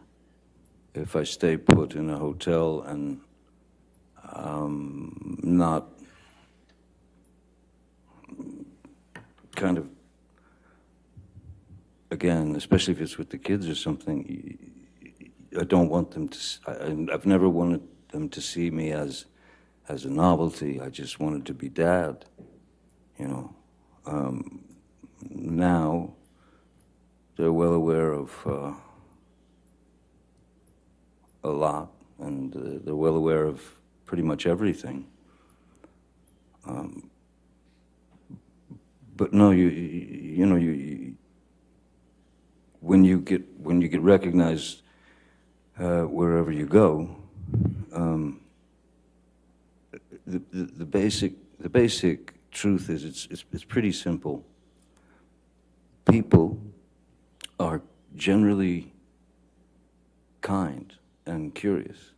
if I stay put in a hotel and not kind of, again, especially if it's with the kids or something, I don't want them to, I've never wanted them to see me as a novelty. I just wanted to be dad, you know. Now, they're well aware of a lot, and they're well aware of pretty much everything. But no, you know, when you get recognized wherever you go, the basic truth is it's pretty simple. People are generally kind and curious,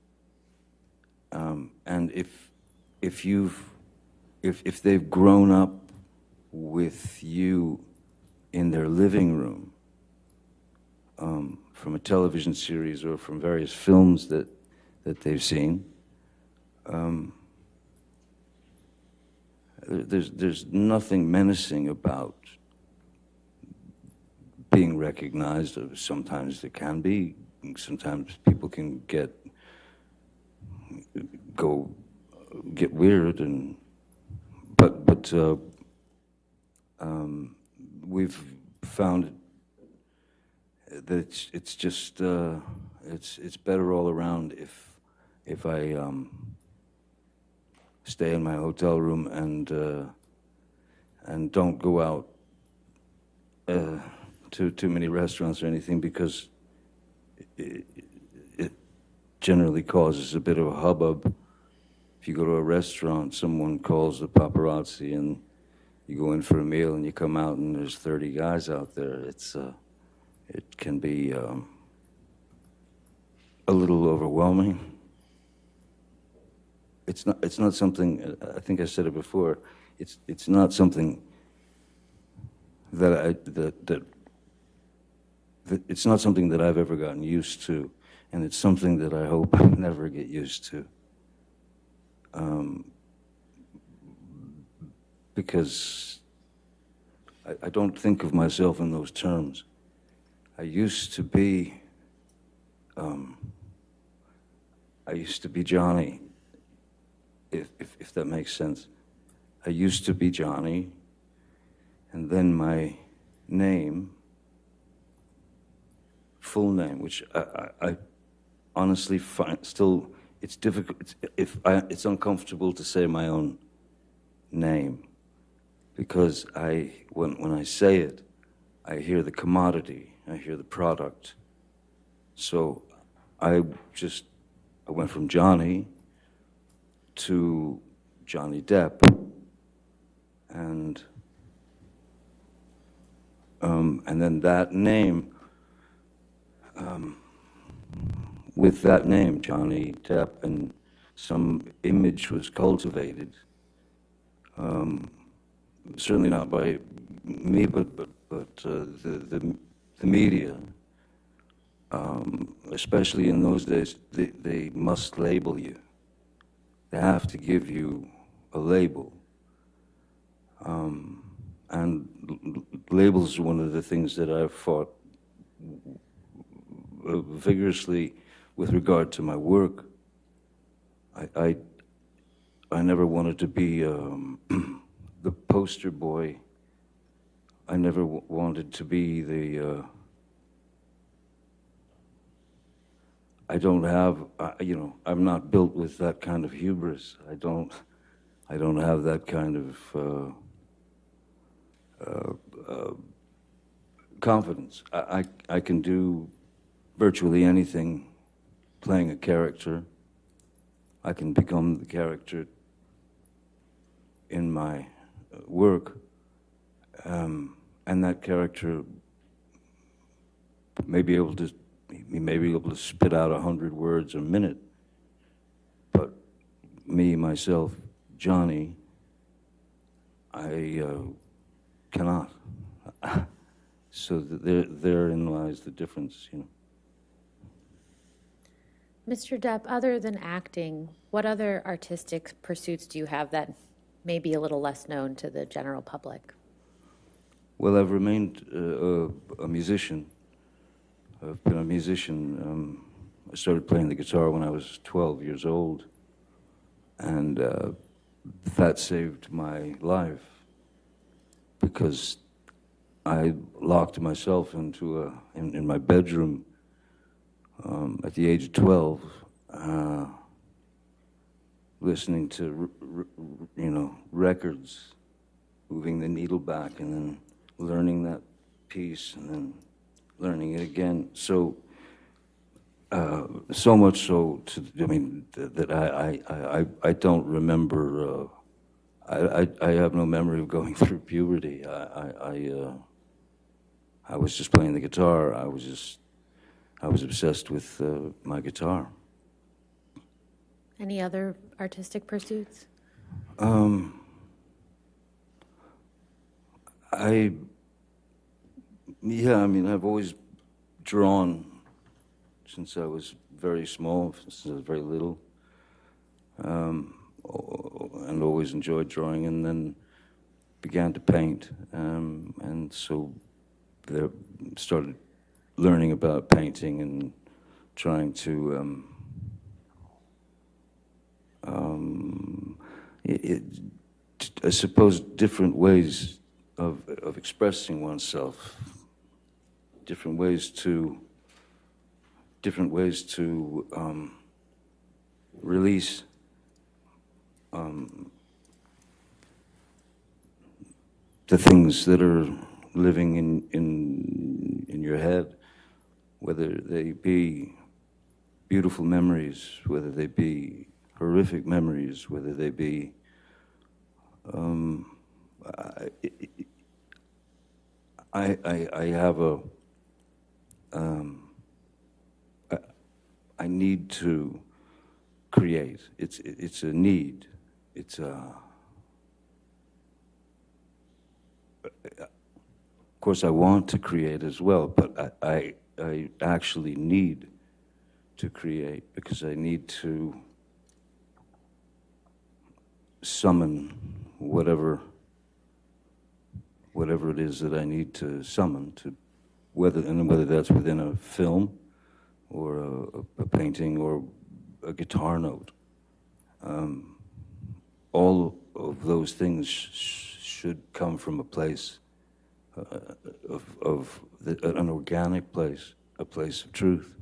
and if they've grown up with you in their living room, from a television series or from various films that they've seen, there's nothing menacing about being recognized. Sometimes there can be. Sometimes people can get weird, but we've found that it's just it's better all around if I stay in my hotel room and don't go out to too many restaurants or anything, because it generally causes a bit of a hubbub. If you go to a restaurant, someone calls the paparazzi, and you go in for a meal, and you come out, and there's 30 guys out there. It can be a little overwhelming. It's not something. I think I said it before. It's not something that it's not something that I've ever gotten used to, and it's something that I hope I never get used to. Because I don't think of myself in those terms. I used to be Johnny, if that makes sense. I used to be Johnny, and then my name, full name, which I honestly find still, it's difficult, it's uncomfortable to say my own name, because when I say it, I hear the commodity, I hear the product. So I went from Johnny to Johnny Depp, and then that name, with that name, Johnny Depp, and some image was cultivated. Certainly not by me, but the media, especially in those days, they must label you. They have to give you a label. And labels are one of the things that I've fought vigorously with regard to my work. I never wanted to be the poster boy. I never wanted to be the. I don't have, I'm not built with that kind of hubris. I don't have that kind of confidence. I can do virtually anything, playing a character, I can become the character in my work, and that character may be able to spit out 100 words a minute, but me, myself, Johnny, I cannot. So therein lies the difference, you know. Mr. Depp, other than acting, what other artistic pursuits do you have that may be a little less known to the general public? Well, I've remained a musician. I've been a musician. I started playing the guitar when I was 12 years old, and that saved my life because I locked myself into in my bedroom at the age of 12, listening to records, moving the needle back, and then learning that piece, and then learning it again. So, so much so that I don't remember. I have no memory of going through puberty. I was just playing the guitar. I was obsessed with my guitar. Any other artistic pursuits? I've always drawn since I was very small, since I was very little, and always enjoyed drawing, and then began to paint, and so there started learning about painting and trying to I suppose different ways of expressing oneself, different ways to release the things that are living in your head, whether they be beautiful memories, whether they be horrific memories, whether they be I have I need to create. It's a need. It's a. Of course, I want to create as well, but I actually need to create because I need to summon whatever it is that I need to summon, to whether that's within a film or a painting or a guitar note. All of those things should come from a place of an organic place, a place of truth.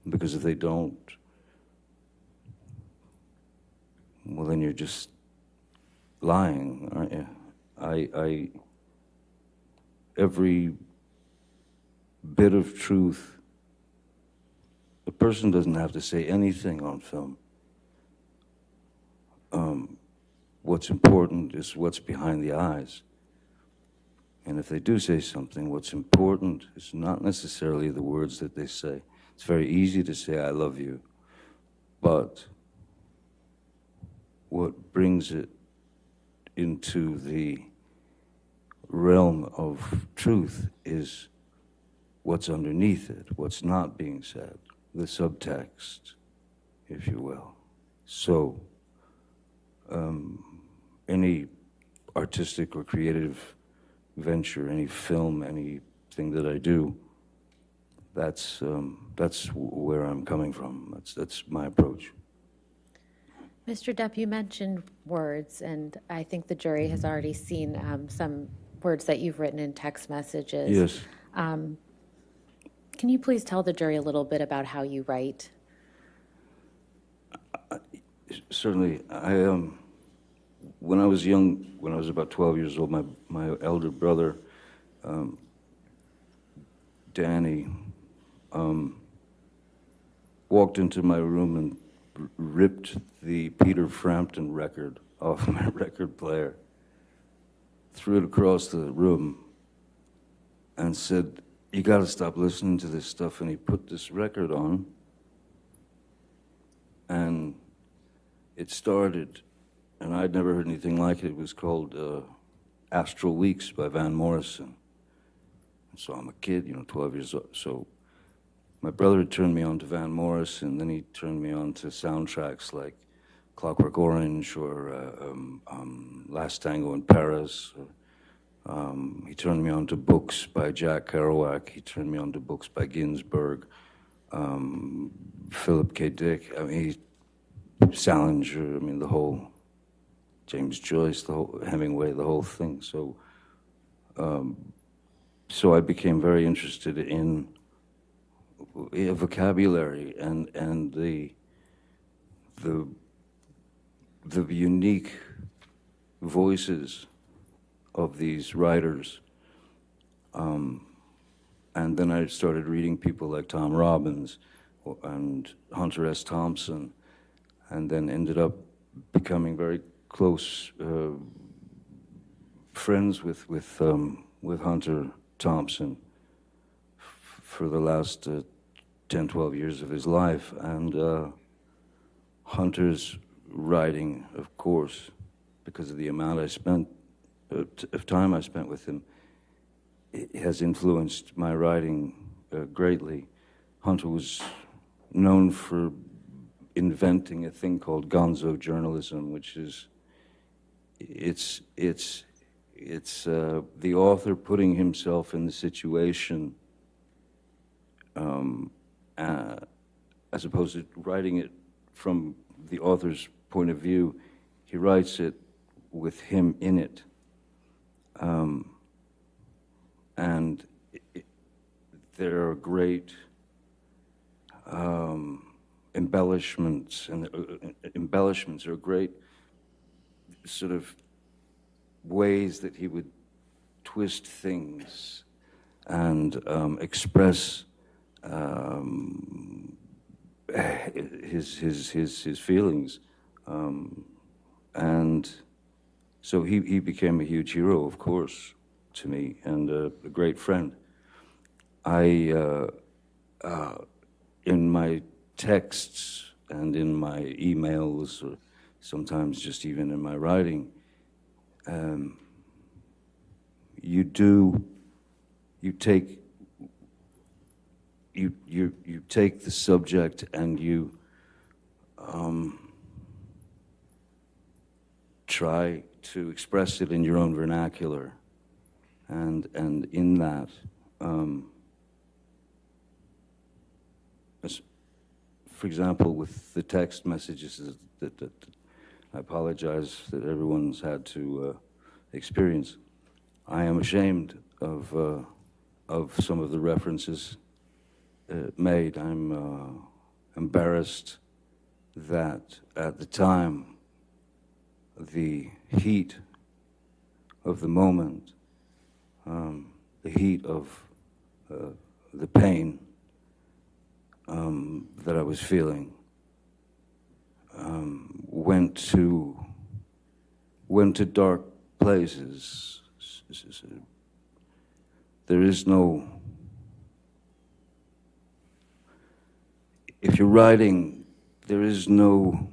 Because if they don't, well, then you're just lying, aren't you? Every bit of truth, a person doesn't have to say anything on film. What's important is what's behind the eyes. And if they do say something, what's important is not necessarily the words that they say. It's very easy to say, I love you, but what brings it into the realm of truth is what's underneath it, what's not being said, the subtext, if you will. So, any artistic or creative venture, any film, anything that I do, that's where I'm coming from. That's my approach. Mr. Depp, you mentioned words, and I think the jury has already seen some words that you've written in text messages. Yes. Can you please tell the jury a little bit about how you write? Certainly. When I was young, when I was about 12 years old, my elder brother, Danny, walked into my room and ripped the Peter Frampton record off my record player, threw it across the room, and said, "You got to stop listening to this stuff." And he put this record on, and it started, and I'd never heard anything like it. It was called Astral Weeks by Van Morrison. So I'm a kid, 12 years old. So my brother had turned me on to Van Morrison, then he turned me on to soundtracks like Clockwork Orange or Last Tango in Paris. He turned me on to books by Jack Kerouac. He turned me on to books by Ginsberg, Philip K. Dick. Salinger. The whole James Joyce, the whole Hemingway, the whole thing. So, so I became very interested in vocabulary and the unique voices of these writers. And then I started reading people like Tom Robbins and Hunter S. Thompson, and then ended up becoming very close friends with Hunter Thompson for the last 10, 12 years of his life. And Hunter's writing, of course, because of the amount of time I spent with him, it has influenced my writing greatly. Hunter was known for inventing a thing called gonzo journalism, which is it's the author putting himself in the situation as opposed to writing it from the author's point of view. He writes it with him in it. And there are great embellishments, and embellishments are great sort of ways that he would twist things and express his feelings, and so he became a huge hero, of course, to me, and a great friend. In my texts and in my emails, or sometimes just even in my writing, you take the subject and you try to express it in your own vernacular, and in that, for example, with the text messages that I apologize that everyone's had to experience, I am ashamed of some of the references made. I'm embarrassed that at the time, the heat of the moment, the heat of the pain that I was feeling, went to dark places. There is no, if you're writing, there is no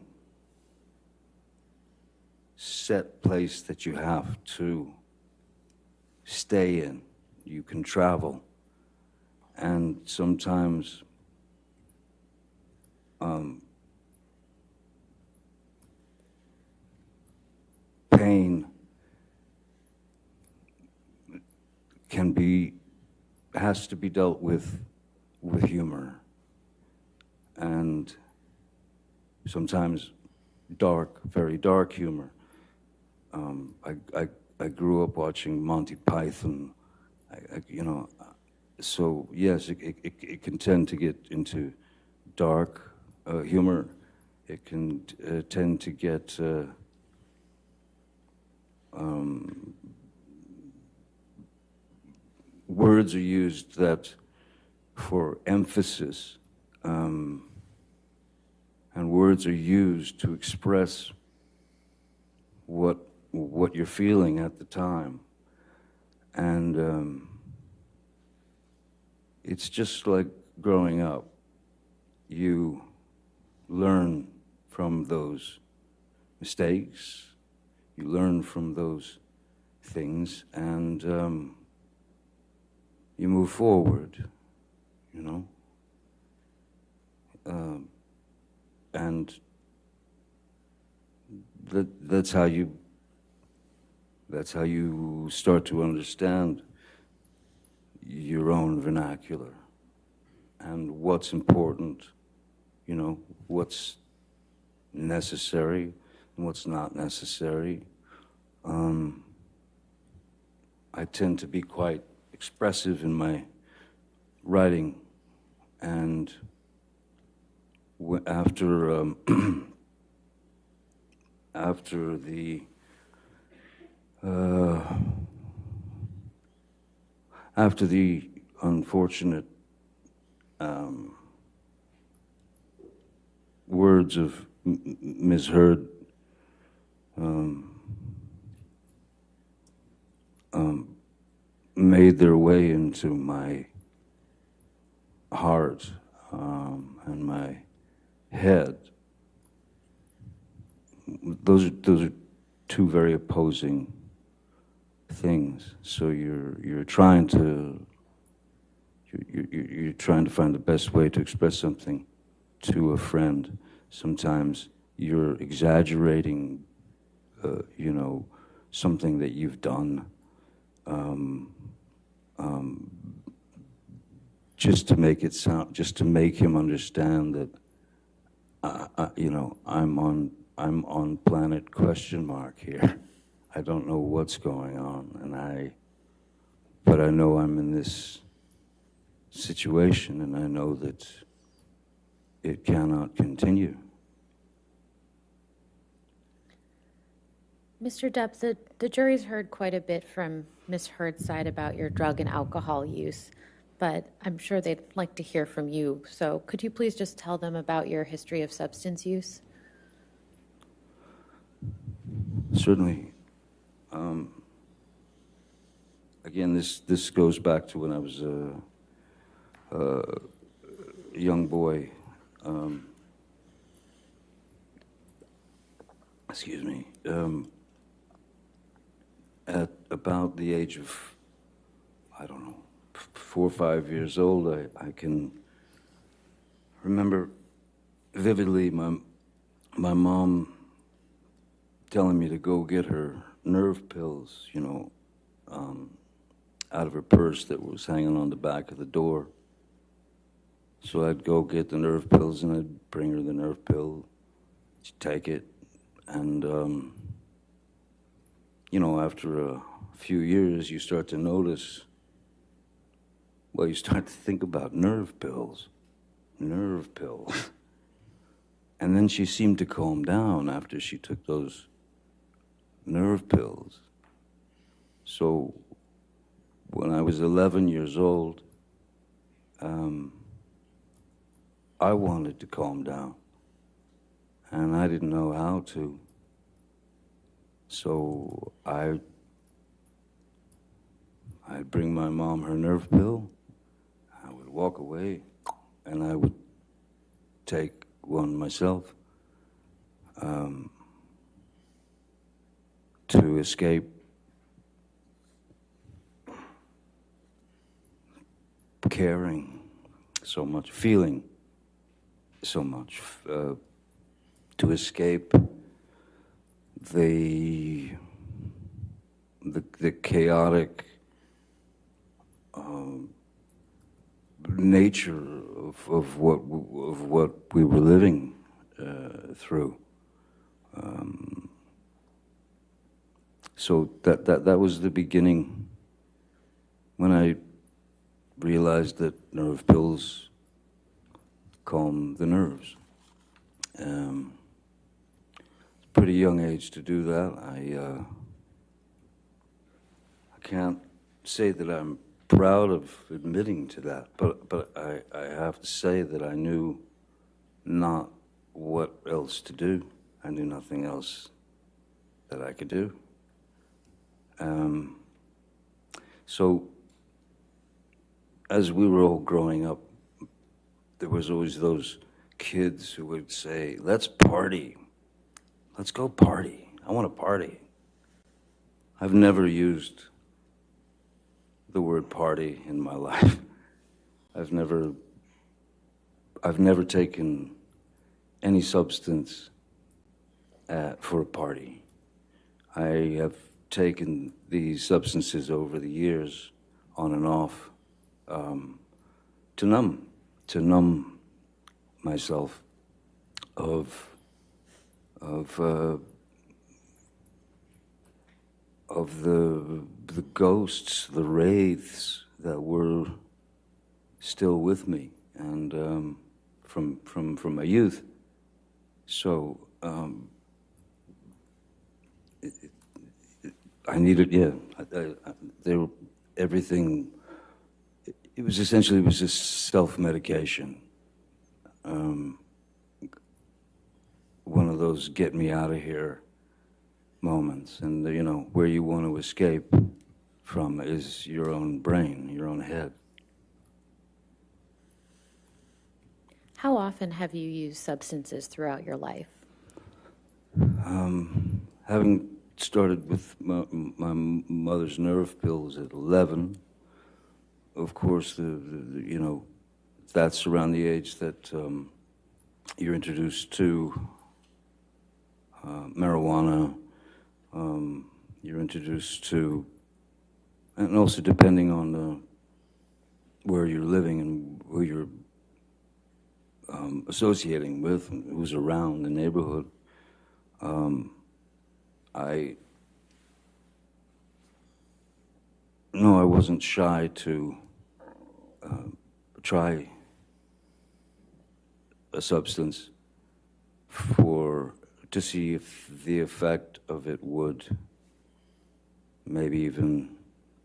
set place that you have to stay in. You can travel, and sometimes pain has to be dealt with humor, and sometimes dark, very dark humor. I grew up watching Monty Python, so yes, it can tend to get into dark humor. It can tend to get words are used that for emphasis, and words are used to express what you're feeling at the time. And it's just like growing up. You learn from those mistakes, you learn from those things, and you move forward, you know? And that's how you start to understand your own vernacular and what's important, you know, what's necessary and what's not necessary. I tend to be quite expressive in my writing, and after the unfortunate words of Ms. Heard made their way into my heart and my head. Those are two very opposing things. So you're trying to find the best way to express something to a friend. Sometimes you're exaggerating, you know, something that you've done, just to make it sound, just to make him understand that, you know, I'm on planet question mark here. I don't know what's going on, but I know I'm in this situation, and I know that it cannot continue. Mr. Depp, the jury's heard quite a bit from Ms. Heard's side about your drug and alcohol use, but I'm sure they'd like to hear from you. So could you please just tell them about your history of substance use? Certainly. Again, this goes back to when I was a young boy. Excuse me. At about the age of, I don't know, 4 or 5 years old, I can remember vividly my mom telling me to go get her nerve pills, you know, out of her purse that was hanging on the back of the door. So I'd go get the nerve pills, and I'd bring her the nerve pill. She'd take it, and you know, after a few years, you start to notice, well, you start to think about nerve pills. And then she seemed to calm down after she took those nerve pills. So when I was 11 years old, I wanted to calm down, and I didn't know how to. So I'd bring my mom her nerve pill, I would walk away, and I would take one myself to escape caring so much, feeling so much, to escape the chaotic nature of what we were living through. So that was the beginning when I realized that nerve pills calm the nerves. Pretty young age to do that. I can't say that I'm proud of admitting to that, but I have to say that I knew not what else to do. I knew nothing else that I could do. So as we were all growing up, there was always those kids who would say, let's party. Let's go party. I want to party. I've never used the word party in my life. I've never taken any substance for a party. I have taken these substances over the years, on and off, to numb myself of the ghosts, the wraiths that were still with me, and from my youth. So I needed, they were everything. It was just self-medication. One of those get me out of here moments, and you know, where you want to escape from is your own brain, your own head. How often have you used substances throughout your life? Having started with my mother's nerve pills at 11, of course, you know, that's around the age that you're introduced to marijuana, you're introduced to, and also depending on where you're living and who you're associating with, and who's around the neighborhood. I wasn't shy to try a substance to see if the effect of it would maybe even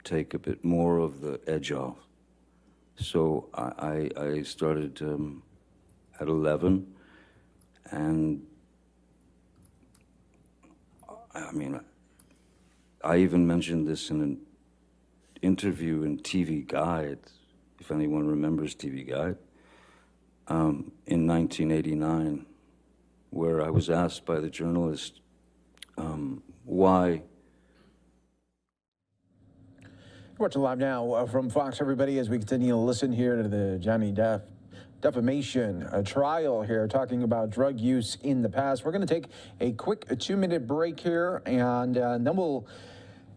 take a bit more of the edge off. So I started at 11, and I mean, I even mentioned this in an interview in TV Guide, if anyone remembers TV Guide, in 1989, where I was asked by the journalist why. Watching live now from Fox, everybody, as we continue to listen here to the Johnny Depp defamation trial here, talking about drug use in the past. We're going to take a quick 2-minute break here, and then we'll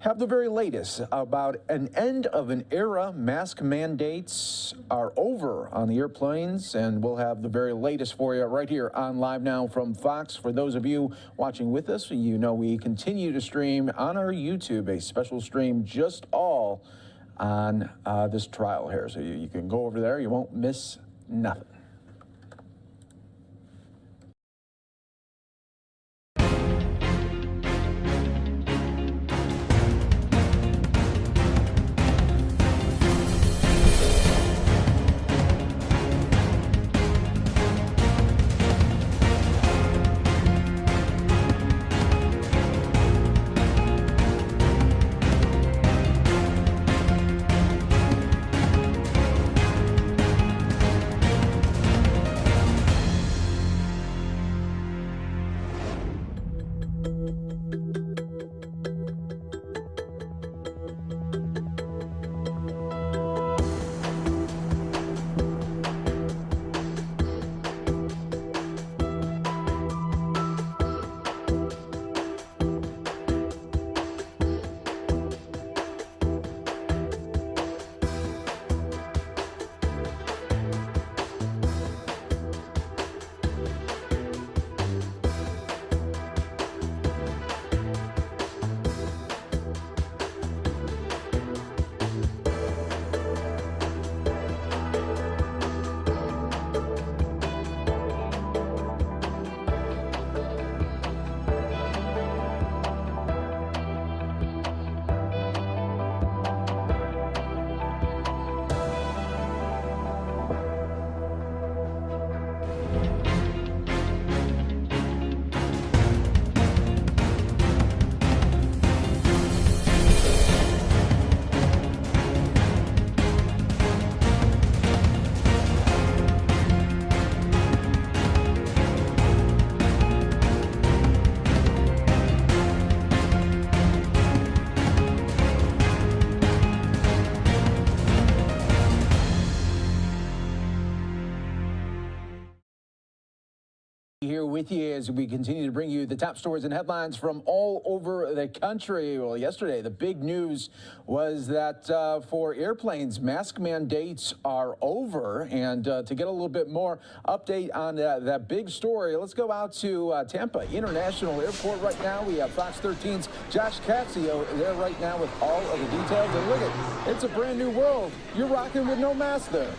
have the very latest about an end of an era. Mask mandates are over on the airplanes, and we'll have the very latest for you right here on Live Now from Fox. For those of you watching with us, you know we continue to stream on our YouTube, a special stream just all on this trial here. So you can go over there. You won't miss nothing. here with you as we continue to bring you the top stories and headlines from all over the country. Well, yesterday, the big news was that for airplanes, mask mandates are over. And to get a little bit more update on that big story, let's go out to Tampa International Airport right now. We have Fox 13's Josh Cassio there right now with all of the details. And look at, it's a brand new world. You're rocking with no mask there.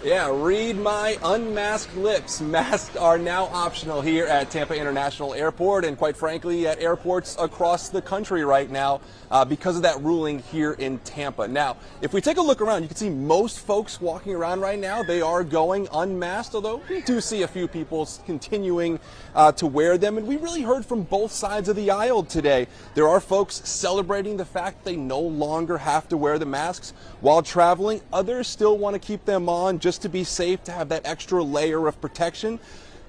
Yeah, read my unmasked lips. Masks are now optional here at Tampa International Airport and quite frankly at airports across the country right now because of that ruling here in Tampa. Now, if we take a look around, you can see most folks walking around right now, they are going unmasked, although we do see a few people continuing to wear them. And we really heard from both sides of the aisle today. There are folks celebrating the fact they no longer have to wear the masks while traveling. Others still want to keep them on just to be safe, to have that extra layer of protection.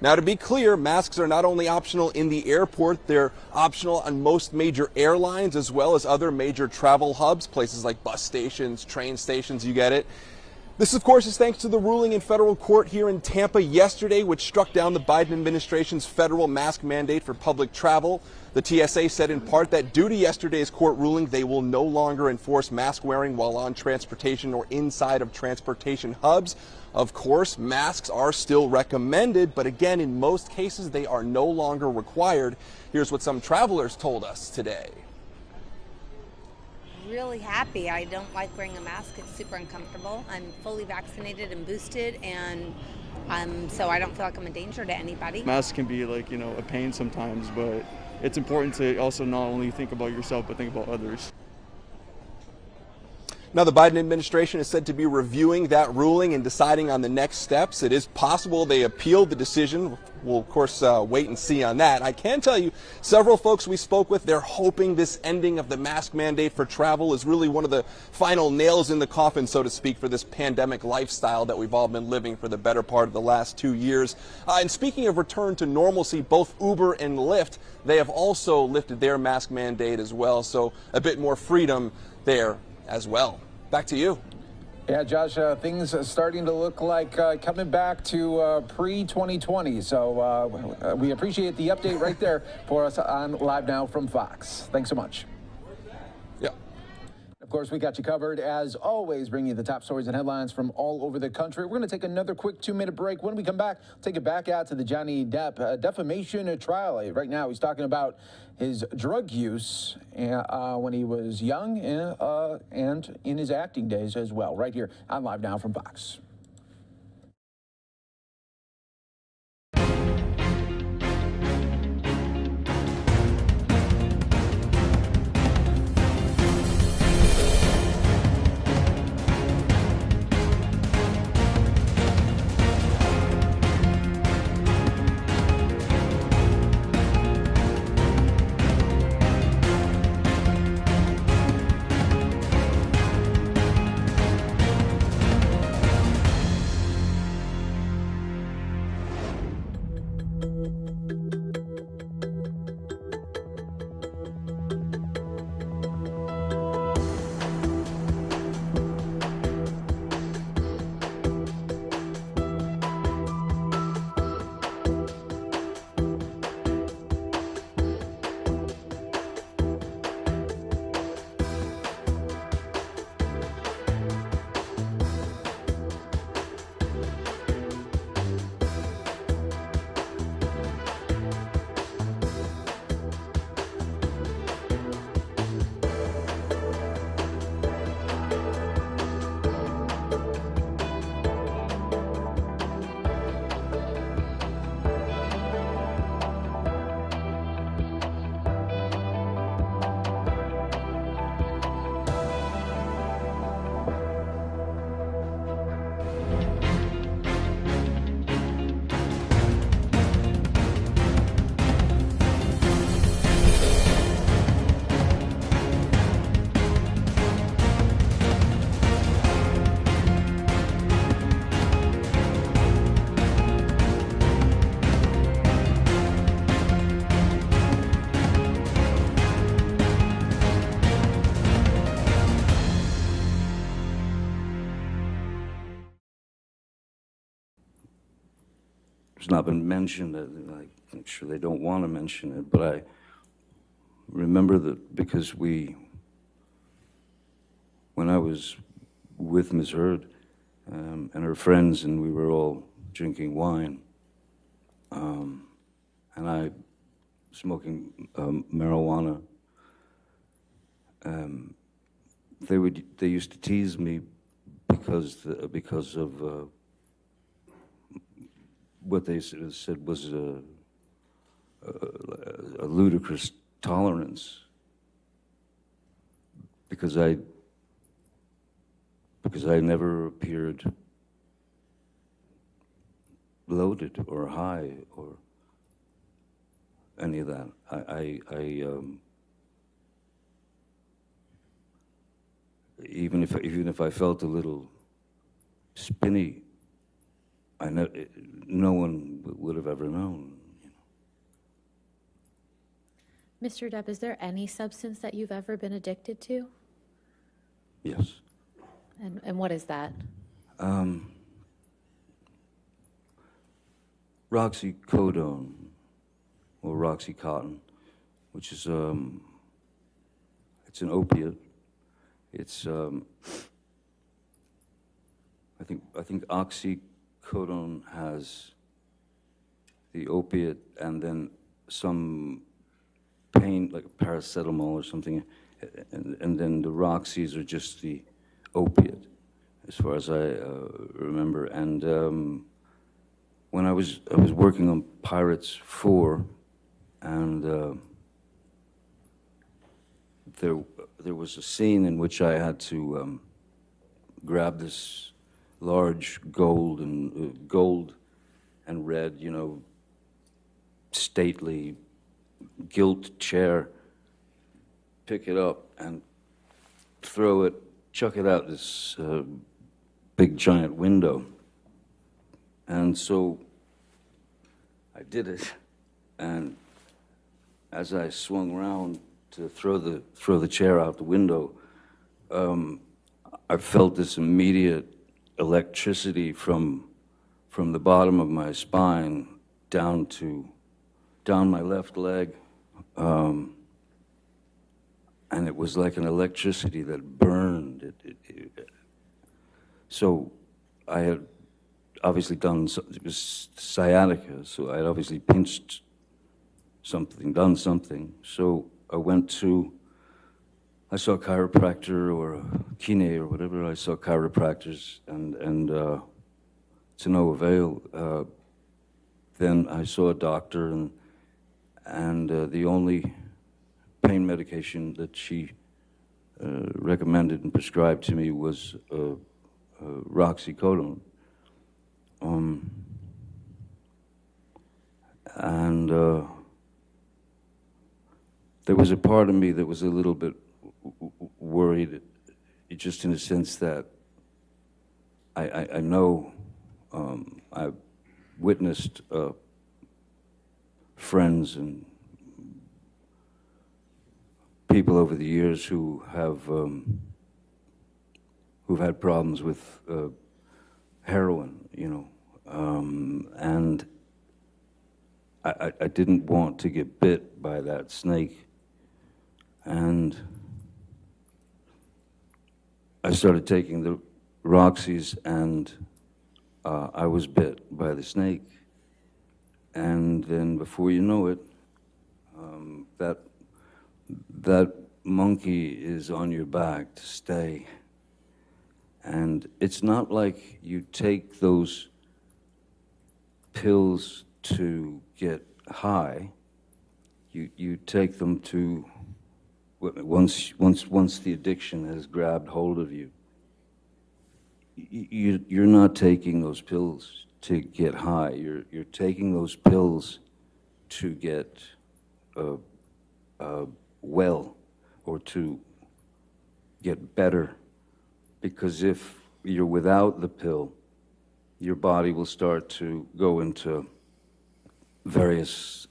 Now, to be clear, masks are not only optional in the airport, they're optional on most major airlines as well as other major travel hubs, places like bus stations, train stations, you get it. This, of course, is thanks to the ruling in federal court here in Tampa yesterday, which struck down the Biden administration's federal mask mandate for public travel. The TSA said in part that due to yesterday's court ruling, they will no longer enforce mask wearing while on transportation or inside of transportation hubs. Of course, masks are still recommended, but again, in most cases, they are no longer required. Here's what some travelers told us today. Really happy. I don't like wearing a mask. It's super uncomfortable. I'm fully vaccinated and boosted, and so I don't feel like I'm a danger to anybody. Masks can be like, a pain sometimes, but it's important to also not only think about yourself, but think about others. Now, the Biden administration is said to be reviewing that ruling and deciding on the next steps. It is possible they appealed the decision. We'll, of course, wait and see on that. I can tell you, several folks we spoke with, they're hoping this ending of the mask mandate for travel is really one of the final nails in the coffin, so to speak, for this pandemic lifestyle that we've all been living for the better part of the last 2 years. And speaking of return to normalcy, both Uber and Lyft, they have also lifted their mask mandate as well, so a bit more freedom there as well. Back to you. Yeah, Josh, things are starting to look like coming back to pre-2020. So we appreciate the update right there for us on Live Now from Fox. Thanks so much. Yeah. Of course, we got you covered, as always, bringing you the top stories and headlines from all over the country. We're going to take another quick 2-minute break. When we come back, take it back out to the Johnny Depp defamation trial. Right now, he's talking about his drug use when he was young and in his acting days as well, right here on Live Now from Fox. it's not been mentioned. I'm sure they don't want to mention it, but I remember that because when I was with Ms. Heard and her friends, and we were all drinking wine, and I smoking marijuana, they used to tease me because of what they said was a ludicrous tolerance, because I never appeared loaded or high or any of that. Even if I felt a little spinny, no one would have ever known. Mr. Depp, is there any substance that you've ever been addicted to? Yes. And what is that? Roxycodone, or Roxycontin, which is it's an opiate. It's I think oxycodone has the opiate and then some pain, like paracetamol or something, and then the Roxys are just the opiate, as far as I remember. And when I was working on Pirates 4, and there was a scene in which I had to grab this large gold and red, stately gilt chair, pick it up and throw it, chuck it out this big giant window. And so I did it, and as I swung around to throw the chair out the window, I felt this immediate electricity from the bottom of my spine down my left leg, and it was like an electricity that burned. So I had obviously it was sciatica, so I had obviously pinched something, done something. So I saw a chiropractor or a kine or whatever. I saw chiropractors, and to no avail. Then I saw a doctor, and the only pain medication that she recommended and prescribed to me was Roxycodone. And there was a part of me that was a little bit worried, just in the sense that I know I've witnessed friends and people over the years who've had problems with heroin, and I didn't want to get bit by that snake. And I started taking the Roxys, and I was bit by the snake. And then before you know it, that monkey is on your back to stay. And it's not like you take those pills to get high. You take them to, once the addiction has grabbed hold of you, you're not taking those pills to get high. You're taking those pills to get well, or to get better. Because if you're without the pill, your body will start to go into various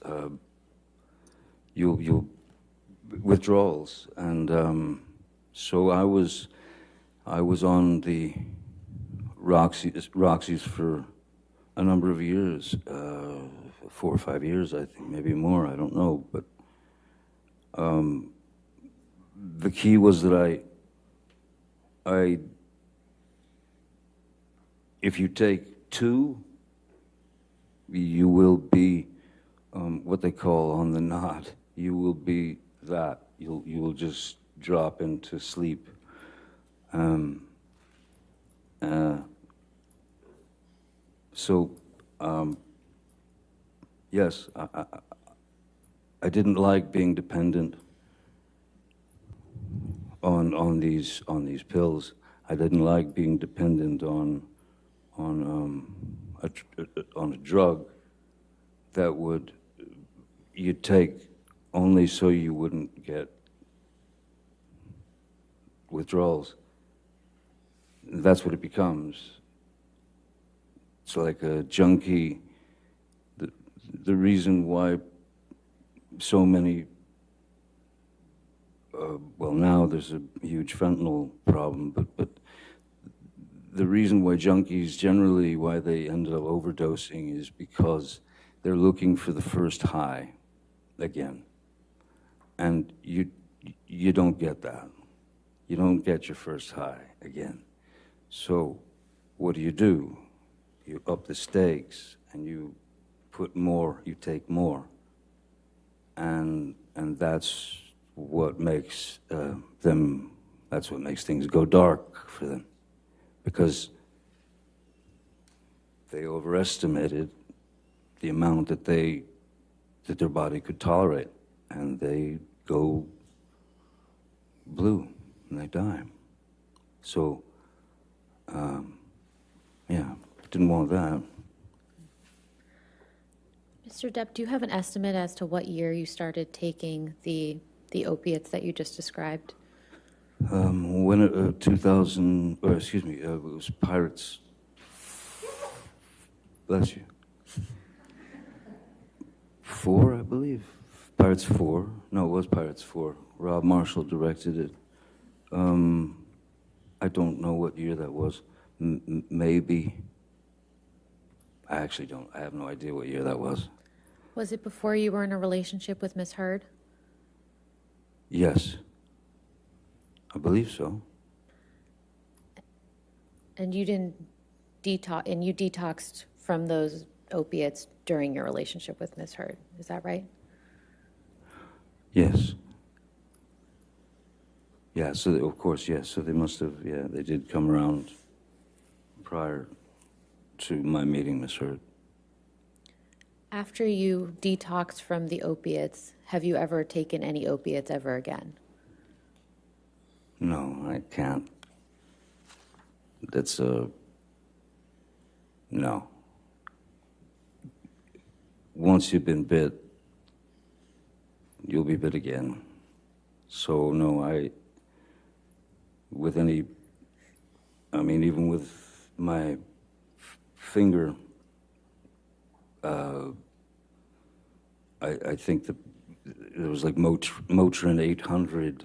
withdrawals. And so I was on the Roxys for a number of years, 4 or 5 years, I think, maybe more, I don't know. But the key was that if you take 2, you will be what they call on the knot. You will be that. You will just drop into sleep. Yes, I didn't like being dependent on these pills. I didn't like being dependent on a drug that you'd take only so you wouldn't get withdrawals. That's what it becomes. It's like a junkie. The reason why so many, well, now there's a huge fentanyl problem, but the reason why junkies generally, why they end up overdosing is because they're looking for the first high again. And you don't get that. You don't get your first high again. So what do? You up the stakes and you put more, you take more. And that's what makes that's what makes things go dark for them. Because they overestimated the amount that their body could tolerate, and they go blue and they die. So, yeah, didn't want that. Mr. Depp, do you have an estimate as to what year you started taking the opiates that you just described? When it, 2000, or excuse me, it was Pirates. Bless you. 4, I believe. Pirates 4. No, it was Pirates 4. Rob Marshall directed it. I don't know what year that was. Maybe. I actually don't. I have no idea what year that was. Was it before you were in a relationship with Miss Heard? Yes. I believe so. And you didn't you detoxed from those opiates during your relationship with Miss Heard. Is that right? Yes. Yeah, so of course, yes. So they must have, yeah, they did come around prior to my meeting Miss Heard. After you detoxed from the opiates, have you ever taken any opiates ever again? No, I can't. That's no. Once you've been bit, you'll be bit again. So no, even with my finger, I think that there was like Motrin 800,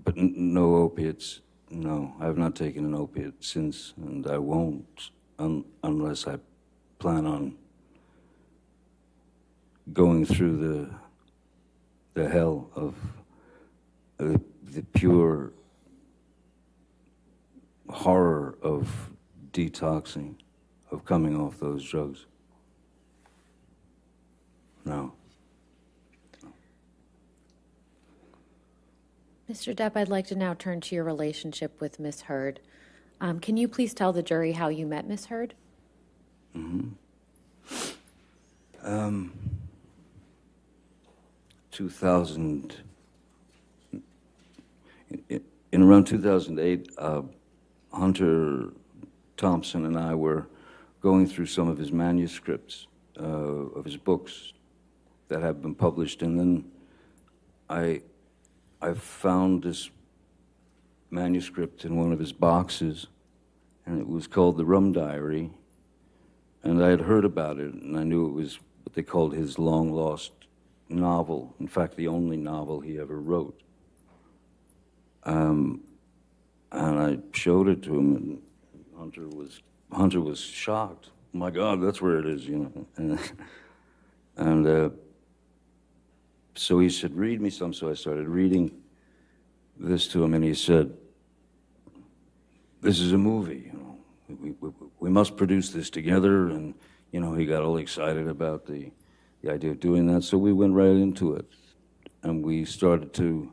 but no opiates. No, I have not taken an opiate since, and I won't unless I plan on going through the hell of the pure horror of detoxing, of coming off those drugs. No. Mr. Depp, I'd like to now turn to your relationship with Miss Heard. Can you please tell the jury how you met Miss Heard? Mm-hmm. 2000, in around 2008, Hunter Thompson and I were going through some of his manuscripts of his books that have been published, and then I found this manuscript in one of his boxes, and it was called The Rum Diary, and I had heard about it, and I knew it was what they called his long-lost novel, in fact, the only novel he ever wrote. And I showed it to him, and Hunter was Hunter was shocked. Oh my God, that's where it is, you know. And so he said, read me some. So I started reading this to him, and he said, this is a movie, you know. We must produce this together. And, you know, he got all excited about the idea of doing that. So we went right into it. And we started to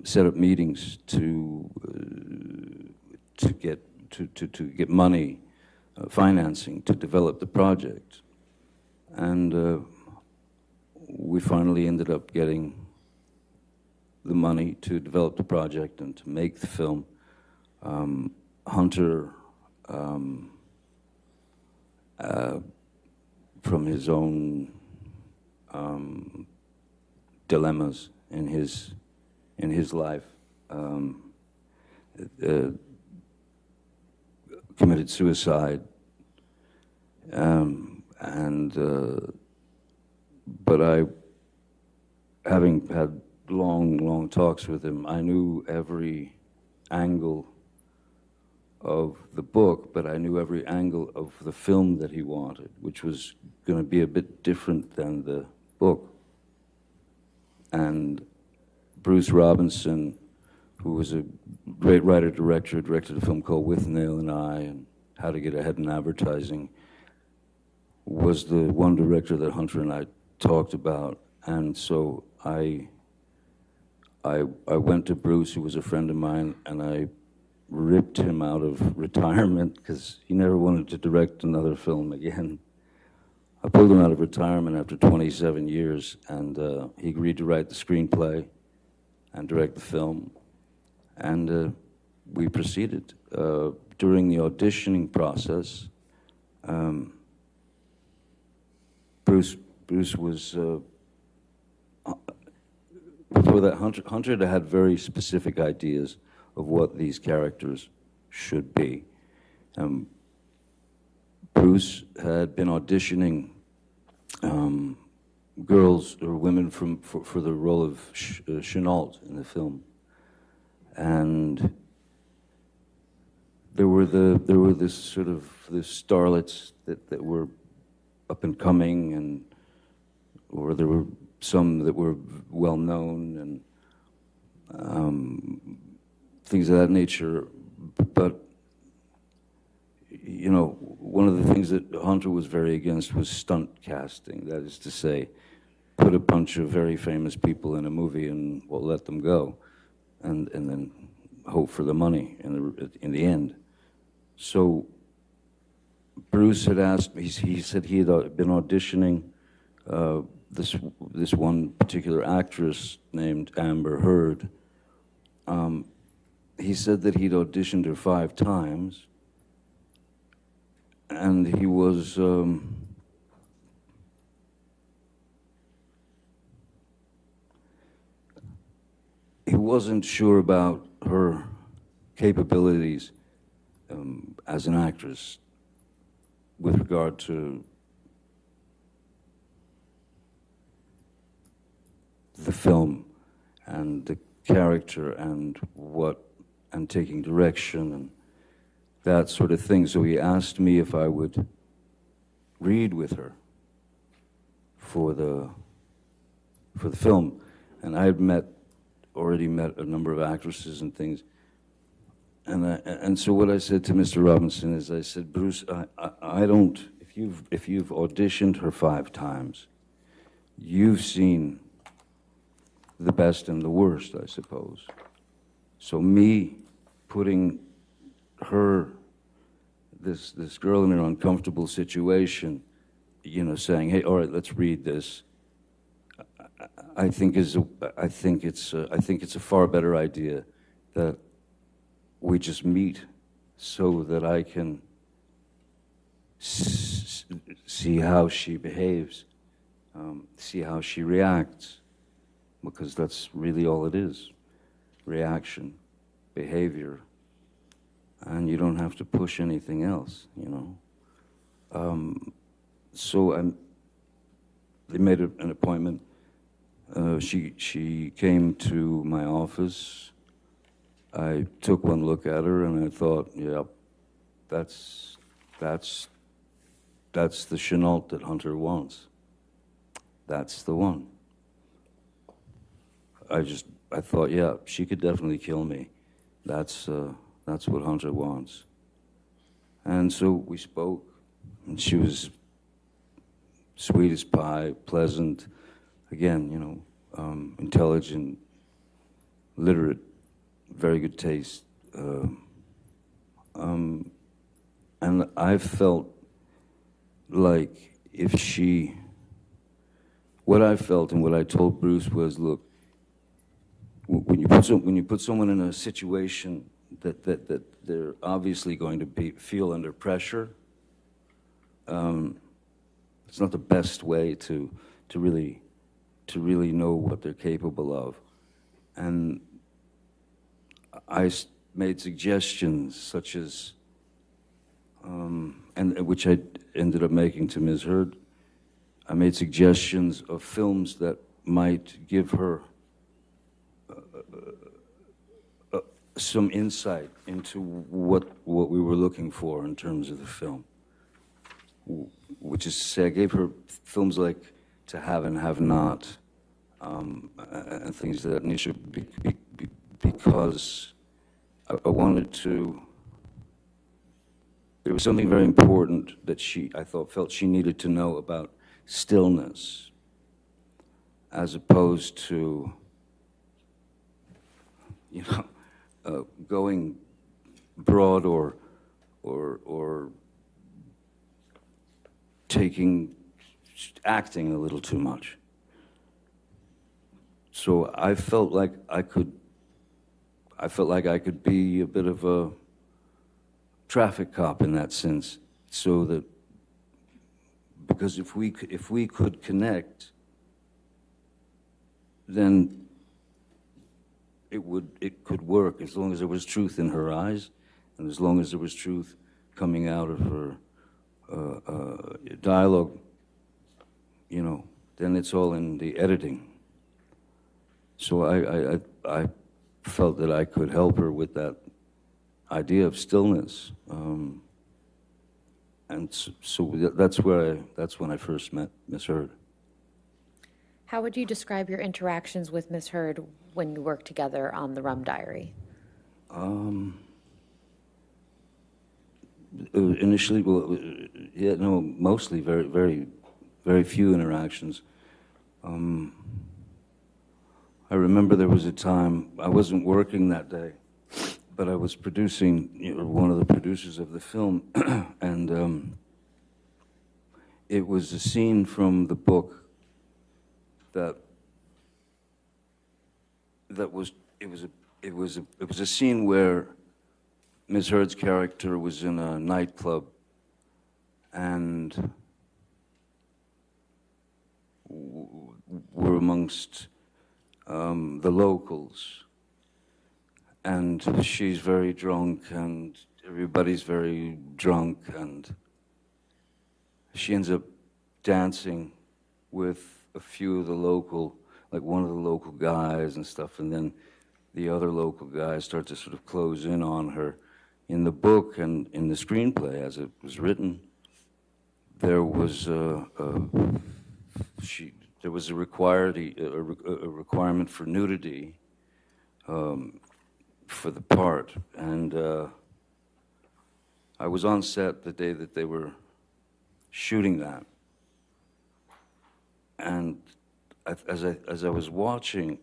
set up meetings to get money, financing to develop the project. And we finally ended up getting the money to develop the project and to make the film. Hunter, from his own dilemmas in his life, committed suicide, but having had long talks with him, I knew every angle of the book, but I knew every angle of the film that he wanted, which was going to be a bit different than the book. And Bruce Robinson, who was a great writer-director, directed a film called With Nail and I and How to Get Ahead in Advertising, was the one director that Hunter and I talked about. And so I went to Bruce, who was a friend of mine, and I ripped him out of retirement because he never wanted to direct another film again. I pulled him out of retirement after 27 years, and he agreed to write the screenplay and direct the film. And we proceeded. During the auditioning process, Bruce was, before that, Hunter had very specific ideas of what these characters should be. Bruce had been auditioning girls or women for the role of Chenault in the film, and there were this sort of starlets that were up and coming, or there were some that were well known and things of that nature. But you know, one of the things that Hunter was very against was stunt casting. That is to say, put a bunch of very famous people in a movie and we'll let them go, and then hope for the money in the end. So Bruce had asked me. He said he had been auditioning this one particular actress named Amber Heard. He said that he'd auditioned her 5 times. And he was he wasn't sure about her capabilities as an actress with regard to the film and the character and taking direction and that sort of thing. So he asked me if I would read with her for the film, and I had already met a number of actresses and things, and so what I said to Mr. Robinson is, I said, Bruce, I don't. If you've auditioned her 5 times, you've seen the best and the worst, I suppose. So me putting her, this girl in an uncomfortable situation, you know, saying, "Hey, all right, let's read this." I think it's a far better idea that we just meet so that I can see how she behaves, see how she reacts, because that's really all it is: reaction, behavior. And you don't have to push anything else, you know. So they made an appointment. She came to my office. I took one look at her and I thought, yeah, that's That's the Chenault that Hunter wants. That's the one. I thought, yeah, she could definitely kill me. That's what Hunter wants. And so we spoke, and she was sweet as pie, pleasant, again, you know, intelligent, literate, very good taste. And I felt like if she, what I felt and what I told Bruce was, look, when you put someone in a situation that they're obviously going to feel under pressure, it's not the best way to really know what they're capable of. And I made suggestions such as, and which I ended up making to Ms. Heard. I made suggestions of films that might give her some insight into what we were looking for in terms of the film, which is to say, I gave her films like To Have and Have Not, and things of that nature, because I wanted to. There was something very important that I felt she needed to know about stillness, as opposed to, you know, going broad or acting a little too much. So I felt like I could be a bit of a traffic cop in that sense, so that, because if we could connect, then it could work, as long as there was truth in her eyes, and as long as there was truth coming out of her dialogue, you know, then it's all in the editing. So I felt that I could help her with that idea of stillness, and so that's when I first met Ms. Heard. How would you describe your interactions with Ms. Heard when you worked together on the Rum Diary? Initially, well, yeah, no, mostly very few interactions. I remember there was a time, I wasn't working that day, but I was producing, you know, one of the producers of the film, and it was a scene from the book that was a scene where Ms. Heard's character was in a nightclub and were amongst the locals, and she's very drunk and everybody's very drunk, and she ends up dancing with a few of the local, like one of the local guys and stuff, and then the other local guys start to sort of close in on her. In the book and in the screenplay, as it was written, there was a requirement for nudity for the part, and I was on set the day that they were shooting that, and as I was watching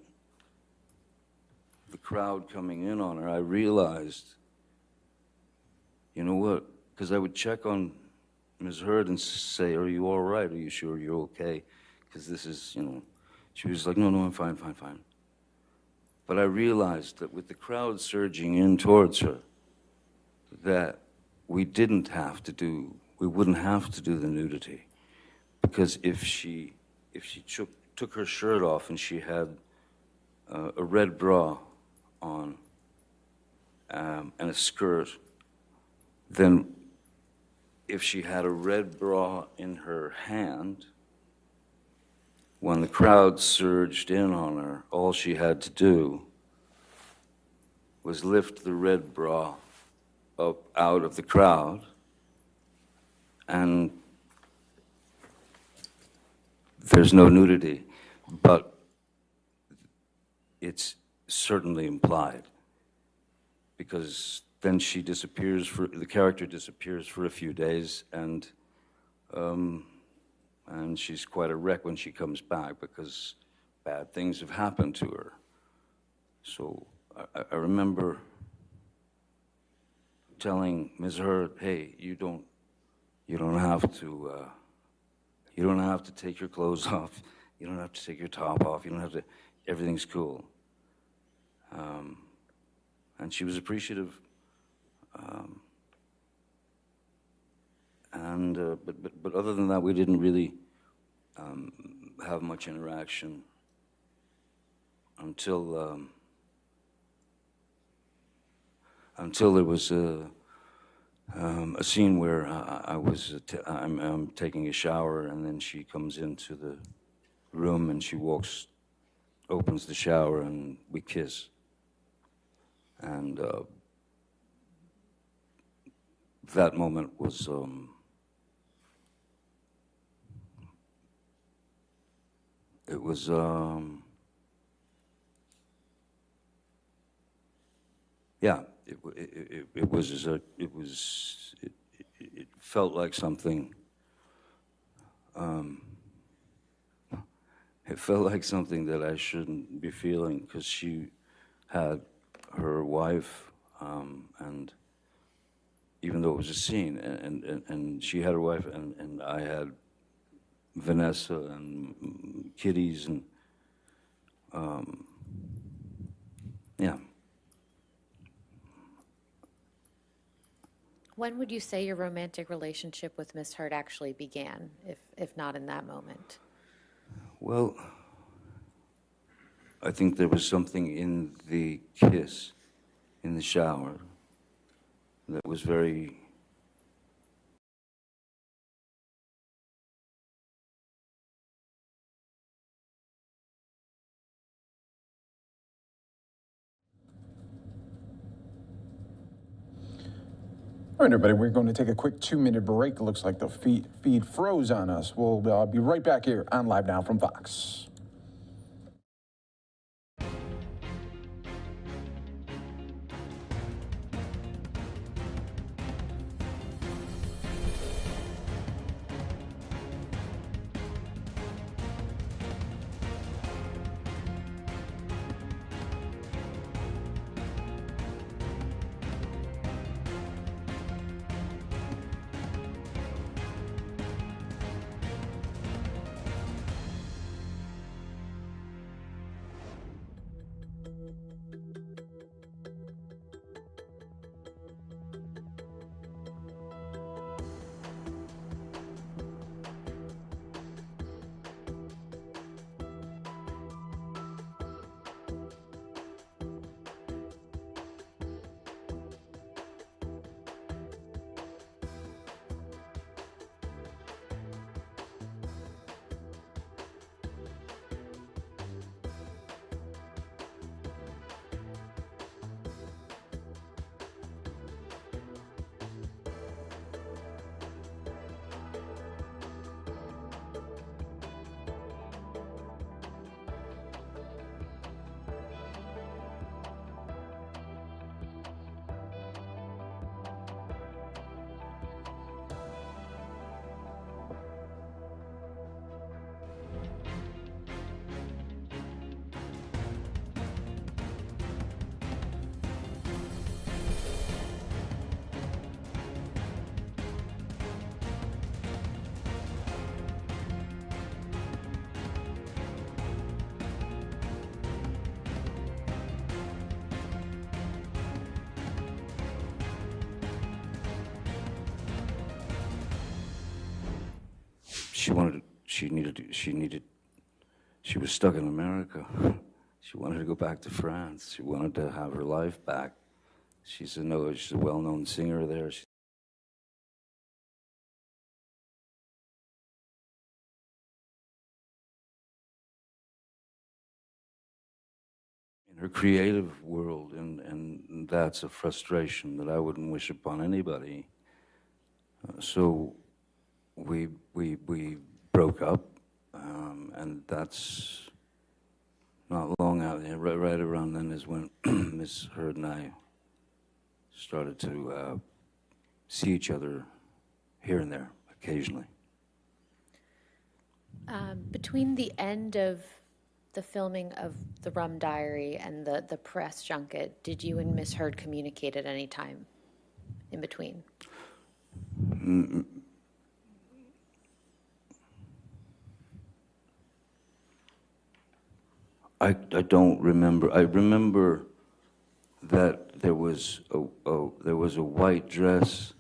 the crowd coming in on her, I realized, you know what? Because I would check on Ms. Heard and say, "Are you all right? Are you sure you're okay? Because this is, you know," she was like, "No, I'm fine. But I realized that with the crowd surging in towards her, that we wouldn't have to do the nudity, because if she took her shirt off and she had a red bra on and a skirt, then if she had a red bra in her hand, when the crowd surged in on her, all she had to do was lift the red bra up out of the crowd and there's no nudity, but it's certainly implied, because then she disappears the character disappears for a few days, and she's quite a wreck when she comes back because bad things have happened to her. So I remember telling Ms. Heard, hey, you don't have to take your clothes off. You don't have to take your top off. You don't have to, everything's cool. And she was appreciative. But other than that, we didn't really have much interaction until there was a scene where I'm taking a shower, and then she comes into the room and she opens the shower, and we kiss. And that moment was it felt like something. It felt like something that I shouldn't be feeling, because she had her wife, and even though it was a scene, and she had her wife, and I had Vanessa and kitties, and yeah. When would you say your romantic relationship with Miss Heard actually began, if not in that moment? Well, I think there was something in the kiss in the shower that was very... All right, everybody, we're going to take a quick 2-minute break. It looks like the feed froze on us. We'll be right back here on Live Now from Fox. She was stuck in America. She wanted to go back to France. She wanted to have her life back. She's a well-known singer there. In her creative world, and that's a frustration that I wouldn't wish upon anybody. So we broke up, and that's not long out. Right around then is when Miss Heard and I started to see each other here and there occasionally. Between the end of the filming of The Rum Diary and the press junket, did you and Miss Heard communicate at any time in between? I don't remember. I remember that there was a white dress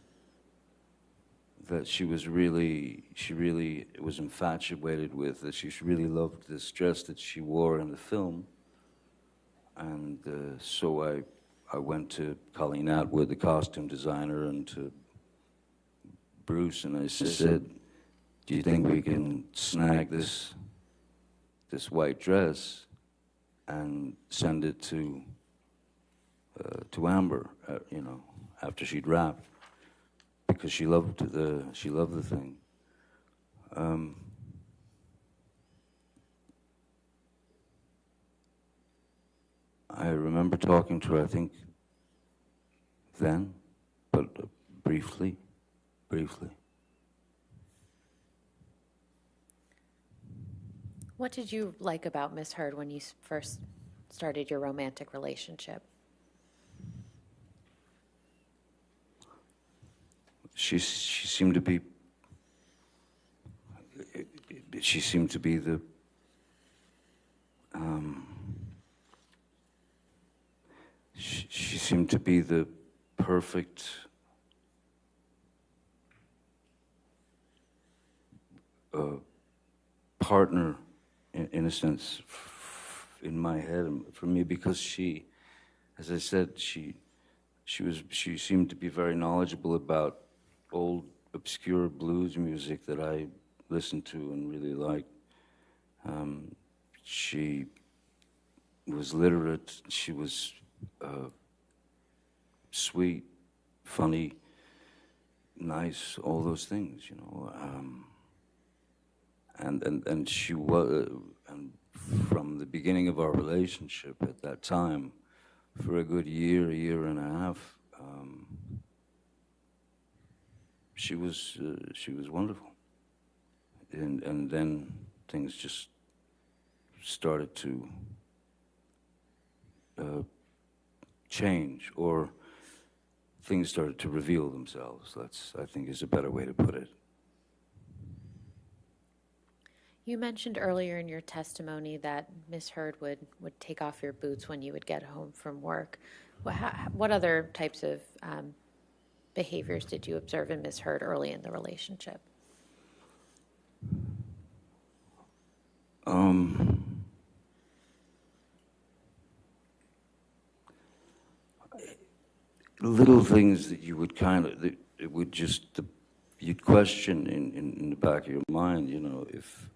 that she really was infatuated with, that she really loved this dress that she wore in the film. And so I went to Colleen Atwood, the costume designer, and to Bruce, and I said, do you think we can snag this white dress and send it to Amber, you know, after she'd wrapped? Because she loved the thing. I remember talking to her, I think, then, but briefly. What did you like about Miss Heard when you first started your romantic relationship? She seemed to be the she seemed to be the perfect partner in a sense in my head and for me, because she, as I said, she seemed to be very knowledgeable about old obscure blues music that I listened to and really liked. She was literate. She was sweet, funny, nice, all those things, you know. And she was, and from the beginning of our relationship at that time, for a good year and a half, she was wonderful, and then things just started to change, or things started to reveal themselves. That's, I think, is a better way to put it. You mentioned earlier in your testimony that Miss Heard would take off your boots when you would get home from work. What other types of behaviors did you observe in Miss Heard early in the relationship? Little things that you would kind of, it would just, you'd question in the back of your mind, you know, if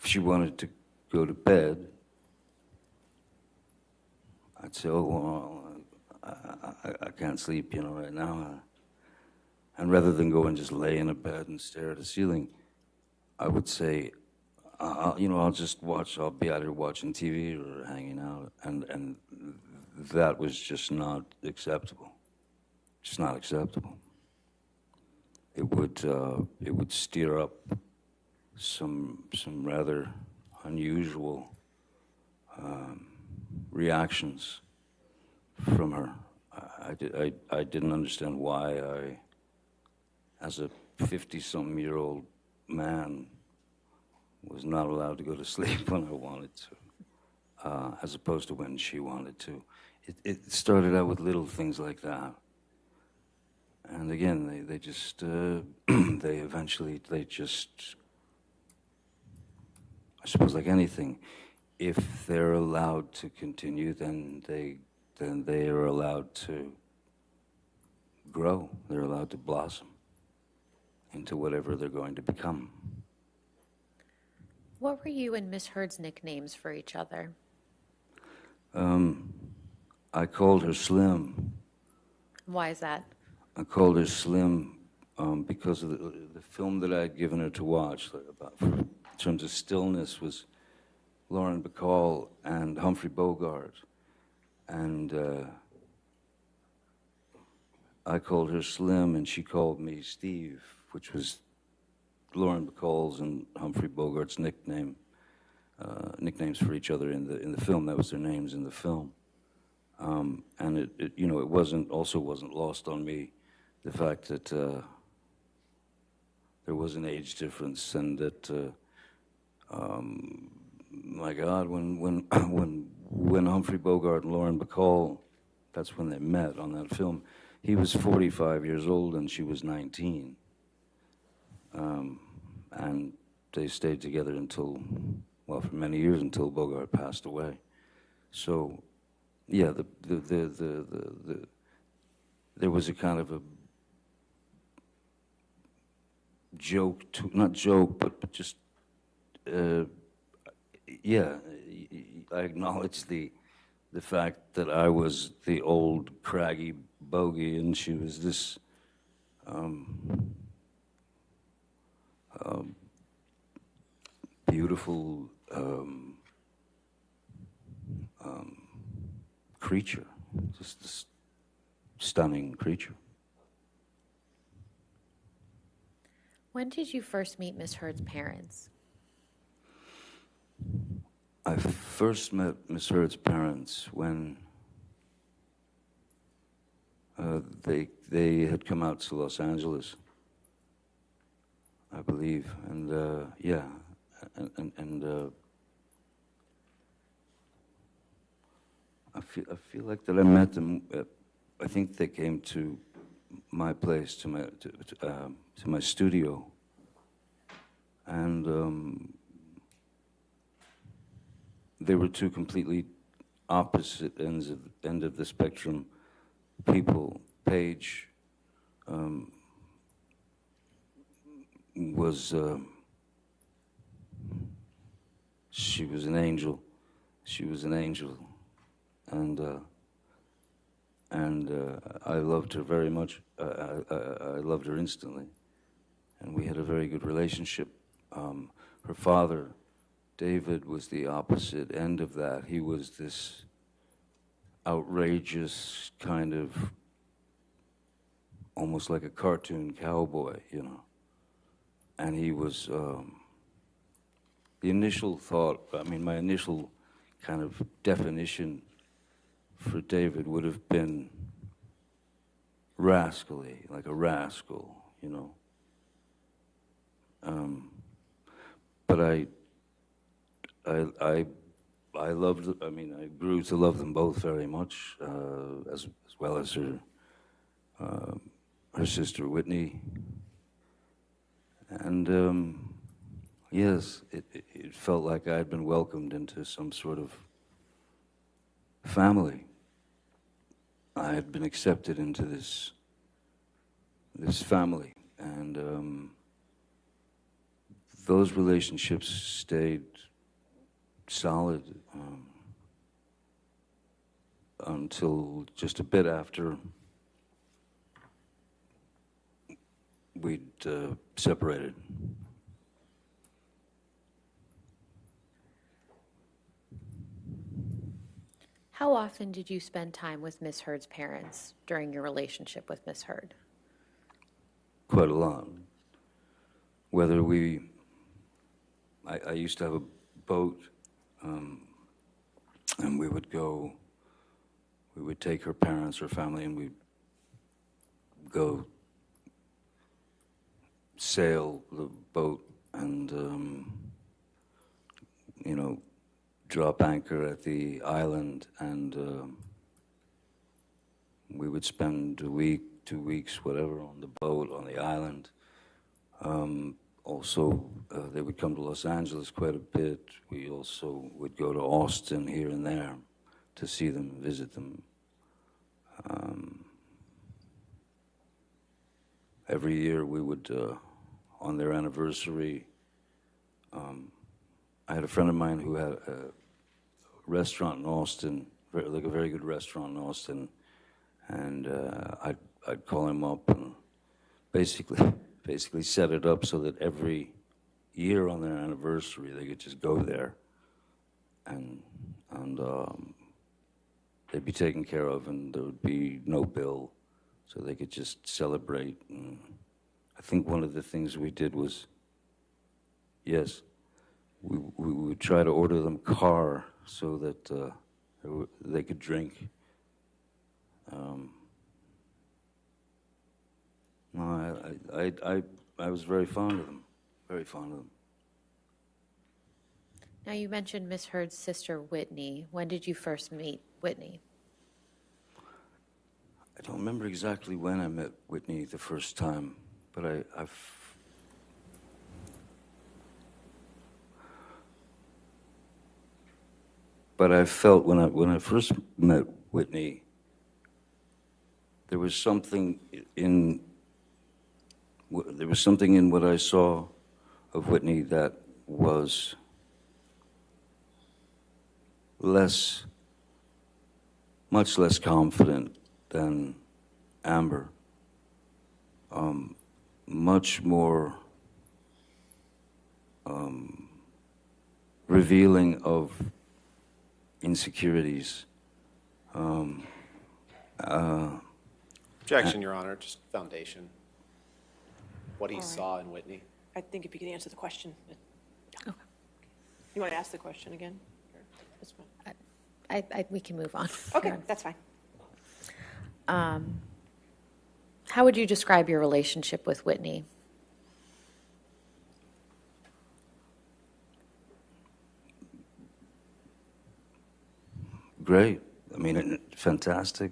she wanted to go to bed, I'd say, oh, well, I can't sleep, you know, right now. And rather than go and just lay in a bed and stare at the ceiling, I would say, I'll just watch, I'll be out here watching TV or hanging out. And that was just not acceptable. Just not acceptable. It would stir up some rather unusual reactions from her. I didn't understand why I, as a 50-something-year-old man, was not allowed to go to sleep when I wanted to, as opposed to when she wanted to. It started out with little things like that. And again, they just, they just, I suppose like anything, if they're allowed to continue, then they are allowed to grow. They're allowed to blossom into whatever they're going to become. What were you and Miss Heard's nicknames for each other? I called her Slim, Why is that? I called her Slim because of the film that I had given her to watch, in terms of stillness, was Lauren Bacall and Humphrey Bogart. And I called her Slim, and she called me Steve, which was Lauren Bacall's and Humphrey Bogart's nicknames for each other in the film. That was their names in the film. And it wasn't lost on me the fact that there was an age difference, and that my God, when Humphrey Bogart and Lauren Bacall, that's when they met on that film. He was 45 years old and she was 19, and they stayed together until, well, for many years, until Bogart passed away. So, yeah, there was a kind of a joke, not joke, but just, yeah, I acknowledge the fact that I was the old craggy bogey and she was this beautiful creature, just this stunning creature. When did you first meet Miss Heard's parents? I first met Miss Heard's parents when they had come out to Los Angeles, I believe, and yeah, and I feel like that I met them. I think they came to my place, to my studio, and they were two completely opposite end of the spectrum people. Paige was she was an angel. She was an angel, and I loved her very much. I loved her instantly, and we had a very good relationship. Her father, David, was the opposite end of that. He was this outrageous kind of, almost like a cartoon cowboy, you know. And he was, the initial thought, I mean, my initial kind of definition for David would have been rascally, like a rascal, you know. But I loved, I mean, I grew to love them both very much, as well as her sister Whitney. And yes, it felt like I had been welcomed into some sort of family. I had been accepted into this family, and those relationships stayed solid until just a bit after we'd separated. How often did you spend time with Miss Heard's parents during your relationship with Miss Heard? Quite a lot. Whether I used to have a boat, and we would take her parents, her family, and we'd go sail the boat and, you know, drop anchor at the island, and we would spend a week, 2 weeks, whatever, on the boat, on the island. Also, they would come to Los Angeles quite a bit. We also would go to Austin here and there to see them, visit them. Every year we would, on their anniversary, I had a friend of mine who had a restaurant in Austin, like a very good restaurant in Austin, and I'd call him up and basically set it up so that every year on their anniversary they could just go there, and they'd be taken care of, and there would be no bill, so they could just celebrate. And I think one of the things we did was, yes, we would try to order them car so that they could drink. No, I was very fond of them, very fond of them. Now, you mentioned Miss Heard's sister, Whitney. When did you first meet Whitney? I don't remember exactly when I met Whitney the first time, but I felt when I first met Whitney, there was something in what I saw of Whitney that was much less confident than Amber, much more revealing of insecurities. Objection, Your Honor, just foundation. What he saw in Whitney. I think if you could answer the question. Okay. You want to ask the question again? That's fine. We can move on. Okay, that's fine. How would you describe your relationship with Whitney? Great. I mean, fantastic.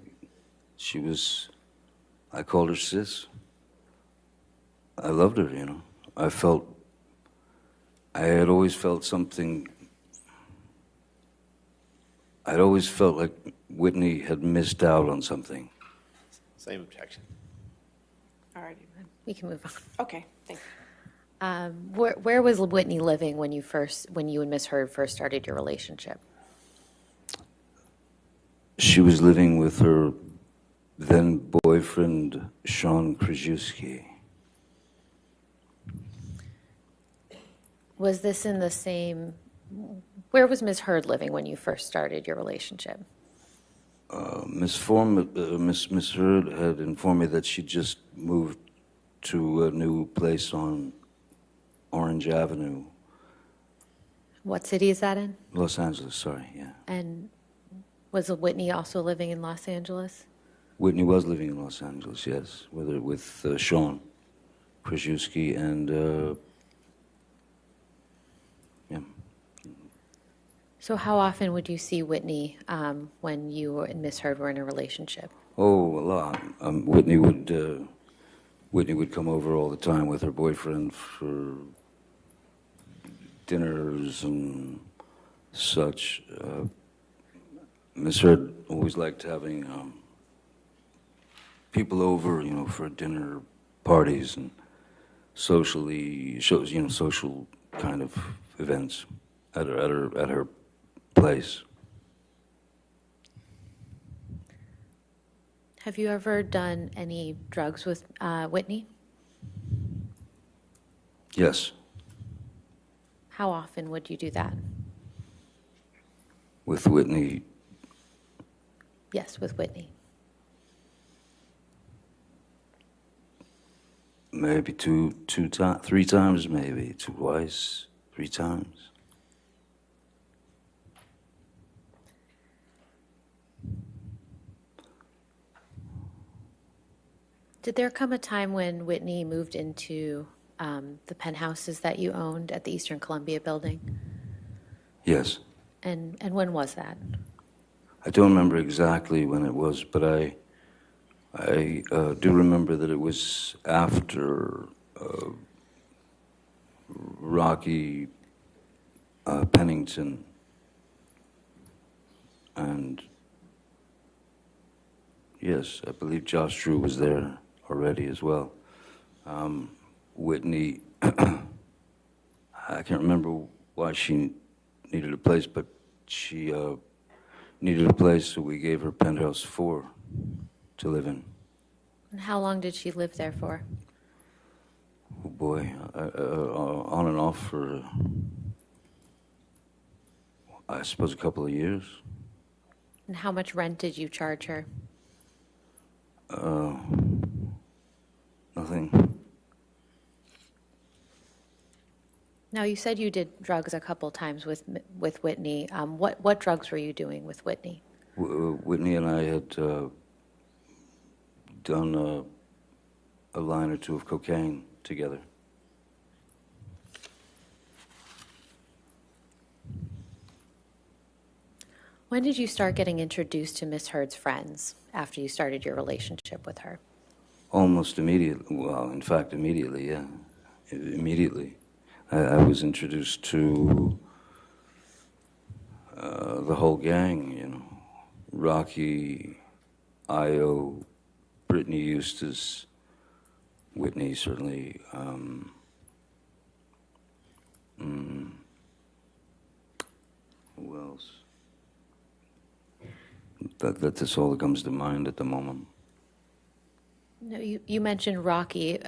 I called her sis. I loved her, you know. I had always felt something. I'd always felt like Whitney had missed out on something. Same objection. All right. We can move on. Okay, thank you. Where was Whitney living when you and Miss Heard first started your relationship? She was living with her then boyfriend, Sean Krajewski. Was this in the same? Where was Miss Heard living when you first started your relationship? Miss Heard had informed me that she just moved to a new place on Orange Avenue. What city is that in? Los Angeles, sorry, yeah. And was Whitney also living in Los Angeles? Whitney was living in Los Angeles, yes, with Sean Krajewski and, yeah. So how often would you see Whitney when you and Miss Heard were in a relationship? Oh, a lot. Whitney would come over all the time with her boyfriend for dinners and such. Miss Heard always liked having people over, you know, for dinner parties and social kind of events at her place. Have you ever done any drugs with Whitney? Yes. How often would you do that? With Whitney? Yes, with Whitney. Maybe three times, maybe twice, 3 times. Did there come a time when Whitney moved into the penthouses that you owned at the Eastern Columbia building? Yes. And when was that? I don't remember exactly when it was, but I do remember that it was after Rocky Pennington and yes, I believe Josh Drew was there already as well. Whitney, I can't remember why she needed a place, but she needed a place, so we gave her penthouse 4 live in. And how long did she live there for? Oh boy, on and off for, I suppose, a couple of years. And how much rent did you charge her? Nothing. Now, you said you did drugs a couple times with Whitney. What drugs were you doing with Whitney? Whitney and I had done a line or two of cocaine together. When did you start getting introduced to Miss Heard's friends after you started your relationship with her? Almost immediately. Well, in fact, immediately, yeah. Immediately. I was introduced to the whole gang, you know. Rocky, Io, Brittany Eustace, Whitney, certainly. Who else? That's all that comes to mind at the moment. No, you mentioned Rocky.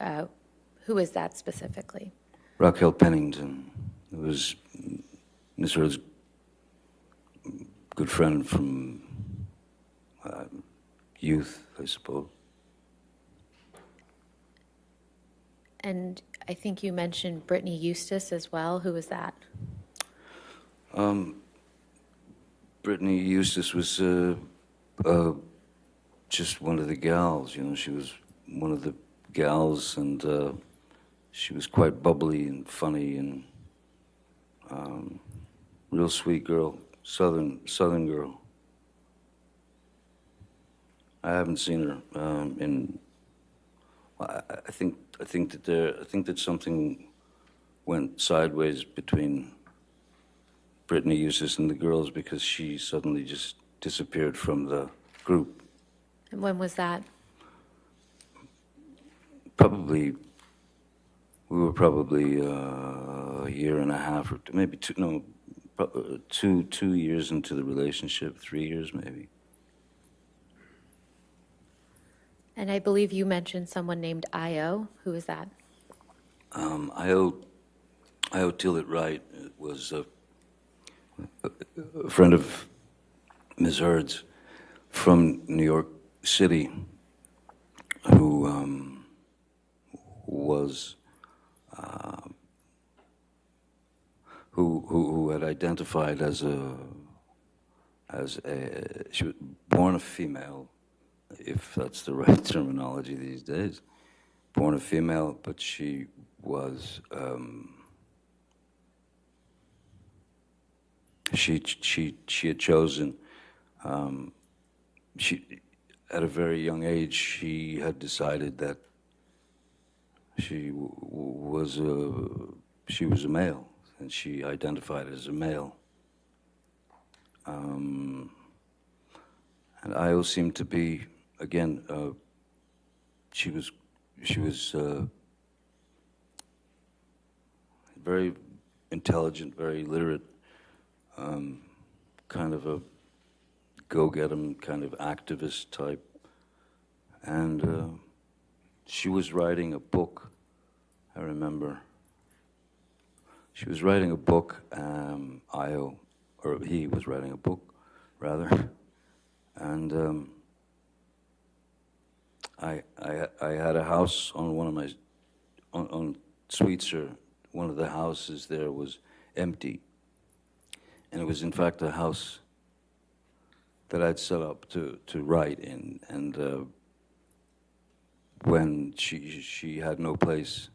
Who is that specifically? Raquel Pennington. It was Miss Heard's good friend from youth, I suppose. And I think you mentioned Brittany Eustace as well. Who was that? Brittany Eustace was just one of the gals, you know. She was one of the gals, and she was quite bubbly and funny and real sweet girl, southern girl. I haven't seen her in. I think that something went sideways between Brittany Eustace and the girls because she suddenly just disappeared from the group. And when was that? We were probably a year and a half or maybe 2 years into the relationship, 3 years maybe. And I believe you mentioned someone named Io. Who is that? Io Tillett Wright was a friend of Ms. Heard's from New York City, who who had identified as she was born a female, if that's the right terminology these days, born a female, but she was she had chosen at a very young age she had decided that she was a male, and she identified as a male. And Io seemed to be, again, she was very intelligent, very literate, kind of a go-get-em kind of activist type. And she was writing a book, I remember. She was writing a book, Io, or he was writing a book, rather. And I had a house on one of my, on Sweetser, one of the houses there was empty. And it was in fact a house that I'd set up to write in. And when she had no place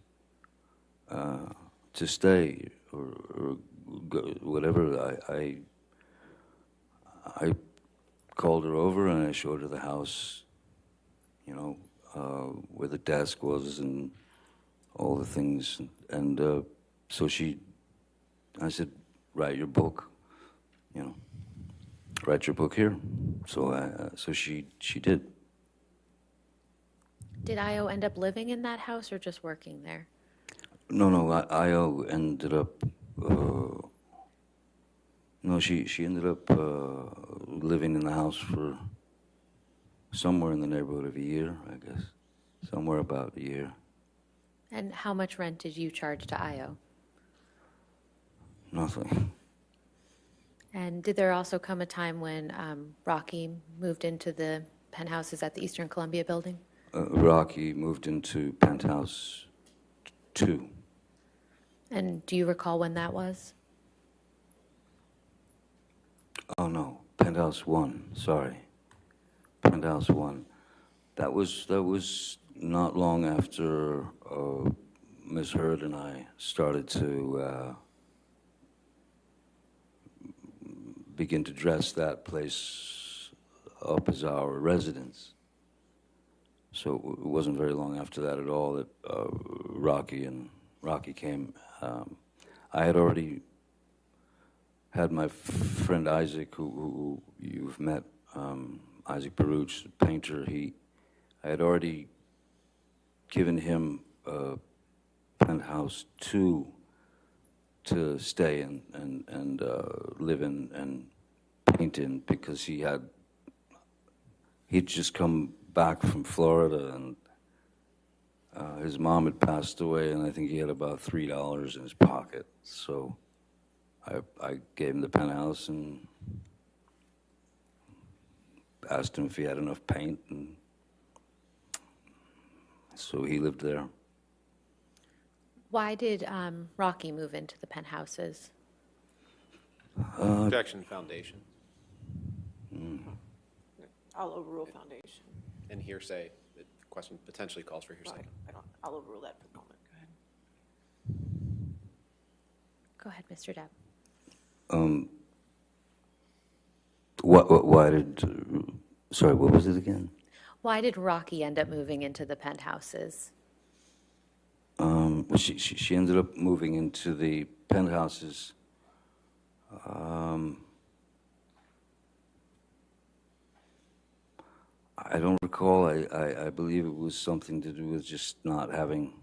to stay or go, whatever, I called her over and I showed her the house, you know, where the desk was and all the things. And so I said, write your book, you know, write your book here. So she did. Did Io end up living in that house or just working there? No, Io ended up, no, she ended up living in the house for somewhere in the neighborhood of a year, I guess. Somewhere about a year. And how much rent did you charge to IO? Nothing. And did there also come a time when Rocky moved into the penthouses at the Eastern Columbia building? Rocky moved into penthouse 2. And do you recall when that was? Oh no, penthouse 1. Sorry, penthouse 1. That was not long after Ms. Heard and I started to begin to dress that place up as our residence. So it wasn't very long after that at all that Rocky came. I had already had my friend Isaac, who you've met, Isaac Baruch, painter. I had already given him penthouse 2 to stay in and live in and paint in, because he'd just come back from Florida, and his mom had passed away, and I think he had about $3 in his pocket. So I gave him the penthouse and asked him if he had enough paint, and so he lived there. Why did Rocky move into the penthouses? Objection, foundation. I'll overrule foundation. And hearsay. The question potentially calls for hearsay. I'll overrule that for the moment. Go ahead. Go ahead, Mr. Depp. Sorry, what was it again? Why did Rocky end up moving into the penthouses? She ended up moving into the penthouses. I don't recall. I believe it was something to do with just not having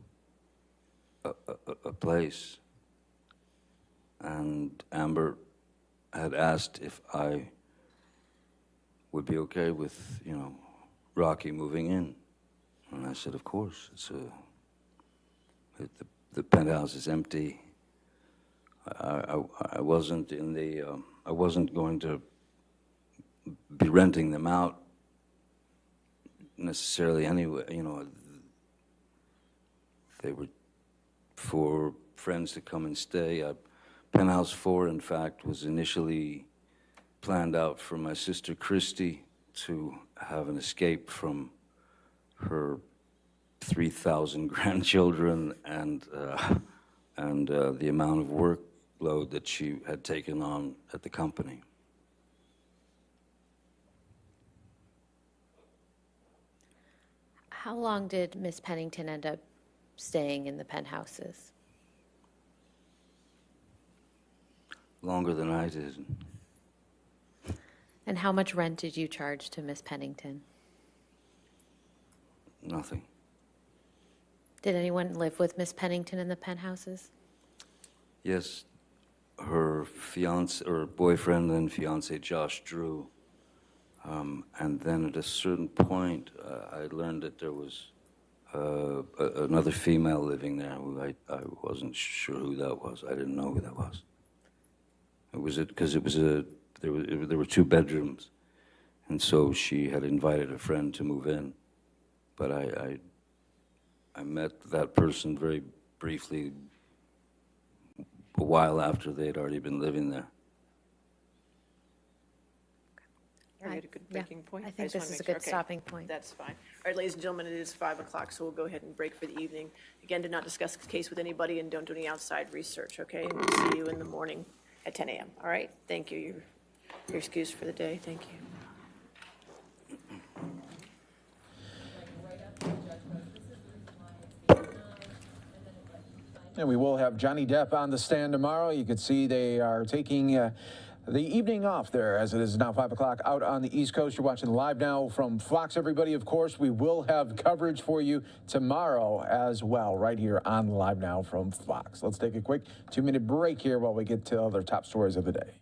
a place. And Amber had asked if I would be okay with, Rocky moving in. And I said, of course. The penthouse is empty. I wasn't in the. I wasn't going to be renting them out necessarily anyway. They were for friends to come and stay. Penthouse 4, in fact, was initially planned out for my sister Christy to have an escape from her 3,000 grandchildren and the amount of workload that she had taken on at the company. How long did Miss Pennington end up staying in the penthouses? Longer than I did. And how much rent did you charge to Miss Pennington? Nothing. Did anyone live with Miss Pennington in the penthouses? Yes, her fiance or boyfriend and fiance Josh Drew. And then at a certain point, I learned that there was another female living there. I wasn't sure who that was. I didn't know who that was. There were 2 bedrooms, and so she had invited a friend to move in. But I met that person very briefly a while after they had already been living there. Are you at a good breaking point? I think just this wanna is a make sure. good Okay, stopping point. That's fine. All right, ladies and gentlemen, it is 5 o'clock, so we'll go ahead and break for the evening. Again, do not discuss the case with anybody and don't do any outside research, okay? And we'll see you in the morning at 10 a.m., all right? Thank you. You're excused for the day. Thank you. And we will have Johnny Depp on the stand tomorrow. You can see they are taking the evening off there, as it is now 5 o'clock out on the East Coast. You're watching Live Now from Fox, everybody. Of course, we will have coverage for you tomorrow as well, right here on Live Now from Fox. Let's take a quick 2-minute break here while we get to other top stories of the day.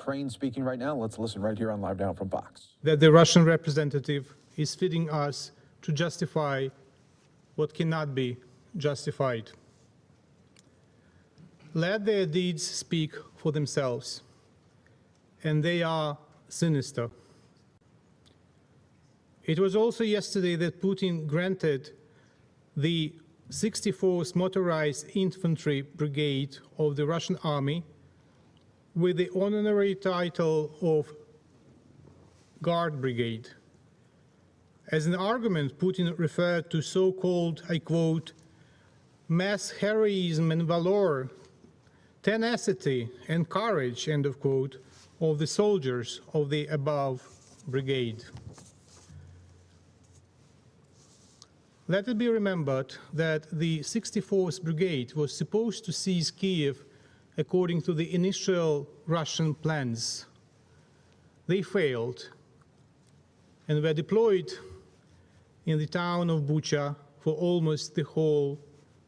Ukraine speaking right now. Let's listen right here on Live Now from Fox. That the Russian representative is feeding us to justify what cannot be justified. Let their deeds speak for themselves, and they are sinister. It was also yesterday that Putin granted the 64th Motorized Infantry Brigade of the Russian Army with the honorary title of Guard Brigade. As an argument, Putin referred to so-called, I quote, mass heroism and valor, tenacity and courage, end of quote, of the soldiers of the above brigade. Let it be remembered that the 64th Brigade was supposed to seize Kiev according to the initial Russian plans. They failed and were deployed in the town of Bucha for almost the whole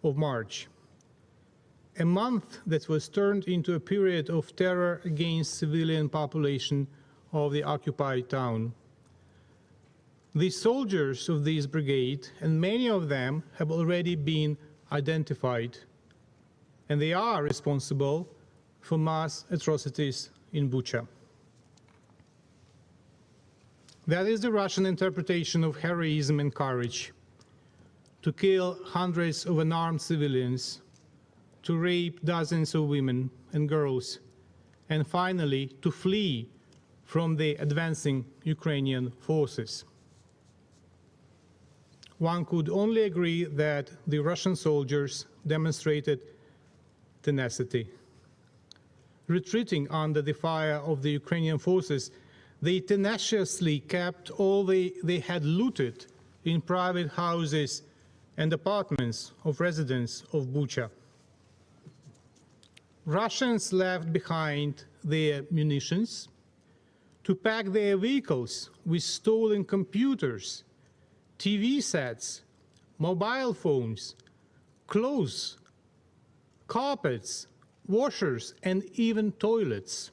of March. A month that was turned into a period of terror against civilian population of the occupied town. The soldiers of this brigade, and many of them have already been identified, and they are responsible for mass atrocities in Bucha. That is the Russian interpretation of heroism and courage: to kill hundreds of unarmed civilians, to rape dozens of women and girls, and finally to flee from the advancing Ukrainian forces. One could only agree that the Russian soldiers demonstrated tenacity. Retreating under the fire of the Ukrainian forces, they tenaciously kept all they had looted in private houses and apartments of residents of Bucha. Russians left behind their munitions to pack their vehicles with stolen computers, TV sets, mobile phones, clothes, carpets, washers, and even toilets.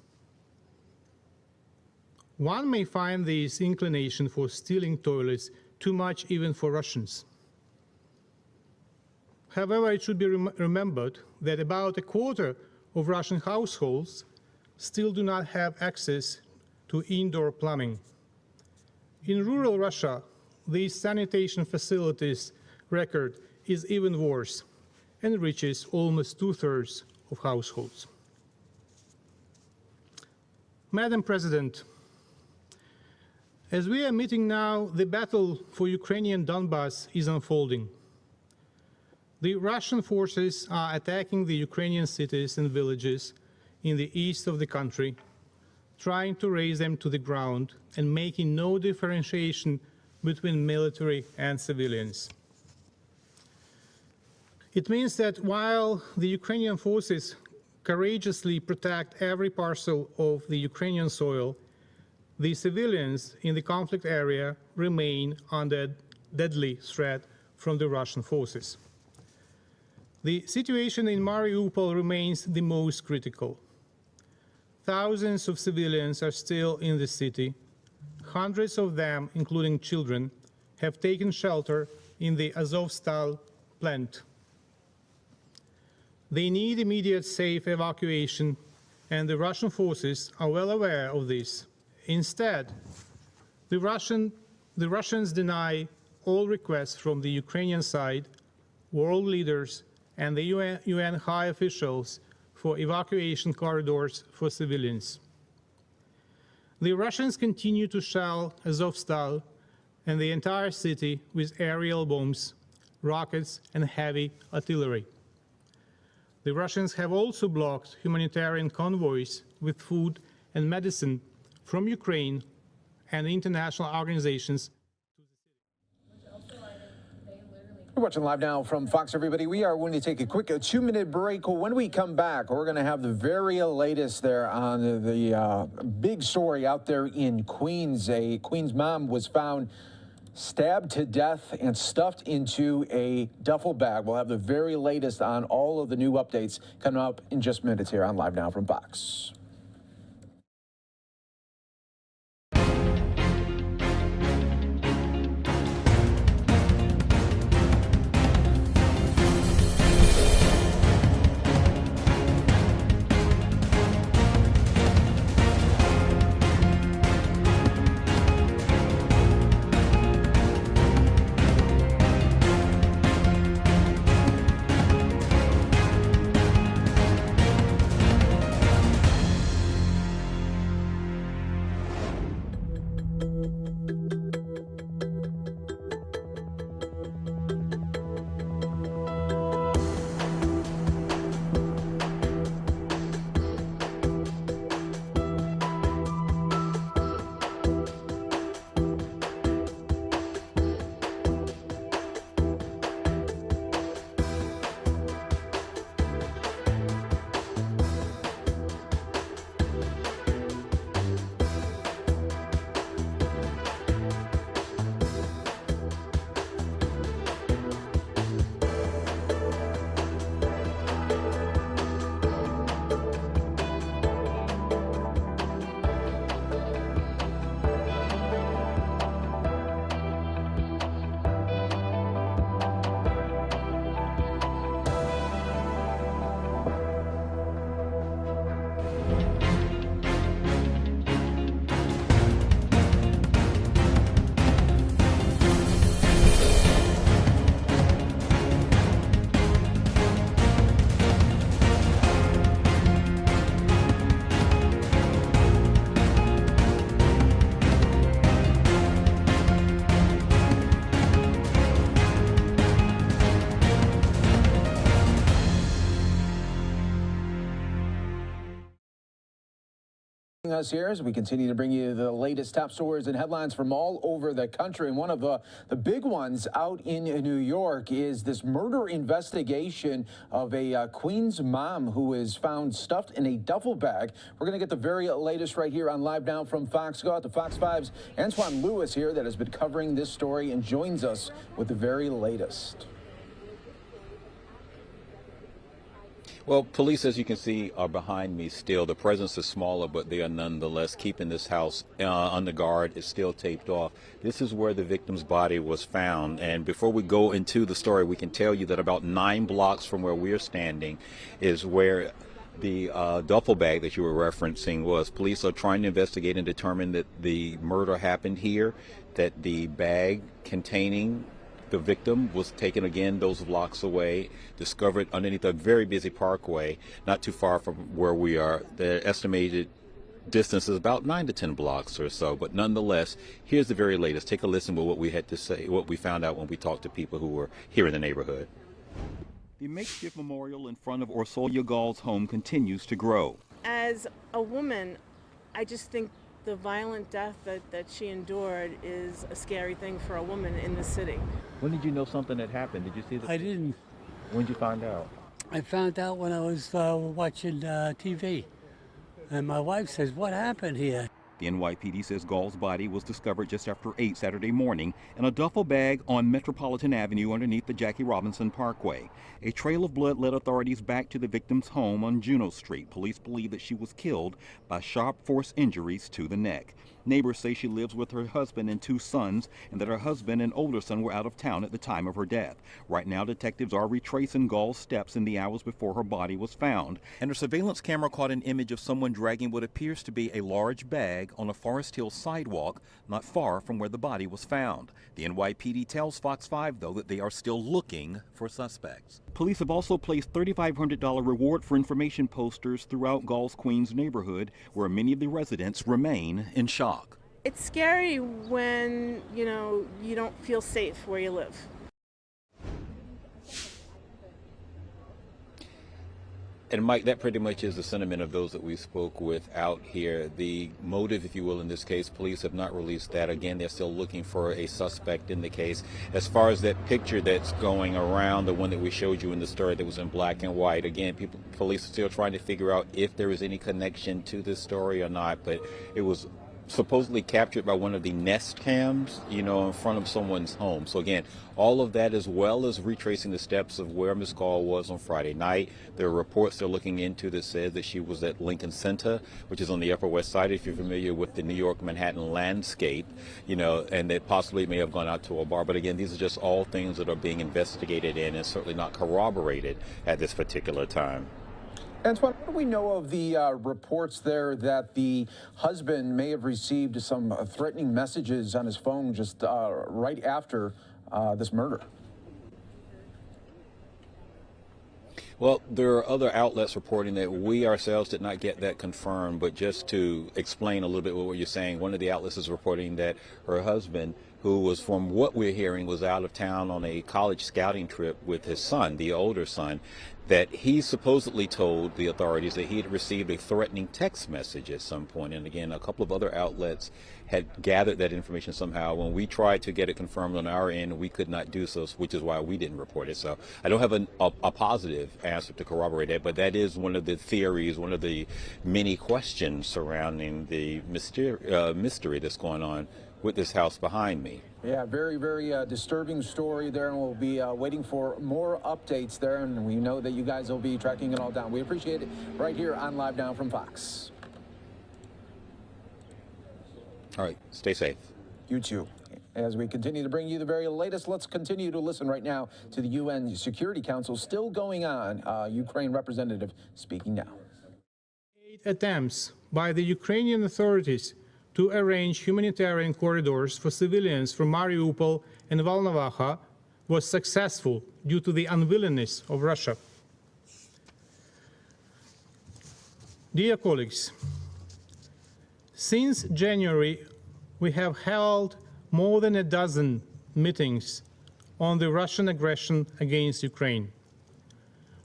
One may find this inclination for stealing toilets too much even for Russians. However, it should be remembered that about a quarter of Russian households still do not have access to indoor plumbing. In rural Russia, the sanitation facilities record is even worse and reaches almost 2/3 of households. Madam President, as we are meeting now, the battle for Ukrainian Donbas is unfolding. The Russian forces are attacking the Ukrainian cities and villages in the east of the country, trying to raze them to the ground and making no differentiation between military and civilians. It means that while the Ukrainian forces courageously protect every parcel of the Ukrainian soil, the civilians in the conflict area remain under deadly threat from the Russian forces. The situation in Mariupol remains the most critical. Thousands of civilians are still in the city. Hundreds of them, including children, have taken shelter in the Azovstal plant. They need immediate safe evacuation, and the Russian forces are well aware of this. Instead, the Russians deny all requests from the Ukrainian side, world leaders, and the UN high officials for evacuation corridors for civilians. The Russians continue to shell Azovstal and the entire city with aerial bombs, rockets, and heavy artillery. The Russians have also blocked humanitarian convoys with food and medicine from Ukraine and international organizations. You're watching Live Now from Fox, everybody. We are going to take a quick 2-minute break. When we come back, we're going to have the very latest there on the big story out there in Queens. A Queens mom was found stabbed to death and stuffed into a duffel bag. We'll have the very latest on all of the new updates coming up in just minutes here on Live Now from Fox. Us here as we continue to bring you the latest top stories and headlines from all over the country. And one of the big ones out in New York is this murder investigation of a Queens mom who is found stuffed in a duffel bag. We're going to get the very latest right here on Live Now from Fox. Go out to Fox 5's Antoine Lewis here that has been covering this story and joins us with the very latest. Well, police, as you can see, are behind me still. The presence is smaller, but they are nonetheless keeping this house under guard. It's still taped off. This is where the victim's body was found. And before we go into the story, we can tell you that about 9 blocks from where we're standing is where the duffel bag that you were referencing was. Police are trying to investigate and determine that the murder happened here, that the bag containing the victim was taken again those blocks away, discovered underneath a very busy parkway, not too far from where we are. The estimated distance is about 9 to 10 blocks or so, but nonetheless, here's the very latest. Take a listen to what we had to say, what we found out when we talked to people who were here in the neighborhood. The makeshift memorial in front of Orsolia Gall's home continues to grow. As a woman, I just think the violent death that she endured is a scary thing for a woman in the city. When did you know something had happened? Did you see this? I didn't. When did you find out? I found out when I was watching TV. And my wife says, "What happened here?" The NYPD says Gall's body was discovered just after 8 Saturday morning in a duffel bag on Metropolitan Avenue underneath the Jackie Robinson Parkway. A trail of blood led authorities back to the victim's home on Juneau Street. Police believe that she was killed by sharp force injuries to the neck. Neighbors say she lives with her husband and 2 sons, and that her husband and older son were out of town at the time of her death. Right now, detectives are retracing Gall's steps in the hours before her body was found. And a surveillance camera caught an image of someone dragging what appears to be a large bag on a Forest Hill sidewalk not far from where the body was found. The NYPD tells Fox 5, though, that they are still looking for suspects. Police have also placed $3,500 reward for information posters throughout Gall's Queens neighborhood, where many of the residents remain in shock. It's scary when, you don't feel safe where you live. And Mike, that pretty much is the sentiment of those that we spoke with out here. The motive, if you will, in this case, police have not released that. Again, they're still looking for a suspect in the case. As far as that picture that's going around, the one that we showed you in the story that was in black and white, again, police are still trying to figure out if there is any connection to this story or not, but it was supposedly captured by one of the Nest cams, in front of someone's home. So again, all of that, as well as retracing the steps of where Ms. Gall was on Friday night. There are reports they're looking into that says that she was at Lincoln Center, which is on the Upper West Side, if you're familiar with the New York Manhattan landscape, and that possibly may have gone out to a bar. But again, these are just all things that are being investigated in and certainly not corroborated at this particular time. Antoine, what do we know of the reports there that the husband may have received some threatening messages on his phone just right after this murder? Well, there are other outlets reporting that. We ourselves did not get that confirmed, but just to explain a little bit what you're saying, one of the outlets is reporting that her husband, who was, from what we're hearing, was out of town on a college scouting trip with his son, the older son, that he supposedly told the authorities that he had received a threatening text message at some point. And again, a couple of other outlets had gathered that information somehow. When we tried to get it confirmed on our end, we could not do so, which is why we didn't report it. So I don't have a positive answer to corroborate that, but that is one of the theories, one of the many questions surrounding the mystery that's going on with this house behind me. Yeah, very, very disturbing story there, and we'll be waiting for more updates there, and we know that you guys will be tracking it all down. We appreciate it right here on Live Now from Fox. All right, stay safe. You too. As we continue to bring you the very latest, let's continue to listen right now to the UN Security Council still going on. Ukraine representative speaking now. 8 attempts by the Ukrainian authorities to arrange humanitarian corridors for civilians from Mariupol and Volnovakha was successful due to the unwillingness of Russia. Dear colleagues, since January, we have held more than a dozen meetings on the Russian aggression against Ukraine.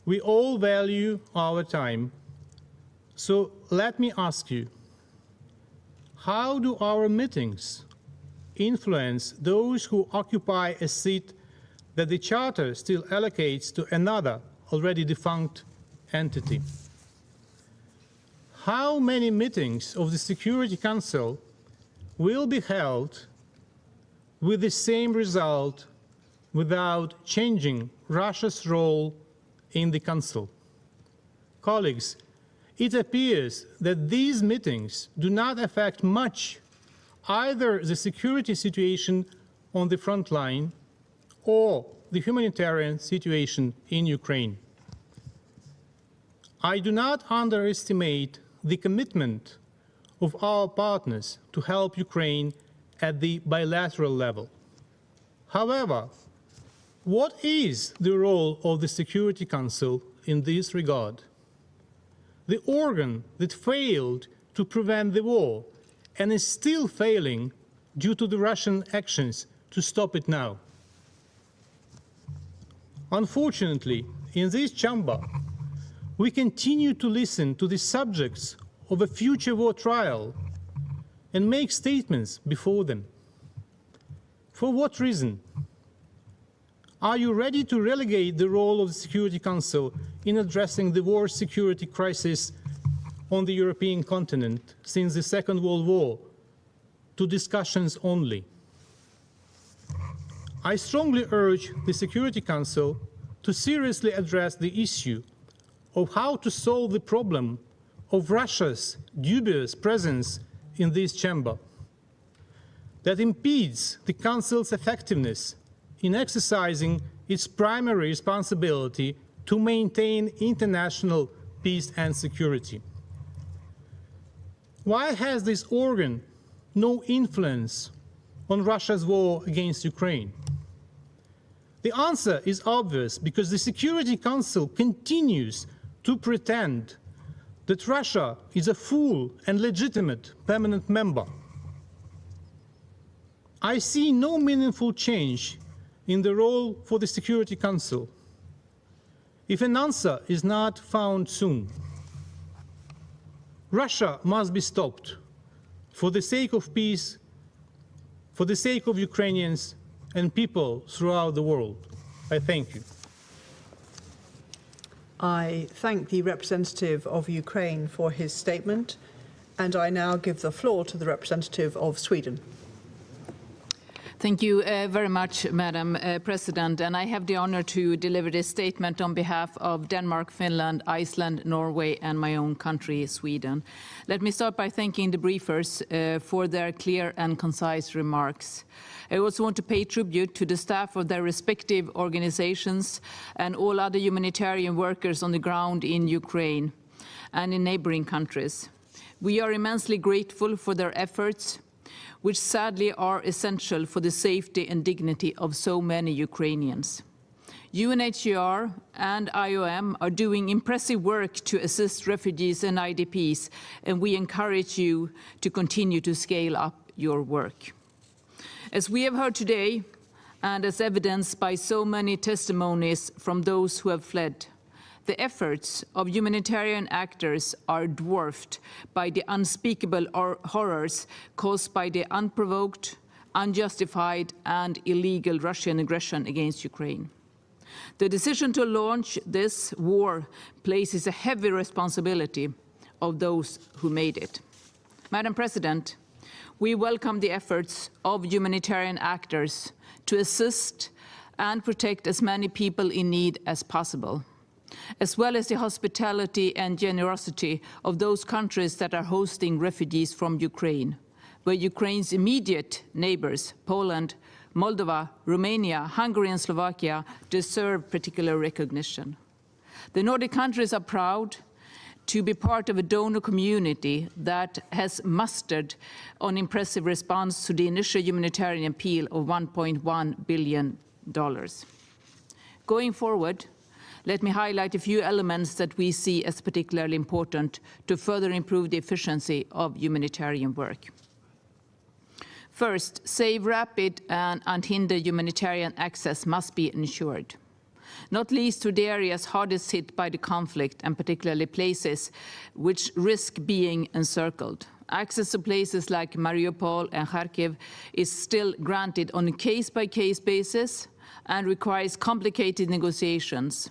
We all value our time, so let me ask you, how do our meetings influence those who occupy a seat that the Charter still allocates to another already defunct entity? How many meetings of the Security Council will be held with the same result without changing Russia's role in the Council? Colleagues, it appears that these meetings do not affect much either the security situation on the front line or the humanitarian situation in Ukraine. I do not underestimate the commitment of our partners to help Ukraine at the bilateral level. However, what is the role of the Security Council in this regard? The organ that failed to prevent the war and is still failing due to the Russian actions to stop it now. Unfortunately, in this chamber, we continue to listen to the subjects of a future war trial and make statements before them. For what reason? Are you ready to relegate the role of the Security Council in addressing the war security crisis on the European continent since the Second World War to discussions only? I strongly urge the Security Council to seriously address the issue of how to solve the problem of Russia's dubious presence in this chamber that impedes the Council's effectiveness in exercising its primary responsibility to maintain international peace and security. Why has this organ no influence on Russia's war against Ukraine? The answer is obvious, because the Security Council continues to pretend that Russia is a full and legitimate permanent member. I see no meaningful change in the role for the Security Council if an answer is not found soon. Russia must be stopped for the sake of peace, for the sake of Ukrainians and people throughout the world. I thank you. I thank the representative of Ukraine for his statement, and I now give the floor to the representative of Sweden. Thank you very much, Madam President. And I have the honor to deliver this statement on behalf of Denmark, Finland, Iceland, Norway, and my own country, Sweden. Let me start by thanking the briefers for their clear and concise remarks. I also want to pay tribute to the staff of their respective organizations and all other humanitarian workers on the ground in Ukraine and in neighboring countries. We are immensely grateful for their efforts, which sadly are essential for the safety and dignity of so many Ukrainians. UNHCR and IOM are doing impressive work to assist refugees and IDPs, and we encourage you to continue to scale up your work. As we have heard today, and as evidenced by so many testimonies from those who have fled, the efforts of humanitarian actors are dwarfed by the unspeakable horrors caused by the unprovoked, unjustified, and illegal Russian aggression against Ukraine. The decision to launch this war places a heavy responsibility of those who made it. Madam President, we welcome the efforts of humanitarian actors to assist and protect as many people in need as possible, as well as the hospitality and generosity of those countries that are hosting refugees from Ukraine, where Ukraine's immediate neighbors, Poland, Moldova, Romania, Hungary, and Slovakia, deserve particular recognition. The Nordic countries are proud to be part of a donor community that has mustered an impressive response to the initial humanitarian appeal of $1.1 billion. Going forward, let me highlight a few elements that we see as particularly important to further improve the efficiency of humanitarian work. First, safe, rapid, and unhindered humanitarian access must be ensured, not least to the areas hardest hit by the conflict, and particularly places which risk being encircled. Access to places like Mariupol and Kharkiv is still granted on a case-by-case basis and requires complicated negotiations,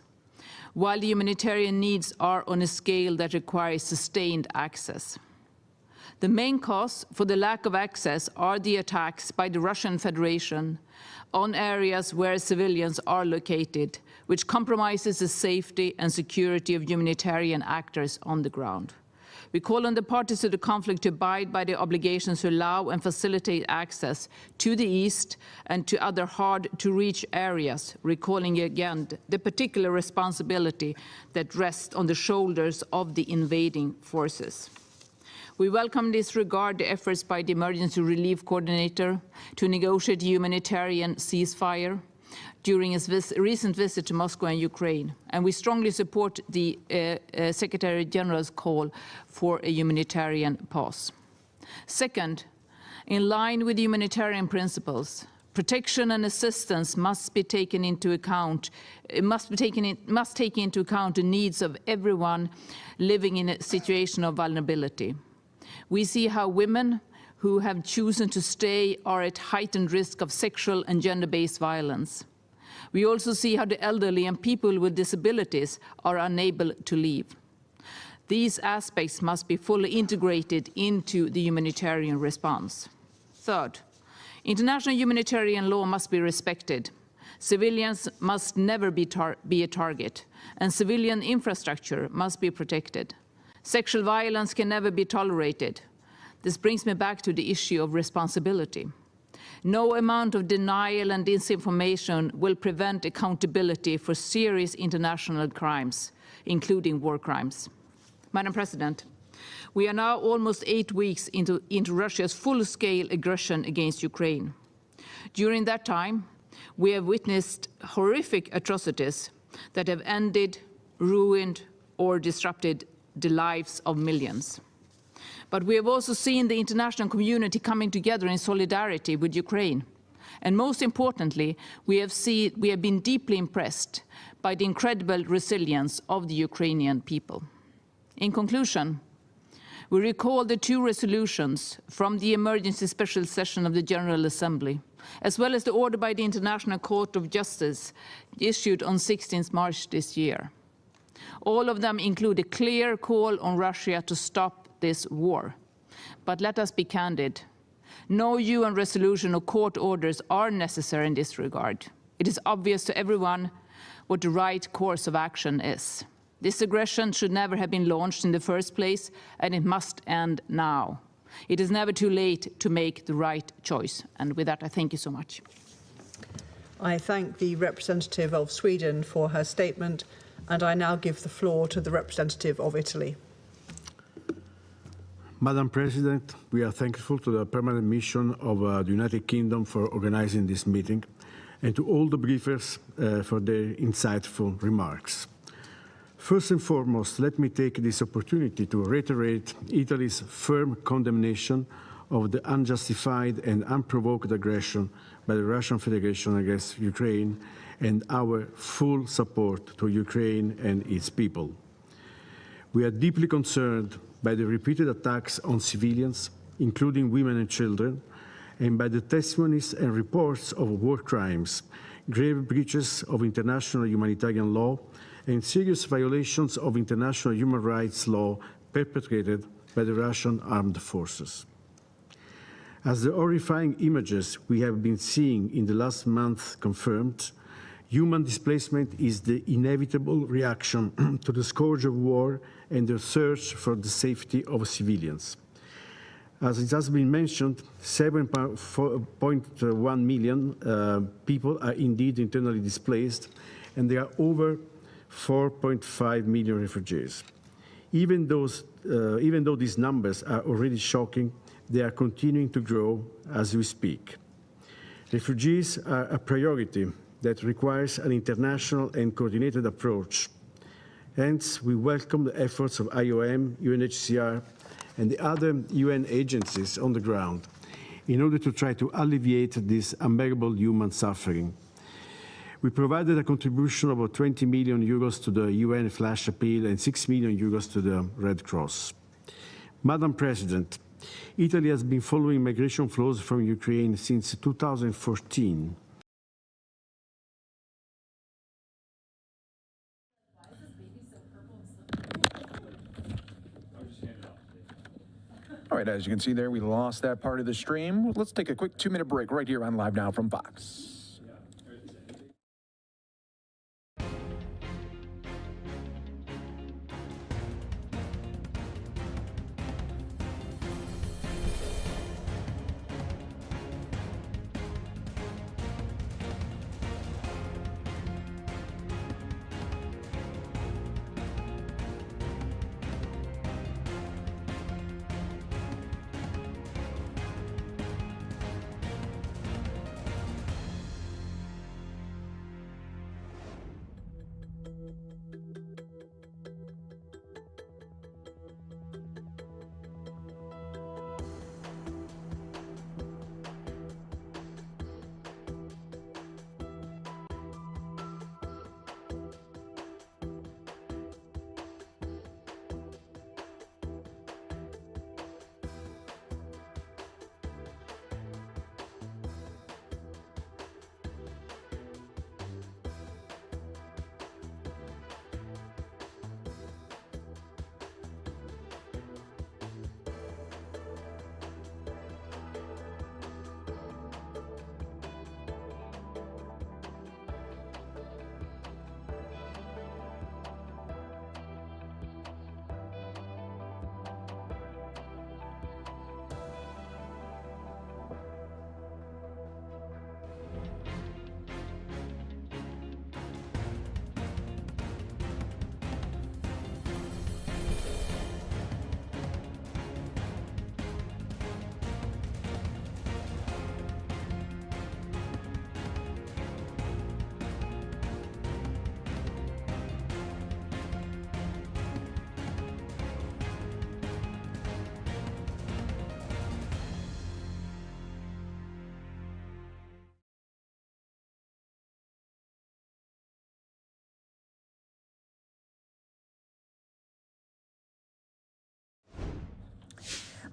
while the humanitarian needs are on a scale that requires sustained access. The main cause for the lack of access are the attacks by the Russian Federation on areas where civilians are located, which compromises the safety and security of humanitarian actors on the ground. We call on the parties to the conflict to abide by their obligations to allow and facilitate access to the east and to other hard-to-reach areas, recalling again the particular responsibility that rests on the shoulders of the invading forces. We welcome in this regard the efforts by the Emergency Relief Coordinator to negotiate a humanitarian ceasefire during his recent visit to Moscow and Ukraine, and we strongly support the Secretary General's call for a humanitarian pause. Second, in line with humanitarian principles, protection and assistance must be taken into account. It must take into account the needs of everyone living in a situation of vulnerability. We see how women who have chosen to stay are at heightened risk of sexual and gender-based violence. We also see how the elderly and people with disabilities are unable to leave. These aspects must be fully integrated into the humanitarian response. Third, international humanitarian law must be respected. Civilians must never be a target, and civilian infrastructure must be protected. Sexual violence can never be tolerated. This brings me back to the issue of responsibility. No amount of denial and disinformation will prevent accountability for serious international crimes, including war crimes. Madam President, we are now almost 8 weeks into Russia's full-scale aggression against Ukraine. During that time, we have witnessed horrific atrocities that have ended, ruined, or disrupted the lives of millions. But we have also seen the international community coming together in solidarity with Ukraine. And most importantly, we have been deeply impressed by the incredible resilience of the Ukrainian people. In conclusion, we recall the 2 resolutions from the emergency special session of the General Assembly, as well as the order by the International Court of Justice issued on 16 March this year. All of them include a clear call on Russia to stop this war. But let us be candid. No UN resolution or court orders are necessary in this regard. It is obvious to everyone what the right course of action is. This aggression should never have been launched in the first place, and it must end now. It is never too late to make the right choice. And with that, I thank you so much. I thank the representative of Sweden for her statement, and I now give the floor to the representative of Italy. Madam President, we are thankful to the permanent mission of the United Kingdom for organizing this meeting, and to all the briefers for their insightful remarks. First and foremost, let me take this opportunity to reiterate Italy's firm condemnation of the unjustified and unprovoked aggression by the Russian Federation against Ukraine, and our full support to Ukraine and its people. We are deeply concerned by the repeated attacks on civilians, including women and children, and by the testimonies and reports of war crimes, grave breaches of international humanitarian law, and serious violations of international human rights law perpetrated by the Russian armed forces. As the horrifying images we have been seeing in the last month confirmed, human displacement is the inevitable reaction to the scourge of war and the search for the safety of civilians. As it has been mentioned, 7.1 million people are indeed internally displaced, and there are over 4.5 million refugees. Even though these numbers are already shocking, they are continuing to grow as we speak. Refugees are a priority that requires an international and coordinated approach. Hence, we welcome the efforts of IOM, UNHCR, and the other UN agencies on the ground in order to try to alleviate this unbearable human suffering. We provided a contribution of 20 million euros to the UN flash appeal and 6 million euros to the Red Cross. Madam President, Italy has been following migration flows from Ukraine since 2014. All right, as you can see there, we lost that part of the stream. Let's take a quick 2-minute break right here on Live Now from Fox.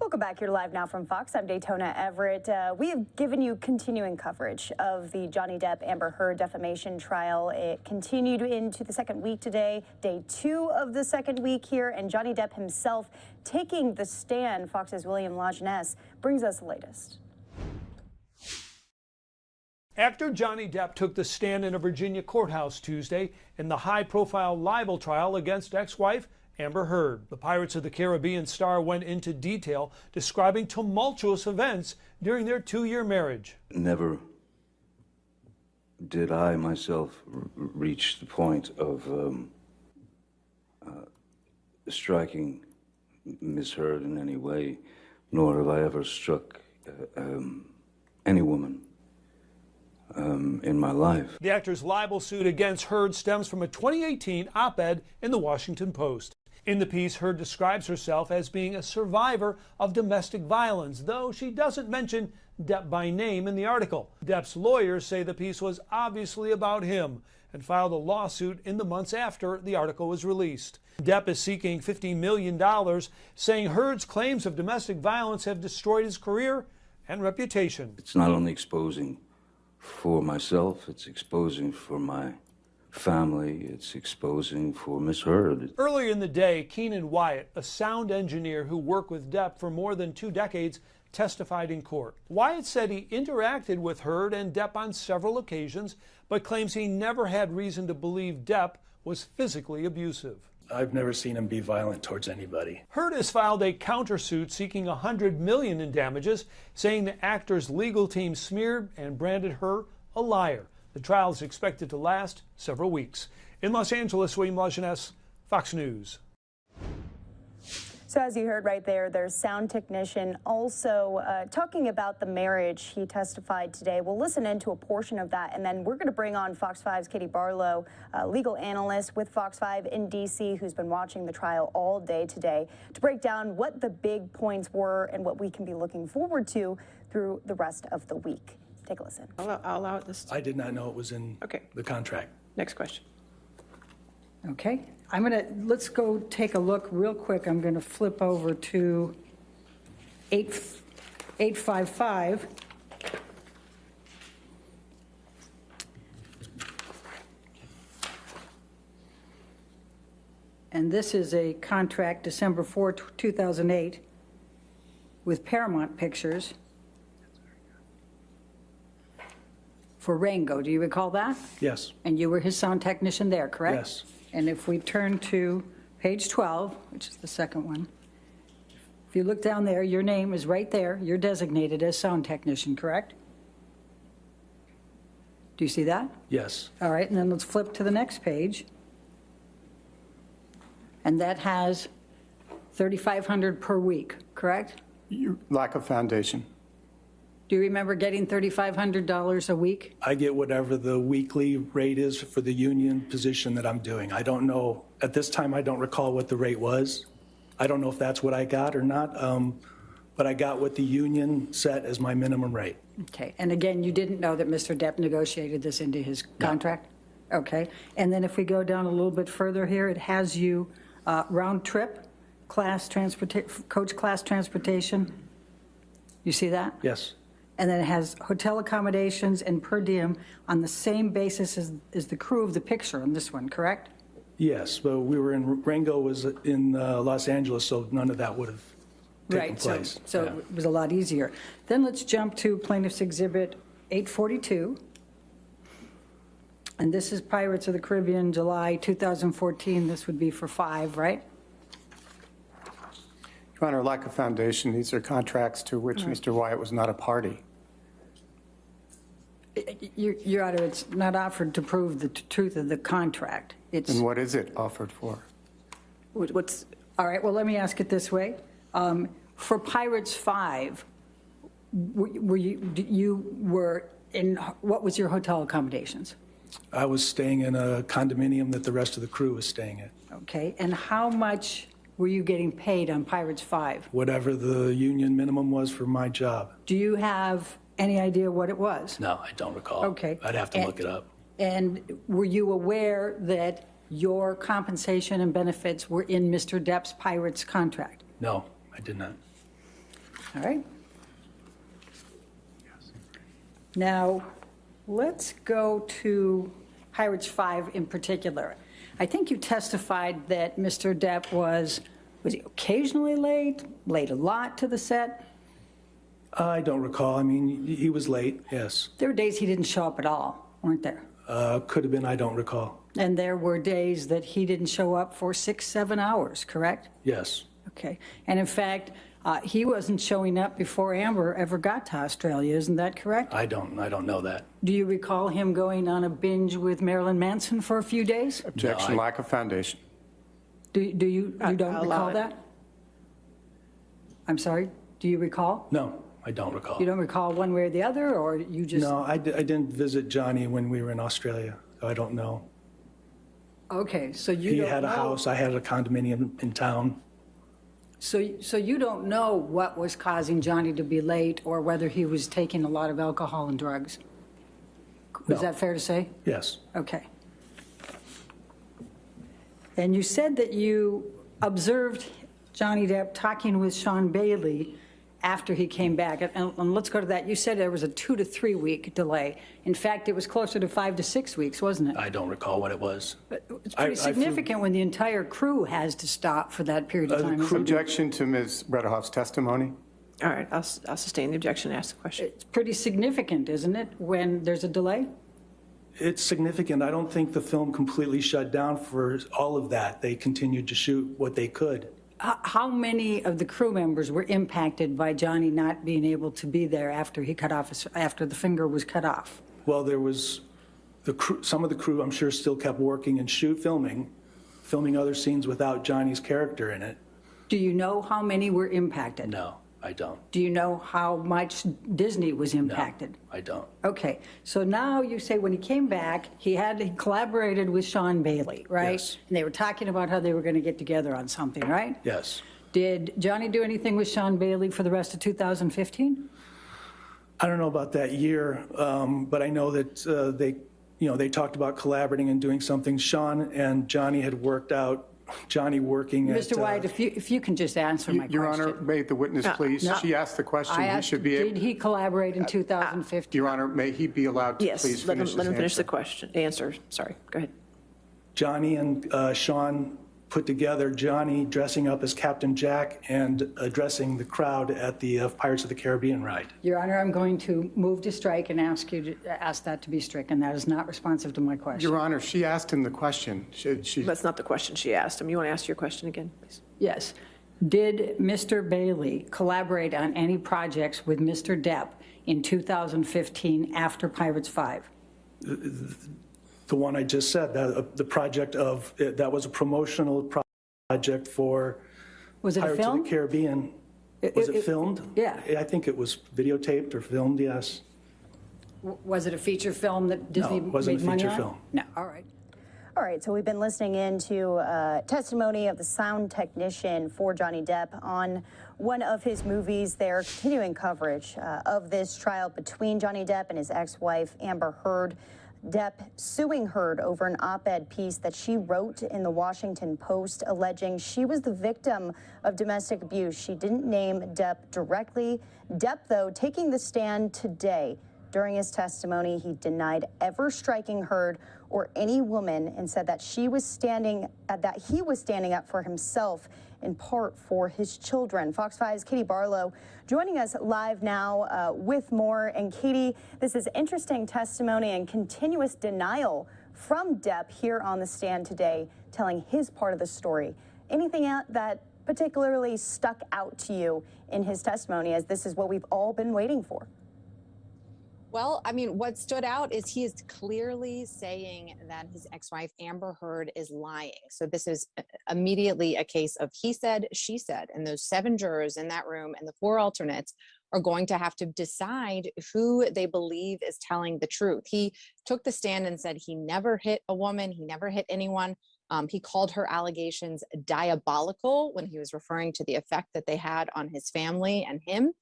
Welcome back here to Live Now from Fox. I'm Daytona Everett. We have given you continuing coverage of the Johnny Depp Amber Heard defamation trial. It continued into the second week today, day 2 of the second week here, and Johnny Depp himself taking the stand. Fox's William Lajeunesse brings us the latest. Actor Johnny Depp took the stand in a Virginia courthouse Tuesday in the high-profile libel trial against ex-wife Amber Heard. The Pirates of the Caribbean star went into detail describing tumultuous events during their 2-year marriage. Never did I myself reach the point of striking Miss Heard in any way, nor have I ever struck any woman in my life. The actor's libel suit against Heard stems from a 2018 op-ed in the Washington Post. In the piece, Heard describes herself as being a survivor of domestic violence, though she doesn't mention Depp by name in the article. Depp's lawyers say the piece was obviously about him and filed a lawsuit in the months after the article was released. Depp is seeking $50 million, saying Heard's claims of domestic violence have destroyed his career and reputation. It's not only exposing for myself, it's exposing for my family, it's exposing for Miss Heard. Earlier in the day, Keenan Wyatt, a sound engineer who worked with Depp for more than 2 decades, testified in court. Wyatt said he interacted with Heard and Depp on several occasions, but claims he never had reason to believe Depp was physically abusive. I've never seen him be violent towards anybody. Heard has filed a countersuit seeking $100 million in damages, saying the actor's legal team smeared and branded her a liar. The trial is expected to last several weeks. In Los Angeles, William Lajeunesse, Fox News. So as you heard right there, there's sound technician also talking about the marriage. He testified today. We'll listen into a portion of that, and then we're going to bring on Fox 5's Katie Barlow, legal analyst with Fox 5 in D.C., who's been watching the trial all day today, to break down what the big points were and what we can be looking forward to through the rest of the week. Take a listen. I'll allow it this time. I did not know it was in the contract. Next question. Okay, let's go take a look real quick. I'm gonna flip over to 855. And this is a contract December 4, 2008 with Paramount Pictures for Rango. Do you recall that? Yes. And you were his sound technician there, correct? Yes. And if we turn to page 12, which is the second one, if you look down there, your name is right there. You're designated as sound technician, correct? Do you see that? Yes. All right, and then let's flip to the next page. And that has $3,500 per week, correct? Lack of foundation. Do you remember getting $3,500 a week? I get whatever the weekly rate is for the union position that I'm doing. I don't know, at this time, I don't recall what the rate was. I don't know if that's what I got or not, but I got what the union set as my minimum rate. Okay, and again, you didn't know that Mr. Depp negotiated this into his contract? No. Okay, and then if we go down a little bit further here, it has you round trip, coach class transportation. You see that? Yes. And then it has hotel accommodations and per diem on the same basis as the crew of the picture on this one, correct? Yes, but we were in, Rango was in Los Angeles, so none of that would have taken place. So Yeah. it was a lot easier. Then let's jump to Plaintiff's Exhibit 842. And this is Pirates of the Caribbean, July 2014. This would be for 5, right? Your Honor, lack of foundation. These are contracts to which Mr. Wyatt was not a party. Your Honor, it's not offered to prove the truth of the contract. It's And what is it offered for? what's all right. Well, let me ask it this way: for Pirates 5, you were in what was your hotel accommodations? I was staying in a condominium that the rest of the crew was staying in. Okay, and how much were you getting paid on Pirates 5? Whatever the union minimum was for my job. Do you have any idea what it was? No, I don't recall. Okay. I'd have to look it up. And were you aware that your compensation and benefits were in Mr. Depp's Pirates contract? No, I did not. All right. Now, let's go to Pirates 5 in particular. I think you testified that Mr. Depp was he occasionally late a lot to the set? I don't recall. I mean, he was late, yes. There were days he didn't show up at all, weren't there? Could have been, I don't recall. And there were days that he didn't show up for 6-7 hours, correct? Yes. Okay. And in fact, he wasn't showing up before Amber ever got to Australia, isn't that correct? I don't know that. Do you recall him going on a binge with Marilyn Manson for a few days? Objection, lack of foundation. Do you don't recall that? I'm sorry, do you recall? No, I don't recall. You don't recall one way or the other, or you just... No, I didn't visit Johnny when we were in Australia, so I don't know. Okay, so you He don't had a know- house, I had a condominium in town. So you don't know what was causing Johnny to be late or whether he was taking a lot of alcohol and drugs? No. Is that fair to say? Yes. Okay. And you said that you observed Johnny Depp talking with Sean Bailey after he came back. And let's go to that. You said there was a 2 to 3 week delay. In fact, it was closer to 5 to 6 weeks, wasn't it? I don't recall what it was. It's pretty significant when the entire crew has to stop for that period of time. isn't it? Objection to Ms. Rederhoff's testimony. All right, I'll sustain the objection and ask the question. It's pretty significant, isn't it, when there's a delay? It's significant. I don't think the film completely shut down for all of that. They continued to shoot what they could. How many of the crew members were impacted by Johnny not being able to be there after he cut off after the finger was cut off? Well, there was the crew, some of the crew, I'm sure, still kept working and filming other scenes without Johnny's character in it. Do you know how many were impacted? No, I don't. Do you know how much Disney was impacted? No, I don't. Okay, so now you say when he came back, he collaborated with Sean Bailey, right? Yes. And they were talking about how they were going to get together on something, right? Yes. Did Johnny do anything with Sean Bailey for the rest of 2015? I don't know about that year, but I know that they talked about collaborating and doing something. Sean and Johnny had worked out Johnny working at... Mr. White, if you can just answer my question. Your Honor, may the witness please? No. She asked the question. I He asked, should be able... did he collaborate in 2015? Your Honor, may he be allowed to please finish his let him finish answer? the question. Answer. Sorry. Go ahead. Johnny and Sean put together Johnny dressing up as Captain Jack and addressing the crowd at the Pirates of the Caribbean ride. Your Honor, I'm going to move to strike and ask that to be stricken. That is not responsive to my question. Your Honor, she asked him the question. That's not the question she asked him. You want to ask your question again, please? Yes. Did Mr. Bailey collaborate on any projects with Mr. Depp in 2015 after Pirates 5? The one I just said, the project of, that was a promotional project for Was it Pirates a film? of the Caribbean. Was it filmed? Yeah. I think it was videotaped or filmed, yes. Was it a feature film that Disney No, it wasn't made a money feature on? film. No, all right. All right, so we've been listening into testimony of the sound technician for Johnny Depp on one of his movies. They're continuing coverage of this trial between Johnny Depp and his ex-wife, Amber Heard. Depp suing Heard over an op-ed piece that she wrote in the Washington Post alleging she was the victim of domestic abuse. She didn't name Depp directly. Depp, though, taking the stand today. During his testimony, he denied ever striking Heard or any woman and said that he was standing up for himself, in part for his children. Fox 5's Katie Barlow joining us live now with more. And Katie, this is interesting testimony and continuous denial from Depp here on the stand today, telling his part of the story. Anything out that particularly stuck out to you in his testimony, as this is what we've all been waiting for? Well, I mean, what stood out is he is clearly saying that his ex-wife, Amber Heard, is lying. So this is immediately a case of he said, she said, and those 7 jurors in that room and the 4 alternates are going to have to decide who they believe is telling the truth. He took the stand and said he never hit a woman, he never hit anyone. He called her allegations diabolical when he was referring to the effect that they had on his family and him.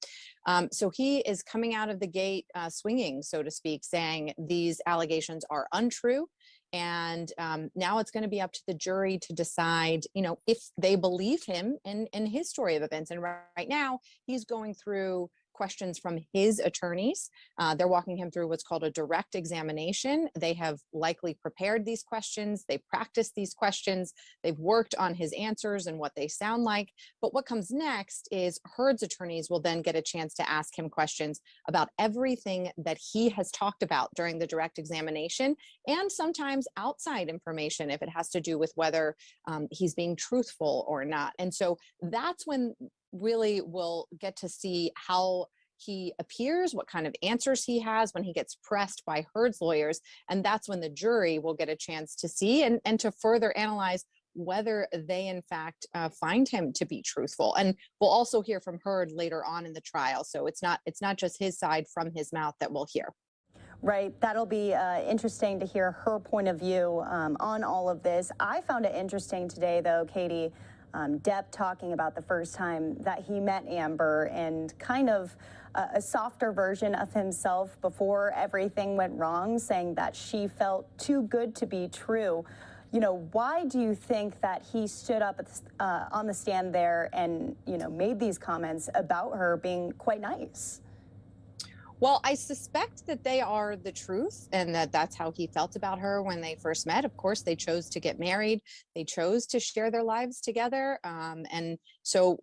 So he is coming out of the gate swinging, so to speak, saying these allegations are untrue. And now it's going to be up to the jury to decide, you know, if they believe him in his story of events. And right now he's going through questions from his attorneys. They're walking him through what's called a direct examination. They have likely prepared these questions. They practiced these questions. They've worked on his answers and what they sound like. But what comes next is Heard's attorneys will then get a chance to ask him questions about everything that he has talked about during the direct examination, and sometimes outside information if it has to do with whether he's being truthful or not. And so that's when really we'll get to see how he appears, what kind of answers he has when he gets pressed by Heard's lawyers. And that's when the jury will get a chance to see and to further analyze whether they in fact find him to be truthful. And we'll also hear from Heard later on in the trial. So it's not just his side from his mouth that we'll hear. Right. That'll be interesting to hear her point of view on all of this. I found it interesting today, though, Katie, Depp talking about the first time that he met Amber and kind of a softer version of himself before everything went wrong, saying that she felt too good to be true. You know, why do you think that he stood up on the stand there and, you know, made these comments about her being quite nice? Well, I suspect that they are the truth and that that's how he felt about her when they first met. Of course, they chose to get married. They chose to share their lives together. And so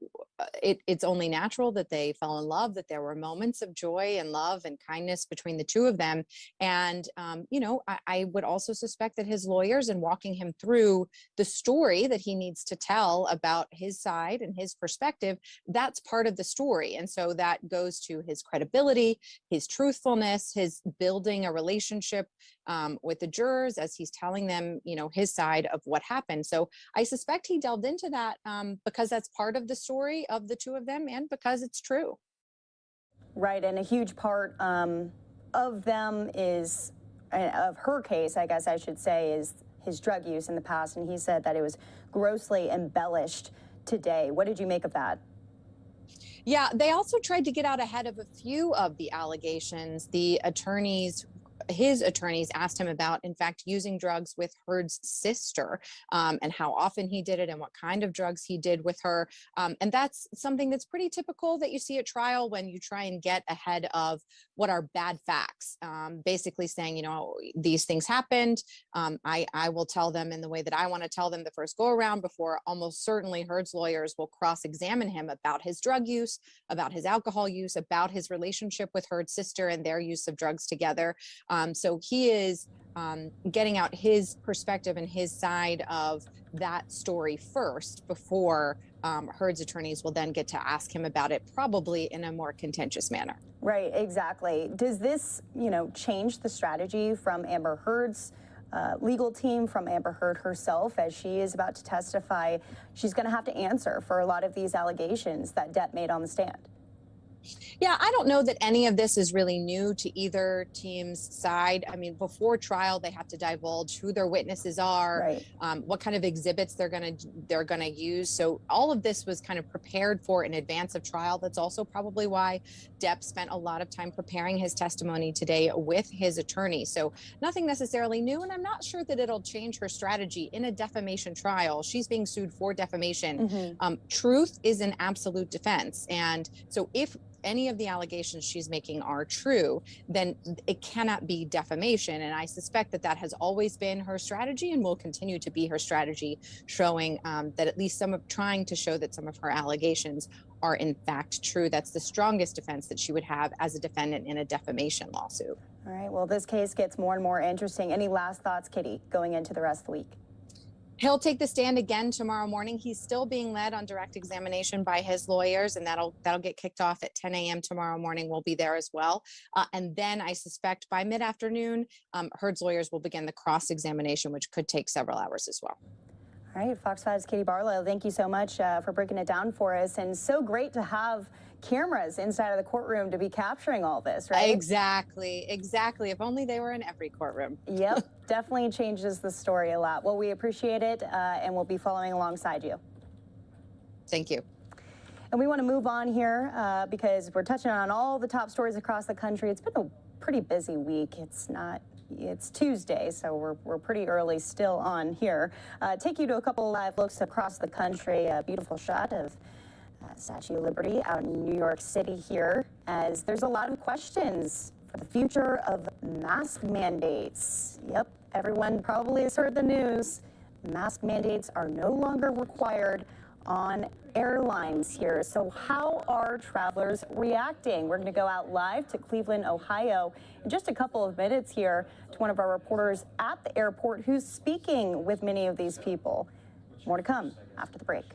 it's only natural that they fell in love, that there were moments of joy and love and kindness between the two of them. And, you know, I would also suspect that his lawyers, in walking him through the story that he needs to tell about his side and his perspective, that's part of the story. And so that goes to his credibility, his truthfulness, his building a relationship with the jurors as he's telling them, you know, his side of what happened. So I suspect he delved into that because that's part of the story of the two of them and because it's true. Right, and a huge part of them is, of her case, I guess I should say, is his drug use in the past, and he said that it was grossly embellished today. What did you make of that? Yeah, they also tried to get out ahead of a few of the allegations. The attorneys his attorneys asked him about, in fact, using drugs with Heard's sister, and how often he did it and what kind of drugs he did with her. And that's something that's pretty typical that you see at trial when you try and get ahead of what are bad facts, basically saying, you know, these things happened. I will tell them in the way that I want to tell them the first go around, before almost certainly Heard's lawyers will cross-examine him about his drug use, about his alcohol use, about his relationship with Heard's sister and their use of drugs together. So he is getting out his perspective and his side of that story first, before Heard's attorneys will then get to ask him about it, probably in a more contentious manner. Right, exactly. Does this, change the strategy from Amber Heard's legal team, from Amber Heard herself, as she is about to testify? She's going to have to answer for a lot of these allegations that Depp made on the stand. Yeah, I don't know that any of this is really new to either team's side. I mean, before trial, they have to divulge who their witnesses are, right, what kind of exhibits they're gonna use. So all of this was kind of prepared for in advance of trial. That's also probably why Depp spent a lot of time preparing his testimony today with his attorney. So nothing necessarily new, and I'm not sure that it'll change her strategy in a defamation trial. She's being sued for defamation. Truth is an absolute defense, and so if any of the allegations she's making are true, then it cannot be defamation. And I suspect that that has always been her strategy and will continue to be her strategy, showing that at least trying to show that some of her allegations are in fact true. That's the strongest defense that she would have as a defendant in a defamation lawsuit. All right, well, this case gets more and more interesting. Any last thoughts, Kitty, going into the rest of the week? He'll take the stand again tomorrow morning. He's still being led on direct examination by his lawyers, and that'll get kicked off at 10 a.m. tomorrow morning. We'll be there as well. And then I suspect by mid-afternoon, Heard's lawyers will begin the cross-examination, which could take several hours as well. All right, Fox 5's Katie Barlow, thank you so much for breaking it down for us. And so great to have cameras inside of the courtroom to be capturing all this, right? Exactly. If only they were in every courtroom. Yep, definitely changes the story a lot. Well, we appreciate it, and we'll be following alongside you. Thank you. And we want to move on here because we're touching on all the top stories across the country. It's been a pretty busy week. It's Tuesday, so we're pretty early still on here. Take you to a couple of live looks across the country. A beautiful shot of Statue of Liberty out in New York City here, as there's a lot of questions for the future of mask mandates. Yep, everyone probably has heard the news. Mask mandates are no longer required on airlines here. So how are travelers reacting? We're going to go out live to Cleveland, Ohio in just a couple of minutes here to one of our reporters at the airport who's speaking with many of these people. More to come after the break.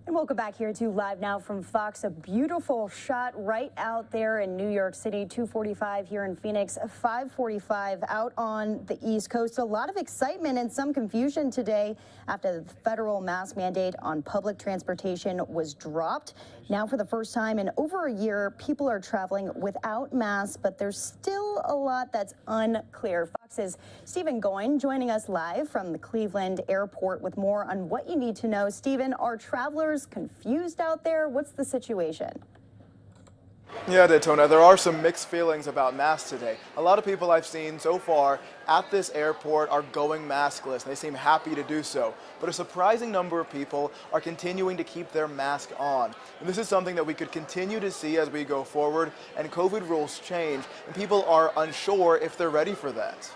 And welcome back here to Live Now from Fox. A beautiful shot right out there in New York City, 2:45 here in Phoenix, 5:45 out on the East Coast. A lot of excitement and some confusion today after the federal mask mandate on public transportation was dropped. Now, for the first time in over a year, people are traveling without masks, but there's still a lot that's unclear. Fox's Stephen Goin joining us live from the Cleveland airport with more on what you need to know. Stephen, are travelers confused out there? What's the situation? Yeah, Daytona, there are some mixed feelings about masks today. A lot of people I've seen so far at this airport are going maskless, and they seem happy to do so. But a surprising number of people are continuing to keep their mask on. And this is something that we could continue to see as we go forward and COVID rules change, and people are unsure if they're ready for that.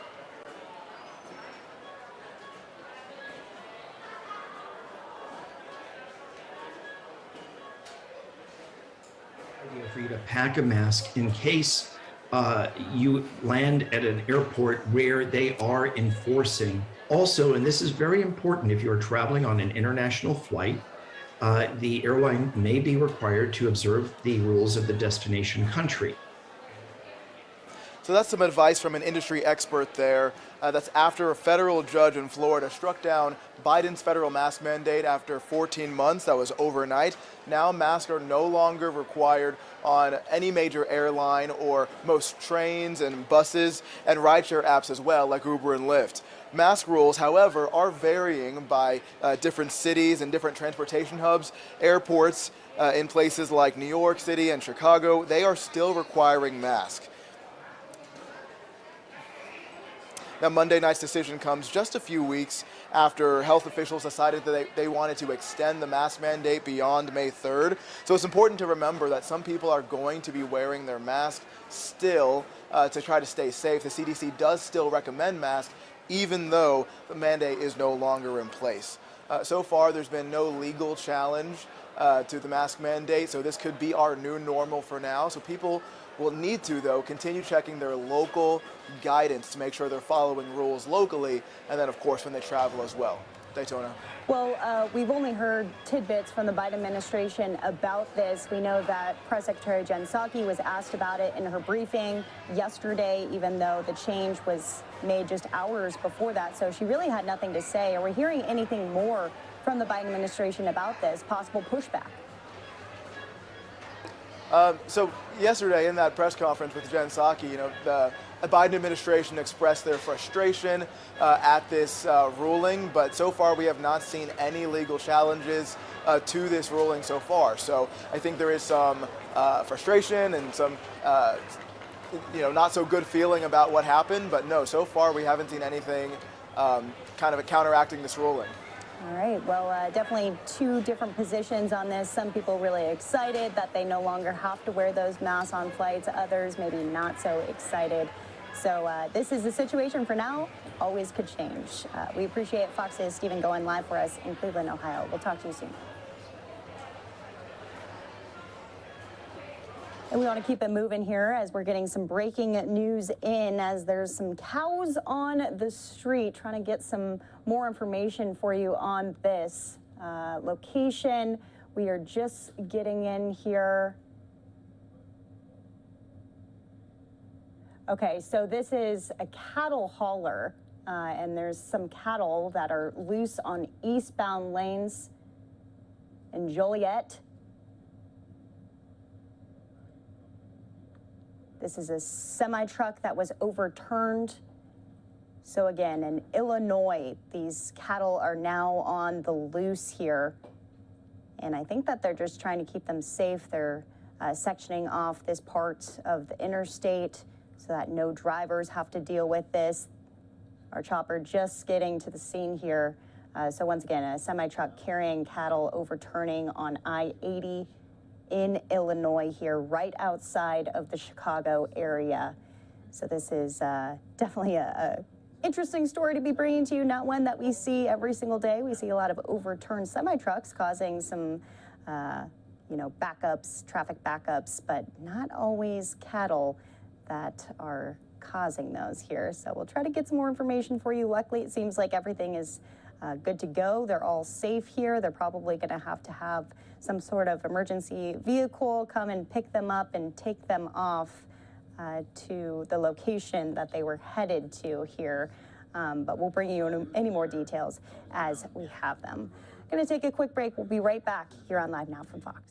For you to pack a mask in case you land at an airport where they are enforcing. Also, and this is very important if you're traveling on an international flight, the airline may be required to observe the rules of the destination country. So that's some advice from an industry expert there. That's after a federal judge in Florida struck down Biden's federal mask mandate after 14 months. That was overnight. Now masks are no longer required on any major airline or most trains and buses and rideshare apps as well, like Uber and Lyft. Mask rules, however, are varying by different cities and different transportation hubs. Airports in places like New York City and Chicago, they are still requiring masks. Now, Monday night's decision comes just a few weeks after health officials decided that they wanted to extend the mask mandate beyond May 3rd. So it's important to remember that some people are going to be wearing their mask still to try to stay safe. The CDC does still recommend masks, even though the mandate is no longer in place. So far, there's been no legal challenge to the mask mandate, so this could be our new normal for now. So people will need to, though, continue checking their local guidance to make sure they're following rules locally, and then, of course, when they travel as well. Daytona. Well, we've only heard tidbits from the Biden administration about this. We know that Press Secretary Jen Psaki was asked about it in her briefing yesterday, even though the change was made just hours before that. So she really had nothing to say. Are we hearing anything more from the Biden administration about this possible pushback? So yesterday in that press conference with Jen Psaki, the Biden administration expressed their frustration at this ruling, but so far we have not seen any legal challenges to this ruling so far. So I think there is some frustration and some not so good feeling about what happened, but no, so far we haven't seen anything kind of counteracting this ruling. All right, well, definitely two different positions on this. Some people really excited that they no longer have to wear those masks on flights. Others maybe not so excited. So this is the situation for now. Always could change. We appreciate Fox's Stephen going live for us in Cleveland, Ohio. We'll talk to you soon. And we want to keep it moving here as we're getting some breaking news in, as there's some cows on the street. Trying to get some more information for you on this location. We are just getting in here. Okay, so this is a cattle hauler, and there's some cattle that are loose on eastbound lanes in Joliet. This is a semi-truck that was overturned. So again, in Illinois, these cattle are now on the loose here. And I think that they're just trying to keep them safe. They're sectioning off this part of the interstate so that no drivers have to deal with this. Our chopper just getting to the scene here. So once again, a semi-truck carrying cattle overturning on I-80 in Illinois here, right outside of the Chicago area. So this is definitely a interesting story to be bringing to you, not one that we see every single day. We see a lot of overturned semi-trucks causing some, backups, traffic backups, but not always cattle that are causing those here. So we'll try to get some more information for you. Luckily, it seems like everything is good to go. They're all safe here. They're probably going to have some sort of emergency vehicle come and pick them up and take them off to the location that they were headed to here. But we'll bring you any more details as we have them. Going to take a quick break. We'll be right back here on Live Now from Fox.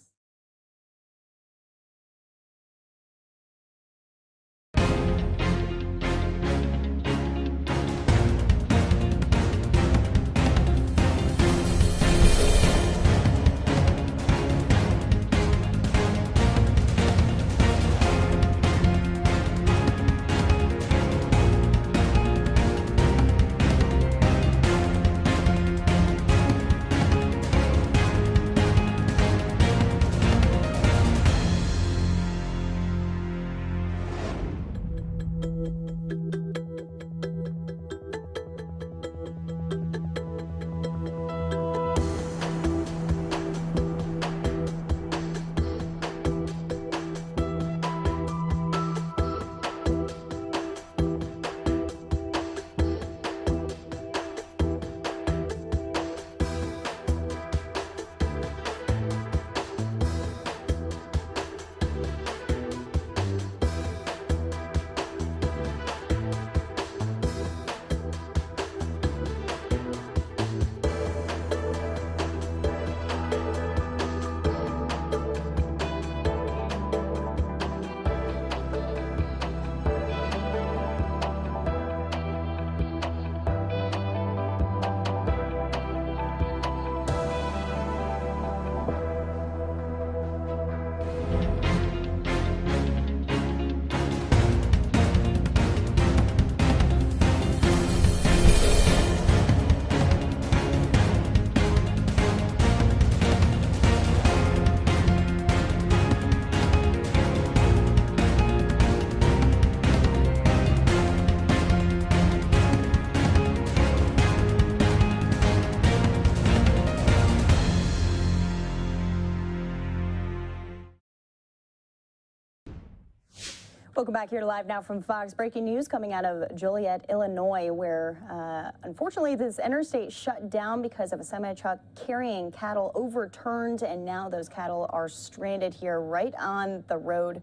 Welcome back here to Live Now from Fox. Breaking news coming out of Joliet, Illinois, where unfortunately this interstate shut down because of a semi-truck carrying cattle overturned, and now those cattle are stranded here right on the road.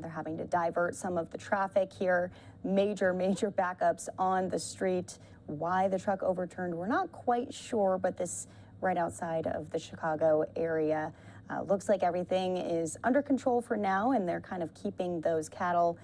They're having to divert some of the traffic here. Major backups on the street. Why the truck overturned, we're not quite sure, but this right outside of the Chicago area. Looks like everything is under control for now, and they're kind of keeping those cattle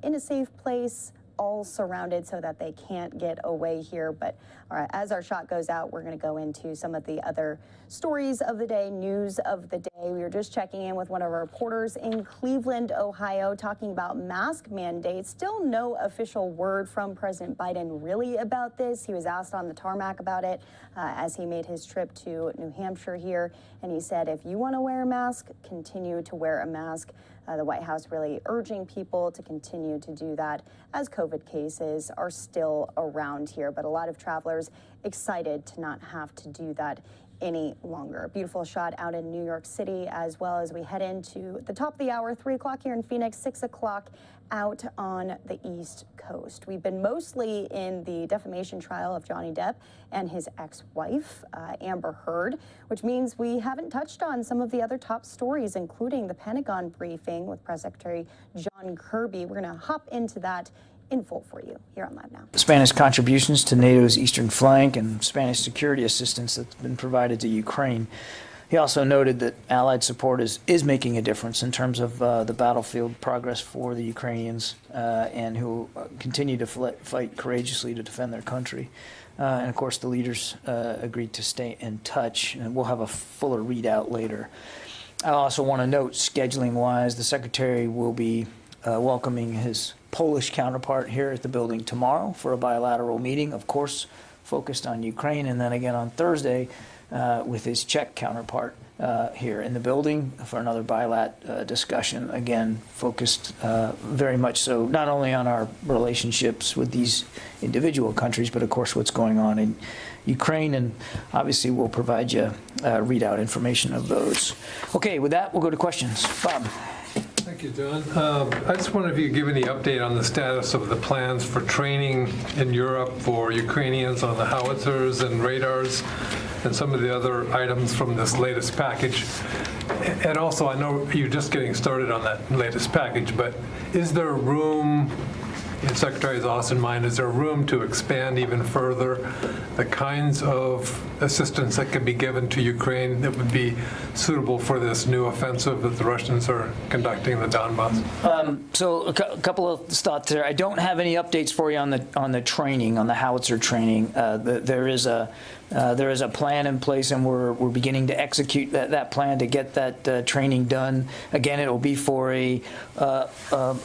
in a safe place, all surrounded so that they can't get away here. But as our shot goes out, we're going to go into some of the other stories of the day, news of the day. We were just checking in with one of our reporters in Cleveland, Ohio, talking about mask mandates. Still no official word from President Biden really about this. He was asked on the tarmac about it as he made his trip to New Hampshire here. And he said, if you want to wear a mask, continue to wear a mask. The White House really urging people to continue to do that as COVID cases are still around here. But a lot of travelers excited to not have to do that any longer. A beautiful shot out in New York City, as well as we head into the top of the hour, 3 o'clock here in Phoenix, 6 o'clock out on the East Coast. We've been mostly in the defamation trial of Johnny Depp and his ex-wife, Amber Heard, which means we haven't touched on some of the other top stories, including the Pentagon briefing with Press Secretary John Kirby. We're going to hop into that in full for you here on Live Now. Spanish contributions to NATO's eastern flank and Spanish security assistance that's been provided to Ukraine. He also noted that Allied support is making a difference in terms of the battlefield progress for the Ukrainians and who continue to fight courageously to defend their country. And of course, the leaders agreed to stay in touch, and we'll have a fuller readout later. I also want to note, scheduling-wise, the Secretary will be welcoming his Polish counterpart here at the building tomorrow for a bilateral meeting, of course, focused on Ukraine, and then again on Thursday with his Czech counterpart here in the building for another bilat discussion, again, focused very much so not only on our relationships with these individual countries, but of course what's going on in Ukraine, and obviously we'll provide you readout information of those. Okay, with that, we'll go to questions. Bob. Thank Thank you, John. I just wonder if you could give any update on the status of the plans for training in Europe for Ukrainians on the howitzers and radars and some of the other items from this latest package. And also, I know you're just getting started on that latest package, but is there room, in Secretary Zos's mind, is there room to expand even further the kinds of assistance that could be given to Ukraine that would be suitable for this new offensive that the Russians are conducting in the Donbas? So a couple of thoughts there. I don't have any updates for you on the training, on the howitzer training. There is a plan in place, and we're beginning to execute that plan to get that training done. Again, it will be for a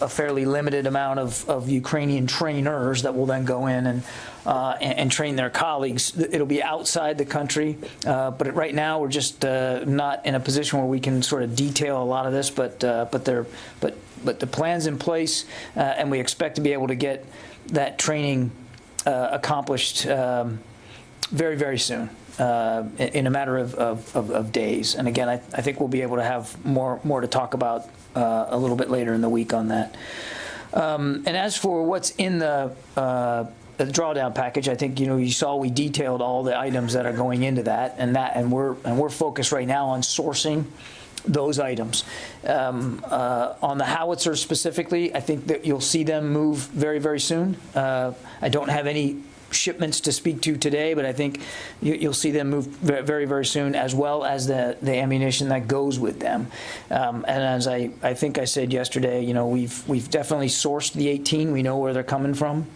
fairly limited amount of Ukrainian trainers that will then go in and train their colleagues. It'll be outside the country, but right now we're just not in a position where we can sort of detail a lot of this. But the plan's in place, and we expect to be able to get that training accomplished very, very soon, in a matter of days. And again, I think we'll be able to have more to talk about a little bit later in the week on that. And as for what's in the drawdown package, I think you saw we detailed all the items that are going into that, and we're focused right now on sourcing those items. On the howitzers specifically, I think that you'll see them move very, very soon. I don't have any shipments to speak to today, but I think you'll see them move very, very soon, as well as the ammunition that goes with them. And as I think I said yesterday, we've definitely sourced the 18. We know where they're coming from.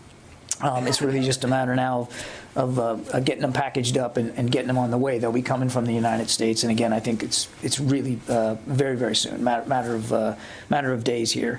It's really just a matter now of getting them packaged up and getting them on the way. They'll be coming from the United States, and again, I think it's really very, very soon, matter of days here.